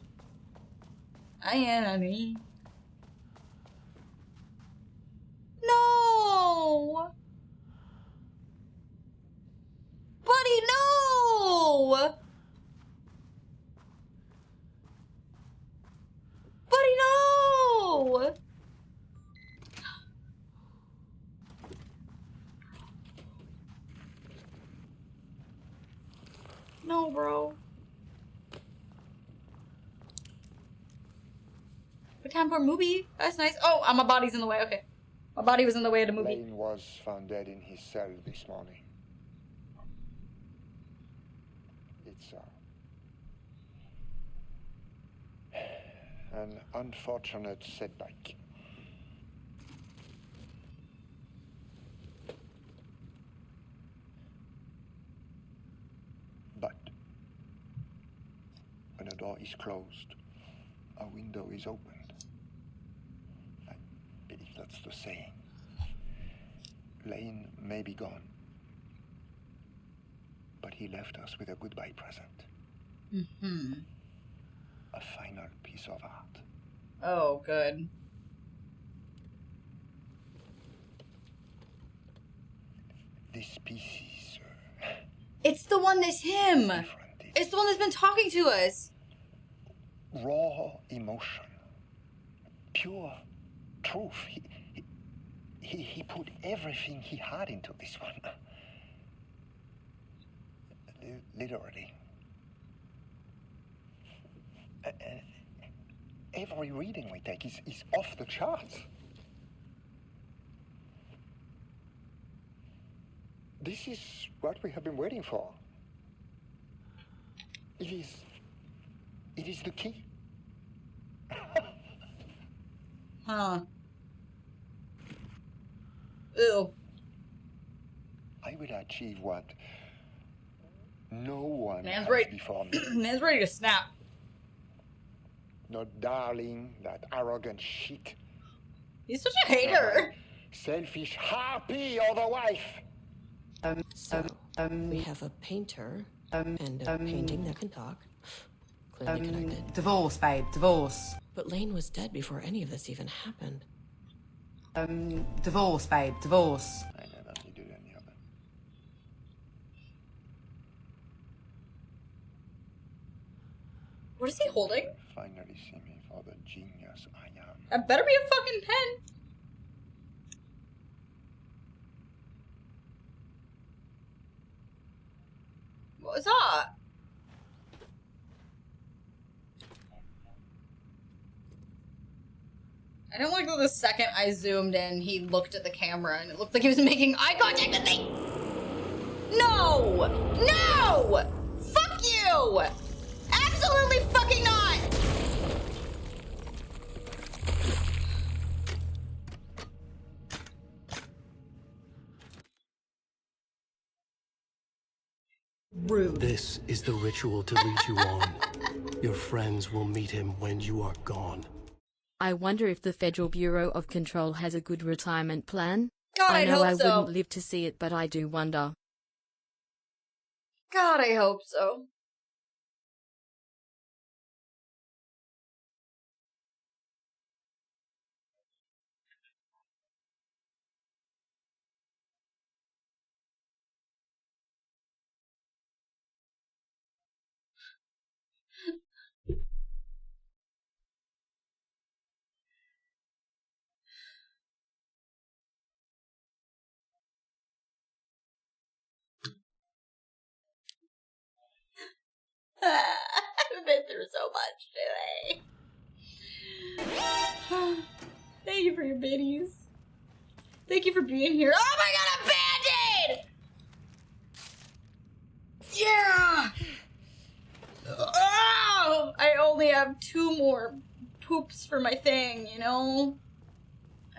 Enemy. No! Buddy, no! No, bro. Good time for a movie. That's nice. Oh, my body's in the way. Okay. My body was in the way of the movie. Lane was found dead in his cell this morning. It's an unfortunate setback. But when a door is closed, a window is opened. I believe that's the saying. Lane may be gone, but he left us with a goodbye present. Mm-hmm. A final piece of art. Oh, good. This piece is... It's the one that's him! It's the one that's been talking to us! raw emotion. Pure truth. He put everything he had into this one. Literally. Every reading we take is off the charts. This is what we have been waiting for. It is the key. Huh. Ew. I will achieve what no one Man's has ready. before me. Man's ready to snap. Not darling, that arrogant shit. He's such a hater. Selfish harpy or the wife. We have a painter and a painting that can talk. Clearly connected. Divorce, babe, divorce. But Lane was dead before any of this even happened. Divorce, babe, divorce. I never needed any of them. What is he holding? Finally see me for the genius I am. That better be a fucking pen. What was that? I don't like that the second I zoomed in, he looked at the camera and it looked like he was making eye contact with me. No! No! Fuck you! Absolutely fucking not! Rude. This is the ritual to lead you on. Your friends will meet him when you are gone. I wonder if the Federal Bureau of Control has a good retirement plan. God, I I'd know hope I so. wouldn't live to see it, but I do wonder. God, I hope so. I've been through so much today. Thank you for your biddies. Thank you for being here. Oh my god, a band-aid! Yeah! Oh! I only have 2 more poops for my thing, you know?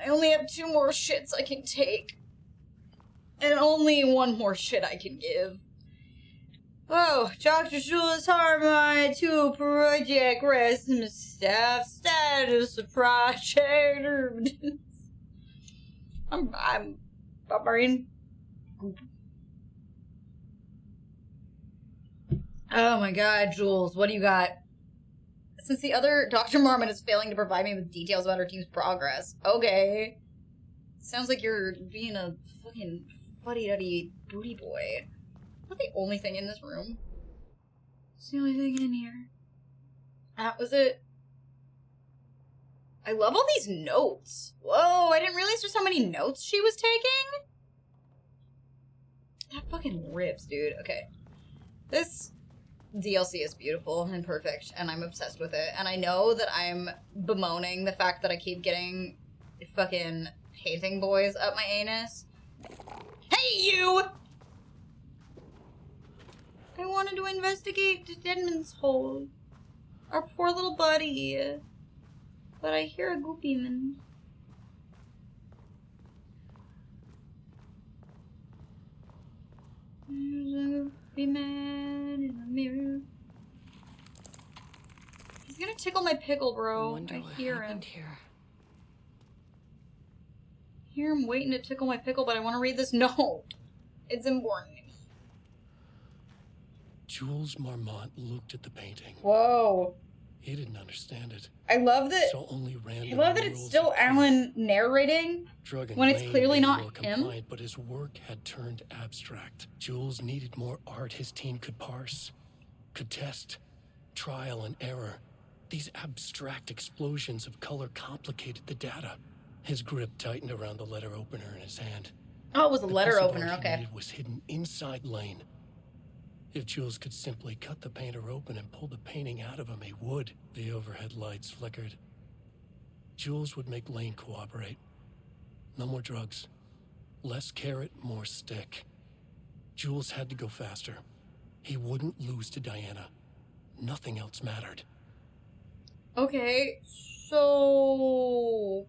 I only have 2 more shits I can take. And only 1 more shit I can give. Oh, Dr. Jules Harmon to Project Christmas staff status of Project. I'm bubbering. Oh my god, Jules, what do you got? Since the other Dr. Marmon is failing to provide me with details about her team's progress. Okay. Sounds like you're being a fucking fuddy-duddy booty boy. Is that the only thing in this room? It's the only thing in here. That was it. I love all these notes. Whoa, I didn't realize just how many notes she was taking. That fucking rips, dude. Okay. This DLC is beautiful and perfect, and I'm obsessed with it. And I know that I'm bemoaning the fact that I keep getting fucking painting boys up my anus. Hey, you! I wanted to investigate Deadman's hole. Our poor little buddy. But I hear a goopy man. There's a goopy man in the mirror. He's gonna tickle my pickle, bro. I hear him. Here. Hear him waiting to tickle my pickle, but I want to read this note. It's important. Jules Marmont looked at the painting. Whoa. He didn't understand it. I love that. So only random I love that it's still Alan narrating when it's clearly not him. But his work had turned abstract. Jules needed more art his team could parse, could test, trial and error. These abstract explosions of color complicated the data. His grip tightened around the letter opener in his hand. Oh, it was a letter piece of opener. art he Okay. needed was hidden inside Lane. If Jules could simply cut the painter open and pull the painting out of him, he would. The overhead lights flickered. Jules would make Lane cooperate. No more drugs. Less carrot, more stick. Jules had to go faster. He wouldn't lose to Diana. Nothing else mattered. Okay, so...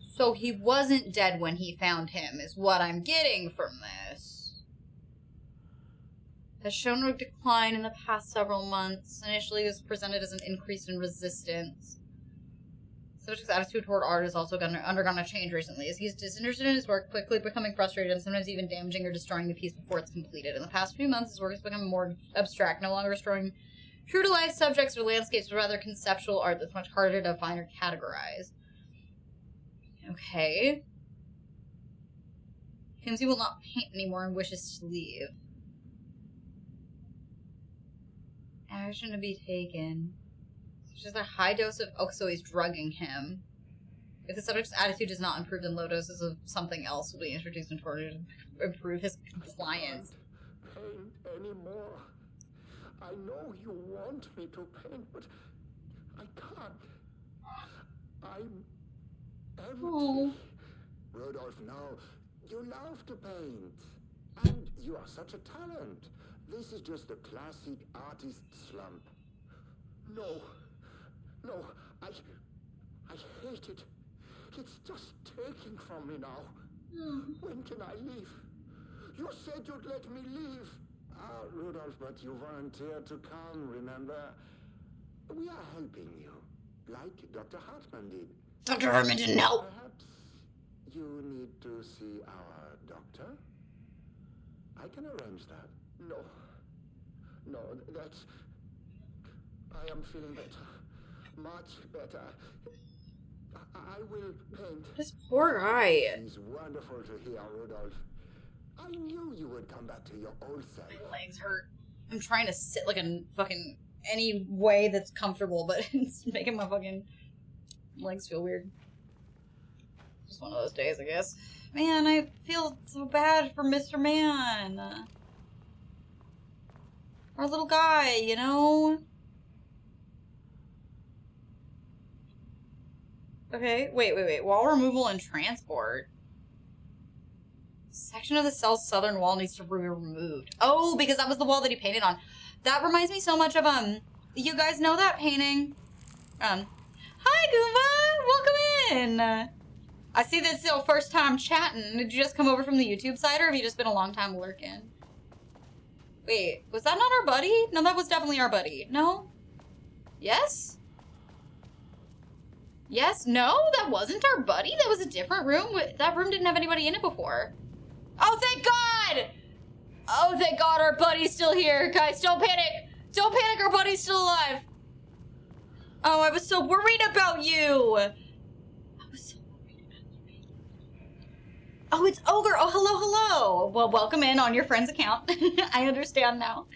So he wasn't dead when he found him, is what I'm getting from this. Has shown a decline in the past several months. Initially, it was presented as an increase in resistance. Subject's attitude toward art has also undergone a change recently, as he's disinterested in his work, quickly becoming frustrated, and sometimes even damaging or destroying the piece before it's completed. In the past few months, his work has become more abstract, no longer restoring true-to-life subjects or landscapes, but rather conceptual art that's much harder to define or categorize. Okay. Claims he will not paint anymore and wishes to leave. Action to be taken. It's just a high dose of... Oh, so he's drugging him. If the subject's attitude is not improved, then low doses of something else will be introduced in order to improve his compliance. I can't paint anymore. I know you want me to paint, but I can't. I'm empty. Oh. Rudolph, now, you love to paint. And you are such a talent. This is just a classic artist slump. No, I hate it. It's just taking from me now. When can I leave? You said you'd let me leave. Ah, Rudolph, but you volunteered to come, remember? We are helping you, like Dr. Hartman did. Dr. Hartman didn't help. Perhaps you need to see our doctor? I can arrange that. No, that's... I am feeling better. Much better. I will paint. This poor guy. It's wonderful to hear, Rudolph. I knew you would come back to your old self. My legs hurt. I'm trying to sit like a fucking... any way that's comfortable, but it's making my fucking legs feel weird. Just one of those days, I guess. Man, I feel so bad for Mr. Man. Our little guy, you know? Okay, wait. Wall removal and transport. Section of the cell's southern wall needs to be removed. Oh, because that was the wall that he painted on. That reminds me so much of, you guys know that painting? Hi, Goomba! Welcome in! I see this is your first time chatting. Did you just come over from the YouTube side, or have you just been a long time lurking? Wait, was that not our buddy? No, that was definitely our buddy. No? Yes? Yes? No? That wasn't our buddy? That was a different room? That room didn't have anybody in it before. Oh, thank God! Oh, thank God our buddy's still here. Guys, don't panic. Don't panic, our buddy's still alive. Oh, I was so worried about you. Oh, it's Ogre. Oh, hello. Well, welcome in on your friend's account. I understand now.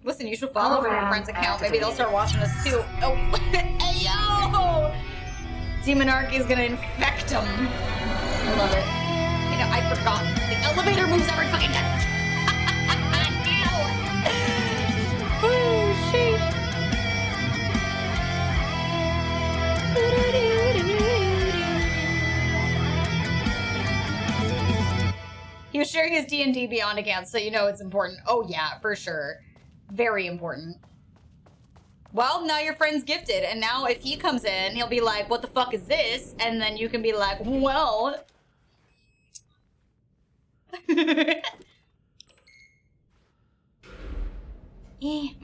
Listen, you should follow from your friend's account. Maybe they'll start watching us too. Oh, hey, yo! Demonarchy is gonna infect them. I love it. I know, I forgot. The elevator moves every fucking time. Oh, shit. He was sharing his D&D Beyond account, so you know it's important. Oh yeah, for sure. Very important. Well, now your friend's gifted, and now if he comes in, he'll be like, what the fuck is this? And then you can be like, well... My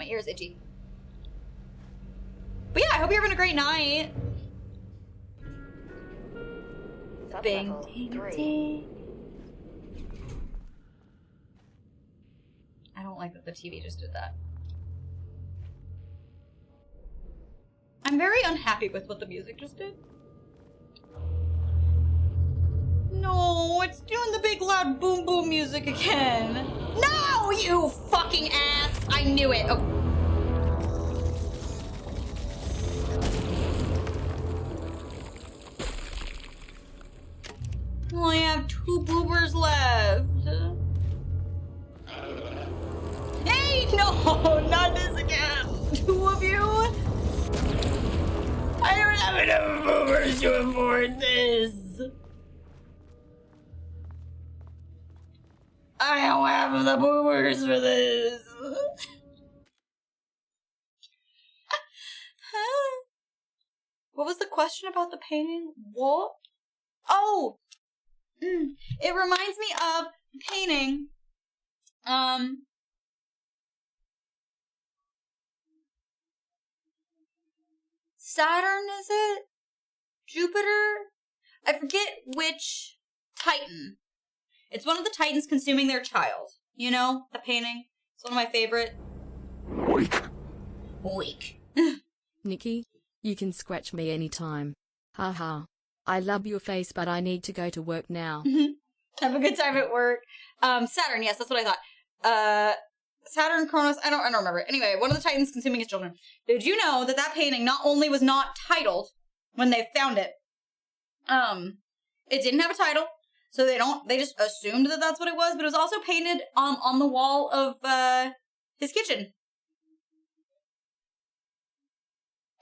ear's itchy. But yeah, I hope you're having a great night. Bing, ding, ding. I don't like that the TV just did that. I'm very unhappy with what the music just did. No, it's doing the big loud boom boom music again. No, you fucking ass! I knew it. Oh. I only have 2 boobers left. Hey, no, not this again. 2 of you? I don't have enough boobers to afford this. I don't have the boobers for this. What was the question about the painting? What? Oh! It reminds me of the painting. Saturn, is it? Jupiter? I forget which Titan. It's one of the Titans consuming their child. You know, the painting. It's one of my favorite. Weak. Niki, you can scratch me anytime. Haha. I love your face, but I need to go to work now. Have a good time at work. Saturn, yes, that's what I thought. Saturn, Kronos, I don't remember. Anyway, one of the Titans consuming his children. Did you know that that painting not only was not titled when they found it, it didn't have a title, so they just assumed that that's what it was, but it was also painted on the wall of his kitchen.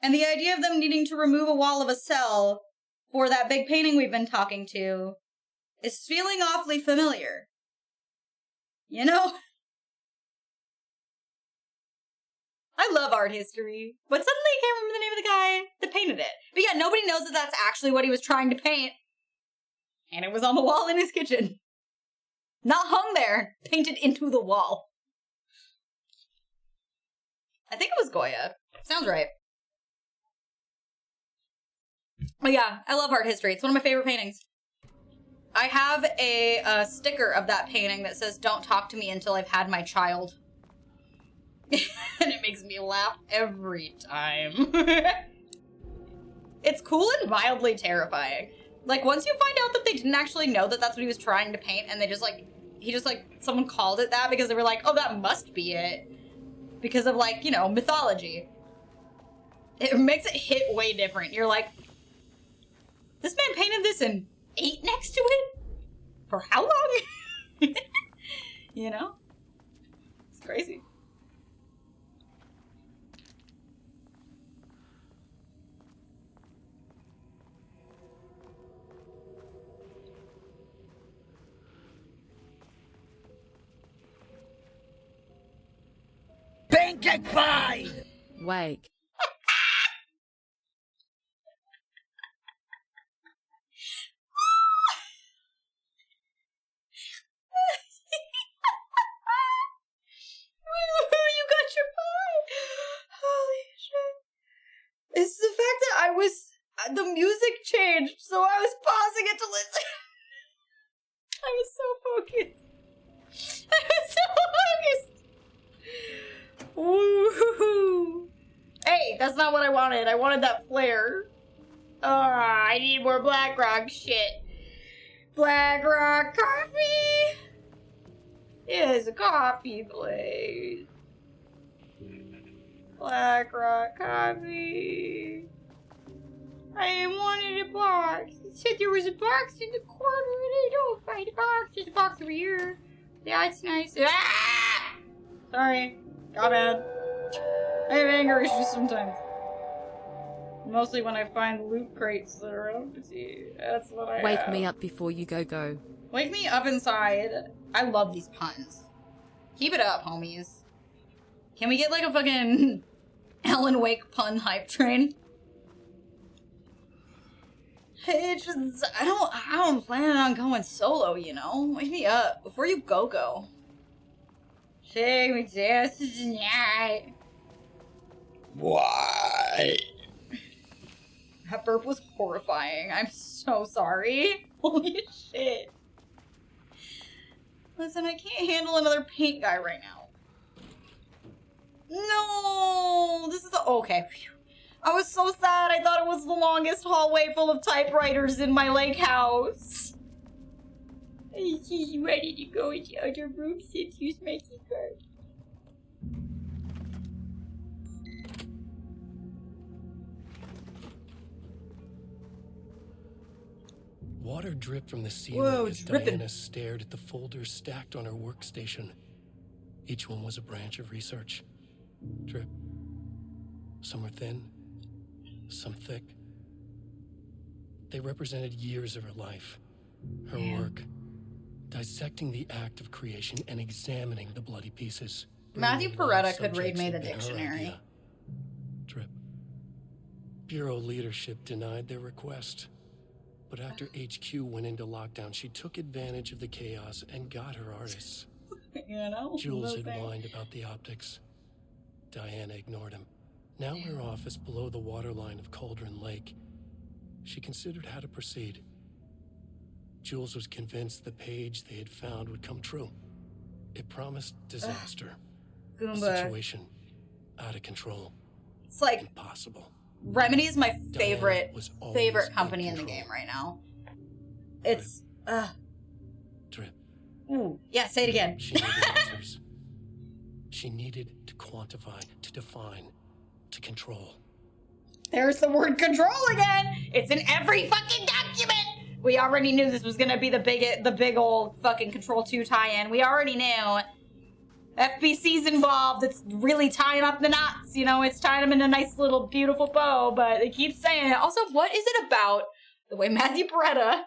And the idea of them needing to remove a wall of a cell for that big painting we've been talking to is feeling awfully familiar. You know? I love art history, but suddenly I can't remember the name of the guy that painted it. But yeah, nobody knows that that's actually what he was trying to paint. And it was on the wall in his kitchen. Not hung there, painted into the wall. I think it was Goya. Sounds right. But yeah, I love art history. It's one of my favorite paintings. I have a sticker of that painting that says, "Don't talk to me until I've had my child." And it makes me laugh every time. It's cool and mildly terrifying. Like, once you find out that they didn't actually know that that's what he was trying to paint, and someone called it that because they were like, oh, that must be it. Because of, like, you know, mythology. It makes it hit way different. You're like, this man painted this and ate next to it? For how long? You know? It's crazy. Pancake pie! Wake. You got your pie! Holy shit. It's the fact that the music changed, so I was pausing it to listen. I was so focused. Woohoo! Hey, that's not what I wanted. I wanted that flare. I need more Black Rock shit. Black Rock coffee! It's a coffee place. Black Rock coffee. I wanted a box. It said there was a box in the corner and I don't find a box. There's a box over here. Yeah, it's nice. Ah! Sorry. Got bad. I have anger issues sometimes. Mostly when I find loot crates that are empty. That's what I Wake have. me up before you go. Wake me up inside. I love these puns. Keep it up, homies. Can we get like a fucking Alan Wake pun hype train? It's just, I don't plan on going solo, you know? Wake me up before you go. Take me dance tonight. Why? That burp was horrifying. I'm so sorry. Holy shit. Listen, I can't handle another paint guy right now. No! This is okay. Phew. I was so sad. I thought it was the longest hallway full of typewriters in my lake house. She's ready to go into other rooms and use my key card. Water dripped from the ceiling Whoa, as dripping. Diana stared at the folders stacked on her workstation. Each one was a branch of research. Drip. Some were thin, some thick. They represented years of her life, her work, dissecting the act of creation and examining the bloody pieces. Matthew Brilliant live Peretta could read subjects me had the been her dictionary. idea. Drip. Bureau leadership denied their request. But after HQ went into lockdown, she took advantage of the chaos and got her artists. You know? Jules had nothing. whined about the optics. Diana ignored him. Now in her office below the waterline of Cauldron Lake, she considered how to proceed. Jules was convinced the page they had found would come true. It promised disaster. A Goomba. situation out of control. It's like Impossible. Remedy is my favorite was always favorite company in in the control. game right now. It's Drip. Ooh, yeah, say it again. She needed answers. She needed to quantify, to define, to control. There's the word control again. It's in every fucking document. We already knew this was gonna be the big old fucking Control 2 tie-in. We already knew. FBC's involved. It's really tying up the knots. You know, it's tying them in a nice little beautiful bow, but they keep saying it. Also, what is it about the way Matthew Peretta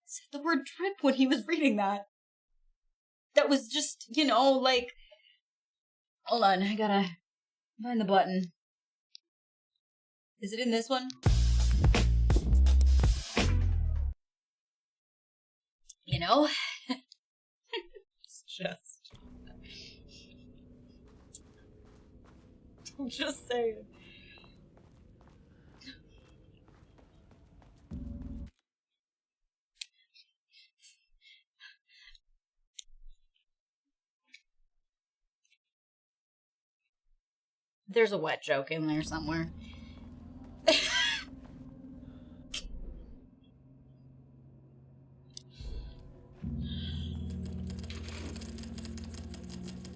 said the word drip when he was reading that? That was just, you know, like... Hold on, I gotta find the button. Is it in this one? You know? It's just... I'm just saying. There's a wet joke in there somewhere.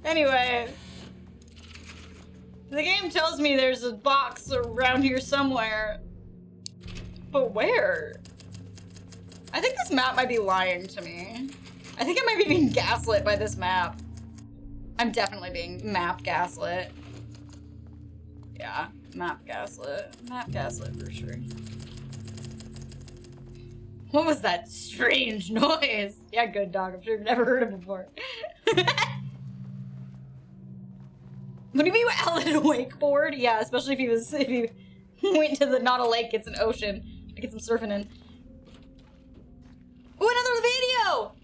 Anyway. The game tells me there's a box around here somewhere. But where? I think this map might be lying to me. I think I might be being gaslit by this map. I'm definitely being map gaslit. Yeah, map gaslit. Map gaslit for sure. What was that strange noise? Yeah, good dog. I'm sure you've never heard it before. Would he be out at a wakeboard? Yeah, especially if he went to the not a lake, it's an ocean. To get some surfing in. Oh, another video!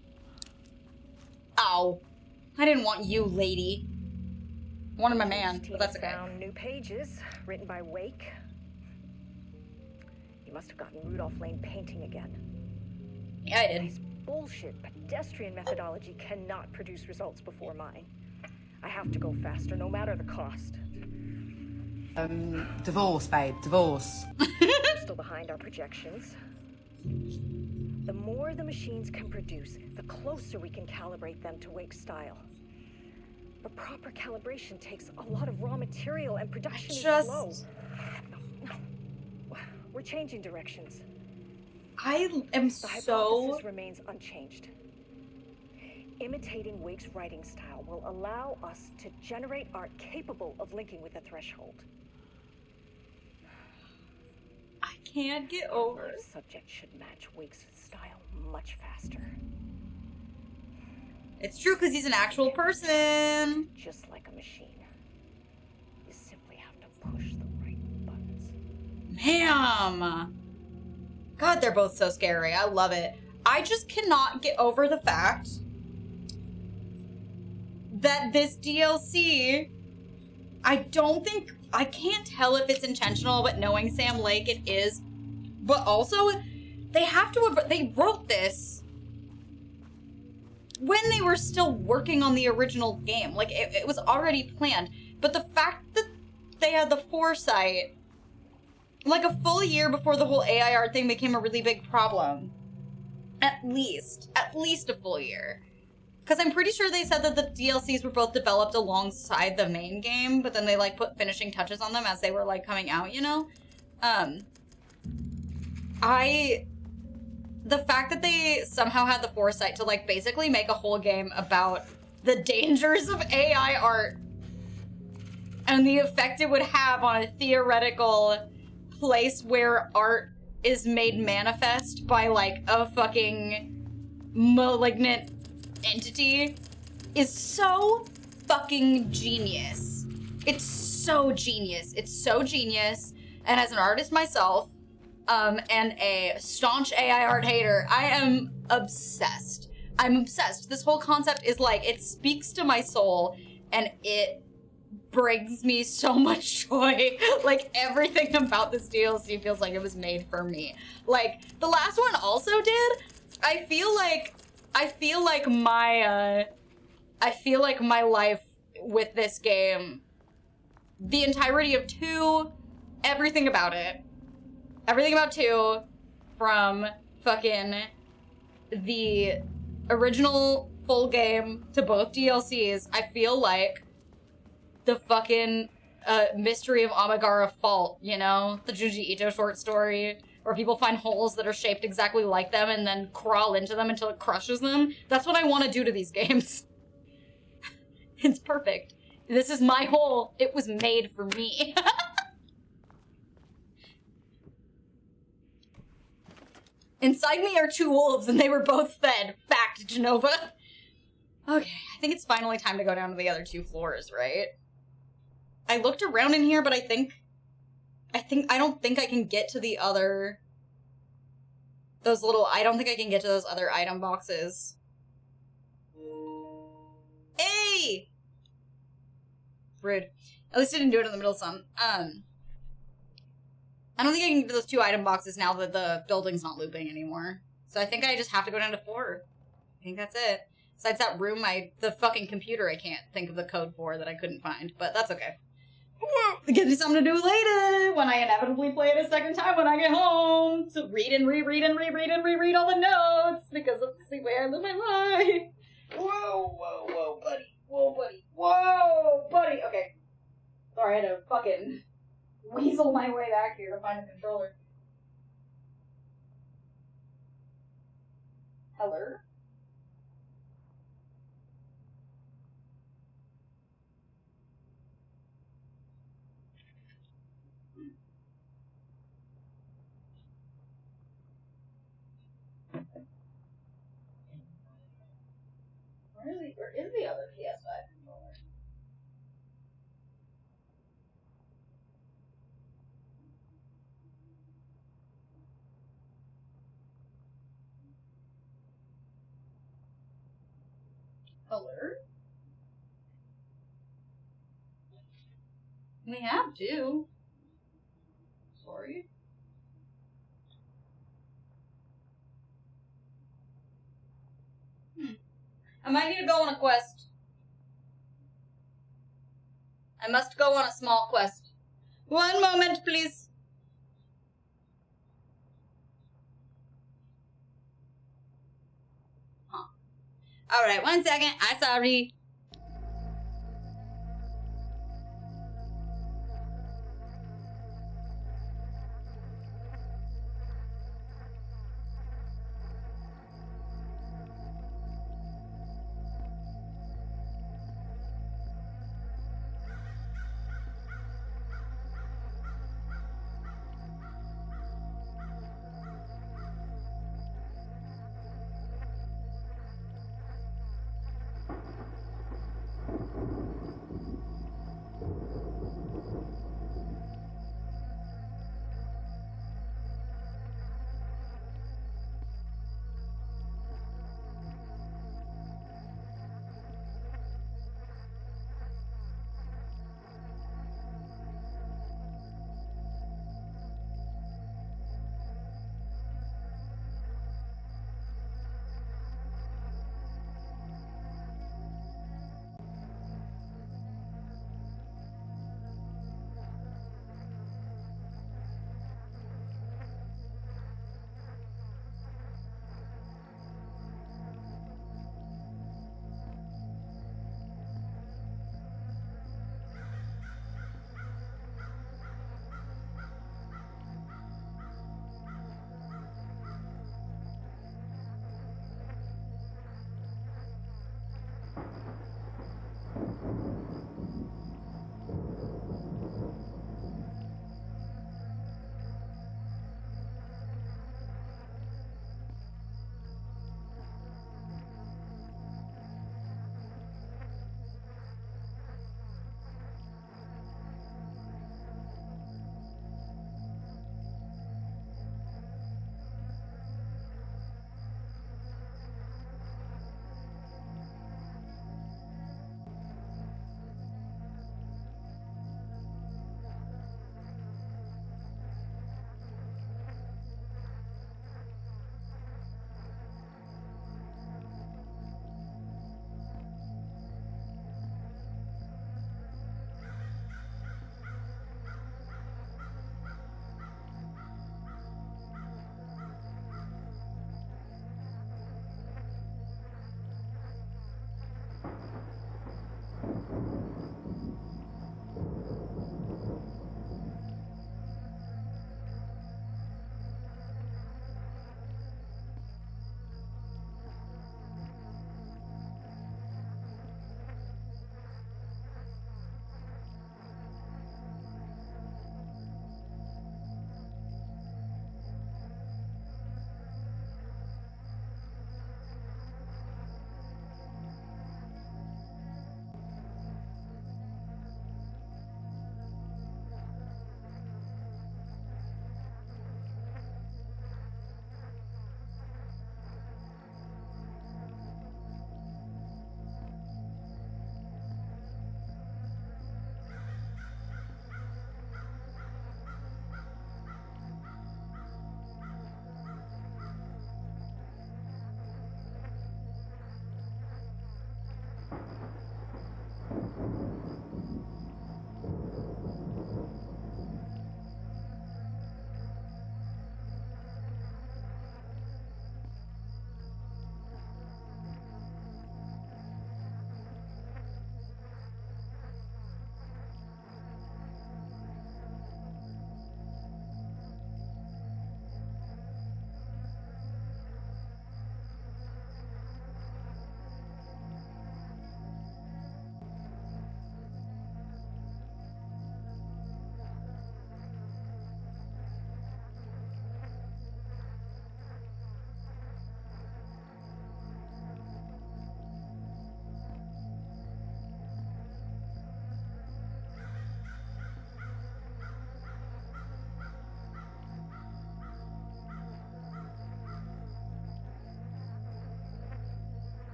Ow. I didn't want you, lady. I wanted my man, but that's okay. Found new pages written by Wake. You must have gotten Rudolph Lane painting again. Yeah, I did. His bullshit pedestrian methodology cannot produce results before mine. I have to go faster, no matter the cost. Divorce, babe, divorce. We're still behind our projections. The more the machines can produce, the closer we can calibrate them to Wake's style. But proper calibration takes a lot of raw material and production is slow. We're changing directions. I am The so... hypothesis remains unchanged. Imitating Wake's writing style will allow us to generate art capable of linking with the threshold. I can't get over The subject should match Wake's style much faster. It's true, because he's an actual person. Just like a machine. You simply have to push the right buttons. Ma'am! God, they're both so scary. I love it. I just cannot get over the fact that this DLC, I can't tell if it's intentional, but knowing Sam Lake, it is. But also, they wrote this when they were still working on the original game. Like, it was already planned. But the fact that they had the foresight, like a full year before the whole AI art thing became a really big problem. At least a full year. Because I'm pretty sure they said that the DLCs were both developed alongside the main game, but then they, like, put finishing touches on them as they were, like, coming out, you know? The fact that they somehow had the foresight to, like, basically make a whole game about the dangers of AI art and the effect it would have on a theoretical place where art is made manifest by, like, a fucking malignant entity is so fucking genius. It's so genius. It's so genius. And as an artist myself, and a staunch AI art hater, I am obsessed. I'm obsessed. This whole concept is like, it speaks to my soul, and it brings me so much joy. Like, everything about this DLC feels like it was made for me. Like, the last one also did. I feel like my life with this game, the entirety of 2, everything about 2, from fucking the original full game to both DLCs, I feel like the fucking Mystery of Amagara Fault, you know? The Junji Ito short story where people find holes that are shaped exactly like them and then crawl into them until it crushes them. That's what I want to do to these games. It's perfect. This is my hole. It was made for me. Inside me are 2 wolves and they were both fed. Fact, Genova. Okay, I think it's finally time to go down to the other 2 floors, right? I looked around in here, but I don't think I can get to the other... I don't think I can get to those other item boxes. Hey! Rude. At least I didn't do it in the middle of some. I don't think I can get to those 2 item boxes now that the building's not looping anymore. So I think I just have to go down to 4. I think that's it. Besides that room, the fucking computer I can't think of the code for that I couldn't find, but that's okay. It gives me something to do later when I inevitably play it a second time when I get home to read and reread and reread and reread all the notes because that's the way I live my life. Whoa, buddy. Whoa, buddy. Okay. Sorry, I had to fucking weasel my way back here to find the controller. Hello? Where is the other PS5 controller? Hello? We have 2. Sorry. I might need to go on a quest. I must go on a small quest. One moment, please. Huh. Alright, 1 second. I'm sorry.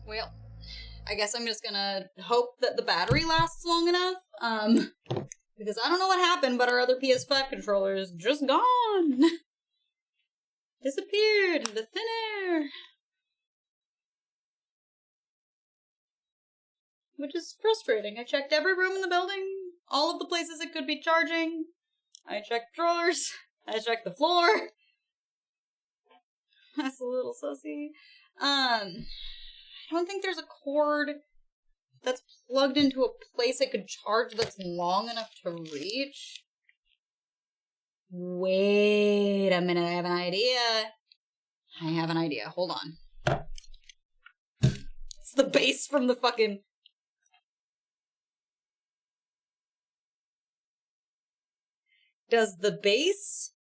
Well, I guess I'm just gonna hope that the battery lasts long enough, because I don't know what happened, but our other PS5 controller is just gone! Disappeared into thin air! Which is frustrating. I checked every room in the building, all of the places it could be charging. I checked drawers, I checked the floor. That's a little sussy. I don't think there's a cord that's plugged into a place it could charge that's long enough to reach. Wait a minute, I have an idea. Hold on. It's the base from the fucking... Does the base...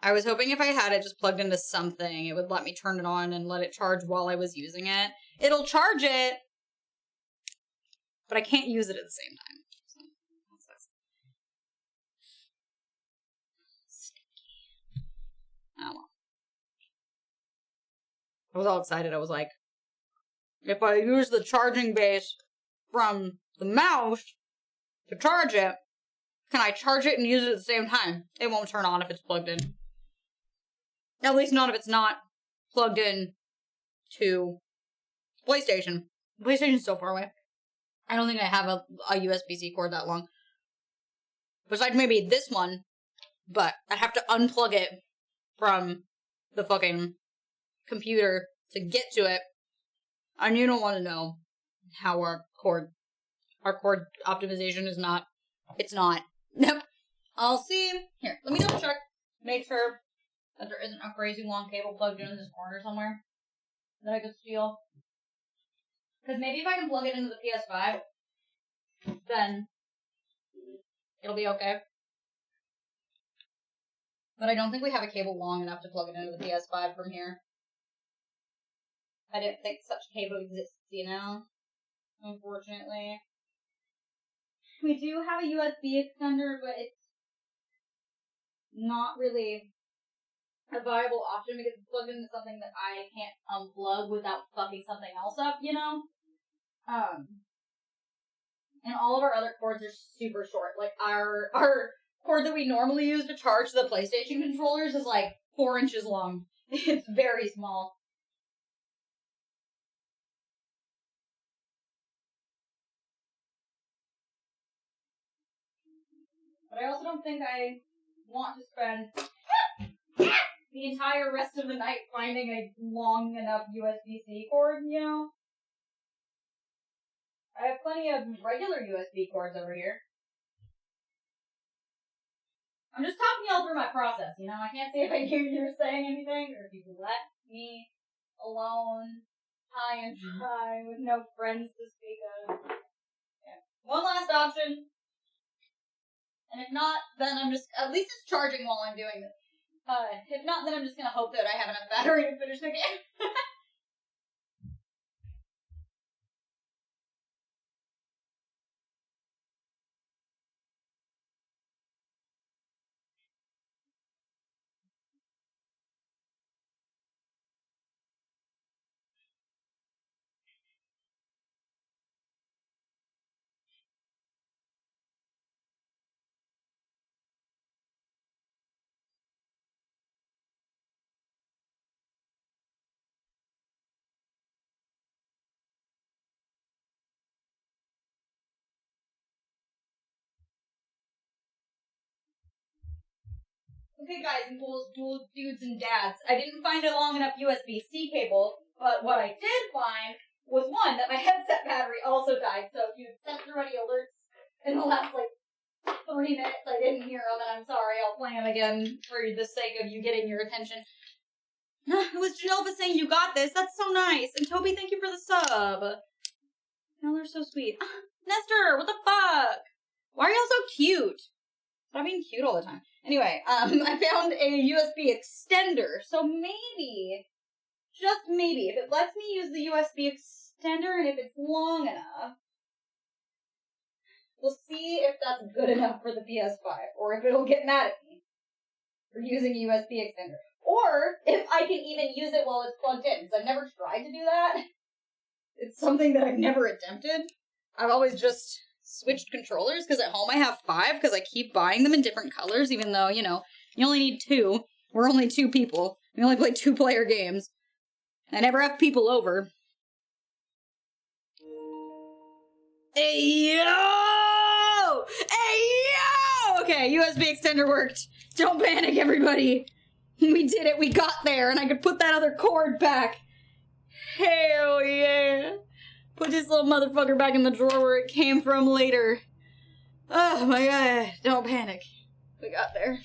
I was hoping if I had it just plugged into something, it would let me turn it on and let it charge while I was using it. It'll charge it, but I can't use it at the same time. Oh well. I was all excited. I was like, if I use the charging base from the mouse to charge it, can I charge it and use it at the same time? It won't turn on if it's plugged in. At least not if it's not plugged in to PlayStation. PlayStation's so far away. I don't think I have a USB-C cord that long. Besides maybe this one, but I'd have to unplug it from the fucking computer to get to it. And you don't want to know how our cord optimization is not. It's not. Nope. I'll see. Here, let me double check. Make sure that there isn't a crazy long cable plugged in this corner somewhere that I could steal. Because maybe if I can plug it into the PS5, then it'll be okay. But I don't think we have a cable long enough to plug it into the PS5 from here. I didn't think such a cable exists, you know? Unfortunately. We do have a USB extender, but it's not really a viable option because it's plugged into something that I can't unplug without fucking something else up, you know? And all of our other cords are super short. Like, our cord that we normally use to charge the PlayStation controllers is like 4 inches long. It's very small. But I also don't think I want to spend the entire rest of the night finding a long enough USB-C cord, you know? I have plenty of regular USB cords over here. I'm just talking y'all through my process, you know? I can't see if I hear you saying anything, or if you let me alone, high and dry, with no friends to speak of. Yeah. One last option. And if not, then I'm just, at least it's charging while I'm doing this. If not, then I'm just gonna hope that I have enough battery to finish the game. Okay, guys and ghouls, dudes and dads. I didn't find a long enough USB-C cable, but what I did find was one, that my headset battery also died, so if you sent through any alerts in the last, 3 minutes, I didn't hear them, and I'm sorry, I'll play them again for the sake of you getting your attention. It was Genova saying you got this, that's so nice, and Toby, thank you for the sub. No, they're so sweet. Nestor, what the fuck? Why are y'all so cute? Stop being cute all the time. Anyway, I found a USB extender, so maybe, just maybe, if it lets me use the USB extender and if it's long enough, we'll see if that's good enough for the PS5, or if it'll get mad at me for using a USB extender. Or if I can even use it while it's plugged in, because I've never tried to do that. It's something that I've never attempted. I've always just switched controllers, because at home I have 5, because I keep buying them in different colors, even though, you only need 2. We're only 2 people. We only play 2-player games. I never have people over. Hey, yo! Hey, yo! Okay, USB extender worked. Don't panic, everybody. We did it. We got there, and I could put that other cord back. Hell yeah. Put this little motherfucker back in the drawer where it came from later. Oh my god. Don't panic. We got there.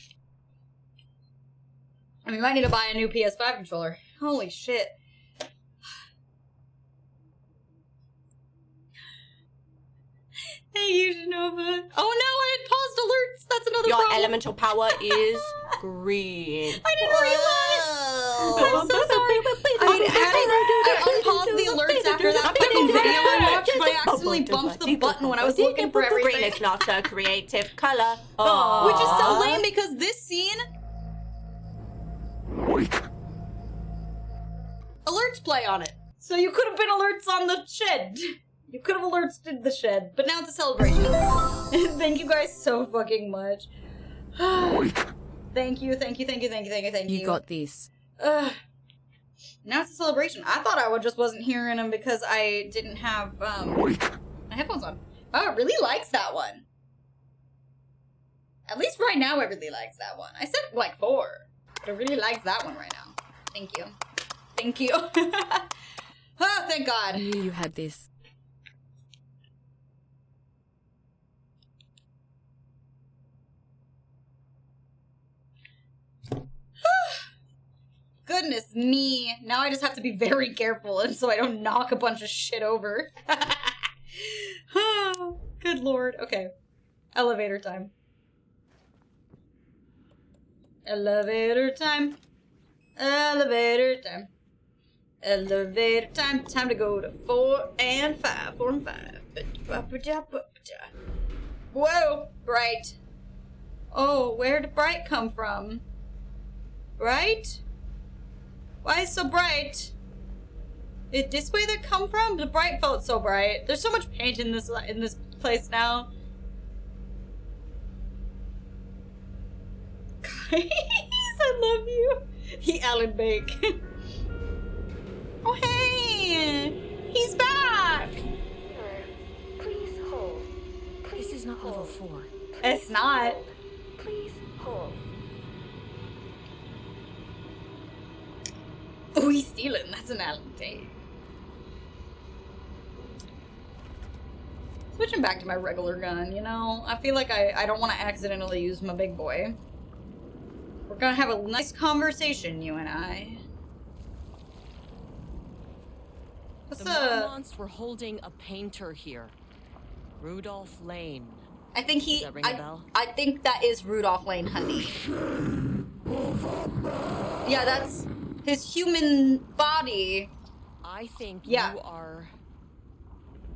And we might need to buy a new PS5 controller. Holy shit. Thank you, Genova. Oh no, I had paused alerts. That's another Your problem. elemental power is green. I didn't realize. I'm so sorry. I unpaused the alerts after that fucking video I watched, but I accidentally bumped the button when I was looking for everything. Green is not a creative color. Which is so lame because this scene... Alerts play on it. So you could have been alerts on the shed. You could have alerts to the shed, but now it's a celebration. Thank you guys so fucking much. Thank you. You got this. Now it's a celebration. I thought I just wasn't hearing them because I didn't have my headphones on. Oh, it really likes that one. At least right now it really likes that one. I said 4, but it really likes that one right now. Thank you. Thank you. Oh, thank God. I knew you had this. Goodness me. Now I just have to be very careful and so I don't knock a bunch of shit over. Oh, good lord. Okay. Elevator time. Elevator time. Elevator time. Elevator time. Time to go to 4 and 5. 4 and 5. Whoa. Bright. Oh, where did Bright come from? Bright? Why is it so bright? Is this way they come from? The bright felt so bright. There's so much paint in this place now. Guys, I love you. He Alan Bake. Oh hey, he's back. Please hold. This is not level 4. It's not. Please hold. Oh, he's stealing. That's an Alan Bake. Switching back to my regular gun, I feel like I don't want to accidentally use my big boy. We're gonna have a nice conversation, you and I. What's the Marmonts were holding a painter here. Rudolph Lane. I think Does that ring a bell? I think that is Rudolph Lane, honey. Yeah, that's his human body. I think you are,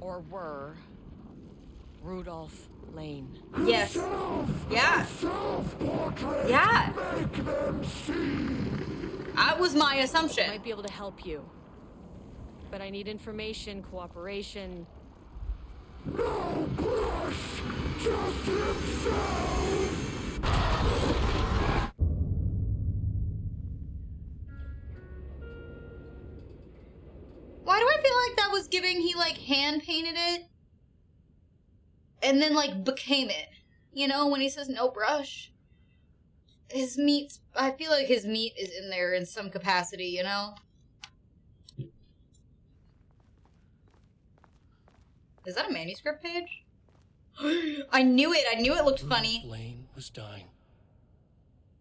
or were, Rudolph Lane. Yes. Yeah. Yeah. That was my assumption. I might be able to help you. But I need information, cooperation. No push! Just himself! Why do I feel like that was giving he hand painted it? And then became it. When he says no brush. his meat, I feel like his meat is in there in some capacity, you know? Is that a manuscript page? I knew it looked funny. Lane was dying.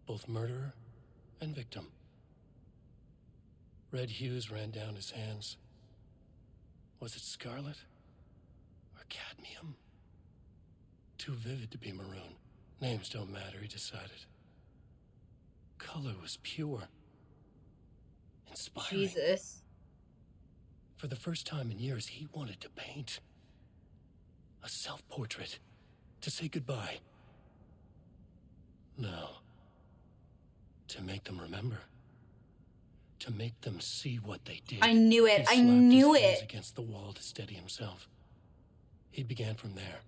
Both murderer and victim. Red hues ran down his hands. Was it scarlet or cadmium? Too vivid to be maroon. Names don't matter, he decided. Color was pure. Inspiring. Jesus. For the first time in years, he wanted to paint. A self-portrait. To say goodbye. No. To make them remember. To make them see what they did. I knew it. He I knew slapped his hands it. against the wall to steady himself. He began from there.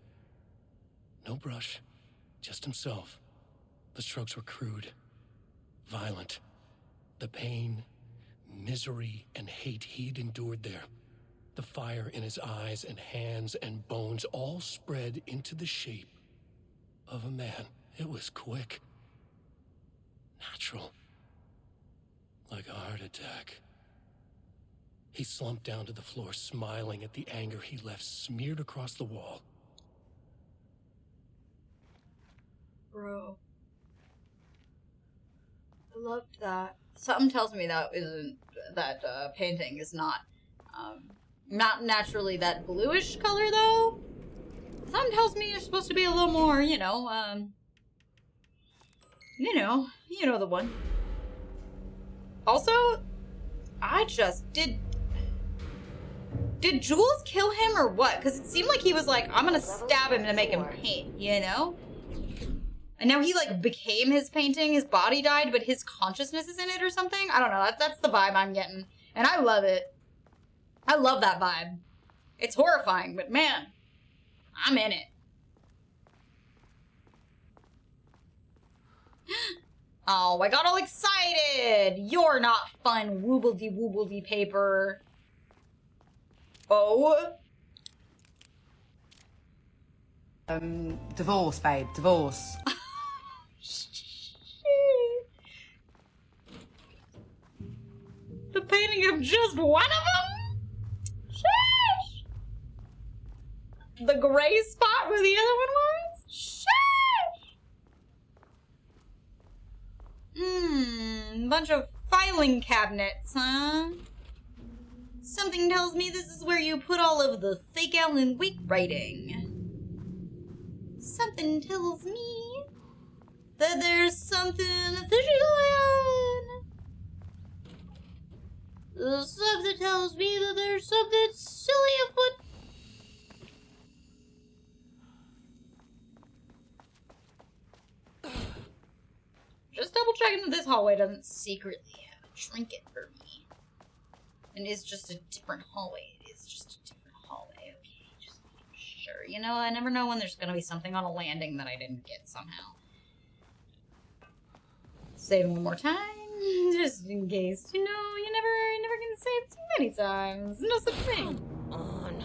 No brush. Just himself. The strokes were crude. Violent. The pain, misery, and hate he'd endured there. The fire in his eyes and hands and bones all spread into the shape of a man. It was quick. Natural. Like a heart attack. He slumped down to the floor, smiling at the anger he left smeared across the wall. Bro. I loved that. Something tells me that painting is not naturally that bluish color, though. Something tells me you're supposed to be a little more, you know the one. Also, did Jules kill him or what? Because it seemed like he was like, I'm gonna stab him to make him paint, you know? And now he, like, became his painting, his body died, but his consciousness is in it or something? I don't know, that's the vibe I'm getting. And I love it. I love that vibe. It's horrifying, but man, I'm in it. Oh, I got all excited! You're not fun, woobledy paper. Oh? Divorce, babe, divorce. The painting of just one of them? Sheesh! The gray spot where the other one was? Sheesh! Bunch of filing cabinets, huh? Something tells me this is where you put all of the fake Alan Wake writing. Something tells me that there's something official going on. Something tells me that there's something silly afoot. Just double checking that this hallway doesn't secretly have a trinket for me. And it's just a different hallway. It is just a different hallway. Okay, just making sure. You know, I never know when there's gonna be something on a landing that I didn't get somehow. Save one more time, just in case. You know, you never can save too many times. No such thing. Come on.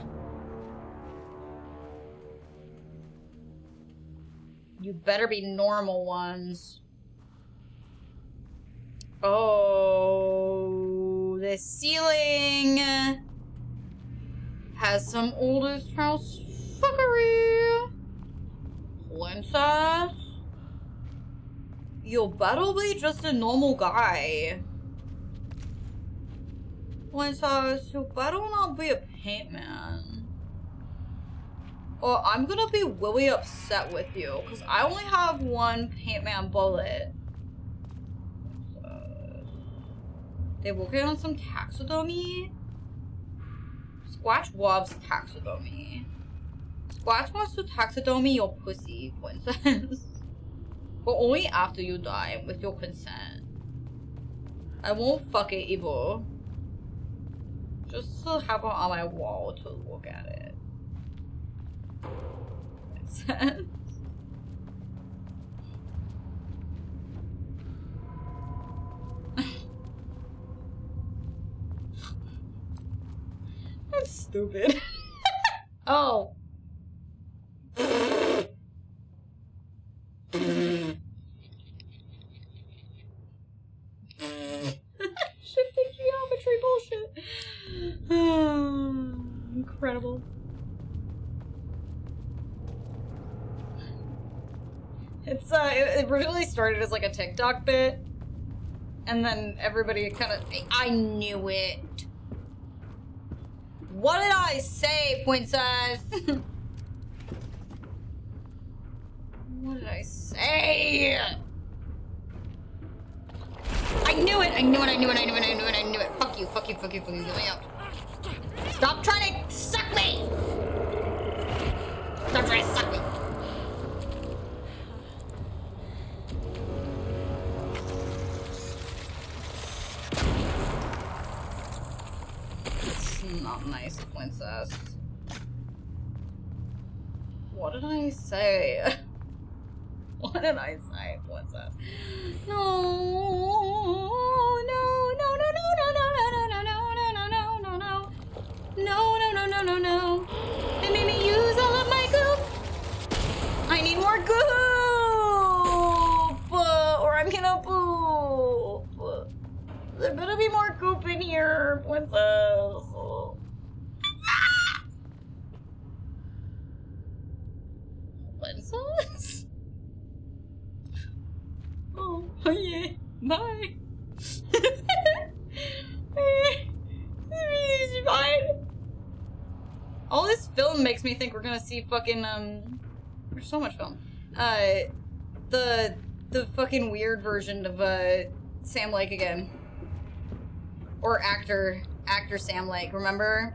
You better be normal ones. Oh, the ceiling has some oldest house fuckery. Princess, you better be just a normal guy. Princess, you better not be a paint man. Or I'm gonna be really upset with you, because I only have one paint man bullet. They working on some taxidermy? Squatch loves taxidermy. Squatch wants to taxidermy your pussy, princess. But only after you die, with your consent. I won't fuck it either. Just to have it on my wall to look at it. Makes sense. That's stupid. Oh. incredible. It's it originally started as like a TikTok bit, and then everybody kind of, I knew it. What did I say, princess? What did I say? I knew it! I knew it, I knew it, I knew it, I knew it, I knew it. Fuck you, fuck you, fuck you, fuck you, get me out. Stop trying to suck me! Stop trying to suck me. It's not nice, princess. What did I say? What did I say, princess? No, no, no, no, no, no, no, no, no, no, no, no, no, no, no, no. They made me use all of my goop. I need more goop, or I'm gonna poop. There better be more goop in here, princess. Princess? Oh, yeah. Bye. It's fine. All this film makes me think we're gonna see fucking, there's so much film. The fucking weird version of, Sam Lake again. Or actor Sam Lake, remember?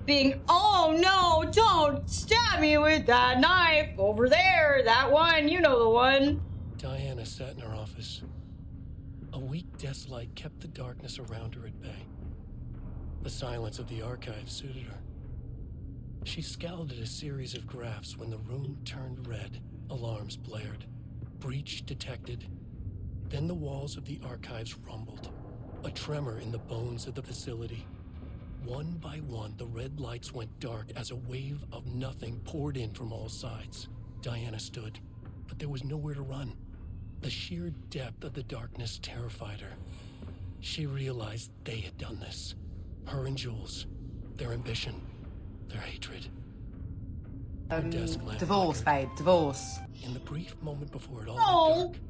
Being, oh no, don't stab me with that knife over there, that one, you know the one. Diana sat in her office. A weak desk light kept the darkness around her at bay. The silence of the archive suited her. She scowled at a series of graphs when the room turned red. Alarms blared. Breach detected. Then the walls of the archives rumbled. A tremor in the bones of the facility. One by one, the red lights went dark as a wave of nothing poured in from all sides. Diana stood, but there was nowhere to run. The sheer depth of the darkness terrified her. She realized they had done this. Her and Jules. Their ambition. Their hatred. Her desk lamp Divorce, flickered. babe, divorce. In the brief moment before it all went dark,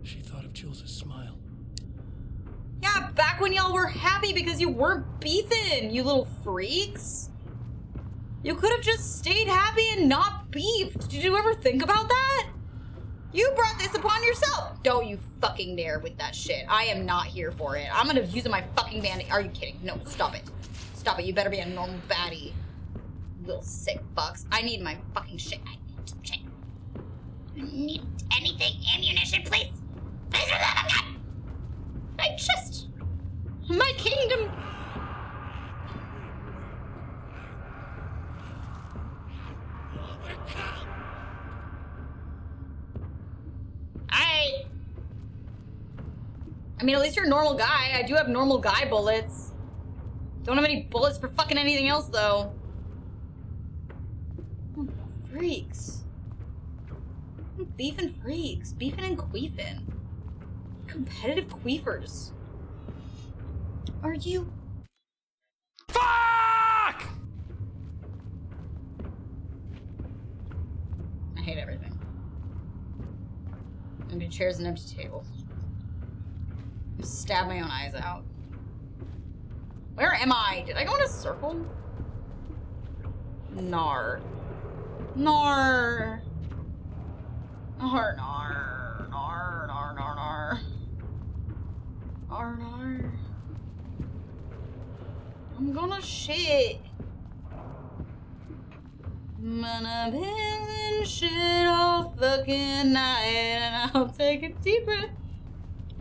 she thought of Jules' smile. Yeah, back when y'all were happy because you weren't beefing, you little freaks. You could have just stayed happy and not beefed. Did you ever think about that? You brought this upon yourself. Don't you fucking dare with that shit. I am not here for it. I'm gonna use my fucking bandit. Are you kidding? No, stop it. Stop it. You better be a normal baddie. Little sick fucks. I need my fucking shit. I need some shit. I need anything. Ammunition, please. Please, for the love of God. I just... My kingdom... I mean, at least you're a normal guy. I do have normal guy bullets. Don't have any bullets for fucking anything else, though. Oh, freaks. Beefing freaks. Beefing and queefing. Competitive queefers. Are you... Fuck! I hate everything. Empty chairs and empty tables. Stab my own eyes out. Where am I? Did I go in a circle? Nar. Nar. Nar, nar. Nar, nar, nar, nar. Nar, nar. I'm gonna shit. I'm gonna piss and shit all fucking night, and I'll take a deep breath,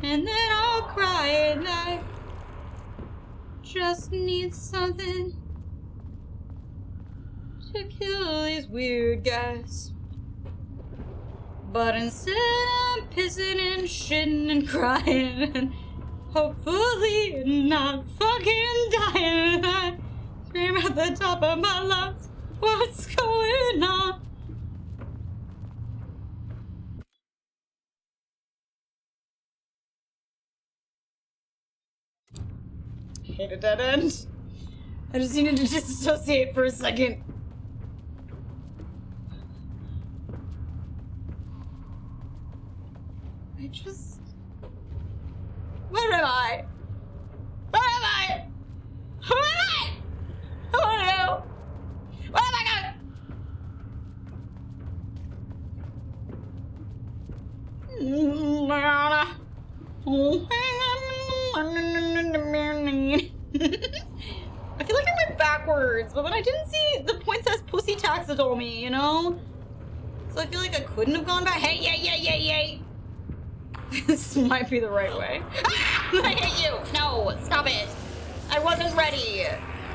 and then I'll cry, and I just need something to kill these weird guys. But instead I'm pissing and shitting and crying, and hopefully not fucking dying. I scream at the top of my lungs, what's going on? Hate a dead end. I just needed to disassociate for a second. I just... Where am I? Where am I? Who am I? Who are you? Where am I going? I feel like I went backwards, but then I didn't see the Princess Pussy Taxidermy, you know? So I feel like I couldn't have gone back. Hey, yay! This might be the right way. Ah! I hate you! No, stop it! I wasn't ready.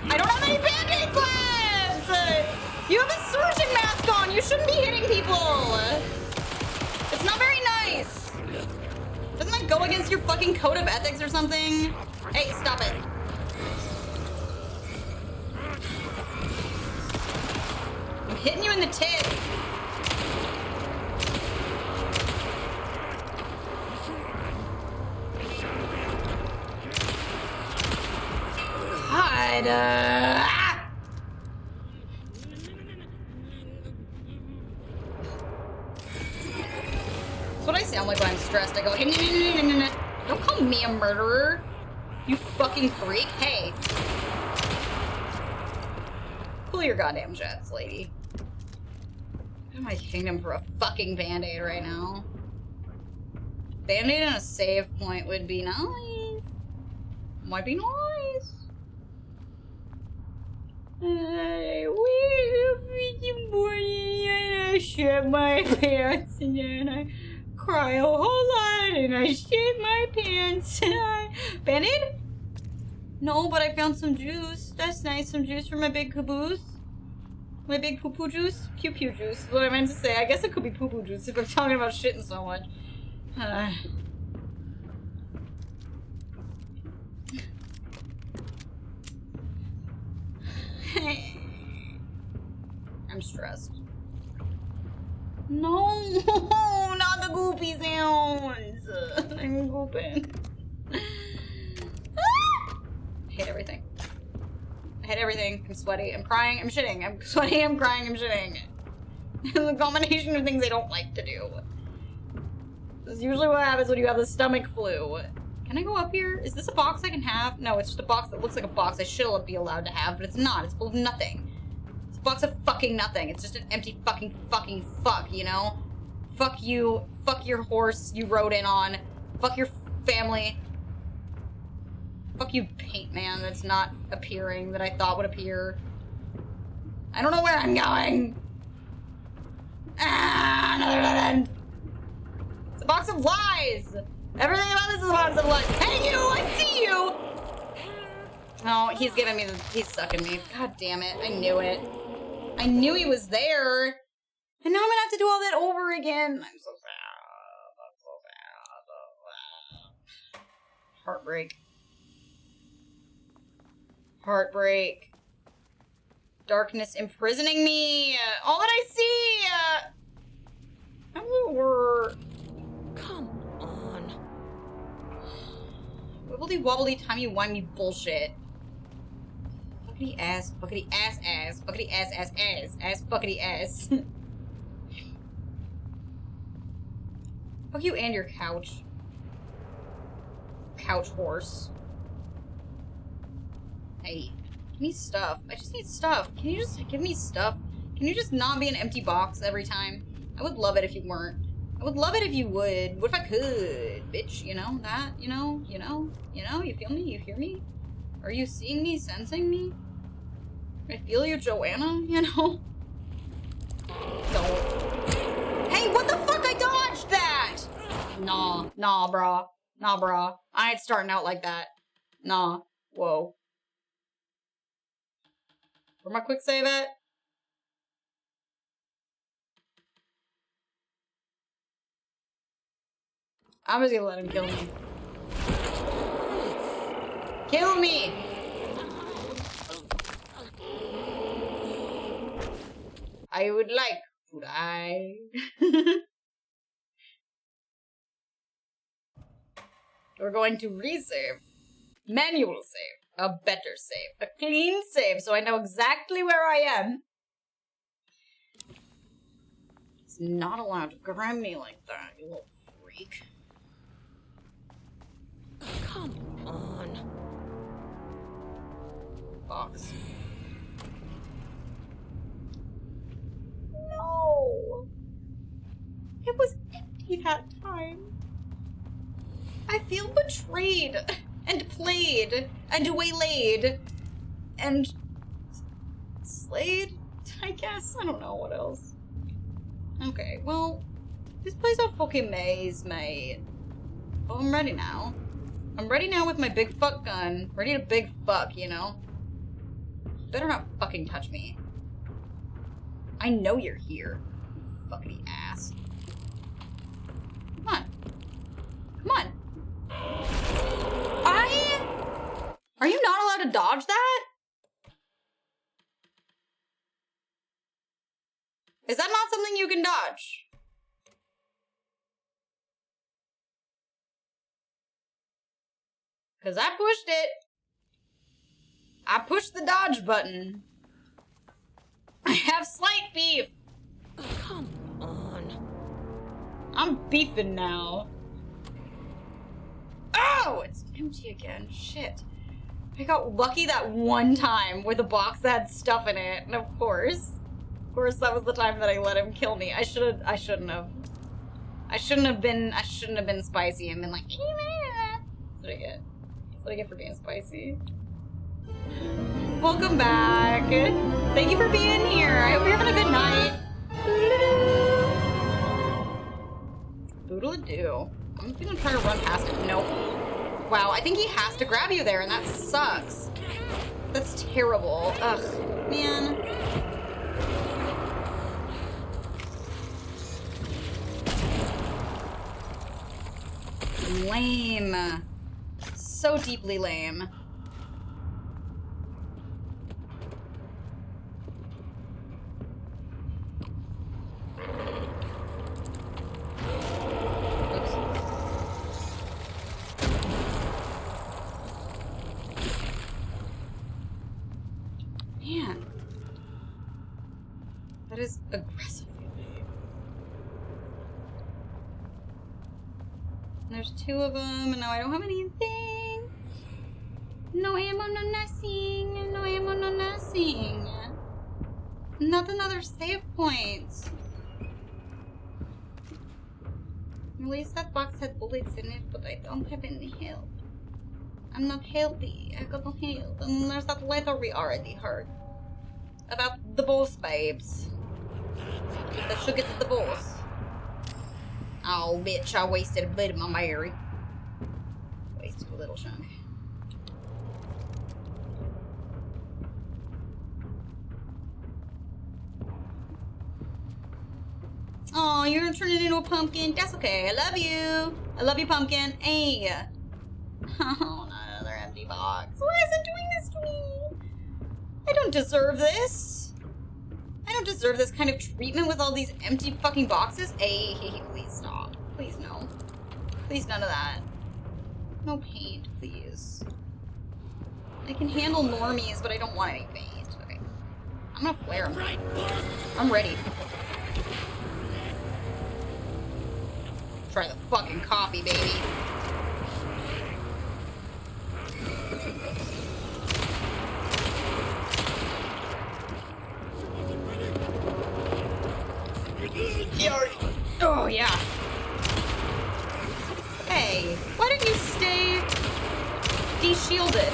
I don't have any band-aids left! You have a surgeon mask on! You shouldn't be hitting people! It's not very nice! Doesn't that go against your fucking code of ethics or something? Hey, stop it. I'm hitting you in the tit. God, That's what I sound like when I'm stressed. I go, hey, don't call me a murderer, you fucking freak. Hey. Pull your goddamn jets, lady. I'm my kingdom for a fucking band-aid right now. Band-aid and a save point would be nice. Might be nice. I wake up in the morning and I shit my pants and then I cry a whole lot and I shit my pants and I... Band-aid? No, but I found some juice. That's nice. Some juice for my big caboose. My big poo-poo juice? Pew-pew juice is what I meant to say. I guess it could be poo-poo juice if I'm talking about shitting so much. I'm stressed. No, not the goopy sounds. I'm gooping. I hate everything. I hate everything. I'm sweaty. I'm crying. I'm shitting. I'm sweaty. I'm crying. I'm shitting. The combination of things I don't like to do. This is usually what happens when you have the stomach flu. Can I go up here? Is this a box I can have? No, it's just a box that looks like a box I should be allowed to have, but it's not. It's full of nothing. It's a box of fucking nothing. It's just an empty fucking fuck, you know? Fuck you. Fuck your horse you rode in on. Fuck your family. Fuck you, paint man, that's not appearing, that I thought would appear. I don't know where I'm going. Ah, another dead end. It's a box of lies. Everything about this is a box of lies. Hey, you, I see you. No, he's giving me he's sucking me. God damn it, I knew it. I knew he was there. And now I'm gonna have to do all that over again. I'm so sad. I'm so sad. Heartbreak. Heartbreak. Darkness imprisoning me. All that I see. I'm over. Come on. Wibbly wobbly timey wimey bullshit. Fuckity ass, fuckity ass ass, fuckity ass ass ass, ass fuckity ass. Fuck you and your couch. Couch horse. Hey, give me stuff. I just need stuff. Can you just give me stuff? Can you just not be an empty box every time? I would love it if you weren't. I would love it if you would. What if I could? Bitch, you know, that, you know, you feel me? You hear me? Are you seeing me, sensing me? I feel you, Joanna, you know? Don't. Hey, what the fuck? I dodged that! Nah, brah. Nah, brah. I ain't starting out like that. Nah. Whoa. Where my quick save at? I'm just gonna let him kill me. Kill me! I would like to die. We're going to resave. Manual save. A better save. A clean save, so I know exactly where I am. He's not allowed to grab me like that, you little freak. Come on. Box. No! It was empty that time. I feel betrayed, and played, and waylaid, and slayed, I guess? I don't know what else. Okay, well, this plays a fucking maze, mate. Oh, I'm ready now. I'm ready now with my big fuck gun. Ready to big fuck, you know? Better not fucking touch me. I know you're here, you fucking ass. Come on. Come on. Are you not allowed to dodge that? Is that not something you can dodge? Because I pushed it. I pushed the dodge button. I have slight beef. Come on. I'm beefing now. Oh, it's empty again. Shit. I got lucky that one time with a box that had stuff in it, and of course that was the time that I let him kill me. I shouldn't have been spicy and been like, hey man. That's what I get. That's what I get for being spicy. Welcome back. Thank you for being here. I hope you're having a good night. Boodle-a-doo. I'm gonna try to run past him. Nope. Wow, I think he has to grab you there, and that sucks. That's terrible. Ugh, man. Lame. So deeply lame. Man. That is aggressive. There's two of them, and now I don't have anything. No ammo, no nothing. No ammo, no nothing. Not another save point. At least that box had bullets in it, but I don't have any health. I'm not healthy. I got no health. And there's that letter we already heard. About the boss babes. That should get to the boss. Oh, bitch, I wasted a bit of my berry. Wasted a little chunk. Oh, you're gonna turn it into a pumpkin? That's okay. I love you. I love you, pumpkin. Hey. Oh, another empty box. Why is it doing this to me? I don't deserve this. I don't deserve this kind of treatment with all these empty fucking boxes. Hey, please stop. Please no. Please none of that. No paint, please. I can handle normies, but I don't want any paint. Okay. I'm gonna flare him. I'm ready. Try the fucking coffee, baby. Oh, yeah. Hey, why didn't you stay de-shielded?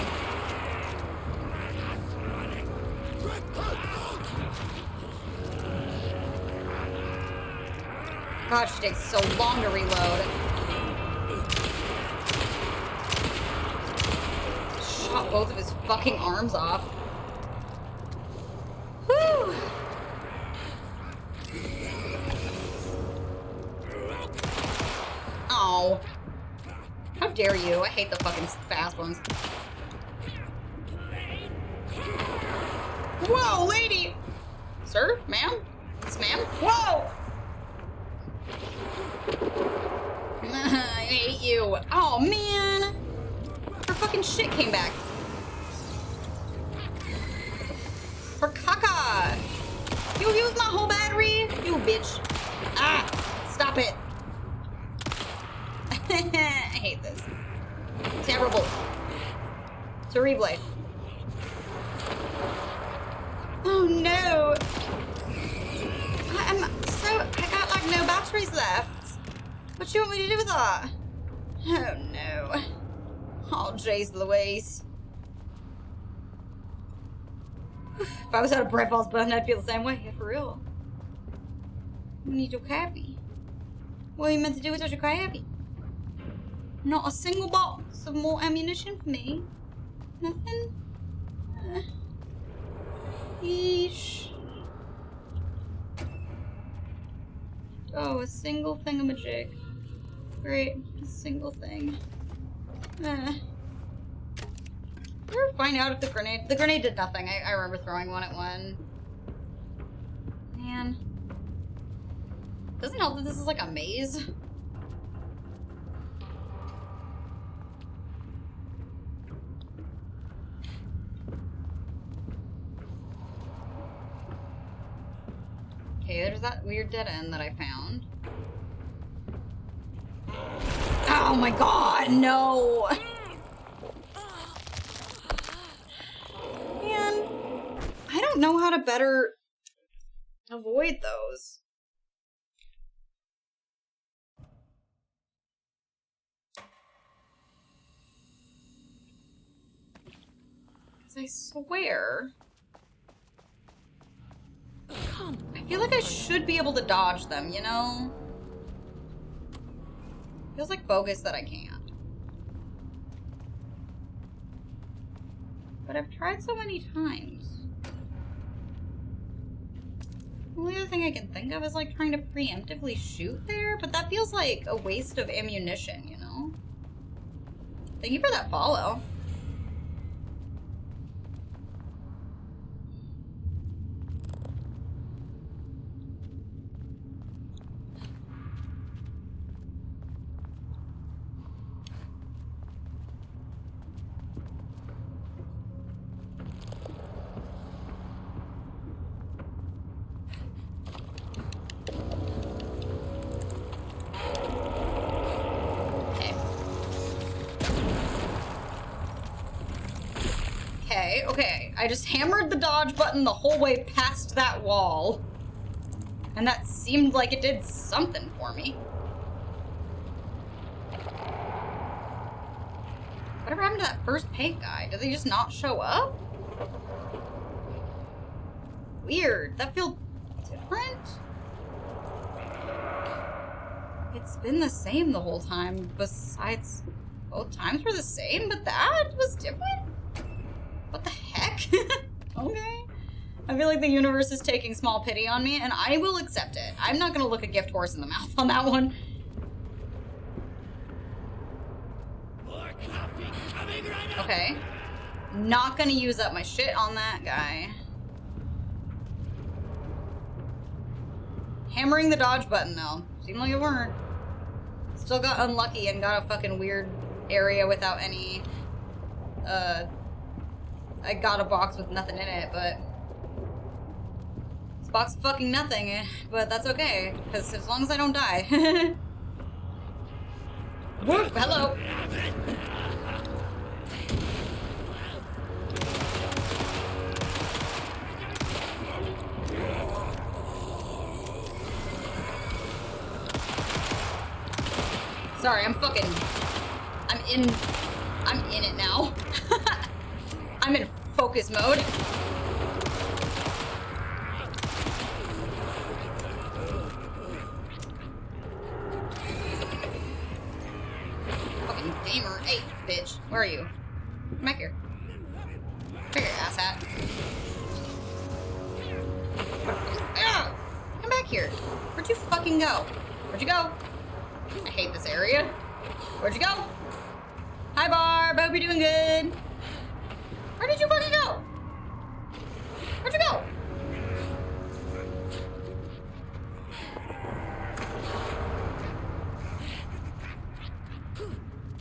God, she takes so long to reload. Shot both of his fucking arms off. Whew. Oh. How dare you? I hate the fucking fast ones. Whoa, lady! Sir? Ma'am? Yes, ma'am? Whoa! I hate you. Oh, man. Her fucking shit came back. You used my whole battery? You bitch. Ah! Stop it. I hate this. Terrible. It's a replay. Oh no. I got like no batteries left. What do you want me to do with that? Oh no. Oh jeez Louise. If I was out of breath, I was burning, I'd feel the same way. Yeah, for real. You need your coffee. What are you meant to do without your coffee? Not a single box of more ammunition for me. Nothing? Yeesh. Oh, a single thingamajig. Great. A single thing. Did we ever find out if the grenade did nothing. I remember throwing one at one. Man. Doesn't help that this is like a maze. Okay, there's that weird dead end that I found. Oh my god, no! Man, I don't know how to better avoid those. Because I swear... I feel like I should be able to dodge them, you know? Feels like bogus that I can't. But I've tried so many times. The only other thing I can think of is like trying to preemptively shoot there, but that feels like a waste of ammunition, you know? Thank you for that follow. Okay, I just hammered the dodge button the whole way past that wall. And that seemed like it did something for me. Whatever happened to that first paint guy? Did they just not show up? Weird. That feels different? It's been the same the whole time, besides both times were the same, but that was different? What the heck? Okay. I feel like the universe is taking small pity on me, and I will accept it. I'm not gonna look a gift horse in the mouth on that one. Okay. Not gonna use up my shit on that guy. Hammering the dodge button, though. Seemed like it weren't. Still got unlucky and got a fucking weird area without any, I got a box with nothing in it, but... It's a box of fucking nothing, but that's okay, because as long as I don't die. Whoop, hello! Sorry, I'm in it now. I'm in focus mode. Fucking gamer. Hey, bitch. Where are you? Come back here. Come here, asshat. Ah! Come back here. Where'd you fucking go? Where'd you go? I hate this area. Where'd you go? Hi, Barb. Hope you're doing good. Where did you fucking go? Where'd you go?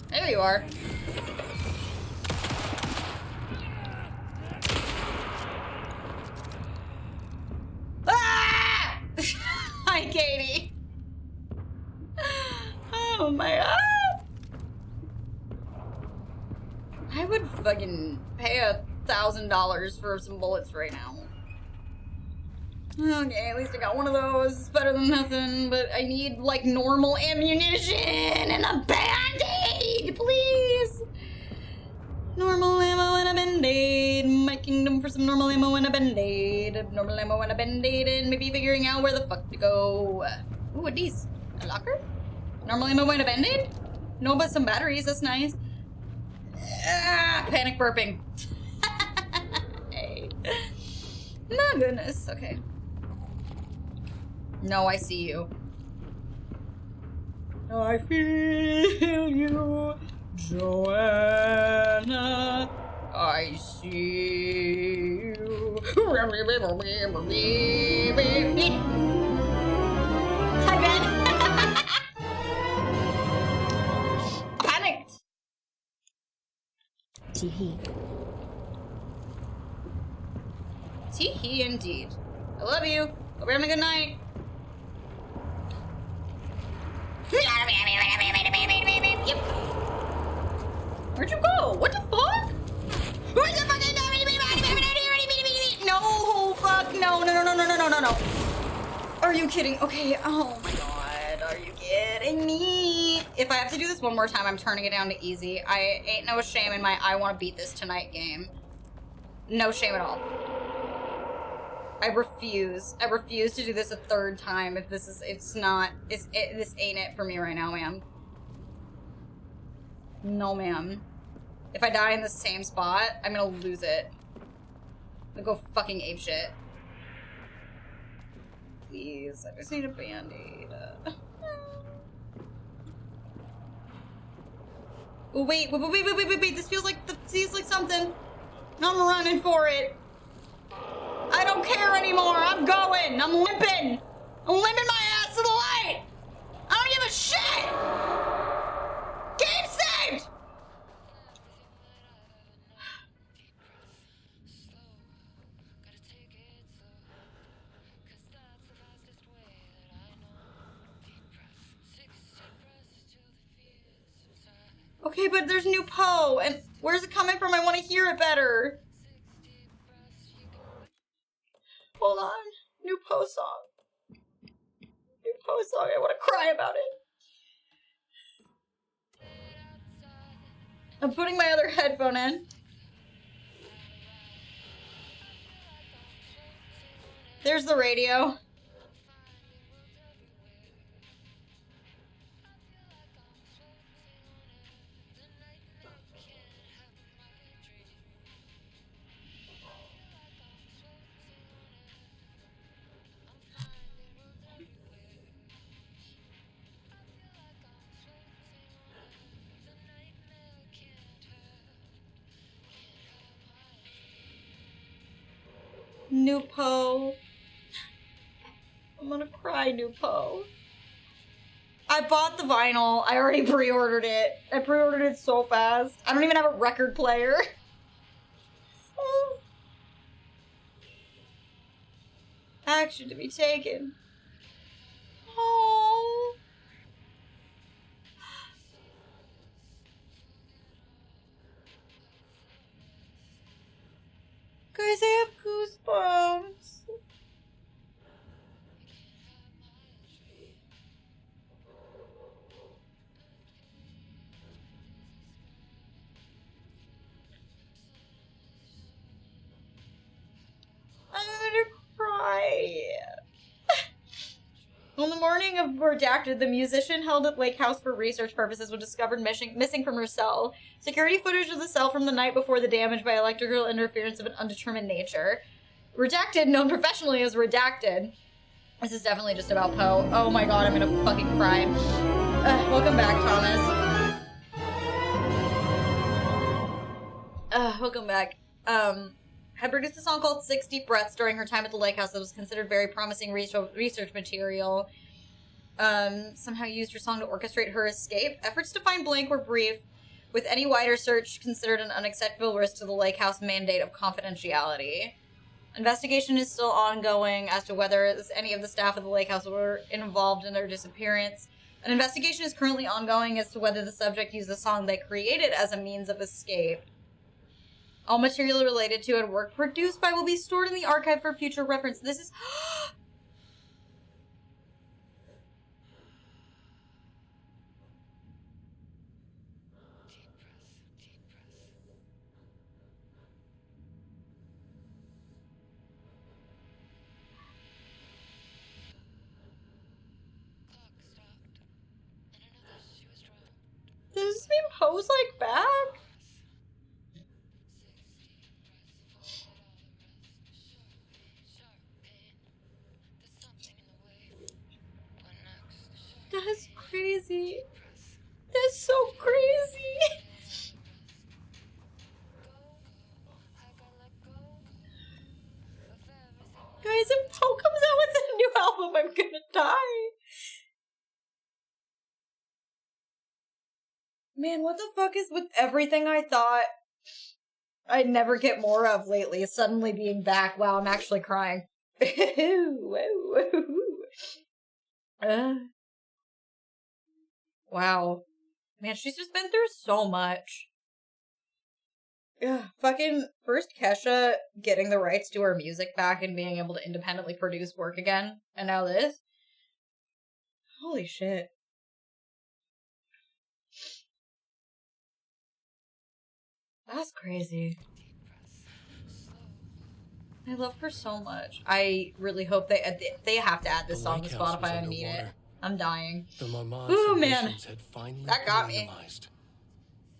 There you are. Ah! my god! I would fucking pay $1,000 for some bullets right now. Okay, at least I got one of those. It's better than nothing, but I need, like, normal ammunition and a band-aid, please! Normal ammo and a band-aid. My kingdom for some normal ammo and a band-aid. Normal ammo and a band-aid, and maybe figuring out where the fuck to go. Ooh, what these? A locker? Normal ammo and a band-aid? No, but some batteries, that's nice. Ah, panic burping. Hey. My goodness, okay. No, I see you. I feel you, Joanna. I see you. Hi, Ben. Panicked. Tee-hee. Tee-hee indeed. I love you. Hope you're having a good night. Yep. Where'd you go? What the fuck? Where's the fucking... No, fuck, no. Are you kidding? Okay, oh my god, are you kidding me? If I have to do this one more time, I'm turning it down to easy. I ain't no shame in my I want to beat this tonight game. No shame at all. I refuse to do this a third time if this is, this ain't it for me right now, ma'am. No, ma'am. If I die in the same spot, I'm gonna lose it. I'm gonna go fucking apeshit. Please, I just need a band-aid. Oh, wait, this feels like something. I'm running for it. I don't care anymore. I'm going. I'm limping. I'm limping my ass to the light. I don't give a shit. Game saved. Okay, but there's new Poe, and where's it coming from? I want to hear it better. Hold on. New Poe song. New Poe song. I want to cry about it. I'm putting my other headphone in. There's the radio. New Poe. I'm gonna cry, New Poe. I bought the vinyl. I already pre-ordered it. I pre-ordered it so fast. I don't even have a record player. Action to be taken. Oh. Guys, I have goosebumps. I'm gonna cry. On the morning of Redacted, the musician held at Lake House for research purposes was discovered missing from her cell. Security footage of the cell from the night before the damage by electrical interference of an undetermined nature. Redacted, known professionally as Redacted. This is definitely just about Poe. Oh my god, I'm gonna fucking cry. Welcome back, Thomas. Welcome back. Had produced a song called 6 Deep Breaths during her time at the Lake House that was considered very promising research material. Somehow used her song to orchestrate her escape. Efforts to find Blank were brief, with any wider search considered an unacceptable risk to the Lake House mandate of confidentiality. Investigation is still ongoing as to whether any of the staff of the Lake House were involved in their disappearance. An investigation is currently ongoing as to whether the subject used the song they created as a means of escape. All material related to and work produced by will be stored in the archive for future reference. This is... Does this mean Poe's like back? That's crazy. That's so crazy. Guys, if Poe comes out with a new album, I'm gonna die. Man, what the fuck is with everything I thought I'd never get more of lately suddenly being back? Wow, I'm actually crying. Wow. Man, she's just been through so much. Ugh, fucking first Kesha getting the rights to her music back and being able to independently produce work again. And now this. Holy shit. That's crazy. I love her so much. I really hope they have to add this song to Spotify. I need it. I'm dying. Ooh, man. That got me.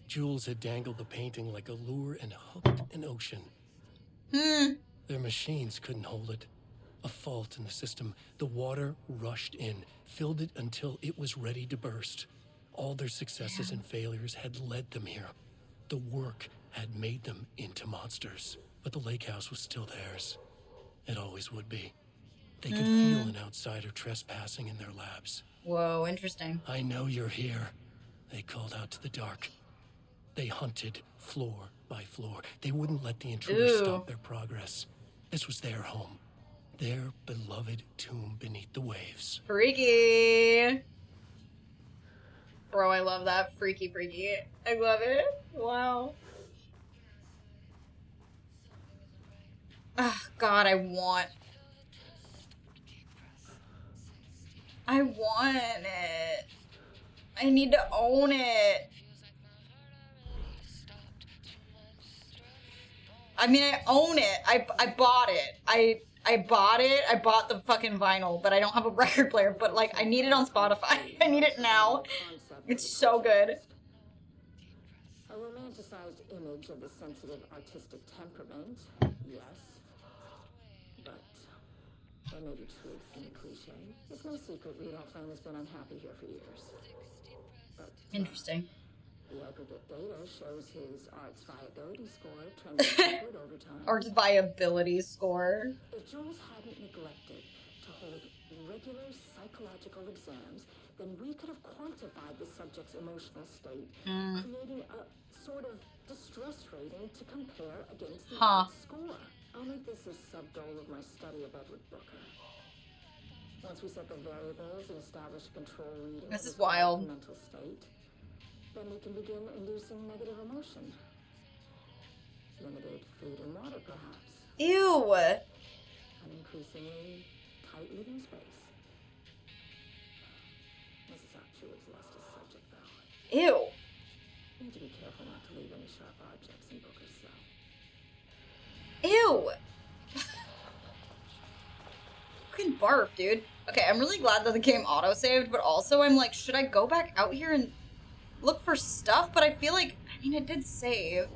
Jules had dangled the painting like a lure and hooked an ocean. Their machines couldn't hold it. A fault in the system. The water rushed in, filled it until it was ready to burst. All their successes and failures had led them here. The work had made them into monsters. But the lake house was still theirs. It always would be. They could feel an outsider trespassing in their labs. Whoa, interesting. I know you're here. They called out to the dark. They hunted floor by floor. They wouldn't let the intruders stop their progress. This was their home. Their beloved tomb beneath the waves. Freaky. Bro, I love that. Freaky, freaky. I love it. Wow. Oh, God, I want it. I need to own it. I mean, I own it. I bought it. I bought it. I bought the fucking vinyl, but I don't have a record player. But, like, I need it on Spotify. I need it now. It's so good. A romanticized image of the sensitive artistic temperament, yes. But there may be truth in the cliche. It's no secret Rudolph Lane has been unhappy here for years. But, interesting. The aggregate data shows his arts viability score trending upward over time. Arts viability score. If Jules hadn't neglected to hold regular psychological exams, then we could have quantified the subject's emotional state, creating a sort of distress rating to compare against the score. I'll make this a sub-goal of my study of Edward Booker. Once we set the variables and establish a control reading this is wild. Mental state, then we can begin inducing negative emotion. Limited food and water, perhaps. Ew. An increasingly tight living space. This is how Jules lost his subject, though. Ew. You need to be careful not to leave any sharp objects in Booker's cell. Ew. Fucking barf, dude. Okay, I'm really glad that the game auto-saved, but also I'm like, should I go back out here and look for stuff? But I feel like, I mean, it did save.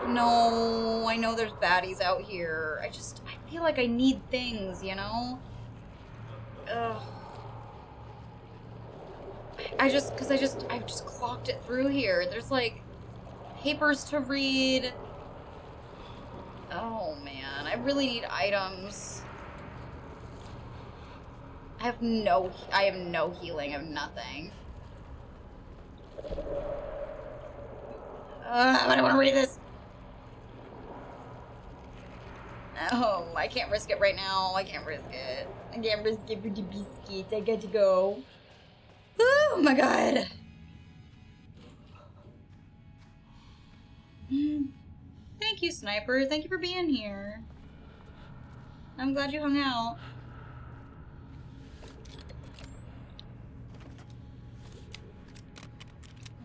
No, I know there's baddies out here. I feel like I need things, you know? Ugh. I've just clocked it through here. There's like papers to read. Oh man, I really need items. I have no healing, I have nothing. I don't want to read this. Oh, I can't risk it right now. I can't risk it. I can't risk it for the biscuit. I got to go. Oh my god. Thank you, Sniper. Thank you for being here. I'm glad you hung out.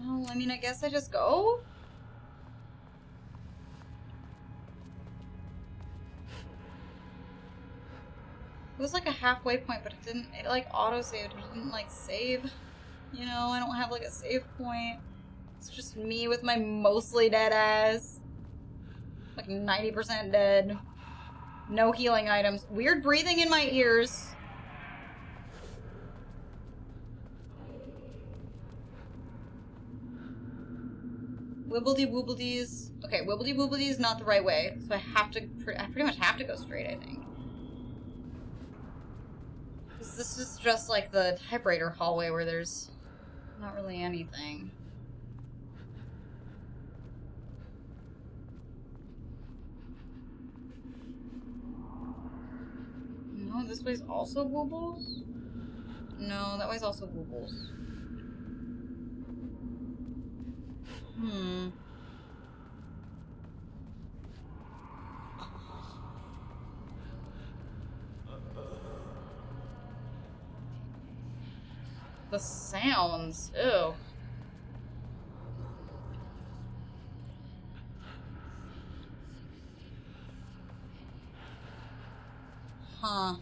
Well, I mean, I guess I just go? It was like a halfway point, but it like auto-saved. It didn't like save. You know, I don't have like a save point. It's just me with my mostly dead ass. Like 90% dead. No healing items. Weird breathing in my ears. Wibbledy woobbledies. Okay, wibbledy woobbledy is not the right way, so I pretty much have to go straight, I think. This is just like the typewriter hallway where there's not really anything. No, this way's also woobles? No, that way's also woobles. The sounds. Ew. Huh.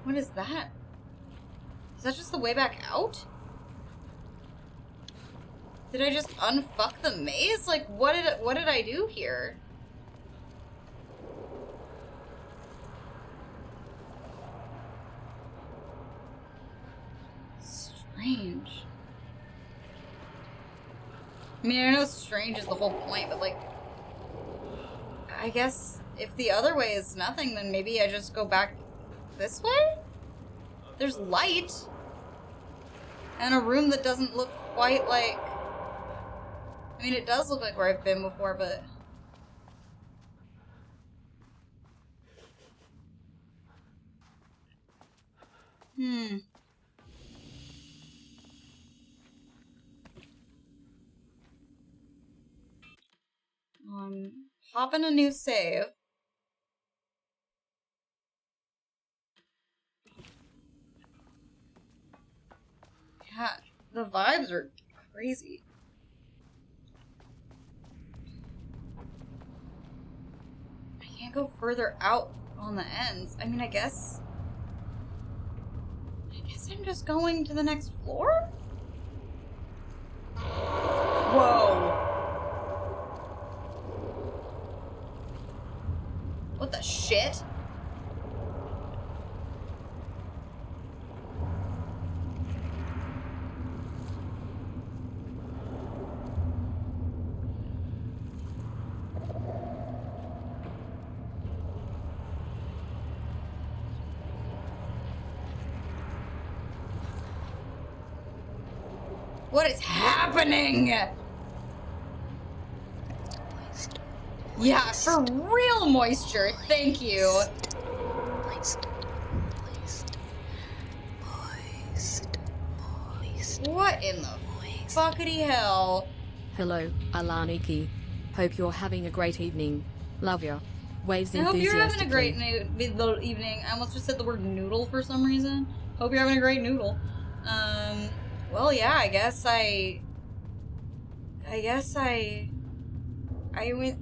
What is that? Is that just the way back out? Did I just unfuck the maze? Like, what did I do here? Strange. I mean, I know strange is the whole point, but like, I guess if the other way is nothing, then maybe I just go back this way? There's light. And a room that doesn't look quite like... I mean, it does look like where I've been before, but... Hop in a new save. Yeah, the vibes are crazy. I can't go further out on the ends. I mean, I guess I'm just going to the next floor? Whoa. What the shit? What is happening? Yeah, for real moisture. Thank you. What in the fuckity hell? Hello, Niki. Hope you're having a great evening. Love ya. Waves I hope you're having a great enthusiastically. evening. I almost just said the word noodle for some reason. Hope you're having a great noodle. Well, yeah, I guess I went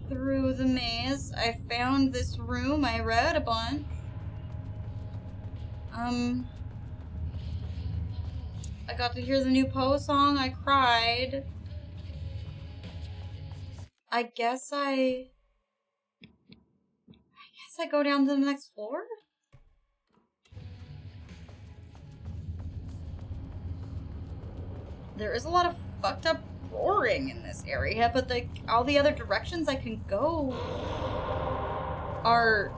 through the maze. I found this room. I read a bunch. I got to hear the new Poe song. I cried. I guess I go down to the next floor? There is a lot of fucked up roaring in this area, but like all the other directions I can go are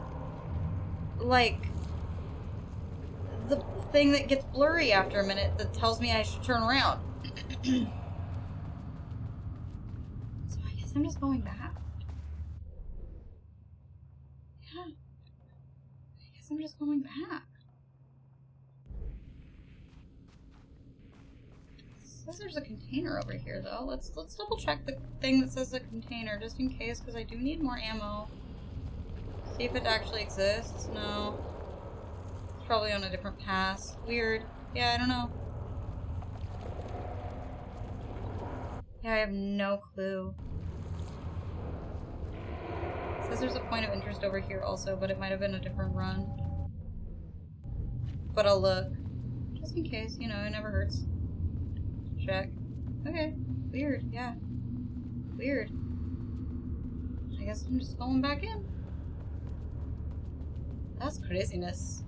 like thing that gets blurry after a minute that tells me I should turn around. So I guess I'm just going back. Yeah. I guess I'm just going back. It says there's a container over here though. Let's double check the thing that says a container just in case, because I do need more ammo. See if it actually exists. No. It's probably on a different pass. Weird. Yeah, I don't know. Yeah, I have no clue. It says there's a point of interest over here also, but it might have been a different run. But I'll look. Just in case, you know, it never hurts. Check. Okay. Weird, yeah. Weird. I guess I'm just going back in. That's craziness.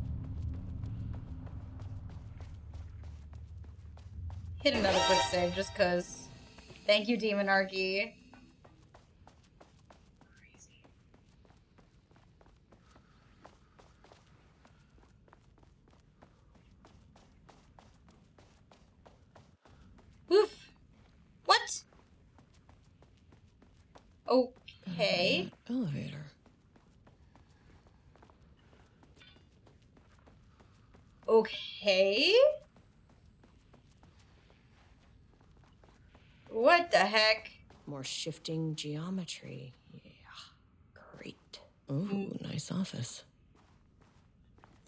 Hit another quick save just cause. Thank you, Demonarchy. Crazy. Oof. What? Okay. Elevator. Okay. What the heck? More shifting geometry. Yeah. Great. Ooh, nice office.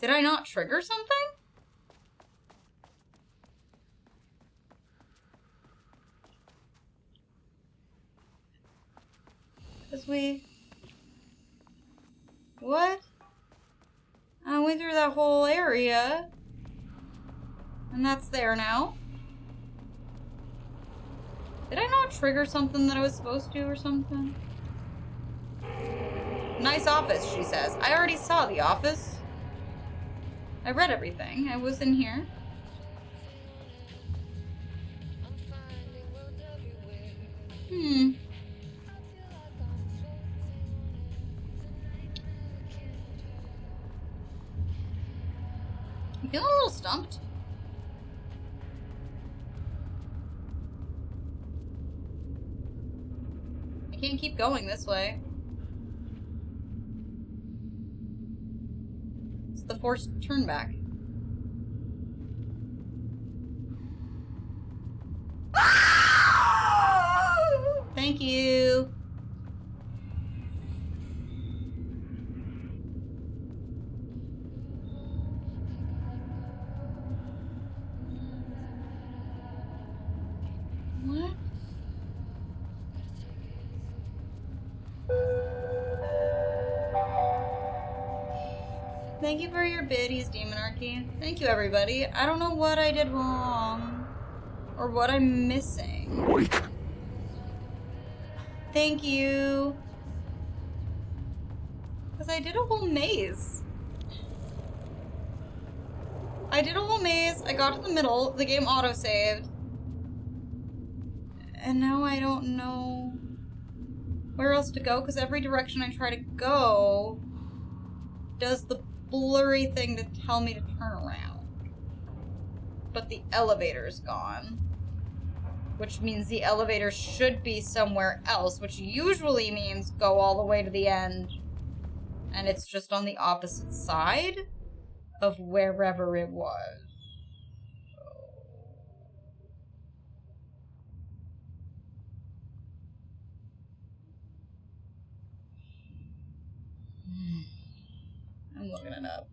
Did I not trigger something? Because we... What? I went through that whole area. And that's there now. Did I not trigger something that I was supposed to or something? Nice office, she says. I already saw the office. I read everything. I was in here. I'm feeling a little stumped. I can't keep going this way. It's the forced turn back. Thank you. What? Thank you for your biddies, Demonarchy. Thank you, everybody. I don't know what I did wrong. Or what I'm missing. Thank you. Because I did a whole maze. I got to the middle, the game auto-saved. And now I don't know where else to go, because every direction I try to go does the blurry thing to tell me to turn around. But the elevator's gone. Which means the elevator should be somewhere else, which usually means go all the way to the end. And it's just on the opposite side of wherever it was. I'm looking it up.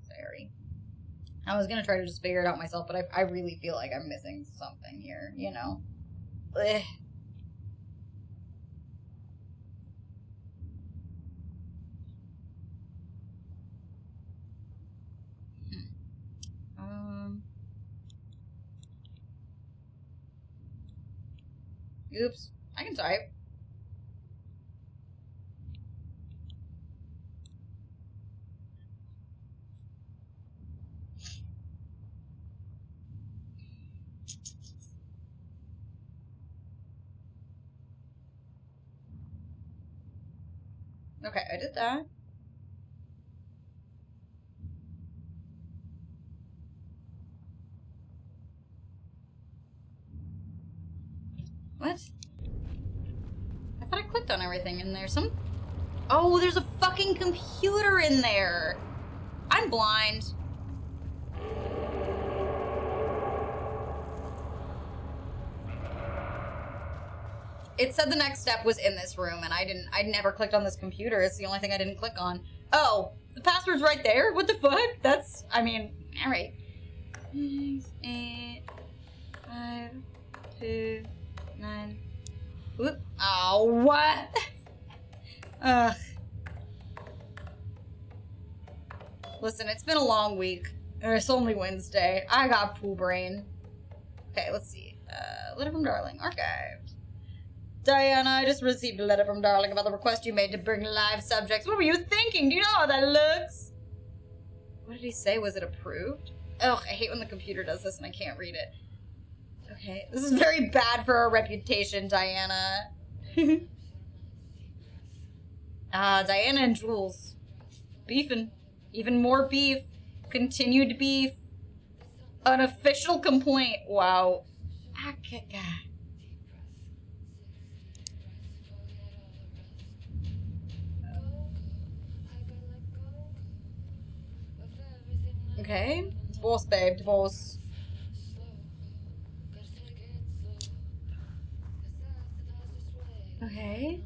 Sorry. I was gonna try to just figure it out myself, but I really feel like I'm missing something here, you know? Ugh. Oops. I can type. Okay, I did that. on everything in there. Oh, there's a fucking computer in there. I'm blind. It said the next step was in this room, and I never clicked on this computer. It's the only thing I didn't click on. Oh, the password's right there? What the fuck? I mean, alright. 6, 8, 5, 2, 9. Oop. Oh, what? Ugh. Listen, it's been a long week. It's only Wednesday. I got poo brain. Okay, let's see. Letter from Darling. Archived. Diana, I just received a letter from Darling about the request you made to bring live subjects. What were you thinking? Do you know how that looks? What did he say? Was it approved? Ugh, I hate when the computer does this and I can't read it. Okay, this is very bad for our reputation, Diana. Diana and Jules. Beefing. Even more beef. Continued beef. An official complaint. Wow. Okay. Divorce, babe. Divorce. Okay.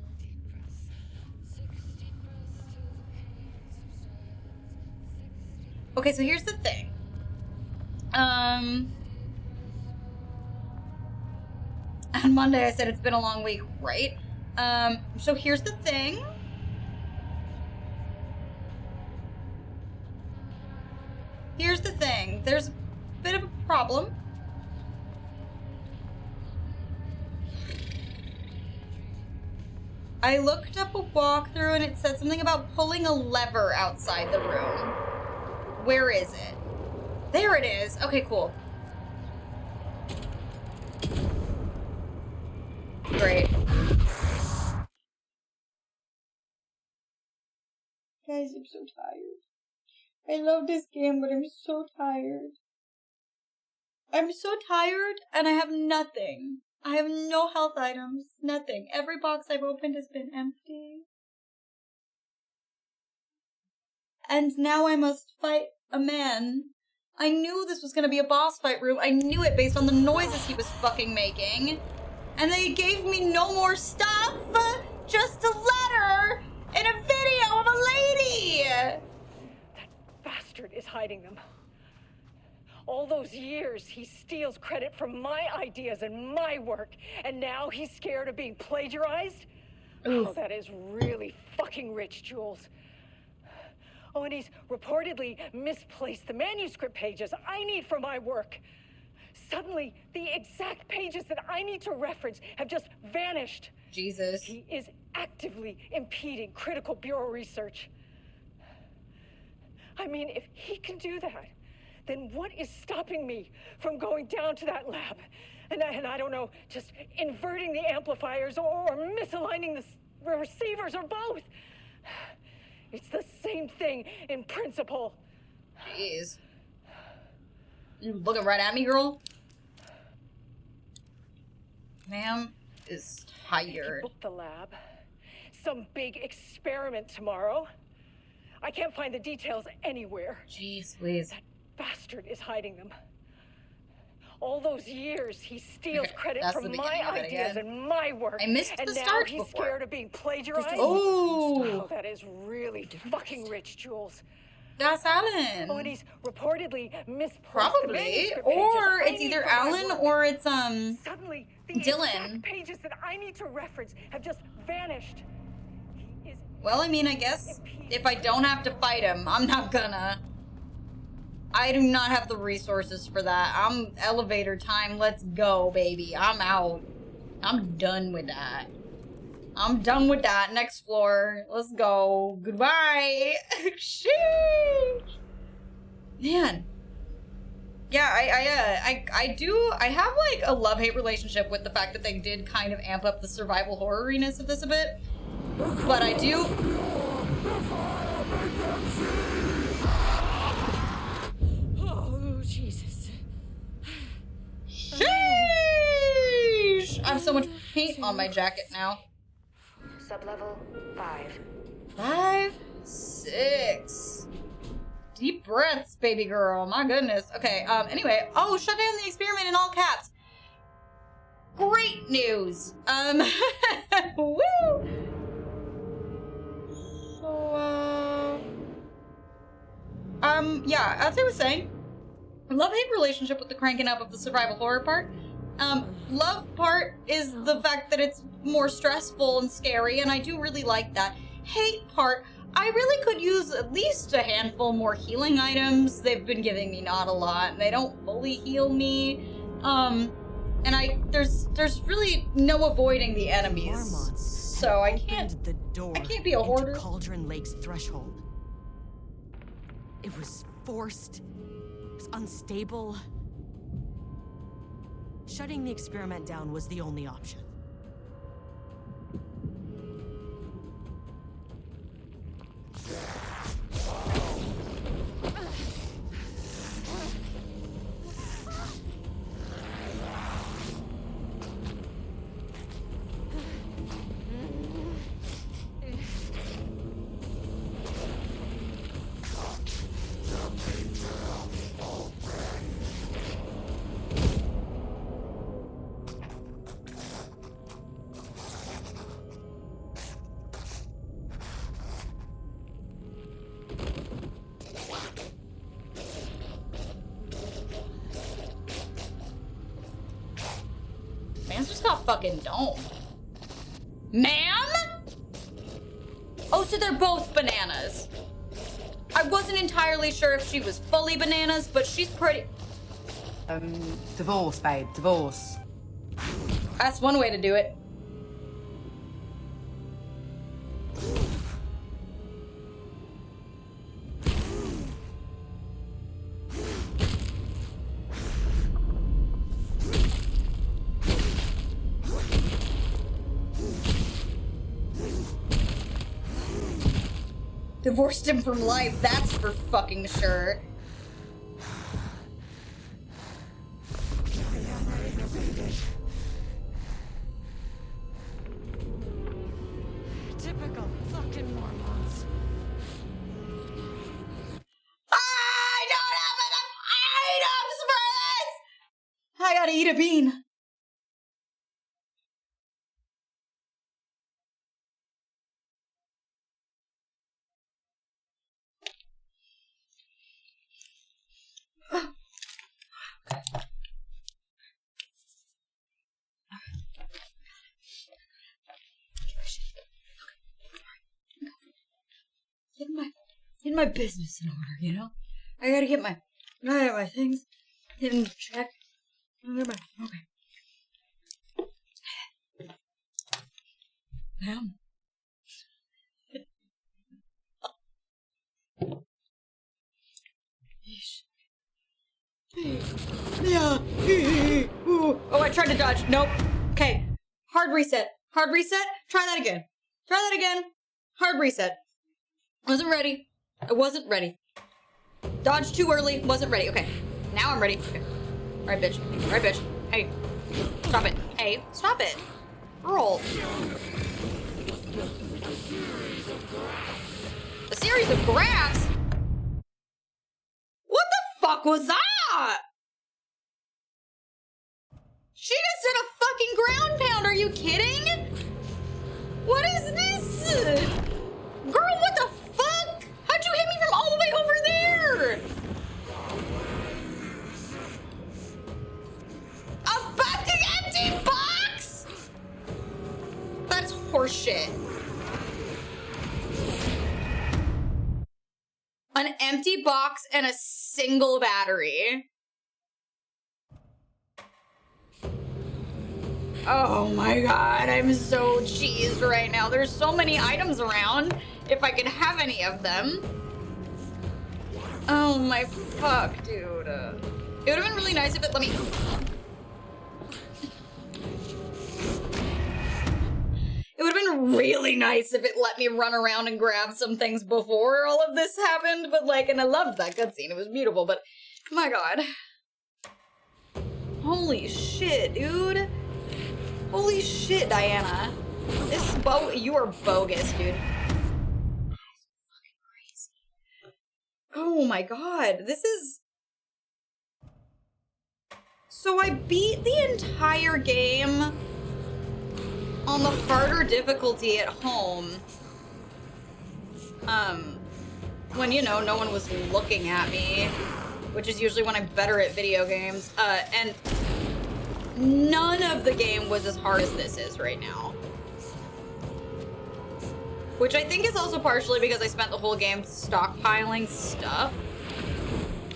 Okay, so here's the thing. On Monday I said it's been a long week, right? So here's the thing. Here's the thing. There's a bit of a problem. I looked up a walkthrough and it said something about pulling a lever outside the room. Where is it? There it is. Okay, cool. Great. Guys, I'm so tired. I love this game, but I'm so tired. I'm so tired, and I have nothing. I have no health items. Nothing. Every box I've opened has been empty. And now I must fight a man. I knew this was gonna be a boss fight room. I knew it based on the noises he was fucking making. And they gave me no more stuff. Just a letter and a video of a lady. That bastard is hiding them. All those years, he steals credit from my ideas and my work, and now he's scared of being plagiarized? Oof. Oh, that is really fucking rich, Jules. Oh, and he's reportedly misplaced the manuscript pages I need for my work. Suddenly, the exact pages that I need to reference have just vanished. Jesus. He is actively impeding critical bureau research. I mean, if he can do that, then what is stopping me from going down to that lab? And I don't know, just inverting the amplifiers or misaligning the receivers or both. It's the same thing in principle. Jeez. You looking right at me, girl? Ma'am is tired. Book the lab. Some big experiment tomorrow. I can't find the details anywhere. Jeez, please. That bastard is hiding them. All those years, he steals credit from my ideas and my work. I missed and the now start he's before. scared of being plagiarized. Oh, that is really fucking rich, Jules. That's Alan. Oh, and he's reportedly misplaced Probably, or it's either Alan or it's Suddenly, the Dylan. Pages that I need to reference have just vanished. He is well, I mean, I guess if I don't have to fight him, I'm not gonna. I do not have the resources for that. I'm elevator time. Let's go, baby. I'm out. I'm done with that. I'm done with that. Next floor. Let's go. Goodbye. Sheesh. Man. Yeah, I have like a love-hate relationship with the fact that they did kind of amp up the survival horroriness of this a bit. But I do... Oh, Jesus. Sheesh! I have so much paint on my jacket now. Sublevel 5. 5, 6. Deep breaths, baby girl. My goodness. Okay, anyway. Oh, shut down the experiment in all caps. Great news. Woo! So, yeah, as I was saying, love-hate relationship with the cranking up of the survival horror part. Love part is the fact that it's more stressful and scary, and I do really like that. Hate part, I really could use at least a handful more healing items. They've been giving me not a lot, and they don't fully heal me. And there's really no avoiding the enemies. So I can't be a hoarder. Into Cauldron Lake's threshold. It was forced. It was unstable. Shutting the experiment down was the only option. Man's just got fucking domed. Ma'am? Oh, so they're both bananas. I wasn't entirely sure if she was fully bananas, but she's pretty... Divorce, babe, divorce. That's one way to do it. Divorced him from life, that's for fucking sure. Typical fucking Mormons. I don't have enough items for this! I gotta eat a bean. Get my business in order, you know? I gotta get my things in check. Okay. Damn. Yeah. Oh, I tried to dodge. Nope. Okay. Hard reset. Hard reset. Try that again. Try that again. Hard reset. Wasn't ready. I wasn't ready. Dodged too early. Wasn't ready. Okay. Now I'm ready. Okay. Alright, bitch. Alright, bitch. Hey. Stop it. Hey. Stop it. Roll. A series of graphs? What the fuck was that? She just did a fucking ground pound. Are you kidding? What is this? Girl, what the fuck? How'd you hit me from all the way over there? A fucking empty box? That's horseshit. An empty box and a single battery. Oh my god, I'm so cheesed right now. There's so many items around. If I could have any of them. Oh my fuck, dude. It would have been really nice if it let me... It would have been really nice if it let me run around and grab some things before all of this happened, but like, and I loved that cutscene. It was beautiful, but my god. Holy shit, dude. Holy shit, Diana. This is you are bogus, dude. Oh my god, this is... So I beat the entire game on the harder difficulty at home. When, you know, no one was looking at me, which is usually when I'm better at video games. And none of the game was as hard as this is right now. Which I think is also partially because I spent the whole game stockpiling stuff.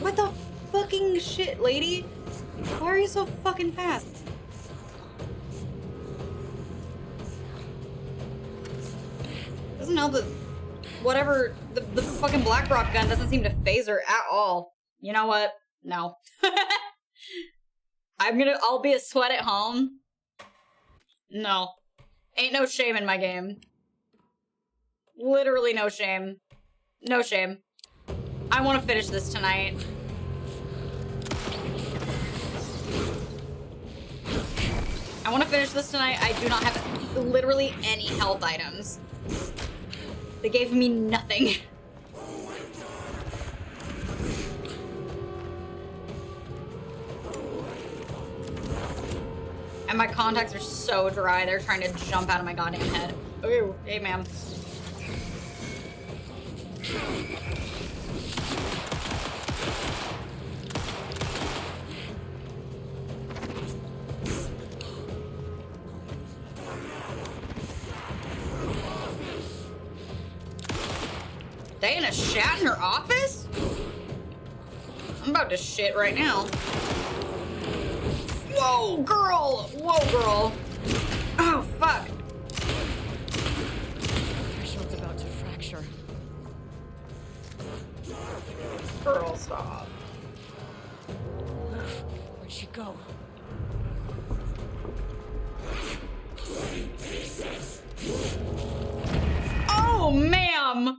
What the fucking shit, lady? Why are you so fucking fast? Doesn't help that whatever, the fucking Blackrock gun doesn't seem to phase her at all. You know what? No. I'll be a sweat at home. No. Ain't no shame in my game. Literally no shame. No shame. I want to finish this tonight. I want to finish this tonight. I do not have literally any health items. They gave me nothing. And my contacts are so dry, they're trying to jump out of my goddamn head. Ooh, hey ma'am. They in a shat in her office? I'm about to shit right now. Whoa, girl! Whoa, girl! Oh, fuck. Threshold's about to fracture. Girl, stop. Where'd she go? Oh, ma'am!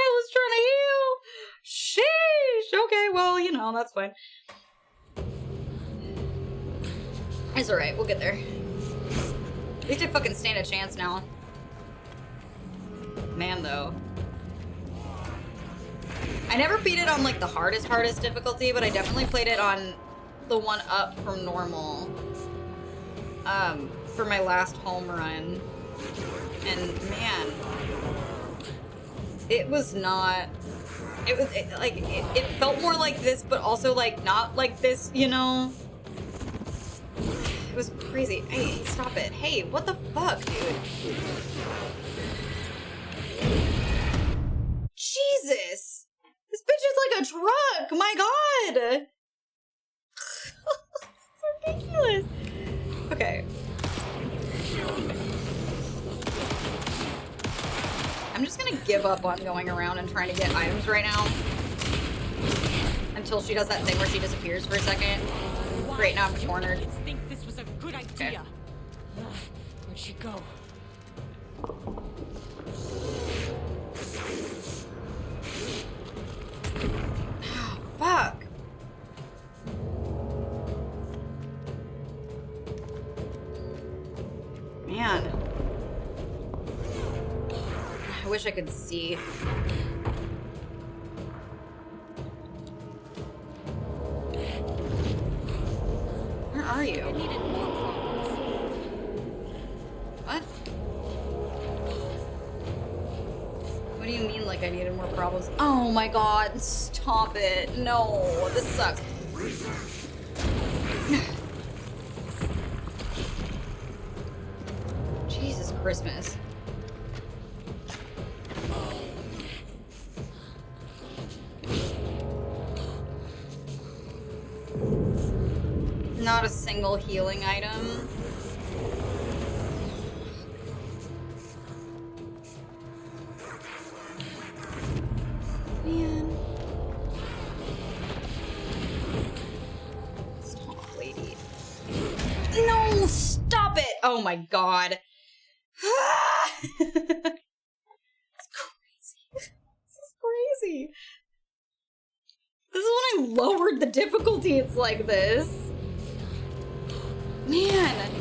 I was trying to heal! Sheesh! Okay, well, you know, that's fine. It's alright, we'll get there. At least I fucking stand a chance now. Man, though. I never beat it on, like, the hardest difficulty, but I definitely played it on the one up from normal. For my last home run. And, man... It was not... It felt more like this, but also, like, not like this, you know? It was crazy. Hey, stop it. Hey, what the fuck, dude? Jesus! This bitch is like a truck! My god! It's ridiculous. Okay. I'm just gonna give up on going around and trying to get items right now. Until she does that thing where she disappears for a second. Great, now I'm cornered. Think this was a good idea. Okay. Where'd she go? Oh, fuck. Man. I wish I could see. Where are you? What? What do you mean, like I needed more problems? Oh my god, stop it. No, this sucks. Jesus Christmas. Not a single healing item. Man. Stop, lady. No, stop it! Oh my god. It's crazy. This is crazy. This is when I lowered the difficulty, it's like this. Man.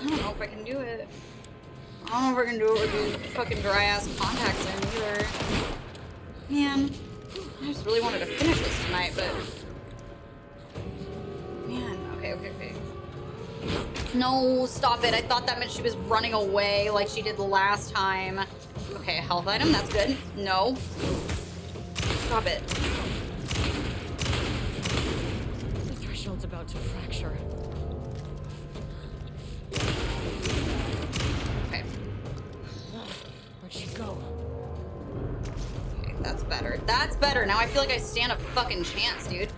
I don't know if I can do it. I don't know if I can do it with these fucking dry-ass contacts in either. Man, I just really wanted to finish this tonight, but... Man, okay. No, stop it. I thought that meant she was running away like she did the last time. Okay, health item, that's good. No. Stop it. The threshold's about to fracture. Okay. Where'd she go? Okay, that's better. That's better. Now I feel like I stand a fucking chance, dude.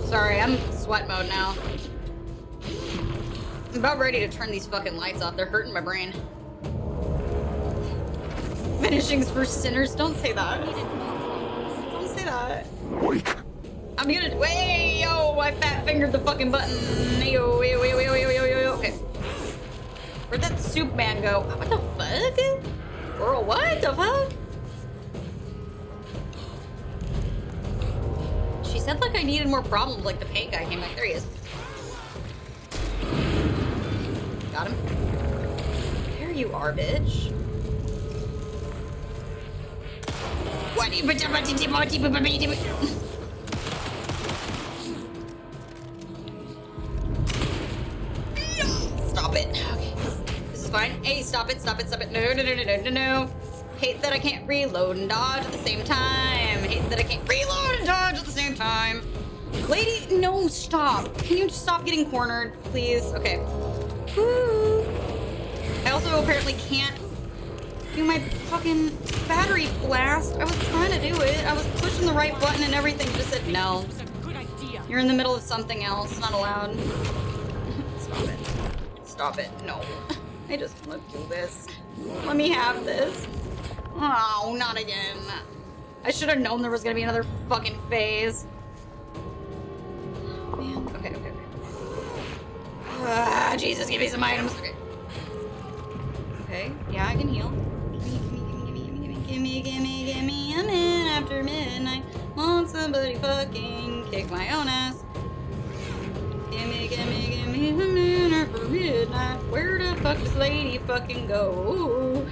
Sorry, I'm sweat mode now. I'm about ready to turn these fucking lights off. They're hurting my brain. Finishings for sinners. Don't say that. Don't say that. I'm gonna. Wait, yo! I fat fingered the fucking button. Yo. Okay. Where'd that soup man go? What the fuck? Girl, what the fuck? She said like I needed more problems, like the paint guy came back. There he is. Got him. There you are, bitch. Stop it. Okay. This is fine. Hey, stop it. No. Hate that I can't reload and dodge at the same time. Hate that I can't reload and dodge at the same time. Lady, no, stop. Can you just stop getting cornered, please? Okay. Woo. I also apparently can't do my fucking battery blast. I was trying to do it. I was pushing the right button and everything. Just said no. You're in the middle of something else. Not allowed. Stop it. Stop it. No. I just want to do this. Let me have this. Oh, not again. I should have known there was gonna be another fucking phase. Man, okay. Jesus, give me some items. Okay, yeah, I can heal. Give me a minute after midnight. Won't somebody fucking kick my own ass? Give me a minute after midnight. Where the fuck does lady fucking go?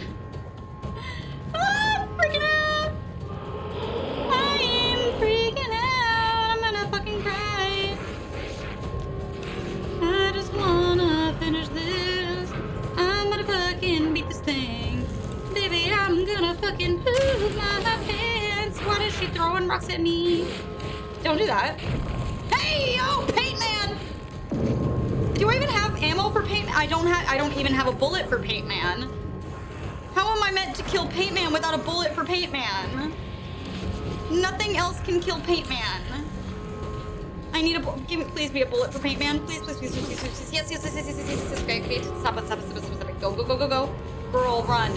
I'm freaking out! I am freaking out! I'm gonna fucking cry! I just wanna finish this. I'm gonna fucking beat this thing. Baby, I'm gonna fucking poop my pants. Why is she throwing rocks at me? Don't do that. Hey, yo, Paint Man! Do I even have ammo for Paint Man? I don't even have a bullet for Paint Man. How am I meant to kill Paint Man without a bullet for Paint Man? Nothing else can kill Paint Man. I need a please be a bullet for Paint Man. Please. Yes. Okay. Stop it. Go. Girl, run.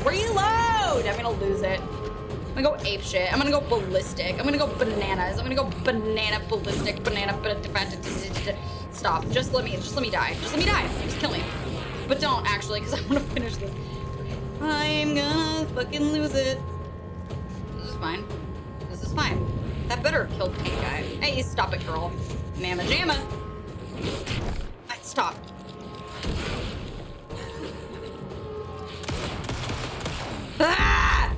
Reload! I'm gonna lose it. I'm gonna go ape shit. I'm gonna go ballistic. I'm gonna go bananas. I'm gonna go banana ballistic. Stop. Just let me die. Just kill me. But don't actually, because I want to finish this. I'm gonna fucking lose it. This is fine. That better have killed Paint Guy. Hey, stop it, girl. Mamma jamma. Stop. Ah!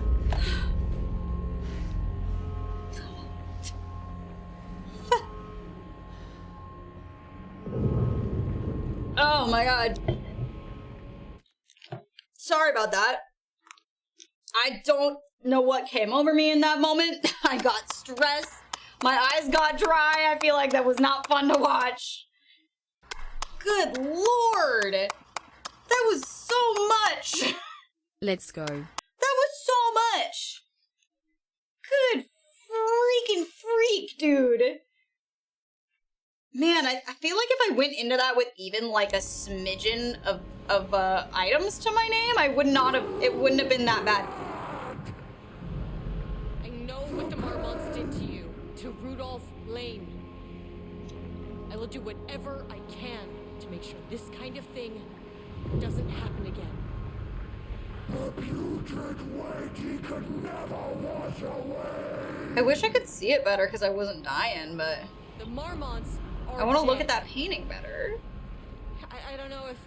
Oh my god. Sorry about that. I don't know what came over me in that moment. I got stressed. My eyes got dry. I feel like that was not fun to watch. Good lord. That was so much. Let's go. That was so much. Good freaking freak, dude. Man, I feel like if I went into that with even like a smidgen of items to my name, it wouldn't have been that bad. I know what the Marmots did to you, to Rudolph Lane. I will do whatever I can to make sure this kind of thing doesn't happen again. I wish I could see it better because I wasn't dying, but The Marmonts are I want to look dead. at that painting better. I don't know if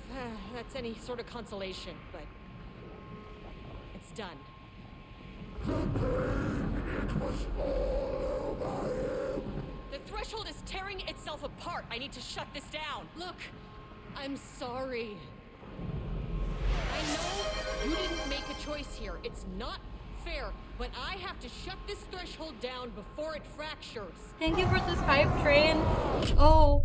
that's any sort of consolation, but it's done. The threshold is tearing itself apart. I need to shut this down. Look, I'm sorry. I know you didn't make a choice here. It's not fair, but I have to shut this threshold down before it fractures. Thank you for this hype train. Oh.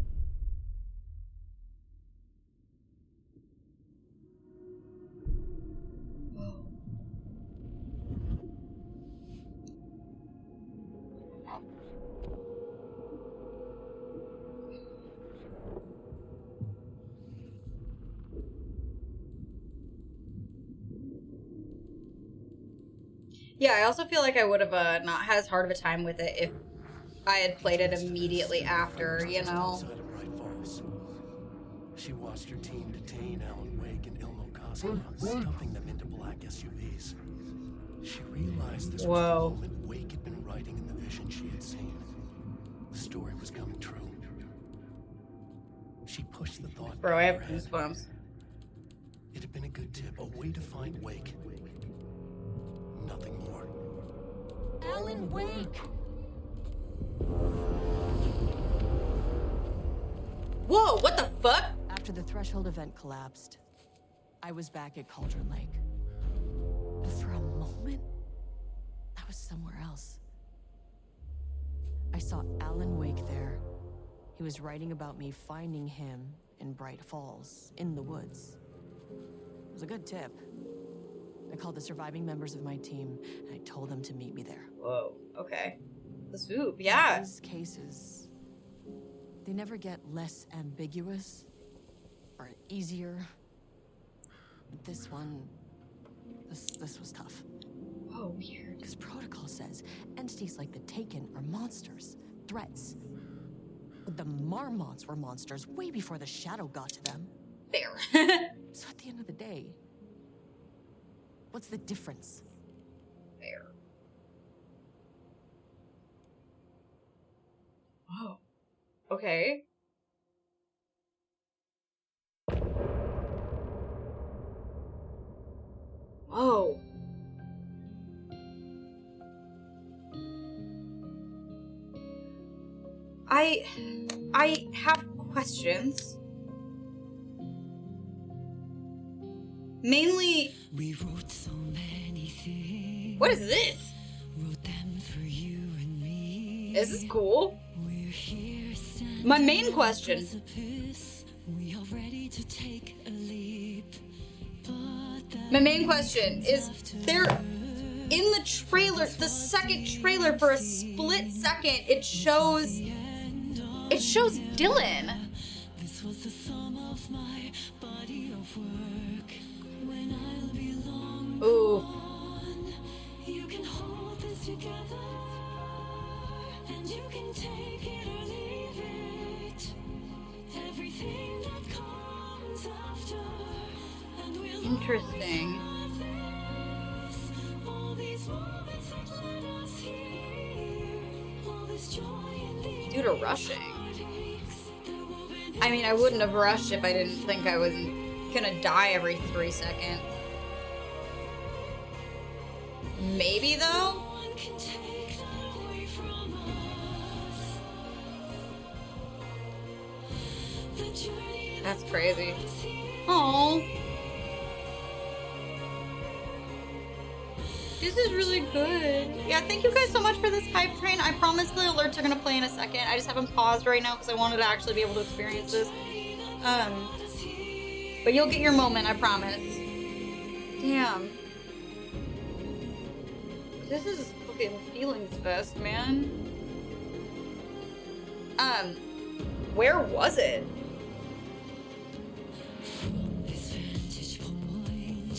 Yeah, I also feel like I would have not had as hard of a time with it if I had played it immediately after, you know? She watched her team detain Alan Wake and Ilmo Koski, stuffing them into black SUVs. She realized this was the moment Wake had been writing in the vision she had seen. The story was coming true. She pushed the thought. Bro, I have goosebumps. It had been a good tip, a way to find Wake. Nothing more. Alan Wake! Whoa, what the fuck? After the threshold event collapsed, I was back at Cauldron Lake. But for a moment, I was somewhere else. I saw Alan Wake there. He was writing about me finding him in Bright Falls, in the woods. It was a good tip. I called the surviving members of my team, and I told them to meet me there. Whoa, okay. The swoop, yeah. These cases, they never get less ambiguous or easier. But this one, this was tough. Whoa, weird. Because protocol says entities like the Taken are monsters, threats. But the Marmonts were monsters way before the Shadow got to them. There. So at the end of the day, what's the difference? There. Whoa. Okay. Whoa. I have questions. Mainly, we wrote so many things. What is this? Wrote them for you and me. This is cool. We're here My main question. We are ready to take a leap. My main question is there in the trailer, the second trailer, for a split second, it shows Dylan. This was the sum of my body of work. When I'll be long gone, you can hold this together, and you can take it or leave it. Everything that comes after, and we'll Interesting. all these moments that led us here, all this joy and the Due to rushing. I mean, I wouldn't have rushed if I didn't think I was gonna die every 3 seconds. Maybe though? That's crazy. Oh. This is really good. Yeah, thank you guys so much for this hype train. I promise the alerts are gonna play in a second. I just haven't paused right now because I wanted to actually be able to experience this. But you'll get your moment, I promise. Damn. This is fucking feelings fest, man. Where was it?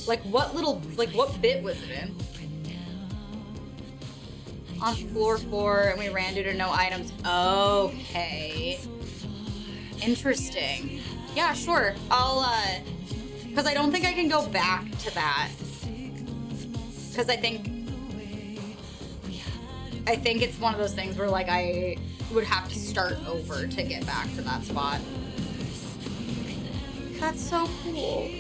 Like what bit was it in? On floor 4, and we ran due to no items. Okay. Interesting. Yeah, sure. I'll, because I don't think I can go back to that. Because I think it's one of those things where, like, I would have to start over to get back to that spot. That's so cool.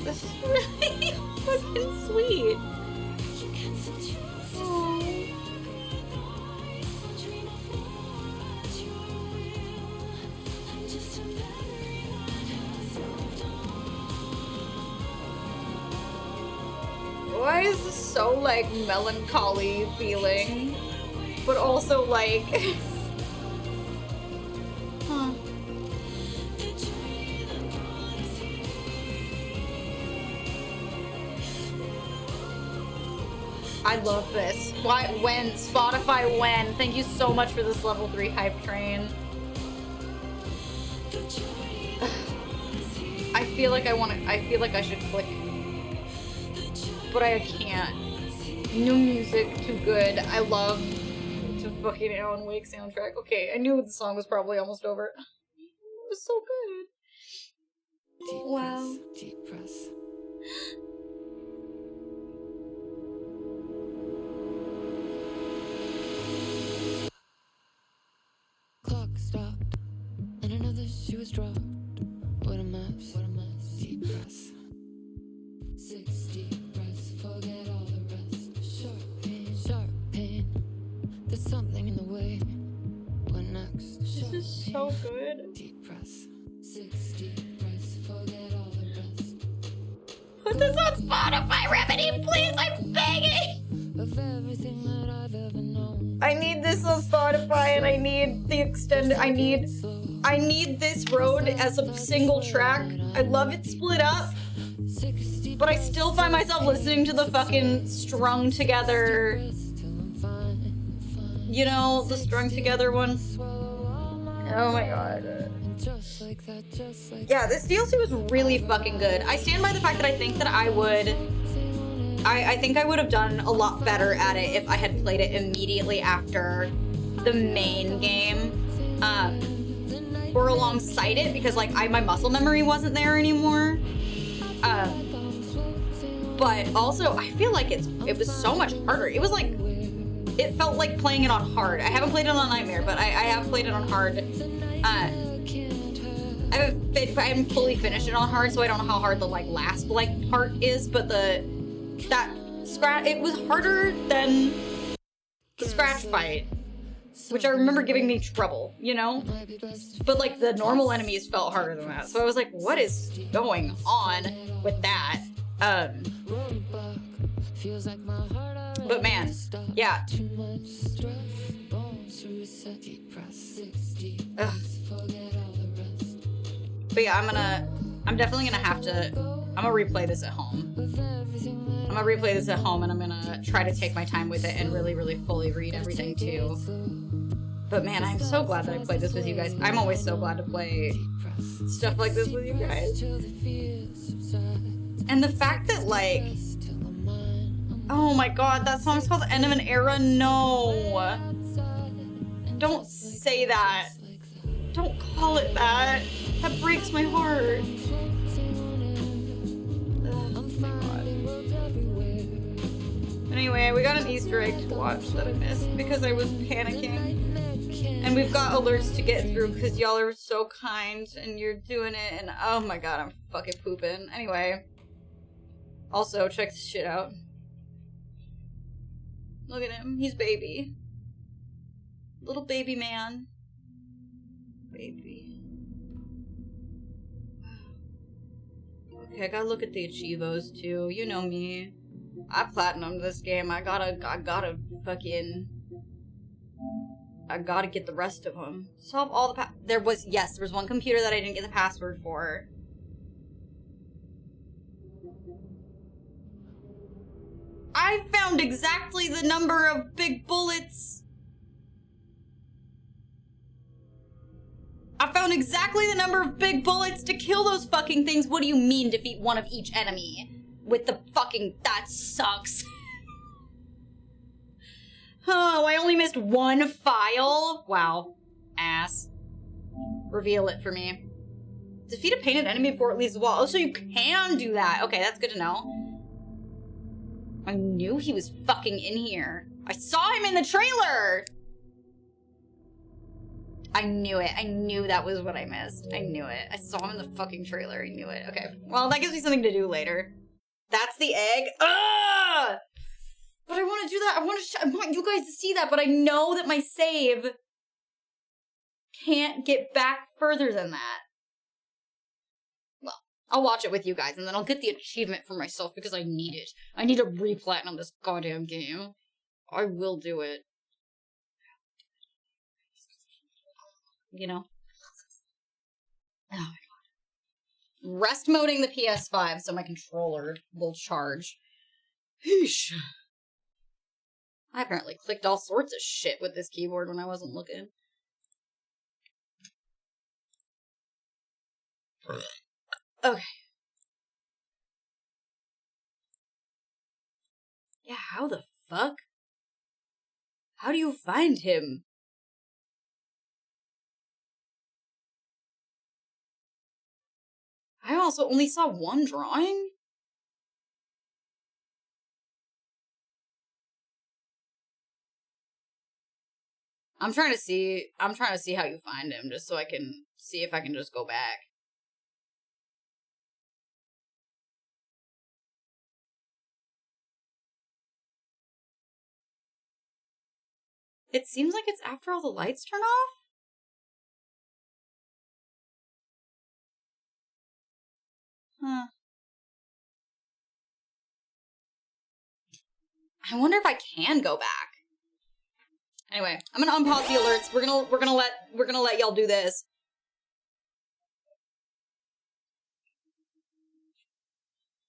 This is really fucking sweet. Why is this so, like, melancholy feeling? But also, like... huh. I love this. Why? When? Spotify when? Thank you so much for this level 3 hype train. I feel like I should click. But I can't. New music, too good. I love the fucking Alan Wake soundtrack. Okay, I knew the song was probably almost over. It was so good. Deep wow. Press, deep press. Clock stopped, and another shoe was dropped. What a mess, what a mess. Deep press. 6 deep breaths, forget all the rest. Sharp pain. There's something in the way. What next? This is so good. Deep press. 6 deep breaths, forget all the rest. Put this on Spotify, Remedy, please, I'm begging! Of everything that I've ever known. I need this on Spotify, and I need the extended. I need this road as a single track. I love it split up, but I still find myself listening to the fucking strung together. You know, the strung together one. Oh my god. Yeah, this DLC was really fucking good. I stand by the fact that I think that I would have done a lot better at it if I had played it immediately after the main game, or alongside it, because like my muscle memory wasn't there anymore. But also I feel like it was so much harder. It was like, it felt like playing it on hard. I haven't played it on Nightmare, but I have played it on hard. I haven't fully finished it on hard, so I don't know how hard the like last like part is, but it was harder than the scratch fight, which I remember giving me trouble, you know? But like the normal enemies felt harder than that, so I was like, what is going on with that? But man, yeah. Ugh. But yeah, I'm definitely gonna have to, I'm gonna replay this at home. I'm gonna replay this at home, and I'm gonna try to take my time with it and really, really fully read everything too. But man, I'm so glad that I played this with you guys. I'm always so glad to play stuff like this with you guys. And the fact that like, oh my god, that song's called End of an Era? No. Don't say that. Don't call it that. That breaks my heart. Oh my god. Anyway, we got an Easter egg to watch that I missed because I was panicking. And we've got alerts to get through because y'all are so kind and you're doing it, and oh my god, I'm fucking pooping. Anyway. Also, check this shit out. Look at him. He's baby. Little baby man. Baby. Okay, I gotta look at the Achievos too. You know me. I platinumed this game. I gotta get the rest of them. Solve all the there was one computer that I didn't get the password for. I found exactly the number of big bullets. I found exactly the number of big bullets to kill those fucking things. What do you mean defeat one of each enemy? With the fucking, that sucks. Oh, I only missed one file? Wow. Ass. Reveal it for me. Defeat a painted enemy before it leaves the wall. Oh, so you can do that. Okay, that's good to know. I knew he was fucking in here. I saw him in the trailer! I knew it. I knew that was what I missed. I knew it. I saw him in the fucking trailer. I knew it. Okay. Well, that gives me something to do later. That's the egg. Ugh! But I want to do that. I want you guys to see that, but I know that my save can't get back further than that. Well, I'll watch it with you guys, and then I'll get the achievement for myself because I need it. I need to re-platinum this goddamn game. I will do it. You know? Oh my god. Rest moding the PS5 so my controller will charge. Heesh. I apparently clicked all sorts of shit with this keyboard when I wasn't looking. Okay. Yeah, how the fuck? How do you find him? I also only saw one drawing? I'm trying to see how you find him, just so I can see if I can just go back. It seems like it's after all the lights turn off? Huh. I wonder if I can go back. Anyway, I'm gonna unpause the alerts. We're gonna let y'all do this.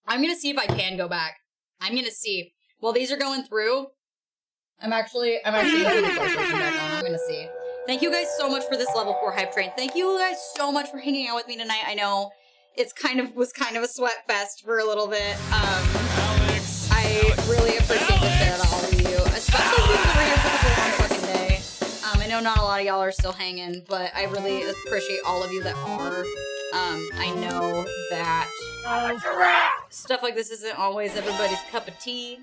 I'm gonna see if I can go back. I'm gonna see. While these are going through, I'm actually gonna put the PlayStation back on. I'm gonna see. Thank you guys so much for this level 4 hype train. Thank you guys so much for hanging out with me tonight. I know it's was kind of a sweat fest for a little bit. I really appreciate the share to all of you, especially if you were here for the long fucking day. I know not a lot of y'all are still hanging, but I really appreciate all of you that are. I know that stuff like this isn't always everybody's cup of tea,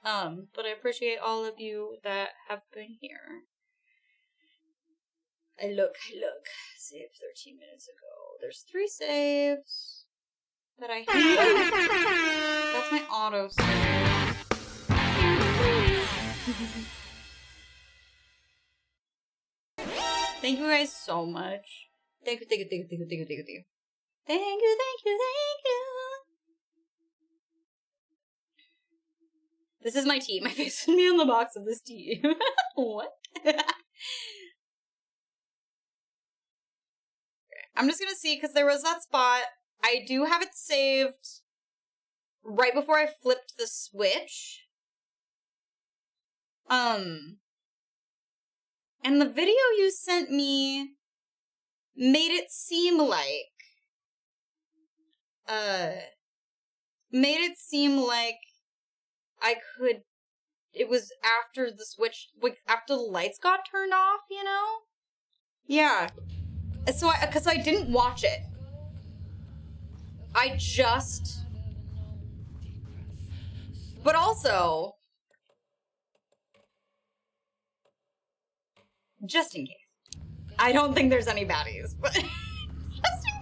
but I appreciate all of you that have been here. I look. Saved 13 minutes ago. There's 3 saves that I have. That's my auto save. Thank you guys so much. Thank you. Thank you. This is my tea. My face would be on the box of this tea. What? I'm just gonna see, because there was that spot. I do have it saved right before I flipped the switch. And the video you sent me made it seem like I could, it was after the switch, like after the lights got turned off, you know? Yeah. So because I didn't watch it. But also, just in case. I don't think there's any baddies, but just in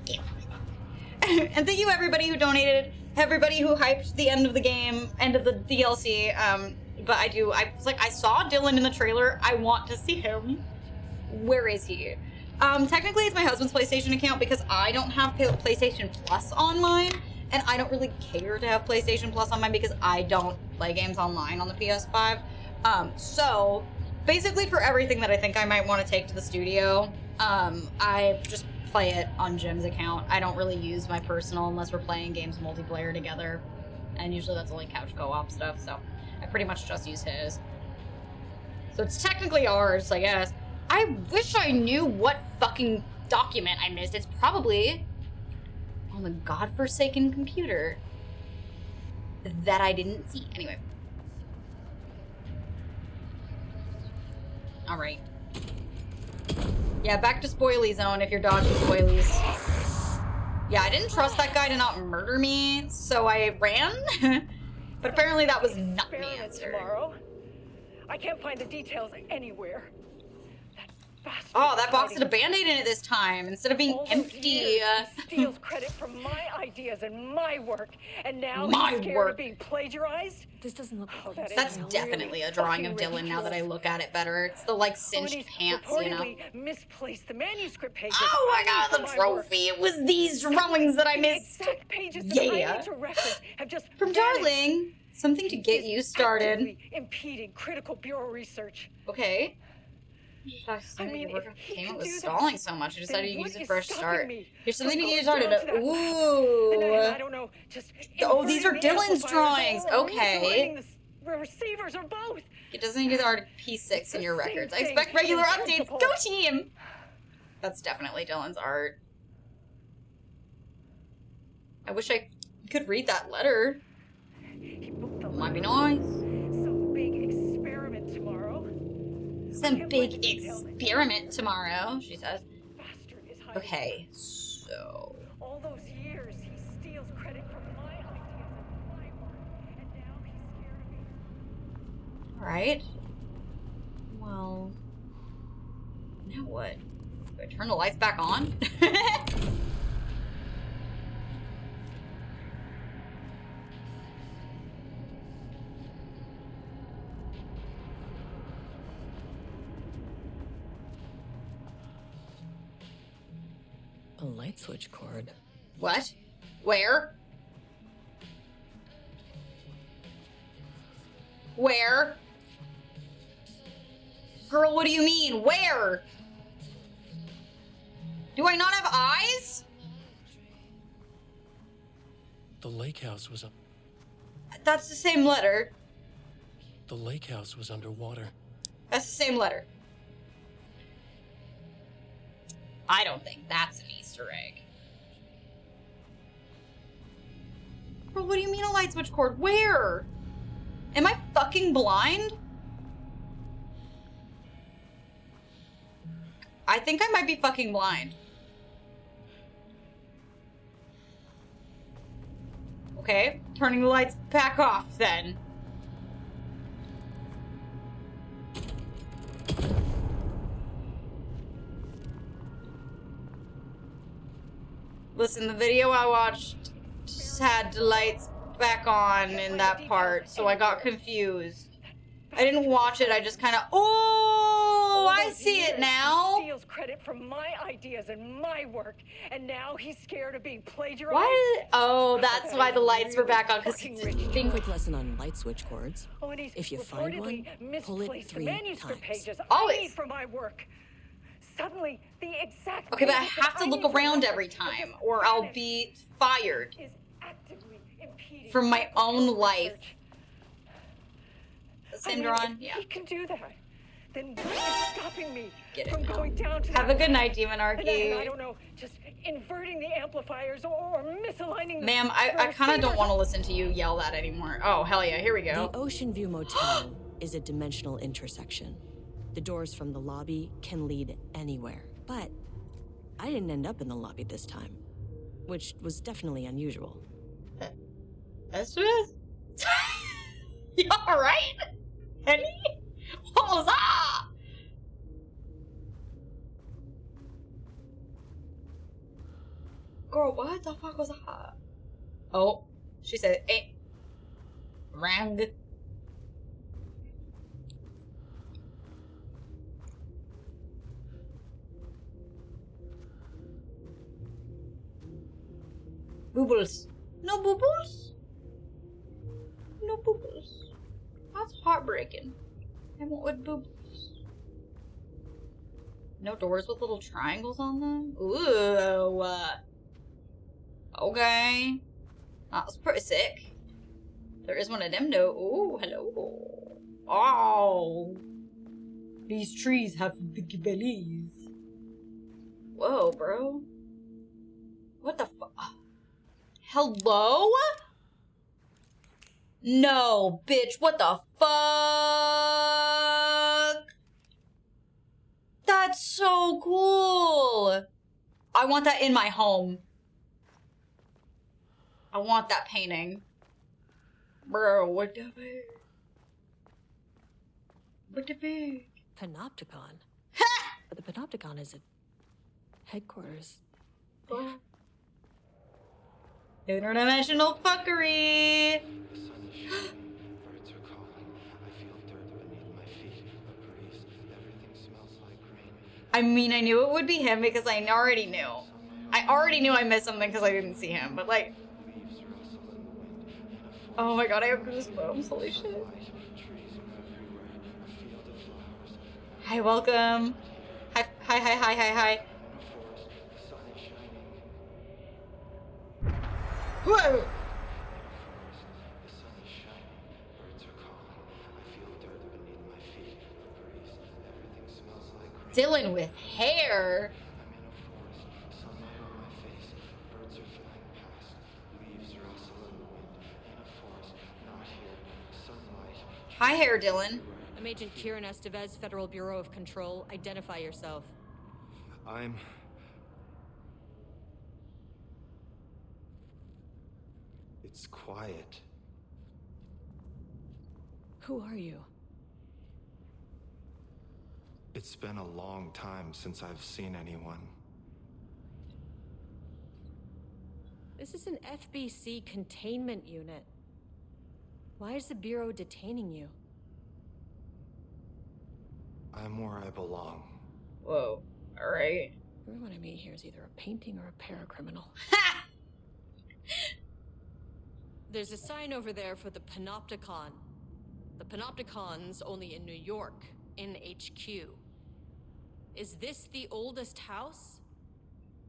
case. And thank you everybody who donated, everybody who hyped the end of the game, end of the DLC. But I was like, I saw Dylan in the trailer. I want to see him. Where is he? Technically it's my husband's PlayStation account because I don't have PlayStation Plus online, and I don't really care to have PlayStation Plus on mine because I don't play games online on the PS5. So basically for everything that I think I might want to take to the studio, I just play it on Jim's account. I don't really use my personal unless we're playing games multiplayer together, and usually that's only couch co-op stuff, so I pretty much just use his. So it's technically ours, I guess. I wish I knew what fucking document I missed. It's probably on the godforsaken computer. that I didn't see. Anyway. Alright. Yeah, back to spoily zone if you're dodging spoilies. Yeah, I didn't trust that guy to not murder me, so I ran. But apparently that was not the answer. Tomorrow. I can't find the details anywhere. Oh, that box had a band-aid in it this time, instead of being empty. He steals credit from my ideas and my work, and now My he's scared work. of being plagiarized? This doesn't look like That's definitely a drawing of Dylan now that I look at it better. It's the, like, cinched pants, you know? Misplaced the manuscript pages. Oh, I got the trophy! It was these drawings that I missed! Exact pages that Yeah! I need to reference have just From Darling! Something to get you started. impeding critical bureau research. Okay. I mean, your came up with stalling so much, I decided to use a fresh start. Here's something to get you started. Ooh. I don't know, just oh, these are Dylan's drawings. Okay. The receivers or both. It doesn't need to art P6 in your records. I expect regular updates. Go team! That's definitely Dylan's art. I wish I could read that letter. Might be nice. Some big experiment tomorrow. Some big experiment tomorrow, she says. Okay, so... All those years, he steals credit from my ideas and my work, and now he's scared of me. Alright. Well... Now what? Do I turn the lights back on? A light switch cord. What? Where? Where? Girl, what do you mean? Where? Do I not have eyes? The lake house was up. That's the same letter. The lake house was underwater. That's the same letter. I don't think that's an Easter egg. Bro, what do you mean a light switch cord? Where? Am I fucking blind? I think I might be fucking blind. Okay, turning the lights back off then. Listen, the video I watched just had the lights back on in that part, so I got confused. I didn't watch it, I just kind of... Oh, I see it now! He steals credit from my ideas and my work, and now he's scared of being plagiarized. Why? Oh, that's why the lights were back on, because Quick lesson on light switch cords. If you find one, pull it 3 manuscript times. pages Always. I need for my work. Suddenly, the exact Okay, but I pages have to that look need for around my every work time, or I'll be fired is actively impeding from my own research. life. The same I mean, drawing? if Yeah. he can do that, then what is stopping me Get it from now. going down to Have that a good night, path? Demon And Archie. I don't know, just inverting the amplifiers or misaligning the Ma'am, I kind of don't receivers. want to listen to you yell that anymore. Oh, hell yeah, here we go. The Ocean View Motel is a dimensional intersection. The doors from the lobby can lead anywhere. But I didn't end up in the lobby this time, which was definitely unusual. Smith? You alright? Henny? What was that? Girl, what the fuck was that? Oh, she said, eh. Rang. Boobles. No boobles? No boobles. That's heartbreaking. I want with boobles. No doors with little triangles on them? Ooh. Okay. That's pretty sick. There is one of them though. Ooh, hello. Oh. These trees have big bellies. Whoa, bro. What the fuck? Hello? No, bitch, what the fuck? That's so cool. I want that in my home. I want that painting. Bro, what the fuck? What the fuck? Panopticon? But the Panopticon is at headquarters. Interdimensional fuckery. I mean, I knew it would be him because I already knew. I already knew I missed something because I didn't see him, but like... Oh my god, I have goosebumps. Holy shit. Hi, welcome. Hi, hi, hi, hi, hi, hi. Whoa! Dylan with hair. Hi, hair, Dylan. I'm Agent Kieran Estevez, Federal Bureau of Control. Identify yourself. It's quiet. Who are you? It's been a long time since I've seen anyone. This is an FBC containment unit. Why is the Bureau detaining you? I'm where I belong. Whoa. Alright. Everyone I meet here is either a painting or a paracriminal. There's a sign over there for the Panopticon. The Panopticon's only in New York, in HQ. Is this the oldest house?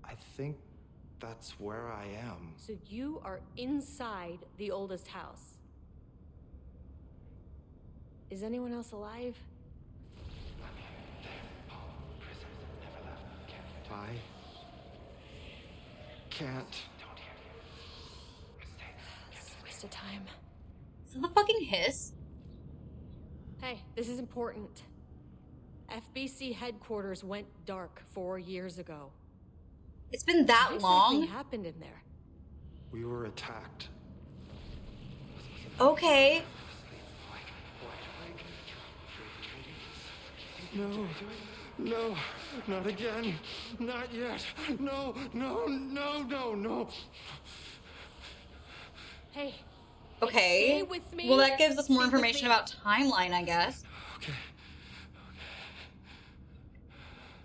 I think that's where I am. So you are inside the oldest house. Is anyone else alive? I can't. This is a waste of time. Is that the fucking hiss? Hey, this is important. FBC headquarters went dark 4 years ago. It's been that long? Something happened in there. We were attacked. Okay. No, no, not again. Not yet. No, no, no, no, no. Hey. Okay. Stay with me. Well, that gives us more information about timeline, I guess. Okay.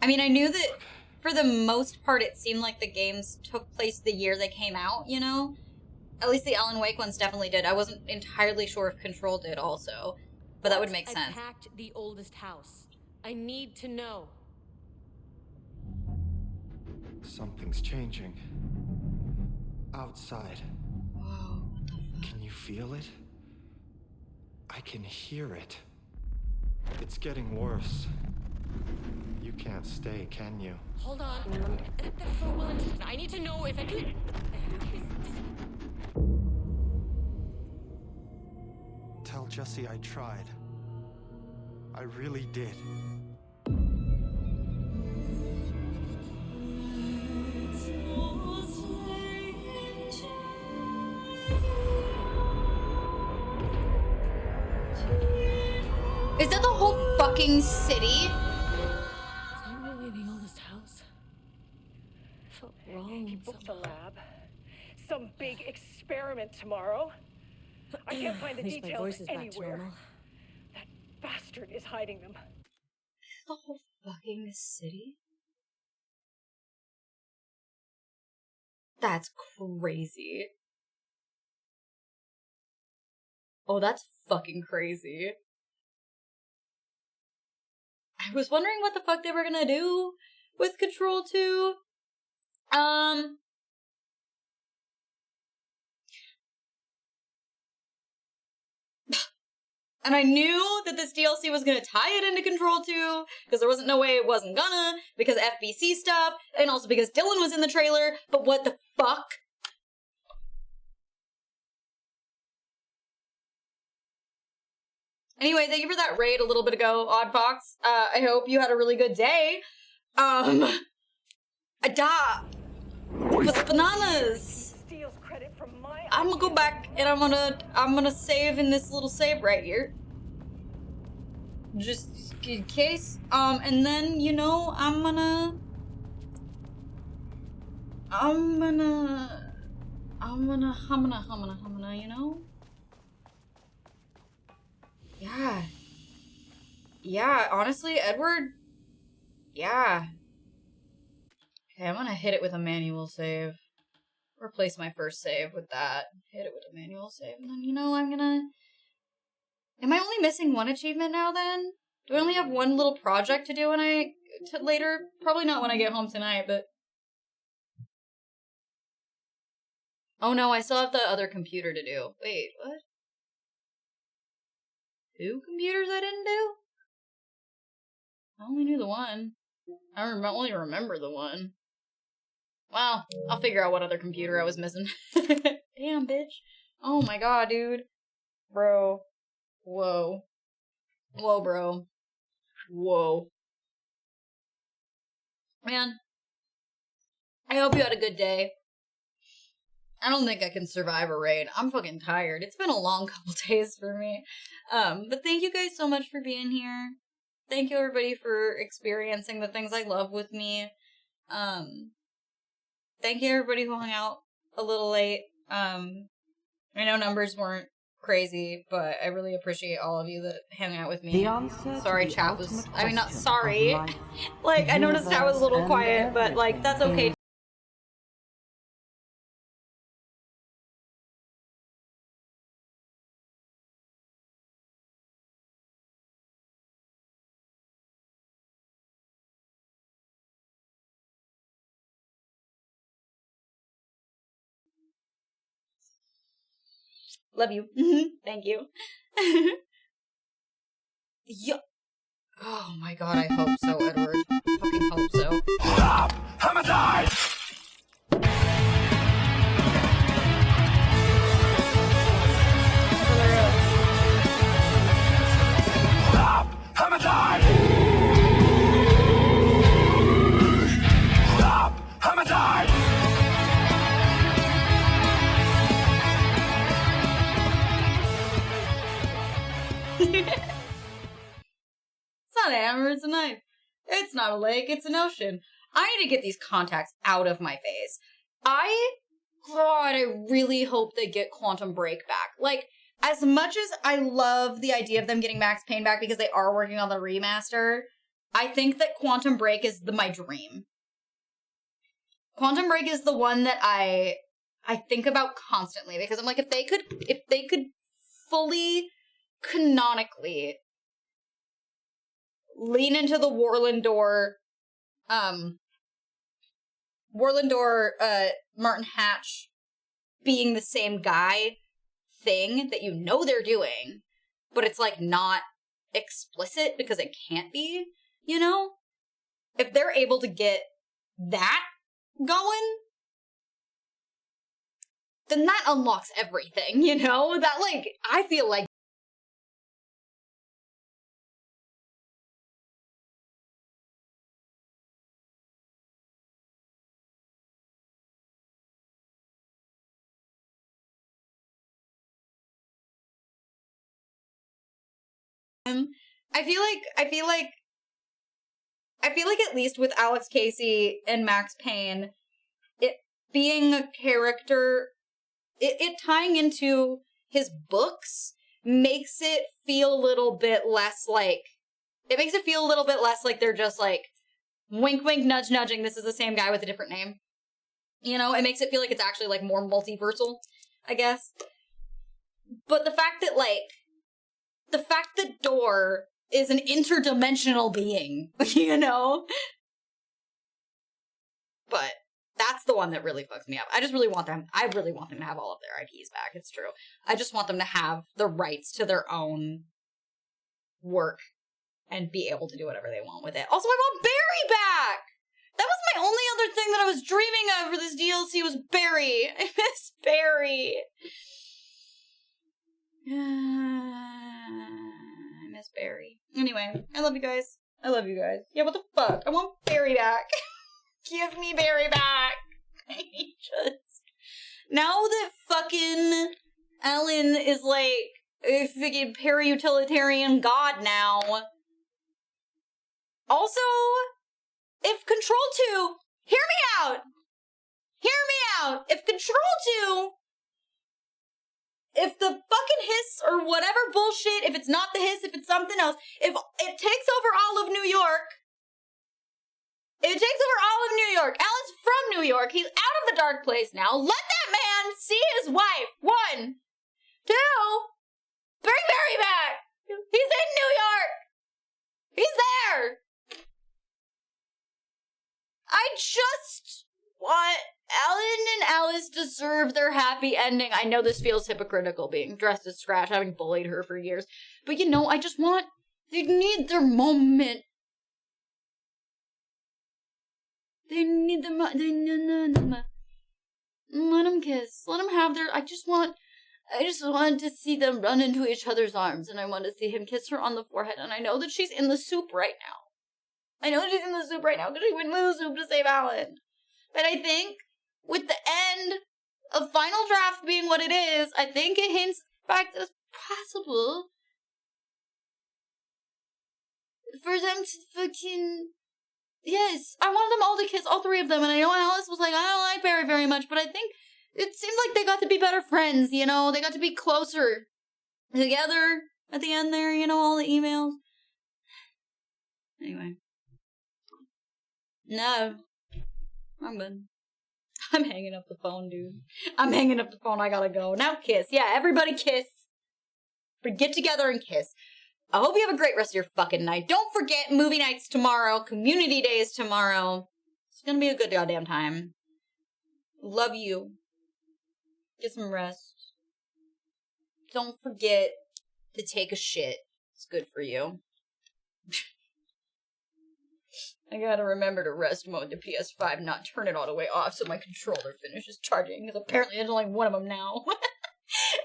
I mean, I knew that for the most part it seemed like the games took place the year they came out, you know? At least the Alan Wake ones definitely did. I wasn't entirely sure if Control did also, but that would make sense. Attacked the oldest house. I need to know. Something's changing. Outside. Whoa, what the fuck? Can you feel it? I can hear it. It's getting worse. You can't stay, can you? Hold on. For Wellington, I need to know if I can... Tell Jesse I tried. I really did. Is that the whole fucking city? Is that really the oldest house? I felt wrong. He booked the lab. Some big experiment tomorrow. I can't find the At least my details voice is back to anywhere. normal. That bastard is hiding them. The whole fucking city? That's crazy. Oh, that's fucking crazy. I was wondering what the fuck they were gonna do with Control 2. And I knew that this DLC was gonna tie it into Control 2, because there wasn't no way it wasn't gonna, because FBC stuff, and also because Dylan was in the trailer, but what the fuck? Anyway, thank you for that raid a little bit ago, Odd Fox. I hope you had a really good day. With bananas. I'm gonna go back and I'm gonna save in this little save right here. Just in case. And then, you know, I'm gonna, you know? Yeah. Yeah, honestly, Edward, yeah. Okay, I'm gonna hit it with a manual save. Replace my first save with that. Hit it with a manual save, and then, you know, I'm gonna... Am I only missing one achievement now, then? Do I only have one little project to do when later? Probably not when I get home tonight, but... Oh no, I still have the other computer to do. Wait, what? 2 computers I didn't do? I only knew the one. I only remember the one. Well, I'll figure out what other computer I was missing. Damn, bitch. Oh my god, dude. Bro. Whoa. Whoa, bro. Whoa. Man. I hope you had a good day. I don't think I can survive a raid. I'm fucking tired. It's been a long couple days for me. But thank you guys so much for being here. Thank you everybody for experiencing the things I love with me. Thank you everybody who hung out a little late. I know numbers weren't crazy, but I really appreciate all of you that hung out with me. Sorry chat was, I mean not sorry. Like, I noticed chat was a little quiet, but like, that's okay. Love you. Thank you. Yeah. Oh my god, I hope so, Edward. I fucking hope so. Stop! Homicide! Stop! Homicide! Stop! Homicide! It's not a hammer, it's a knife. It's not a lake, it's an ocean. I need to get these contacts out of my face. God, I really hope they get Quantum Break back. Like, as much as I love the idea of them getting Max Payne back because they are working on the remaster, I think that Quantum Break is my dream. Quantum Break is the one that I think about constantly because I'm like, if they could fully canonically lean into the Martin Hatch being the same guy thing that you know they're doing, but it's like not explicit because it can't be, you know? If they're able to get that going, then that unlocks everything, you know? That, like, I feel like I feel like at least with Alex Casey and Max Payne, it being a character, it tying into his books makes it feel a little bit less like, they're just like, wink wink nudge nudging, this is the same guy with a different name. You know, it makes it feel like it's actually like more multiversal, I guess. But the fact that Door is an interdimensional being, you know? But that's the one that really fucks me up. I really want them to have all of their IPs back, it's true. I just want them to have the rights to their own work and be able to do whatever they want with it. Also, I want Barry back! That was my only other thing that I was dreaming of for this DLC was Barry. I miss Barry. Anyway, I love you guys. I love you guys. Yeah, what the fuck? I want Barry back. Give me Barry back. Just now that fucking Ellen is like a fucking peri-utilitarian god now. Also, if Control 2, hear me out. If Control 2, if the fucking hiss or whatever bullshit, if it's not the hiss, if it's something else, if it takes over all of New York, Alan's from New York. He's out of the dark place now. Let that man see his wife. 1. 2. Bring Barry back. He's in New York. He's there. I just want Alan and Alice deserve their happy ending. I know this feels hypocritical, being dressed as Scratch, having bullied her for years. But you know, I just want... They need their moment. They need them. Let them kiss. Let them have their... I just want to see them run into each other's arms, and I want to see him kiss her on the forehead. And I know that she's in the soup right now. because she went into the soup to save Alan. But I think with the end of Final Draft being what it is, I think it hints back that it's possible for them to fucking... Yes, I wanted them all to kiss, all 3 of them, and I know Alice was like, I don't like Barry very much, but I think it seemed like they got to be better friends, you know? They got to be closer together at the end there, you know, all the emails. Anyway. No. I'm good. I'm hanging up the phone, dude. I'm hanging up the phone, I gotta go. Now kiss. Yeah, everybody kiss. Get together and kiss. I hope you have a great rest of your fucking night. Don't forget movie nights tomorrow, community days tomorrow. It's gonna be a good goddamn time. Love you. Get some rest. Don't forget to take a shit. It's good for you. I gotta remember to rest mode the PS5, not turn it all the way off so my controller finishes charging, because apparently there's only one of them now.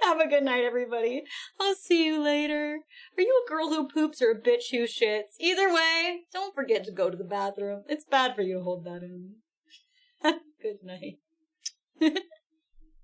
Have a good night, everybody. I'll see you later. Are you a girl who poops or a bitch who shits? Either way, don't forget to go to the bathroom. It's bad for you to hold that in. Good night.